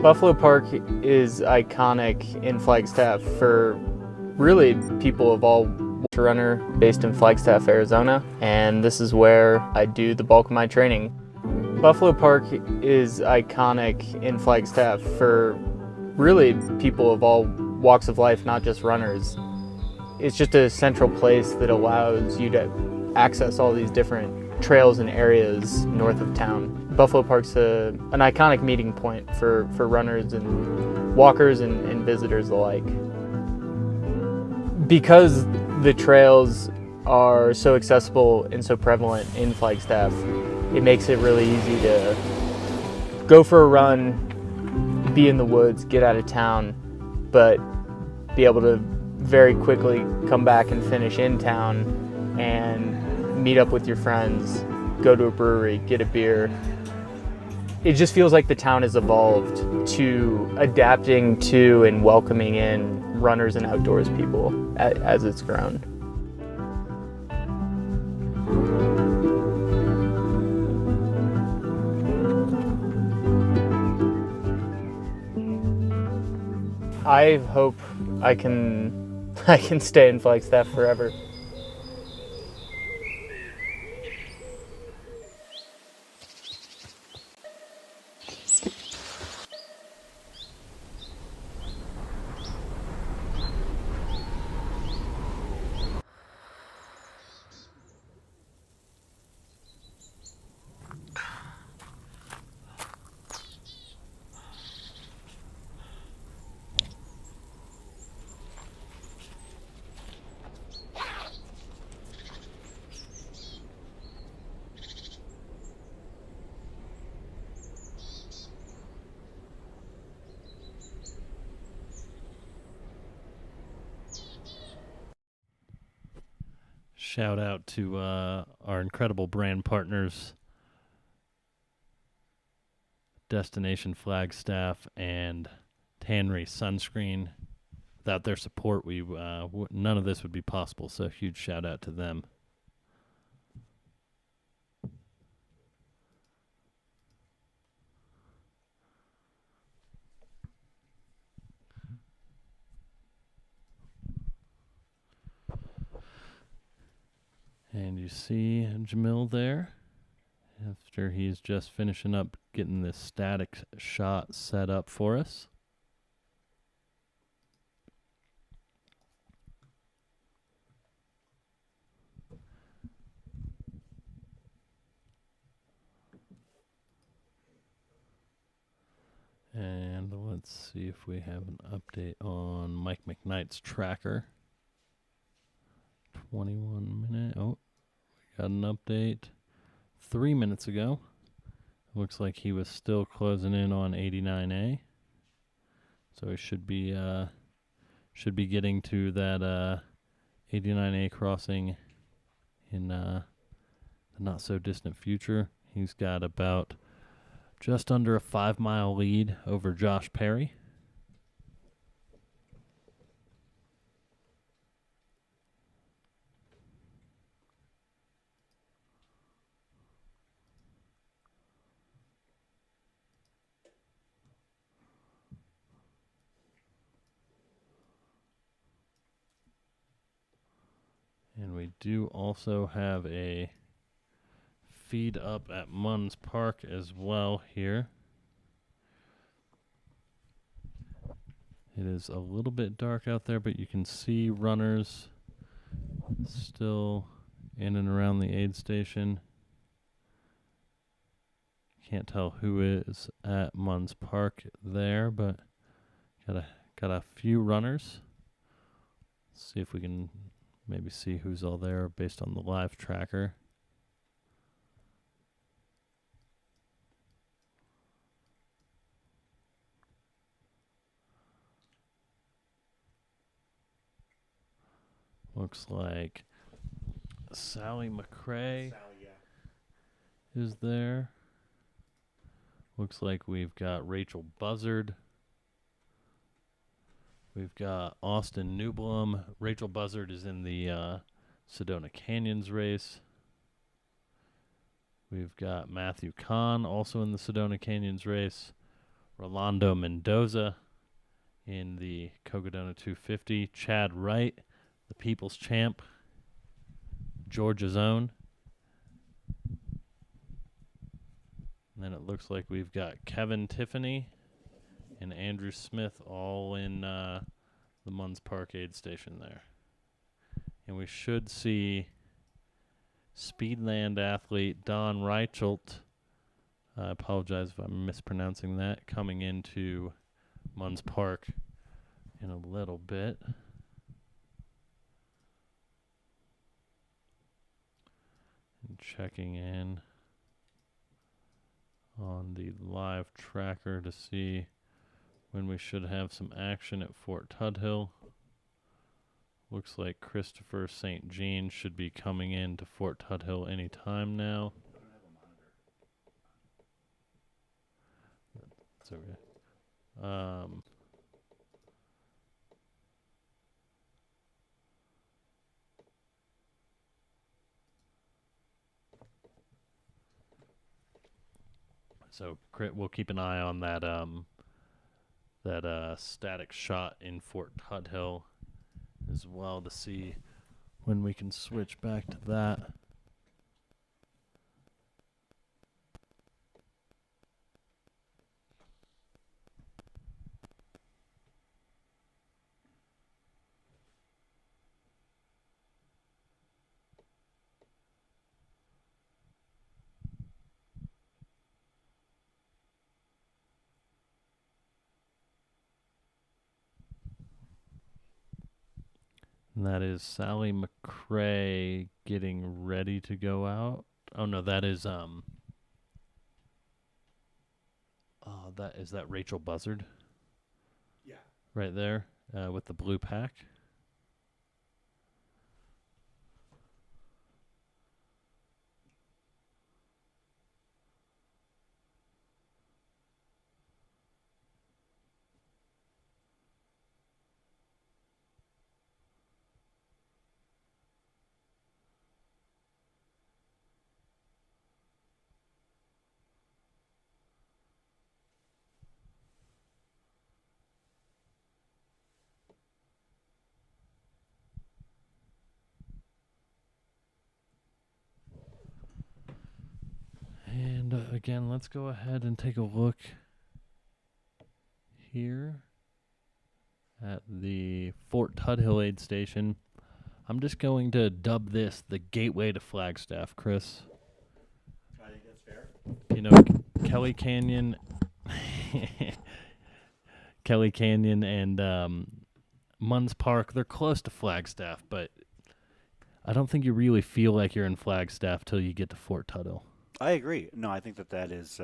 Buffalo Park is iconic in Flagstaff for really people of all. Ultra runner based in Flagstaff, Arizona, and this is where I do the bulk of my training. Buffalo Park is iconic in Flagstaff for really people of all walks of life, not just runners. It's just a central place that allows you to access all these different trails and areas north of town. Buffalo Park's an iconic meeting point for runners and walkers and visitors alike. Because the trails are so accessible and so prevalent in Flagstaff, it makes it really easy to go for a run, be in the woods, get out of town, but be able to very quickly come back and finish in town and meet up with your friends, go to a brewery, get a beer. It just feels like the town has evolved to adapting to and welcoming in runners and outdoors people as it's grown. I hope I can stay in Flagstaff forever. shout out to our incredible brand partners, Destination Flagstaff and Tannery Sunscreen. Without their support, we none of this would be possible. So huge shout out to them. And you see Jamil there, after he's just finishing up getting this static shot set up for us. And let's see if we have an update on Mike McKnight's tracker. 21 minute. Oh, we got an update 3 minutes ago. Looks like he was still closing in on 89A. So he should be getting to that 89A crossing in the not so distant future. He's got about just under a 5-mile lead over Josh Perry. And we do also have a feed up at Munns Park as well here. It is a little bit dark out there, but you can see runners still in and around the aid station. Can't tell who is at Munns Park there, but got a few runners. Let's see if we can maybe see who's all there based on the live tracker. Looks like Sally McRae is there. Looks like we've got Rachel Buzzard. We've got Austin Newblum. Rachel Buzzard is in the Sedona Canyons race. We've got Matthew Kahn also in the Sedona Canyons race. Rolando Mendoza in the Cocodona 250. Chad Wright, the People's Champ, Georgia's own. And then it looks like we've got Kevin Tiffany and Andrew Smith all in the Munns Park aid station there. And we should see Speedland athlete Don Reichelt, I apologize if I'm mispronouncing that, coming into Munns Park in a little bit. And checking in on the live tracker to see when we should have some action at Fort Tuthill. Looks like Christopher St. Jean should be coming in to Fort Tuthill any time now. That's okay. So we'll keep an eye on that static shot in Fort Tuthill as well to see when we can switch back to that. And that is Sally McRae getting ready to go out. Oh no, that is that Rachel Buzzard? Yeah. Right there, with the blue pack. And again, let's go ahead and take a look here at the Fort Tuthill aid station. I'm just going to dub this the gateway to Flagstaff, Chris. I think that's fair. You know, Kelly Canyon, Kelly Canyon and Munns Park, they're close to Flagstaff, but I don't think you really feel like you're in Flagstaff till you get to Fort Tuthill. I agree. No, I think that is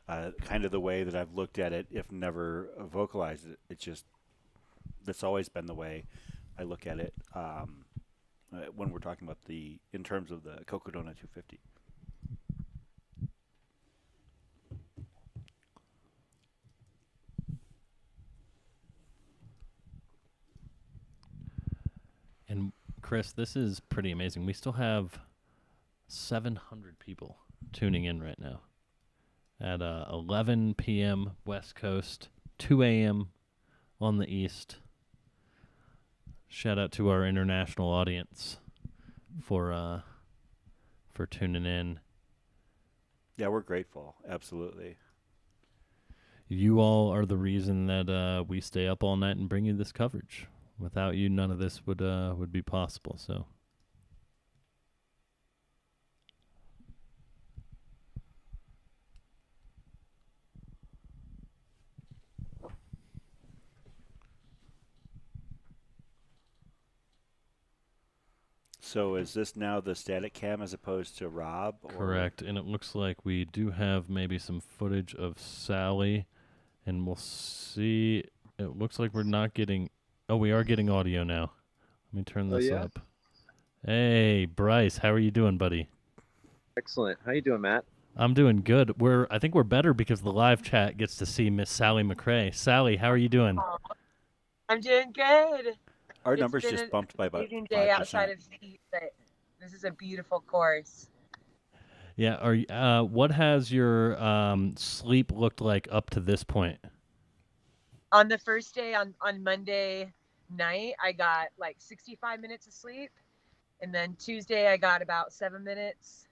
kind of the way that I've looked at it, if never vocalized it. It's just, that's always been the way I look at it when we're talking about in terms of the Cocodona 250. And Chris, this is pretty amazing. We still have 700 people tuning in right now at 11 p.m. West Coast, 2 a.m. on the East. Shout out to our international audience for tuning in. Yeah, we're grateful. Absolutely. You all are the reason that we stay up all night and bring you this coverage. Without you, none of this would be possible. So. So is this now the static cam as opposed to Rob? Correct, and it looks like we do have maybe some footage of Sally, and we'll see. It looks like we're not getting... Oh, we are getting audio now. Let me turn this up. Hey, Bryce, how are you doing, buddy? Excellent. How you doing, Matt? I'm doing good. I think we're better because the live chat gets to see Miss Sally McRae. Sally, how are you doing? I'm doing good. Our numbers just bumped by about 5%. Day outside of heat, but this is a beautiful course. Yeah. What has your sleep looked like up to this point? On the first day, on Monday night, I got like 65 minutes of sleep, and then Tuesday I got about 7 minutes,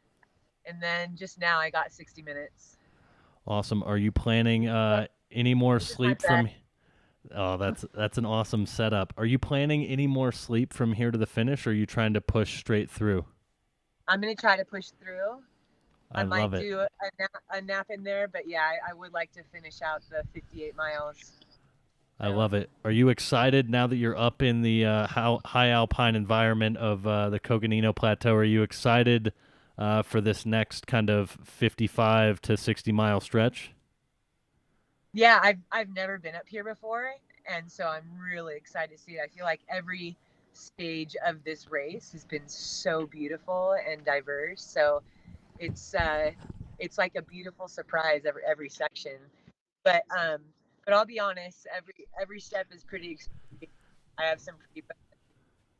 and then just now I got 60 minutes. Awesome. Are you planning any more sleep from? Oh, that's an awesome setup. Are you planning any more sleep from here to the finish, or are you trying to push straight through? I'm going to try to push through. I love might it. do a nap in there, but yeah, I would like to finish out the 58 miles. I love it. Are you excited now that you're up in the high alpine environment of the Coconino Plateau? Are you excited for this next kind of 55 to 60 mile stretch? Yeah, I've never been up here before, and so I'm really excited to see it. I feel like every stage of this race has been so beautiful and diverse. So it's like a beautiful surprise every section. But I'll be honest, every step is pretty extreme. I have some pretty bad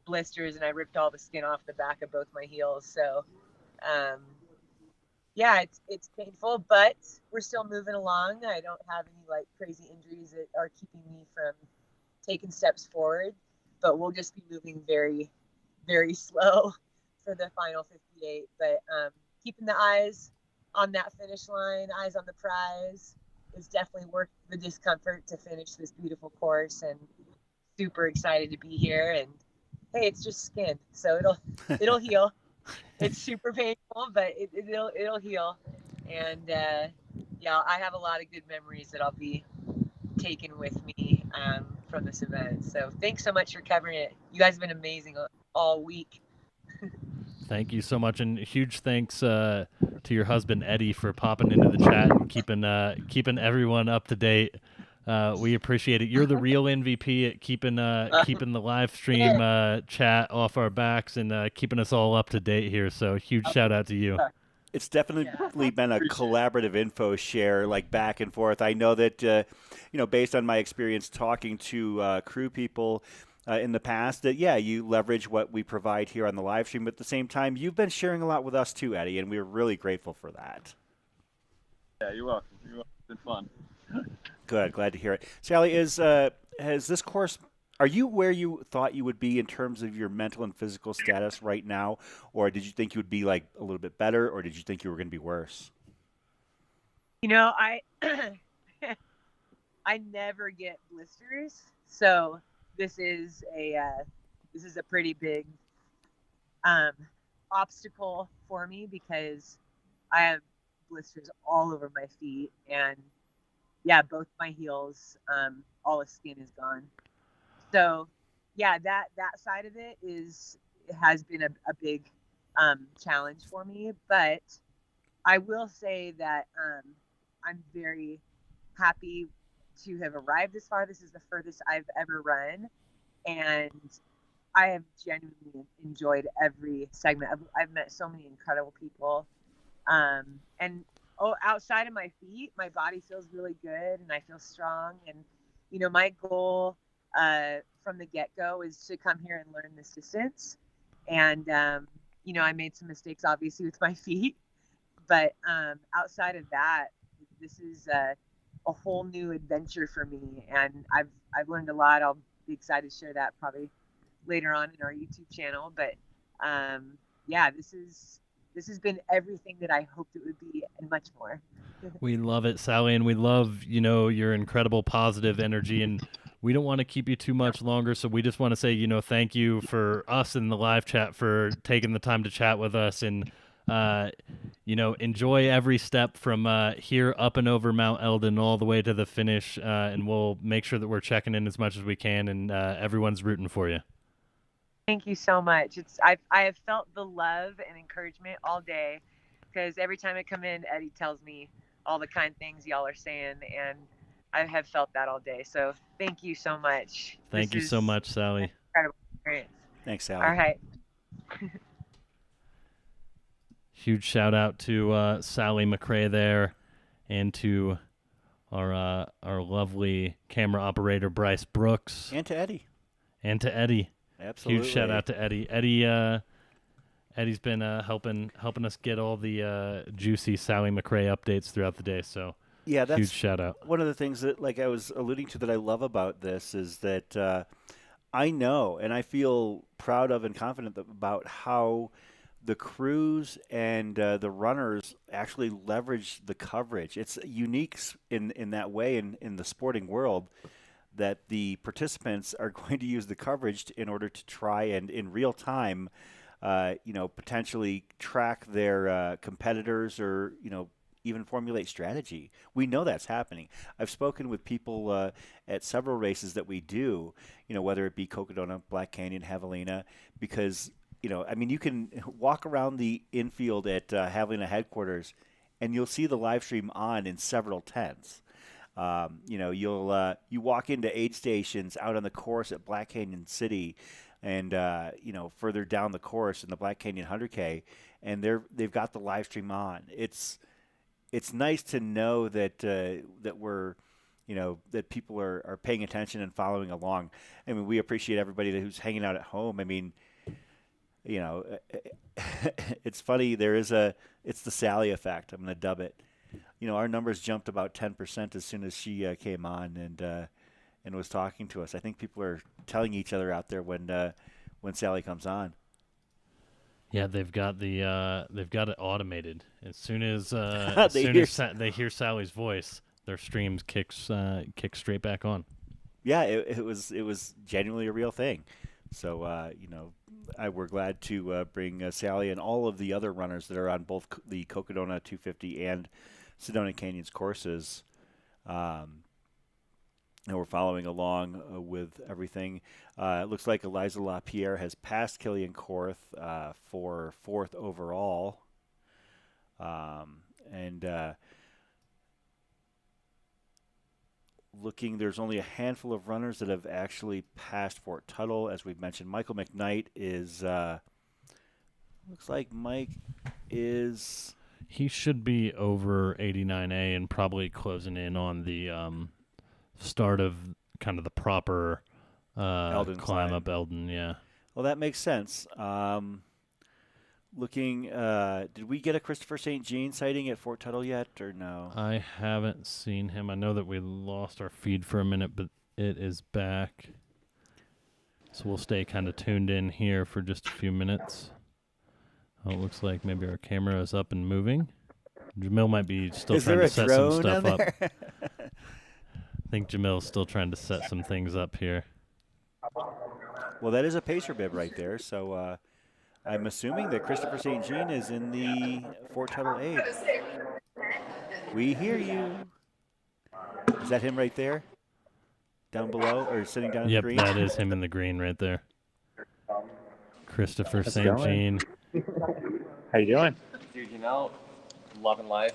blisters, and I ripped all the skin off the back of both my heels. So yeah, it's painful, but we're still moving along. I don't have any like crazy injuries that are keeping me from taking steps forward, but we'll just be moving very, very slow for the final 58. But keeping the eyes on that finish line, eyes on the prize, is definitely worth the discomfort to finish this beautiful course, and super excited to be here. And hey, it's just skin, so it'll heal. It's super painful, but it'll heal. And yeah, I have a lot of good memories that I'll be taking with me from this event. So thanks so much for covering it. You guys have been amazing all week. Thank you so much, and huge thanks to your husband Eddie for popping into the chat and keeping everyone up to date. We appreciate it. You're the real MVP at keeping the live stream chat off our backs and keeping us all up to date here. So huge shout out to you. It's definitely been a collaborative info share, like back and forth. I know that based on my experience talking to crew people in the past, that you leverage what we provide here on the live stream. But at the same time, you've been sharing a lot with us too, Eddie, and we're really grateful for that. Yeah, you're welcome. It's been fun. Good, glad to hear it. Sally, has this course? Are you where you thought you would be in terms of your mental and physical status right now, or did you think you would be like a little bit better, or did you think you were going to be worse? You know, I never get blisters, so this is a pretty big obstacle for me because I have blisters all over my feet, and yeah, both my heels, all the skin is gone. So yeah, that side of it has been a big challenge for me, but I will say that I'm very happy to have arrived this far. This is the furthest I've ever run, and I have genuinely enjoyed every segment. I've met so many incredible people, and outside of my feet, my body feels really good, and I feel strong. And you know, my goal from the get-go is to come here and learn this distance. And you know, I made some mistakes, obviously, with my feet, but outside of that, this is a whole new adventure for me, and I've learned a lot. I'll be excited to share that probably later on in our YouTube channel. But yeah, this has been everything that I hoped it would be and much more. We love it, Sally, and we love, you know, your incredible positive energy, and we don't want to keep you too much longer, so we just want to say, you know, thank you for us in the live chat for taking the time to chat with us, and you know, enjoy every step from here up and over Mount Elden all the way to the finish, and we'll make sure that we're checking in as much as we can, and everyone's rooting for you. Thank you so much. I have felt the love and encouragement all day, because every time I come in, Eddie tells me all the kind things y'all are saying, and I have felt that all day. So thank you so much. Thank you so much, Sally. Incredible experience. Thanks, Sally. All right. Huge shout out to Sally McRae there, and to our lovely camera operator Bryce Brooks, and to Eddie. Absolutely. Huge shout out to Eddie. Eddie's been helping us get all the juicy Sally McRae updates throughout the day. So yeah, that's huge shout out. One of the things that, like I was alluding to, that I love about this is that I know and I feel proud of and confident about how the crews and the runners actually leverage the coverage. It's unique in that way in the sporting world, that the participants are going to use the coverage in order to try and in real time, potentially track their competitors, or even formulate strategy. We know that's happening. I've spoken with people at several races that we do, whether it be Cocodona, Black Canyon, Javelina, because you can walk around the infield at Javelina headquarters, and you'll see the live stream on in several tents. You walk into aid stations out on the course at Black Canyon City, and further down the course in the Black Canyon 100K, and they've got the live stream on. It's nice to know that that we're that people are paying attention and following along. I mean, we appreciate everybody who's hanging out at home. I mean, it's funny. It's the Sally effect. I'm going to dub it. Our numbers jumped about 10% as soon as she came on and was talking to us. I think people are telling each other out there when Sally comes on. Yeah, they've got it automated. As soon as they hear Sally's voice, their streams kick straight back on. Yeah, it was genuinely a real thing. So we're glad to bring Sally and all of the other runners that are on both the Cocodona 250 and Sedona Canyons courses. And we're following along with everything. It looks like Eliza LaPierre has passed Killian Korth for 4th overall. There's only a handful of runners that have actually passed Fort Tuthill. As we've mentioned, Michael McKnight is, looks like Mike is... He should be over 89A and probably closing in on the start of kind of the proper Elden climb up Elden, yeah. Well, that makes sense. Did we get a Christopher St. Jean sighting at Fort Tuthill yet, or no? I haven't seen him. I know that we lost our feed for a minute, but it is back. So we'll stay kind of tuned in here for just a few minutes. Oh, it looks like maybe our camera is up and moving. Jamil might be still Is trying there to a set some drone stuff on up. there? I think Jamil's still trying to set some things up here. Well, that is a pacer bib right there. So I'm assuming that Christopher St. Jean is in the Fort Tuttle aid. We hear you. Is that him right there? Down below or sitting down in the Yep, green? that is him in the green right there. Christopher How's it St. going? Jean. How you doing? Dude, loving life.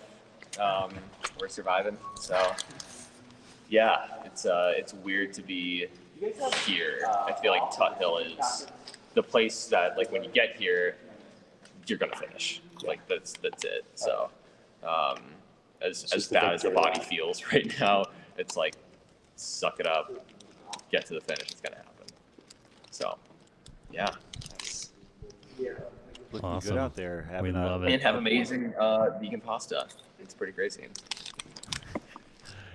We're surviving. So, yeah, it's weird to be here. I feel like Tuthill is the place that, like, when you get here, you're gonna finish. Like, that's it. So, as bad as the body feels right now, it's like, suck it up, get to the finish. It's gonna happen. So, yeah. Looking Awesome. good out there. We love it. And have amazing vegan pasta. It's pretty crazy.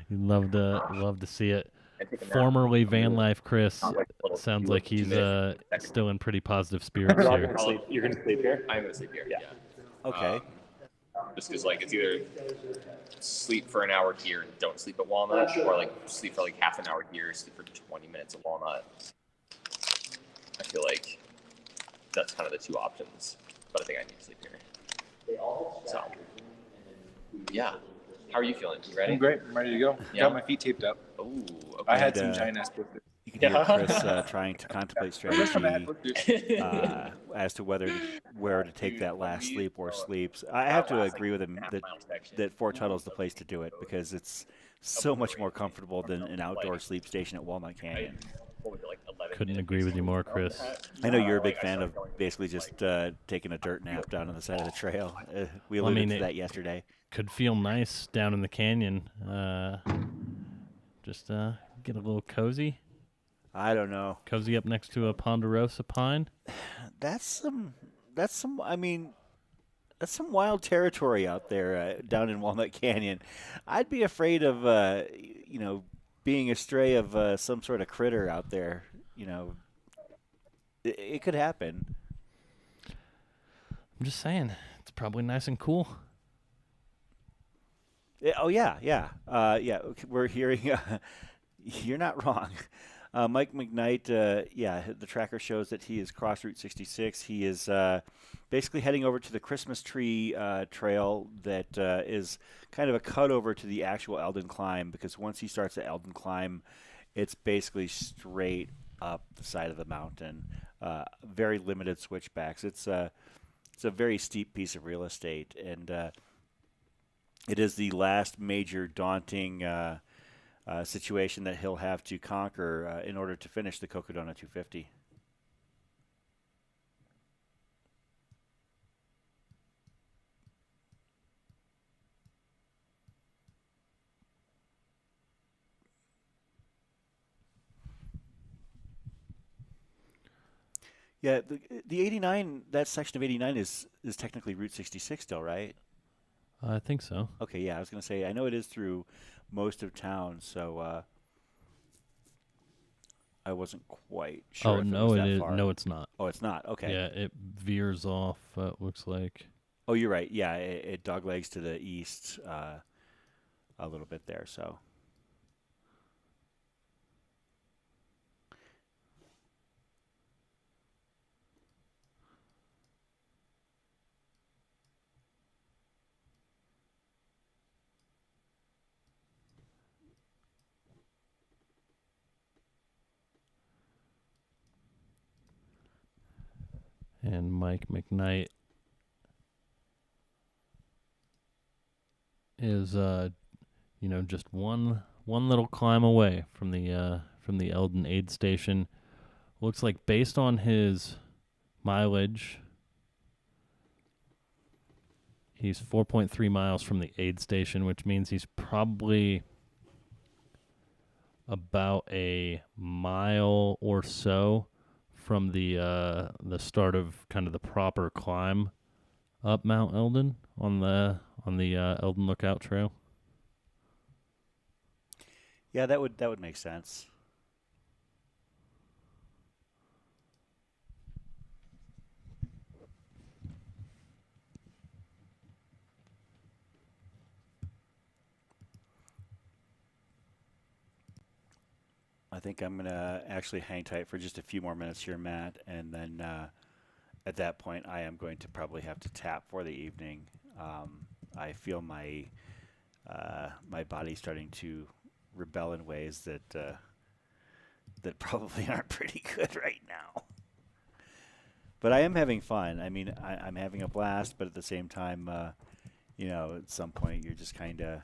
You'd love to see it. And take a nap. Formerly van life Chris Not like a little sounds few like he's minutes. still in pretty positive spirits You're here. gonna sleep. You're gonna sleep here. I'm gonna sleep here. Yeah. Okay. Just because, like, it's either sleep for an hour here and don't sleep at Walnut, or like sleep for like half an hour here, sleep for 20 minutes at Walnut. I feel like that's kind of the two options, but I think I need to sleep here. So, yeah. How are you feeling? You ready? I'm great. I'm ready to go. Yeah. Got my feet taped up. Oh, okay. I had some And, giant ass blisters. You can hear Chris trying to contemplate strategy as to where to take that last sleep or sleeps. I have to agree with him that Fort Tuttle is the place to do it because it's so much more comfortable than an outdoor sleep station at Walnut Canyon. Couldn't agree with you more, Chris. I know you're a big fan of basically just taking a dirt nap down on the side of the trail. We Well, I alluded mean, to that yesterday. Could feel nice down in the canyon. Just get a little cozy. I don't know. Cozy up next to a ponderosa pine. That's some wild territory out there down in Walnut Canyon. I'd be afraid of being a stray of some sort of critter out there. It could happen. I'm just saying, it's probably nice and cool. Oh yeah. We're hearing. You're not wrong. Mike McKnight, the tracker shows that he is cross Route 66. He is basically heading over to the Christmas tree trail that is kind of a cutover to the actual Elden climb, because once he starts the Elden climb, it's basically straight up the side of the mountain. Very limited switchbacks. It's a very steep piece of real estate, and it is the last major daunting situation that he'll have to conquer in order to finish the Cocodona 250. Yeah, the 89, that section of 89 is technically Route 66 still, right? I think so. Okay, yeah, I was going to say, I know it is through most of town, so I wasn't quite sure. Oh, if no, it was it that is. far. No, it's not. Oh, it's not. Okay. Yeah, it veers off, looks like. Oh, you're right. Yeah, it doglegs to the east a little bit there, so. And Mike McKnight is, just one little climb away from the Elden aid station. Looks like based on his mileage, he's 4.3 miles from the aid station, which means he's probably about a mile or so from the start of kind of the proper climb up Mount Elden on the Elden Lookout Trail. Yeah, that would make sense. think I'm going to actually hang tight for just a few more minutes here, Matt, and then at that point I am going to probably have to tap for the evening. I feel my body starting to rebel in ways that that probably aren't pretty good right now. But I am having fun. I mean, I'm having a blast, but at the same time, at some point you're just kind of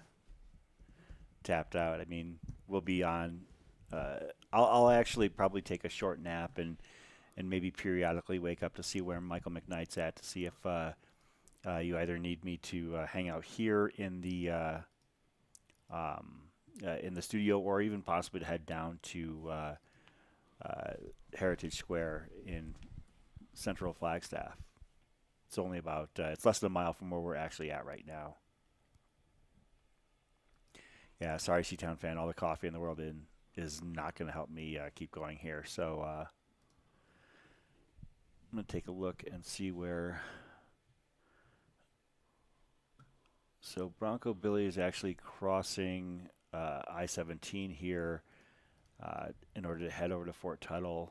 tapped out. I mean, we'll be on. I'll actually probably take a short nap and maybe periodically wake up to see where Michael McKnight's at, to see if you either need me to hang out here in the studio, or even possibly to head down to Heritage Square in central Flagstaff. It's only about it's less than a mile from where we're actually at right now. Yeah, sorry, Seatown fan. All the coffee in the world is not going to help me keep going here. So I'm going to take a look and see where. So Bronco Billy is actually crossing I-17 here in order to head over to Fort Tuthill.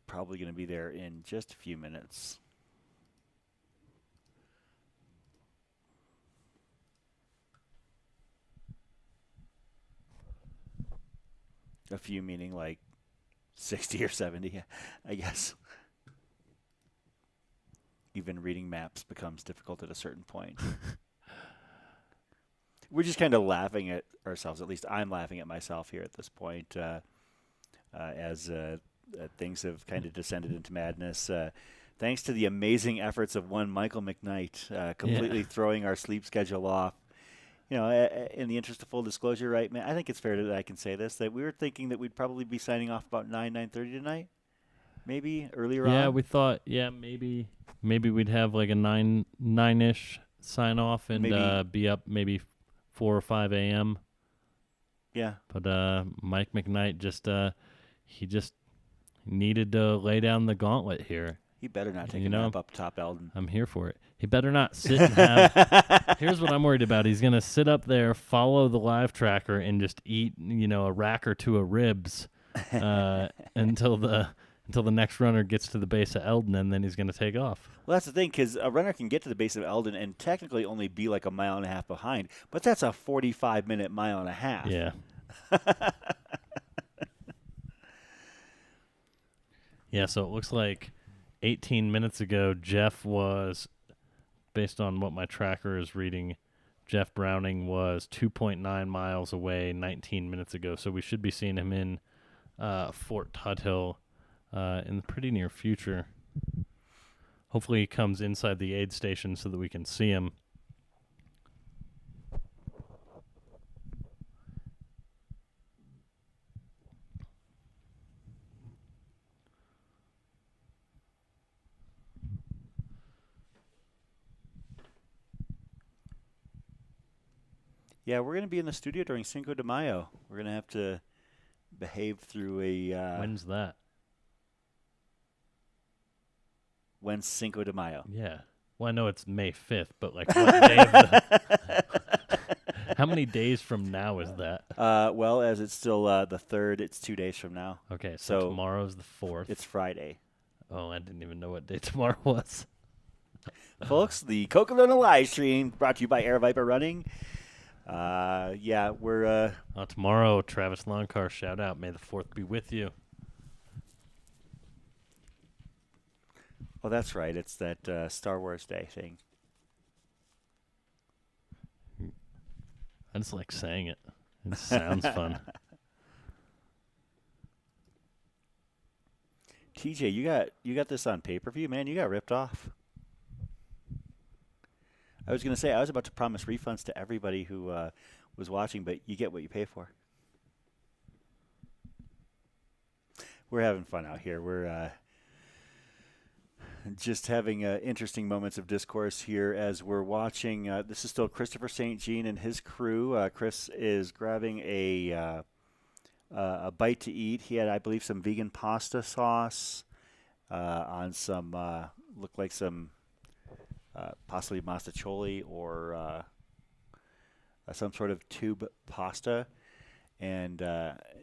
Probably going to be there in just a few minutes. A few meaning like 60 or 70, I guess. Even reading maps becomes difficult at a certain point. We're just kind of laughing at ourselves. At least I'm laughing at myself here at this point as things have kind of descended into madness. Thanks to the amazing efforts of one Michael McKnight, completely throwing our sleep schedule off. In the interest of full disclosure, right, man, I think it's fair that I can say this, that we were thinking that we'd probably be signing off about 9:30 tonight. Maybe earlier on. Yeah, we thought, maybe we'd have like a 9-ish sign off and be up maybe 4 or 5 a.m. Yeah. But Mike McKnight he just needed to lay down the gauntlet here. He better not take a nap up top Elden. I'm here for it. He better not sit and have. Here's what I'm worried about. He's going to sit up there, follow the live tracker, and just eat, a rack or two of ribs until the next runner gets to the base of Elden, and then he's going to take off. Well, that's the thing, because a runner can get to the base of Elden and technically only be like a mile and a half behind, but that's a 45-minute mile and a half. Yeah. Yeah, so it looks like 18 minutes ago, Jeff was, based on what my tracker is reading, Jeff Browning was 2.9 miles away 19 minutes ago. So we should be seeing him in Fort Tuthill in the pretty near future. Hopefully he comes inside the aid station so that we can see him. Yeah, we're going to be in the studio during Cinco de Mayo. We're going to have to behave through a... When's that? When's Cinco de Mayo? Yeah. Well, I know it's May 5th, but like what day of the... How many days from now is that? Well, as it's still the 3rd, it's 2 days from now. Okay, so tomorrow's the 4th. It's Friday. Oh, I didn't even know what day tomorrow was. Folks, the Cocodona live stream brought to you by Aravaipa Running. We're... tomorrow, Travis Longcar, shout out. May the 4th be with you. Oh, that's right. It's that Star Wars Day thing. I just like saying it. It sounds fun. TJ, you got this on pay-per-view, man. You got ripped off. I was going to say, I was about to promise refunds to everybody who was watching, but you get what you pay for. We're having fun out here. We're just having interesting moments of discourse here as we're watching. This is still Christopher St. Jean and his crew. Chris is grabbing a bite to eat. He had, I believe, some vegan pasta sauce on some, looked like some possibly mastacholi or some sort of tube pasta. and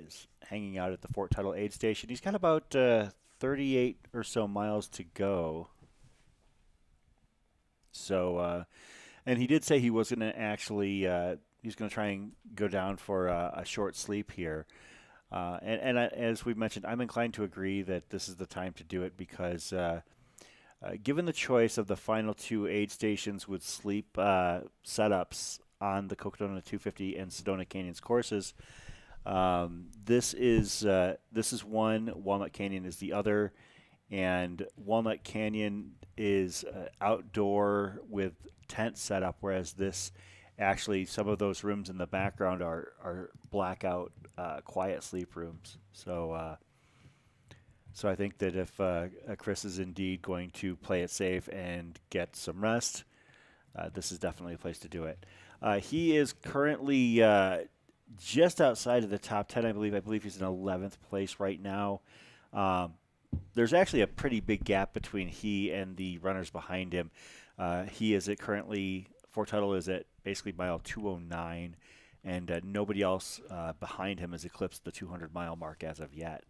is hanging out at the Fort Tuthill aid station. He's got about 38 or so miles to go. So, and he did say he was going to actually, he's going to try and go down for a short sleep here. As we've mentioned, I'm inclined to agree that this is the time to do it because given the choice of the final 2 aid stations with sleep setups on the Cocodona 250 and Sedona Canyons courses, this is one, Walnut Canyon is the other, and Walnut Canyon is outdoor with tent setup, whereas this actually, some of those rooms in the background are blackout quiet sleep rooms. So I think that if Chris is indeed going to play it safe and get some rest, this is definitely a place to do it. He is currently just outside of the top 10, I believe. I believe he's in 11th place right now. There's actually a pretty big gap between he and the runners behind him. He is at currently, Fort Tuthill is at basically mile 209, and nobody else behind him has eclipsed the 200-mile mark as of yet.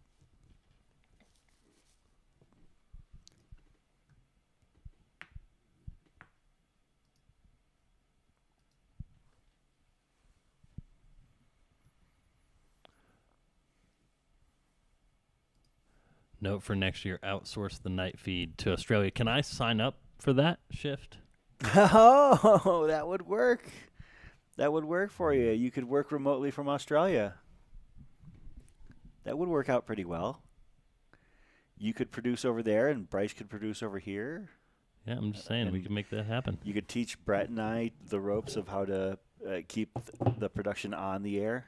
Note for next year, outsource the night feed to Australia. Can I sign up for that shift? Oh, that would work. That would work for you. You could work remotely from Australia. That would work out pretty well. You could produce over there, and Bryce could produce over here. Yeah, I'm just saying we can make that happen. You could teach Brett and I the ropes of how to keep the production on the air.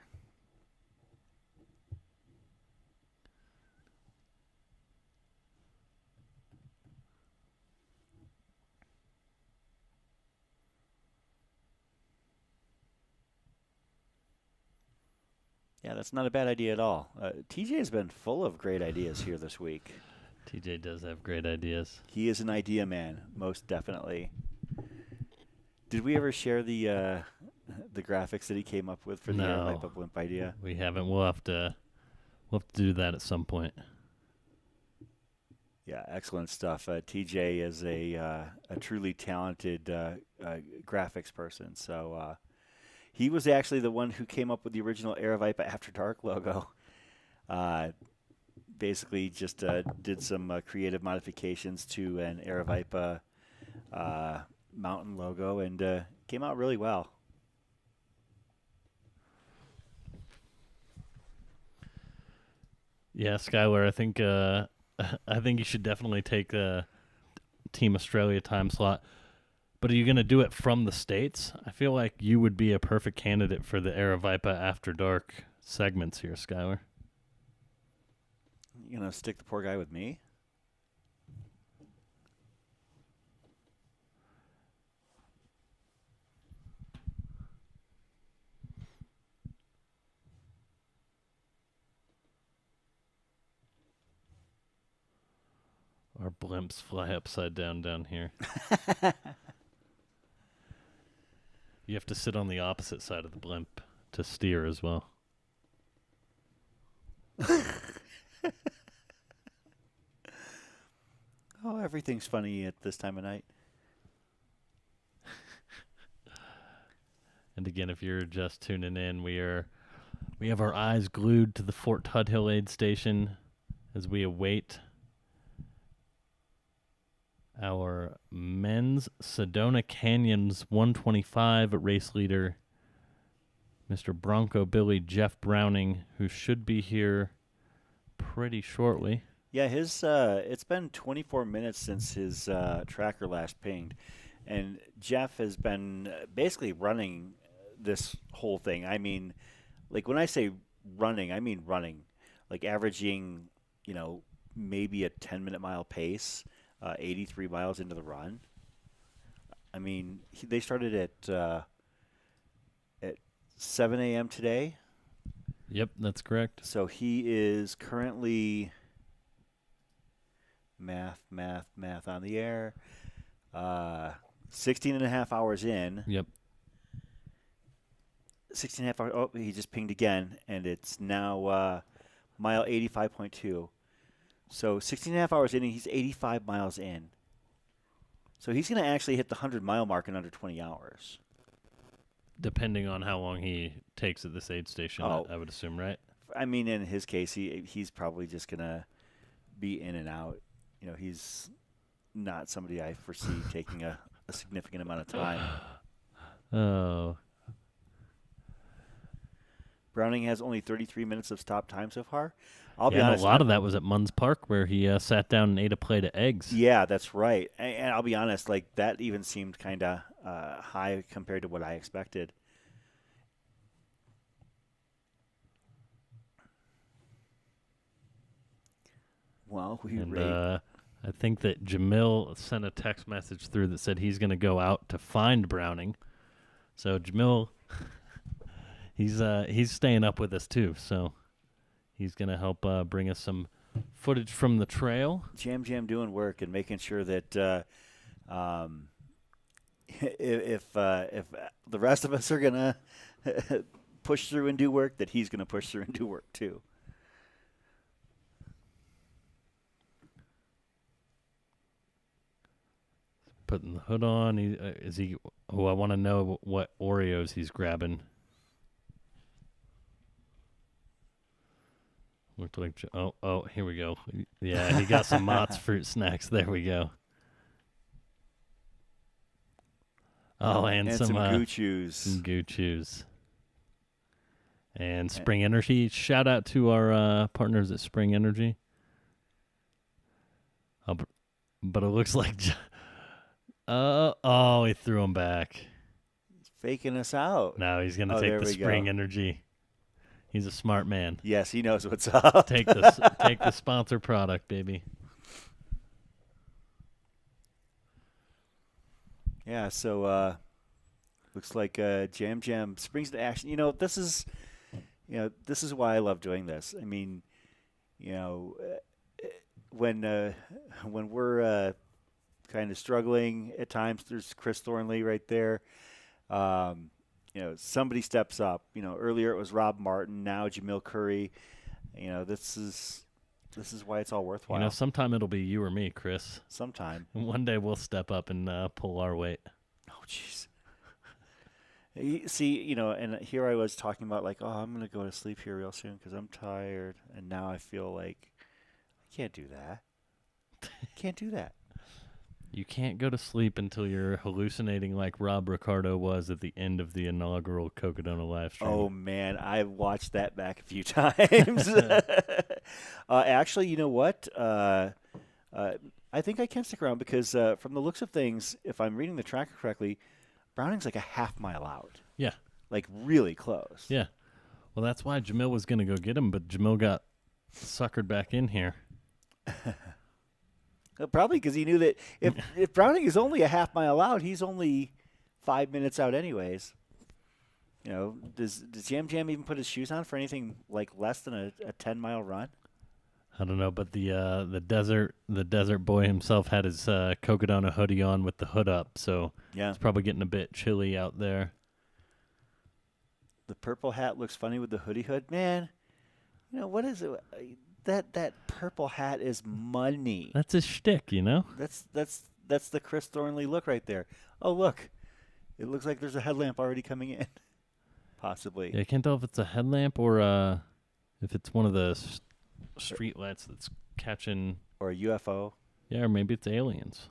Yeah, that's not a bad idea at all. TJ has been full of great ideas here this week. TJ does have great ideas. He is an idea man, most definitely. Did we ever share the graphics that he came up with for the Aravaipa blimp idea? We haven't. We'll have to do that at some point. Yeah, excellent stuff. TJ is a truly talented graphics person, so he was actually the one who came up with the original Aravaipa After Dark logo. Basically just did some creative modifications to an Aravaipa mountain logo, and came out really well. Yeah, Skylar, I think you should definitely take the Team Australia time slot. But are you going to do it from the States? I feel like you would be a perfect candidate for the Aravaipa After Dark segments here, Skylar. You going to stick the poor guy with me? Our blimps fly upside down here. You have to sit on the opposite side of the blimp to steer as well. Oh, everything's funny at this time of night. And again, if you're just tuning in, we have our eyes glued to the Fort Tuthill aid station as we await our men's Sedona Canyons 125 race leader, Mr. Bronco Billy Jeff Browning, who should be here pretty shortly. Yeah, it's been 24 minutes since his tracker last pinged, and Jeff has been basically running this whole thing. I mean, like when I say running, I mean running, like averaging, maybe a 10-minute mile pace. 83 miles into the run. I mean, they started at 7 a.m. today. Yep, that's correct. So he is currently math on the air. 16 and a half hours in. Yep. 16 and a half hours. Oh, he just pinged again, and it's now mile 85.2. So 16 and a half hours in, and he's 85 miles in. So he's going to actually hit the 100-mile mark in under 20 hours. Depending on how long he takes at this aid station, I would assume, right? I mean, in his case, he's probably just going to be in and out. You know, he's not somebody I foresee taking a significant amount of time. Oh. Browning has only 33 minutes of stop time so far. I'll be and honest. A lot of that was at Munns Park, where he sat down and ate a plate of eggs. Yeah, that's right. And I'll be honest, like that even seemed kind of high compared to what I expected. Well, I think that Jamil sent a text message through that said he's going to go out to find Browning. So Jamil, he's staying up with us too. So he's going to help bring us some footage from the trail. Jam doing work and making sure that if the rest of us are going to push through and do work, that he's going to push through and do work too. Putting the hood on. I want to know what Oreos he's grabbing. Looked like, here we go. Yeah, he got some Mott's fruit snacks. There we go. Oh, and some Goo Chews. Some Goo Chews. And Spring Energy. Shout out to our partners at Spring Energy. But it looks like... he threw him back. He's faking us out. No, he's going to take the Spring Energy. He's a smart man. Yes, he knows what's up. Take the sponsor product, baby. Yeah, so looks like Jam springs to action. This is why I love doing this. I mean, when we're kind of struggling at times, there's Chris Thornley right there. Somebody steps up. Earlier it was Rob Martin, now Jamil Curry. This is why it's all worthwhile. Sometime it'll be you or me, Chris. Sometime. One day we'll step up and pull our weight. Oh, jeez. See, and here I was talking about I'm going to go to sleep here real soon because I'm tired. And now I feel like I can't do that. Can't do that. You can't go to sleep until you're hallucinating like Rob Ricardo was at the end of the inaugural Cocodona live stream. Oh, man, I watched that back a few times. Actually, you know what? I think I can stick around because from the looks of things, if I'm reading the tracker correctly, Browning's like a half mile out. Yeah. Like really close. Yeah. Well, that's why Jamil was going to go get him, but Jamil got suckered back in here. Probably because he knew that if Browning is only a half mile out, he's only 5 minutes out anyways. Does Jam even put his shoes on for anything like less than a 10-mile run? I don't know, but the desert boy himself had his Cocodona hoodie on with the hood up, so yeah, it's probably getting a bit chilly out there. The purple hat looks funny with the hoodie hood, man. What is it? That purple hat is money. That's his shtick, That's the Chris Thornley look right there. Oh, look. It looks like there's a headlamp already coming in. Possibly. Yeah, I can't tell if it's a headlamp or if it's one of the street lights that's catching... Or a UFO. Yeah, or maybe it's aliens.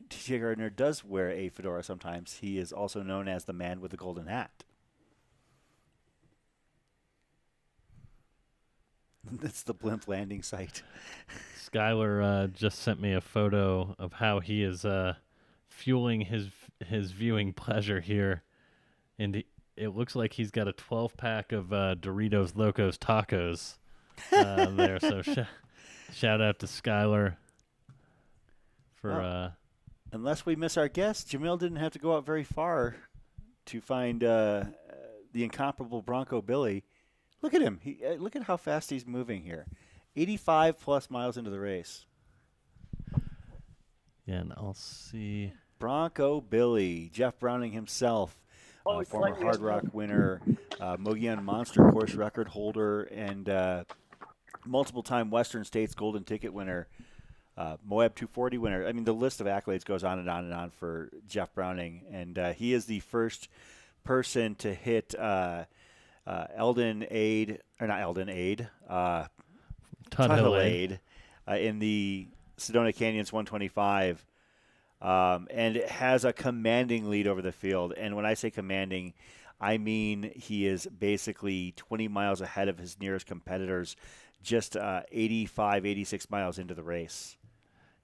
TJ Gardner does wear a fedora sometimes. He is also known as the man with the golden hat. That's the blimp landing site. Skylar just sent me a photo of how he is fueling his viewing pleasure here, and it looks like he's got a 12-pack of Doritos Locos Tacos there. So shout out to Skylar for. Unless we miss our guest, Jamil didn't have to go out very far to find the incomparable Bronco Billy. Look at him. Look at how fast he's moving here. 85 plus miles into the race. Yeah, and I'll see. Bronco Billy, Jeff Browning himself, former Hard Rock winner, Mogollon Monster Course record holder, and multiple-time Western States Golden Ticket winner, Moab 240 winner. I mean, the list of accolades goes on and on and on for Jeff Browning, and he is the first person to hit Tuthill Aid in the Sedona Canyons 125, and it has a commanding lead over the field. And when I say commanding, I mean he is basically 20 miles ahead of his nearest competitors, just 85, 86 miles into the race.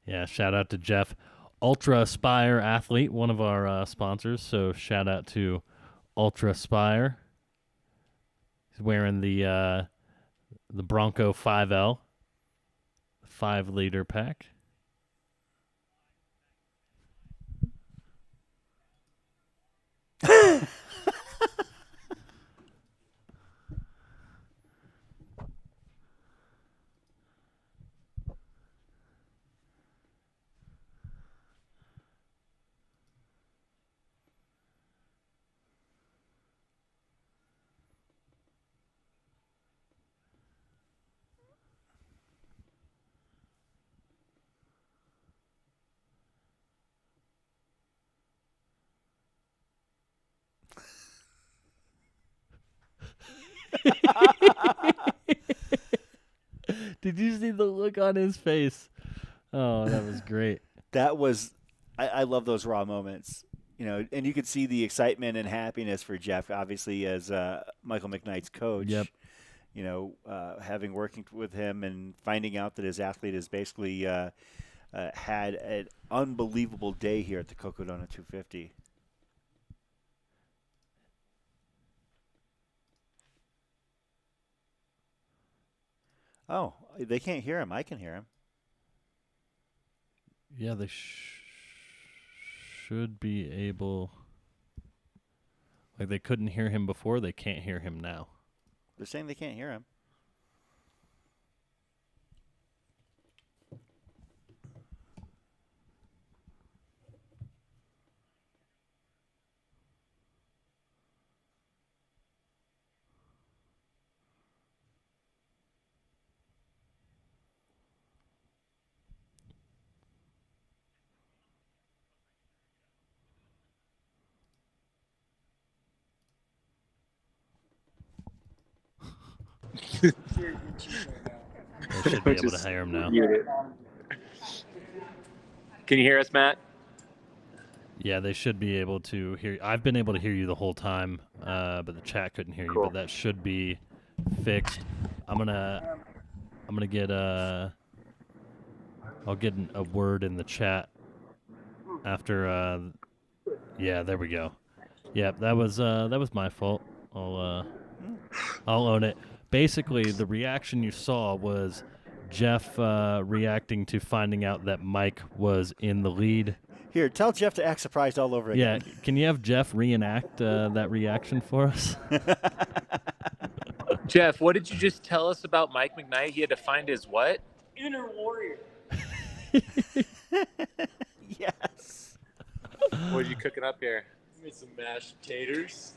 Yeah, shout out to Jeff. Ultra Aspire athlete, one of our sponsors, so shout out to Ultra Aspire. He's wearing the Bronco 5L, 5-liter pack. Did you see the look on his face? Oh, that was great. That was, I love those raw moments, you know, and you could see the excitement and happiness for Jeff, obviously, as Michael McKnight's coach. Yep. You know, having working with him and finding out that his athlete has basically had an unbelievable day here at the Cocodona 250. Oh, they can't hear him. I can hear him. Yeah, they should be able. Like they couldn't hear him before, they can't hear him now. They're saying they can't hear him. They should be able to hear him now. Can you hear us, Matt? Yeah, they should be able to hear. I've been able to hear you the whole time, but the chat couldn't hear you. But that should be fixed. I'm gonna get I'll get a word in the chat after. Yeah, there we go. Yeah, that was my fault. I'll own it. Basically, the reaction you saw was Jeff reacting to finding out that Mike was in the lead. Here, tell Jeff to act surprised all over again. Yeah, can you have Jeff reenact that reaction for us? Jeff, what did you just tell us about Mike McKnight? He had to find his what? Inner warrior. Yes. What are you cooking up here? Made some mashed taters.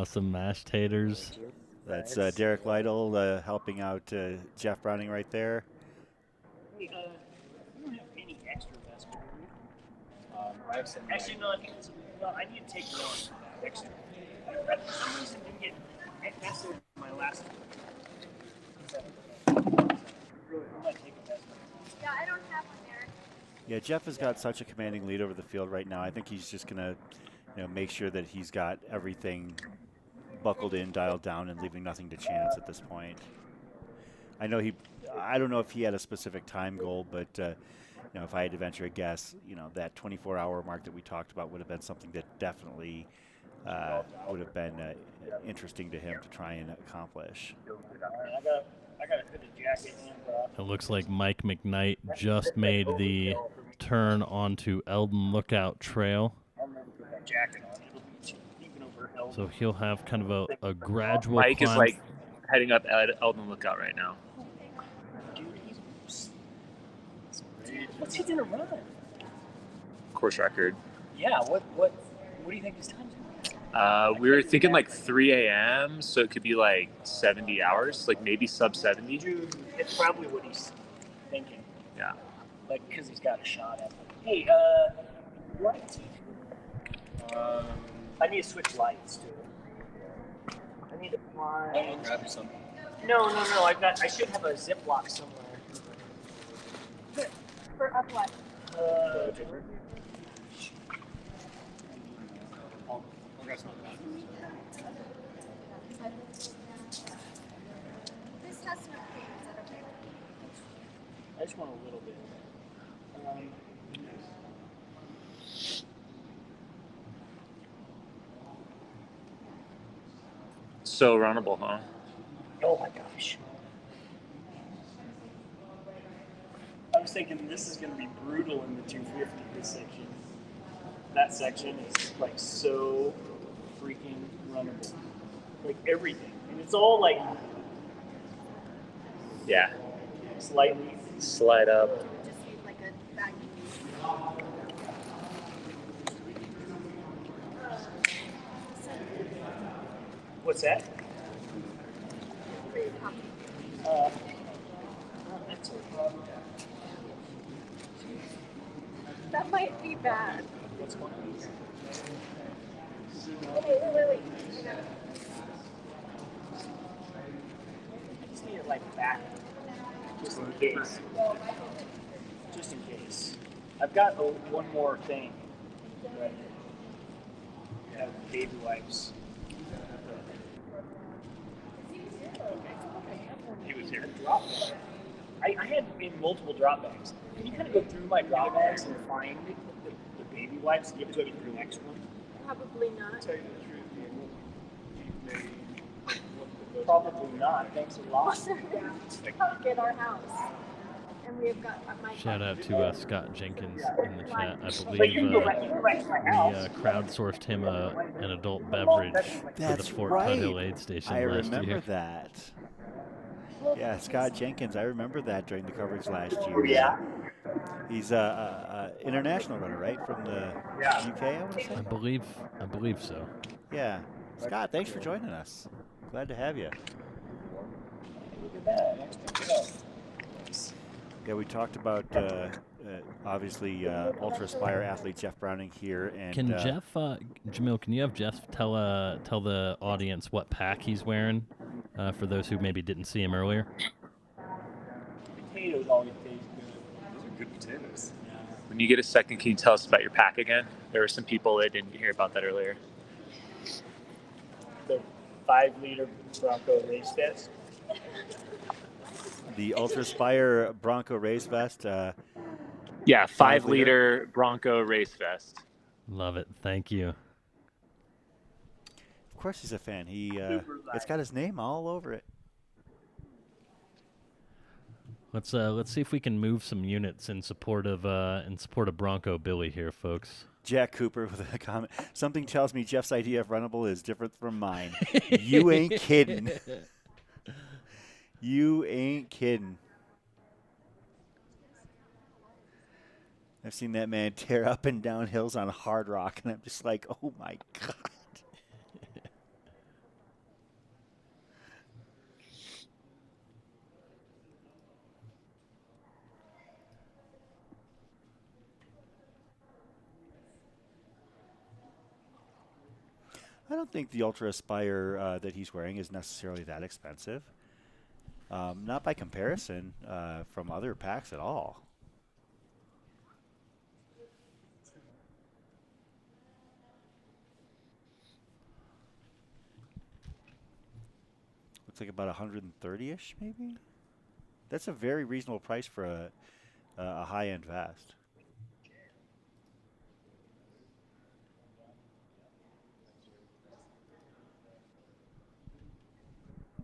Some mashed taters. That's Derek Lytle helping out Jeff Browning right there. Hey, you don't have any extra vegetables? I have some. Actually, no. Well, I need to take one extra. For some reason, didn't get that's my last one. Really, I'm not taking that. Yeah, I don't have one there. Yeah, Jeff has got such a commanding lead over the field right now. I think he's just gonna, make sure that he's got everything buckled in, dialed down, and leaving nothing to chance at this point. I don't know if he had a specific time goal, but if I had to venture a guess, that 24-hour mark that we talked about would have been something that definitely would have been interesting to him to try and accomplish. I got a hooded jacket and. It looks like Mike McKnight just made the turn onto Elden Lookout Trail. Jacket on. It'll be even over Elden. So he'll have kind of a gradual Mike climb. is heading up Elden Lookout right now. Dude, what's he gonna run? Course record. Yeah. What do you think his time's gonna be? We were thinking like 3 a.m., so it could be like 70 hours, like maybe sub 70. Dude, it's probably what he's thinking. Yeah. Like, because he's got a shot at it. Hey, lights. I need to switch lights, too. I need to find... Grab some. No. I should have a Ziploc somewhere. For up what? I'll grab some. This has some cream. Is that okay? I just want a little bit. So runnable, huh? Oh my gosh. I was thinking this is going to be brutal in the 250, this section. That section is like so freaking runnable. Like everything. And it's all like Yeah. slightly. Slide up. Just need like a baggy. What's that? That's okay. That might be bad. What's going on? Wait. I just need it like back. Just in case. Just in case. I've got one more thing. Right. I have baby wipes. He was here. Drop bag. I had in multiple drop bags. Can you kind of go through my drop bags and find the baby wipes and give it to me for the next one? Probably not. Tell you the truth, probably not. Thanks a lot. Get our house. And we've got my Shout out to Scott Jenkins in the chat. I But believe you can go back to my house. we crowdsourced him an adult beverage for the That's Fort right. Tuthill aid station I last remember year. that. Yeah, Scott Jenkins. I remember that during the coverage last year. Oh, yeah. He's a international runner, right, from the UK. I want to say. I believe so. Yeah, Scott. Thanks for joining us. Glad to have you. Look at that. Yeah, we talked about obviously Ultra Aspire athlete Jeff Browning here, and Can Jeff, Jamil? Can you have Jeff tell the audience what pack he's wearing for those who maybe didn't see him earlier? Potatoes always taste good. Those are good potatoes. When you get a second, can you tell us about your pack again? There were some people that didn't hear about that earlier. The 5-liter Bronco race vest. the Ultra Aspire Bronco race vest. Yeah, 5-liter Bronco race vest. Love it. Thank you. Of course, he's a fan. It's got his name all over it. Let's see if we can move some units in support of Bronco Billy here, folks. Jack Cooper with a comment. Something tells me Jeff's idea of runnable is different from mine. You ain't kidding. You ain't kidding. I've seen that man tear up and down hills on hard rock, and I'm just like, oh my God. I don't think the Ultra Aspire that he's wearing is necessarily that expensive. Not by comparison from other packs at all. Looks like about 130-ish, maybe. That's a very reasonable price for a high-end vest.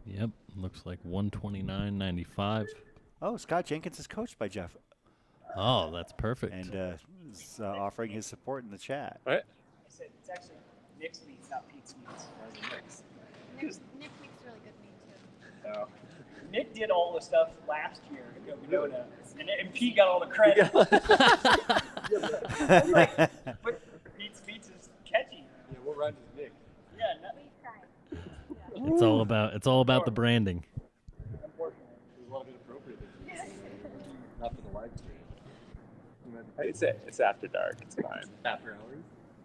Yep, looks like $129.95. Oh, Scott Jenkins is coached by Jeff. Oh, that's perfect. And is offering his support in the chat. What? I said it's actually Nick's meats, not Pete's meats. Nick makes really good meat too. Oh. Nick did all the stuff last year at Cocodona, and Pete got all the credit. Like, put It's all about the branding. Not for the live stream. It's after dark. It's fine. After hours?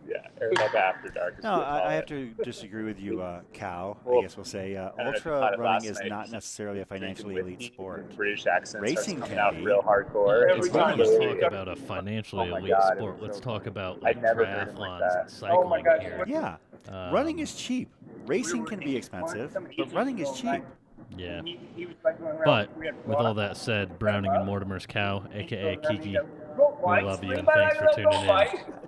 Yeah, Aravaipa after dark. No, I have to disagree with you, Cal. Well, I guess we'll say I don't know if you ultra caught it running last is night. not necessarily a financially Drinking elite whiskey sport. with British accents Racing starts can coming out be. real hardcore. Let's It's not just really- talk about a financially Oh my elite God, it sport. was Let's so talk fun. about I'd like never driven like triathlons that. and cycling here. Yeah, running is cheap. Racing can be expensive, but running is cheap. Yeah. He was like going around. But We had with all that said, Browning and Mortimer's cow, aka Kiki, we love you and thanks for tuning in.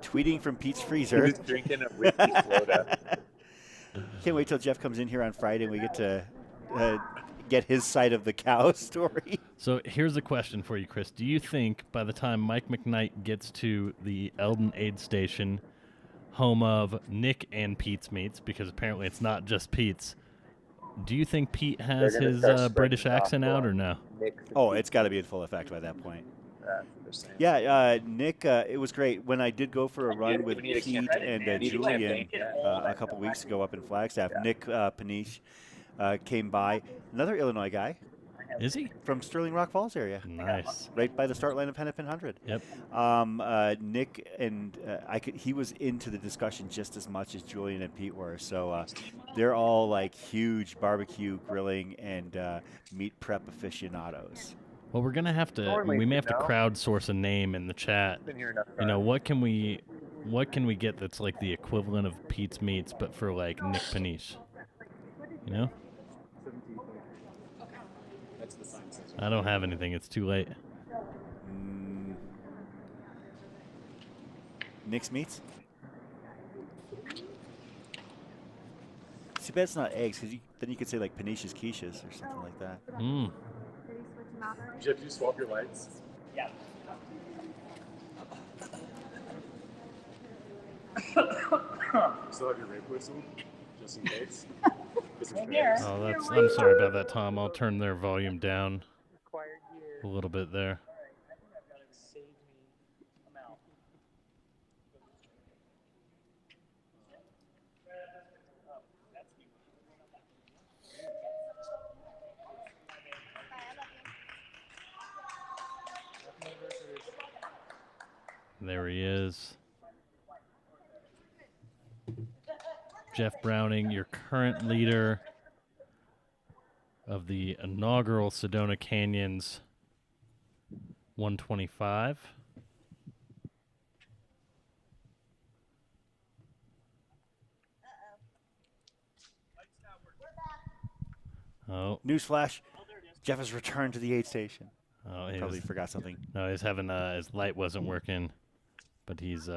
Tweeting from Pete's He freezer. was drinking a whiskey soda. Can't wait till Jeff comes in here on Friday and we get to get his side of the cow story. So here's a question for you, Chris. Do you think by the time Mike McKnight gets to the Elden aid station, home of Nick and Pete's meets, because apparently it's not just Pete's, do you think Pete has They're gonna his start British spreading accent out or no? Oh, it's got to be in full effect by that point. Yeah, Nick, it was great. When I did go for a run with Pete and Julian a couple weeks ago up in Flagstaff, Nick Paniche came by. Another Illinois guy. Is he? From Sterling Rock Falls area. Nice. Right by the start line of Hennepin 100. Yep. Nick and he was into the discussion just as much as Julian and Pete were. So they're all like huge barbecue, grilling, and meat prep aficionados. Well, we're gonna have to. We may have to crowdsource a name in the chat. Been here enough You know, what can we get that's like the equivalent of Pete's Meats, but for like Nick Paniche? You know? That's the sign. I don't have anything. It's too late. Nick's Meats? Too bad it's not eggs, because then you could say like Paniche's Quiches or something like that. Mm. Jeff, did you swap your lights? Yeah. Still have your rape whistle, just in case. Oh, I'm sorry about that, Tom. I'll turn their volume down a little bit there. There he is. Jeff Browning, your current leader of the inaugural Sedona Canyons 125. Oh. Newsflash. Jeff has returned to the aid station. Oh, Probably forgot something. No, he's having his light wasn't working, but he's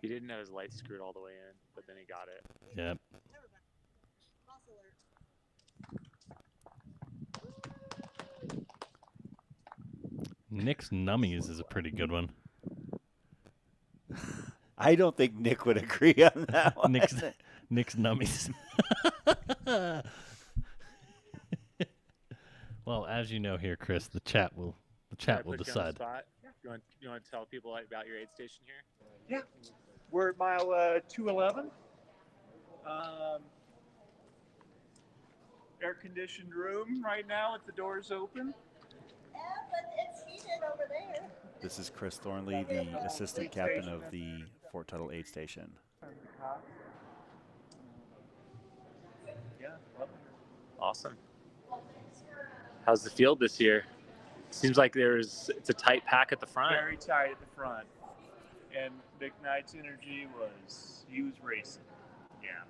He didn't have his lights screwed all the way in, but then he got it. Yep. Nick's Nummies is a pretty good one. I don't think Nick would agree on that one. Nick's Nummies. Well, as you know here, Chris, the chat will Can I put you on the decide. spot? You want to tell people about your aid station here? Yeah. We're at mile 211. Air-conditioned room right now with the doors open. Yeah, but it's heated over there. This is Chris Thornley, the assistant captain of the Fort Tuttle aid station. Yeah, lovely. Awesome. How's the field this year? Seems like it's a tight pack at the front. Very tight at the front. And McKnight's energy he was racing. Yeah.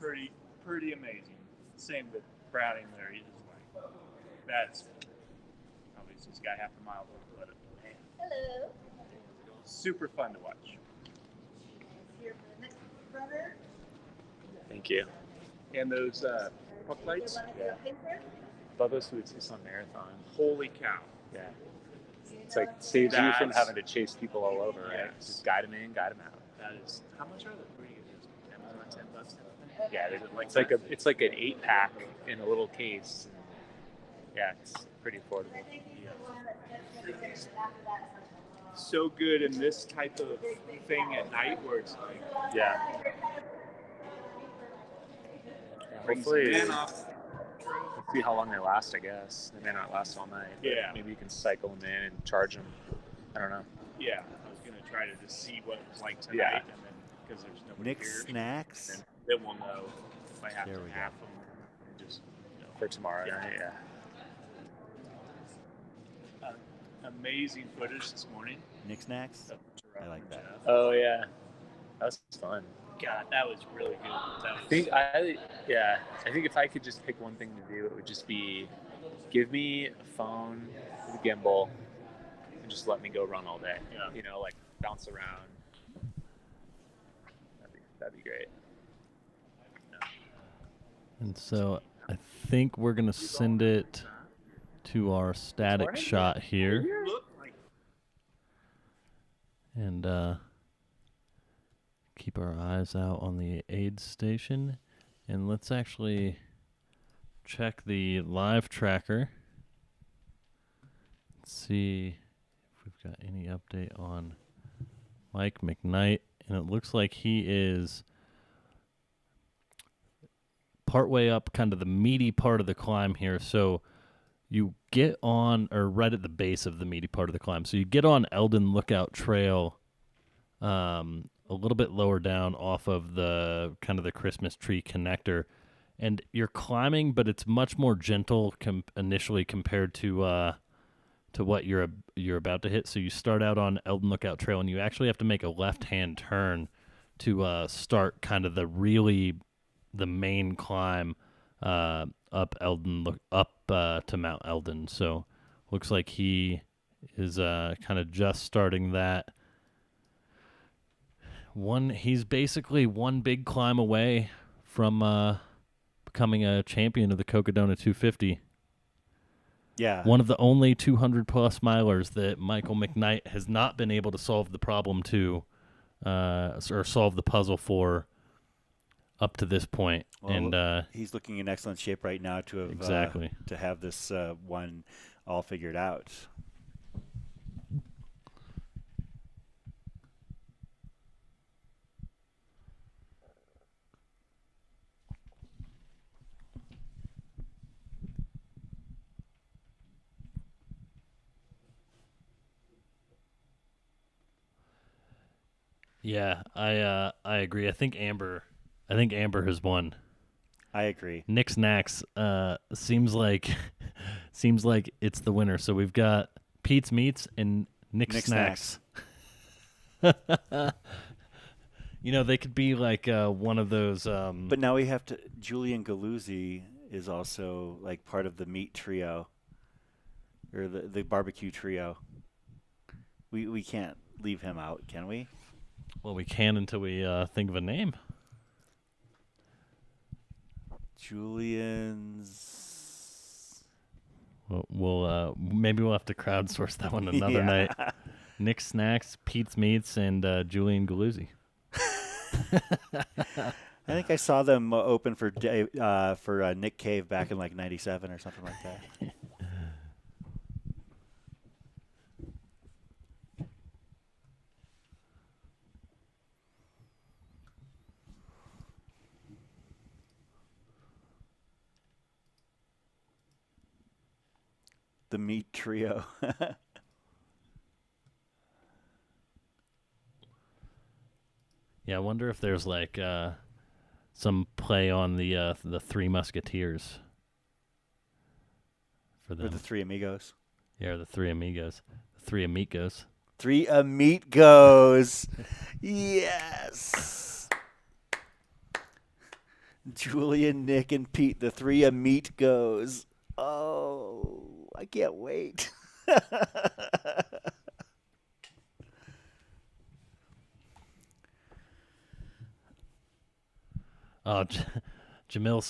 Pretty amazing. Same with Browning there. He's like, that's obviously he's got half a mile to let it man. Hello. Super fun to watch. Here for the next runner. Thank you. And those puck lights. Yeah. Bubba Sweets is on marathon. Holy cow. Yeah. It's like saves you from having to chase people all over, right? Yes. Just guide them in, guide them out. That is. How much are they? Where do you get those? Amazon, $10. Yeah, it's like an 8-pack in a little case. Yeah, it's pretty affordable. So good in this type of thing at night where it's like, yeah. Hopefully, we'll see how long they last, I guess. They may not last all night. Yeah. Maybe you can cycle them in and charge them. I don't know. Yeah, I was gonna try to just see what it was like tonight, Yeah. and then because there's nobody Nick here, Snacks. and then we'll know if I have There to we go. half them and just For tomorrow night, yeah. Amazing footage this morning. Nick Snacks. I like that. Oh, yeah. That was fun. God, that was really good. That was, I think if I could just pick one thing to do, it would just be give me a phone with a gimbal and just let me go run all day. Yeah. You know, like bounce around. That'd be great. And so I think we're going to send it to our static shot here. And keep our eyes out on the aid station. And let's actually check the live tracker. Let's see if we've got any update on Mike McKnight. And it looks like he is partway up kind of the meaty part of the climb here. So you get on, or right at the base of the meaty part of the climb. So you get on Elden Lookout Trail a little bit lower down off of the kind of the Christmas tree connector. And you're climbing, but it's much more gentle initially compared to what you're about to hit. So you start out on Elden Lookout Trail, and you actually have to make a left-hand turn to start kind of the main climb up to Mount Elden. So looks like he is kind of just starting that. He's basically one big climb away from becoming a champion of the Cocodona 250. Yeah. One of the only 200-plus milers that Michael McKnight has not been able to solve the problem to, or solve the puzzle for up to this point. Well, and he's looking in excellent shape right now to have exactly to have this one all figured out. Yeah, I agree. I think Amber has won. I agree. Nick Snacks seems like it's the winner. So we've got Pete's Meats and Nick Snacks. You know, they could be like one of those. But now we have to. Julian Galuzzi is also like part of the meat trio, or the barbecue trio. We can't leave him out, can we? Well, we can until we think of a name. Julian's. We'll maybe we'll have to crowdsource that one another night. Nick Snacks, Pete's Meats, and Julian Galuzzi. I think I saw them open for Nick Cave back in like '97 or something like that. The meat trio. Yeah, I wonder if there's like some play on the Three Musketeers for them. Or the Three Amigos. Yeah, the Three Amigos. The Three Amigos. Three Amigos. Yes. Julian, Nick, and Pete, the Three Amigos. Oh, I can't wait. Oh, Jamil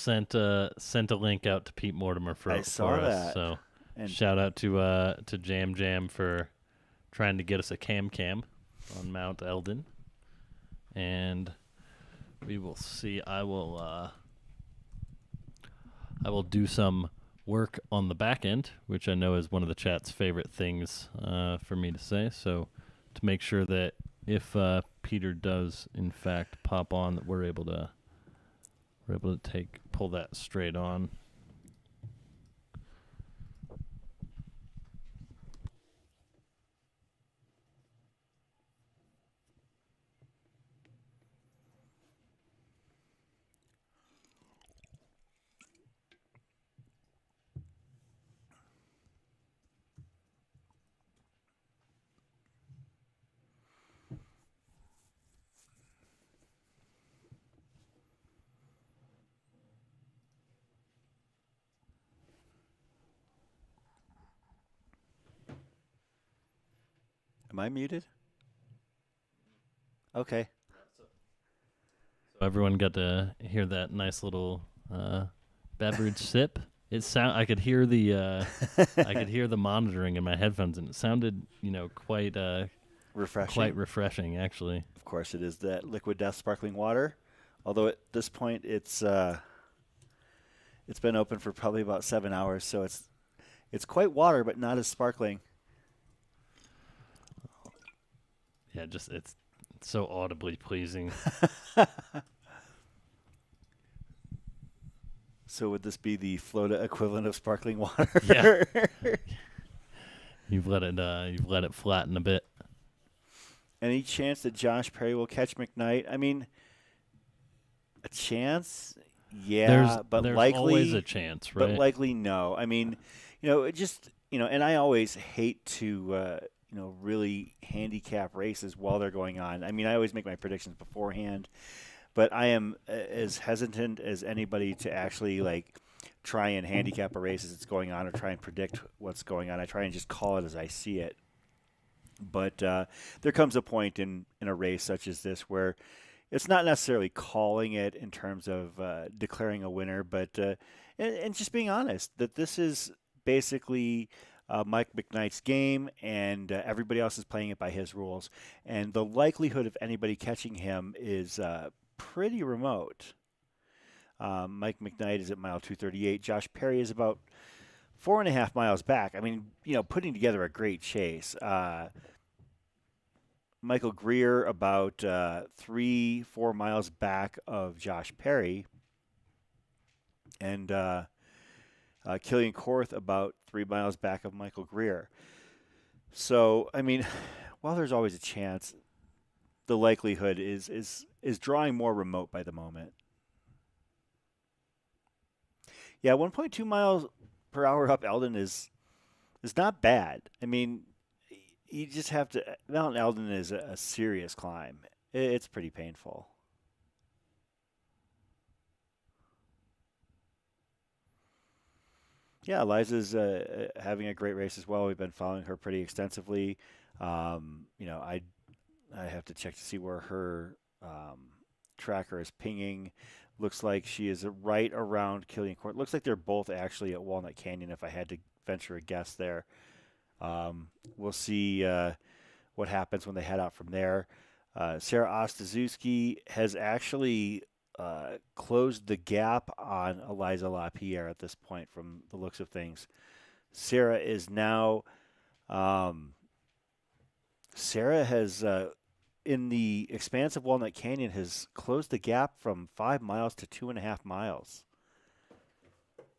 sent a link out to Pete Mortimer for us. So and shout out to Jam Jam for trying to get us a cam on Mount Elden, and we will see. I will do some work on the back end, which I know is one of the chat's favorite things for me to say. So to make sure that if Peter does in fact pop on, that we're able to we're able to pull that straight on. Am I muted? Okay. So everyone got to hear that nice little beverage sip. I could hear the monitoring in my headphones, and it sounded, quite refreshing. Quite refreshing, actually. Of course, it is that Liquid Death sparkling water. Although at this point, it's been open for probably about 7 hours, so it's quite water, but not as sparkling. Yeah, it's so audibly pleasing. So would this be the Flota equivalent of sparkling water? Yeah. You've let it flatten a bit. Any chance that Josh Perry will catch McKnight? I mean, a chance, yeah, but there's likely always a chance, right? But likely no. I mean, and I always hate to really handicap races while they're going on. I mean, I always make my predictions beforehand, but I am as hesitant as anybody to actually try and handicap a race as it's going on or try and predict what's going on. I try and just call it as I see it. But there comes a point in a race such as this where it's not necessarily calling it in terms of declaring a winner, but and just being honest that this is basically Mike McKnight's game, and everybody else is playing it by his rules. And the likelihood of anybody catching him is pretty remote. Mike McKnight is at mile 238. Josh Perry is about 4.5 miles back. I mean, putting together a great chase. Michael Greer about 3-4 miles back of Josh Perry. And Killian Korth about 3 miles back of Michael Greer. So, I mean, while there's always a chance, the likelihood is drawing more remote by the moment. Yeah, 1.2 miles per hour up Elden is not bad. I mean, you just have to. Mount Elden is a serious climb. It's pretty painful. Yeah, Eliza's having a great race as well. We've been following her pretty extensively. I have to check to see where her tracker is pinging. Looks like she is right around Killian Court. Looks like they're both actually at Walnut Canyon, if I had to venture a guess there. We'll see what happens when they head out from there. Sarah Ostaszewski has actually closed the gap on Eliza LaPierre at this point from the looks of things. Sarah is now Sarah has in the expanse of Walnut Canyon has closed the gap from 5 miles to 2.5 miles.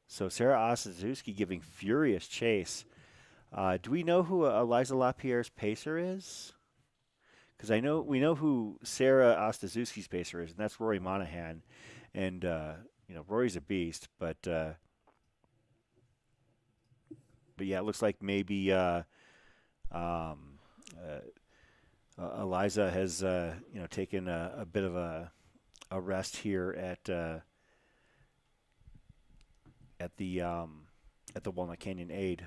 So Sarah Ostaszewski giving furious chase. Do we know who Eliza LaPierre's pacer is? Because we know who Sarah Ostaszewski's pacer is, and that's Rory Monahan. And Rory's a beast, but yeah, it looks like maybe Eliza has taken a bit of a rest here at the Walnut Canyon Aid,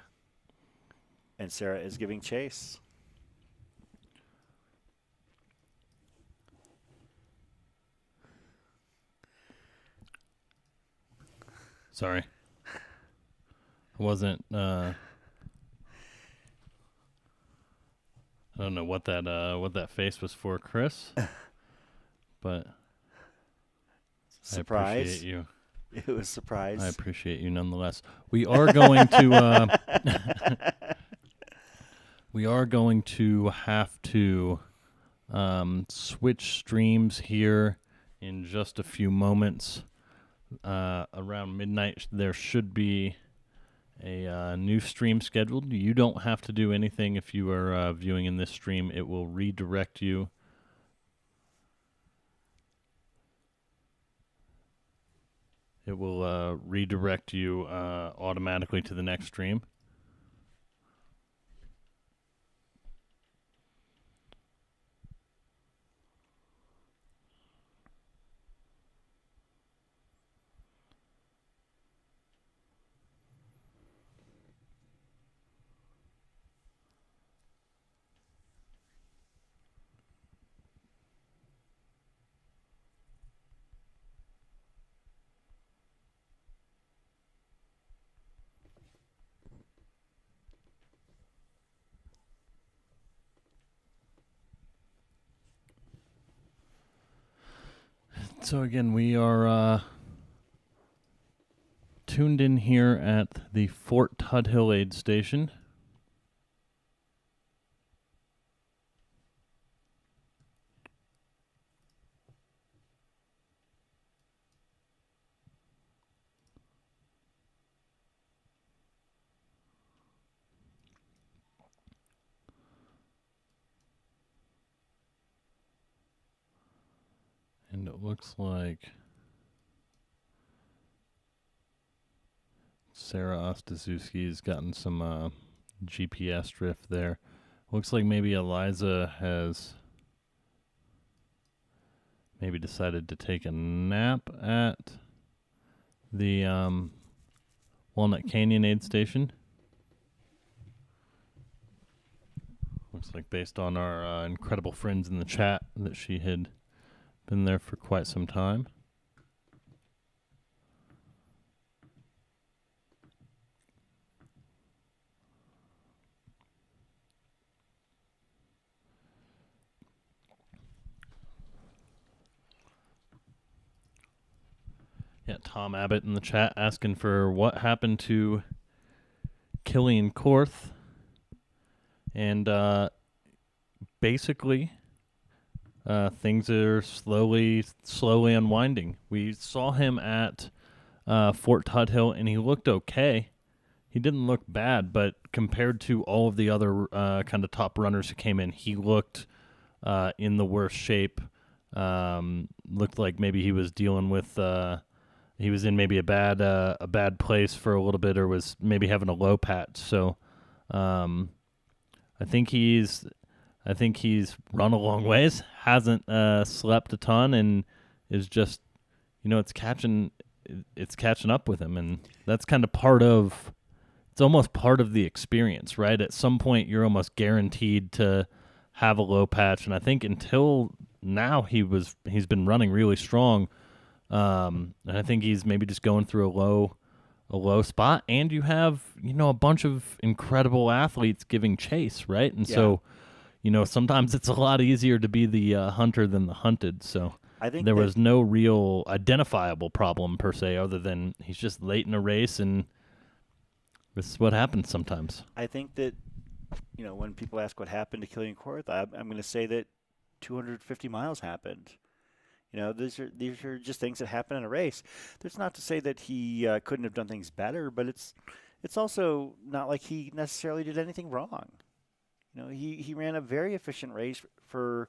and Sarah is giving chase. Sorry, I wasn't. I don't know what that face was for, Chris. But surprise. I appreciate you. It was a surprise. I appreciate you nonetheless. We are going to have to switch streams here in just a few moments. around midnight, there should be a new stream scheduled. You don't have to do anything if you are viewing in this stream. It will redirect you. It will redirect you automatically to the next stream. So again, we are tuned in here at the Fort Tuthill aid station. And it looks like Sarah Ostaszewski's gotten some GPS drift there. Looks like maybe Eliza has maybe decided to take a nap at the Walnut Canyon aid station. Looks like based on our incredible friends in the chat that she had been there for quite some time. Yeah, Tom Abbott in the chat asking for what happened to Killian Korth. And basically, things are slowly unwinding. We saw him at Fort Tuthill, and he looked okay. He didn't look bad, but compared to all of the other kind of top runners who came in, he looked in the worst shape. Looked like maybe he was dealing with he was in maybe a bad place for a little bit, or was maybe having a low patch. So I think he's run a long ways, hasn't slept a ton, and is just, it's catching up with him, and that's kind of it's almost part of the experience, right? At some point, you're almost guaranteed to have a low patch, and I think until now he's been running really strong, and I think he's maybe just going through a low spot, and you have a bunch of incredible athletes giving chase, right? And so sometimes it's a lot easier to be the hunter than the hunted. So I think there was no real identifiable problem per se, other than he's just late in a race, and this is what happens sometimes. I think that when people ask what happened to Killian Korth, I'm going to say that 250 miles happened. These are just things that happen in a race. That's not to say that he couldn't have done things better, but it's also not like he necessarily did anything wrong. He ran a very efficient race for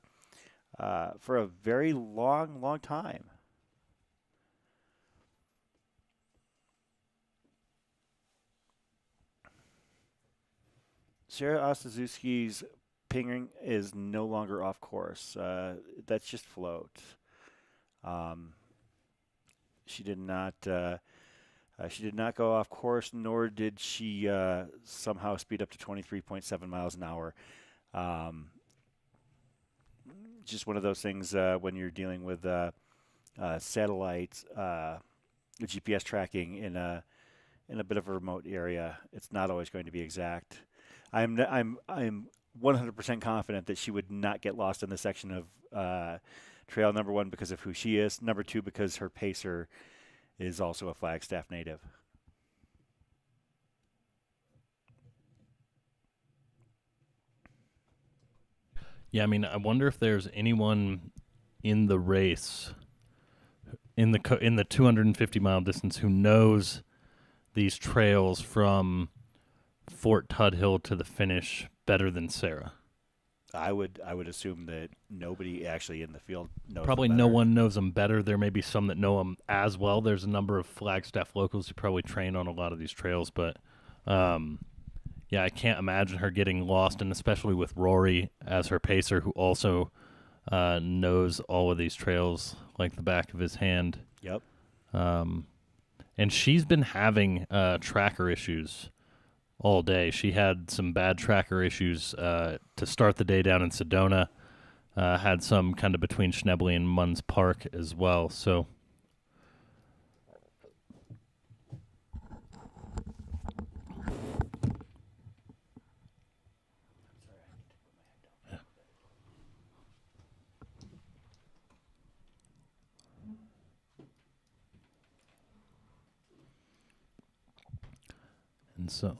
a very long time. Sarah Ostaszewski's pinging is no longer off course. That's just float. She did not go off course, nor did she somehow speed up to 23.7 miles an hour. Just one of those things when you're dealing with satellites, GPS tracking in a bit of a remote area. It's not always going to be exact. I'm 100% confident that she would not get lost in the section of trail, number one, because of who she is. Number two, because her pacer is also a Flagstaff native. Yeah, I mean, I wonder if there's anyone in the race in the 250 mile distance who knows these trails from Fort Tuthill to the finish better than Sarah? I would assume that nobody actually in the field knows. Probably them no better. one knows them better. There may be some that know them as well. There's a number of Flagstaff locals who probably train on a lot of these trails, but yeah, I can't imagine her getting lost, and especially with Rory as her pacer, who also knows all of these trails like the back of his hand. Yep. And she's been having tracker issues all day. She had some bad tracker issues to start the day down in Sedona. Had some kind of between Schnebly and Munns Park as well. So and so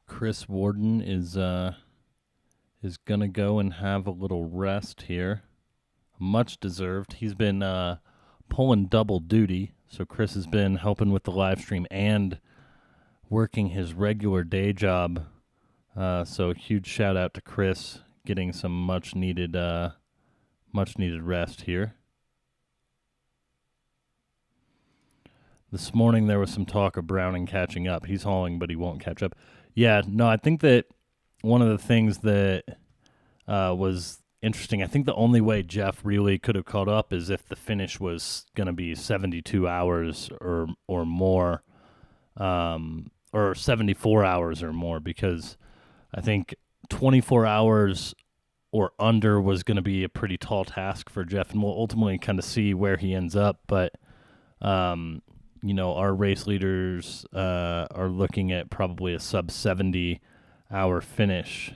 Chris Warden is gonna go and have a little rest here. Much deserved. He's been pulling double duty. So Chris has been helping with the live stream and working his regular day job. So a huge shout out to Chris getting some much needed rest here. This morning there was some talk of Browning catching up. He's hauling, but he won't catch up. Yeah, no, I think that one of the things that was interesting, I think the only way Jeff really could have caught up is if the finish was going to be 72 hours or more, or 74 hours or more, because I think 24 hours or under was going to be a pretty tall task for Jeff, and we'll ultimately kind of see where he ends up. But our race leaders are looking at probably a sub 70-hour finish.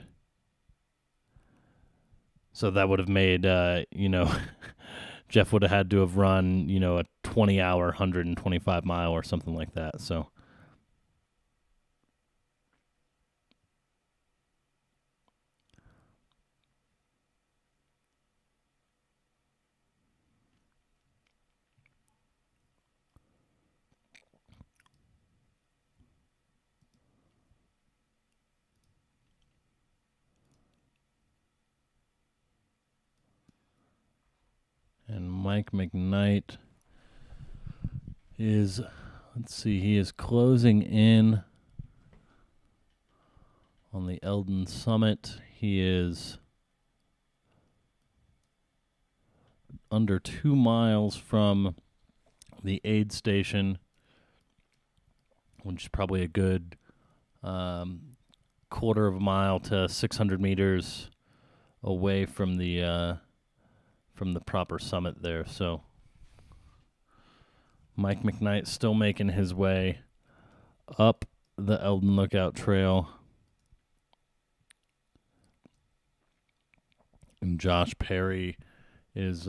So that would have made, Jeff would have had to have run, a 20-hour, 125 mile or something like that. So. And Mike McKnight is, he is closing in on the Elden summit. He is under 2 miles from the aid station, which is probably a good quarter of a mile to 600 meters away from the proper summit there. So Mike McKnight still making his way up the Elden Lookout Trail. And Josh Perry is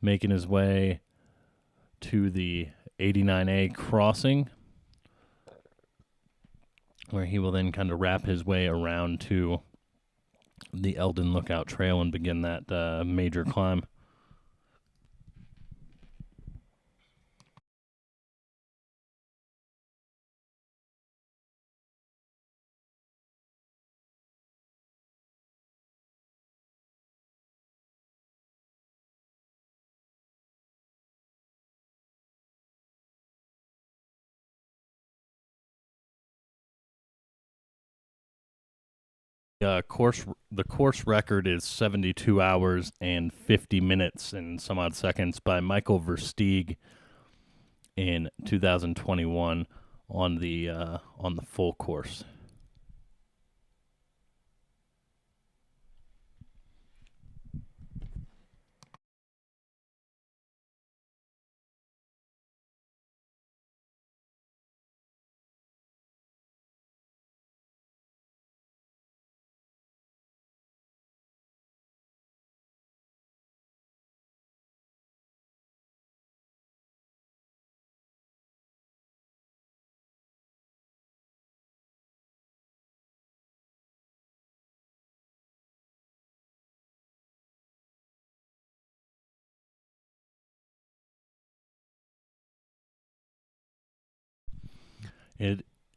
making his way to the 89A crossing, where he will then kind of wrap his way around to the Elden Lookout Trail and begin that major climb. The course record is 72 hours and 50 minutes and some odd seconds by Michael Versteeg in 2021 on the full course.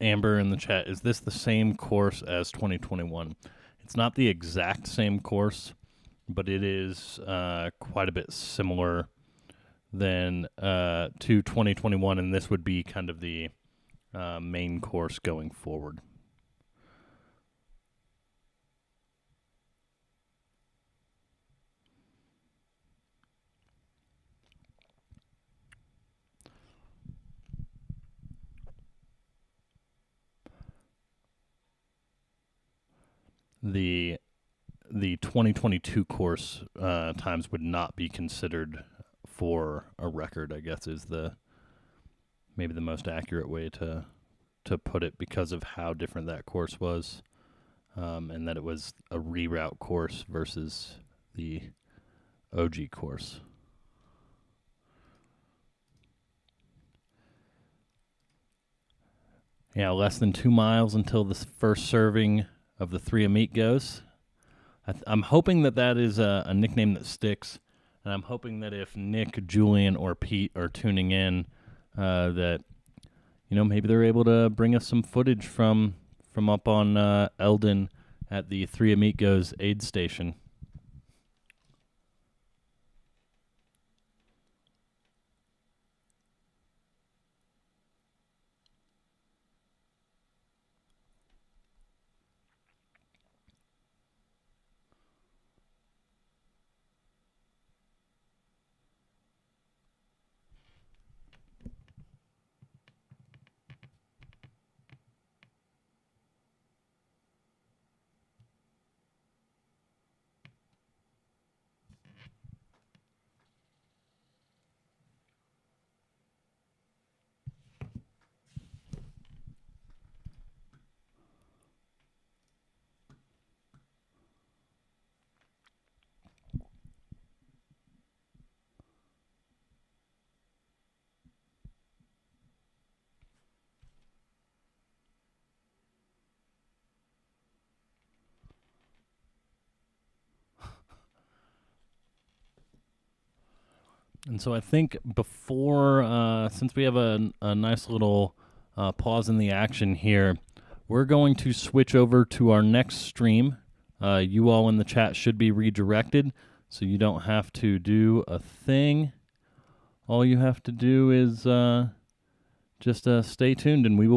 Amber in the chat, is this the same course as 2021? It's not the exact same course, but it is quite a bit similar than to 2021, and this would be kind of the main course going forward. The 2022 course times would not be considered for a record, I guess, is maybe the most accurate way to put it, because of how different that course was, and that it was a reroute course versus the OG course. Yeah, less than 2 miles until the first serving of the 3 meat goes. I'm hoping that is a nickname that sticks, and I'm hoping that if Nick, Julian, or Pete are tuning in, that maybe they're able to bring us some footage from up on Elden at the 3 meat goes aid station. And so I think before, since we have a nice little pause in the action here, we're going to switch over to our next stream. You all in the chat should be redirected, so you don't have to do a thing. All you have to do is just stay tuned, and we will